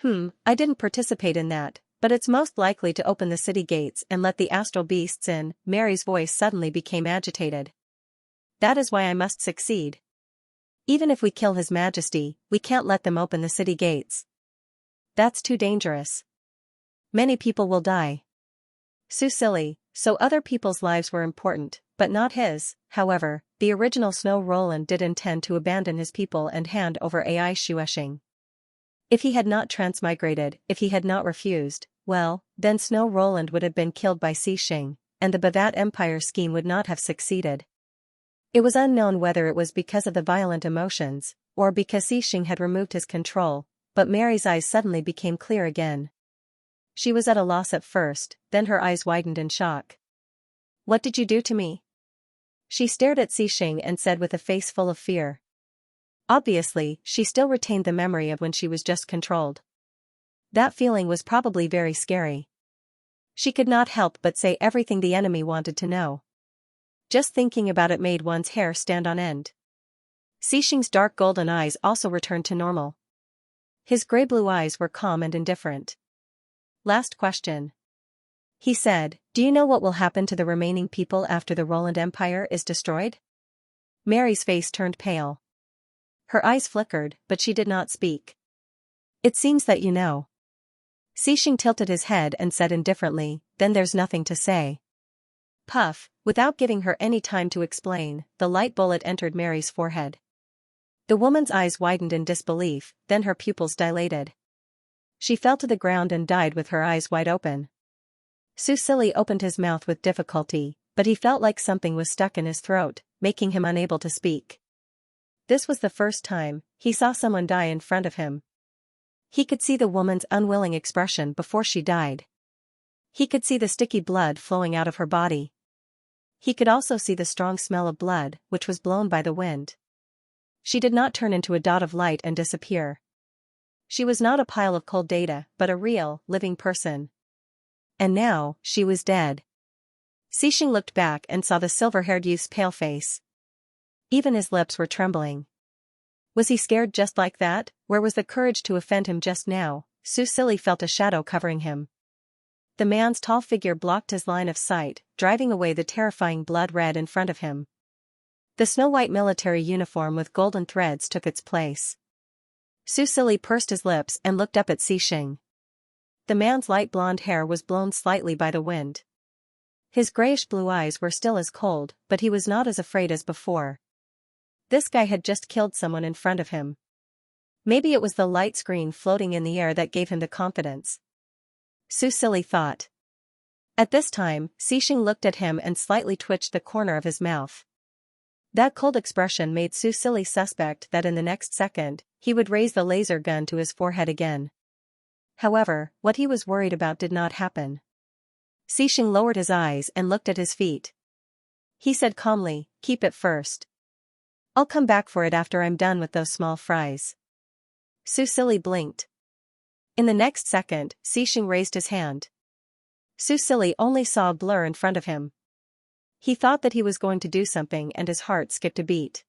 I didn't participate in that, but it's most likely to open the city gates and let the astral beasts in. Mary's voice suddenly became agitated. That is why I must succeed. Even if we kill His Majesty, we can't let them open the city gates. That's too dangerous. Many people will die. Su Silly, so other people's lives were important, but not his. However, the original Snow Roland did intend to abandon his people and hand over AI Xuexing. If he had not transmigrated, if he had not refused, well, then Snow Roland would have been killed by Xing, and the Bavat Empire scheme would not have succeeded. It was unknown whether it was because of the violent emotions, or because Xing had removed his control, but Mary's eyes suddenly became clear again. She was at a loss at first, then her eyes widened in shock. What did you do to me? She stared at Xing and said with a face full of fear. Obviously, she still retained the memory of when she was just controlled. That feeling was probably very scary. She could not help but say everything the enemy wanted to know. Just thinking about it made one's hair stand on end. Xing's dark golden eyes also returned to normal. His gray-blue eyes were calm and indifferent. Last question. He said, do you know what will happen to the remaining people after the Roland Empire is destroyed? Mary's face turned pale. Her eyes flickered, but she did not speak. It seems that you know. Xing tilted his head and said indifferently, then there's nothing to say. Puff, without giving her any time to explain, the light bullet entered Mary's forehead. The woman's eyes widened in disbelief, then her pupils dilated. She fell to the ground and died with her eyes wide open. Su Silly opened his mouth with difficulty, but he felt like something was stuck in his throat, making him unable to speak. This was the first time he saw someone die in front of him. He could see the woman's unwilling expression before she died. He could see the sticky blood flowing out of her body. He could also see the strong smell of blood, which was blown by the wind. She did not turn into a dot of light and disappear. She was not a pile of cold data, but a real, living person. And now, she was dead. Xing looked back and saw the silver-haired youth's pale face. Even his lips were trembling. Was he scared just like that? Where was the courage to offend him just now? Su Silly felt a shadow covering him. The man's tall figure blocked his line of sight, driving away the terrifying blood red in front of him. The snow-white military uniform with golden threads took its place. Su Silly pursed his lips and looked up at Xing. The man's light blonde hair was blown slightly by the wind. His grayish-blue eyes were still as cold, but he was not as afraid as before. This guy had just killed someone in front of him. Maybe it was the light screen floating in the air that gave him the confidence. Su Silly thought. At this time, Xing looked at him and slightly twitched the corner of his mouth. That cold expression made Su Silly suspect that in the next second, he would raise the laser gun to his forehead again. However, what he was worried about did not happen. Xing lowered his eyes and looked at his feet. He said calmly, keep it first. I'll come back for it after I'm done with those small fries. Su Silly blinked. In the next second, Xing raised his hand. Su Silly only saw a blur in front of him. He thought that he was going to do something and his heart skipped a beat.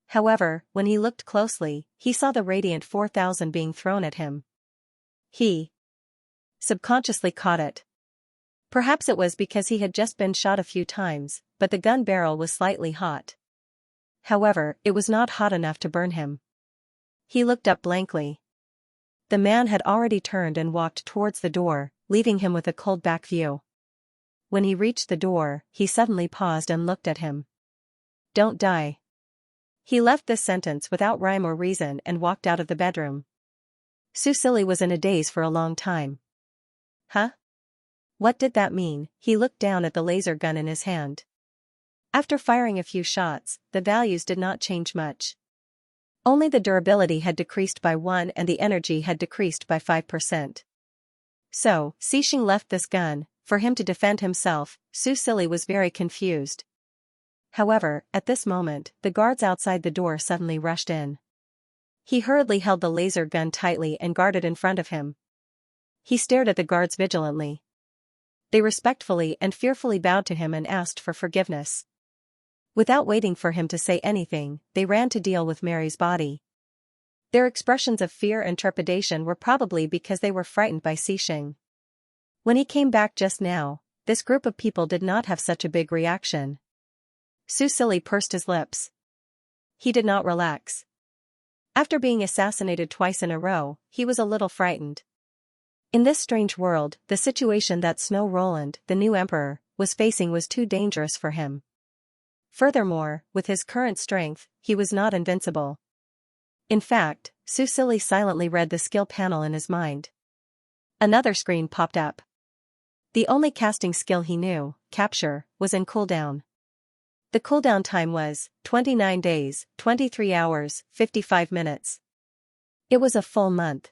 However, when he looked closely, he saw the radiant 4000 being thrown at him. He subconsciously caught it. Perhaps it was because he had just been shot a few times, but the gun barrel was slightly hot. However, it was not hot enough to burn him. He looked up blankly. The man had already turned and walked towards the door, leaving him with a cold back view. When he reached the door, he suddenly paused and looked at him. Don't die. He left this sentence without rhyme or reason and walked out of the bedroom. Su Silly was in a daze for a long time. Huh? What did that mean? He looked down at the laser gun in his hand. After firing a few shots, the values did not change much. Only the durability had decreased by 1 and the energy had decreased by 5%. So, Xing left this gun, for him to defend himself. Su Silly was very confused. However, at this moment, the guards outside the door suddenly rushed in. He hurriedly held the laser gun tightly and guarded in front of him. He stared at the guards vigilantly. They respectfully and fearfully bowed to him and asked for forgiveness. Without waiting for him to say anything, they ran to deal with Mary's body. Their expressions of fear and trepidation were probably because they were frightened by Xianxia. When he came back just now, this group of people did not have such a big reaction. Susili pursed his lips. He did not relax. After being assassinated twice in a row, he was a little frightened. In this strange world, the situation that Snow Roland, the new emperor, was facing was too dangerous for him. Furthermore, with his current strength, he was not invincible. In fact, Susili silently read the skill panel in his mind. Another screen popped up. The only casting skill he knew, capture, was in cooldown. The cooldown time was 29 days, 23 hours, 55 minutes. It was a full month.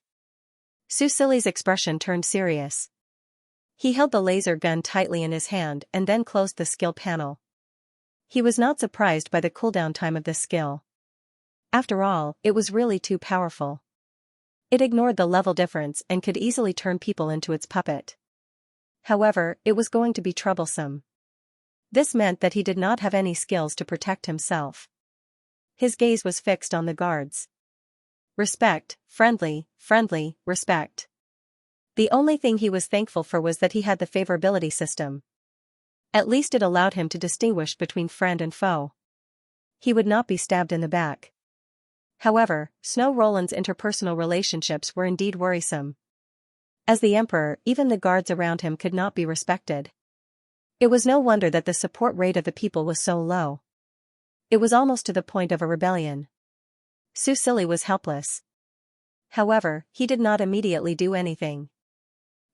Susili's expression turned serious. He held the laser gun tightly in his hand and then closed the skill panel. He was not surprised by the cooldown time of this skill. After all, it was really too powerful. It ignored the level difference and could easily turn people into its puppet. However, it was going to be troublesome. This meant that he did not have any skills to protect himself. His gaze was fixed on the guards. Respect, friendly, respect. The only thing he was thankful for was that he had the favorability system. At least it allowed him to distinguish between friend and foe. He would not be stabbed in the back. However, Snow Roland's interpersonal relationships were indeed worrisome. As the emperor, even the guards around him could not be respected. It was no wonder that the support rate of the people was so low. It was almost to the point of a rebellion. Susili was helpless. However, he did not immediately do anything.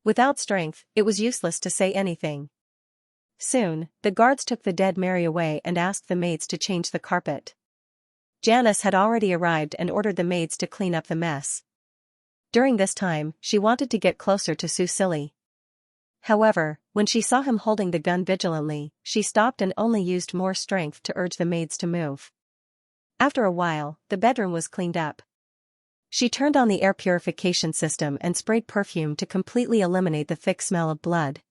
Without strength, it was useless to say anything. Soon, the guards took the dead Mary away and asked the maids to change the carpet. Janice had already arrived and ordered the maids to clean up the mess. During this time, she wanted to get closer to Susili. However, when she saw him holding the gun vigilantly, she stopped and only used more strength to urge the maids to move. After a while, the bedroom was cleaned up. She turned on the air purification system and sprayed perfume to completely eliminate the thick smell of blood.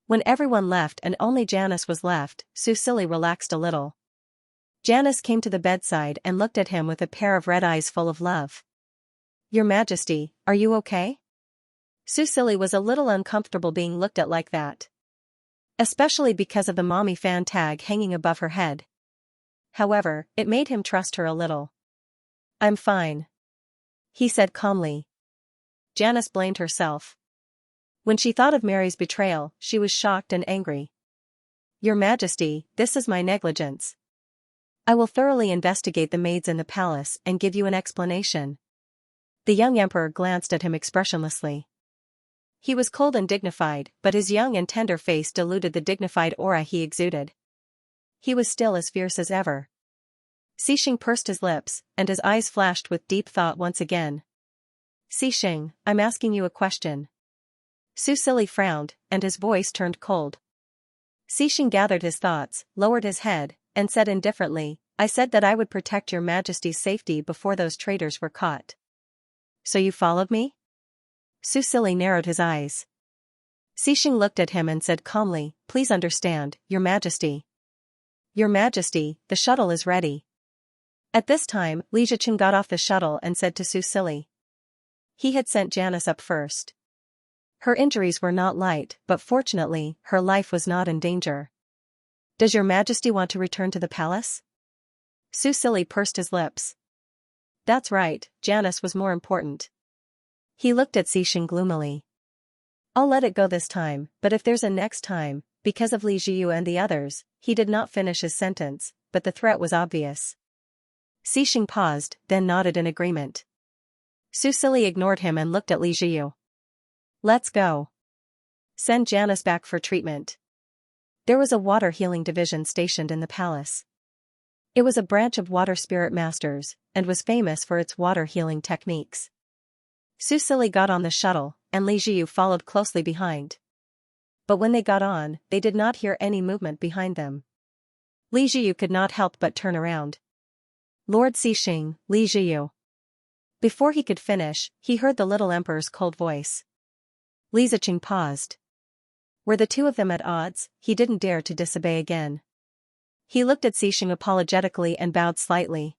When everyone left and only Janice was left, Susili relaxed a little. Janice came to the bedside and looked at him with a pair of red eyes full of love. "Your Majesty, are you okay?" Susili was a little uncomfortable being looked at like that. Especially because of the mommy fan tag hanging above her head. However, it made him trust her a little. "I'm fine," he said calmly. Janice blamed herself. When she thought of Mary's betrayal, she was shocked and angry. "Your Majesty, this is my negligence. I will thoroughly investigate the maids in the palace and give you an explanation." The young emperor glanced at him expressionlessly. He was cold and dignified, but his young and tender face diluted the dignified aura he exuded. He was still as fierce as ever. Xianxia pursed his lips, and his eyes flashed with deep thought once again. "Xianxia, I'm asking you a question." Susili frowned, and his voice turned cold. Xianxia gathered his thoughts, lowered his head, and said indifferently, "I said that I would protect your Majesty's safety before those traitors were caught." "So you followed me?" Susili narrowed his eyes. Xianxia looked at him and said calmly, "Please understand, Your Majesty." "Your Majesty, the shuttle is ready." At this time, Xianxia got off the shuttle and said to Susili. He had sent Janice up first. Her injuries were not light, but fortunately, her life was not in danger. "Does Your Majesty want to return to the palace?" Susili pursed his lips. That's right, Janice was more important. He looked at Xianxia gloomily. "I'll let it go this time, but if there's a next time," because of Li Jiu and the others, he did not finish his sentence, but the threat was obvious. Xianxia paused, then nodded in agreement. Susili ignored him and looked at Li Jiu. "Let's go. Send Janice back for treatment." There was a water healing division stationed in the palace. It was a branch of water spirit masters, and was famous for its water healing techniques. Susili got on the shuttle, and Li Jiu followed closely behind. But when they got on, they did not hear any movement behind them. Li Jiyu could not help but turn around. Lord Cixing, Li Jiyu. Before he could finish, he heard the little emperor's cold voice. Li Ziqing paused. Were the two of them at odds? He didn't dare to disobey again. He looked at Cixing apologetically and bowed slightly.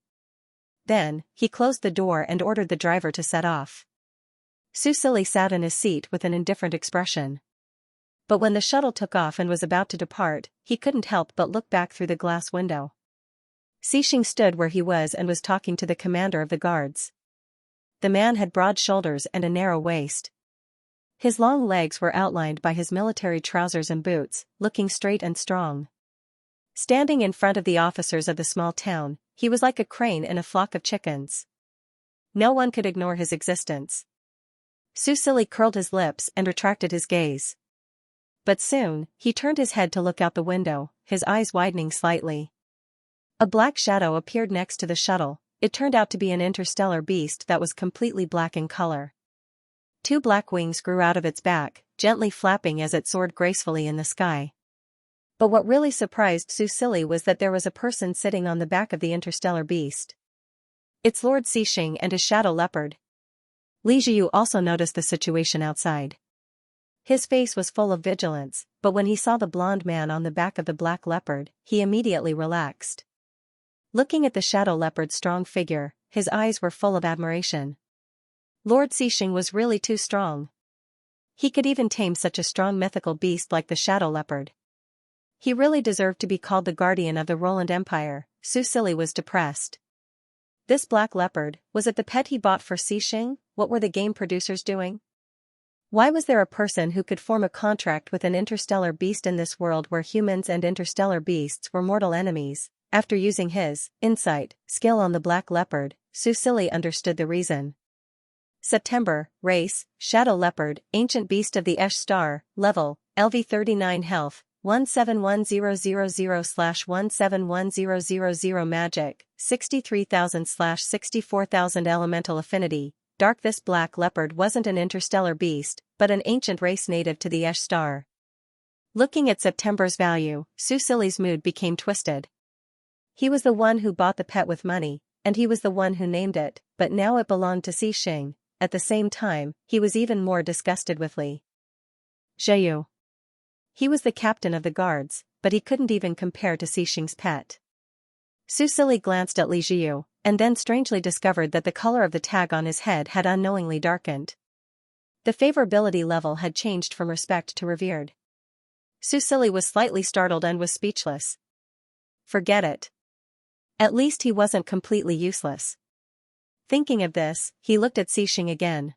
Then, he closed the door and ordered the driver to set off. Su Sili sat in his seat with an indifferent expression. But when the shuttle took off and was about to depart, he couldn't help but look back through the glass window. Cixing stood where he was and was talking to the commander of the guards. The man had broad shoulders and a narrow waist. His long legs were outlined by his military trousers and boots, looking straight and strong. Standing in front of the officers of the small town, he was like a crane in a flock of chickens. No one could ignore his existence. Su Sili curled his lips and retracted his gaze. But soon, he turned his head to look out the window, his eyes widening slightly. A black shadow appeared next to the shuttle. It turned out to be an interstellar beast that was completely black in color. Two black wings grew out of its back, gently flapping as it soared gracefully in the sky. But what really surprised Su Sili was that there was a person sitting on the back of the interstellar beast. It's Lord Cixing and his shadow leopard. Li Jiyu also noticed the situation outside. His face was full of vigilance, but when he saw the blond man on the back of the black leopard, he immediately relaxed. Looking at the shadow leopard's strong figure, his eyes were full of admiration. Lord Cixing was really too strong. He could even tame such a strong mythical beast like the shadow leopard. He really deserved to be called the guardian of the Roland Empire. Su Sili was depressed. This black leopard, was it the pet he bought for Cixing? What were the game producers doing? Why was there a person who could form a contract with an interstellar beast in this world where humans and interstellar beasts were mortal enemies? After using his insight skill on the black leopard, Su Sili understood the reason. September, race, shadow leopard, ancient beast of the Esh star, level, LV39 health, 171000/171000 magic, 63,000/64,000 elemental affinity, dark. This black leopard wasn't an interstellar beast, but an ancient race native to the Esh star. Looking at September's value, Su Sili's mood became twisted. He was the one who bought the pet with money, and he was the one who named it, but now it belonged to Cixing. At the same time, he was even more disgusted with Li Jiyu. He was the captain of the guards, but he couldn't even compare to Cixing's pet. Su Sili glanced at Li Jiyu, and then strangely discovered that the color of the tag on his head had unknowingly darkened. The favorability level had changed from respect to revered. Su Sili was slightly startled and was speechless. Forget it. At least he wasn't completely useless. Thinking of this, he looked at Cixing again.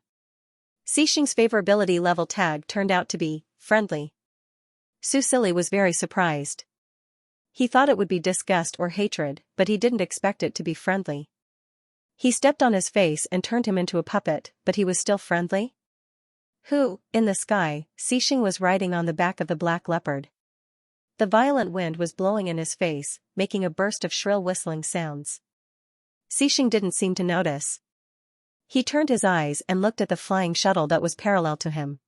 Cixing's favorability level tag turned out to be friendly. Su Sili was very surprised. He thought it would be disgust or hatred, but he didn't expect it to be friendly. He stepped on his face and turned him into a puppet, but he was still friendly? Who, in the sky, Cixing was riding on the back of the black leopard. The violent wind was blowing in his face, making a burst of shrill whistling sounds. Cixing didn't seem to notice. He turned his eyes and looked at the flying shuttle that was parallel to him.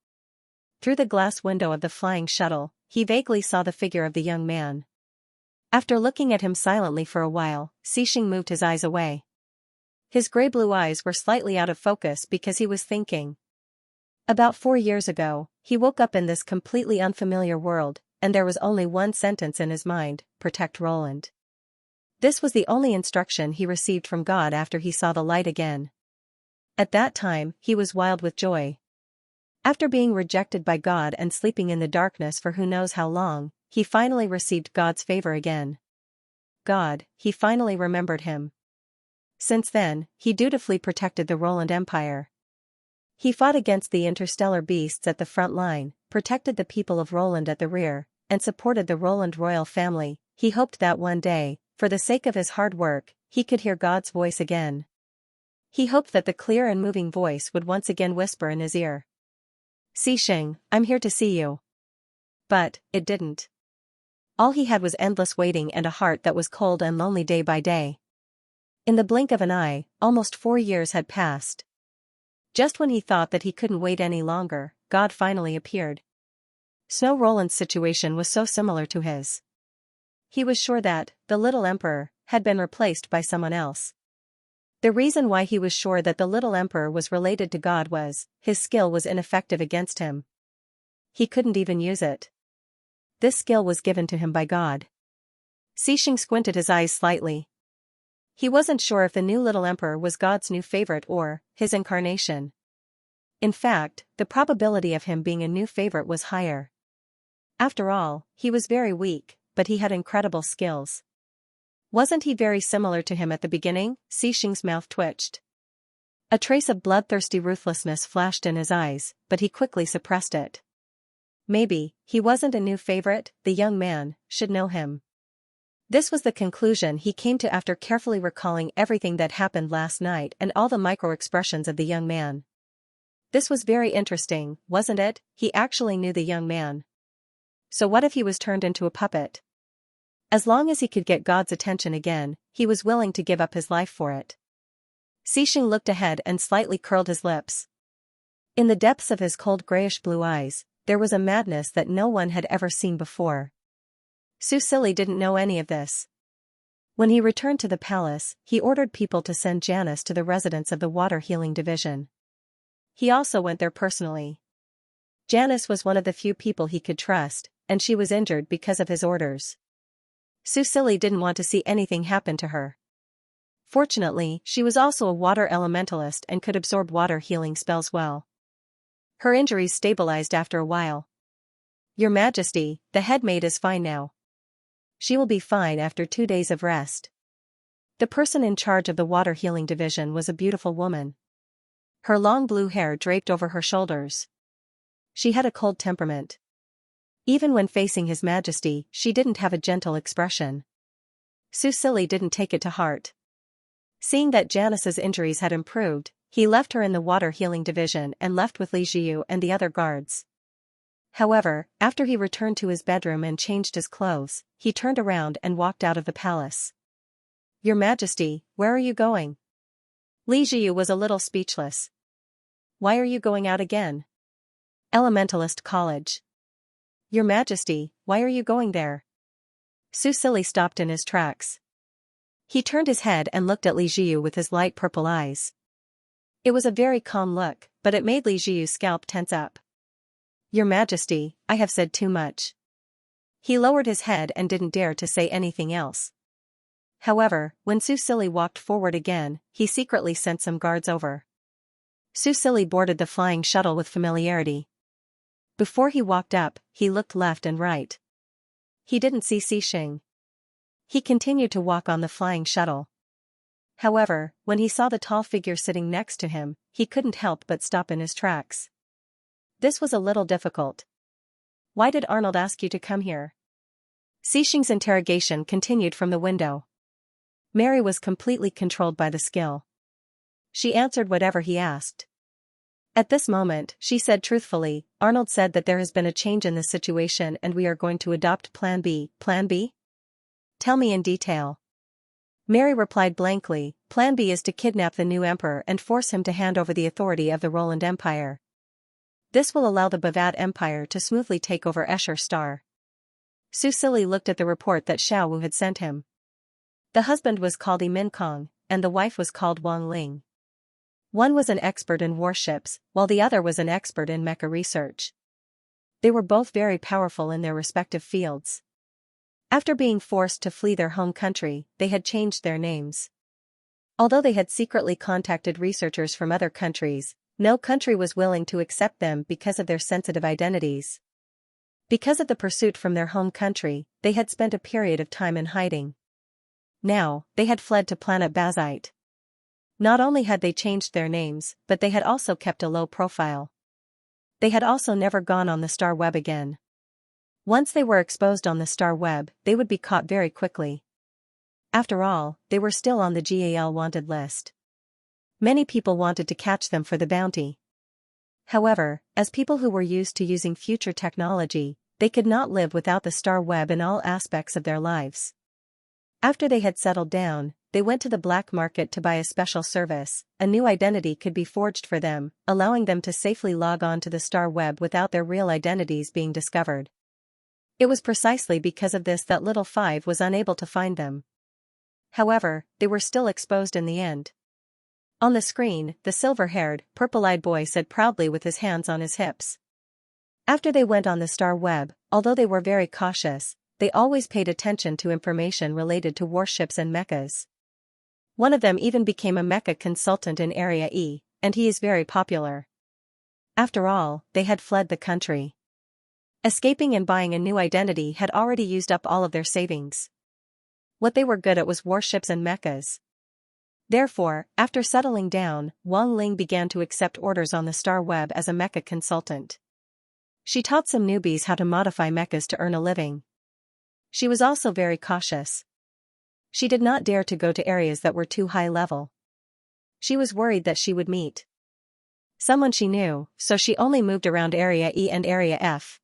Through the glass window of the flying shuttle, he vaguely saw the figure of the young man. After looking at him silently for a while, Cixing moved his eyes away. His gray-blue eyes were slightly out of focus because he was thinking. About 4 years ago, he woke up in this completely unfamiliar world, and there was only one sentence in his mind: protect Roland. This was the only instruction he received from God after he saw the light again. At that time, he was wild with joy. After being rejected by God and sleeping in the darkness for who knows how long, he finally received God's favor again. God, he finally remembered him. Since then, he dutifully protected the Roland Empire. He fought against the interstellar beasts at the front line, protected the people of Roland at the rear, and supported the Roland royal family. He hoped that one day, for the sake of his hard work, he could hear God's voice again. He hoped that the clear and moving voice would once again whisper in his ear, Cixing, I'm here to see you. But, it didn't. All he had was endless waiting and a heart that was cold and lonely day by day. In the blink of an eye, almost 4 years had passed. Just when he thought that he couldn't wait any longer, God finally appeared. Snow Roland's situation was so similar to his. he was sure that the little emperor had been replaced by someone else. The reason why he was sure that the little emperor was related to God was, his skill was ineffective against him. He couldn't even use it. This skill was given to him by God. Xianxia squinted his eyes slightly. He wasn't sure if the new little emperor was God's new favorite or his incarnation. In fact, the probability of him being a new favorite was higher. After all, he was very weak, but he had incredible skills. Wasn't he very similar to him at the beginning? Xianxia's mouth twitched. A trace of bloodthirsty ruthlessness flashed in his eyes, but he quickly suppressed it. Maybe, he wasn't a new favorite, the young man should know him. This was the conclusion he came to after carefully recalling everything that happened last night and all the micro-expressions of the young man. This was very interesting, wasn't it? He actually knew the young man. So what if he was turned into a puppet? As long as he could get God's attention again, he was willing to give up his life for it. Xianxia looked ahead and slightly curled his lips. In the depths of his cold grayish-blue eyes, there was a madness that no one had ever seen before. Susili didn't know any of this. When he returned to the palace, he ordered people to send Janice to the residence of the water healing division. He also went there personally. Janice was one of the few people he could trust, and she was injured because of his orders. Susili didn't want to see anything happen to her. Fortunately, she was also a water elementalist and could absorb water healing spells well. Her injuries stabilized after a while. Your Majesty, the head maid is fine now. She will be fine after 2 days of rest. The person in charge of the water healing division was a beautiful woman. Her long blue hair draped over her shoulders. She had a cold temperament. Even when facing His Majesty, she didn't have a gentle expression. Susili didn't take it to heart. Seeing that Janice's injuries had improved, he left her in the water healing division and left with Li Jiu and the other guards. However, after he returned to his bedroom and changed his clothes, he turned around and walked out of the palace. Your Majesty, where are you going? Li Jiu was a little speechless. Why are you going out again? Elementalist College. Your Majesty, why are you going there? Susili stopped in his tracks. He turned his head and looked at Li Jiu with his light purple eyes. It was a very calm look, but it made Li Jiu's scalp tense up. Your Majesty, I have said too much. He lowered his head and didn't dare to say anything else. However, when Susili walked forward again, he secretly sent some guards over. Susili boarded the flying shuttle with familiarity. Before he walked up, he looked left and right. He didn't see Xianxia. He continued to walk on the flying shuttle. However, when he saw the tall figure sitting next to him, he couldn't help but stop in his tracks. This was a little difficult. Why did Arnold ask you to come here? Xianxia's interrogation continued from the window. Mary was completely controlled by the skill. She answered whatever he asked. At this moment, she said truthfully, Arnold said that there has been a change in the situation and we are going to adopt Plan B. Plan B? Tell me in detail. Mary replied blankly, Plan B is to kidnap the new emperor and force him to hand over the authority of the Roland Empire. This will allow the Bavad Empire to smoothly take over Escher Star. Susili looked at the report that Xiao Wu had sent him. The husband was called Yi Minkong, and the wife was called Wang Ling. One was an expert in warships, while the other was an expert in mecha research. They were both very powerful in their respective fields. After being forced to flee their home country, they had changed their names. Although they had secretly contacted researchers from other countries, no country was willing to accept them because of their sensitive identities. Because of the pursuit from their home country, they had spent a period of time in hiding. Now, they had fled to planet Bazite. Not only had they changed their names, but they had also kept a low profile. They had also never gone on the star web again. Once they were exposed on the star web, they would be caught very quickly. After all, they were still on the GAL wanted list. Many people wanted to catch them for the bounty. However, as people who were used to using future technology, they could not live without the star web in all aspects of their lives. After they had settled down, they went to the black market to buy a special service. A new identity could be forged for them, allowing them to safely log on to the star web without their real identities being discovered. It was precisely because of this that little Five was unable to find them. However, they were still exposed in the end. On the screen, the silver-haired, purple-eyed boy said proudly with his hands on his hips. After they went on the star web, although they were very cautious, they always paid attention to information related to warships and mechas. One of them even became a mecha consultant in Area E, and he is very popular. After all, they had fled the country. Escaping and buying a new identity had already used up all of their savings. What they were good at was warships and mechas. Therefore, after settling down, Wang Ling began to accept orders on the star web as a mecha consultant. She taught some newbies how to modify mechas to earn a living. She was also very cautious. She did not dare to go to areas that were too high level. She was worried that she would meet someone she knew, so she only moved around Area E and Area F.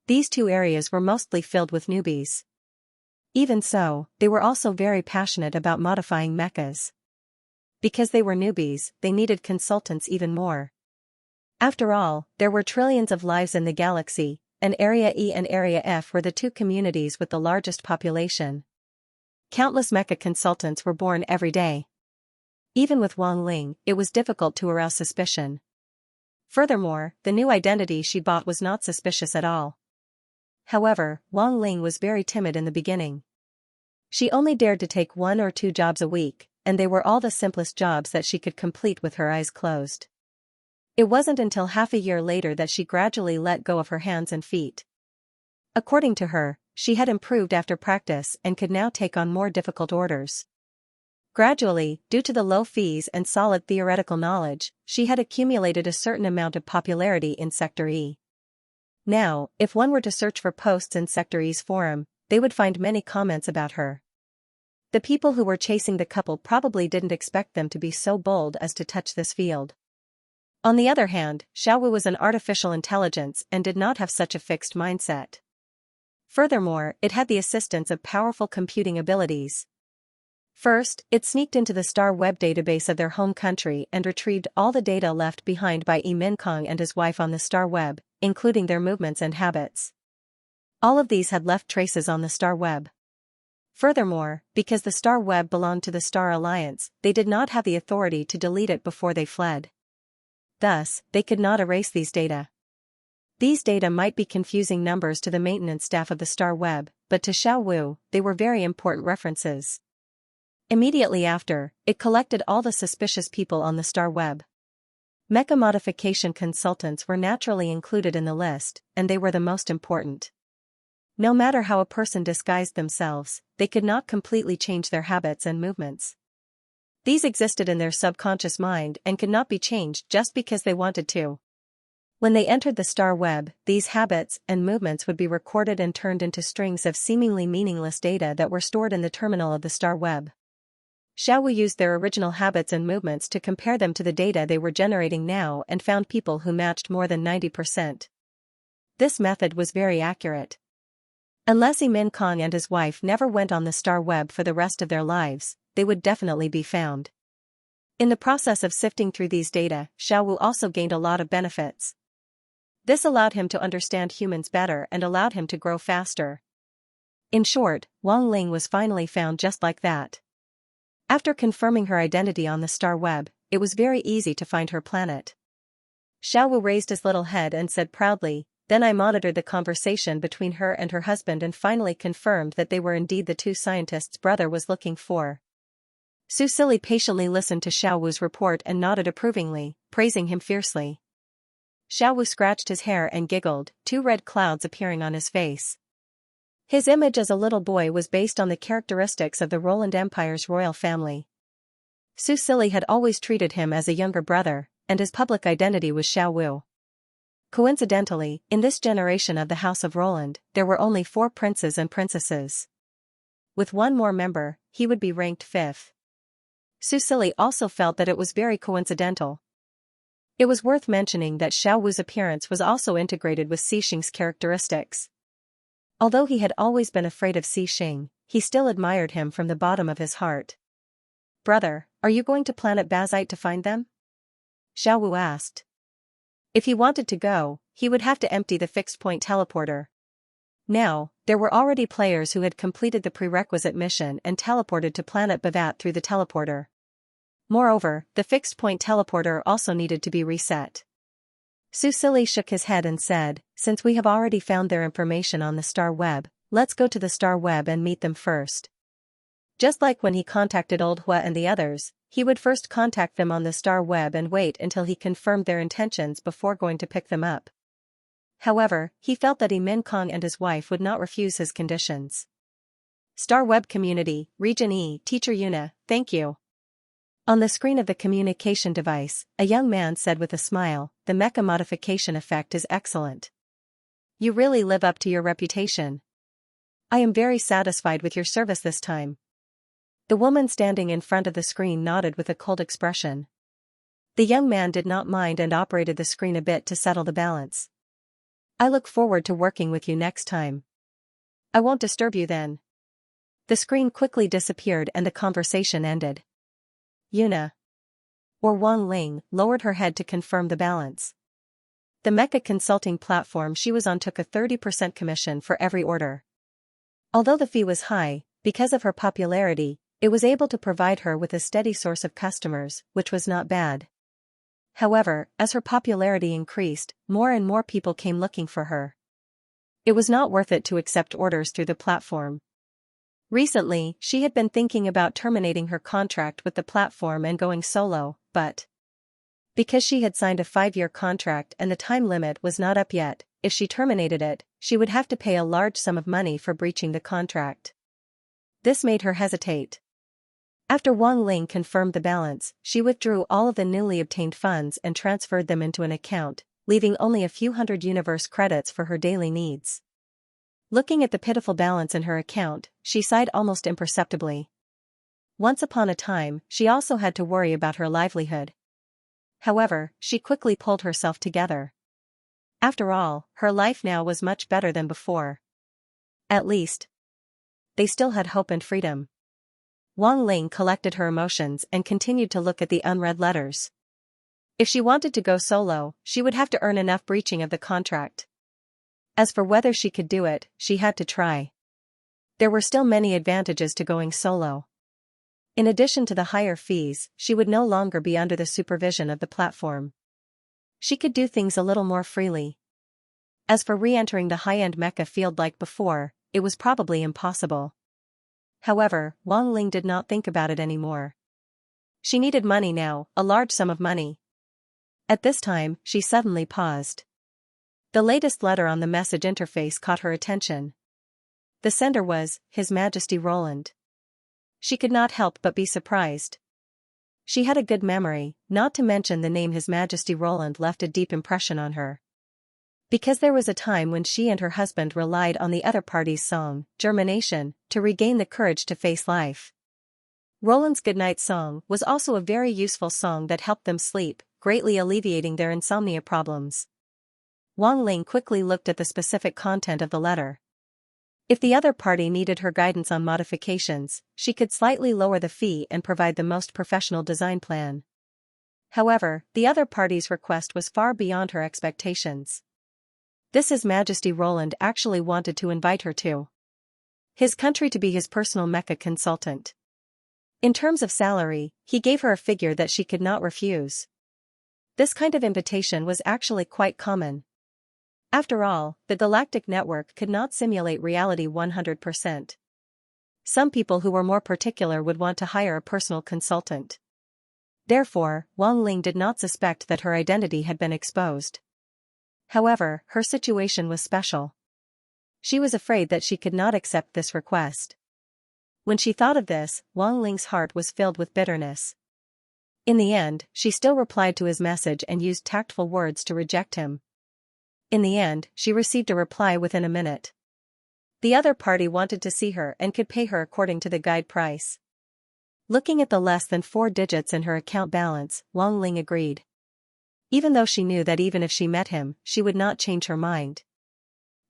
These two areas were mostly filled with newbies. Even so, they were also very passionate about modifying mechas. Because they were newbies, they needed consultants even more. After all, there were trillions of lives in the galaxy, and Area E and Area F were the two communities with the largest population. Countless mecha consultants were born every day. Even with Wang Ling, it was difficult to arouse suspicion. Furthermore, the new identity she bought was not suspicious at all. However, Wang Ling was very timid in the beginning. She only dared to take 1 or 2 jobs a week, and they were all the simplest jobs that she could complete with her eyes closed. It wasn't until half a year later that she gradually let go of her hands and feet. According to her, she had improved after practice and could now take on more difficult orders. Gradually, due to the low fees and solid theoretical knowledge, she had accumulated a certain amount of popularity in Sector E. Now, if one were to search for posts in Sector E's forum, they would find many comments about her. The people who were chasing the couple probably didn't expect them to be so bold as to touch this field. On the other hand, Xiaowu was an artificial intelligence and did not have such a fixed mindset. Furthermore, it had the assistance of powerful computing abilities. First, it sneaked into the star web database of their home country and retrieved all the data left behind by Yi Minkong and his wife on the star web, including their movements and habits. All of these had left traces on the star web. Furthermore, because the star web belonged to the Star Alliance, they did not have the authority to delete it before they fled. Thus, they could not erase these data. These data might be confusing numbers to the maintenance staff of the star web, but to Xiaowu, they were very important references. Immediately after, it collected all the suspicious people on the star web. Mecha modification consultants were naturally included in the list, and they were the most important. No matter how a person disguised themselves, they could not completely change their habits and movements. These existed in their subconscious mind and could not be changed just because they wanted to. When they entered the star web, these habits and movements would be recorded and turned into strings of seemingly meaningless data that were stored in the terminal of the star web. Xiaowu used their original habits and movements to compare them to the data they were generating now and found people who matched more than 90%. This method was very accurate. Unless Yi Minkong and his wife never went on the star web for the rest of their lives, they would definitely be found. In the process of sifting through these data, Xiaowu also gained a lot of benefits. This allowed him to understand humans better and allowed him to grow faster. In short, Wang Ling was finally found just like that. After confirming her identity on the star web, it was very easy to find her planet. Xiaowu raised his little head and said proudly, "Then I monitored the conversation between her and her husband and finally confirmed that they were indeed the two scientists brother was looking for." Su Silly patiently listened to Xiaowu's report and nodded approvingly, praising him fiercely. Xiaowu scratched his hair and giggled, 2 red clouds appearing on his face. His image as a little boy was based on the characteristics of the Roland Empire's royal family. Su Silly had always treated him as a younger brother, and his public identity was Xiaowu. Coincidentally, in this generation of the House of Roland, there were only 4 princes and princesses. With one more member, he would be ranked 5th. Su Silly also felt that it was very coincidental. It was worth mentioning that Xiaowu's appearance was also integrated with Xing's characteristics. Although he had always been afraid of Xing, he still admired him from the bottom of his heart. "Brother, are you going to planet Bazite to find them?" Xiaowu asked. If he wanted to go, he would have to empty the fixed-point teleporter. Now, there were already players who had completed the prerequisite mission and teleported to planet Bavat through the teleporter. Moreover, the fixed-point teleporter also needed to be reset. Susili shook his head and said, "Since we have already found their information on the star web, let's go to the star web and meet them first." Just like when he contacted Old Hua and the others, he would first contact them on the star web and wait until he confirmed their intentions before going to pick them up. However, he felt that Min Kong and his wife would not refuse his conditions. Star Web Community, Region E, Teacher Yuna, thank you. On the screen of the communication device, a young man said with a smile, "The mecha modification effect is excellent. You really live up to your reputation. I am very satisfied with your service this time." The woman standing in front of the screen nodded with a cold expression. The young man did not mind and operated the screen a bit to settle the balance. "I look forward to working with you next time. I won't disturb you then." The screen quickly disappeared and the conversation ended. Yuna, or Wang Ling, lowered her head to confirm the balance. The mecha consulting platform she was on took a 30% commission for every order. Although the fee was high, because of her popularity, it was able to provide her with a steady source of customers, which was not bad. However, as her popularity increased, more and more people came looking for her. It was not worth it to accept orders through the platform. Recently, she had been thinking about terminating her contract with the platform and going solo, but because she had signed a 5-year contract and the time limit was not up yet, if she terminated it, she would have to pay a large sum of money for breaching the contract. This made her hesitate. After Wang Ling confirmed the balance, she withdrew all of the newly obtained funds and transferred them into an account, leaving only a few hundred universe credits for her daily needs. Looking at the pitiful balance in her account, she sighed almost imperceptibly. Once upon a time, she also had to worry about her livelihood. However, she quickly pulled herself together. After all, her life now was much better than before. At least, they still had hope and freedom. Wang Ling collected her emotions and continued to look at the unread letters. If she wanted to go solo, she would have to earn enough breaching of the contract. As for whether she could do it, she had to try. There were still many advantages to going solo. In addition to the higher fees, she would no longer be under the supervision of the platform. She could do things a little more freely. As for re-entering the high-end mecha field like before, it was probably impossible. However, Wang Ling did not think about it anymore. She needed money now, a large sum of money. At this time, she suddenly paused. The latest letter on the message interface caught her attention. The sender was His Majesty Roland. She could not help but be surprised. She had a good memory, not to mention the name His Majesty Roland left a deep impression on her. Because there was a time when she and her husband relied on the other party's song, Germination, to regain the courage to face life. Roland's goodnight song was also a very useful song that helped them sleep, greatly alleviating their insomnia problems. Wang Ling quickly looked at the specific content of the letter. If the other party needed her guidance on modifications, she could slightly lower the fee and provide the most professional design plan. However, the other party's request was far beyond her expectations. This His Majesty Roland actually wanted to invite her to his country to be his personal mecha consultant. In terms of salary, he gave her a figure that she could not refuse. This kind of invitation was actually quite common. After all, the galactic network could not simulate reality 100%. Some people who were more particular would want to hire a personal consultant. Therefore, Wang Ling did not suspect that her identity had been exposed. However, her situation was special. She was afraid that she could not accept this request. When she thought of this, Wang Ling's heart was filled with bitterness. In the end, she still replied to his message and used tactful words to reject him. In the end, she received a reply within a minute. The other party wanted to see her and could pay her according to the guide price. Looking at the less than 4 digits in her account balance, Wang Ling agreed. Even though she knew that even if she met him, she would not change her mind.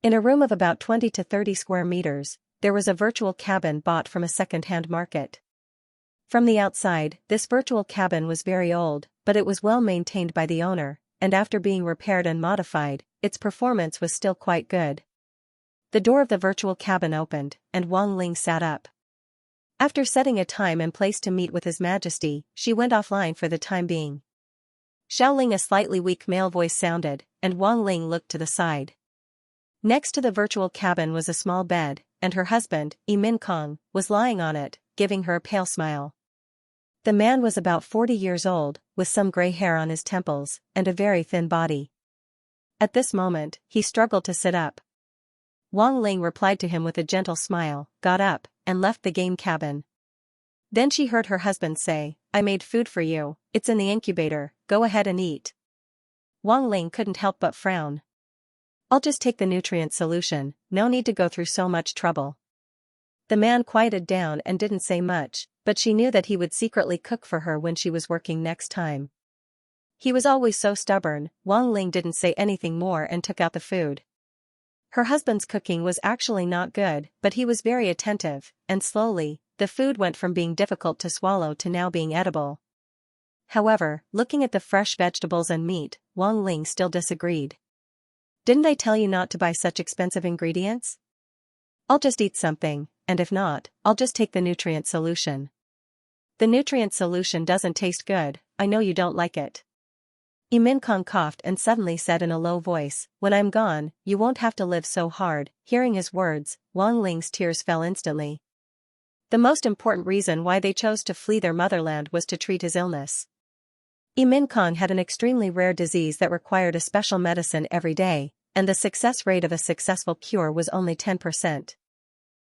In a room of about 20 to 30 square meters, there was a virtual cabin bought from a second-hand market. From the outside, this virtual cabin was very old, but it was well maintained by the owner, and after being repaired and modified, its performance was still quite good. The door of the virtual cabin opened, and Wang Ling sat up. After setting a time and place to meet with His Majesty, she went offline for the time being. Xiaoling, a slightly weak male voice sounded, and Wang Ling looked to the side. Next to the virtual cabin was a small bed, and her husband, Min Kong, was lying on it, giving her a pale smile. The man was about 40 years old, with some gray hair on his temples, and a very thin body. At this moment, he struggled to sit up. Wang Ling replied to him with a gentle smile, got up, and left the game cabin. Then she heard her husband say, "I made food for you, it's in the incubator, go ahead and eat." Wang Ling couldn't help but frown. "I'll just take the nutrient solution, no need to go through so much trouble." The man quieted down and didn't say much, but she knew that he would secretly cook for her when she was working next time. He was always so stubborn. Wang Ling didn't say anything more and took out the food. Her husband's cooking was actually not good, but he was very attentive, and slowly, the food went from being difficult to swallow to now being edible. However, looking at the fresh vegetables and meat, Wang Ling still disagreed. "Didn't I tell you not to buy such expensive ingredients? I'll just eat something, and if not, I'll just take the nutrient solution." "The nutrient solution doesn't taste good, I know you don't like it." Min Kong coughed and suddenly said in a low voice, "When I'm gone, you won't have to live so hard." Hearing his words, Wang Ling's tears fell instantly. The most important reason why they chose to flee their motherland was to treat his illness. Min Kong had an extremely rare disease that required a special medicine every day, and the success rate of a successful cure was only 10%.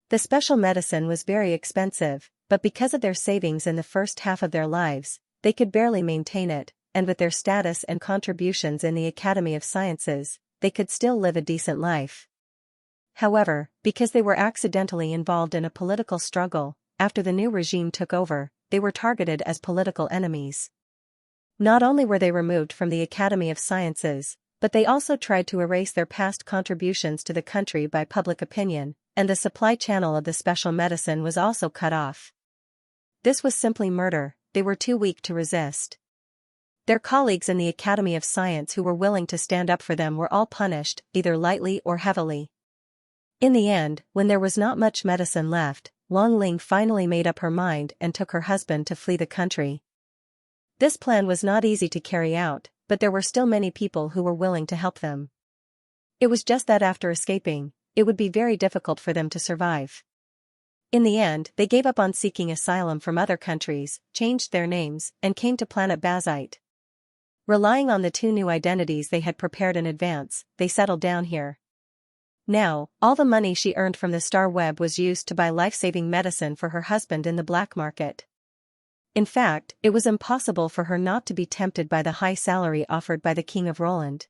The special medicine was very expensive, but because of their savings in the first half of their lives, they could barely maintain it, and with their status and contributions in the Academy of Sciences, they could still live a decent life. However, because they were accidentally involved in a political struggle, after the new regime took over, they were targeted as political enemies. Not only were they removed from the Academy of Sciences, but they also tried to erase their past contributions to the country by public opinion, and the supply channel of the special medicine was also cut off. This was simply murder. They were too weak to resist. Their colleagues in the Academy of Science who were willing to stand up for them were all punished, either lightly or heavily. In the end, when there was not much medicine left, Wang Ling finally made up her mind and took her husband to flee the country. This plan was not easy to carry out, but there were still many people who were willing to help them. It was just that after escaping, it would be very difficult for them to survive. In the end, they gave up on seeking asylum from other countries, changed their names, and came to planet Bazite. Relying on the 2 new identities they had prepared in advance, they settled down here. Now, all the money she earned from the star web was used to buy life-saving medicine for her husband in the black market. In fact, it was impossible for her not to be tempted by the high salary offered by the King of Roland.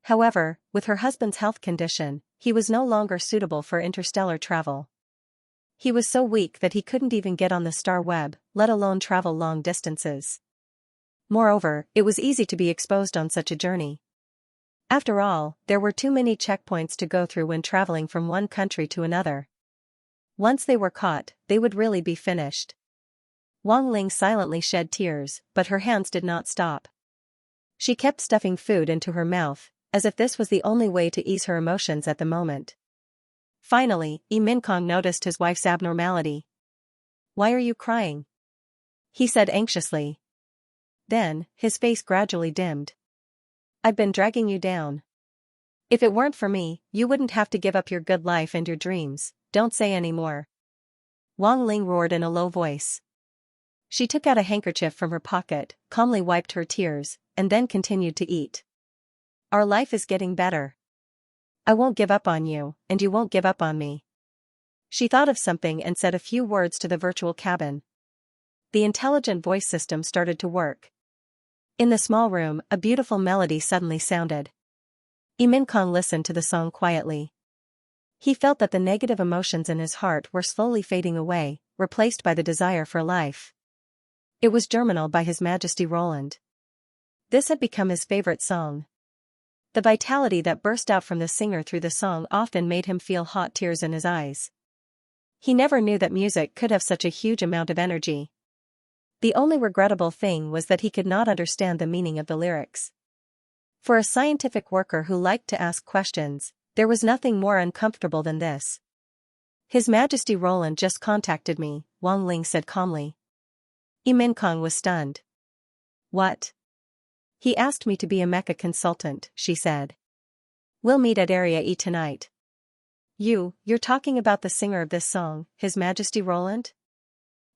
However, with her husband's health condition, he was no longer suitable for interstellar travel. He was so weak that he couldn't even get on the star web, let alone travel long distances. Moreover, it was easy to be exposed on such a journey. After all, there were too many checkpoints to go through when traveling from one country to another. Once they were caught, they would really be finished. Wang Ling silently shed tears, but her hands did not stop. She kept stuffing food into her mouth, as if this was the only way to ease her emotions at the moment. Finally, Min Kong noticed his wife's abnormality. "Why are you crying?" he said anxiously. Then, his face gradually dimmed. "I've been dragging you down. If it weren't for me, you wouldn't have to give up your good life and your dreams. Don't say any more." Wang Ling roared in a low voice. She took out a handkerchief from her pocket, calmly wiped her tears, and then continued to eat. "Our life is getting better. I won't give up on you, and you won't give up on me." She thought of something and said a few words to the virtual cabin. The intelligent voice system started to work. In the small room, a beautiful melody suddenly sounded. Min Kong listened to the song quietly. He felt that the negative emotions in his heart were slowly fading away, replaced by the desire for life. It was Germinal by His Majesty Roland. This had become his favorite song. The vitality that burst out from the singer through the song often made him feel hot tears in his eyes. He never knew that music could have such a huge amount of energy. The only regrettable thing was that he could not understand the meaning of the lyrics. For a scientific worker who liked to ask questions, There was nothing more uncomfortable than this. His Majesty Roland just contacted me, Wang Ling said calmly. Kong was stunned. What? He asked me to be a mecha consultant, she said. We'll meet at Area E tonight. You're talking about the singer of this song, His Majesty Roland?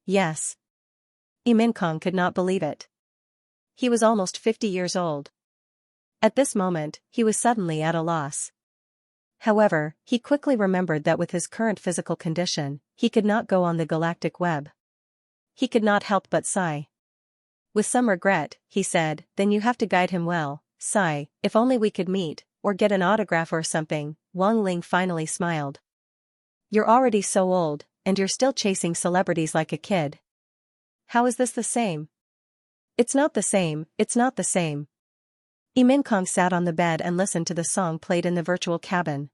Yes. Kong could not believe it. He was almost 50 years old. At this moment, he was suddenly at a loss. However, he quickly remembered that with his current physical condition, he could not go on the galactic web. He could not help but sigh. With some regret, he said, then you have to guide him well. Sigh, if only we could meet, or get an autograph or something. Wang Ling finally smiled. You're already so old, and you're still chasing celebrities like a kid. How is this the same? It's not the same, it's not the same. Kong sat on the bed and listened to the song played in the virtual cabin.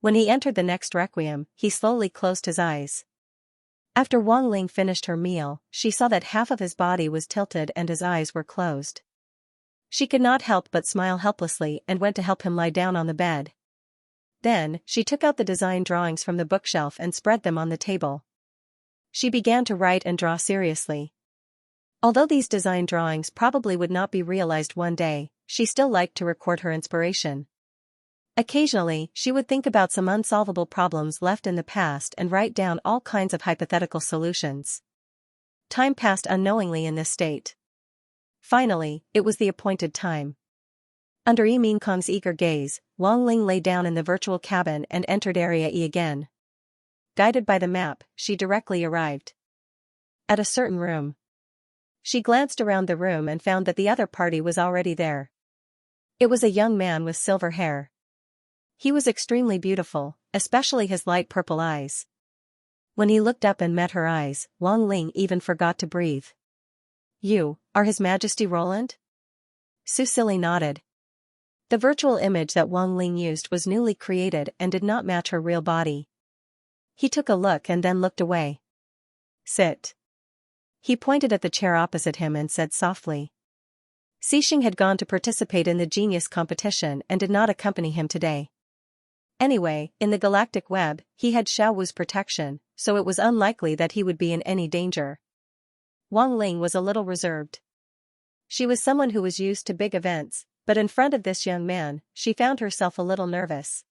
When he entered the next requiem, he slowly closed his eyes. After Wang Ling finished her meal, she saw that half of his body was tilted and his eyes were closed. She could not help but smile helplessly and went to help him lie down on the bed. Then, she took out the design drawings from the bookshelf and spread them on the table. She began to write and draw seriously. Although these design drawings probably would not be realized one day, she still liked to record her inspiration. Occasionally, she would think about some unsolvable problems left in the past and write down all kinds of hypothetical solutions. Time passed unknowingly in this state. Finally, it was the appointed time. Under Kong's eager gaze, Wang Ling lay down in the virtual cabin and entered Area E again. Guided by the map, she directly arrived at a certain room. She glanced around the room and found that the other party was already there. It was a young man with silver hair. He was extremely beautiful, especially his light purple eyes. When he looked up and met her eyes, Wang Ling even forgot to breathe. You are His Majesty Roland? Susili nodded. The virtual image that Wang Ling used was newly created and did not match her real body. He took a look and then looked away. Sit. He pointed at the chair opposite him and said softly. Xixing had gone to participate in the genius competition and did not accompany him today. Anyway, in the galactic web, he had Xiao Wu's protection, so it was unlikely that he would be in any danger. Wang Ling was a little reserved. She was someone who was used to big events, but in front of this young man, she found herself a little nervous.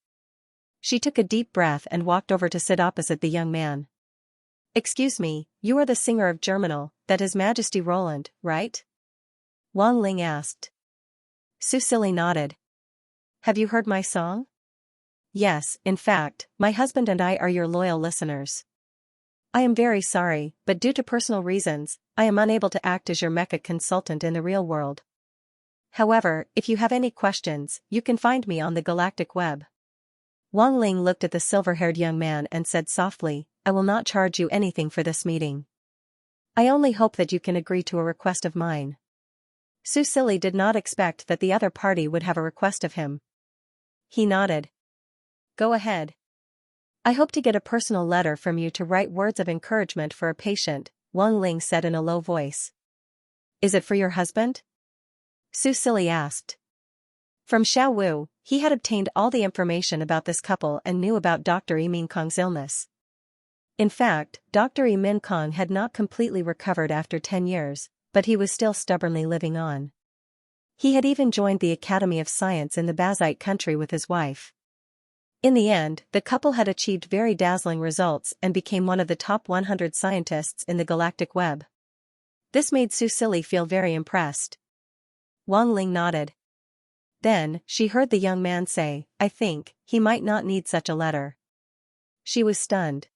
She took a deep breath and walked over to sit opposite the young man. Excuse me, you are the singer of Germinal, that His Majesty Roland, right? Wang Ling asked. Susili nodded. Have you heard my song? Yes, in fact, my husband and I are your loyal listeners. I am very sorry, but due to personal reasons, I am unable to act as your mecha consultant in the real world. However, if you have any questions, you can find me on the galactic web. Wang Ling looked at the silver-haired young man and said softly, I will not charge you anything for this meeting. I only hope that you can agree to a request of mine. Susili did not expect that the other party would have a request of him. He nodded. Go ahead. I hope to get a personal letter from you to write words of encouragement for a patient, Wang Ling said in a low voice. Is it for your husband? Susili asked. From Xiao Wu, he had obtained all the information about this couple and knew about Dr. Kong's illness. In fact, Dr. Kong had not completely recovered after 10 years, but he was still stubbornly living on. He had even joined the Academy of Science in the Bazite country with his wife. In the end, the couple had achieved very dazzling results and became one of the top 100 scientists in the galactic web. This made Susili feel very impressed. Wang Ling nodded. Then, she heard the young man say, I think, he might not need such a letter. She was stunned.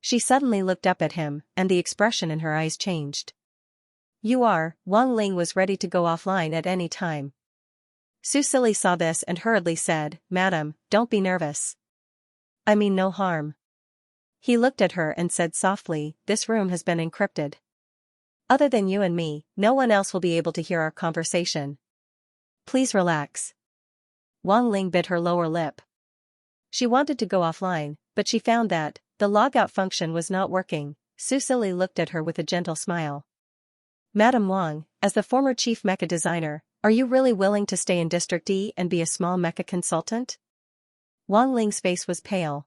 She suddenly looked up at him, and the expression in her eyes changed. Wang Ling was ready to go offline at any time. Susili saw this and hurriedly said, Madam, don't be nervous. I mean no harm. He looked at her and said softly, this room has been encrypted. Other than you and me, no one else will be able to hear our conversation. Please relax. Wang Ling bit her lower lip. She wanted to go offline, but she found that the logout function was not working. Susili looked at her with a gentle smile. Madam Wang, as the former chief mecha designer, are you really willing to stay in District E and be a small mecha consultant? Wang Ling's face was pale.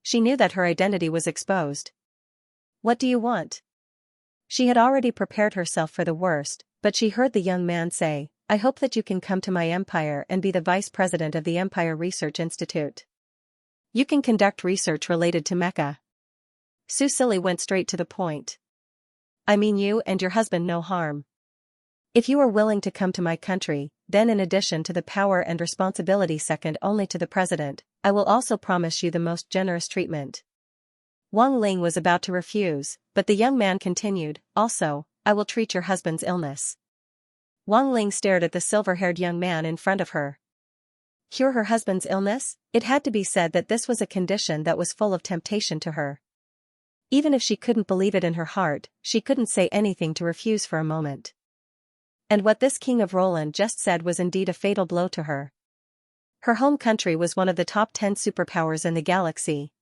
She knew that her identity was exposed. What do you want? She had already prepared herself for the worst, but she heard the young man say, I hope that you can come to my empire and be the vice president of the Empire Research Institute. You can conduct research related to Mecca. Su Silly went straight to the point. I mean you and your husband no harm. If you are willing to come to my country, then in addition to the power and responsibility second only to the president, I will also promise you the most generous treatment. Wang Ling was about to refuse, but the young man continued, also, I will treat your husband's illness. Wang Ling stared at the silver-haired young man in front of her. Cure her husband's illness? It had to be said that this was a condition that was full of temptation to her. Even if she couldn't believe it in her heart, she couldn't say anything to refuse for a moment. And what this king of Roland just said was indeed a fatal blow to her. Her home country was one of the top 10 superpowers in the galaxy.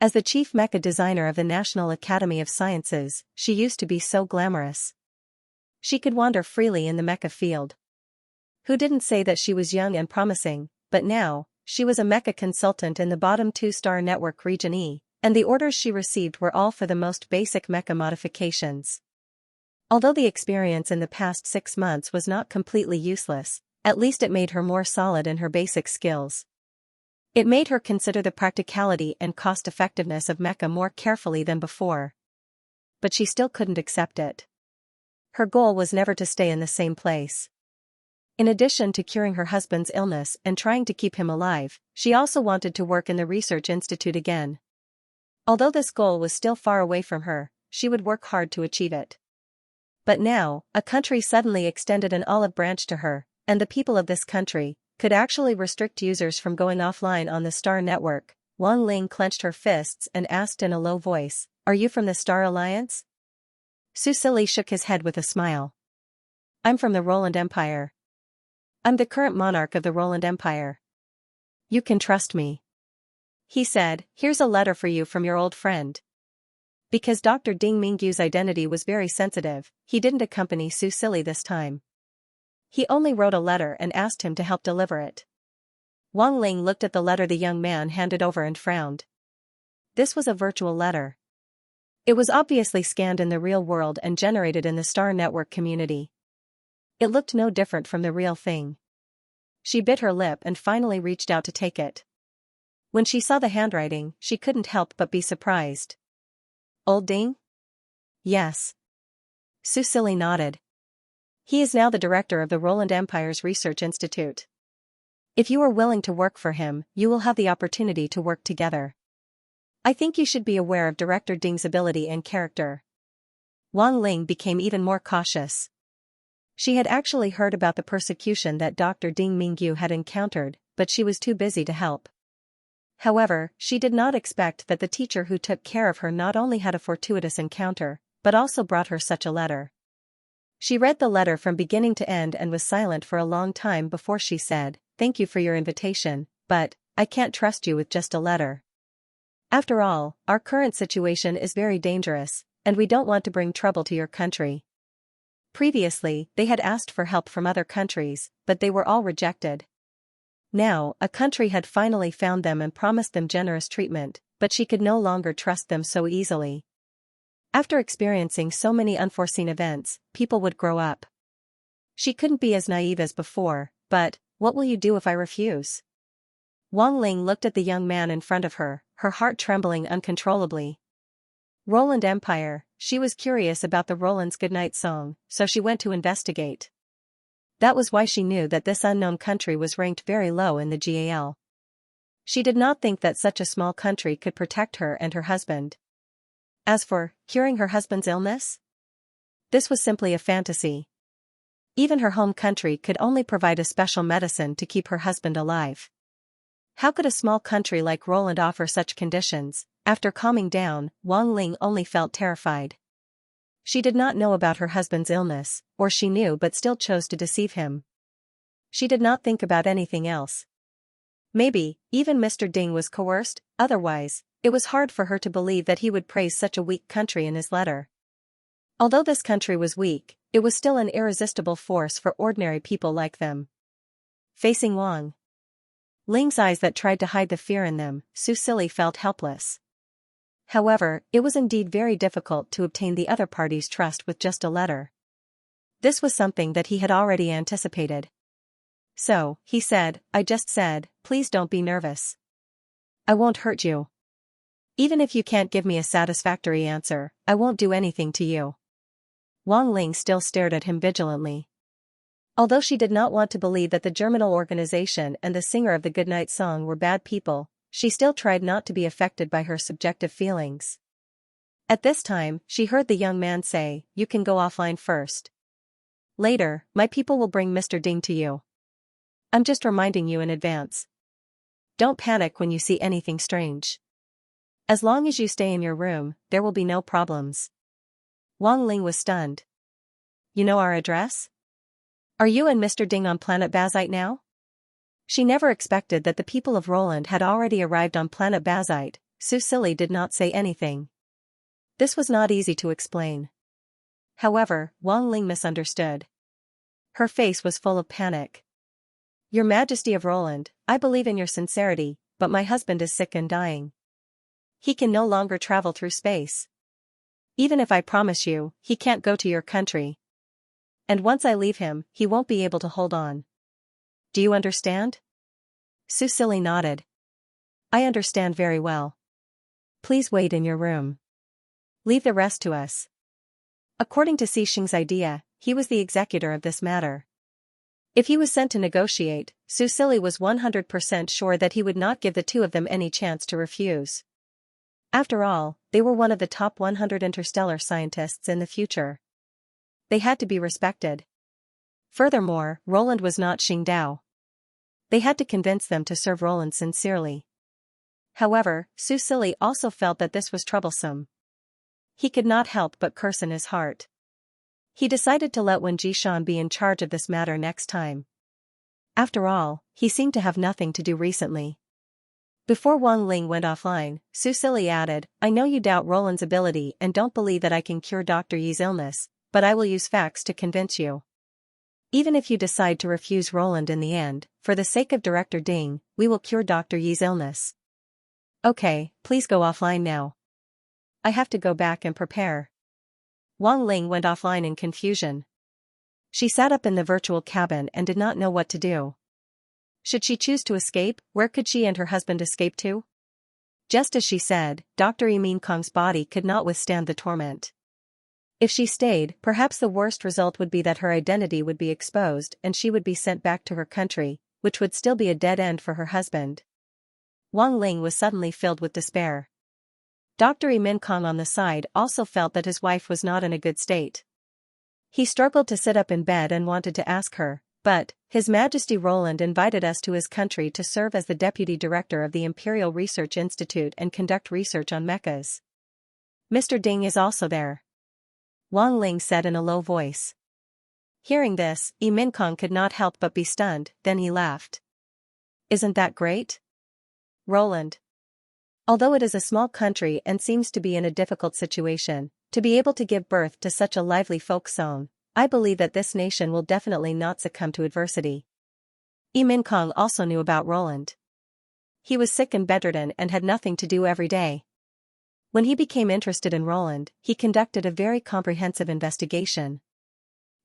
As the chief mecha designer of the National Academy of Sciences, she used to be so glamorous. She could wander freely in the mecha field. Who didn't say that she was young and promising, but now, she was a mecha consultant in the bottom 2-star network Region E, and the orders she received were all for the most basic mecha modifications. Although the experience in the past 6 months was not completely useless, at least it made her more solid in her basic skills. It made her consider the practicality and cost-effectiveness of mecha more carefully than before. But she still couldn't accept it. Her goal was never to stay in the same place. In addition to curing her husband's illness and trying to keep him alive, she also wanted to work in the research institute again. Although this goal was still far away from her, she would work hard to achieve it. But now, a country suddenly extended an olive branch to her, and the people of this country could actually restrict users from going offline on the Star Network. Wang Ling clenched her fists and asked in a low voice, Are you from the Star Alliance? Su Silly shook his head with a smile. I'm from the Roland Empire. I'm the current monarch of the Roland Empire. You can trust me. He said, Here's a letter for you from your old friend. Because Dr. Ding Mingyu's identity was very sensitive, he didn't accompany Su Silly this time. He only wrote a letter and asked him to help deliver it. Wang Ling looked at the letter the young man handed over and frowned. This was a virtual letter. It was obviously scanned in the real world and generated in the Star Network community. It looked no different from the real thing. She bit her lip and finally reached out to take it. When she saw the handwriting, she couldn't help but be surprised. Old Ding? Yes. Su Silly nodded. He is now the director of the Roland Empire's Research Institute. If you are willing to work for him, you will have the opportunity to work together. I think you should be aware of Director Ding's ability and character. Wang Ling became even more cautious. She had actually heard about the persecution that Dr. Ding Mingyu had encountered, but she was too busy to help. However, she did not expect that the teacher who took care of her not only had a fortuitous encounter, but also brought her such a letter. She read the letter from beginning to end and was silent for a long time before she said, Thank you for your invitation, but I can't trust you with just a letter. After all, our current situation is very dangerous, and we don't want to bring trouble to your country. Previously, they had asked for help from other countries, but they were all rejected. Now, a country had finally found them and promised them generous treatment, but she could no longer trust them so easily. After experiencing so many unforeseen events, people would grow up. She couldn't be as naive as before, but, what will you do if I refuse? Wang Ling looked at the young man in front of her, her heart trembling uncontrollably. Roland Empire, she was curious about the Roland's goodnight song, so she went to investigate. That was why she knew that this unknown country was ranked very low in the GAL. She did not think that such a small country could protect her and her husband. As for curing her husband's illness, this was simply a fantasy. Even her home country could only provide a special medicine to keep her husband alive. How could a small country like Roland offer such conditions? After calming down, Wang Ling only felt terrified. She did not know about her husband's illness, or she knew but still chose to deceive him. She did not think about anything else. Maybe, even Mr. Ding was coerced, otherwise, it was hard for her to believe that he would praise such a weak country in his letter. Although this country was weak, it was still an irresistible force for ordinary people like them. Facing Wang Ling's eyes that tried to hide the fear in them, Susili felt helpless. However, it was indeed very difficult to obtain the other party's trust with just a letter. This was something that he had already anticipated. So, he said, I just said, please don't be nervous. I won't hurt you. Even if you can't give me a satisfactory answer, I won't do anything to you. Wang Ling still stared at him vigilantly. Although she did not want to believe that the Germinal organization and the singer of the Goodnight song were bad people, she still tried not to be affected by her subjective feelings. At this time, she heard the young man say, you can go offline first. Later, my people will bring Mr. Ding to you. I'm just reminding you in advance. Don't panic when you see anything strange. As long as you stay in your room, there will be no problems. Wang Ling was stunned. You know our address? Are you and Mr. Ding on planet Bazite now? She never expected that the people of Roland had already arrived on planet Bazite. Susili did not say anything. This was not easy to explain. However, Wang Ling misunderstood. Her face was full of panic. Your Majesty of Roland, I believe in your sincerity, but my husband is sick and dying. He can no longer travel through space. Even if I promise you, he can't go to your country. And once I leave him, he won't be able to hold on. Do you understand? Susili nodded. I understand very well. Please wait in your room. Leave the rest to us. According to Xing's idea, he was the executor of this matter. If he was sent to negotiate, Susili was 100% sure that he would not give the two of them any chance to refuse. After all, they were one of the top 100 interstellar scientists in the future. They had to be respected. Furthermore, Roland was not Qingdao. They had to convince them to serve Roland sincerely. However, Susili also felt that this was troublesome. He could not help but curse in his heart. He decided to let Wen Jishan be in charge of this matter next time. After all, he seemed to have nothing to do recently. Before Wang Ling went offline, Susili added, I know you doubt Roland's ability and don't believe that I can cure Dr. Yi's illness, but I will use facts to convince you. Even if you decide to refuse Roland in the end, for the sake of Director Ding, we will cure Dr. Yi's illness. Okay, please go offline now. I have to go back and prepare. Wang Ling went offline in confusion. She sat up in the virtual cabin and did not know what to do. Should she choose to escape, where could she and her husband escape to? Just as she said, Dr. Min Kong's body could not withstand the torment. If she stayed, perhaps the worst result would be that her identity would be exposed and she would be sent back to her country, which would still be a dead end for her husband. Wang Ling was suddenly filled with despair. Dr. Min Kong on the side also felt that his wife was not in a good state. He struggled to sit up in bed and wanted to ask her, but, His Majesty Roland invited us to his country to serve as the deputy director of the Imperial Research Institute and conduct research on mechas. Mr. Ding is also there. Wang Ling said in a low voice. Hearing this, Min Kong could not help but be stunned, then he laughed. Isn't that great? Roland. Although it is a small country and seems to be in a difficult situation, to be able to give birth to such a lively folk song, I believe that this nation will definitely not succumb to adversity. Min Kong also knew about Roland. He was sick and bedridden and had nothing to do every day. When he became interested in Roland, he conducted a very comprehensive investigation.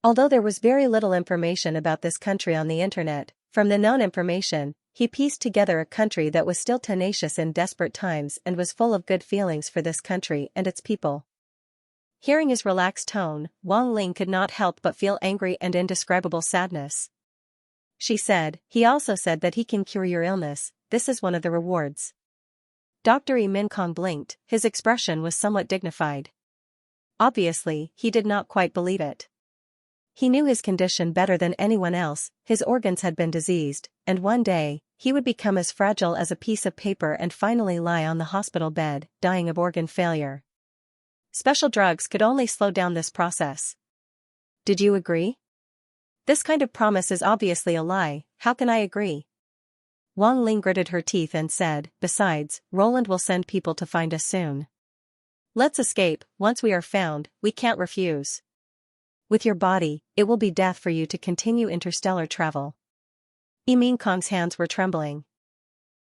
Although there was very little information about this country on the internet, from the known information, he pieced together a country that was still tenacious in desperate times and was full of good feelings for this country and its people. Hearing his relaxed tone, Wang Ling could not help but feel angry and indescribable sadness. She said, he also said that he can cure your illness, this is one of the rewards. Dr. Min Kong blinked, his expression was somewhat dignified. Obviously, he did not quite believe it. He knew his condition better than anyone else, his organs had been diseased, and one day, he would become as fragile as a piece of paper and finally lie on the hospital bed, dying of organ failure. Special drugs could only slow down this process. Did you agree? This kind of promise is obviously a lie, how can I agree? Wang Ling gritted her teeth and said, besides, Roland will send people to find us soon. Let's escape, once we are found, we can't refuse. With your body, it will be death for you to continue interstellar travel. Min Kong's hands were trembling.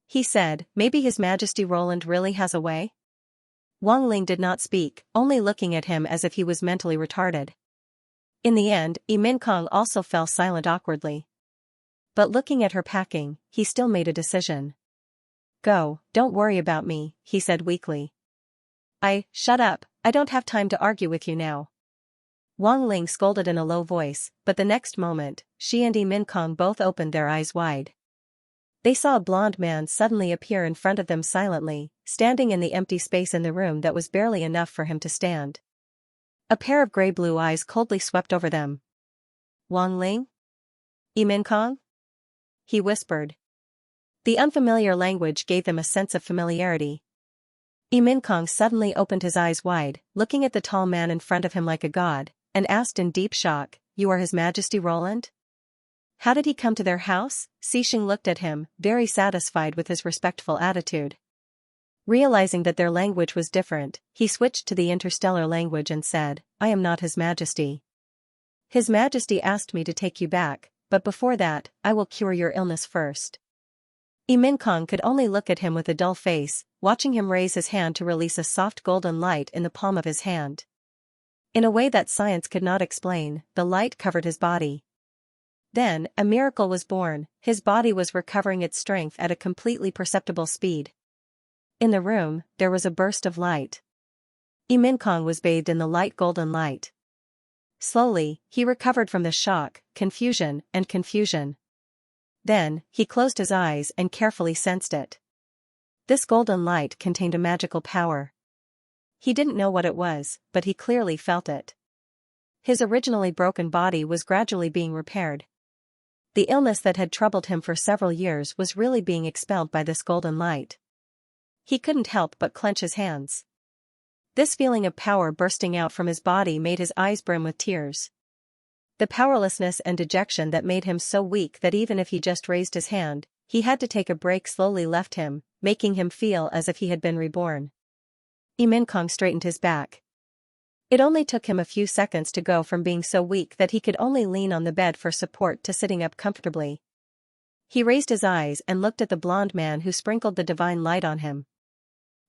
he said, maybe His Majesty Roland really has a way? Wang Ling did not speak, only looking at him as if he was mentally retarded. In the end, Min Kong also fell silent awkwardly. But looking at her packing, he still made a decision. Go, don't worry about me, he said weakly. Shut up, I don't have time to argue with you now. Wang Ling scolded in a low voice, but the next moment, she and Min Kong both opened their eyes wide. They saw a blond man suddenly appear in front of them silently, standing in the empty space in the room that was barely enough for him to stand. A pair of gray-blue eyes coldly swept over them. Wang Ling? Min Kong? He whispered. The unfamiliar language gave them a sense of familiarity. Min Kong suddenly opened his eyes wide, looking at the tall man in front of him like a god, and asked in deep shock, "You are His Majesty Roland? How did he come to their house?" Xixing looked at him, very satisfied with his respectful attitude. Realizing that their language was different, he switched to the interstellar language and said, "I am not His Majesty. His Majesty asked me to take you back, but before that, I will cure your illness first." Min Kong could only look at him with a dull face, watching him raise his hand to release a soft golden light in the palm of his hand. In a way that science could not explain, the light covered his body. Then, a miracle was born, his body was recovering its strength at a completely perceptible speed. In the room, there was a burst of light. Min Kong was bathed in the light golden light. Slowly, he recovered from the shock, confusion. Then, he closed his eyes and carefully sensed it. This golden light contained a magical power. He didn't know what it was, but he clearly felt it. His originally broken body was gradually being repaired. The illness that had troubled him for several years was really being expelled by this golden light. He couldn't help but clench his hands. This feeling of power bursting out from his body made his eyes brim with tears. The powerlessness and dejection that made him so weak that even if he just raised his hand, he had to take a break slowly left him, making him feel as if he had been reborn. Min Kong straightened his back. It only took him a few seconds to go from being so weak that he could only lean on the bed for support to sitting up comfortably. He raised his eyes and looked at the blond man who sprinkled the divine light on him.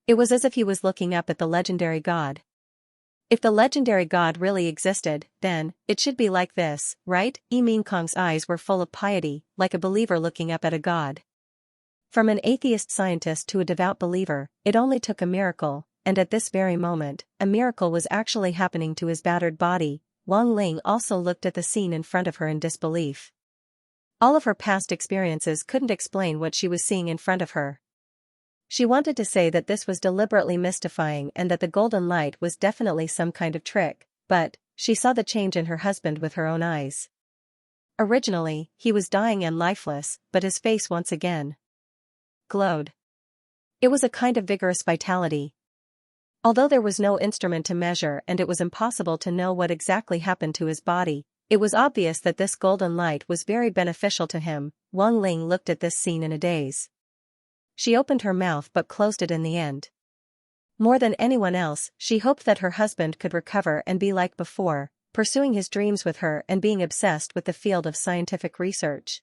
It was as if he was looking up at the legendary god. If the legendary god really existed, then, it should be like this, right? Min Kong's eyes were full of piety, like a believer looking up at a god. From an atheist scientist to a devout believer, it only took a miracle, and at this very moment, a miracle was actually happening to his battered body. Wang Ling also looked at the scene in front of her in disbelief. All of her past experiences couldn't explain what she was seeing in front of her. She wanted to say that this was deliberately mystifying and that the golden light was definitely some kind of trick, but she saw the change in her husband with her own eyes. Originally, he was dying and lifeless, but his face once again glowed. It was a kind of vigorous vitality. Although there was no instrument to measure and it was impossible to know what exactly happened to his body, it was obvious that this golden light was very beneficial to him. Wang Ling looked at this scene in a daze. She opened her mouth but closed it in the end. More than anyone else, she hoped that her husband could recover and be like before, pursuing his dreams with her and being obsessed with the field of scientific research.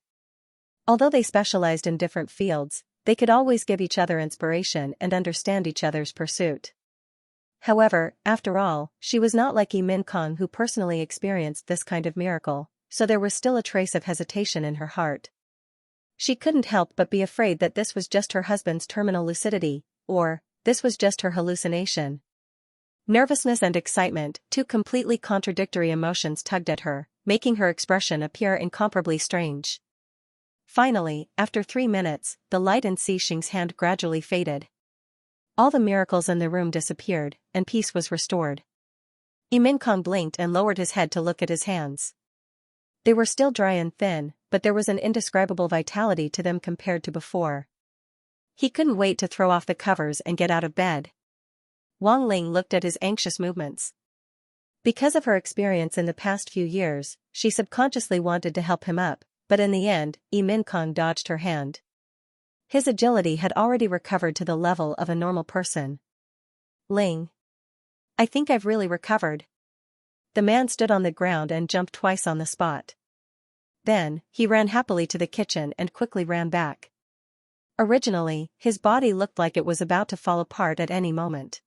Although they specialized in different fields, they could always give each other inspiration and understand each other's pursuit. However, after all, she was not like Min Kong who personally experienced this kind of miracle, so there was still a trace of hesitation in her heart. She couldn't help but be afraid that this was just her husband's terminal lucidity, or, this was just her hallucination. Nervousness and excitement, two completely contradictory emotions tugged at her, making her expression appear incomparably strange. Finally, after 3 minutes, the light in Xixing's hand gradually faded. All the miracles in the room disappeared, and peace was restored. Min Kong blinked and lowered his head to look at his hands. They were still dry and thin, but there was an indescribable vitality to them compared to before. He couldn't wait to throw off the covers and get out of bed. Wang Ling looked at his anxious movements. Because of her experience in the past few years, she subconsciously wanted to help him up, but in the end, Min Kong dodged her hand. His agility had already recovered to the level of a normal person. Ling. I think I've really recovered. The man stood on the ground and jumped twice on the spot. Then, he ran happily to the kitchen and quickly ran back. Originally, his body looked like it was about to fall apart at any moment.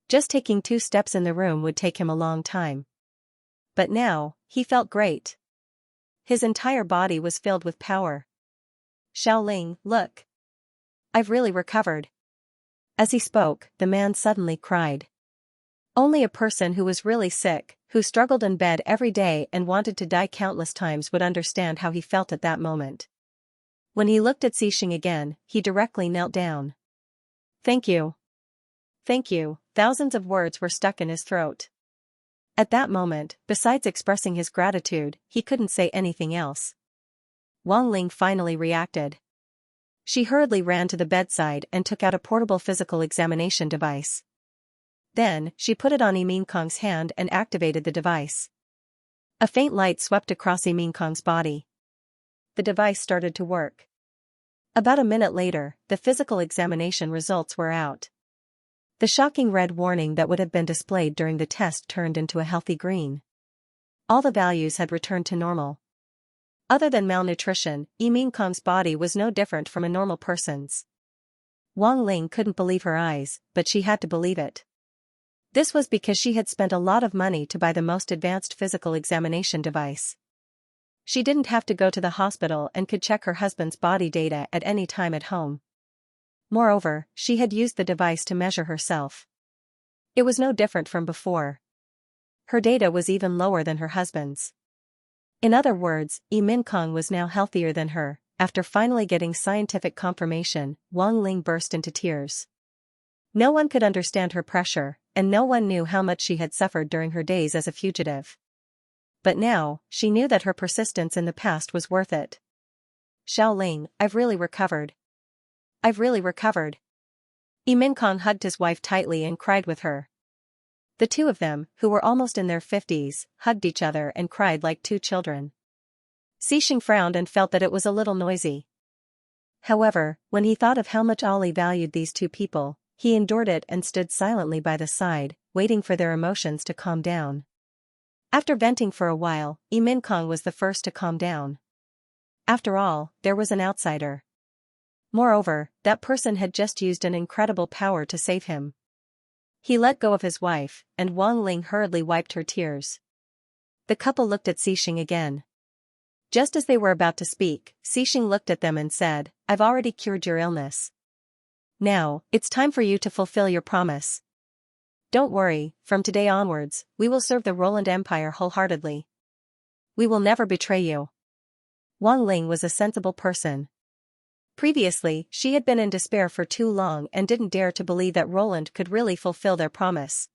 Just taking 2 steps in the room would take him a long time. But now, he felt great. His entire body was filled with power. Xiaoling, look. I've really recovered. As he spoke, the man suddenly cried. Only a person who was really sick, who struggled in bed every day and wanted to die countless times would understand how he felt at that moment. When he looked at Xixing again, he directly knelt down. Thank you. Thank you, thousands of words were stuck in his throat. At that moment, besides expressing his gratitude, he couldn't say anything else. Wang Ling finally reacted. She hurriedly ran to the bedside and took out a portable physical examination device. Then, she put it on Yimin Kong's hand and activated the device. A faint light swept across Yimin Kong's body. The device started to work. About a minute later, the physical examination results were out. The shocking red warning that would have been displayed during the test turned into a healthy green. All the values had returned to normal. Other than malnutrition, Yimin Kong's body was no different from a normal person's. Wang Ling couldn't believe her eyes, but she had to believe it. This was because she had spent a lot of money to buy the most advanced physical examination device. She didn't have to go to the hospital and could check her husband's body data at any time at home. Moreover, she had used the device to measure herself. It was no different from before. Her data was even lower than her husband's. In other words, Yimin Kong was now healthier than her. After finally getting scientific confirmation, Wang Ling burst into tears. No one could understand her pressure, and no one knew how much she had suffered during her days as a fugitive. But now, she knew that her persistence in the past was worth it. Xiaoling, I've really recovered. I've really recovered. Yimin Kong hugged his wife tightly and cried with her. The two of them, who were almost in their 50s, hugged each other and cried like 2 children. Xixing frowned and felt that it was a little noisy. However, when he thought of how much Ali valued these 2 people, he endured it and stood silently by the side, waiting for their emotions to calm down. After venting for a while, Yimin Kong was the first to calm down. After all, there was an outsider. Moreover, that person had just used an incredible power to save him. He let go of his wife, and Wang Ling hurriedly wiped her tears. The couple looked at Xixing again. Just as they were about to speak, Xixing looked at them and said, I've already cured your illness. Now, it's time for you to fulfill your promise. Don't worry, from today onwards, we will serve the Roland Empire wholeheartedly. We will never betray you. Wang Ling was a sensible person. Previously, she had been in despair for too long and didn't dare to believe that Roland could really fulfill their promise.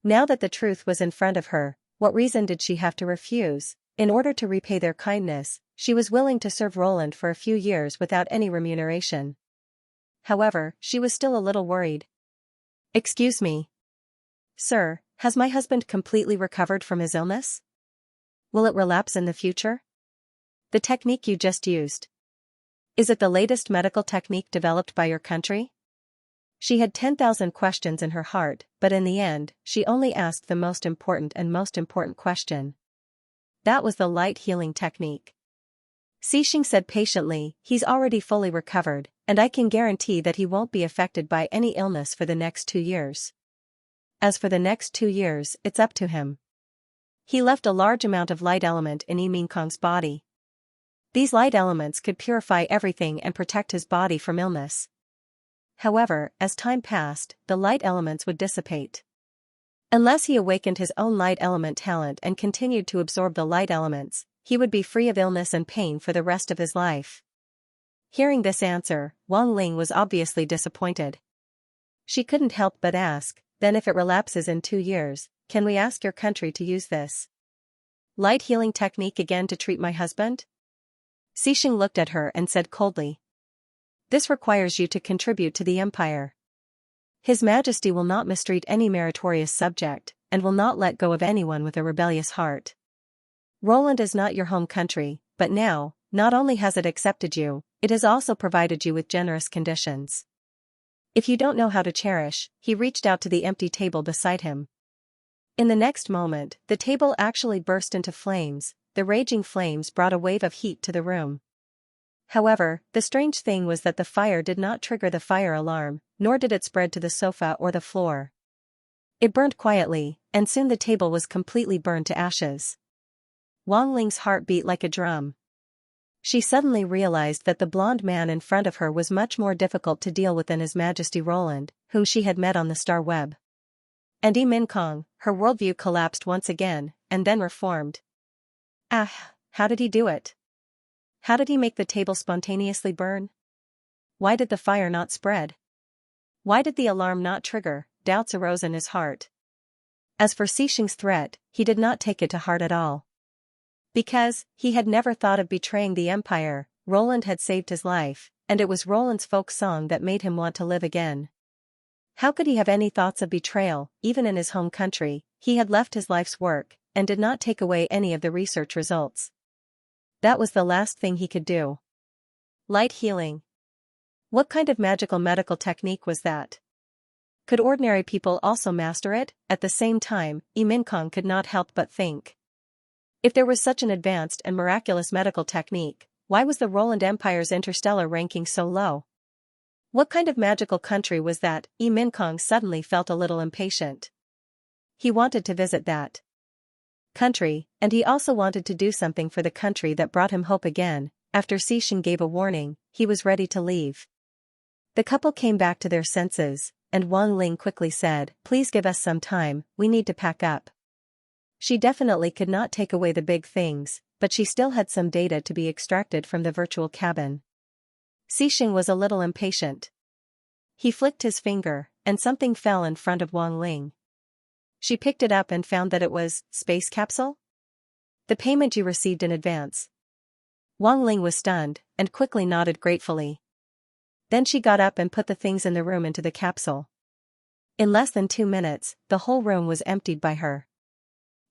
Now that the truth was in front of her, what reason did she have to refuse? In order to repay their kindness, she was willing to serve Roland for a few years without any remuneration. However, she was still a little worried. Excuse me. Sir, has my husband completely recovered from his illness? Will it relapse in the future? The technique you just used. Is it the latest medical technique developed by your country? She had 10,000 questions in her heart, but in the end, she only asked the most important question. That was the light healing technique. Xixing said patiently, he's already fully recovered, and I can guarantee that he won't be affected by any illness for the next 2 years. As for the next 2 years, it's up to him. He left a large amount of light element in Yimin Kong's body. These light elements could purify everything and protect his body from illness. However, as time passed, the light elements would dissipate. Unless he awakened his own light element talent and continued to absorb the light elements, he would be free of illness and pain for the rest of his life. Hearing this answer, Wang Ling was obviously disappointed. She couldn't help but ask, then if it relapses in 2 years, can we ask your country to use this light healing technique again to treat my husband? Xixing looked at her and said coldly. This requires you to contribute to the empire. His Majesty will not mistreat any meritorious subject, and will not let go of anyone with a rebellious heart. Roland is not your home country, but now, not only has it accepted you, it has also provided you with generous conditions. If you don't know how to cherish, he reached out to the empty table beside him. In the next moment, the table actually burst into flames. The raging flames brought a wave of heat to the room. However, the strange thing was that the fire did not trigger the fire alarm, nor did it spread to the sofa or the floor. It burned quietly, and soon the table was completely burned to ashes. Wang Ling's heart beat like a drum. She suddenly realized that the blonde man in front of her was much more difficult to deal with than His Majesty Roland, whom she had met on the star web. And Yi Minkong, her worldview collapsed once again, and then reformed. How did he do it? How did he make the table spontaneously burn? Why did the fire not spread? Why did the alarm not trigger? Doubts arose in his heart. As for Xixing's threat, he did not take it to heart at all. Because he had never thought of betraying the empire, Roland had saved his life, and it was Roland's folk song that made him want to live again. How could he have any thoughts of betrayal? Even in his home country, he had left his life's work, and did not take away any of the research results. That was the last thing he could do. Light healing. What kind of magical medical technique was that? Could ordinary people also master it? At the same time, Yi Minkong could not help but think. If there was such an advanced and miraculous medical technique, why was the Roland Empire's interstellar ranking so low? What kind of magical country was that? Yi Minkong suddenly felt a little impatient. He wanted to visit that country, and he also wanted to do something for the country that brought him hope again. After Xixing gave a warning, he was ready to leave. The couple came back to their senses, and Wang Ling quickly said, "Please give us some time, we need to pack up." She definitely could not take away the big things, but she still had some data to be extracted from the virtual cabin. Xixing was a little impatient. He flicked his finger, and something fell in front of Wang Ling. She picked it up and found that it was space capsule? The payment you received in advance. Wang Ling was stunned, and quickly nodded gratefully. Then she got up and put the things in the room into the capsule. In less than 2 minutes, the whole room was emptied by her.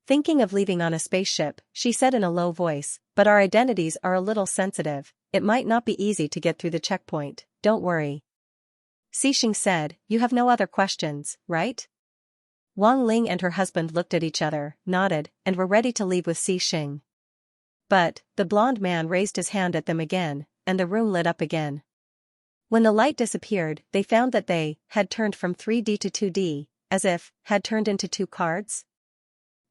Thinking of leaving on a spaceship, she said in a low voice, "But our identities are a little sensitive, it might not be easy to get through the checkpoint, don't worry." Xixing said, "You have no other questions, right?" Wang Ling and her husband looked at each other, nodded, and were ready to leave with Xixing. But, the blonde man raised his hand at them again, and the room lit up again. When the light disappeared, they found that they had turned from 3D to 2D, as if had turned into 2 cards.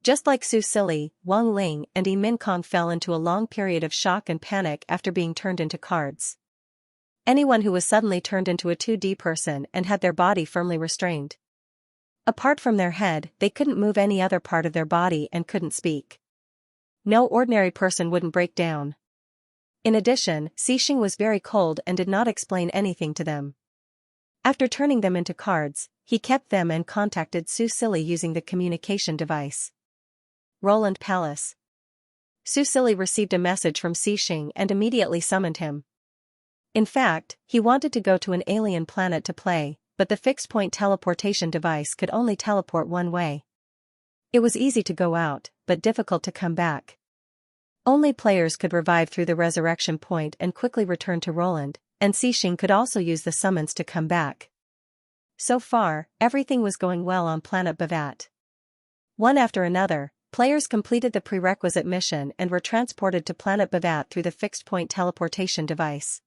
Just like Su Silly, Wang Ling and Yi Minkong fell into a long period of shock and panic after being turned into cards. Anyone who was suddenly turned into a 2D person and had their body firmly restrained. Apart from their head, they couldn't move any other part of their body and couldn't speak. No ordinary person wouldn't break down. In addition, Xixing was very cold and did not explain anything to them. After turning them into cards, he kept them and contacted Su Silly using the communication device. Roland Palace. Su Silly received a message from Xixing and immediately summoned him. In fact, he wanted to go to an alien planet to play, but the fixed-point teleportation device could only teleport one way. It was easy to go out, but difficult to come back. Only players could revive through the resurrection point and quickly return to Roland, and Xixing could also use the summons to come back. So far, everything was going well on planet Bavat. One after another, players completed the prerequisite mission and were transported to planet Bavat through the fixed-point teleportation device.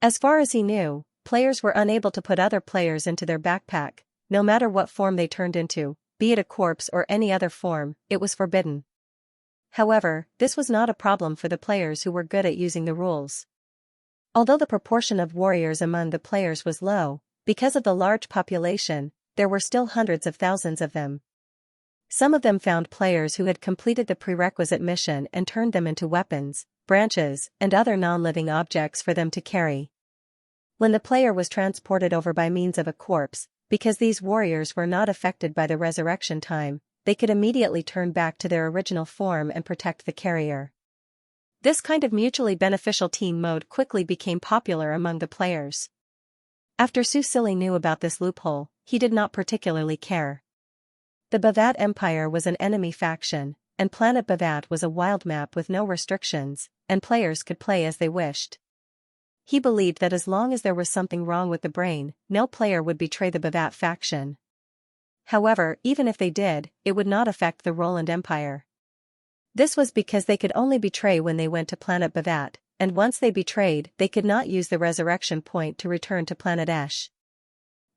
As far as he knew, players were unable to put other players into their backpack, no matter what form they turned into, be it a corpse or any other form, it was forbidden. However, this was not a problem for the players who were good at using the rules. Although the proportion of warriors among the players was low, because of the large population, there were still hundreds of thousands of them. Some of them found players who had completed the prerequisite mission and turned them into weapons, branches, and other non-living objects for them to carry. When the player was transported over by means of a corpse, because these warriors were not affected by the resurrection time, they could immediately turn back to their original form and protect the carrier. This kind of mutually beneficial team mode quickly became popular among the players. After Su Silly knew about this loophole, he did not particularly care. The Bavat Empire was an enemy faction, and Planet Bavat was a wild map with no restrictions, and players could play as they wished. He believed that as long as there was something wrong with the brain, no player would betray the Bavat faction. However, even if they did, it would not affect the Roland Empire. This was because they could only betray when they went to Planet Bavat, and once they betrayed, they could not use the resurrection point to return to Planet Esh.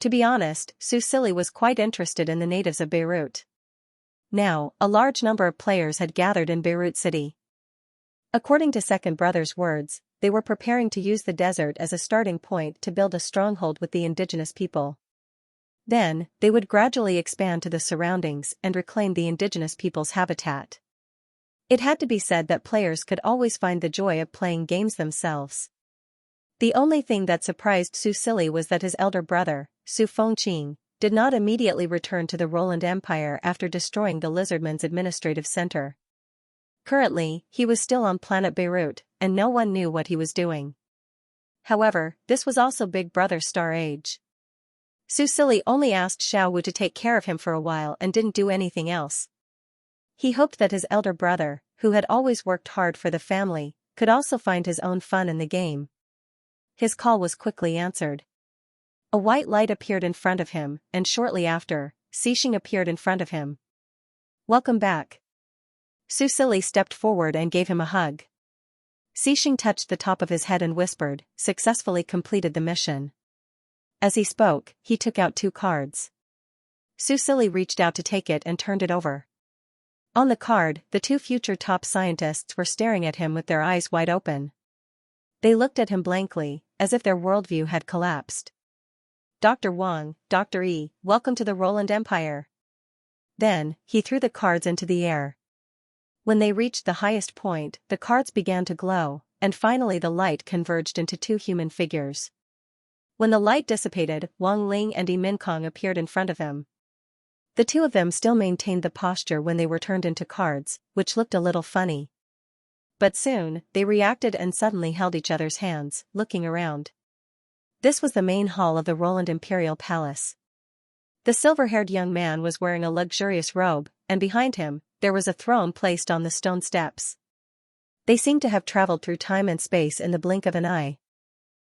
To be honest, Susili was quite interested in the natives of Beirut. Now, a large number of players had gathered in Beirut City. According to Second Brother's words, they were preparing to use the desert as a starting point to build a stronghold with the indigenous people. Then, they would gradually expand to the surroundings and reclaim the indigenous people's habitat. It had to be said that players could always find the joy of playing games themselves. The only thing that surprised Susili was that his elder brother, Su Fengqing, did not immediately return to the Roland Empire after destroying the Lizardman's administrative center. Currently, he was still on planet Beirut, and no one knew what he was doing. However, this was also Big Brother's star age. Susili only asked Xiao Wu to take care of him for a while and didn't do anything else. He hoped that his elder brother, who had always worked hard for the family, could also find his own fun in the game. His call was quickly answered. A white light appeared in front of him, and shortly after, Xixing appeared in front of him. "Welcome back." Susili stepped forward and gave him a hug. Xixing touched the top of his head and whispered, "Successfully completed the mission." As he spoke, he took out 2 cards. Susili reached out to take it and turned it over. On the card, the 2 future top scientists were staring at him with their eyes wide open. They looked at him blankly, as if their worldview had collapsed. "Dr. Wang, Dr. E, welcome to the Roland Empire." Then, he threw the cards into the air. When they reached the highest point, the cards began to glow, and finally the light converged into 2 human figures. When the light dissipated, Wang Ling and Yi Minkong appeared in front of him. The 2 of them still maintained the posture when they were turned into cards, which looked a little funny. But soon, they reacted and suddenly held each other's hands, looking around. This was the main hall of the Roland Imperial Palace. The silver-haired young man was wearing a luxurious robe, and behind him, there was a throne placed on the stone steps. They seemed to have traveled through time and space in the blink of an eye.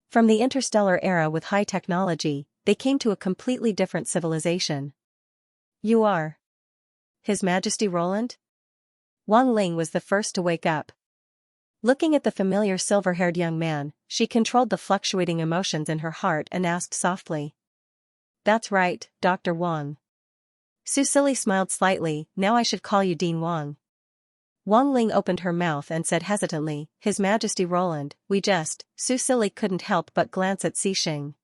From the interstellar era with high technology, they came to a completely different civilization. "You are His Majesty Roland?" Wang Ling was the first to wake up. Looking at the familiar silver-haired young man, she controlled the fluctuating emotions in her heart and asked softly. "That's right, Dr. Wang." Susili smiled slightly. "Now I should call you Dean Wang." Wang Ling opened her mouth and said hesitantly, "His Majesty Roland, Susili couldn't help but glance at Xixing.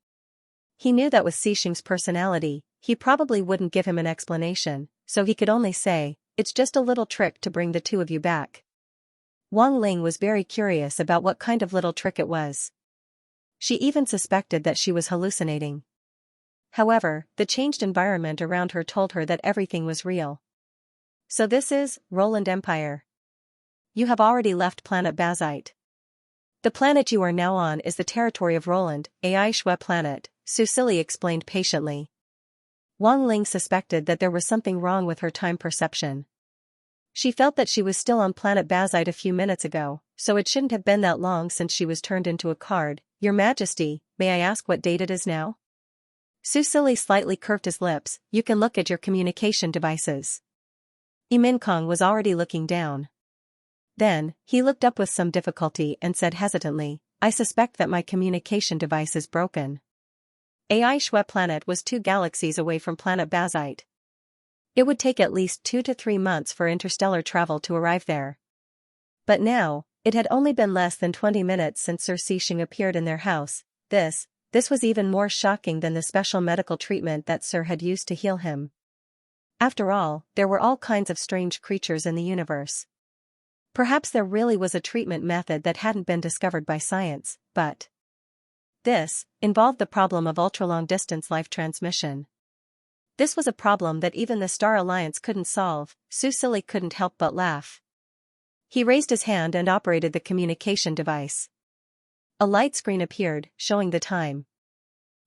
He knew that with Xixing's personality, he probably wouldn't give him an explanation, so he could only say, "It's just a little trick to bring the 2 of you back." Wang Ling was very curious about what kind of little trick it was. She even suspected that she was hallucinating. However, the changed environment around her told her that everything was real. "So this is Roland Empire. You have already left planet Bazite. The planet you are now on is the territory of Roland, AI Shui planet," Susili explained patiently. Wang Ling suspected that there was something wrong with her time perception. She felt that she was still on planet Bazite a few minutes ago, so it shouldn't have been that long since she was turned into a card. "Your Majesty, may I ask what date it is now?" Susili slightly curved his lips. "You can look at your communication devices." Yi Minkong was already looking down. Then, he looked up with some difficulty and said hesitantly, "I suspect that my communication device is broken." AI Shui planet was 2 galaxies away from planet Bazite. It would take at least 2 to 3 months for interstellar travel to arrive there. But now, it had only been less than 20 minutes since Sir Xixing appeared in their house. This was even more shocking than the special medical treatment that Sir had used to heal him. After all, there were all kinds of strange creatures in the universe. Perhaps there really was a treatment method that hadn't been discovered by science, but this involved the problem of ultra-long-distance life transmission. This was a problem that even the Star Alliance couldn't solve. Susili couldn't help but laugh. He raised his hand and operated the communication device. A light screen appeared, showing the time.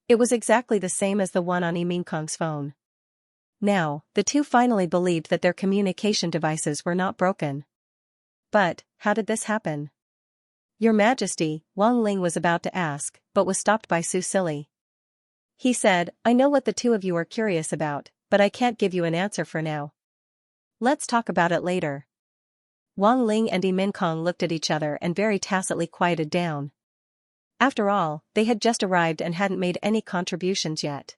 It was exactly the same as the one on Yi Minkong's phone. Now, the 2 finally believed that their communication devices were not broken. But, how did this happen? "Your Majesty," Wang Ling was about to ask, but was stopped by Susili. He said, "I know what the 2 of you are curious about, but I can't give you an answer for now. Let's talk about it later." Wang Ling and Yi Minkong looked at each other and very tacitly quieted down. After all, they had just arrived and hadn't made any contributions yet.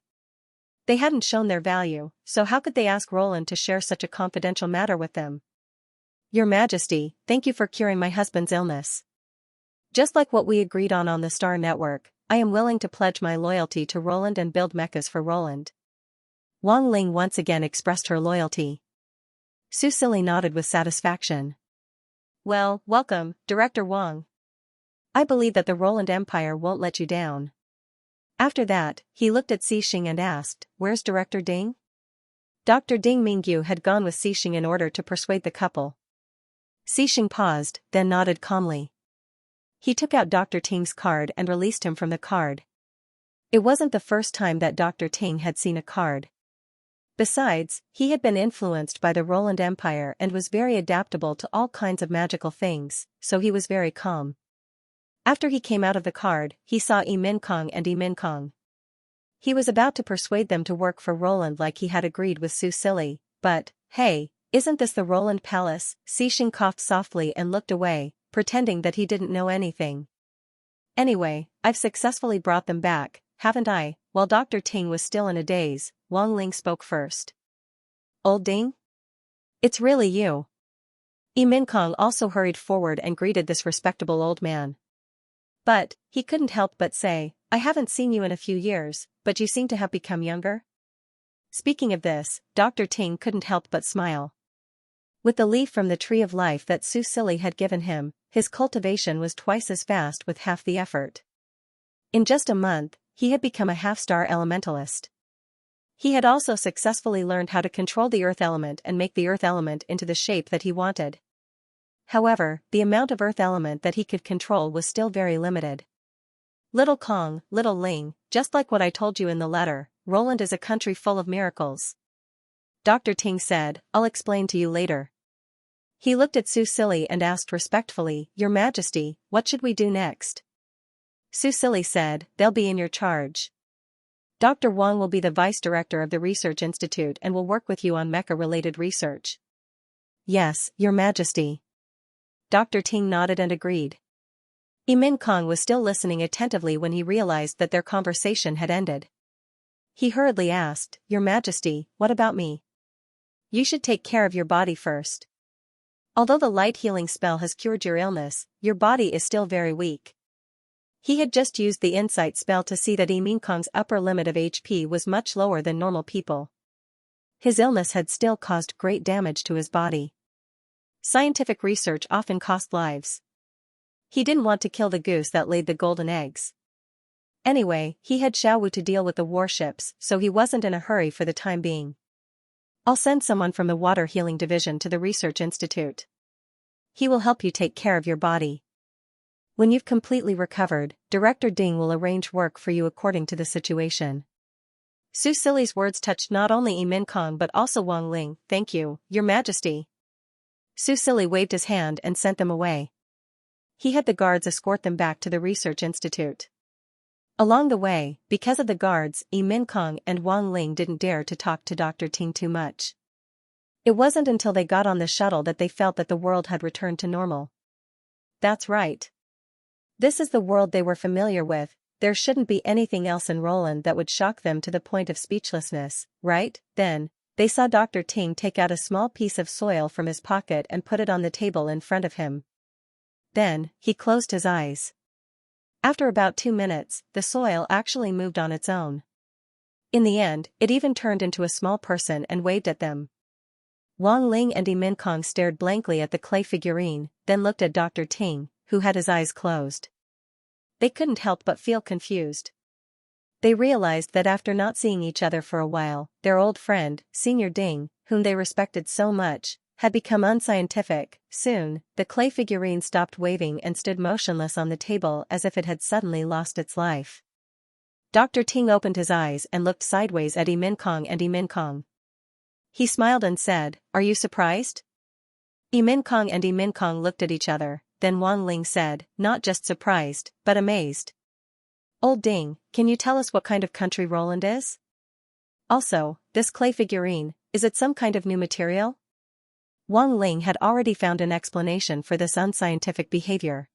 They hadn't shown their value, so how could they ask Roland to share such a confidential matter with them? Your Majesty, thank you for curing my husband's illness. Just like what we agreed on the Star Network, I am willing to pledge my loyalty to Roland and build mechas for Roland. Wang Ling once again expressed her loyalty. Su Silly nodded with satisfaction. Well, welcome, Director Wang. I believe that the Roland Empire won't let you down. After that, he looked at Xixing and asked, where's Director Ding? Dr. Ding Mingyu had gone with Xixing in order to persuade the couple. Xixing paused, then nodded calmly. He took out Dr. Ting's card and released him from the card. It wasn't the first time that Dr. Ting had seen a card. Besides, he had been influenced by the Roland Empire and was very adaptable to all kinds of magical things, so he was very calm. After he came out of the card, he saw Yi Minkong and Yi Minkong. He was about to persuade them to work for Roland like he had agreed with Su Silly, but, hey, isn't this the Roland Palace? Xixing coughed softly and looked away, pretending that he didn't know anything. Anyway, I've successfully brought them back, haven't I? While Dr. Ting was still in a daze, Wang Ling spoke first. Old Ding? It's really you. Yi Minkong also hurried forward and greeted this respectable old man. But, he couldn't help but say, I haven't seen you in a few years, but you seem to have become younger. Speaking of this, Dr. Ting couldn't help but smile. With the leaf from the tree of life that Su Silly had given him, his cultivation was twice as fast with half the effort. In just a month, he had become a half-star elementalist. He had also successfully learned how to control the earth element and make the earth element into the shape that he wanted. However, the amount of earth element that he could control was still very limited. Little Kong, little Ling, just like what I told you in the letter, Roland is a country full of miracles. Dr. Ting said, I'll explain to you later. He looked at Su Silly and asked respectfully, Your Majesty, what should we do next? Su Silly said, they'll be in your charge. Dr. Wang will be the vice director of the research institute and will work with you on mecha-related research. Yes, Your Majesty. Dr. Ting nodded and agreed. Yi Minkong was still listening attentively when he realized that their conversation had ended. He hurriedly asked, Your Majesty, what about me? You should take care of your body first. Although the light healing spell has cured your illness, your body is still very weak. He had just used the insight spell to see that Yi Minkong's upper limit of HP was much lower than normal people. His illness had still caused great damage to his body. Scientific research often cost lives. He didn't want to kill the goose that laid the golden eggs. Anyway, he had Xiaowu to deal with the warships, so he wasn't in a hurry for the time being. I'll send someone from the Water Healing Division to the Research Institute. He will help you take care of your body. When you've completely recovered, Director Ding will arrange work for you according to the situation. Su Silly's words touched not only Yi Minkong but also Wang Ling. Thank you, Your Majesty. Su Silly waved his hand and sent them away. He had the guards escort them back to the Research Institute. Along the way, because of the guards, Yi Minkong and Wang Ling didn't dare to talk to Dr. Ting too much. It wasn't until they got on the shuttle that they felt that the world had returned to normal. That's right. This is the world they were familiar with. There shouldn't be anything else in Roland that would shock them to the point of speechlessness, right? Then, they saw Dr. Ting take out a small piece of soil from his pocket and put it on the table in front of him. Then, he closed his eyes. After about 2 minutes, the soil actually moved on its own. In the end, it even turned into a small person and waved at them. Wang Ling and Yi Minkong stared blankly at the clay figurine, then looked at Dr. Ting, who had his eyes closed. They couldn't help but feel confused. They realized that after not seeing each other for a while, their old friend, Senior Ding, whom they respected so much, had become unscientific. Soon, the clay figurine stopped waving and stood motionless on the table as if it had suddenly lost its life. Dr. Ting opened his eyes and looked sideways at Yi Minkong and Yi Minkong. He smiled and said, Are you surprised? Yi Minkong and Yi Minkong looked at each other, then Wang Ling said, Not just surprised, but amazed. Old Ding, can you tell us what kind of country Roland is? Also, this clay figurine, is it some kind of new material? Wang Ling had already found an explanation for this unscientific behavior.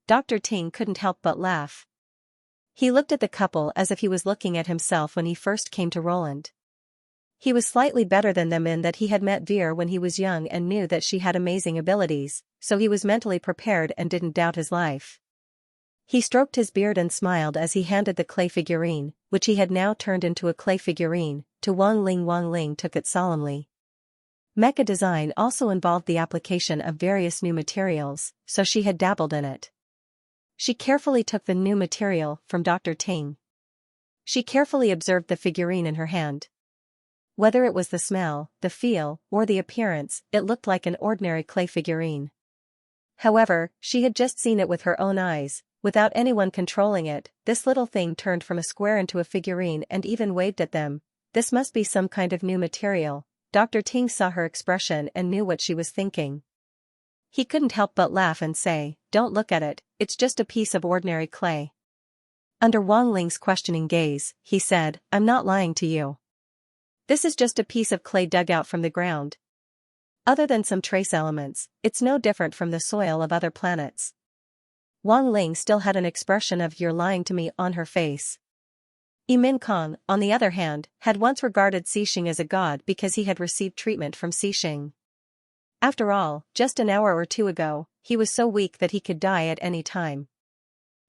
Dr. Ting couldn't help but laugh. He looked at the couple as if he was looking at himself when he first came to Roland. He was slightly better than them in that he had met Veer when he was young and knew that she had amazing abilities, so he was mentally prepared and didn't doubt his life. He stroked his beard and smiled as he handed the clay figurine, which he had now turned into a clay figurine, to Wang Ling. Wang Ling took it solemnly. Mecha design also involved the application of various new materials, so she had dabbled in it. She carefully took the new material from Dr. Ting. She carefully observed the figurine in her hand. Whether it was the smell, the feel, or the appearance, it looked like an ordinary clay figurine. However, she had just seen it with her own eyes, without anyone controlling it. This little thing turned from a square into a figurine and even waved at them. This must be some kind of new material. Dr. Ting saw her expression and knew what she was thinking. He couldn't help but laugh and say, "Don't look at it, it's just a piece of ordinary clay." Under Wang Ling's questioning gaze, he said, "I'm not lying to you. This is just a piece of clay dug out from the ground. Other than some trace elements, it's no different from the soil of other planets." Wang Ling still had an expression of "you're lying to me" on her face. Min Kong, on the other hand, had once regarded Xixing as a god because he had received treatment from Xixing. After all, just an hour or two ago, he was so weak that he could die at any time.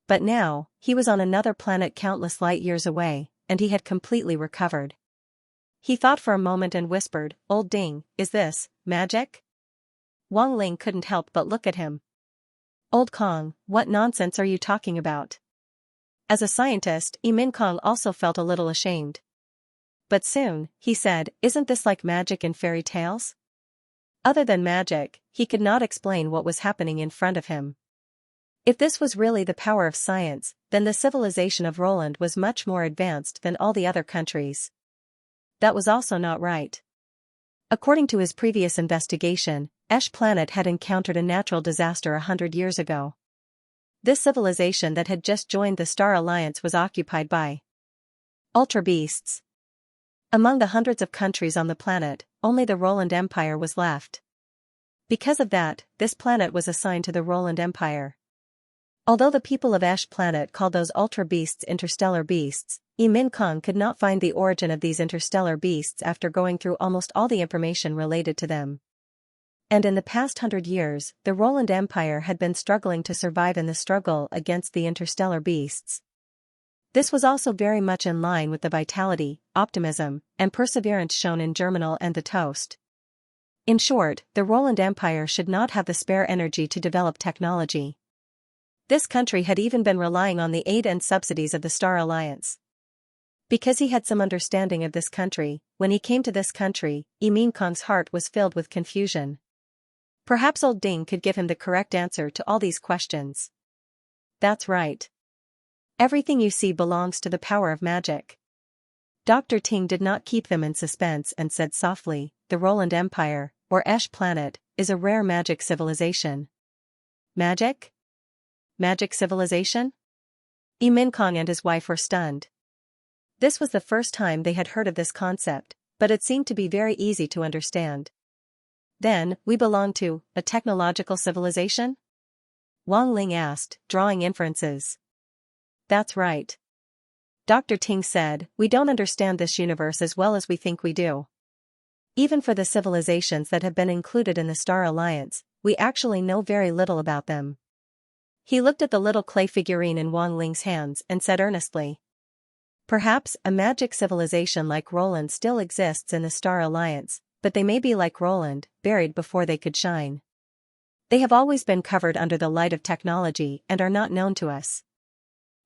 But now, he was on another planet countless light years away, and he had completely recovered. He thought for a moment and whispered, "Old Ding, is this magic?" Wang Ling couldn't help but look at him. "Old Kong, what nonsense are you talking about?" As a scientist, Min Kong also felt a little ashamed. But soon, he said, "Isn't this like magic in fairy tales?" Other than magic, he could not explain what was happening in front of him. If this was really the power of science, then the civilization of Roland was much more advanced than all the other countries. That was also not right. According to his previous investigation, Esh Planet had encountered a natural disaster 100 years ago. This civilization that had just joined the Star Alliance was occupied by Ultra Beasts. Among the hundreds of countries on the planet, only the Roland Empire was left. Because of that, this planet was assigned to the Roland Empire. Although the people of Esh Planet called those Ultra Beasts interstellar beasts, Min Kong could not find the origin of these interstellar beasts after going through almost all the information related to them. And in the past 100 years, the Roland Empire had been struggling to survive in the struggle against the interstellar beasts. This was also very much in line with the vitality, optimism, and perseverance shown in Germinal and the Toast. In short, the Roland Empire should not have the spare energy to develop technology. This country had even been relying on the aid and subsidies of the Star Alliance. Because he had some understanding of this country, when he came to this country, Min Kong's heart was filled with confusion. Perhaps Old Ding could give him the correct answer to all these questions. That's right. Everything you see belongs to the power of magic. Dr. Ting did not keep them in suspense and said softly, "The Roland Empire, or Esh Planet, is a rare magic civilization." Magic? Magic civilization? Min Kong and his wife were stunned. This was the first time they had heard of this concept, but it seemed to be very easy to understand. "Then, we belong to a technological civilization?" Wang Ling asked, drawing inferences. "That's right." Dr. Ting said, "We don't understand this universe as well as we think we do. Even for the civilizations that have been included in the Star Alliance, we actually know very little about them." He looked at the little clay figurine in Wang Ling's hands and said earnestly, "Perhaps a magic civilization like Roland still exists in the Star Alliance, but they may be like Roland, buried before they could shine. They have always been covered under the light of technology and are not known to us.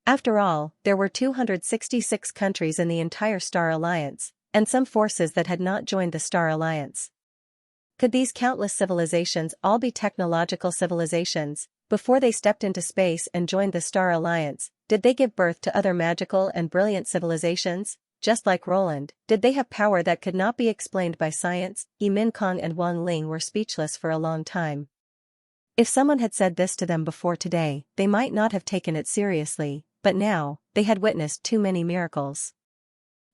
After all, there were 266 countries in the entire Star Alliance, and some forces that had not joined the Star Alliance. Could these countless civilizations all be technological civilizations? Before they stepped into space and joined the Star Alliance, did they give birth to other magical and brilliant civilizations? Just like Roland, did they have power that could not be explained by science?" Min Kong and Wang Ling were speechless for a long time. If someone had said this to them before today, they might not have taken it seriously, but now, they had witnessed too many miracles.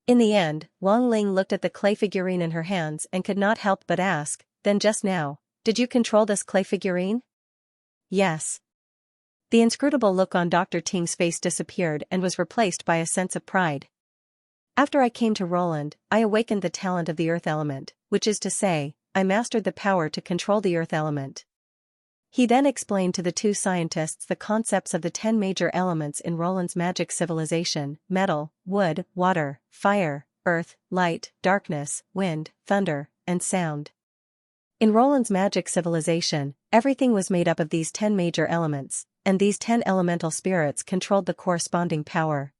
In the end, Wang Ling looked at the clay figurine in her hands and could not help but ask, then just now, did you control this clay figurine? Yes. The inscrutable look on Dr. Ting's face disappeared and was replaced by a sense of pride. After I came to Roland, I awakened the talent of the earth element, which is to say, I mastered the power to control the earth element. He then explained to the two scientists the concepts of the 10 major elements in Roland's magic civilization: metal, wood, water, fire, earth, light, darkness, wind, thunder, and sound. In Roland's magic civilization, everything was made up of these 10 major elements, and these 10 elemental spirits controlled the corresponding power.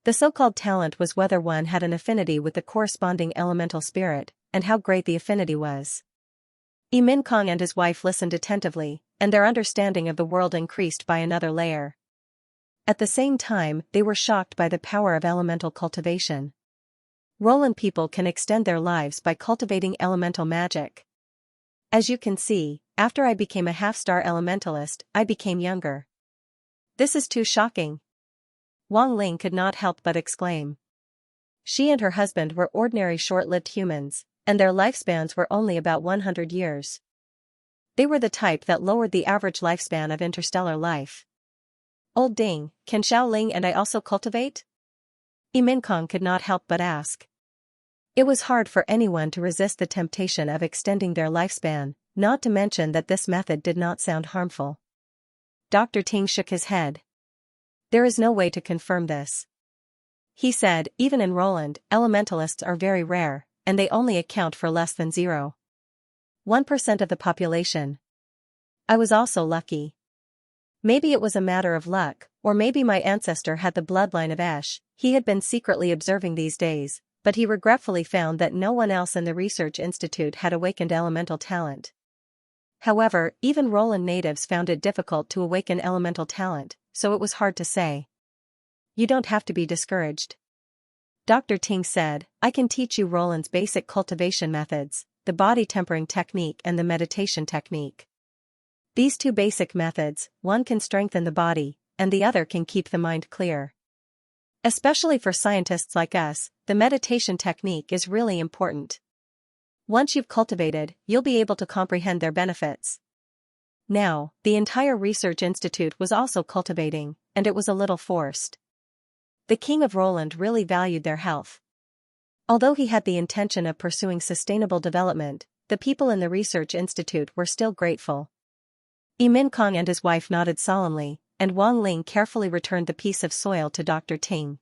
The so-called talent was whether one had an affinity with the corresponding elemental spirit, and how great the affinity was. Min Kong and his wife listened attentively, and their understanding of the world increased by another layer. At the same time, they were shocked by the power of elemental cultivation. Roland people can extend their lives by cultivating elemental magic. As you can see, after I became a half-star elementalist, I became younger. This is too shocking. Wang Ling could not help but exclaim. She and her husband were ordinary short-lived humans, and their lifespans were only about 100 years. They were the type that lowered the average lifespan of interstellar life. Old Ding, can Xiao Ling and I also cultivate? Min Kong could not help but ask. It was hard for anyone to resist the temptation of extending their lifespan, not to mention that this method did not sound harmful. Dr. Ting shook his head. There is no way to confirm this. He said, even in Roland, elementalists are very rare, and they only account for less than 0.1% of the population. I was also lucky. Maybe it was a matter of luck, or maybe my ancestor had the bloodline of Esh. He had been secretly observing these days, but he regretfully found that no one else in the research institute had awakened elemental talent. However, even Roland natives found it difficult to awaken elemental talent, so it was hard to say. You don't have to be discouraged. Dr. Ting said, I can teach you Roland's basic cultivation methods, the body tempering technique and the meditation technique. These two basic methods, one can strengthen the body, and the other can keep the mind clear. Especially for scientists like us, the meditation technique is really important. Once you've cultivated, you'll be able to comprehend their benefits. Now, the entire research institute was also cultivating, and it was a little forced. The king of Roland really valued their health. Although he had the intention of pursuing sustainable development, the people in the research institute were still grateful. Min Kong and his wife nodded solemnly, and Wang Ling carefully returned the piece of soil to Dr. Ting.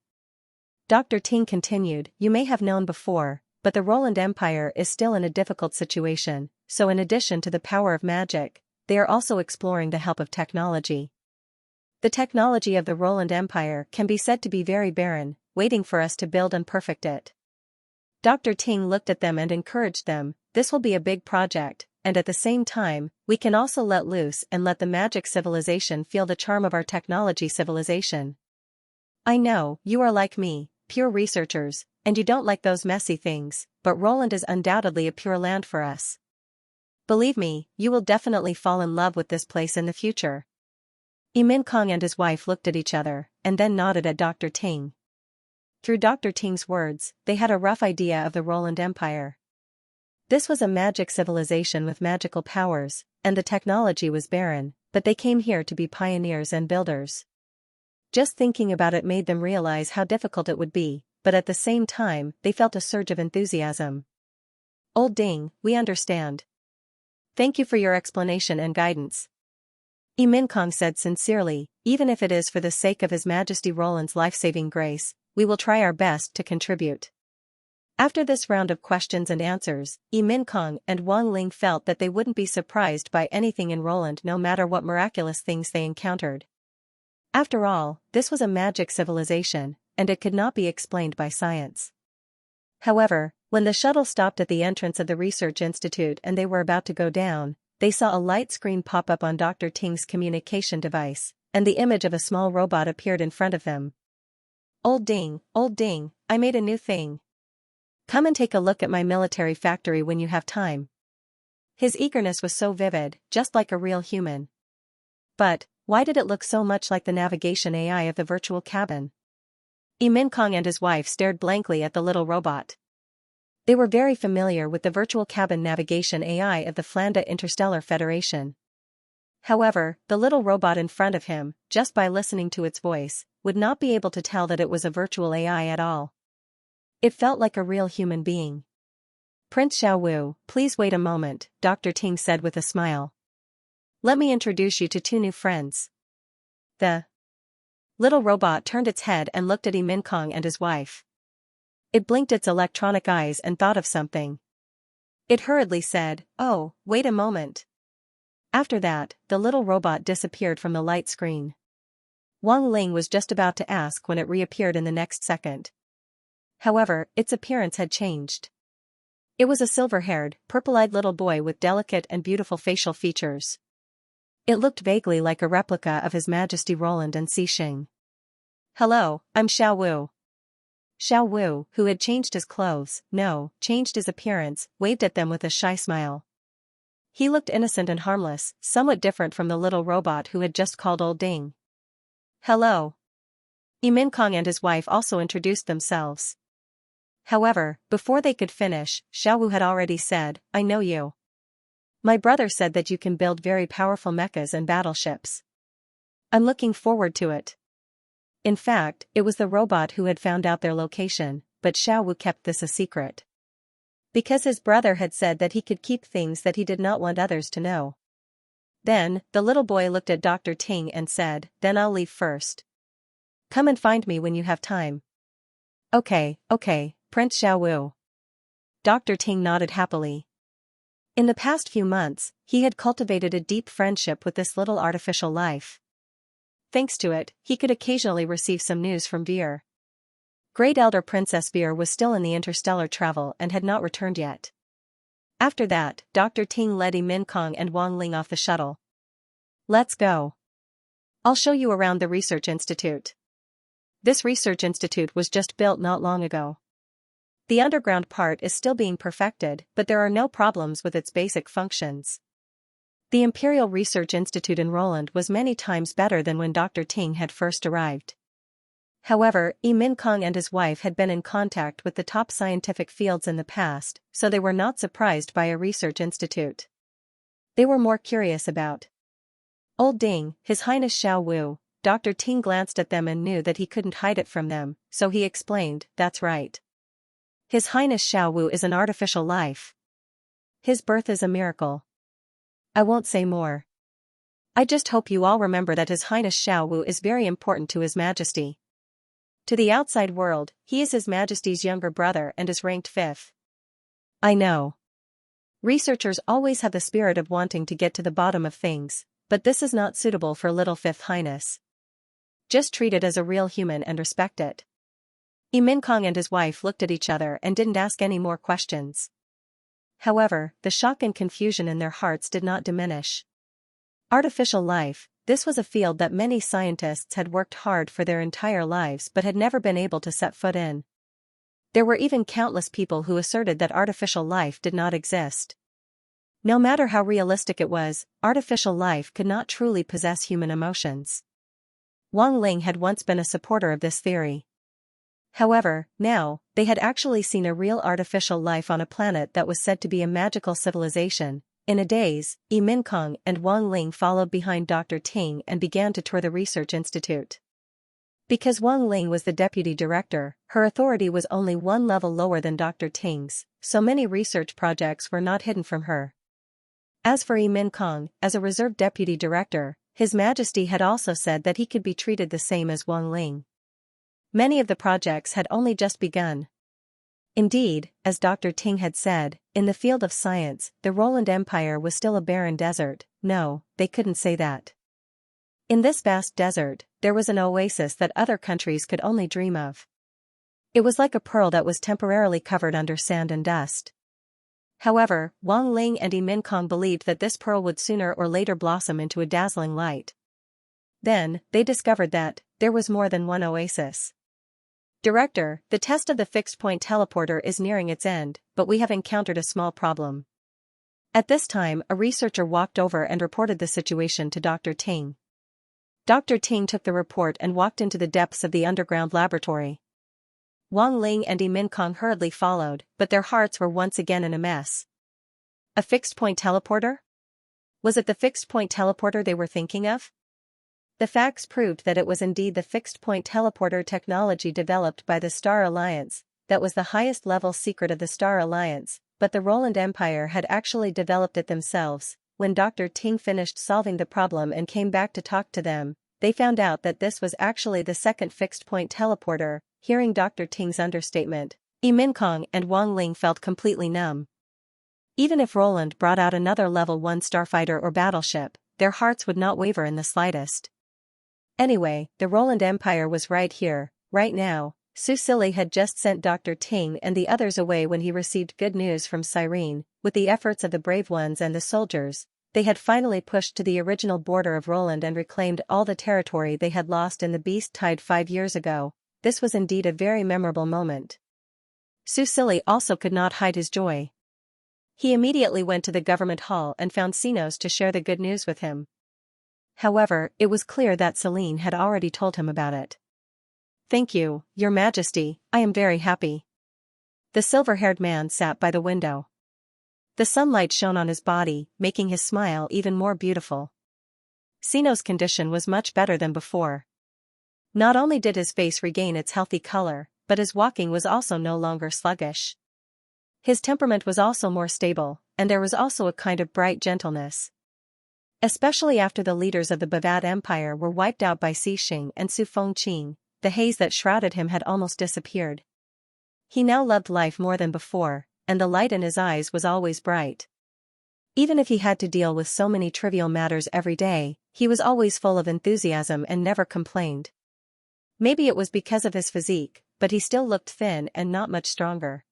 Dr. Ting continued, you may have known before, but the Roland Empire is still in a difficult situation, so in addition to the power of magic, they are also exploring the help of technology. The technology of the Roland Empire can be said to be very barren, waiting for us to build and perfect it. Dr. Ting looked at them and encouraged them, this will be a big project, and at the same time, we can also let loose and let the magic civilization feel the charm of our technology civilization. I know, you are like me, pure researchers, and you don't like those messy things, but Roland is undoubtedly a pure land for us. Believe me, you will definitely fall in love with this place in the future. Min Kong and his wife looked at each other, and then nodded at Dr. Ting. Through Dr. Ting's words, they had a rough idea of the Roland Empire. This was a magic civilization with magical powers, and the technology was barren, but they came here to be pioneers and builders. Just thinking about it made them realize how difficult it would be, but at the same time, they felt a surge of enthusiasm. Old Ding, we understand. Thank you for your explanation and guidance. Min Kong said sincerely, even if it is for the sake of His Majesty Roland's life-saving grace, we will try our best to contribute. After this round of questions and answers, Min Kong and Wang Ling felt that they wouldn't be surprised by anything in Roland no matter what miraculous things they encountered. After all, this was a magic civilization, and it could not be explained by science. However, when the shuttle stopped at the entrance of the research institute and they were about to go down, they saw a light screen pop up on Dr. Ting's communication device, and the image of a small robot appeared in front of them. Old Ding, I made a new thing. Come and take a look at my military factory when you have time. His eagerness was so vivid, just like a real human. But, why did it look so much like the navigation AI of the virtual cabin? Min Kong and his wife stared blankly at the little robot. They were very familiar with the virtual cabin navigation AI of the Flanda Interstellar Federation. However, the little robot in front of him, just by listening to its voice, would not be able to tell that it was a virtual AI at all. It felt like a real human being. "Prince Xiaowu, please wait a moment," Dr. Ting said with a smile. "Let me introduce you to two new friends." The little robot turned its head and looked at Kong and his wife. It blinked its electronic eyes and thought of something. It hurriedly said, "Oh, wait a moment." After that, the little robot disappeared from the light screen. Wang Ling was just about to ask when it reappeared in the next second. However, its appearance had changed. It was a silver-haired, purple-eyed little boy with delicate and beautiful facial features. It looked vaguely like a replica of His Majesty Roland and Xixing. "Hello, I'm Xiao Wu." Xiao Wu, who had changed his clothes, changed his appearance, waved at them with a shy smile. He looked innocent and harmless, somewhat different from the little robot who had just called Old Ding. "Hello." Kong and his wife also introduced themselves. However, before they could finish, Xiao Wu had already said, "I know you. My brother said that you can build very powerful mechas and battleships. I'm looking forward to it." In fact, it was the robot who had found out their location, but Xiao Wu kept this a secret. Because his brother had said that he could keep things that he did not want others to know. Then, the little boy looked at Dr. Ting and said, "Then I'll leave first. Come and find me when you have time." Okay, Prince Xiao Wu." Dr. Ting nodded happily. In the past few months, he had cultivated a deep friendship with this little artificial life. Thanks to it, he could occasionally receive some news from Veer. Great Elder Princess Veer was still in the interstellar travel and had not returned yet. After that, Dr. Ting led Kong and Wang Ling off the shuttle. "Let's go. I'll show you around the research institute." This research institute was just built not long ago. The underground part is still being perfected, but there are no problems with its basic functions. The Imperial Research Institute in Roland was many times better than when Dr. Ting had first arrived. However, Kong and his wife had been in contact with the top scientific fields in the past, so they were not surprised by a research institute. They were more curious about Old Ding, His Highness Xiao Wu. Dr. Ting glanced at them and knew that he couldn't hide it from them, so he explained, "That's right. His Highness Xiao Wu is an artificial life. His birth is a miracle. I won't say more. I just hope you all remember that His Highness Xiao Wu is very important to His Majesty. To the outside world, he is His Majesty's younger brother and is ranked 5th. I know. Researchers always have the spirit of wanting to get to the bottom of things, but this is not suitable for little 5th Highness. Just treat it as a real human and respect it." Kong and his wife looked at each other and didn't ask any more questions. However, the shock and confusion in their hearts did not diminish. Artificial life, this was a field that many scientists had worked hard for their entire lives but had never been able to set foot in. There were even countless people who asserted that artificial life did not exist. No matter how realistic it was, artificial life could not truly possess human emotions. Wang Ling had once been a supporter of this theory. However, now, they had actually seen a real artificial life on a planet that was said to be a magical civilization. In a daze, Kong and Wang Ling followed behind Dr. Ting and began to tour the research institute. Because Wang Ling was the deputy director, her authority was only one level lower than Dr. Ting's, so many research projects were not hidden from her. As for Kong, as a reserve deputy director, His Majesty had also said that he could be treated the same as Wang Ling. Many of the projects had only just begun. Indeed, as Dr. Ting had said, in the field of science, the Roland Empire was still a barren desert. No, they couldn't say that. In this vast desert, there was an oasis that other countries could only dream of. It was like a pearl that was temporarily covered under sand and dust. However, Wang Ling and Kong believed that this pearl would sooner or later blossom into a dazzling light. Then, they discovered that there was more than one oasis. "Director, the test of the fixed-point teleporter is nearing its end, but we have encountered a small problem." At this time, a researcher walked over and reported the situation to Dr. Ting. Dr. Ting took the report and walked into the depths of the underground laboratory. Wang Ling and Yi Minkong hurriedly followed, but their hearts were once again in a mess. A fixed-point teleporter? Was it the fixed-point teleporter they were thinking of? The facts proved that it was indeed the fixed-point teleporter technology developed by the Star Alliance, that was the highest-level secret of the Star Alliance, but the Roland Empire had actually developed it themselves. When Dr. Ting finished solving the problem and came back to talk to them, they found out that this was actually the second fixed-point teleporter. Hearing Dr. Ting's understatement, Yi Minkong and Wang Ling felt completely numb. Even if Roland brought out another level 1 starfighter or battleship, their hearts would not waver in the slightest. Anyway, the Roland Empire was right here, right now. Su Silly had just sent Dr. Ting and the others away when he received good news from Cyrene. With the efforts of the brave ones and the soldiers, they had finally pushed to the original border of Roland and reclaimed all the territory they had lost in the Beast Tide 5 years ago. This was indeed a very memorable moment. Su Silly also could not hide his joy. He immediately went to the government hall and found Sinos to share the good news with him. However, it was clear that Celine had already told him about it. "Thank you, Your Majesty, I am very happy." The silver-haired man sat by the window. The sunlight shone on his body, making his smile even more beautiful. Sinos' condition was much better than before. Not only did his face regain its healthy color, but his walking was also no longer sluggish. His temperament was also more stable, and there was also a kind of bright gentleness. Especially after the leaders of the Bavad Empire were wiped out by Xixing and Su Fengqing, the haze that shrouded him had almost disappeared. He now loved life more than before, and the light in his eyes was always bright. Even if he had to deal with so many trivial matters every day, he was always full of enthusiasm and never complained. Maybe it was because of his physique, but he still looked thin and not much stronger.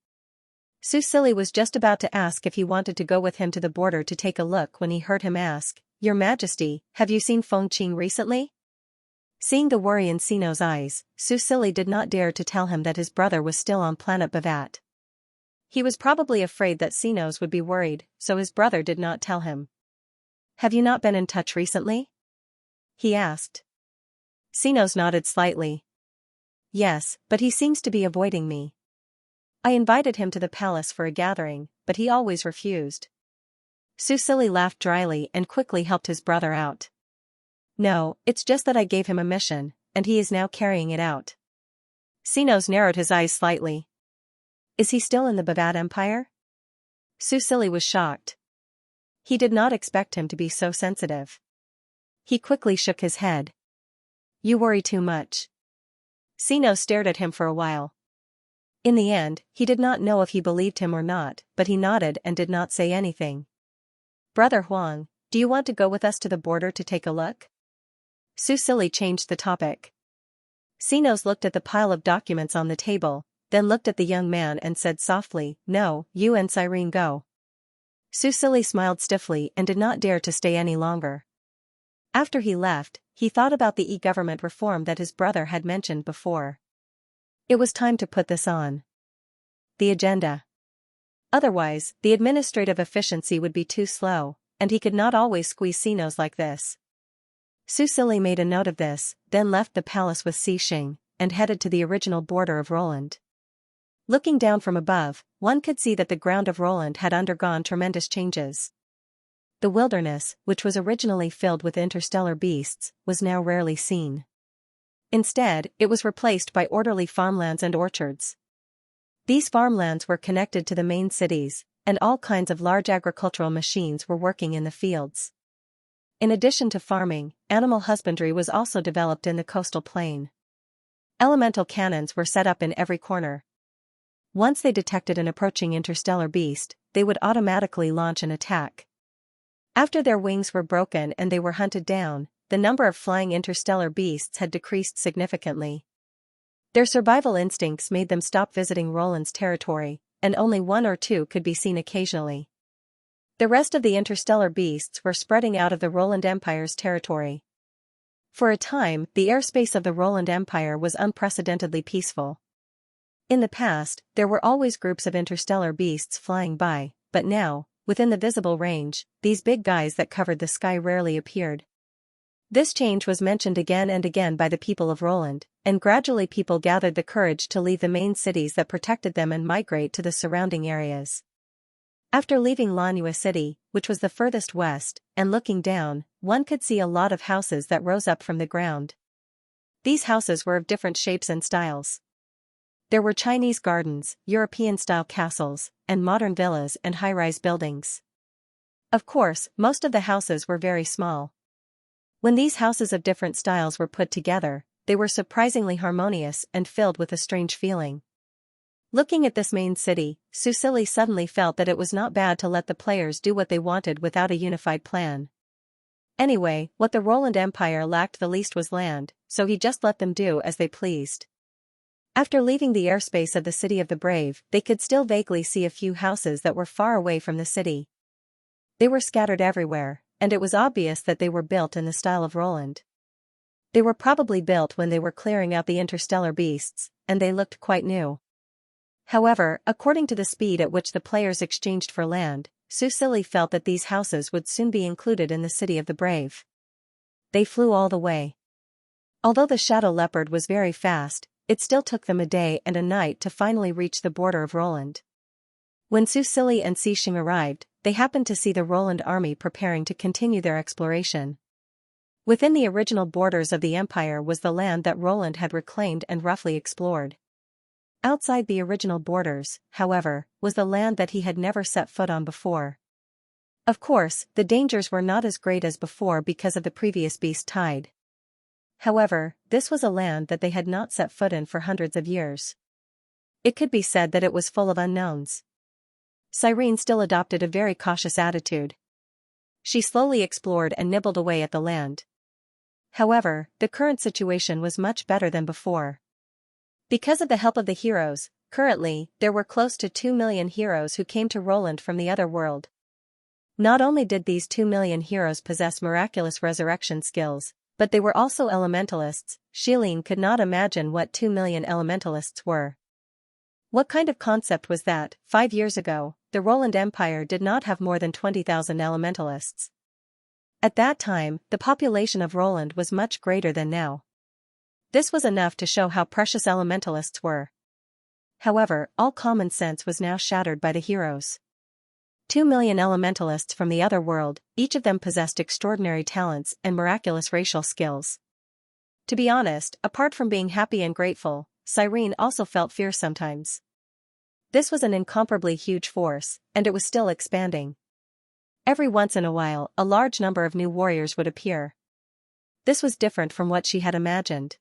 Su Silly was just about to ask if he wanted to go with him to the border to take a look when he heard him ask, "Your Majesty, have you seen Fengqing recently?" Seeing the worry in Sinos' eyes, Su Silly did not dare to tell him that his brother was still on planet Bavat. He was probably afraid that Sinos would be worried, so his brother did not tell him. "Have you not been in touch recently?" he asked. Sinos nodded slightly. "Yes, but he seems to be avoiding me. I invited him to the palace for a gathering, but he always refused." Su Silly laughed dryly and quickly helped his brother out. "No, it's just that I gave him a mission, and he is now carrying it out." Sinos narrowed his eyes slightly. "Is he still in the Bavad Empire?" Su Silly was shocked. He did not expect him to be so sensitive. He quickly shook his head. "You worry too much." Sinos stared at him for a while. In the end, he did not know if he believed him or not, but he nodded and did not say anything. "Brother Huang, do you want to go with us to the border to take a look?" Su Silly changed the topic. Sinos looked at the pile of documents on the table, then looked at the young man and said softly, "No, you and Cyrene go." Su Silly smiled stiffly and did not dare to stay any longer. After he left, he thought about the e-government reform that his brother had mentioned before. It was time to put this on the agenda. Otherwise, the administrative efficiency would be too slow, and he could not always squeeze Sinos like this. Su Silly made a note of this, then left the palace with Xixing, and headed to the original border of Roland. Looking down from above, one could see that the ground of Roland had undergone tremendous changes. The wilderness, which was originally filled with interstellar beasts, was now rarely seen. Instead, it was replaced by orderly farmlands and orchards. These farmlands were connected to the main cities, and all kinds of large agricultural machines were working in the fields. In addition to farming, animal husbandry was also developed in the coastal plain. Elemental cannons were set up in every corner. Once they detected an approaching interstellar beast, they would automatically launch an attack. After their wings were broken and they were hunted down, the number of flying interstellar beasts had decreased significantly. Their survival instincts made them stop visiting Roland's territory, and only one or two could be seen occasionally. The rest of the interstellar beasts were spreading out of the Roland Empire's territory. For a time, the airspace of the Roland Empire was unprecedentedly peaceful. In the past, there were always groups of interstellar beasts flying by, but now, within the visible range, these big guys that covered the sky rarely appeared. This change was mentioned again and again by the people of Roland, and gradually people gathered the courage to leave the main cities that protected them and migrate to the surrounding areas. After leaving Lanua City, which was the furthest west, and looking down, one could see a lot of houses that rose up from the ground. These houses were of different shapes and styles. There were Chinese gardens, European-style castles, and modern villas and high-rise buildings. Of course, most of the houses were very small. When these houses of different styles were put together, they were surprisingly harmonious and filled with a strange feeling. Looking at this main city, Susili suddenly felt that it was not bad to let the players do what they wanted without a unified plan. Anyway, what the Roland Empire lacked the least was land, so he just let them do as they pleased. After leaving the airspace of the City of the Brave, they could still vaguely see a few houses that were far away from the city. They were scattered everywhere, and it was obvious that they were built in the style of Roland. They were probably built when they were clearing out the interstellar beasts, and they looked quite new. However, according to the speed at which the players exchanged for land, Susili felt that these houses would soon be included in the City of the Brave. They flew all the way. Although the shadow leopard was very fast, it still took them a day and a night to finally reach the border of Roland. When Susili and Xixing arrived, they happened to see the Roland army preparing to continue their exploration. Within the original borders of the empire was the land that Roland had reclaimed and roughly explored. Outside the original borders, however, was the land that he had never set foot on before. Of course, the dangers were not as great as before because of the previous beast tide. However, this was a land that they had not set foot in for hundreds of years. It could be said that it was full of unknowns. Cyrene still adopted a very cautious attitude. She slowly explored and nibbled away at the land. However, the current situation was much better than before. Because of the help of the heroes, currently, there were close to 2 million heroes who came to Roland from the other world. Not only did these 2 million heroes possess miraculous resurrection skills, but they were also elementalists. Xiaolin could not imagine what 2 million elementalists were. What kind of concept was that? 5 years ago, the Roland Empire did not have more than 20,000 elementalists. At that time, the population of Roland was much greater than now. This was enough to show how precious elementalists were. However, all common sense was now shattered by the heroes. 2 million elementalists from the other world, each of them possessed extraordinary talents and miraculous racial skills. To be honest, apart from being happy and grateful, Cyrene also felt fear sometimes. This was an incomparably huge force, and it was still expanding. Every once in a while, a large number of new warriors would appear. This was different from what she had imagined.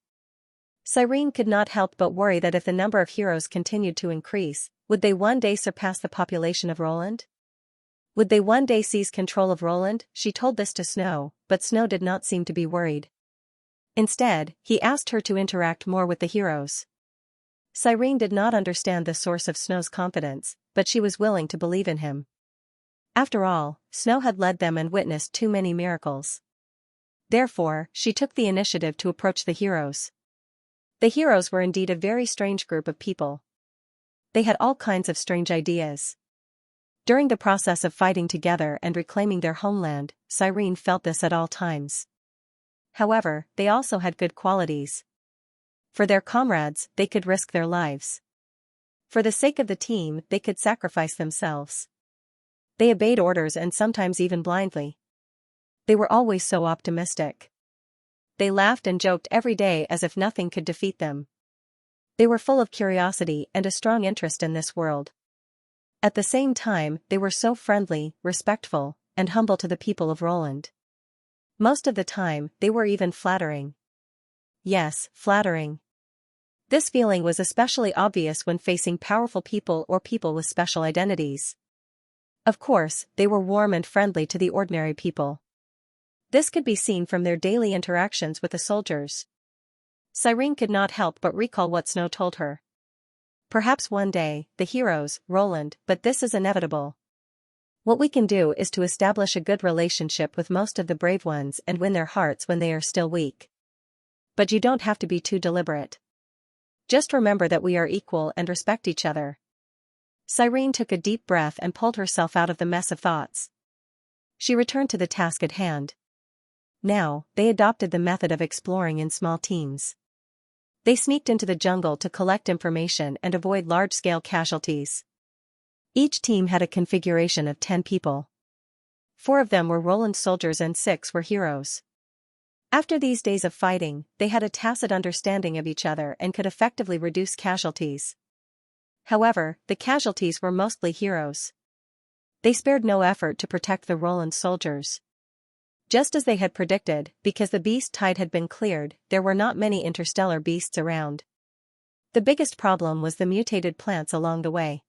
Cyrene could not help but worry that if the number of heroes continued to increase, would they one day surpass the population of Roland? Would they one day seize control of Roland? She told this to Snow, but Snow did not seem to be worried. Instead, he asked her to interact more with the heroes. Cyrene did not understand the source of Snow's confidence, but she was willing to believe in him. After all, Snow had led them and witnessed too many miracles. Therefore, she took the initiative to approach the heroes. The heroes were indeed a very strange group of people. They had all kinds of strange ideas. During the process of fighting together and reclaiming their homeland, Cyrene felt this at all times. However, they also had good qualities. For their comrades, they could risk their lives. For the sake of the team, they could sacrifice themselves. They obeyed orders and sometimes even blindly. They were always so optimistic. They laughed and joked every day as if nothing could defeat them. They were full of curiosity and a strong interest in this world. At the same time, they were so friendly, respectful, and humble to the people of Roland. Most of the time, they were even flattering. Yes, flattering. This feeling was especially obvious when facing powerful people or people with special identities. Of course, they were warm and friendly to the ordinary people. This could be seen from their daily interactions with the soldiers. Cyrene could not help but recall what Snow told her. Perhaps one day, the heroes, Roland, but this is inevitable. What we can do is to establish a good relationship with most of the brave ones and win their hearts when they are still weak. But you don't have to be too deliberate. Just remember that we are equal and respect each other. Cyrene took a deep breath and pulled herself out of the mess of thoughts. She returned to the task at hand. Now, they adopted the method of exploring in small teams. They sneaked into the jungle to collect information and avoid large-scale casualties. Each team had a configuration of 10 people. 4 of them were Roland soldiers and 6 were heroes. After these days of fighting, they had a tacit understanding of each other and could effectively reduce casualties. However, the casualties were mostly heroes. They spared no effort to protect the Roland soldiers. Just as they had predicted, because the beast tide had been cleared, there were not many interstellar beasts around. The biggest problem was the mutated plants along the way.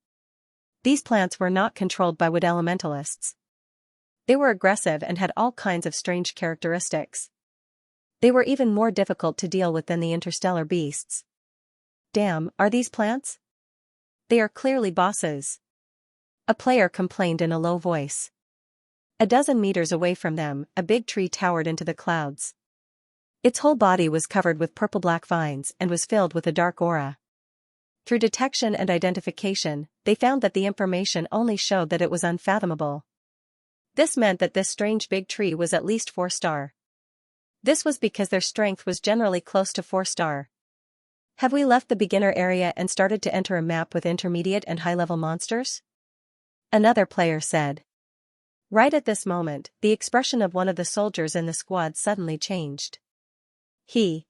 These plants were not controlled by wood elementalists. They were aggressive and had all kinds of strange characteristics. They were even more difficult to deal with than the interstellar beasts. Damn, are these plants? They are clearly bosses. A player complained in a low voice. A dozen meters away from them, a big tree towered into the clouds. Its whole body was covered with purple-black vines and was filled with a dark aura. Through detection and identification, they found that the information only showed that it was unfathomable. This meant that this strange big tree was at least 4-star. This was because their strength was generally close to 4-star. Have we left the beginner area and started to enter a map with intermediate and high-level monsters? Another player said. Right at this moment, the expression of one of the soldiers in the squad suddenly changed. He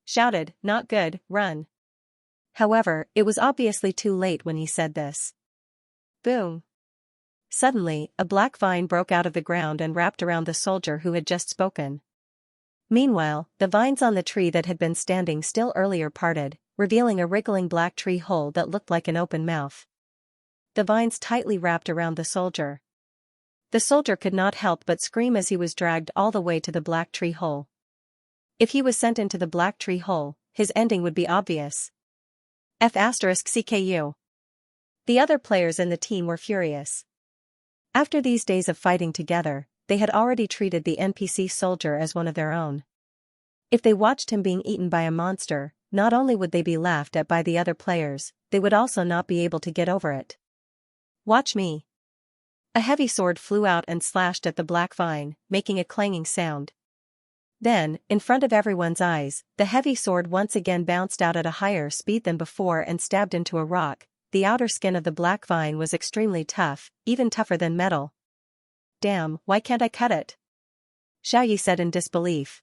shouted, "Not good, run." However, it was obviously too late when he said this. Boom. Suddenly, a black vine broke out of the ground and wrapped around the soldier who had just spoken. Meanwhile, the vines on the tree that had been standing still earlier parted, revealing a wriggling black tree hole that looked like an open mouth. The vines tightly wrapped around the soldier. The soldier could not help but scream as he was dragged all the way to the black tree hole. If he was sent into the black tree hole, his ending would be obvious. F***CKU. The other players in the team were furious. After these days of fighting together, they had already treated the NPC soldier as one of their own. If they watched him being eaten by a monster, not only would they be laughed at by the other players, they would also not be able to get over it. Watch me. A heavy sword flew out and slashed at the black vine, making a clanging sound. Then, in front of everyone's eyes, the heavy sword once again bounced out at a higher speed than before and stabbed into a rock. The outer skin of the black vine was extremely tough, even tougher than metal. Damn, why can't I cut it? Xiaoyi said in disbelief.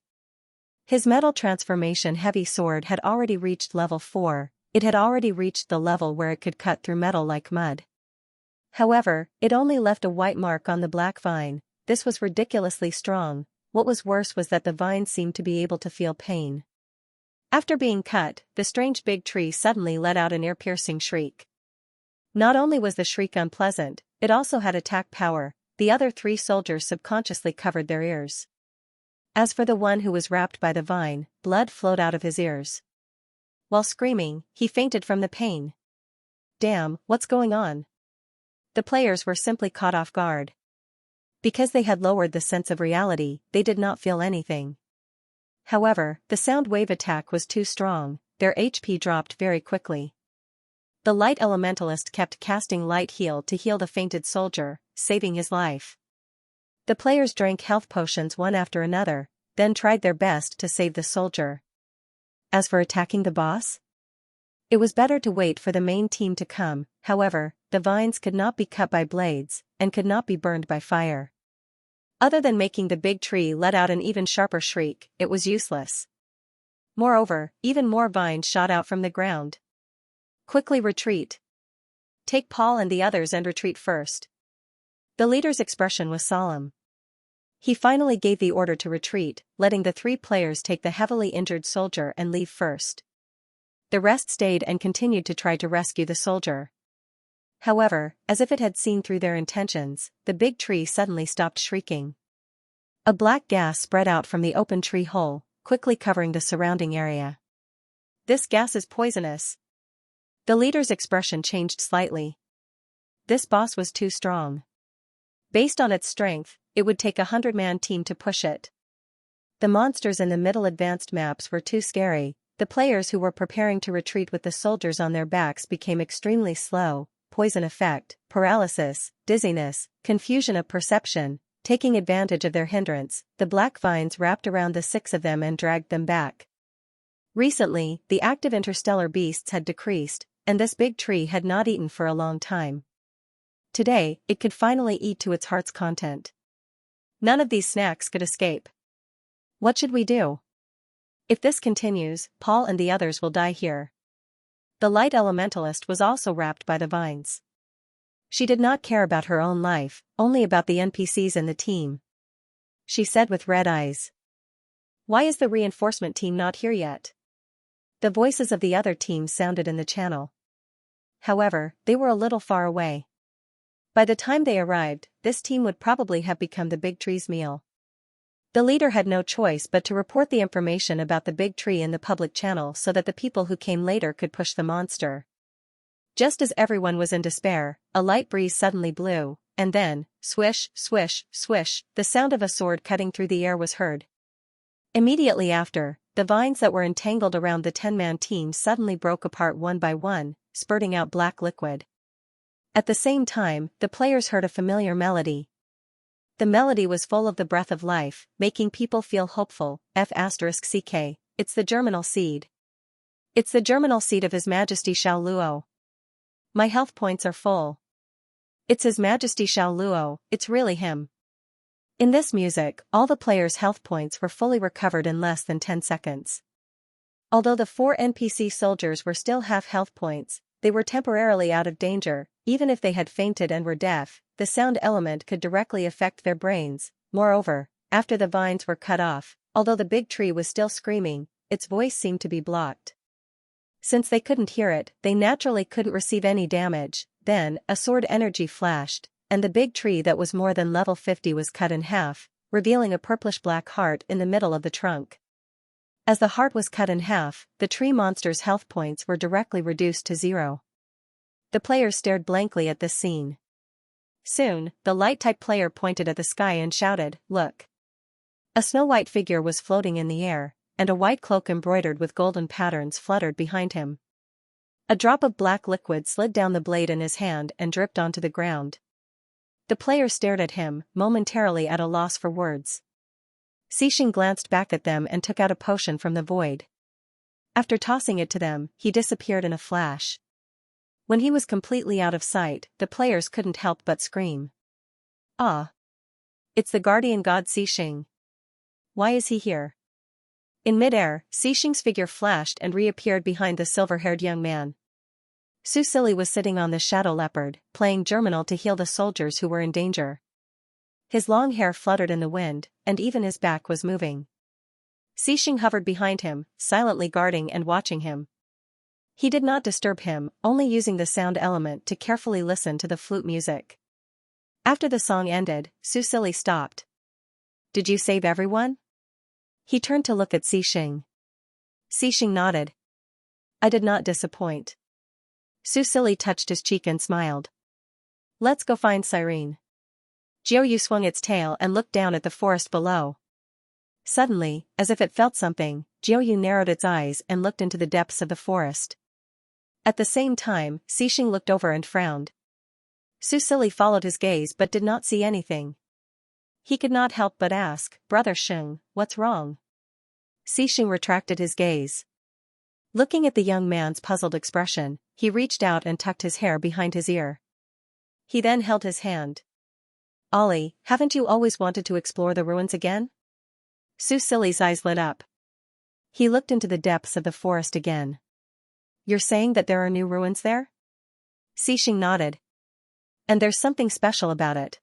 His metal transformation heavy sword had already reached level 4, it had already reached the level where it could cut through metal like mud. However, it only left a white mark on the black vine. This was ridiculously strong. What was worse was that the vine seemed to be able to feel pain. After being cut, the strange big tree suddenly let out an ear-piercing shriek. Not only was the shriek unpleasant, it also had attack power. The other 3 soldiers subconsciously covered their ears. As for the one who was wrapped by the vine, blood flowed out of his ears. While screaming, he fainted from the pain. Damn, what's going on? The players were simply caught off guard. Because they had lowered the sense of reality, they did not feel anything. However, the sound wave attack was too strong, their HP dropped very quickly. The light elementalist kept casting light heal to heal the fainted soldier, saving his life. The players drank health potions one after another, then tried their best to save the soldier. As for attacking the boss? It was better to wait for the main team to come. However, the vines could not be cut by blades, and could not be burned by fire. Other than making the big tree let out an even sharper shriek, it was useless. Moreover, even more vines shot out from the ground. Quickly retreat. Take Paul and the others and retreat first. The leader's expression was solemn. He finally gave the order to retreat, letting the 3 players take the heavily injured soldier and leave first. The rest stayed and continued to try to rescue the soldier. However, as if it had seen through their intentions, the big tree suddenly stopped shrieking. A black gas spread out from the open tree hole, quickly covering the surrounding area. This gas is poisonous. The leader's expression changed slightly. This boss was too strong. Based on its strength, it would take a 100-man team to push it. The monsters in the middle advanced maps were too scary. The players who were preparing to retreat with the soldiers on their backs became extremely slow. Poison effect, paralysis, dizziness, confusion of perception. Taking advantage of their hindrance, the black vines wrapped around the 6 of them and dragged them back. Recently, the active interstellar beasts had decreased, and this big tree had not eaten for a long time. Today, it could finally eat to its heart's content. None of these snacks could escape. What should we do? If this continues, Paul and the others will die here. The light elementalist was also wrapped by the vines. She did not care about her own life, only about the NPCs in the team. She said with red eyes. Why is the reinforcement team not here yet? The voices of the other teams sounded in the channel. However, they were a little far away. By the time they arrived, this team would probably have become the big tree's meal. The leader had no choice but to report the information about the big tree in the public channel so that the people who came later could push the monster. Just as everyone was in despair, a light breeze suddenly blew, and then, swish, swish, swish, the sound of a sword cutting through the air was heard. Immediately after, the vines that were entangled around the 10-man team suddenly broke apart one by one, spurting out black liquid. At the same time, the players heard a familiar melody. The melody was full of the breath of life, making people feel hopeful. F***ck, it's the germinal seed. It's the germinal seed of His Majesty Xiao Luo. My health points are full. It's His Majesty Xiao Luo, it's really him. In this music, all the players' health points were fully recovered in less than 10 seconds. Although the 4 NPC soldiers were still half health points, they were temporarily out of danger. Even if they had fainted and were deaf, the sound element could directly affect their brains. Moreover, after the vines were cut off, although the big tree was still screaming, its voice seemed to be blocked. Since they couldn't hear it, they naturally couldn't receive any damage. Then, a sword energy flashed, and the big tree that was more than level 50 was cut in half, revealing a purplish-black heart in the middle of the trunk. As the heart was cut in half, the tree monster's health points were directly reduced to 0. The players stared blankly at this scene. Soon, the light-type player pointed at the sky and shouted, "Look!" A snow-white figure was floating in the air, and a white cloak embroidered with golden patterns fluttered behind him. A drop of black liquid slid down the blade in his hand and dripped onto the ground. The player stared at him, momentarily at a loss for words. Xixing glanced back at them and took out a potion from the void. After tossing it to them, he disappeared in a flash. When he was completely out of sight, the players couldn't help but scream. Ah! It's the guardian god Xixing. Why is he here? In midair, Xixing's figure flashed and reappeared behind the silver-haired young man. Su Silly was sitting on the shadow leopard, playing germinal to heal the soldiers who were in danger. His long hair fluttered in the wind, and even his back was moving. Xixing hovered behind him, silently guarding and watching him. He did not disturb him, only using the sound element to carefully listen to the flute music. After the song ended, Su Silly stopped. Did you save everyone? He turned to look at Xixing. Xixing nodded. I did not disappoint. Su Silly touched his cheek and smiled. Let's go find Cyrene. Jiuyu swung its tail and looked down at the forest below. Suddenly, as if it felt something, Jiuyu narrowed its eyes and looked into the depths of the forest. At the same time, Xixing looked over and frowned. Su Silly followed his gaze but did not see anything. He could not help but ask, Brother Sheng, what's wrong? Xixing retracted his gaze. Looking at the young man's puzzled expression, he reached out and tucked his hair behind his ear. He then held his hand. Ollie, haven't you always wanted to explore the ruins again? Su Silly's eyes lit up. He looked into the depths of the forest again. You're saying that there are new ruins there? Xixing nodded. And there's something special about it.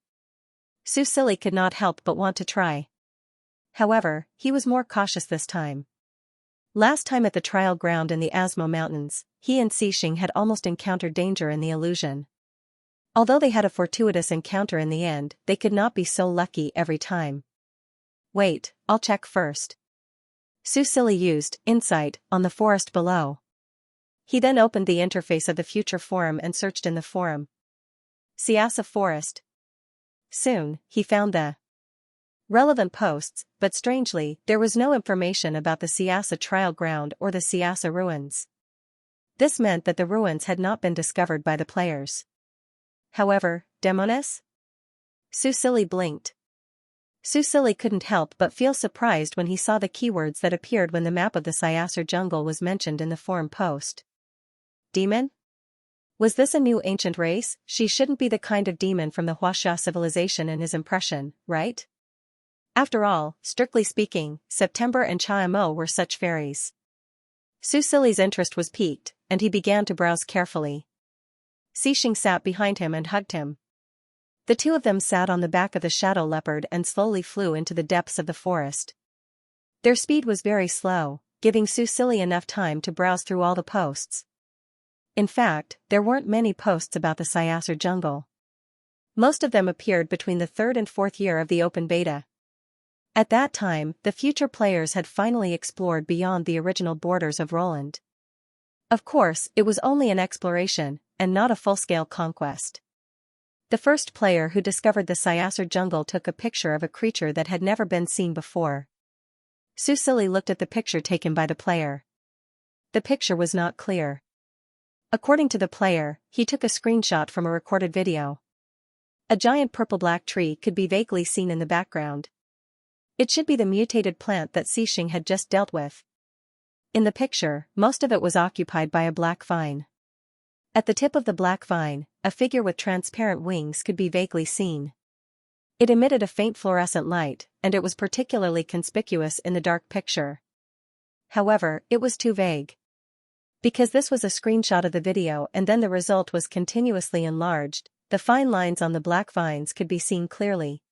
Su Silly could not help but want to try. However, he was more cautious this time. Last time at the trial ground in the Asmo Mountains, he and Xixing had almost encountered danger in the illusion. Although they had a fortuitous encounter in the end, they could not be so lucky every time. Wait, I'll check first. Su Silly used insight on the forest below. He then opened the interface of the future forum and searched in the forum. Xianxia Forest. Soon, he found the relevant posts, but strangely, there was no information about the Xianxia trial ground or the Xianxia ruins. This meant that the ruins had not been discovered by the players. However, Demonis? Su Silly blinked. Susili couldn't help but feel surprised when he saw the keywords that appeared when the map of the Xianxia jungle was mentioned in the forum post. Demon? Was this a new ancient race? She shouldn't be the kind of demon from the Huaxia civilization in his impression, right? After all, strictly speaking, September and Chaimo were such fairies. Susili's interest was piqued, and he began to browse carefully. Xixing sat behind him and hugged him. The two of them sat on the back of the shadow leopard and slowly flew into the depths of the forest. Their speed was very slow, giving Susili enough time to browse through all the posts. In fact, there weren't many posts about the Xianxia jungle. Most of them appeared between the 3rd and 4th year of the open beta. At that time, the future players had finally explored beyond the original borders of Roland. Of course, it was only an exploration, and not a full-scale conquest. The first player who discovered the Xianxia jungle took a picture of a creature that had never been seen before. Susili looked at the picture taken by the player. The picture was not clear. According to the player, he took a screenshot from a recorded video. A giant purple-black tree could be vaguely seen in the background. It should be the mutated plant that Xixing had just dealt with. In the picture, most of it was occupied by a black vine. At the tip of the black vine, a figure with transparent wings could be vaguely seen. It emitted a faint fluorescent light, and it was particularly conspicuous in the dark picture. However, it was too vague. Because this was a screenshot of the video and then the result was continuously enlarged, the fine lines on the black vines could be seen clearly.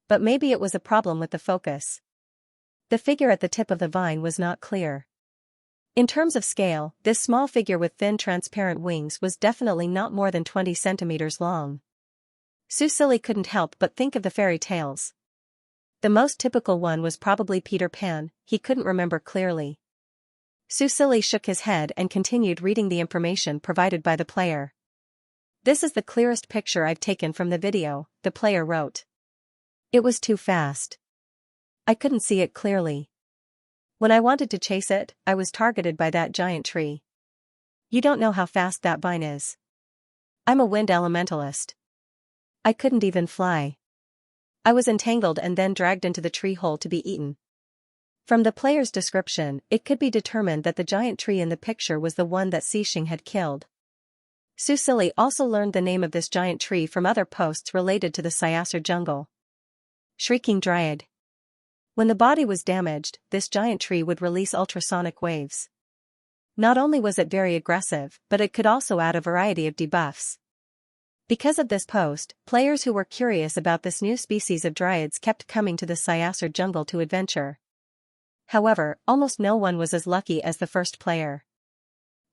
But maybe it was a problem with the focus. The figure at the tip of the vine was not clear. In terms of scale, this small figure with thin transparent wings was definitely not more than 20 centimeters long. Susili couldn't help but think of the fairy tales. The most typical one was probably Peter Pan, he couldn't remember clearly. Susili shook his head and continued reading the information provided by the player. "This is the clearest picture I've taken from the video," the player wrote. "It was too fast. I couldn't see it clearly. When I wanted to chase it, I was targeted by that giant tree. You don't know how fast that vine is. I'm a wind elementalist. I couldn't even fly. I was entangled and then dragged into the tree hole to be eaten." From the player's description, it could be determined that the giant tree in the picture was the one that Xixing had killed. Susili also learned the name of this giant tree from other posts related to the Xianxia jungle. Shrieking Dryad. When the body was damaged, this giant tree would release ultrasonic waves. Not only was it very aggressive, but it could also add a variety of debuffs. Because of this post, players who were curious about this new species of dryads kept coming to the Xianxia jungle to adventure. However, almost no one was as lucky as the first player.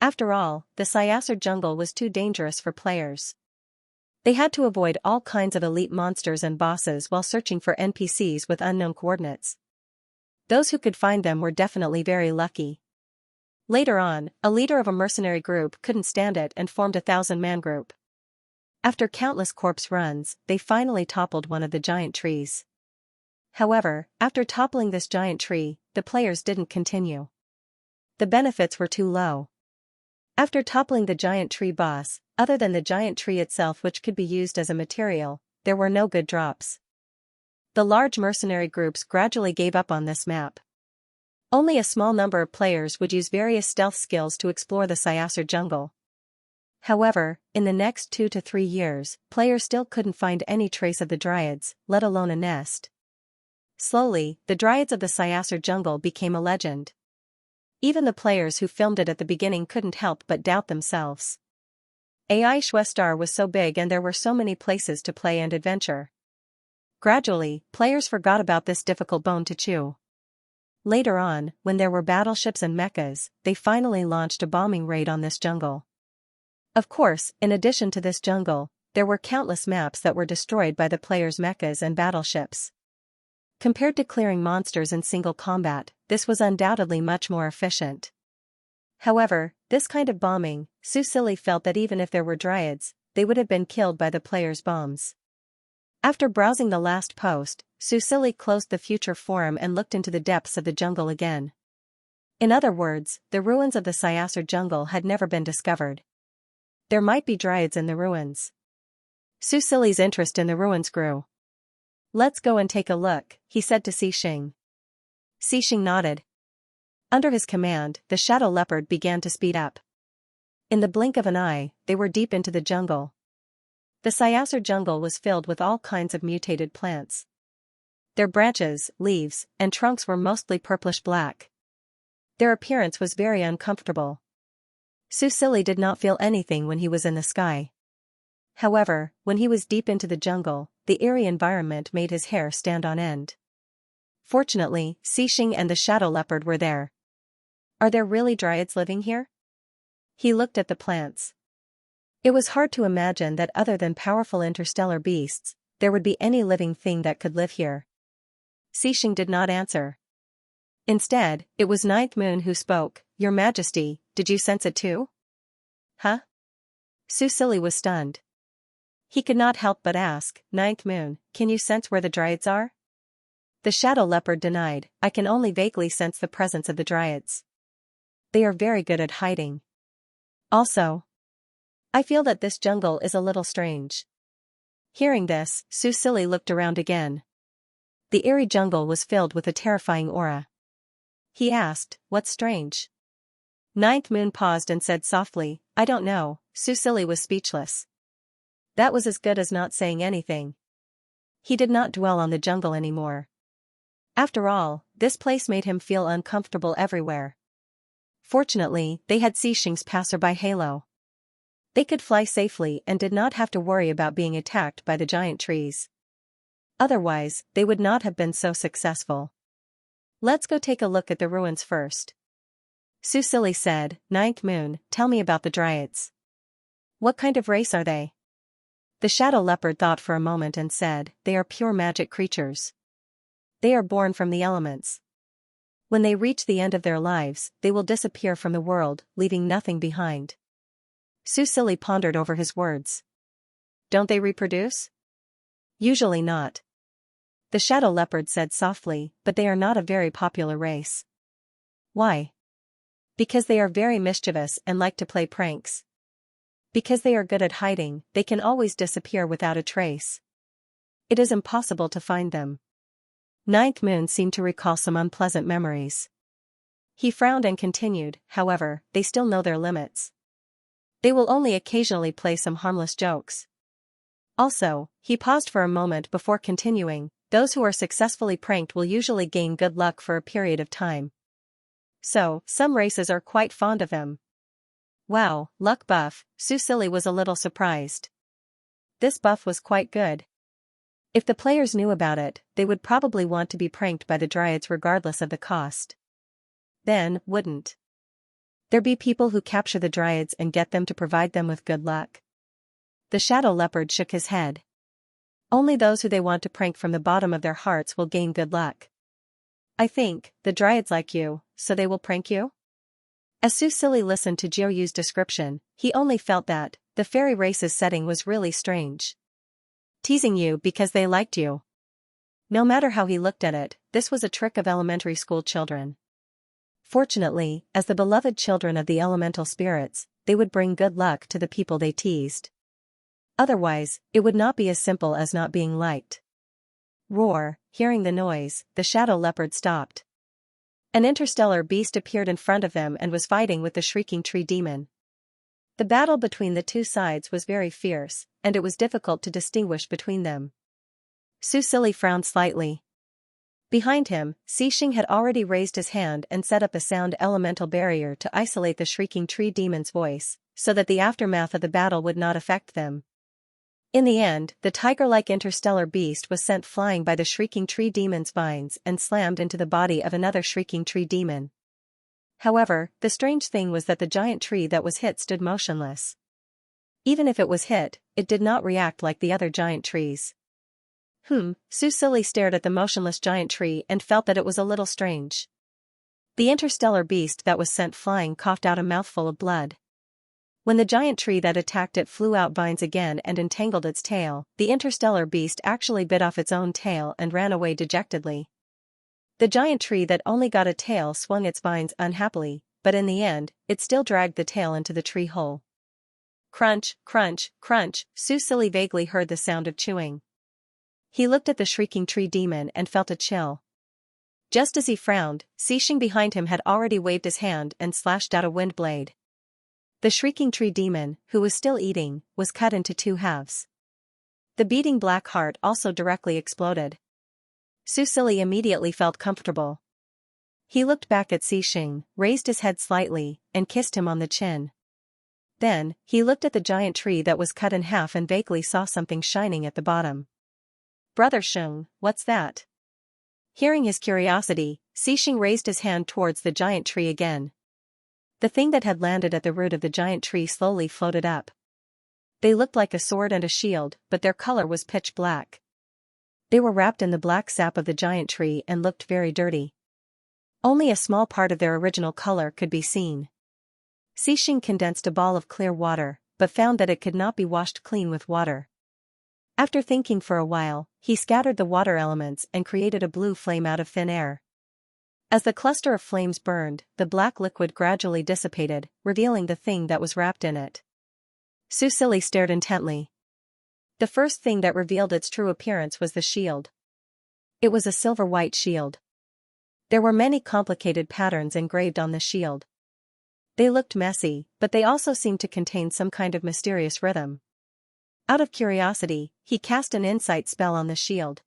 After all, the Xianxia jungle was too dangerous for players. They had to avoid all kinds of elite monsters and bosses while searching for NPCs with unknown coordinates. Those who could find them were definitely very lucky. Later on, a leader of a mercenary group couldn't stand it and formed a 1,000-man group. After countless corpse runs, they finally toppled one of the giant trees. However, after toppling this giant tree, the players didn't continue. The benefits were too low. After toppling the giant tree boss, other than the giant tree itself which could be used as a material, there were no good drops. The large mercenary groups gradually gave up on this map. Only a small number of players would use various stealth skills to explore the Xianxia jungle. However, in the next 2 to 3 years, players still couldn't find any trace of the dryads, let alone a nest. Slowly, the dryads of the Xianxia jungle became a legend. Even the players who filmed it at the beginning couldn't help but doubt themselves. AI Schwestar was so big and there were so many places to play and adventure. Gradually, players forgot about this difficult bone to chew. Later on, when there were battleships and mechas, they finally launched a bombing raid on this jungle. Of course, in addition to this jungle, there were countless maps that were destroyed by the players' mechas and battleships. Compared to clearing monsters in single combat, this was undoubtedly much more efficient. However, this kind of bombing, Susili felt that even if there were dryads, they would have been killed by the players' bombs. After browsing the last post, Susili closed the future forum and looked into the depths of the jungle again. In other words, the ruins of the Xianxia jungle had never been discovered. There might be dryads in the ruins. Susili's interest in the ruins grew. Let's go and take a look, he said to Xing. Xing nodded. Under his command, the shadow leopard began to speed up. In the blink of an eye, they were deep into the jungle. The Xianxia jungle was filled with all kinds of mutated plants. Their branches, leaves, and trunks were mostly purplish-black. Their appearance was very uncomfortable. Susili did not feel anything when he was in the sky. However, when he was deep into the jungle, the eerie environment made his hair stand on end. Fortunately, Xing and the shadow leopard were there. Are there really dryads living here? He looked at the plants. It was hard to imagine that other than powerful interstellar beasts, there would be any living thing that could live here. Xing did not answer. Instead, it was Ninth Moon who spoke. Your Majesty, did you sense it too? Huh? Susili was stunned. He could not help but ask, Ninth Moon, can you sense where the dryads are? The shadow leopard denied, I can only vaguely sense the presence of the dryads. They are very good at hiding. Also, I feel that this jungle is a little strange. Hearing this, Susili looked around again. The eerie jungle was filled with a terrifying aura. He asked, what's strange? Ninth Moon paused and said softly, I don't know. Susili was speechless. That was as good as not saying anything. He did not dwell on the jungle anymore. After all, this place made him feel uncomfortable everywhere. Fortunately, they had Xing's passerby halo. They could fly safely and did not have to worry about being attacked by the giant trees. Otherwise, they would not have been so successful. Let's go take a look at the ruins first. Susili said, Ninth Moon, tell me about the dryads. What kind of race are they? The shadow leopard thought for a moment and said, they are pure magic creatures. They are born from the elements. When they reach the end of their lives, they will disappear from the world, leaving nothing behind. Susili pondered over his words. Don't they reproduce? Usually not. The shadow leopard said softly, but they are not a very popular race. Why? Because they are very mischievous and like to play pranks. Because they are good at hiding, they can always disappear without a trace. It is impossible to find them. Ninth Moon seemed to recall some unpleasant memories. He frowned and continued, however, they still know their limits. They will only occasionally play some harmless jokes. Also, he paused for a moment before continuing, those who are successfully pranked will usually gain good luck for a period of time. So, some races are quite fond of them. Wow, luck buff, Susili was a little surprised. This buff was quite good. If the players knew about it, they would probably want to be pranked by the dryads regardless of the cost. Then, wouldn't there be people who capture the dryads and get them to provide them with good luck? The shadow leopard shook his head. Only those who they want to prank from the bottom of their hearts will gain good luck. I think, the dryads like you, so they will prank you? As Susili listened to Jiuyu's description, he only felt that, the fairy race's setting was really strange. Teasing you because they liked you. No matter how he looked at it, this was a trick of elementary school children. Fortunately, as the beloved children of the elemental spirits, they would bring good luck to the people they teased. Otherwise, it would not be as simple as not being liked. Roar, hearing the noise, the shadow leopard stopped. An interstellar beast appeared in front of them and was fighting with the shrieking tree demon. The battle between the two sides was very fierce, and it was difficult to distinguish between them. Susili frowned slightly. Behind him, Xing had already raised his hand and set up a sound elemental barrier to isolate the shrieking tree demon's voice, so that the aftermath of the battle would not affect them. In the end, the tiger-like interstellar beast was sent flying by the shrieking tree demon's vines and slammed into the body of another shrieking tree demon. However, the strange thing was that the giant tree that was hit stood motionless. Even if it was hit, it did not react like the other giant trees. Susili stared at the motionless giant tree and felt that it was a little strange. The interstellar beast that was sent flying coughed out a mouthful of blood. When the giant tree that attacked it flew out vines again and entangled its tail, the interstellar beast actually bit off its own tail and ran away dejectedly. The giant tree that only got a tail swung its vines unhappily, but in the end, it still dragged the tail into the tree hole. Crunch, crunch, crunch, Susili vaguely heard the sound of chewing. He looked at the shrieking tree demon and felt a chill. Just as he frowned, Xixing behind him had already waved his hand and slashed out a wind blade. The shrieking tree demon, who was still eating, was cut into two halves. The beating black heart also directly exploded. Su Silly immediately felt comfortable. He looked back at Xixing, raised his head slightly, and kissed him on the chin. Then, he looked at the giant tree that was cut in half and vaguely saw something shining at the bottom. "Brother Sheng, what's that?" Hearing his curiosity, Xixing raised his hand towards the giant tree again. The thing that had landed at the root of the giant tree slowly floated up. They looked like a sword and a shield, but their color was pitch black. They were wrapped in the black sap of the giant tree and looked very dirty. Only a small part of their original color could be seen. Xixing condensed a ball of clear water, but found that it could not be washed clean with water. After thinking for a while, he scattered the water elements and created a blue flame out of thin air. As the cluster of flames burned, the black liquid gradually dissipated, revealing the thing that was wrapped in it. Su Silly stared intently. The first thing that revealed its true appearance was the shield. It was a silver-white shield. There were many complicated patterns engraved on the shield. They looked messy, but they also seemed to contain some kind of mysterious rhythm. Out of curiosity, he cast an insight spell on the shield.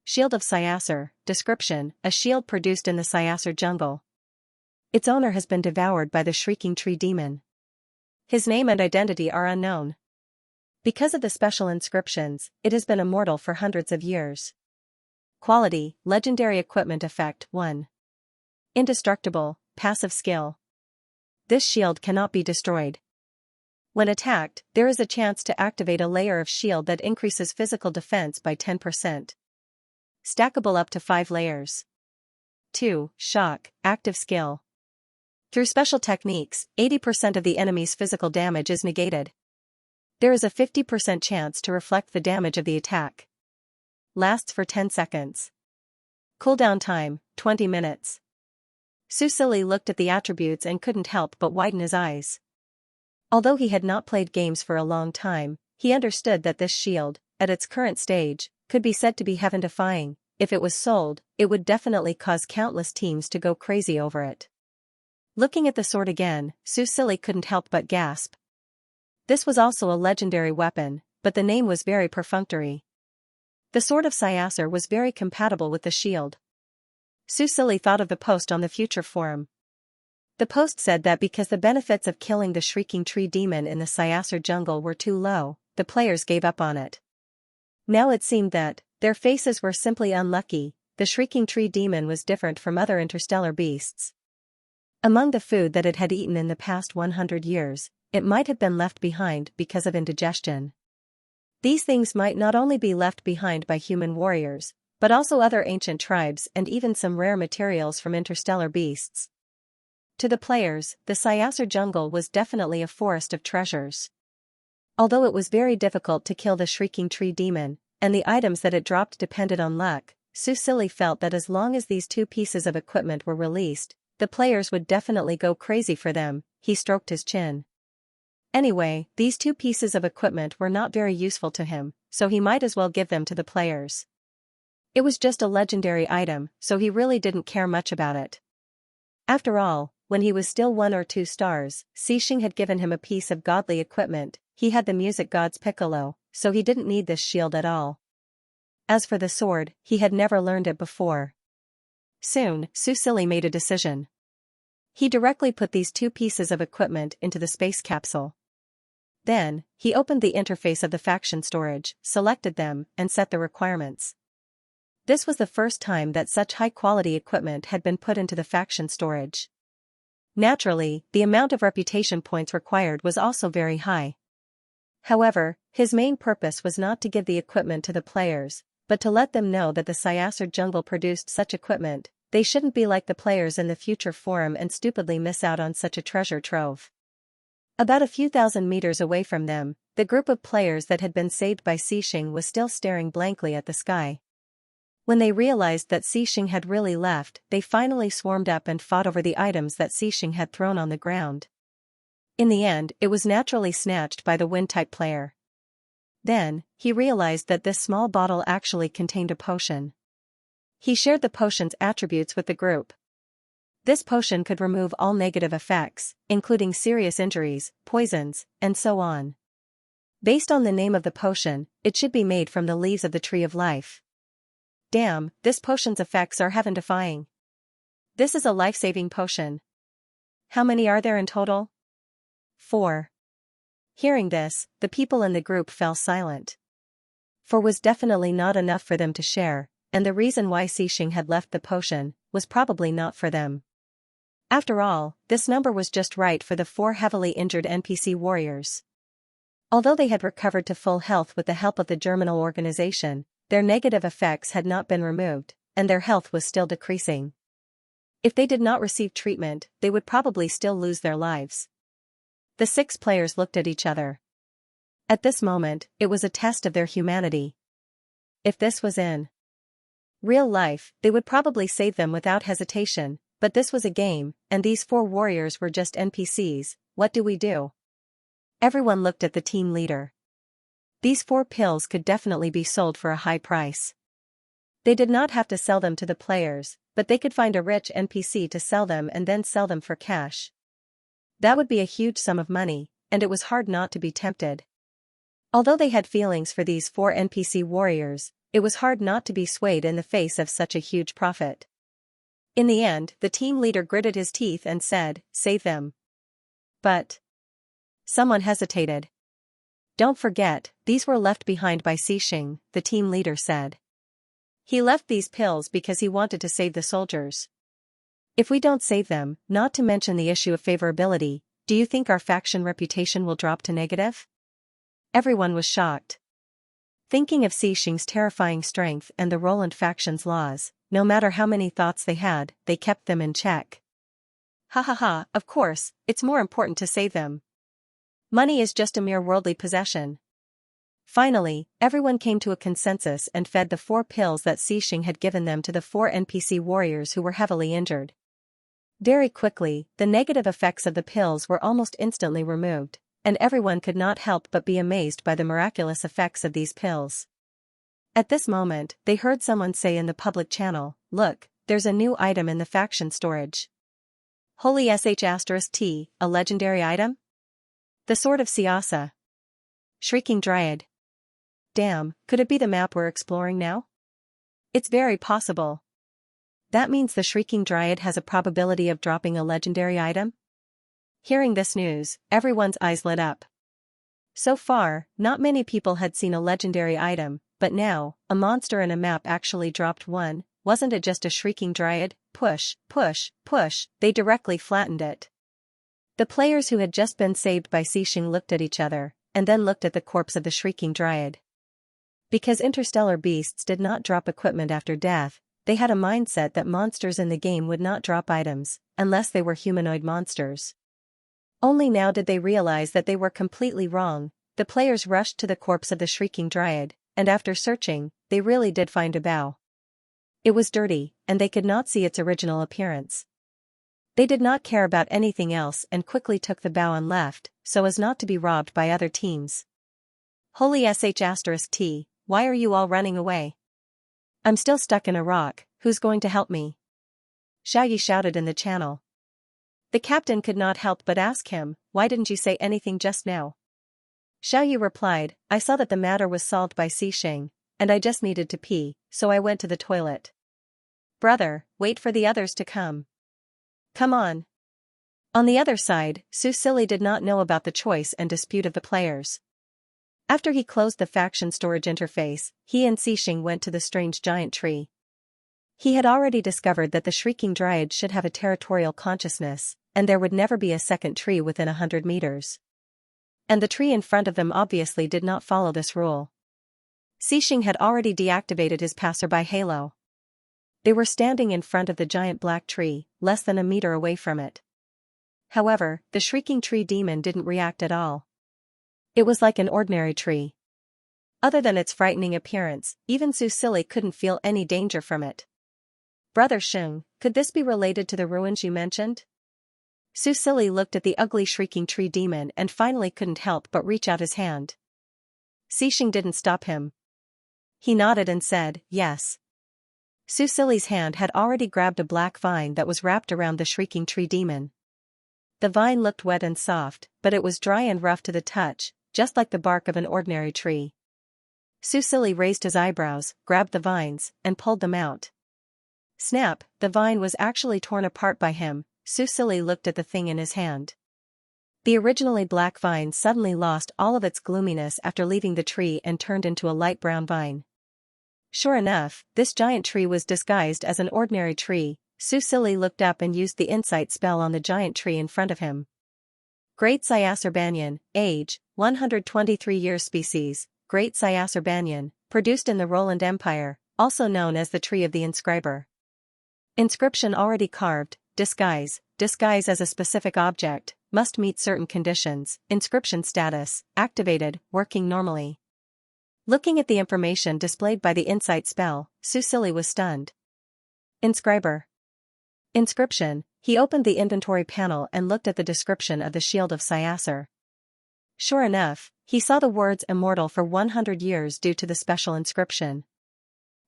Shield of Xianxia, description, a shield produced in the Xianxia jungle. Its owner has been devoured by the shrieking tree demon. His name and identity are unknown. Because of the special inscriptions, it has been immortal for hundreds of years. Quality, Legendary Equipment Effect 1. Indestructible, Passive Skill. This shield cannot be destroyed. When attacked, there is a chance to activate a layer of shield that increases physical defense by 10%. Stackable up to 5 layers. 2. Shock, Active Skill. Through special techniques, 80% of the enemy's physical damage is negated. There is a 50% chance to reflect the damage of the attack. Lasts for 10 seconds. Cooldown time, 20 minutes. Su Silly looked at the attributes and couldn't help but widen his eyes. Although he had not played games for a long time, he understood that this shield, at its current stage, could be said to be heaven-defying. If it was sold, it would definitely cause countless teams to go crazy over it. Looking at the sword again, Su Silly couldn't help but gasp. This was also a legendary weapon, but the name was very perfunctory. The sword of Xianxia was very compatible with the shield. Su Silly thought of the post on the future forum. The post said that because the benefits of killing the shrieking tree demon in the Xianxia jungle were too low, the players gave up on it. Now it seemed that their faces were simply unlucky. The shrieking tree demon was different from other interstellar beasts. Among the food that it had eaten in the past 100 years, it might have been left behind because of indigestion. These things might not only be left behind by human warriors, but also other ancient tribes and even some rare materials from interstellar beasts. To the players, the Xianxia jungle was definitely a forest of treasures. Although it was very difficult to kill the shrieking tree demon, and the items that it dropped depended on luck, Su Silly felt that as long as these two pieces of equipment were released, the players would definitely go crazy for them. He stroked his chin. Anyway, these two pieces of equipment were not very useful to him, so he might as well give them to the players. It was just a legendary item, so he really didn't care much about it. After all, when he was still 1 or 2 stars, Xixing had given him a piece of godly equipment. He had the music god's piccolo, so he didn't need this shield at all. As for the sword, he had never learned it before. Soon, Su Silly made a decision. He directly put these two pieces of equipment into the space capsule. Then, he opened the interface of the faction storage, selected them, and set the requirements. This was the first time that such high-quality equipment had been put into the faction storage. Naturally, the amount of reputation points required was also very high. However, his main purpose was not to give the equipment to the players, but to let them know that the Xianxia jungle produced such equipment. They shouldn't be like the players in the future forum and stupidly miss out on such a treasure trove. About a few thousand meters away from them, the group of players that had been saved by Xixing was still staring blankly at the sky. When they realized that Xixing had really left, they finally swarmed up and fought over the items that Xixing had thrown on the ground. In the end, it was naturally snatched by the wind-type player. Then, he realized that this small bottle actually contained a potion. He shared the potion's attributes with the group. This potion could remove all negative effects, including serious injuries, poisons, and so on. Based on the name of the potion, it should be made from the leaves of the Tree of Life. Damn, this potion's effects are heaven-defying. This is a life-saving potion. How many are there in total? 4. Hearing this, the people in the group fell silent. 4 was definitely not enough for them to share, and the reason why Xianxia had left the potion was probably not for them. After all, this number was just right for the 4 heavily injured NPC warriors. Although they had recovered to full health with the help of the Germinal organization, their negative effects had not been removed, and their health was still decreasing. If they did not receive treatment, they would probably still lose their lives. The 6 players looked at each other. At this moment, it was a test of their humanity. If this was in real life, they would probably save them without hesitation, but this was a game, and these 4 warriors were just NPCs. What do we do? Everyone looked at the team leader. These 4 pills could definitely be sold for a high price. They did not have to sell them to the players, but they could find a rich NPC to sell them and then sell them for cash. That would be a huge sum of money, and it was hard not to be tempted. Although they had feelings for these 4 NPC warriors, it was hard not to be swayed in the face of such a huge profit. In the end, the team leader gritted his teeth and said, "Save them." But someone hesitated. "Don't forget, these were left behind by Xianxia," the team leader said. "He left these pills because he wanted to save the soldiers. If we don't save them, not to mention the issue of favorability, do you think our faction reputation will drop to negative?" Everyone was shocked. Thinking of Xianxia's terrifying strength and the Roland faction's laws, no matter how many thoughts they had, they kept them in check. "Ha ha ha, of course, it's more important to save them. Money is just a mere worldly possession." Finally, everyone came to a consensus and fed the 4 pills that Xianxia had given them to the 4 NPC warriors who were heavily injured. Very quickly, the negative effects of the pills were almost instantly removed, and everyone could not help but be amazed by the miraculous effects of these pills. At this moment, they heard someone say in the public channel, "Look, there's a new item in the faction storage. Holy sh*T, a legendary item? The Sword of Xianxia. Shrieking Dryad. Damn, could it be the map we're exploring now? It's very possible. That means the Shrieking Dryad has a probability of dropping a legendary item?" Hearing this news, everyone's eyes lit up. So far, not many people had seen a legendary item, but now, a monster in a map actually dropped one. Wasn't it just a Shrieking Dryad? Push, push, push, they directly flattened it. The players who had just been saved by Xianxia looked at each other, and then looked at the corpse of the Shrieking Dryad. Because interstellar beasts did not drop equipment after death, they had a mindset that monsters in the game would not drop items, unless they were humanoid monsters. Only now did they realize that they were completely wrong. The players rushed to the corpse of the Shrieking Dryad, and after searching, they really did find a bow. It was dirty, and they could not see its original appearance. They did not care about anything else and quickly took the bow and left, so as not to be robbed by other teams. "Holy sh*T, why are you all running away? I'm still stuck in a rock, who's going to help me?" Xiaoyi shouted in the channel. The captain could not help but ask him, "Why didn't you say anything just now?" Xiaoyi replied, "I saw that the matter was solved by Xianxia, and I just needed to pee, so I went to the toilet." "Brother, wait for the others to come. Come on." On the other side, Susili did not know about the choice and dispute of the players. After he closed the faction storage interface, he and Xianxia went to the strange giant tree. He had already discovered that the Shrieking Dryad should have a territorial consciousness, and there would never be a second tree within 100 meters. And the tree in front of them obviously did not follow this rule. Xianxia had already deactivated his passerby halo. They were standing in front of the giant black tree, less than a meter away from it. However, the Shrieking Tree demon didn't react at all. It was like an ordinary tree. Other than its frightening appearance, even Susili couldn't feel any danger from it. "Brother Sheng, could this be related to the ruins you mentioned?" Susili looked at the ugly Shrieking Tree demon and finally couldn't help but reach out his hand. Xixing didn't stop him. He nodded and said, yes. Su Silly's hand had already grabbed a black vine that was wrapped around the shrieking tree demon. The vine looked wet and soft, but it was dry and rough to the touch, just like the bark of an ordinary tree. Su Silly raised his eyebrows, grabbed the vines, and pulled them out. Snap, the vine was actually torn apart by him. Su Silly looked at the thing in his hand. The originally black vine suddenly lost all of its gloominess after leaving the tree and turned into a light brown vine. Sure enough, this giant tree was disguised as an ordinary tree. Su Silly looked up and used the insight spell on the giant tree in front of him. Great Xianxia banyan, age, 123 years. Species, Great Xianxia banyan, produced in the Roland Empire, also known as the Tree of the Inscriber. Inscription already carved, disguise as a specific object, must meet certain conditions, inscription status, activated, working normally. Looking at the information displayed by the insight spell, Su Silly was stunned. Inscriber. Inscription. He opened the inventory panel and looked at the description of the Shield of Xianxia. Sure enough, he saw the words immortal for 100 years due to the special inscription.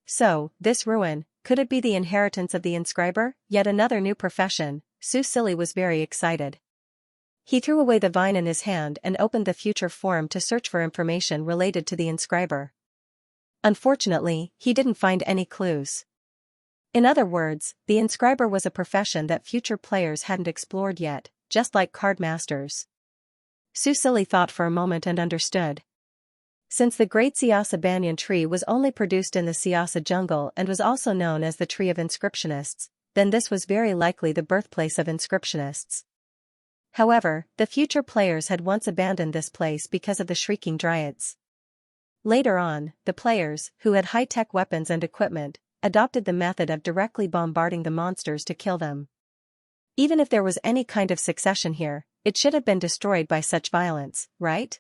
So, this ruin, could it be the inheritance of the inscriber? Yet another new profession. Su Silly was very excited. He threw away the vine in his hand and opened the future forum to search for information related to the inscriber. Unfortunately, he didn't find any clues. In other words, the inscriber was a profession that future players hadn't explored yet, just like card masters. Su Silly thought for a moment and understood. Since the Great Xianxia banyan tree was only produced in the Xianxia jungle and was also known as the Tree of Inscriptionists, then this was very likely the birthplace of inscriptionists. However, the future players had once abandoned this place because of the shrieking dryads. Later on, the players, who had high-tech weapons and equipment, adopted the method of directly bombarding the monsters to kill them. Even if there was any kind of succession here, it should have been destroyed by such violence, right?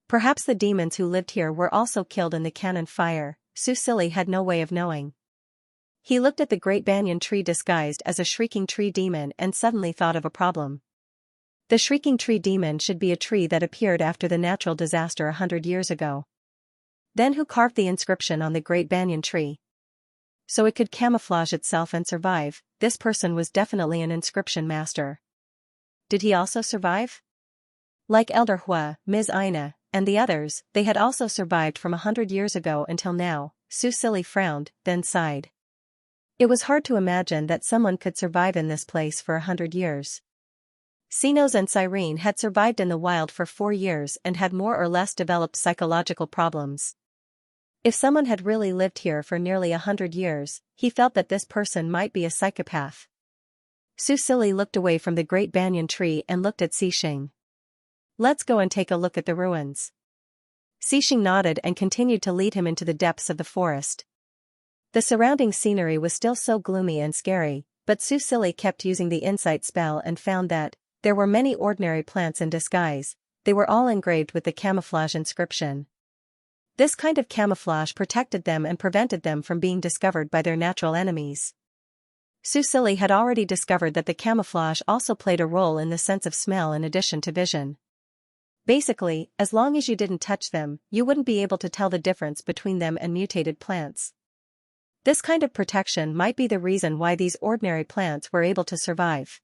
Perhaps the demons who lived here were also killed in the cannon fire. Su Silly had no way of knowing. He looked at the great banyan tree disguised as a shrieking tree demon and suddenly thought of a problem. The shrieking tree demon should be a tree that appeared after the natural disaster 100 years ago. Then who carved the inscription on the great banyan tree? So it could camouflage itself and survive. This person was definitely an inscription master. Did he also survive? Like Elder Hua, Ms. Ina, and the others, they had also survived from 100 years ago until now. Su Silly frowned, then sighed. It was hard to imagine that someone could survive in this place for 100 years. Xinos and Cyrene had survived in the wild for 4 years and had more or less developed psychological problems. If someone had really lived here for nearly 100 years, he felt that this person might be a psychopath. Su Silly looked away from the great banyan tree and looked at Xixing. Let's go and take a look at the ruins. Xixing nodded and continued to lead him into the depths of the forest. The surrounding scenery was still so gloomy and scary, but Su Silly kept using the insight spell and found that there were many ordinary plants in disguise. They were all engraved with the camouflage inscription. This kind of camouflage protected them and prevented them from being discovered by their natural enemies. Su Silly had already discovered that the camouflage also played a role in the sense of smell in addition to vision. Basically, as long as you didn't touch them, you wouldn't be able to tell the difference between them and mutated plants. This kind of protection might be the reason why these ordinary plants were able to survive.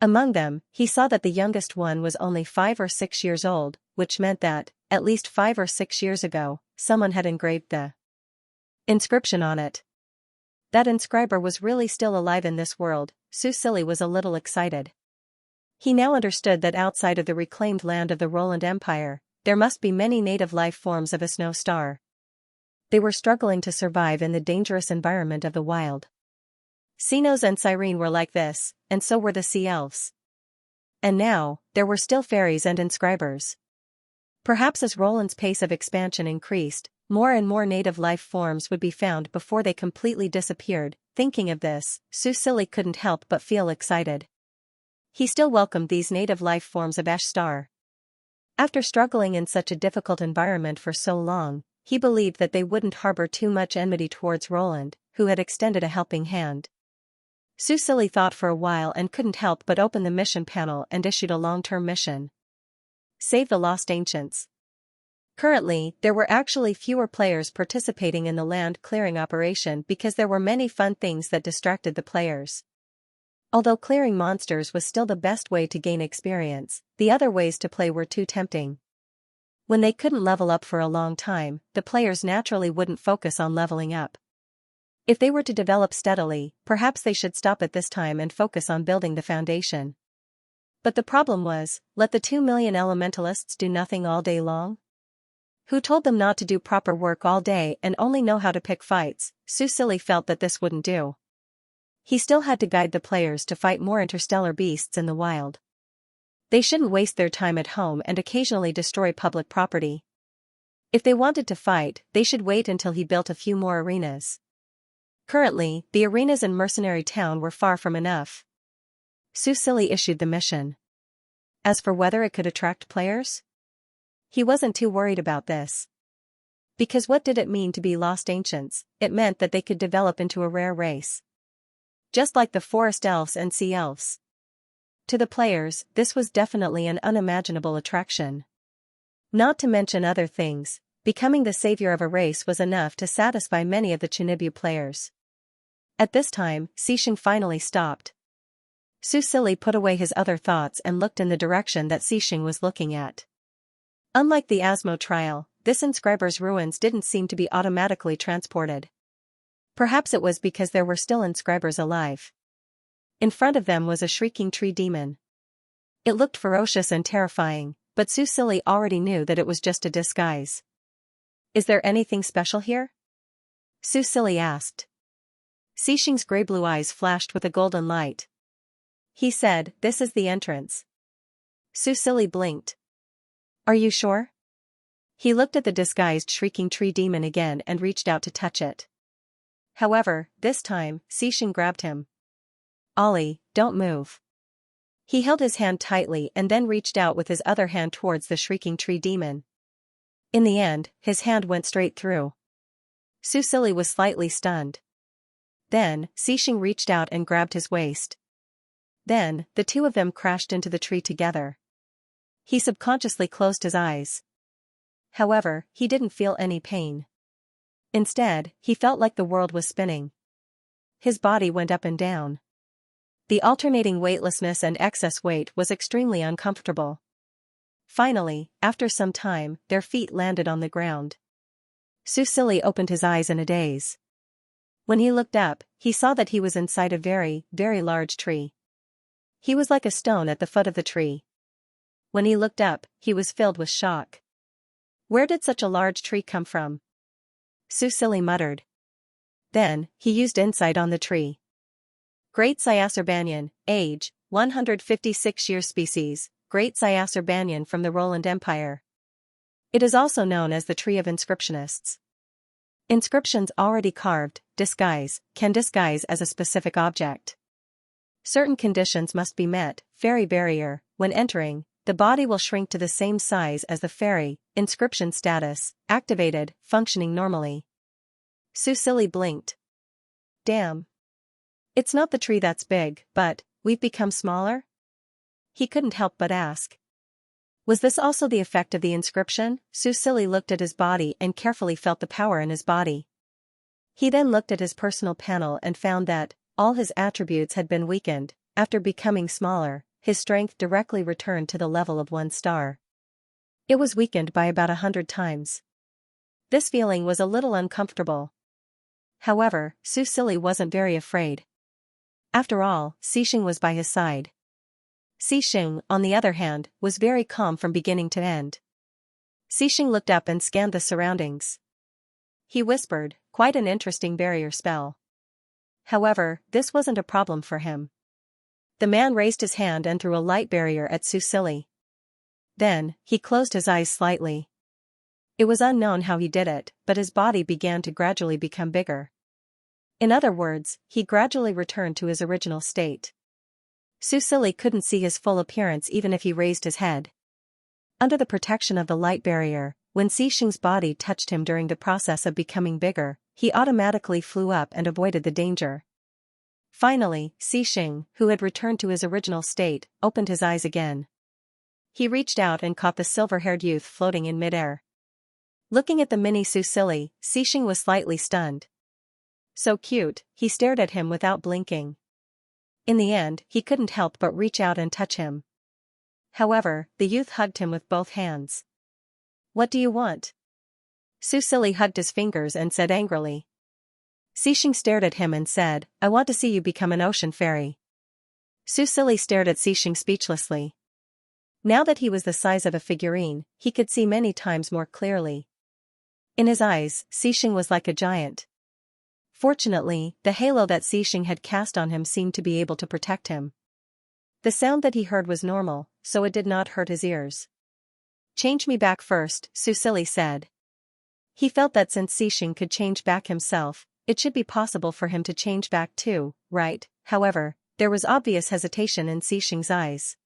Among them, he saw that the youngest one was only 5 or 6 years old, which meant that, at least 5 or 6 years ago, someone had engraved the inscription on it. That inscriber was really still alive in this world. Su Silly was a little excited. He now understood that outside of the reclaimed land of the Roland Empire, there must be many native life forms of a snow star. They were struggling to survive in the dangerous environment of the wild. Xinos and Cyrene were like this, and so were the sea elves. And now, there were still fairies and inscribers. Perhaps as Roland's pace of expansion increased, more and more native life forms would be found before they completely disappeared. Thinking of this, Su Silly couldn't help but feel excited. He still welcomed these native life forms of Esh Star. After struggling in such a difficult environment for so long, he believed that they wouldn't harbor too much enmity towards Roland, who had extended a helping hand. Su Silly thought for a while and couldn't help but open the mission panel and issued a long-term mission. Save the lost ancients. Currently, there were actually fewer players participating in the land clearing operation because there were many fun things that distracted the players. Although clearing monsters was still the best way to gain experience, the other ways to play were too tempting. When they couldn't level up for a long time, the players naturally wouldn't focus on leveling up. If they were to develop steadily, perhaps they should stop at this time and focus on building the foundation. But the problem was, let the 2 million elementalists do nothing all day long? Who told them not to do proper work all day and only know how to pick fights? Susili felt that this wouldn't do. He still had to guide the players to fight more interstellar beasts in the wild. They shouldn't waste their time at home and occasionally destroy public property. If they wanted to fight, they should wait until he built a few more arenas. Currently, the arenas in Mercenary Town were far from enough. Susili issued the mission. As for whether it could attract players, he wasn't too worried about this. Because what did it mean to be lost ancients? It meant that they could develop into a rare race. Just like the forest elves and sea elves. To the players, this was definitely an unimaginable attraction. Not to mention other things, becoming the savior of a race was enough to satisfy many of the Chinibu players. At this time, Xianxia finally stopped. Susili put away his other thoughts and looked in the direction that Xianxia was looking at. Unlike the Asmo trial, this inscriber's ruins didn't seem to be automatically transported. Perhaps it was because there were still inscribers alive. In front of them was a shrieking tree demon. It looked ferocious and terrifying, but Susili already knew that it was just a disguise. Is there anything special here? Susili asked. Xianxia's gray-blue eyes flashed with a golden light. He said, "This is the entrance." Susili blinked. Are you sure? He looked at the disguised shrieking tree demon again and reached out to touch it. However, this time, Xianxia grabbed him. Ollie, don't move. He held his hand tightly and then reached out with his other hand towards the shrieking tree demon. In the end, his hand went straight through. Susili was slightly stunned. Then, Xianxia reached out and grabbed his waist. Then, the two of them crashed into the tree together. He subconsciously closed his eyes. However, he didn't feel any pain. Instead, he felt like the world was spinning. His body went up and down. The alternating weightlessness and excess weight was extremely uncomfortable. Finally, after some time, their feet landed on the ground. Susili opened his eyes in a daze. When he looked up, he saw that he was inside a very, very large tree. He was like a stone at the foot of the tree. When he looked up, he was filled with shock. Where did such a large tree come from? Susili muttered. Then, he used insight on the tree. Great Xiaxia banyan, age, 156 years species, Great Xiaxia banyan from the Roland Empire. It is also known as the Tree of Inscriptionists. Inscriptions already carved, can disguise as a specific object. Certain conditions must be met. Fairy barrier, when entering, the body will shrink to the same size as the fairy. Inscription status, activated, functioning normally. Susili blinked. Damn. It's not the tree that's big, but, we've become smaller? He couldn't help but ask. Was this also the effect of the inscription? Susili looked at his body and carefully felt the power in his body. He then looked at his personal panel and found that, all his attributes had been weakened. After becoming smaller, his strength directly returned to the level of 1 star. It was weakened by about 100 times. This feeling was a little uncomfortable. However, Susili wasn't very afraid. After all, Xianxia was by his side. Xianxia, on the other hand, was very calm from beginning to end. Xianxia looked up and scanned the surroundings. He whispered, "Quite an interesting barrier spell." However, this wasn't a problem for him. The man raised his hand and threw a light barrier at Susili. Then, he closed his eyes slightly. It was unknown how he did it, but his body began to gradually become bigger. In other words, he gradually returned to his original state. Susili couldn't see his full appearance even if he raised his head. Under the protection of the light barrier, when Xianxia's body touched him during the process of becoming bigger, he automatically flew up and avoided the danger. Finally, Xianxia, who had returned to his original state, opened his eyes again. He reached out and caught the silver-haired youth floating in midair. Looking at the mini Susili, Xixing was slightly stunned. So cute, he stared at him without blinking. In the end, he couldn't help but reach out and touch him. However, the youth hugged him with both hands. What do you want? Susili hugged his fingers and said angrily. Xixing stared at him and said, I want to see you become an ocean fairy. Susili stared at Xixing speechlessly. Now that he was the size of a figurine, he could see many times more clearly. In his eyes, Xixing was like a giant. Fortunately, the halo that Xixing had cast on him seemed to be able to protect him. The sound that he heard was normal, so it did not hurt his ears. Change me back first, Susili said. He felt that since Xixing could change back himself, it should be possible for him to change back too, right? However, there was obvious hesitation in Xixing's eyes.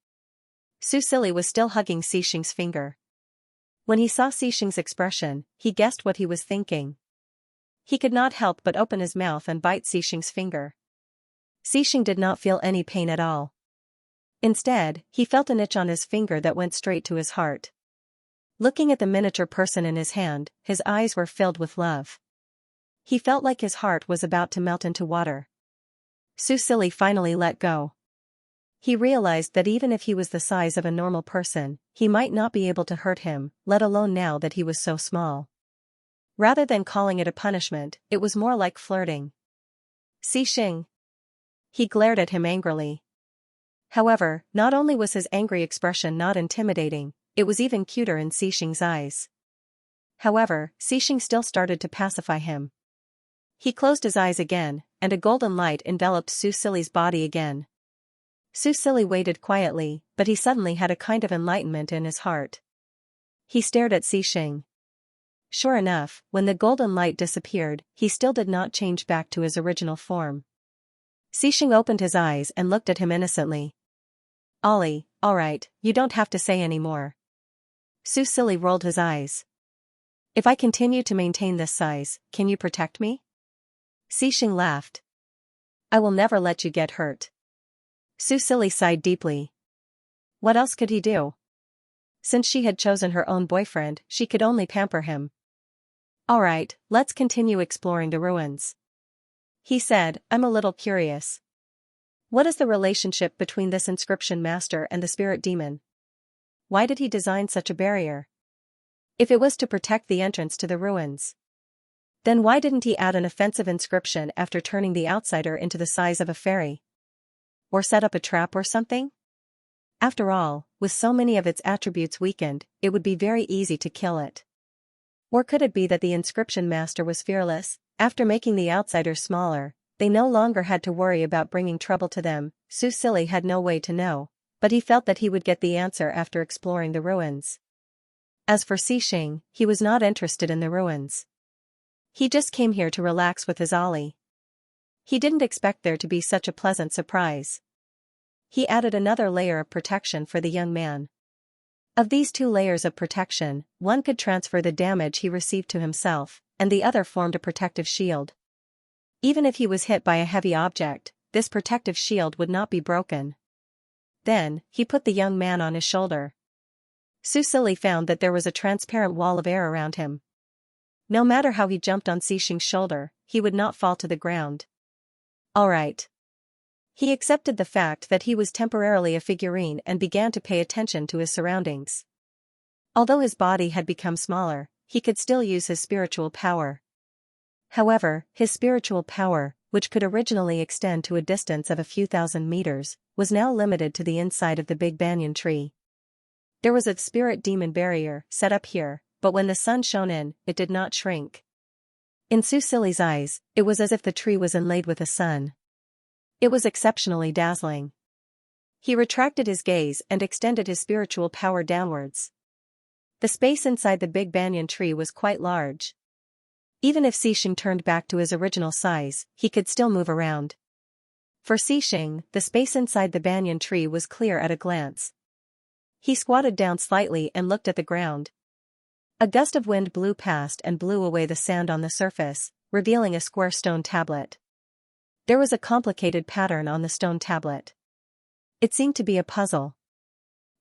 Susili was still hugging Xixing's finger. When he saw Xixing's expression, he guessed what he was thinking. He could not help but open his mouth and bite Xixing's finger. Xixing did not feel any pain at all. Instead, he felt an itch on his finger that went straight to his heart. Looking at the miniature person in his hand, his eyes were filled with love. He felt like his heart was about to melt into water. Susili finally let go. He realized that even if he was the size of a normal person, he might not be able to hurt him, let alone now that he was so small. Rather than calling it a punishment, it was more like flirting. Xixing. He glared at him angrily. However, not only was his angry expression not intimidating, it was even cuter in Xixing's eyes. However, Xixing still started to pacify him. He closed his eyes again, and a golden light enveloped Susili's body again. Susili waited quietly, but he suddenly had a kind of enlightenment in his heart. He stared at Xixing. Sure enough, when the golden light disappeared, he still did not change back to his original form. Xixing opened his eyes and looked at him innocently. Ollie, alright, you don't have to say any more. Susili rolled his eyes. If I continue to maintain this size, can you protect me? Xixing laughed. I will never let you get hurt. Susili sighed deeply. What else could he do? Since she had chosen her own boyfriend, she could only pamper him. Alright, let's continue exploring the ruins. He said, I'm a little curious. What is the relationship between this inscription master and the spirit demon? Why did he design such a barrier? If it was to protect the entrance to the ruins, then why didn't he add an offensive inscription after turning the outsider into the size of a fairy? Or set up a trap or something? After all, with so many of its attributes weakened, it would be very easy to kill it. Or could it be that the inscription master was fearless? After making the outsiders smaller, they no longer had to worry about bringing trouble to them. Susili had no way to know, but he felt that he would get the answer after exploring the ruins. As for Xixing, he was not interested in the ruins. He just came here to relax with his Ollie. He didn't expect there to be such a pleasant surprise. He added another layer of protection for the young man. Of these two layers of protection, one could transfer the damage he received to himself, and the other formed a protective shield. Even if he was hit by a heavy object, this protective shield would not be broken. Then, he put the young man on his shoulder. Susili found that there was a transparent wall of air around him. No matter how he jumped on Xixing's shoulder, he would not fall to the ground. Alright. He accepted the fact that he was temporarily a figurine and began to pay attention to his surroundings. Although his body had become smaller, he could still use his spiritual power. However, his spiritual power, which could originally extend to a distance of a few thousand meters, was now limited to the inside of the big banyan tree. There was a spirit demon barrier set up here, but when the sun shone in, it did not shrink. In Susili's eyes, it was as if the tree was inlaid with a sun. It was exceptionally dazzling. He retracted his gaze and extended his spiritual power downwards. The space inside the big banyan tree was quite large. Even if Xixing turned back to his original size, he could still move around. For Xixing, the space inside the banyan tree was clear at a glance. He squatted down slightly and looked at the ground. A gust of wind blew past and blew away the sand on the surface, revealing a square stone tablet. There was a complicated pattern on the stone tablet. It seemed to be a puzzle.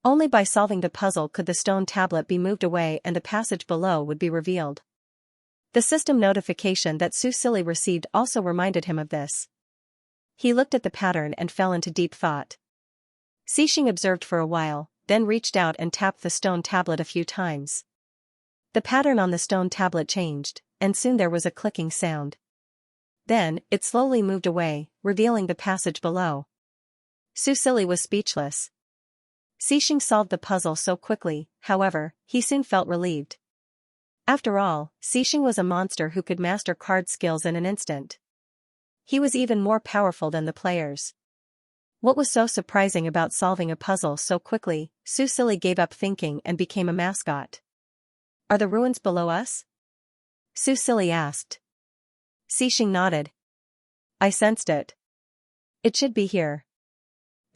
Only by solving the puzzle could the stone tablet be moved away and the passage below would be revealed. The system notification that Susili received also reminded him of this. He looked at the pattern and fell into deep thought. Xixing observed for a while, then reached out and tapped the stone tablet a few times. The pattern on the stone tablet changed, and soon there was a clicking sound. Then, it slowly moved away, revealing the passage below. Susili was speechless. Xixing solved the puzzle so quickly, however, he soon felt relieved. After all, Xixing was a monster who could master card skills in an instant. He was even more powerful than the players. What was so surprising about solving a puzzle so quickly? Susili gave up thinking and became a mascot. Are the ruins below us? Susili asked. Xixing nodded. I sensed it. It should be here.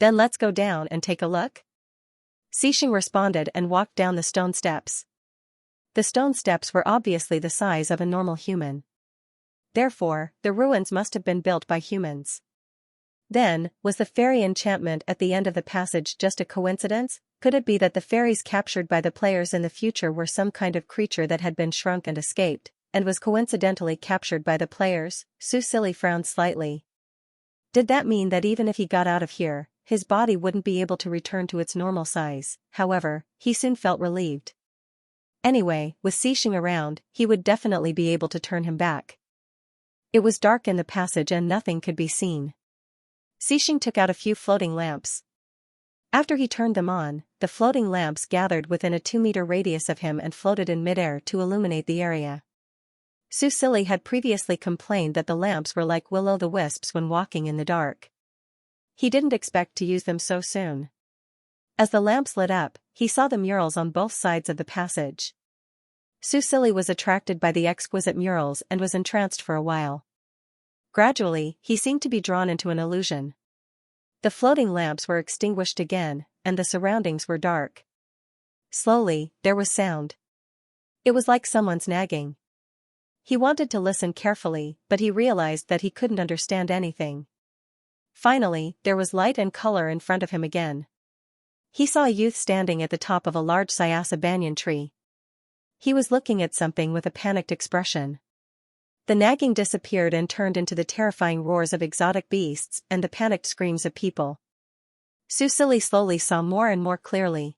Then let's go down and take a look? Xixing responded and walked down the stone steps. The stone steps were obviously the size of a normal human. Therefore, the ruins must have been built by humans. Then, was the fairy enchantment at the end of the passage just a coincidence? Could it be that the fairies captured by the players in the future were some kind of creature that had been shrunk and escaped, and was coincidentally captured by the players? Susili frowned slightly. Did that mean that even if he got out of here, his body wouldn't be able to return to its normal size? However, he soon felt relieved. Anyway, with Xixing around, he would definitely be able to turn him back. It was dark in the passage and nothing could be seen. Xixing took out a few floating lamps. After he turned them on, the floating lamps gathered within a 2-meter radius of him and floated in midair to illuminate the area. Susili had previously complained that the lamps were like will-o'-the-wisps when walking in the dark. He didn't expect to use them so soon. As the lamps lit up, he saw the murals on both sides of the passage. Susili was attracted by the exquisite murals and was entranced for a while. Gradually, he seemed to be drawn into an illusion. The floating lamps were extinguished again, and the surroundings were dark. Slowly, there was sound. It was like someone's nagging. He wanted to listen carefully, but he realized that he couldn't understand anything. Finally, there was light and color in front of him again. He saw a youth standing at the top of a large Xianxia banyan tree. He was looking at something with a panicked expression. The nagging disappeared and turned into the terrifying roars of exotic beasts and the panicked screams of people. Susili slowly saw more and more clearly.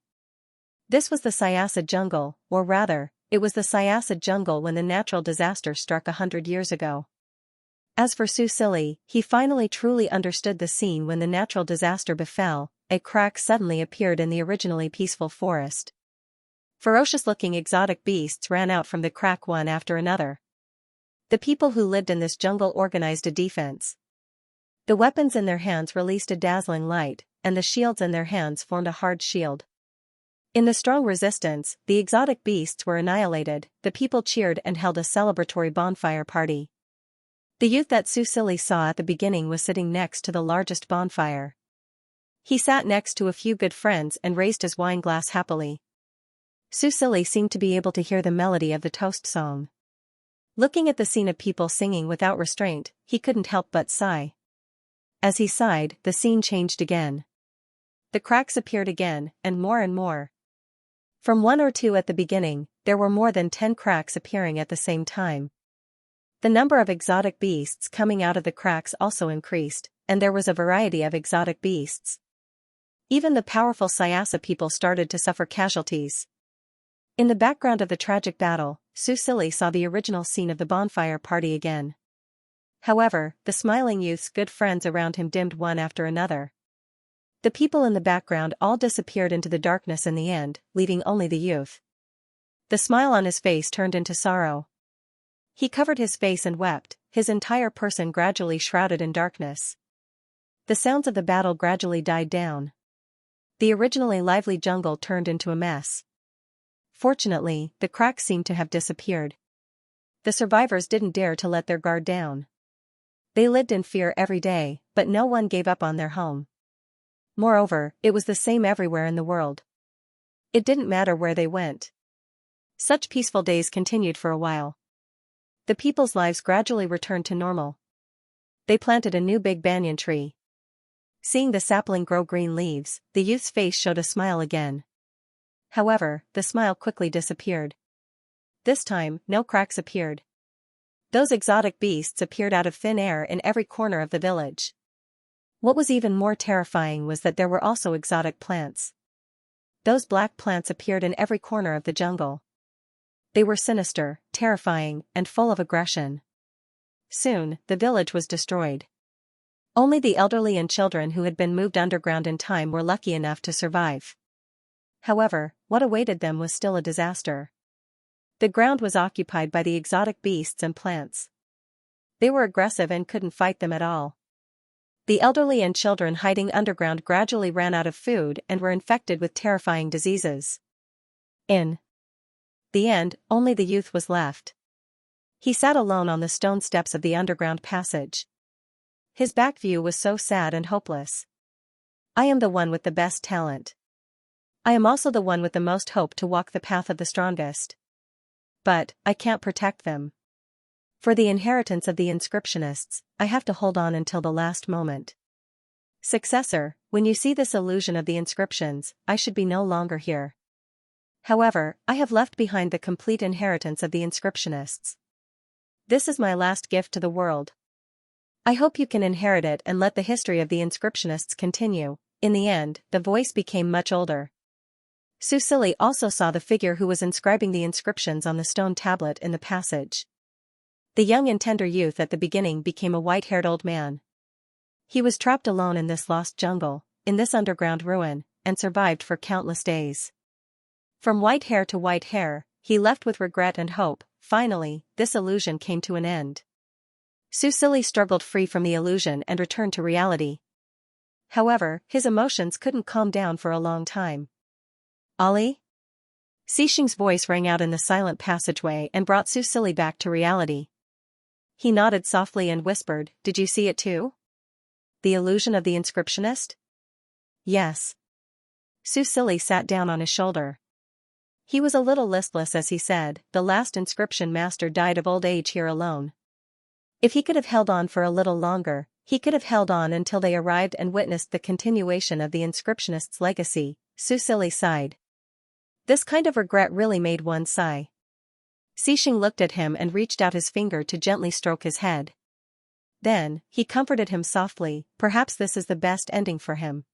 This was the Xianxia jungle, or rather, it was the Xianxia jungle when the natural disaster struck 100 years ago. As for Susili, he finally truly understood the scene when the natural disaster befell. A crack suddenly appeared in the originally peaceful forest. Ferocious-looking exotic beasts ran out from the crack one after another. The people who lived in this jungle organized a defense. The weapons in their hands released a dazzling light, and the shields in their hands formed a hard shield. In the strong resistance, the exotic beasts were annihilated, the people cheered and held a celebratory bonfire party. The youth that Susili saw at the beginning was sitting next to the largest bonfire. He sat next to a few good friends and raised his wine glass happily. Susili seemed to be able to hear the melody of the toast song. Looking at the scene of people singing without restraint, he couldn't help but sigh. As he sighed, the scene changed again. The cracks appeared again, and more. From 1 or 2 at the beginning, there were more than 10 cracks appearing at the same time. The number of exotic beasts coming out of the cracks also increased, and there was a variety of exotic beasts. Even the powerful Xianxia people started to suffer casualties. In the background of the tragic battle, Susili saw the original scene of the bonfire party again. However, the smiling youth's good friends around him dimmed one after another. The people in the background all disappeared into the darkness in the end, leaving only the youth. The smile on his face turned into sorrow. He covered his face and wept, his entire person gradually shrouded in darkness. The sounds of the battle gradually died down. The originally lively jungle turned into a mess. Fortunately, the cracks seemed to have disappeared. The survivors didn't dare to let their guard down. They lived in fear every day, but no one gave up on their home. Moreover, it was the same everywhere in the world. It didn't matter where they went. Such peaceful days continued for a while. The people's lives gradually returned to normal. They planted a new big banyan tree. Seeing the sapling grow green leaves, the youth's face showed a smile again. However, the smile quickly disappeared. This time, no cracks appeared. Those exotic beasts appeared out of thin air in every corner of the village. What was even more terrifying was that there were also exotic plants. Those black plants appeared in every corner of the jungle. They were sinister, terrifying, and full of aggression. Soon, the village was destroyed. Only the elderly and children who had been moved underground in time were lucky enough to survive. However, what awaited them was still a disaster. The ground was occupied by the exotic beasts and plants. They were aggressive and couldn't fight them at all. The elderly and children hiding underground gradually ran out of food and were infected with terrifying diseases. In the end, only the youth was left. He sat alone on the stone steps of the underground passage. His back view was so sad and hopeless. I am the one with the best talent. I am also the one with the most hope to walk the path of the strongest. But, I can't protect them. For the inheritance of the inscriptionists, I have to hold on until the last moment. Successor, when you see this illusion of the inscriptions, I should be no longer here. However, I have left behind the complete inheritance of the inscriptionists. This is my last gift to the world. I hope you can inherit it and let the history of the inscriptionists continue. In the end, the voice became much older. Susili also saw the figure who was inscribing the inscriptions on the stone tablet in the passage. The young and tender youth at the beginning became a white-haired old man. He was trapped alone in this lost jungle, in this underground ruin, and survived for countless days. From white hair to white hair, he left with regret and hope. Finally, this illusion came to an end. Susili struggled free from the illusion and returned to reality. However, his emotions couldn't calm down for a long time. Ali? Xixing's voice rang out in the silent passageway and brought Susili back to reality. He nodded softly and whispered, "Did you see it too? The illusion of the inscriptionist?" "Yes." Susili sat down on his shoulder. He was a little listless as he said, "The last inscription master died of old age here alone. If he could have held on for a little longer, he could have held on until they arrived and witnessed the continuation of the inscriptionist's legacy." Susili sighed. This kind of regret really made one sigh. Xixing looked at him and reached out his finger to gently stroke his head. Then, he comforted him softly, perhaps this is the best ending for him.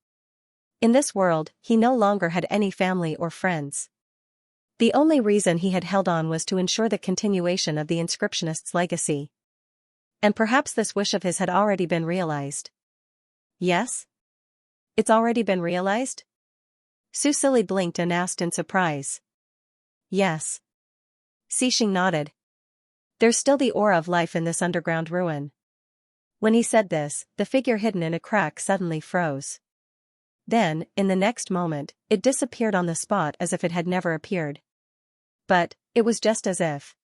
In this world, he no longer had any family or friends. The only reason he had held on was to ensure the continuation of the inscriptionist's legacy. And perhaps this wish of his had already been realized. Yes? It's already been realized? Susili blinked and asked in surprise. Yes. Xixing nodded. There's still the aura of life in this underground ruin. When he said this, the figure hidden in a crack suddenly froze. Then, in the next moment, it disappeared on the spot as if it had never appeared. But, it was just as if.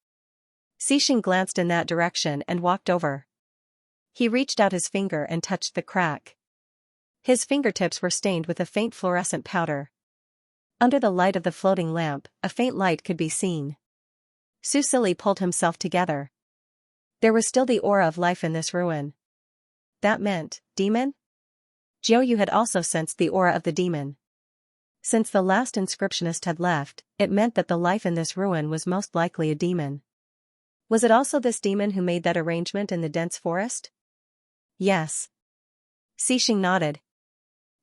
Xixing glanced in that direction and walked over. He reached out his finger and touched the crack. His fingertips were stained with a faint fluorescent powder. Under the light of the floating lamp, a faint light could be seen. Susili pulled himself together. There was still the aura of life in this ruin. That meant, demon? Jiuyu had also sensed the aura of the demon. Since the last inscriptionist had left, it meant that the life in this ruin was most likely a demon. Was it also this demon who made that arrangement in the dense forest? Yes. Xixing nodded.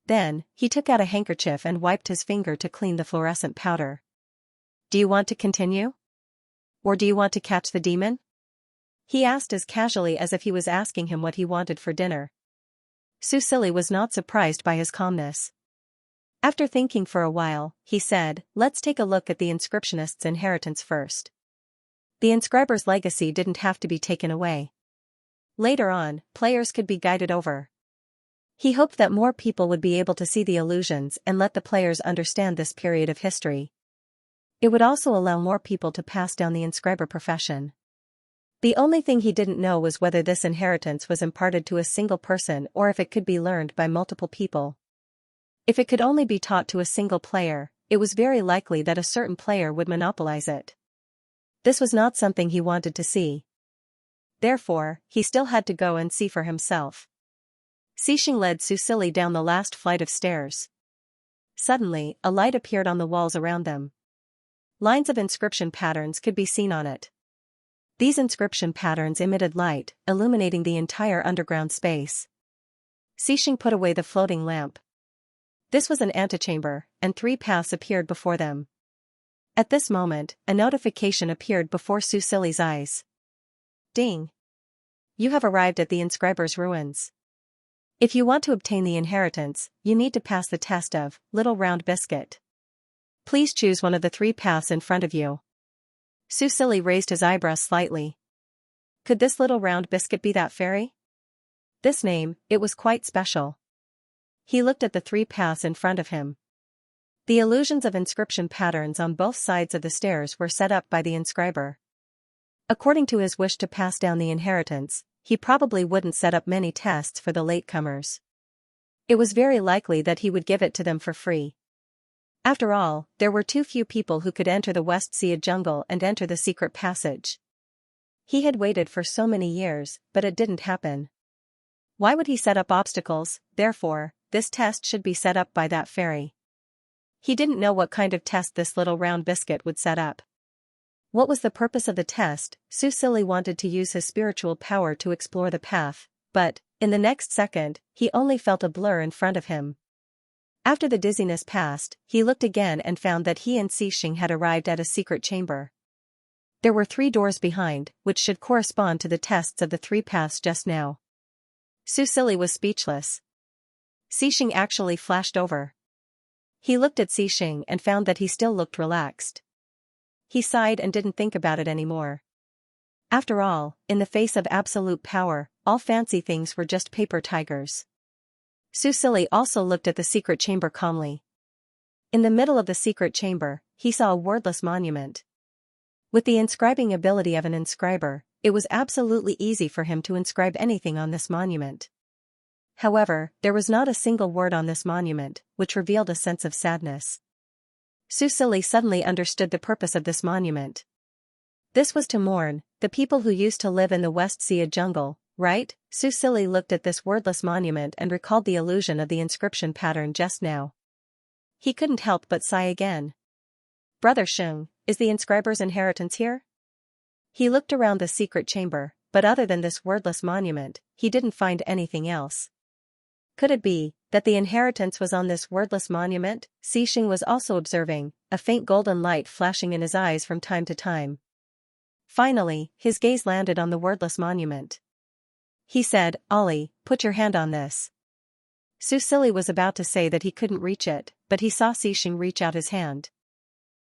Then, he took out a handkerchief and wiped his finger to clean the fluorescent powder. Do you want to continue? Or do you want to catch the demon? He asked as casually as if he was asking him what he wanted for dinner. Susili was not surprised by his calmness. After thinking for a while, he said, "Let's take a look at the inscriptionist's inheritance first." The inscriber's legacy didn't have to be taken away. Later on, players could be guided over. He hoped that more people would be able to see the illusions and let the players understand this period of history. It would also allow more people to pass down the inscriber profession. The only thing he didn't know was whether this inheritance was imparted to a single person or if it could be learned by multiple people. If it could only be taught to a single player, it was very likely that a certain player would monopolize it. This was not something he wanted to see. Therefore, he still had to go and see for himself. Xixing led Susili down the last flight of stairs. Suddenly, a light appeared on the walls around them. Lines of inscription patterns could be seen on it. These inscription patterns emitted light, illuminating the entire underground space. Xixing put away the floating lamp. This was an antechamber, and 3 paths appeared before them. At this moment, a notification appeared before Susili's eyes. Ding! You have arrived at the inscriber's ruins. If you want to obtain the inheritance, you need to pass the test of Little Round Biscuit. Please choose one of the 3 paths in front of you. Susili raised his eyebrows slightly. Could this Little Round Biscuit be that fairy? This name, it was quite special. He looked at the 3 paths in front of him. The illusions of inscription patterns on both sides of the stairs were set up by the inscriber. According to his wish to pass down the inheritance, he probably wouldn't set up many tests for the latecomers. It was very likely that he would give it to them for free. After all, there were too few people who could enter the Xianxia jungle and enter the secret passage. He had waited for so many years, but it didn't happen. Why would he set up obstacles? Therefore, this test should be set up by that fairy. He didn't know what kind of test this Little Round Biscuit would set up. What was the purpose of the test? Susili wanted to use his spiritual power to explore the path, but, in the next second, he only felt a blur in front of him. After the dizziness passed, he looked again and found that he and Xixing had arrived at a secret chamber. There were 3 doors behind, which should correspond to the tests of the 3 paths just now. Susili was speechless. Xixing actually flashed over. He looked at Xixing and found that he still looked relaxed. He sighed and didn't think about it anymore. After all, in the face of absolute power, all fancy things were just paper tigers. Susili also looked at the secret chamber calmly. In the middle of the secret chamber, he saw a wordless monument. With the inscribing ability of an inscriber, it was absolutely easy for him to inscribe anything on this monument. However, there was not a single word on this monument, which revealed a sense of sadness. Susili suddenly understood the purpose of this monument. This was to mourn the people who used to live in the Xianxia jungle, right? Susili looked at this wordless monument and recalled the illusion of the inscription pattern just now. He couldn't help but sigh again. Brother Xiang, is the inscriber's inheritance here? He looked around the secret chamber, but other than this wordless monument, he didn't find anything else. Could it be that the inheritance was on this wordless monument? Xixing was also observing, a faint golden light flashing in his eyes from time to time. Finally, his gaze landed on the wordless monument. He said, "Ollie, put your hand on this." Susili was about to say that he couldn't reach it, but he saw Xixing reach out his hand.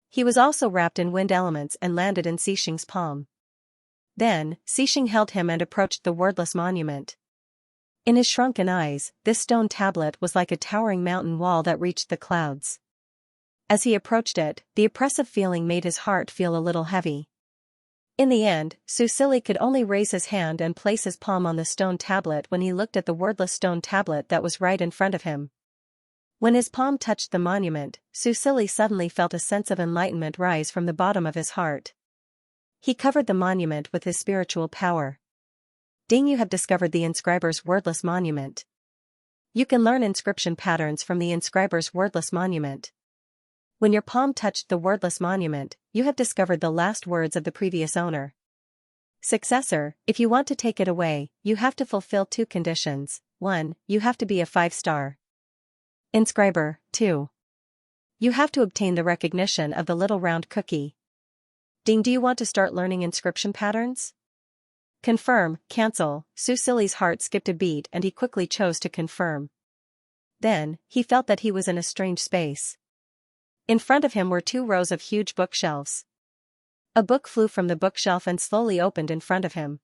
He was also wrapped in wind elements and landed in Xixing's palm. Then, Xixing held him and approached the wordless monument. In his shrunken eyes, this stone tablet was like a towering mountain wall that reached the clouds. As he approached it, the oppressive feeling made his heart feel a little heavy. In the end, Susili could only raise his hand and place his palm on the stone tablet when he looked at the wordless stone tablet that was right in front of him. When his palm touched the monument, Susili suddenly felt a sense of enlightenment rise from the bottom of his heart. He covered the monument with his spiritual power. Ding, you have discovered the inscriber's wordless monument. You can learn inscription patterns from the inscriber's wordless monument. When your palm touched the wordless monument, you have discovered the last words of the previous owner. Successor, if you want to take it away, you have to fulfill 2 conditions. 1. You have to be a 5-star inscriber. 2. You have to obtain the recognition of the little round cookie. Ding, do you want to start learning inscription patterns? Confirm, cancel. Susili's heart skipped a beat and he quickly chose to confirm. Then, he felt that he was in a strange space. In front of him were 2 rows of huge bookshelves. A book flew from the bookshelf and slowly opened in front of him.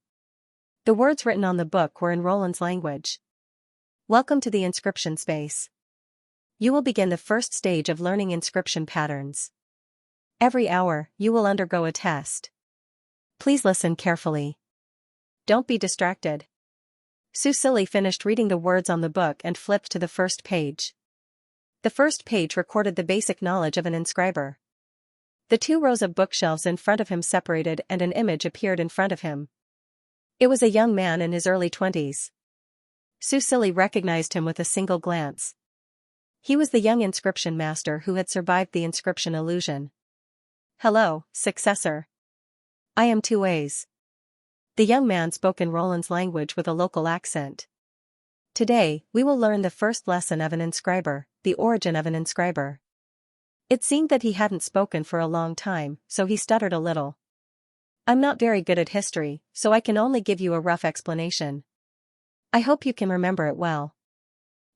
The words written on the book were in Roland's language. Welcome to the inscription space. You will begin the first stage of learning inscription patterns. Every hour, you will undergo a test. Please listen carefully. Don't be distracted. Susili finished reading the words on the book and flipped to the first page. The first page recorded the basic knowledge of an inscriber. The 2 rows of bookshelves in front of him separated and an image appeared in front of him. It was a young man in his early 20s. Su Silly recognized him with a single glance. He was the young inscription master who had survived the inscription illusion. "Hello, successor. I am Tua's." The young man spoke in Roland's language with a local accent. "Today, we will learn the first lesson of an inscriber, the origin of an inscriber." It seemed that he hadn't spoken for a long time, so he stuttered a little. "I'm not very good at history, so I can only give you a rough explanation. I hope you can remember it well."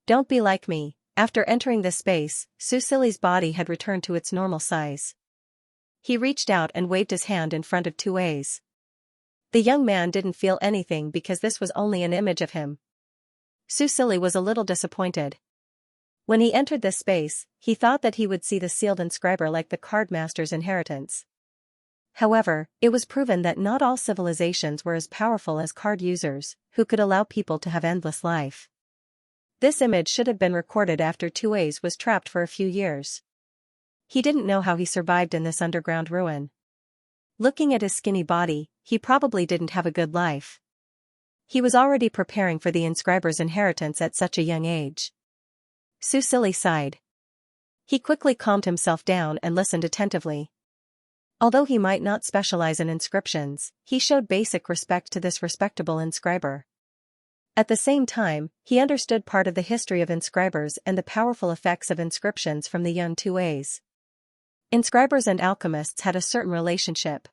"Don't be like me." After entering this space, Su Silly's body had returned to its normal size. He reached out and waved his hand in front of Tua's. The young man didn't feel anything because this was only an image of him. Su Silly was a little disappointed. When he entered this space, he thought that he would see the sealed inscriber like the card master's inheritance. However, it was proven that not all civilizations were as powerful as card users, who could allow people to have endless life. This image should have been recorded after Tua's was trapped for a few years. He didn't know how he survived in this underground ruin. Looking at his skinny body, he probably didn't have a good life. He was already preparing for the inscriber's inheritance at such a young age. Su Silly sighed. He quickly calmed himself down and listened attentively. Although he might not specialize in inscriptions, he showed basic respect to this respectable inscriber. At the same time, he understood part of the history of inscribers and the powerful effects of inscriptions from the young Tua's. Inscribers and alchemists had a certain relationship.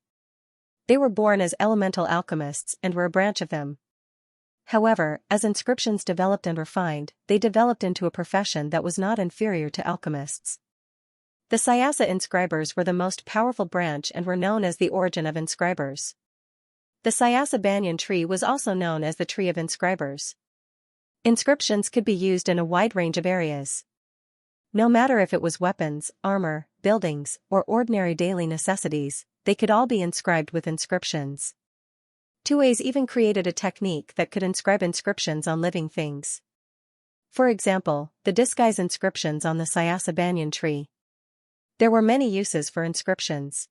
They were born as elemental alchemists and were a branch of them. However, as inscriptions developed and refined, they developed into a profession that was not inferior to alchemists. The Xianxia inscribers were the most powerful branch and were known as the origin of inscribers. The Xianxia banyan tree was also known as the tree of inscribers. Inscriptions could be used in a wide range of areas. No matter if it was weapons, armor, buildings, or ordinary daily necessities, they could all be inscribed with inscriptions. Tua's even created a technique that could inscribe inscriptions on living things. For example, the disguise inscriptions on the Xianxia banyan tree. There were many uses for inscriptions.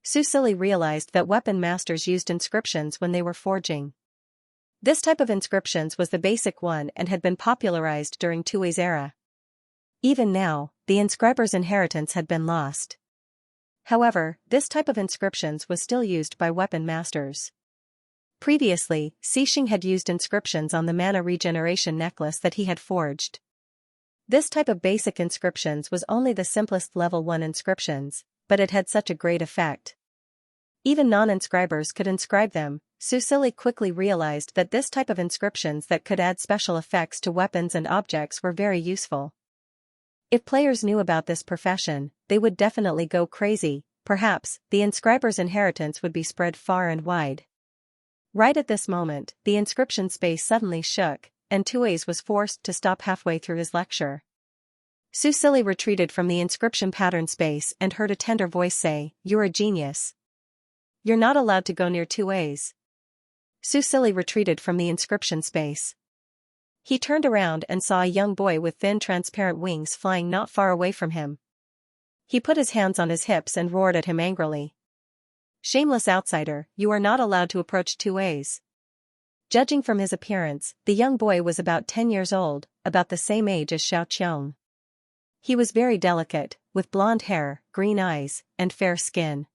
Su Silly realized that weapon masters used inscriptions when they were forging. This type of inscriptions was the basic one and had been popularized during Tua's era. Even now, the inscriber's inheritance had been lost. However, this type of inscriptions was still used by weapon masters. Previously, Xianxia had used inscriptions on the mana regeneration necklace that he had forged. This type of basic inscriptions was only the simplest level 1 inscriptions, but it had such a great effect. Even non-inscribers could inscribe them. Su Silly quickly realized that this type of inscriptions that could add special effects to weapons and objects were very useful. If players knew about this profession, they would definitely go crazy. Perhaps, the inscriber's inheritance would be spread far and wide. Right at this moment, the inscription space suddenly shook, and Tua's was forced to stop halfway through his lecture. Su Silly retreated from the inscription pattern space and heard a tender voice say, "You're a genius. You're not allowed to go near Tua's." Su Silly retreated from the inscription space. He turned around and saw a young boy with thin transparent wings flying not far away from him. He put his hands on his hips and roared at him angrily. "Shameless outsider, you are not allowed to approach Tua's." Judging from his appearance, the young boy was about 10 years old, about the same age as Xianxia. He was very delicate, with blonde hair, green eyes, and fair skin.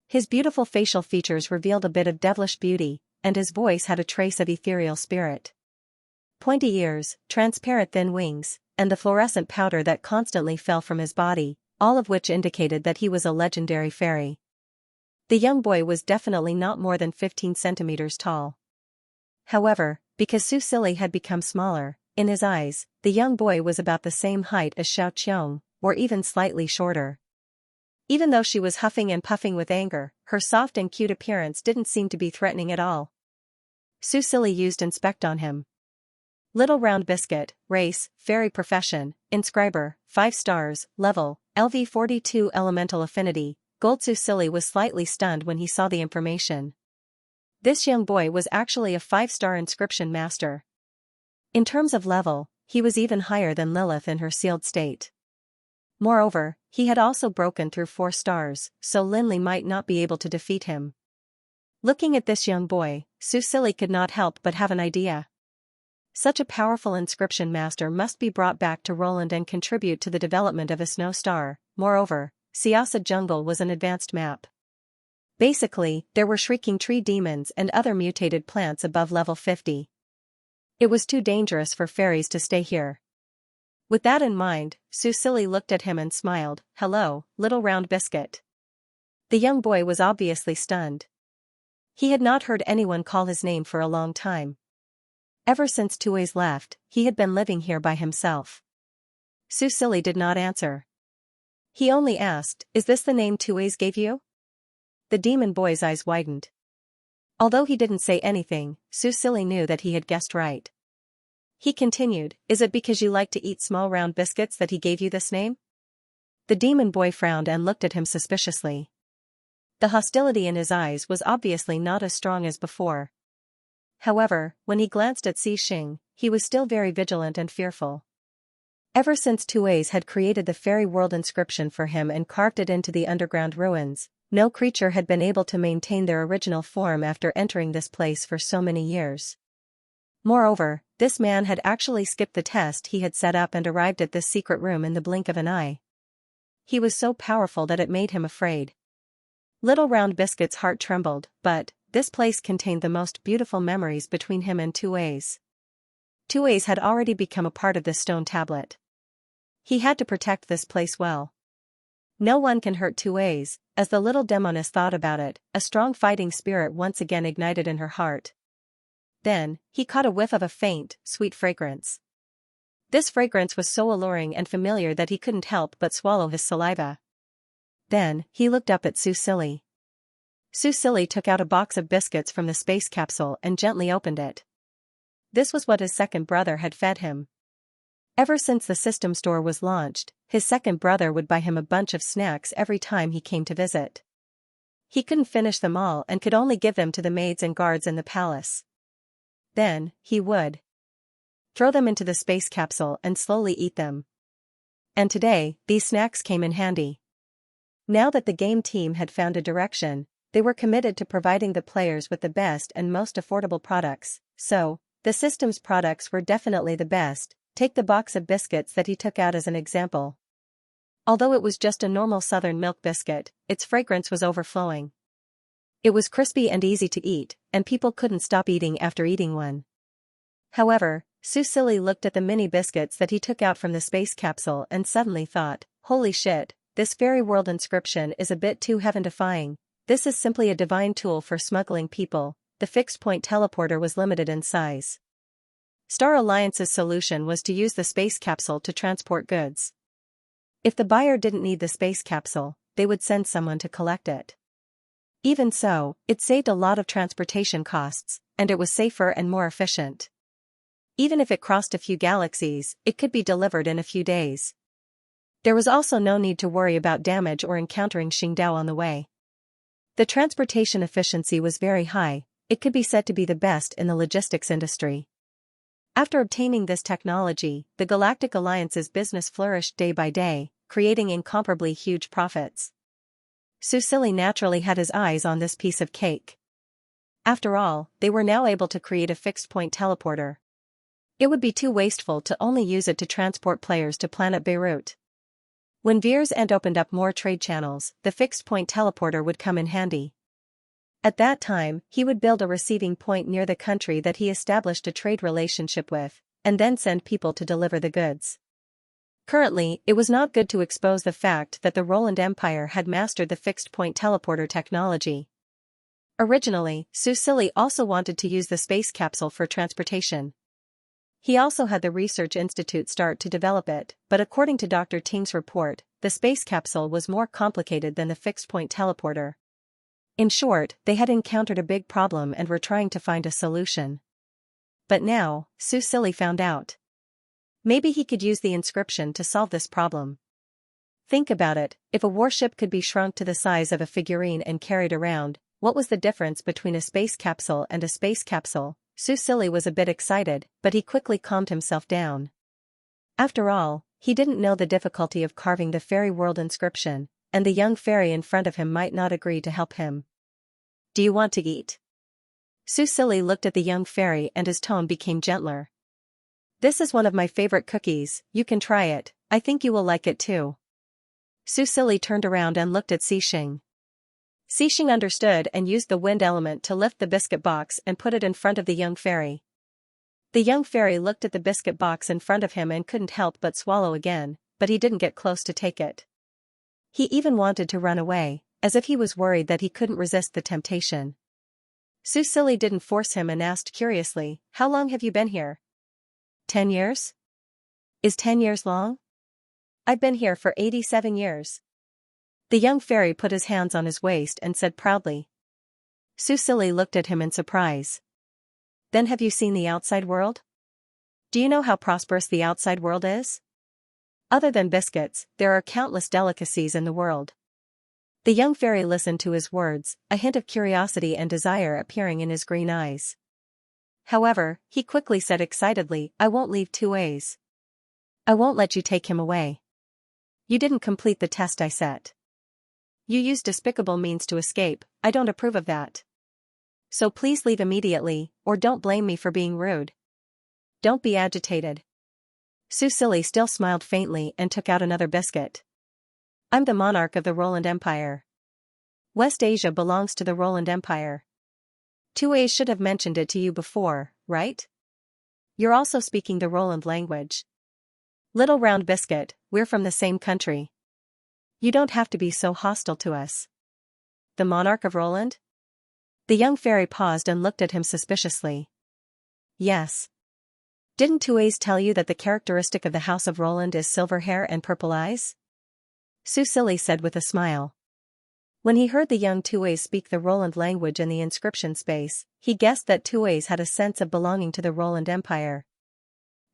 His beautiful facial features revealed a bit of devilish beauty, and his voice had a trace of ethereal spirit. Pointy ears, transparent thin wings, and the fluorescent powder that constantly fell from his body, all of which indicated that he was a legendary fairy. The young boy was definitely not more than 15 centimeters tall. However, because Su Silly had become smaller, in his eyes, the young boy was about the same height as Xianxia, or even slightly shorter. Even though she was huffing and puffing with anger, her soft and cute appearance didn't seem to be threatening at all. Su Silly used inspect on him. Little round biscuit, race, fairy profession, inscriber, 5 stars, level, LV42 elemental affinity. Gold. Su Silly was slightly stunned when he saw the information. This young boy was actually a 5-star inscription master. In terms of level, he was even higher than Lilith in her sealed state. Moreover, he had also broken through 4 stars, so Linley might not be able to defeat him. Looking at this young boy, Su Silly could not help but have an idea. Such a powerful inscription master must be brought back to Roland and contribute to the development of a snow star. Moreover, Xianxia jungle was an advanced map. Basically, there were shrieking tree demons and other mutated plants above level 50. It was too dangerous for fairies to stay here. With that in mind, Susili looked at him and smiled. "Hello, little round biscuit." The young boy was obviously stunned. He had not heard anyone call his name for a long time. Ever since Tui's left, he had been living here by himself. Susili did not answer. He only asked, "Is this the name Tui's gave you?" The demon boy's eyes widened. Although he didn't say anything, Susili knew that he had guessed right. He continued, "Is it because you like to eat small round biscuits that he gave you this name?" The demon boy frowned and looked at him suspiciously. The hostility in his eyes was obviously not as strong as before. However, when he glanced at Xing, he was still very vigilant and fearful. Ever since Tui's had created the fairy world inscription for him and carved it into the underground ruins, no creature had been able to maintain their original form after entering this place for so many years. Moreover, this man had actually skipped the test he had set up and arrived at this secret room in the blink of an eye. He was so powerful that it made him afraid. Little round biscuit's heart trembled, but this place contained the most beautiful memories between him and Tui's. Tui's had already become a part of this stone tablet. He had to protect this place well. No one can hurt Tui's. As the little demoness thought about it, a strong fighting spirit once again ignited in her heart. Then, he caught a whiff of a faint, sweet fragrance. This fragrance was so alluring and familiar that he couldn't help but swallow his saliva. Then, he looked up at Susili. Susili took out a box of biscuits from the space capsule and gently opened it. This was what his second brother had fed him. Ever since the system store was launched, his second brother would buy him a bunch of snacks every time he came to visit. He couldn't finish them all and could only give them to the maids and guards in the palace. Then, he would throw them into the space capsule and slowly eat them. And today, these snacks came in handy. Now that the game team had found a direction, they were committed to providing the players with the best and most affordable products, so, the system's products were definitely the best. Take the box of biscuits that he took out as an example. Although it was just a normal southern milk biscuit, its fragrance was overflowing. It was crispy and easy to eat, and people couldn't stop eating after eating one. However, Susili looked at the mini biscuits that he took out from the space capsule and suddenly thought, "Holy shit, this fairy world inscription is a bit too heaven-defying. This is simply a divine tool for smuggling people." The fixed-point teleporter was limited in size. Star Alliance's solution was to use the space capsule to transport goods. If the buyer didn't need the space capsule, they would send someone to collect it. Even so, it saved a lot of transportation costs, and it was safer and more efficient. Even if it crossed a few galaxies, it could be delivered in a few days. There was also no need to worry about damage or encountering Xingdao on the way. The transportation efficiency was very high. It could be said to be the best in the logistics industry. After obtaining this technology, the Galactic Alliance's business flourished day by day, creating incomparably huge profits. Susili naturally had his eyes on this piece of cake. After all, they were now able to create a fixed-point teleporter. It would be too wasteful to only use it to transport players to planet Beirut. When Veers and opened up more trade channels, the fixed-point teleporter would come in handy. At that time, he would build a receiving point near the country that he established a trade relationship with, and then send people to deliver the goods. Currently, it was not good to expose the fact that the Roland Empire had mastered the fixed-point teleporter technology. Originally, Susili also wanted to use the space capsule for transportation. He also had the Research Institute start to develop it, but according to Dr. Ting's report, the space capsule was more complicated than the fixed-point teleporter. In short, they had encountered a big problem and were trying to find a solution. But now, Susili found out. Maybe he could use the inscription to solve this problem. Think about it, if a warship could be shrunk to the size of a figurine and carried around, what was the difference between a space capsule and a space capsule? Susili was a bit excited, but he quickly calmed himself down. After all, he didn't know the difficulty of carving the fairy world inscription, and the young fairy in front of him might not agree to help him. "Do you want to eat?" Susili looked at the young fairy and his tone became gentler. This is one of my favorite cookies, you can try it, I think you will like it too. Su Silly turned around and looked at Xixing. Xixing understood and used the wind element to lift the biscuit box and put it in front of the young fairy. The young fairy looked at the biscuit box in front of him and couldn't help but swallow again, but he didn't get close to take it. He even wanted to run away, as if he was worried that he couldn't resist the temptation. Su Silly didn't force him and asked curiously, "How long have you been here?" 10 years? Is 10 years long? I've been here for 87 years. The young fairy put his hands on his waist and said proudly. Su Silly looked at him in surprise. Then have you seen the outside world? Do you know how prosperous the outside world is? Other than biscuits, there are countless delicacies in the world. The young fairy listened to his words, a hint of curiosity and desire appearing in his green eyes. However, he quickly said excitedly, I won't leave Tui's. I won't let you take him away. You didn't complete the test I set. You used despicable means to escape, I don't approve of that. So please leave immediately, or don't blame me for being rude. Don't be agitated. Su Silly still smiled faintly and took out another biscuit. I'm the monarch of the Roland Empire. West Asia belongs to the Roland Empire. Tui should have mentioned it to you before, right? You're also speaking the Roland language. Little round biscuit, we're from the same country. You don't have to be so hostile to us. The monarch of Roland? The young fairy paused and looked at him suspiciously. Yes. Didn't Tui's tell you that the characteristic of the House of Roland is silver hair and purple eyes? Su Silly said with a smile. When he heard the young Tui's speak the Roland language in the inscription space, he guessed that Tui's had a sense of belonging to the Roland Empire.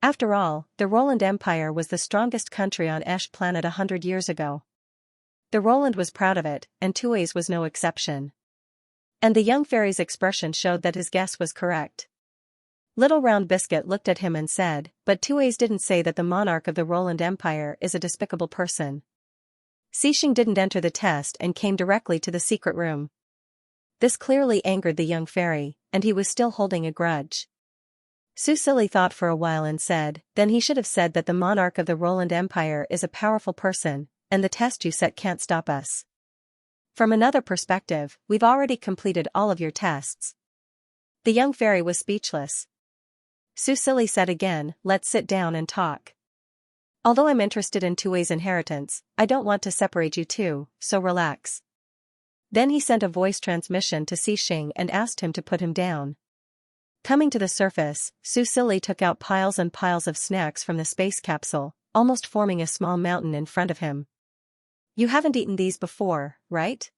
After all, the Roland Empire was the strongest country on Esh planet 100 years ago. The Roland was proud of it, and Tui's was no exception. And the young fairy's expression showed that his guess was correct. Little Round Biscuit looked at him and said, but Tui's didn't say that the monarch of the Roland Empire is a despicable person. Xixing didn't enter the test and came directly to the secret room. This clearly angered the young fairy, and he was still holding a grudge. Su Silly thought for a while and said, then he should have said that the monarch of the Roland Empire is a powerful person, and the test you set can't stop us. From another perspective, we've already completed all of your tests. The young fairy was speechless. Su Silly said again, let's sit down and talk. Although I'm interested in Tui's inheritance, I don't want to separate you two, so relax. Then he sent a voice transmission to Xixing and asked him to put him down. Coming to the surface, Su Silly took out piles and piles of snacks from the space capsule, almost forming a small mountain in front of him. You haven't eaten these before, right?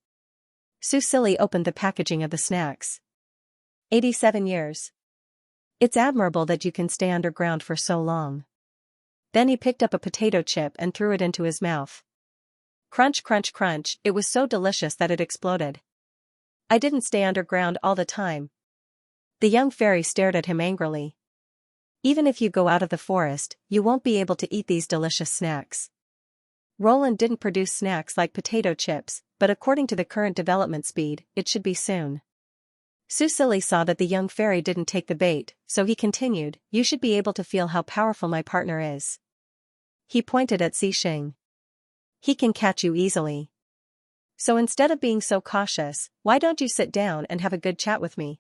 Su Silly opened the packaging of the snacks. 87 years. It's admirable that you can stay underground for so long. Then he picked up a potato chip and threw it into his mouth. Crunch, crunch, crunch, it was so delicious that it exploded. I didn't stay underground all the time. The young fairy stared at him angrily. Even if you go out of the forest, you won't be able to eat these delicious snacks. Roland didn't produce snacks like potato chips, but according to the current development speed, it should be soon. Su Silly saw that the young fairy didn't take the bait, so he continued, you should be able to feel how powerful my partner is. He pointed at Xixing. He can catch you easily. So instead of being so cautious, why don't you sit down and have a good chat with me?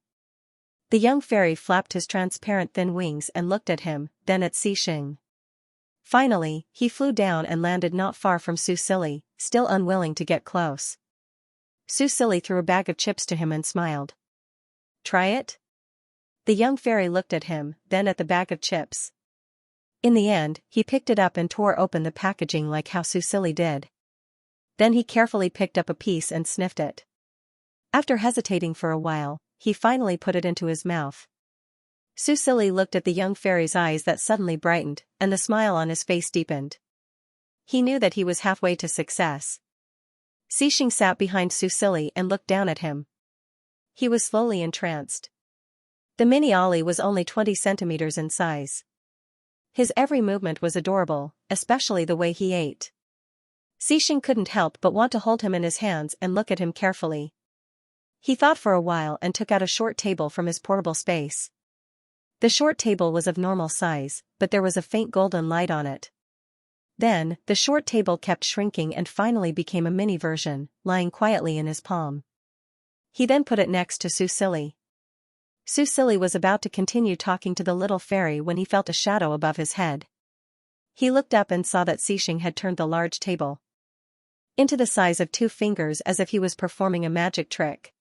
The young fairy flapped his transparent thin wings and looked at him, then at Xixing. Finally, he flew down and landed not far from Su Silly, still unwilling to get close. Su Silly threw a bag of chips to him and smiled. Try it? The young fairy looked at him, then at the bag of chips. In the end, he picked it up and tore open the packaging like how Su Silly did. Then he carefully picked up a piece and sniffed it. After hesitating for a while, he finally put it into his mouth. Su Silly looked at the young fairy's eyes that suddenly brightened, and the smile on his face deepened. He knew that he was halfway to success. Xixing sat behind Su Silly and looked down at him. He was slowly entranced. The mini Ollie was only 20 centimeters in size. His every movement was adorable, especially the way he ate. Xixing couldn't help but want to hold him in his hands and look at him carefully. He thought for a while and took out a short table from his portable space. The short table was of normal size, but there was a faint golden light on it. Then, the short table kept shrinking and finally became a mini version, lying quietly in his palm. He then put it next to Susili. Susili was about to continue talking to the little fairy when he felt a shadow above his head. He looked up and saw that Xianxia had turned the large table into the size of 2 fingers as if he was performing a magic trick.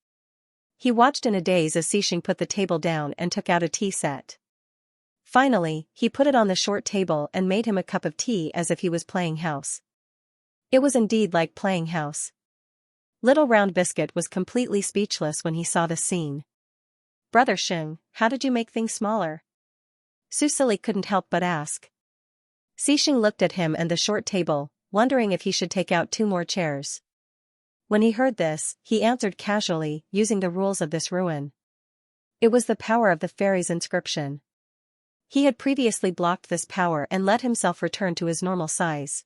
He watched in a daze as Xianxia put the table down and took out a tea set. Finally, he put it on the short table and made him a cup of tea as if he was playing house. It was indeed like playing house. Little Round Biscuit was completely speechless when he saw the scene. "Brother Xing, how did you make things smaller?" Susili couldn't help but ask. Xing looked at him and the short table, wondering if he should take out 2 more chairs. When he heard this, he answered casually, using the rules of this ruin. It was the power of the fairy's inscription. He had previously blocked this power and let himself return to his normal size.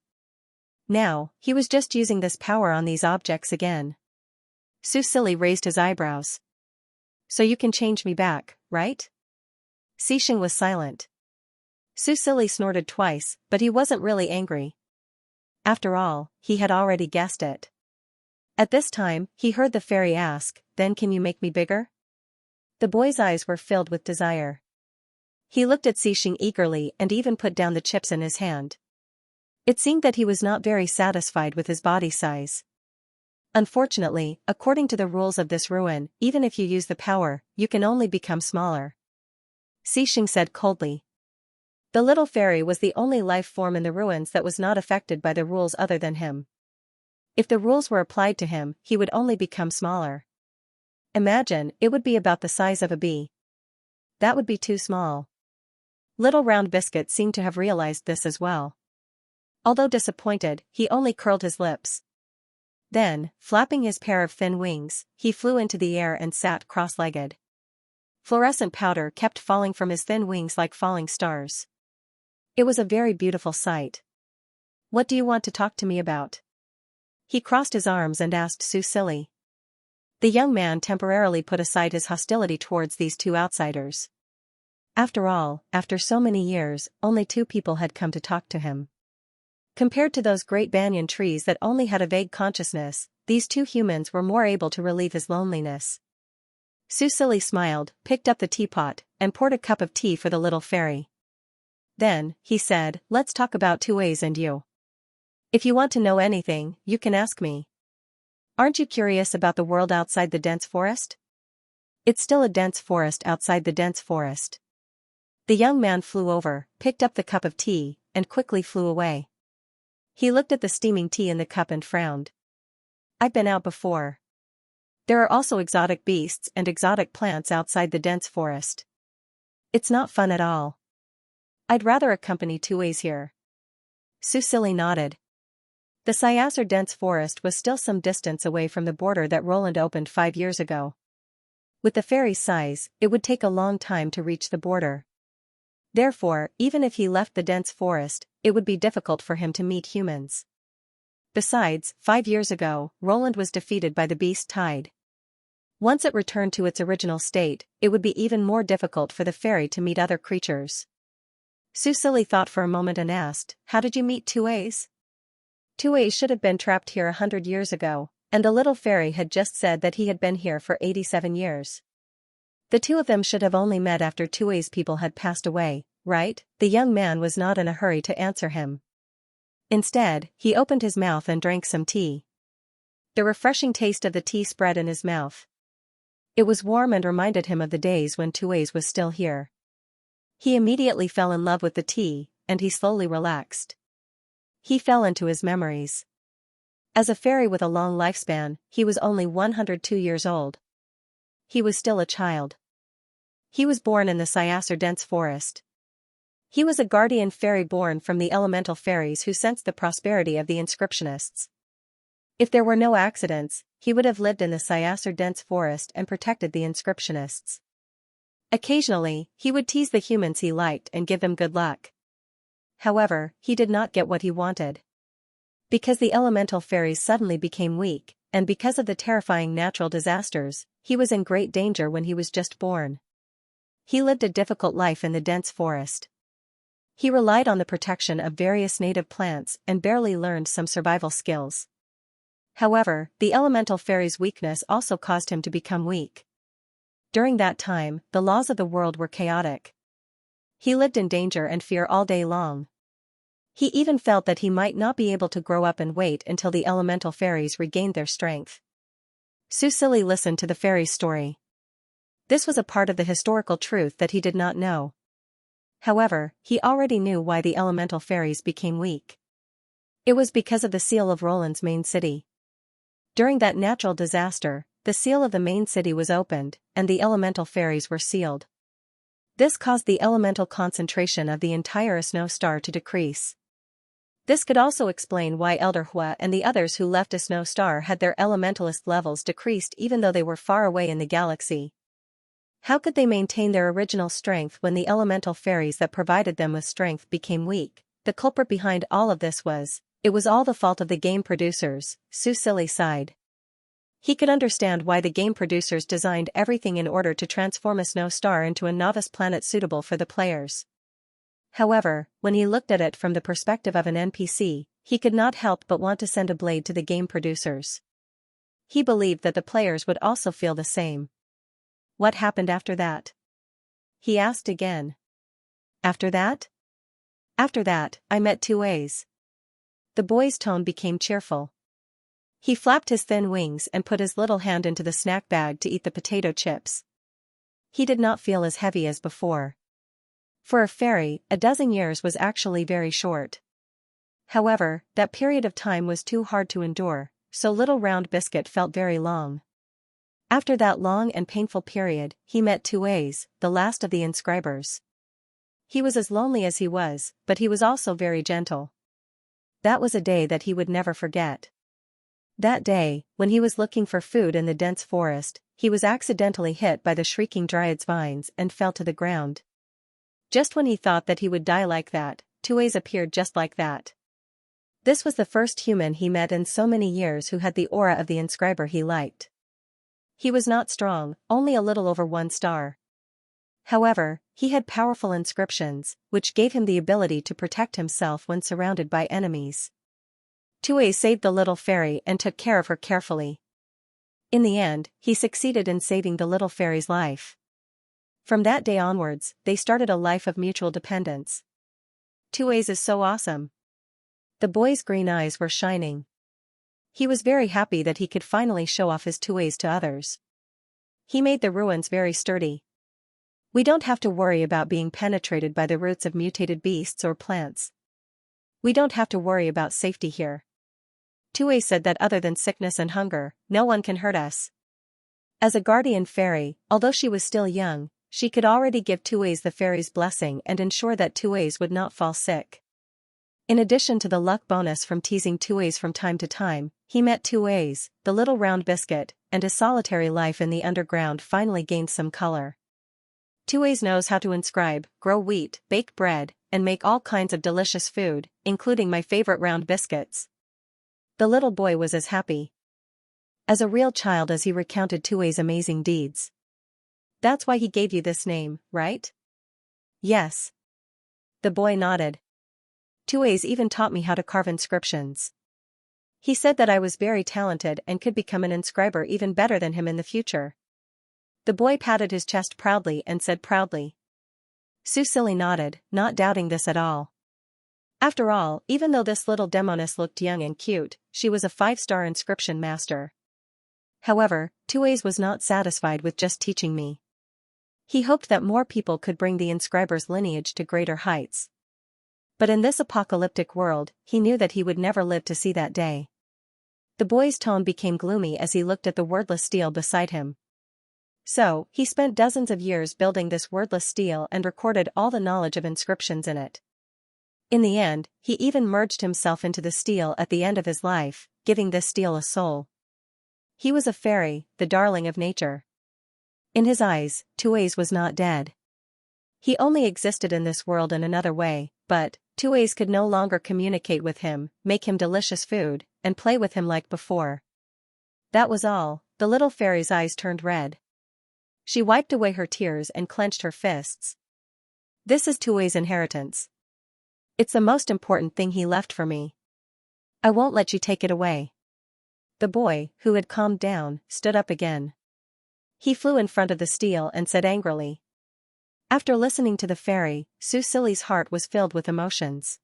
Now, he was just using this power on these objects again. Susili raised his eyebrows. "So you can change me back, right?" Xing was silent. Susili snorted twice, but he wasn't really angry. After all, he had already guessed it. At this time, he heard the fairy ask, "Then can you make me bigger?" The boy's eyes were filled with desire. He looked at Xing eagerly and even put down the chips in his hand. It seemed that he was not very satisfied with his body size. Unfortunately, according to the rules of this ruin, even if you use the power, you can only become smaller. Xing said coldly. The little fairy was the only life form in the ruins that was not affected by the rules other than him. If the rules were applied to him, he would only become smaller. Imagine, it would be about the size of a bee. That would be too small. Little Round Biscuit seemed to have realized this as well. Although disappointed, he only curled his lips. Then, flapping his pair of thin wings, he flew into the air and sat cross-legged. Fluorescent powder kept falling from his thin wings like falling stars. It was a very beautiful sight. "What do you want to talk to me about?" He crossed his arms and asked Susili. The young man temporarily put aside his hostility towards these 2 outsiders. After all, after so many years, only 2 people had come to talk to him. Compared to those great banyan trees that only had a vague consciousness, these 2 humans were more able to relieve his loneliness. Susili smiled, picked up the teapot, and poured a cup of tea for the little fairy. Then, he said, "Let's talk about 2As and you. If you want to know anything, you can ask me. Aren't you curious about the world outside the dense forest?" "It's still a dense forest outside the dense forest." The young man flew over, picked up the cup of tea, and quickly flew away. He looked at the steaming tea in the cup and frowned. "I've been out before. There are also exotic beasts and exotic plants outside the dense forest. It's not fun at all. I'd rather accompany 2As here." Susili nodded. The Xianxia dense forest was still some distance away from the border that Roland opened 5 years ago. With the fairy's size, it would take a long time to reach the border. Therefore, even if he left the dense forest, it would be difficult for him to meet humans. Besides, 5 years ago, Roland was defeated by the beast tide. Once it returned to its original state, it would be even more difficult for the fairy to meet other creatures. Susili thought for a moment and asked, "How did you meet 2As?" 2As should have been trapped here 100 years ago, and the little fairy had just said that he had been here for 87 years. The 2 of them should have only met after 2A's people had passed away, right? The young man was not in a hurry to answer him. Instead, he opened his mouth and drank some tea. The refreshing taste of the tea spread in his mouth. It was warm and reminded him of the days when 2A's was still here. He immediately fell in love with the tea, and he slowly relaxed. He fell into his memories. As a fairy with a long lifespan, he was only 102 years old. He was still a child. He was born in the Xianxia dense forest. He was a guardian fairy born from the elemental fairies who sensed the prosperity of the inscriptionists. If there were no accidents, he would have lived in the Xianxia dense forest and protected the inscriptionists. Occasionally, he would tease the humans he liked and give them good luck. However, he did not get what he wanted. Because the elemental fairies suddenly became weak, and because of the terrifying natural disasters, he was in great danger when he was just born. He lived a difficult life in the dense forest. He relied on the protection of various native plants and barely learned some survival skills. However, the elemental fairy's weakness also caused him to become weak. During that time, the laws of the world were chaotic. He lived in danger and fear all day long. He even felt that he might not be able to grow up and wait until the elemental fairies regained their strength. Susili listened to the fairy's story. This was a part of the historical truth that he did not know. However, he already knew why the elemental fairies became weak. It was because of the seal of Roland's main city. During that natural disaster, the seal of the main city was opened, and the elemental fairies were sealed. This caused the elemental concentration of the entire snow star to decrease. This could also explain why Elder Hua and the others who left a snow star had their elementalist levels decreased even though they were far away in the galaxy. How could they maintain their original strength when the elemental fairies that provided them with strength became weak? The culprit behind all of this it was all the fault of the game producers, Susili sighed. He could understand why the game producers designed everything in order to transform a snow star into a novice planet suitable for the players. However, when he looked at it from the perspective of an NPC, he could not help but want to send a blade to the game producers. He believed that the players would also feel the same. What happened after that? He asked again. After that? After that, I met 2As. The boy's tone became cheerful. He flapped his thin wings and put his little hand into the snack bag to eat the potato chips. He did not feel as heavy as before. For a fairy, a dozen years was actually very short. However, that period of time was too hard to endure, so Little Round Biscuit felt very long. After that long and painful period, he met 2As, the last of the inscribers. He was as lonely as he was, but he was also very gentle. That was a day that he would never forget. That day, when he was looking for food in the dense forest, he was accidentally hit by the shrieking dryad's vines and fell to the ground. Just when he thought that he would die like that, 2As appeared just like that. This was the first human he met in so many years who had the aura of the inscriber he liked. He was not strong, only a little over 1 star. However, he had powerful inscriptions, which gave him the ability to protect himself when surrounded by enemies. 2As saved the little fairy and took care of her carefully. In the end, he succeeded in saving the little fairy's life. From that day onwards, they started a life of mutual dependence. 2As is so awesome. The boy's green eyes were shining. He was very happy that he could finally show off his 2As to others. He made the ruins very sturdy. We don't have to worry about being penetrated by the roots of mutated beasts or plants. We don't have to worry about safety here. 2A said that other than sickness and hunger, no one can hurt us. As a guardian fairy, although she was still young, she could already give 2As the fairy's blessing and ensure that 2As would not fall sick. In addition to the luck bonus from teasing 2As from time to time, he met 2As, the Little Round Biscuit, and his solitary life in the underground finally gained some color. 2As knows how to inscribe, grow wheat, bake bread, and make all kinds of delicious food, including my favorite round biscuits. The little boy was as happy as a real child as he recounted 2A's amazing deeds. That's why he gave you this name, right? Yes. The boy nodded. 2As even taught me how to carve inscriptions. He said that I was very talented and could become an inscriber even better than him in the future. The boy patted his chest proudly and said proudly. Susili nodded, not doubting this at all. After all, even though this little demoness looked young and cute, she was a 5-star inscription master. However, 2As was not satisfied with just teaching me. He hoped that more people could bring the inscriber's lineage to greater heights. But in this apocalyptic world, he knew that he would never live to see that day. The boy's tone became gloomy as he looked at the wordless stele beside him. So, he spent dozens of years building this wordless stele and recorded all the knowledge of inscriptions in it. In the end, he even merged himself into the stele at the end of his life, giving this stele a soul. He was a fairy, the darling of nature. In his eyes, 2As was not dead. He only existed in this world in another way, but 2As could no longer communicate with him, make him delicious food, and play with him like before. That was all. The little fairy's eyes turned red. She wiped away her tears and clenched her fists. This is Tui's inheritance. It's the most important thing he left for me. I won't let you take it away. The boy, who had calmed down, stood up again. He flew in front of the steel and said angrily. After listening to the fairy, Su Silly's heart was filled with emotions.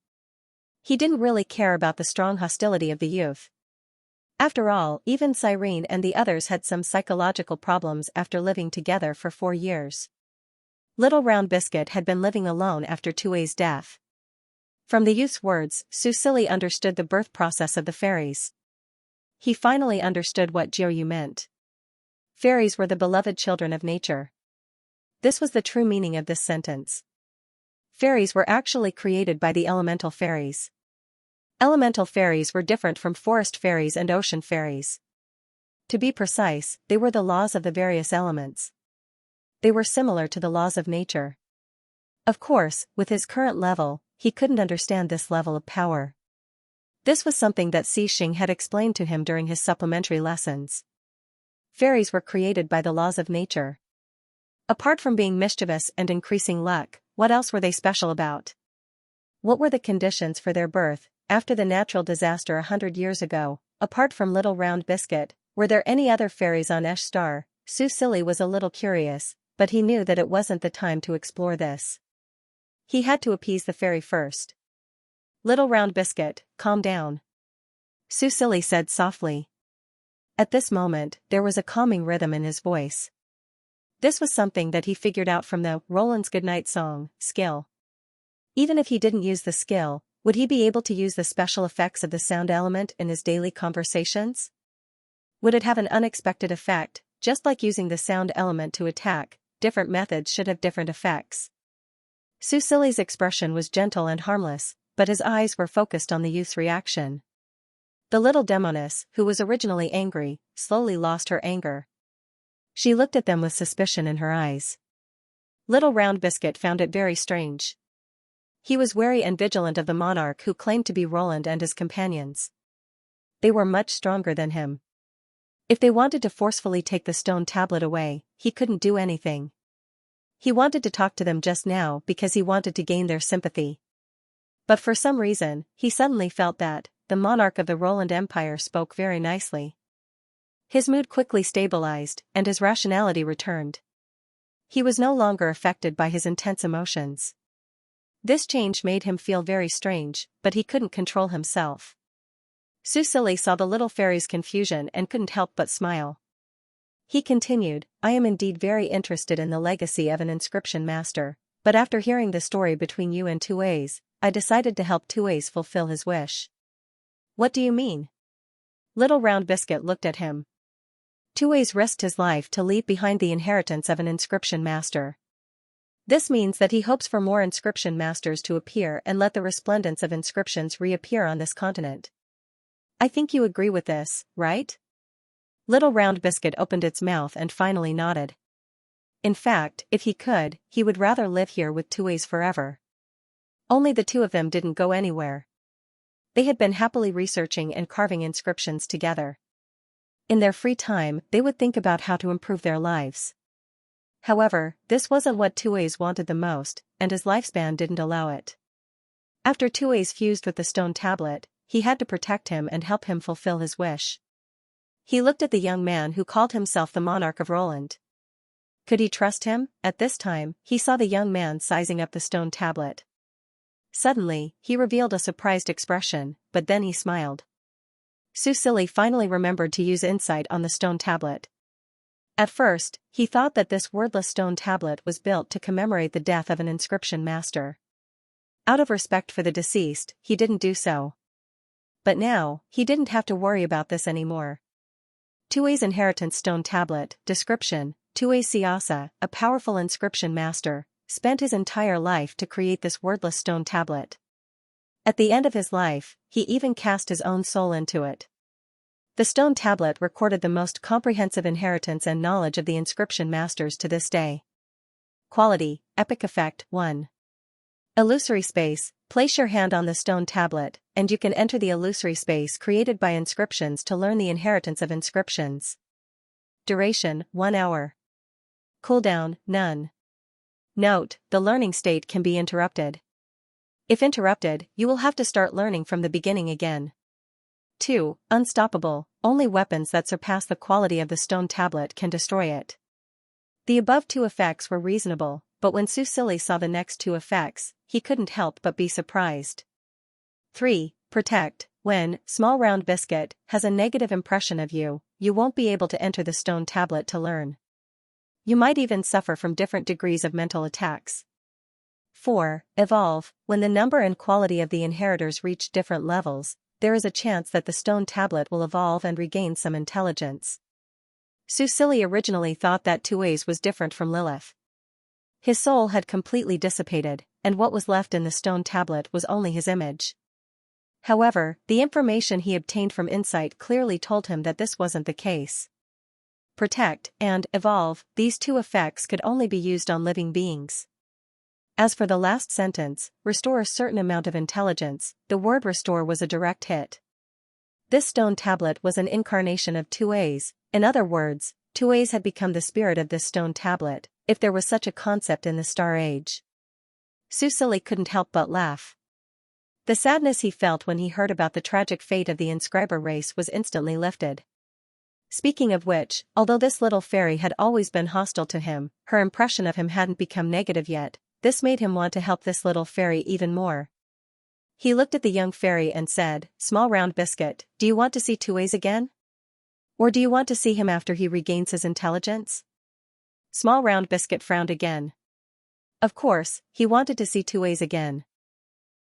He didn't really care about the strong hostility of the youth. After all, even Cyrene and the others had some psychological problems after living together for 4 years. Little Round Biscuit had been living alone after Tui's death. From the youth's words, Su Silly understood the birth process of the fairies. He finally understood what Jiu meant. Fairies were the beloved children of nature. This was the true meaning of this sentence. Fairies were actually created by the elemental fairies. Elemental fairies were different from forest fairies and ocean fairies. To be precise, they were the laws of the various elements. They were similar to the laws of nature. Of course, with his current level, he couldn't understand this level of power. This was something that Xing had explained to him during his supplementary lessons. Fairies were created by the laws of nature. Apart from being mischievous and increasing luck, what else were they special about? What were the conditions for their birth, after the natural disaster 100 years ago, apart from Little Round Biscuit? Were there any other fairies on Esh Star? Su Silly was a little curious, but he knew that it wasn't the time to explore this. He had to appease the fairy first. Little Round Biscuit, calm down. Su Silly said softly. At this moment, there was a calming rhythm in his voice. This was something that he figured out from the Roland's Goodnight Song skill. Even if he didn't use the skill, would he be able to use the special effects of the sound element in his daily conversations? Would it have an unexpected effect, just like using the sound element to attack? Different methods should have different effects. Su Silly's expression was gentle and harmless, but his eyes were focused on the youth's reaction. The little demoness, who was originally angry, slowly lost her anger. She looked at them with suspicion in her eyes. Little Round Biscuit found it very strange. He was wary and vigilant of the monarch who claimed to be Roland and his companions. They were much stronger than him. If they wanted to forcefully take the stone tablet away, he couldn't do anything. He wanted to talk to them just now because he wanted to gain their sympathy. But for some reason, he suddenly felt that the monarch of the Roland Empire spoke very nicely. His mood quickly stabilized, and his rationality returned. He was no longer affected by his intense emotions. This change made him feel very strange, but he couldn't control himself. Su Silly saw the little fairy's confusion and couldn't help but smile. He continued, I am indeed very interested in the legacy of an inscription master, but after hearing the story between you and Tui's, I decided to help Tui's fulfill his wish. What do you mean? Little Round Biscuit looked at him. Tui's risked his life to leave behind the inheritance of an inscription master. This means that he hopes for more inscription masters to appear and let the resplendence of inscriptions reappear on this continent. I think you agree with this, right? Little Round Biscuit opened its mouth and finally nodded. In fact, if he could, he would rather live here with Tui's forever. Only the two of them didn't go anywhere. They had been happily researching and carving inscriptions together. In their free time, they would think about how to improve their lives. However, this wasn't what Tui's wanted the most, and his lifespan didn't allow it. After Tui's fused with the stone tablet, he had to protect him and help him fulfill his wish. He looked at the young man who called himself the monarch of Roland. Could he trust him? At this time, he saw the young man sizing up the stone tablet. Suddenly, he revealed a surprised expression, but then he smiled. Su Silly finally remembered to use insight on the stone tablet. At first, he thought that this wordless stone tablet was built to commemorate the death of an inscription master. Out of respect for the deceased, he didn't do so. But now, he didn't have to worry about this anymore. Tui's inheritance stone tablet, description, Tui Xianxia, a powerful inscription master, spent his entire life to create this wordless stone tablet. At the end of his life, he even cast his own soul into it. The stone tablet recorded the most comprehensive inheritance and knowledge of the inscription masters to this day. Quality, Epic Effect 1. Illusory space, place your hand on the stone tablet, and you can enter the illusory space created by inscriptions to learn the inheritance of inscriptions. Duration, 1 hour. Cooldown, none. Note, the learning state can be interrupted. If interrupted, you will have to start learning from the beginning again. 2. Unstoppable, only weapons that surpass the quality of the stone tablet can destroy it. The above two effects were reasonable, but when Susili saw the next two effects, he couldn't help but be surprised. 3. Protect, when small round biscuit has a negative impression of you, you won't be able to enter the stone tablet to learn. You might even suffer from different degrees of mental attacks. 4. Evolve, when the number and quality of the inheritors reach different levels, there is a chance that the stone tablet will evolve and regain some intelligence. Susili originally thought that Tuaze was different from Lilith. His soul had completely dissipated, and what was left in the stone tablet was only his image. However, the information he obtained from Insight clearly told him that this wasn't the case. Protect and evolve, these two effects could only be used on living beings. As for the last sentence, restore a certain amount of intelligence, the word restore was a direct hit. This stone tablet was an incarnation of Tuaze, in other words, Tuaze had become the spirit of this stone tablet, if there was such a concept in the Star Age. Susili couldn't help but laugh. The sadness he felt when he heard about the tragic fate of the inscriber race was instantly lifted. Speaking of which, although this little fairy had always been hostile to him, her impression of him hadn't become negative yet. This made him want to help this little fairy even more. He looked at the young fairy and said, "Small round biscuit, do you want to see Tuaze again? Or do you want to see him after he regains his intelligence?" Small round biscuit frowned again. Of course, he wanted to see Tuaze again.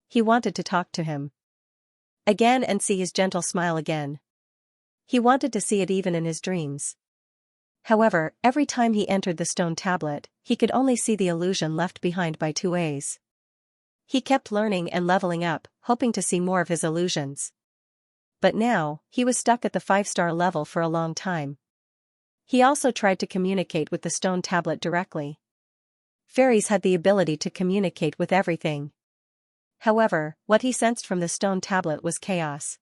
He wanted to talk to him again and see his gentle smile again. He wanted to see it even in his dreams. However, every time he entered the stone tablet, he could only see the illusion left behind by Tuaze. He kept learning and leveling up, hoping to see more of his illusions. But now, he was stuck at the 5-star level for a long time. He also tried to communicate with the stone tablet directly. Fairies had the ability to communicate with everything. However, what he sensed from the stone tablet was chaos.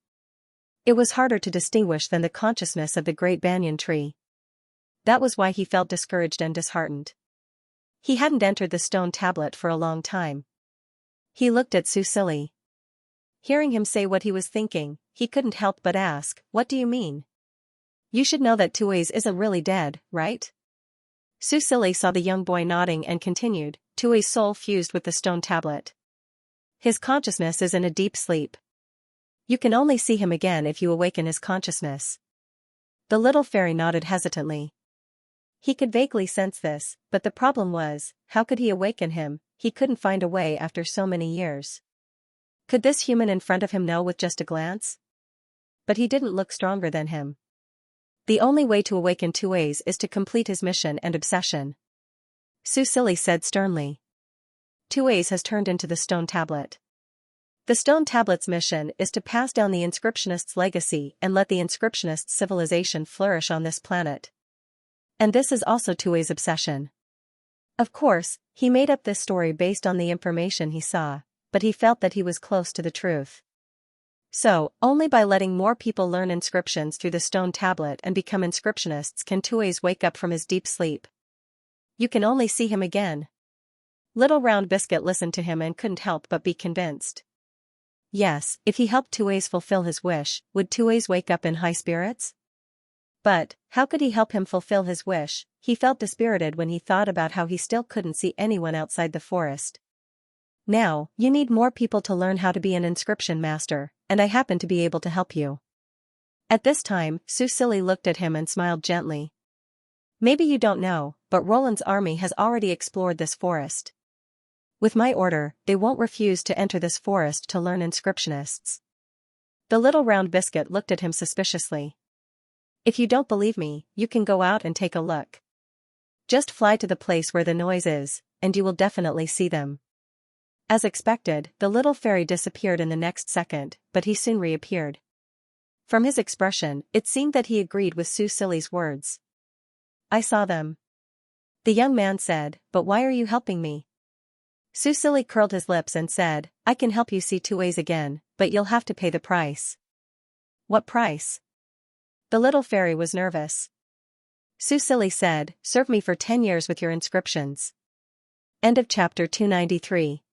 It was harder to distinguish than the consciousness of the great banyan tree. That was why he felt discouraged and disheartened. He hadn't entered the stone tablet for a long time. He looked at Susili. Hearing him say what he was thinking, he couldn't help but ask, "What do you mean? You should know that Tuaze isn't really dead, right?" Susili saw the young boy nodding and continued, "Tuaze's soul fused with the stone tablet. His consciousness is in a deep sleep. You can only see him again if you awaken his consciousness." The little fairy nodded hesitantly. He could vaguely sense this, but the problem was, how could he awaken him? He couldn't find a way after so many years. Could this human in front of him know with just a glance? But he didn't look stronger than him. The only way to awaken Tuaze is to complete his mission and obsession. Susili said sternly. Tuaze has turned into the stone tablet. The stone tablet's mission is to pass down the inscriptionist's legacy and let the inscriptionist's civilization flourish on this planet. And this is also Tuaze's obsession. Of course, he made up this story based on the information he saw, but he felt that he was close to the truth. So, only by letting more people learn inscriptions through the stone tablet and become inscriptionists can Tuaze wake up from his deep sleep. You can only see him again. Little Round Biscuit listened to him and couldn't help but be convinced. Yes, if he helped Tuaze fulfill his wish, would Tuaze wake up in high spirits? But, how could he help him fulfill his wish? He felt dispirited when he thought about how he still couldn't see anyone outside the forest. Now, you need more people to learn how to be an inscription master, and I happen to be able to help you. At this time, Susili looked at him and smiled gently. Maybe you don't know, but Roland's army has already explored this forest. With my order, they won't refuse to enter this forest to learn inscriptionists. The little round biscuit looked at him suspiciously. If you don't believe me, you can go out and take a look. Just fly to the place where the noise is, and you will definitely see them. As expected, the little fairy disappeared in the next second, but he soon reappeared. From his expression, it seemed that he agreed with Susili's words. I saw them. The young man said, but why are you helping me? Susili curled his lips and said, I can help you see Tuaze again, but you'll have to pay the price. What price? The little fairy was nervous. Sue Silly said, serve me for 10 years with your inscriptions. End of chapter 293.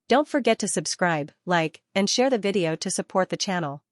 Don't forget to subscribe, like, and share the video to support the channel.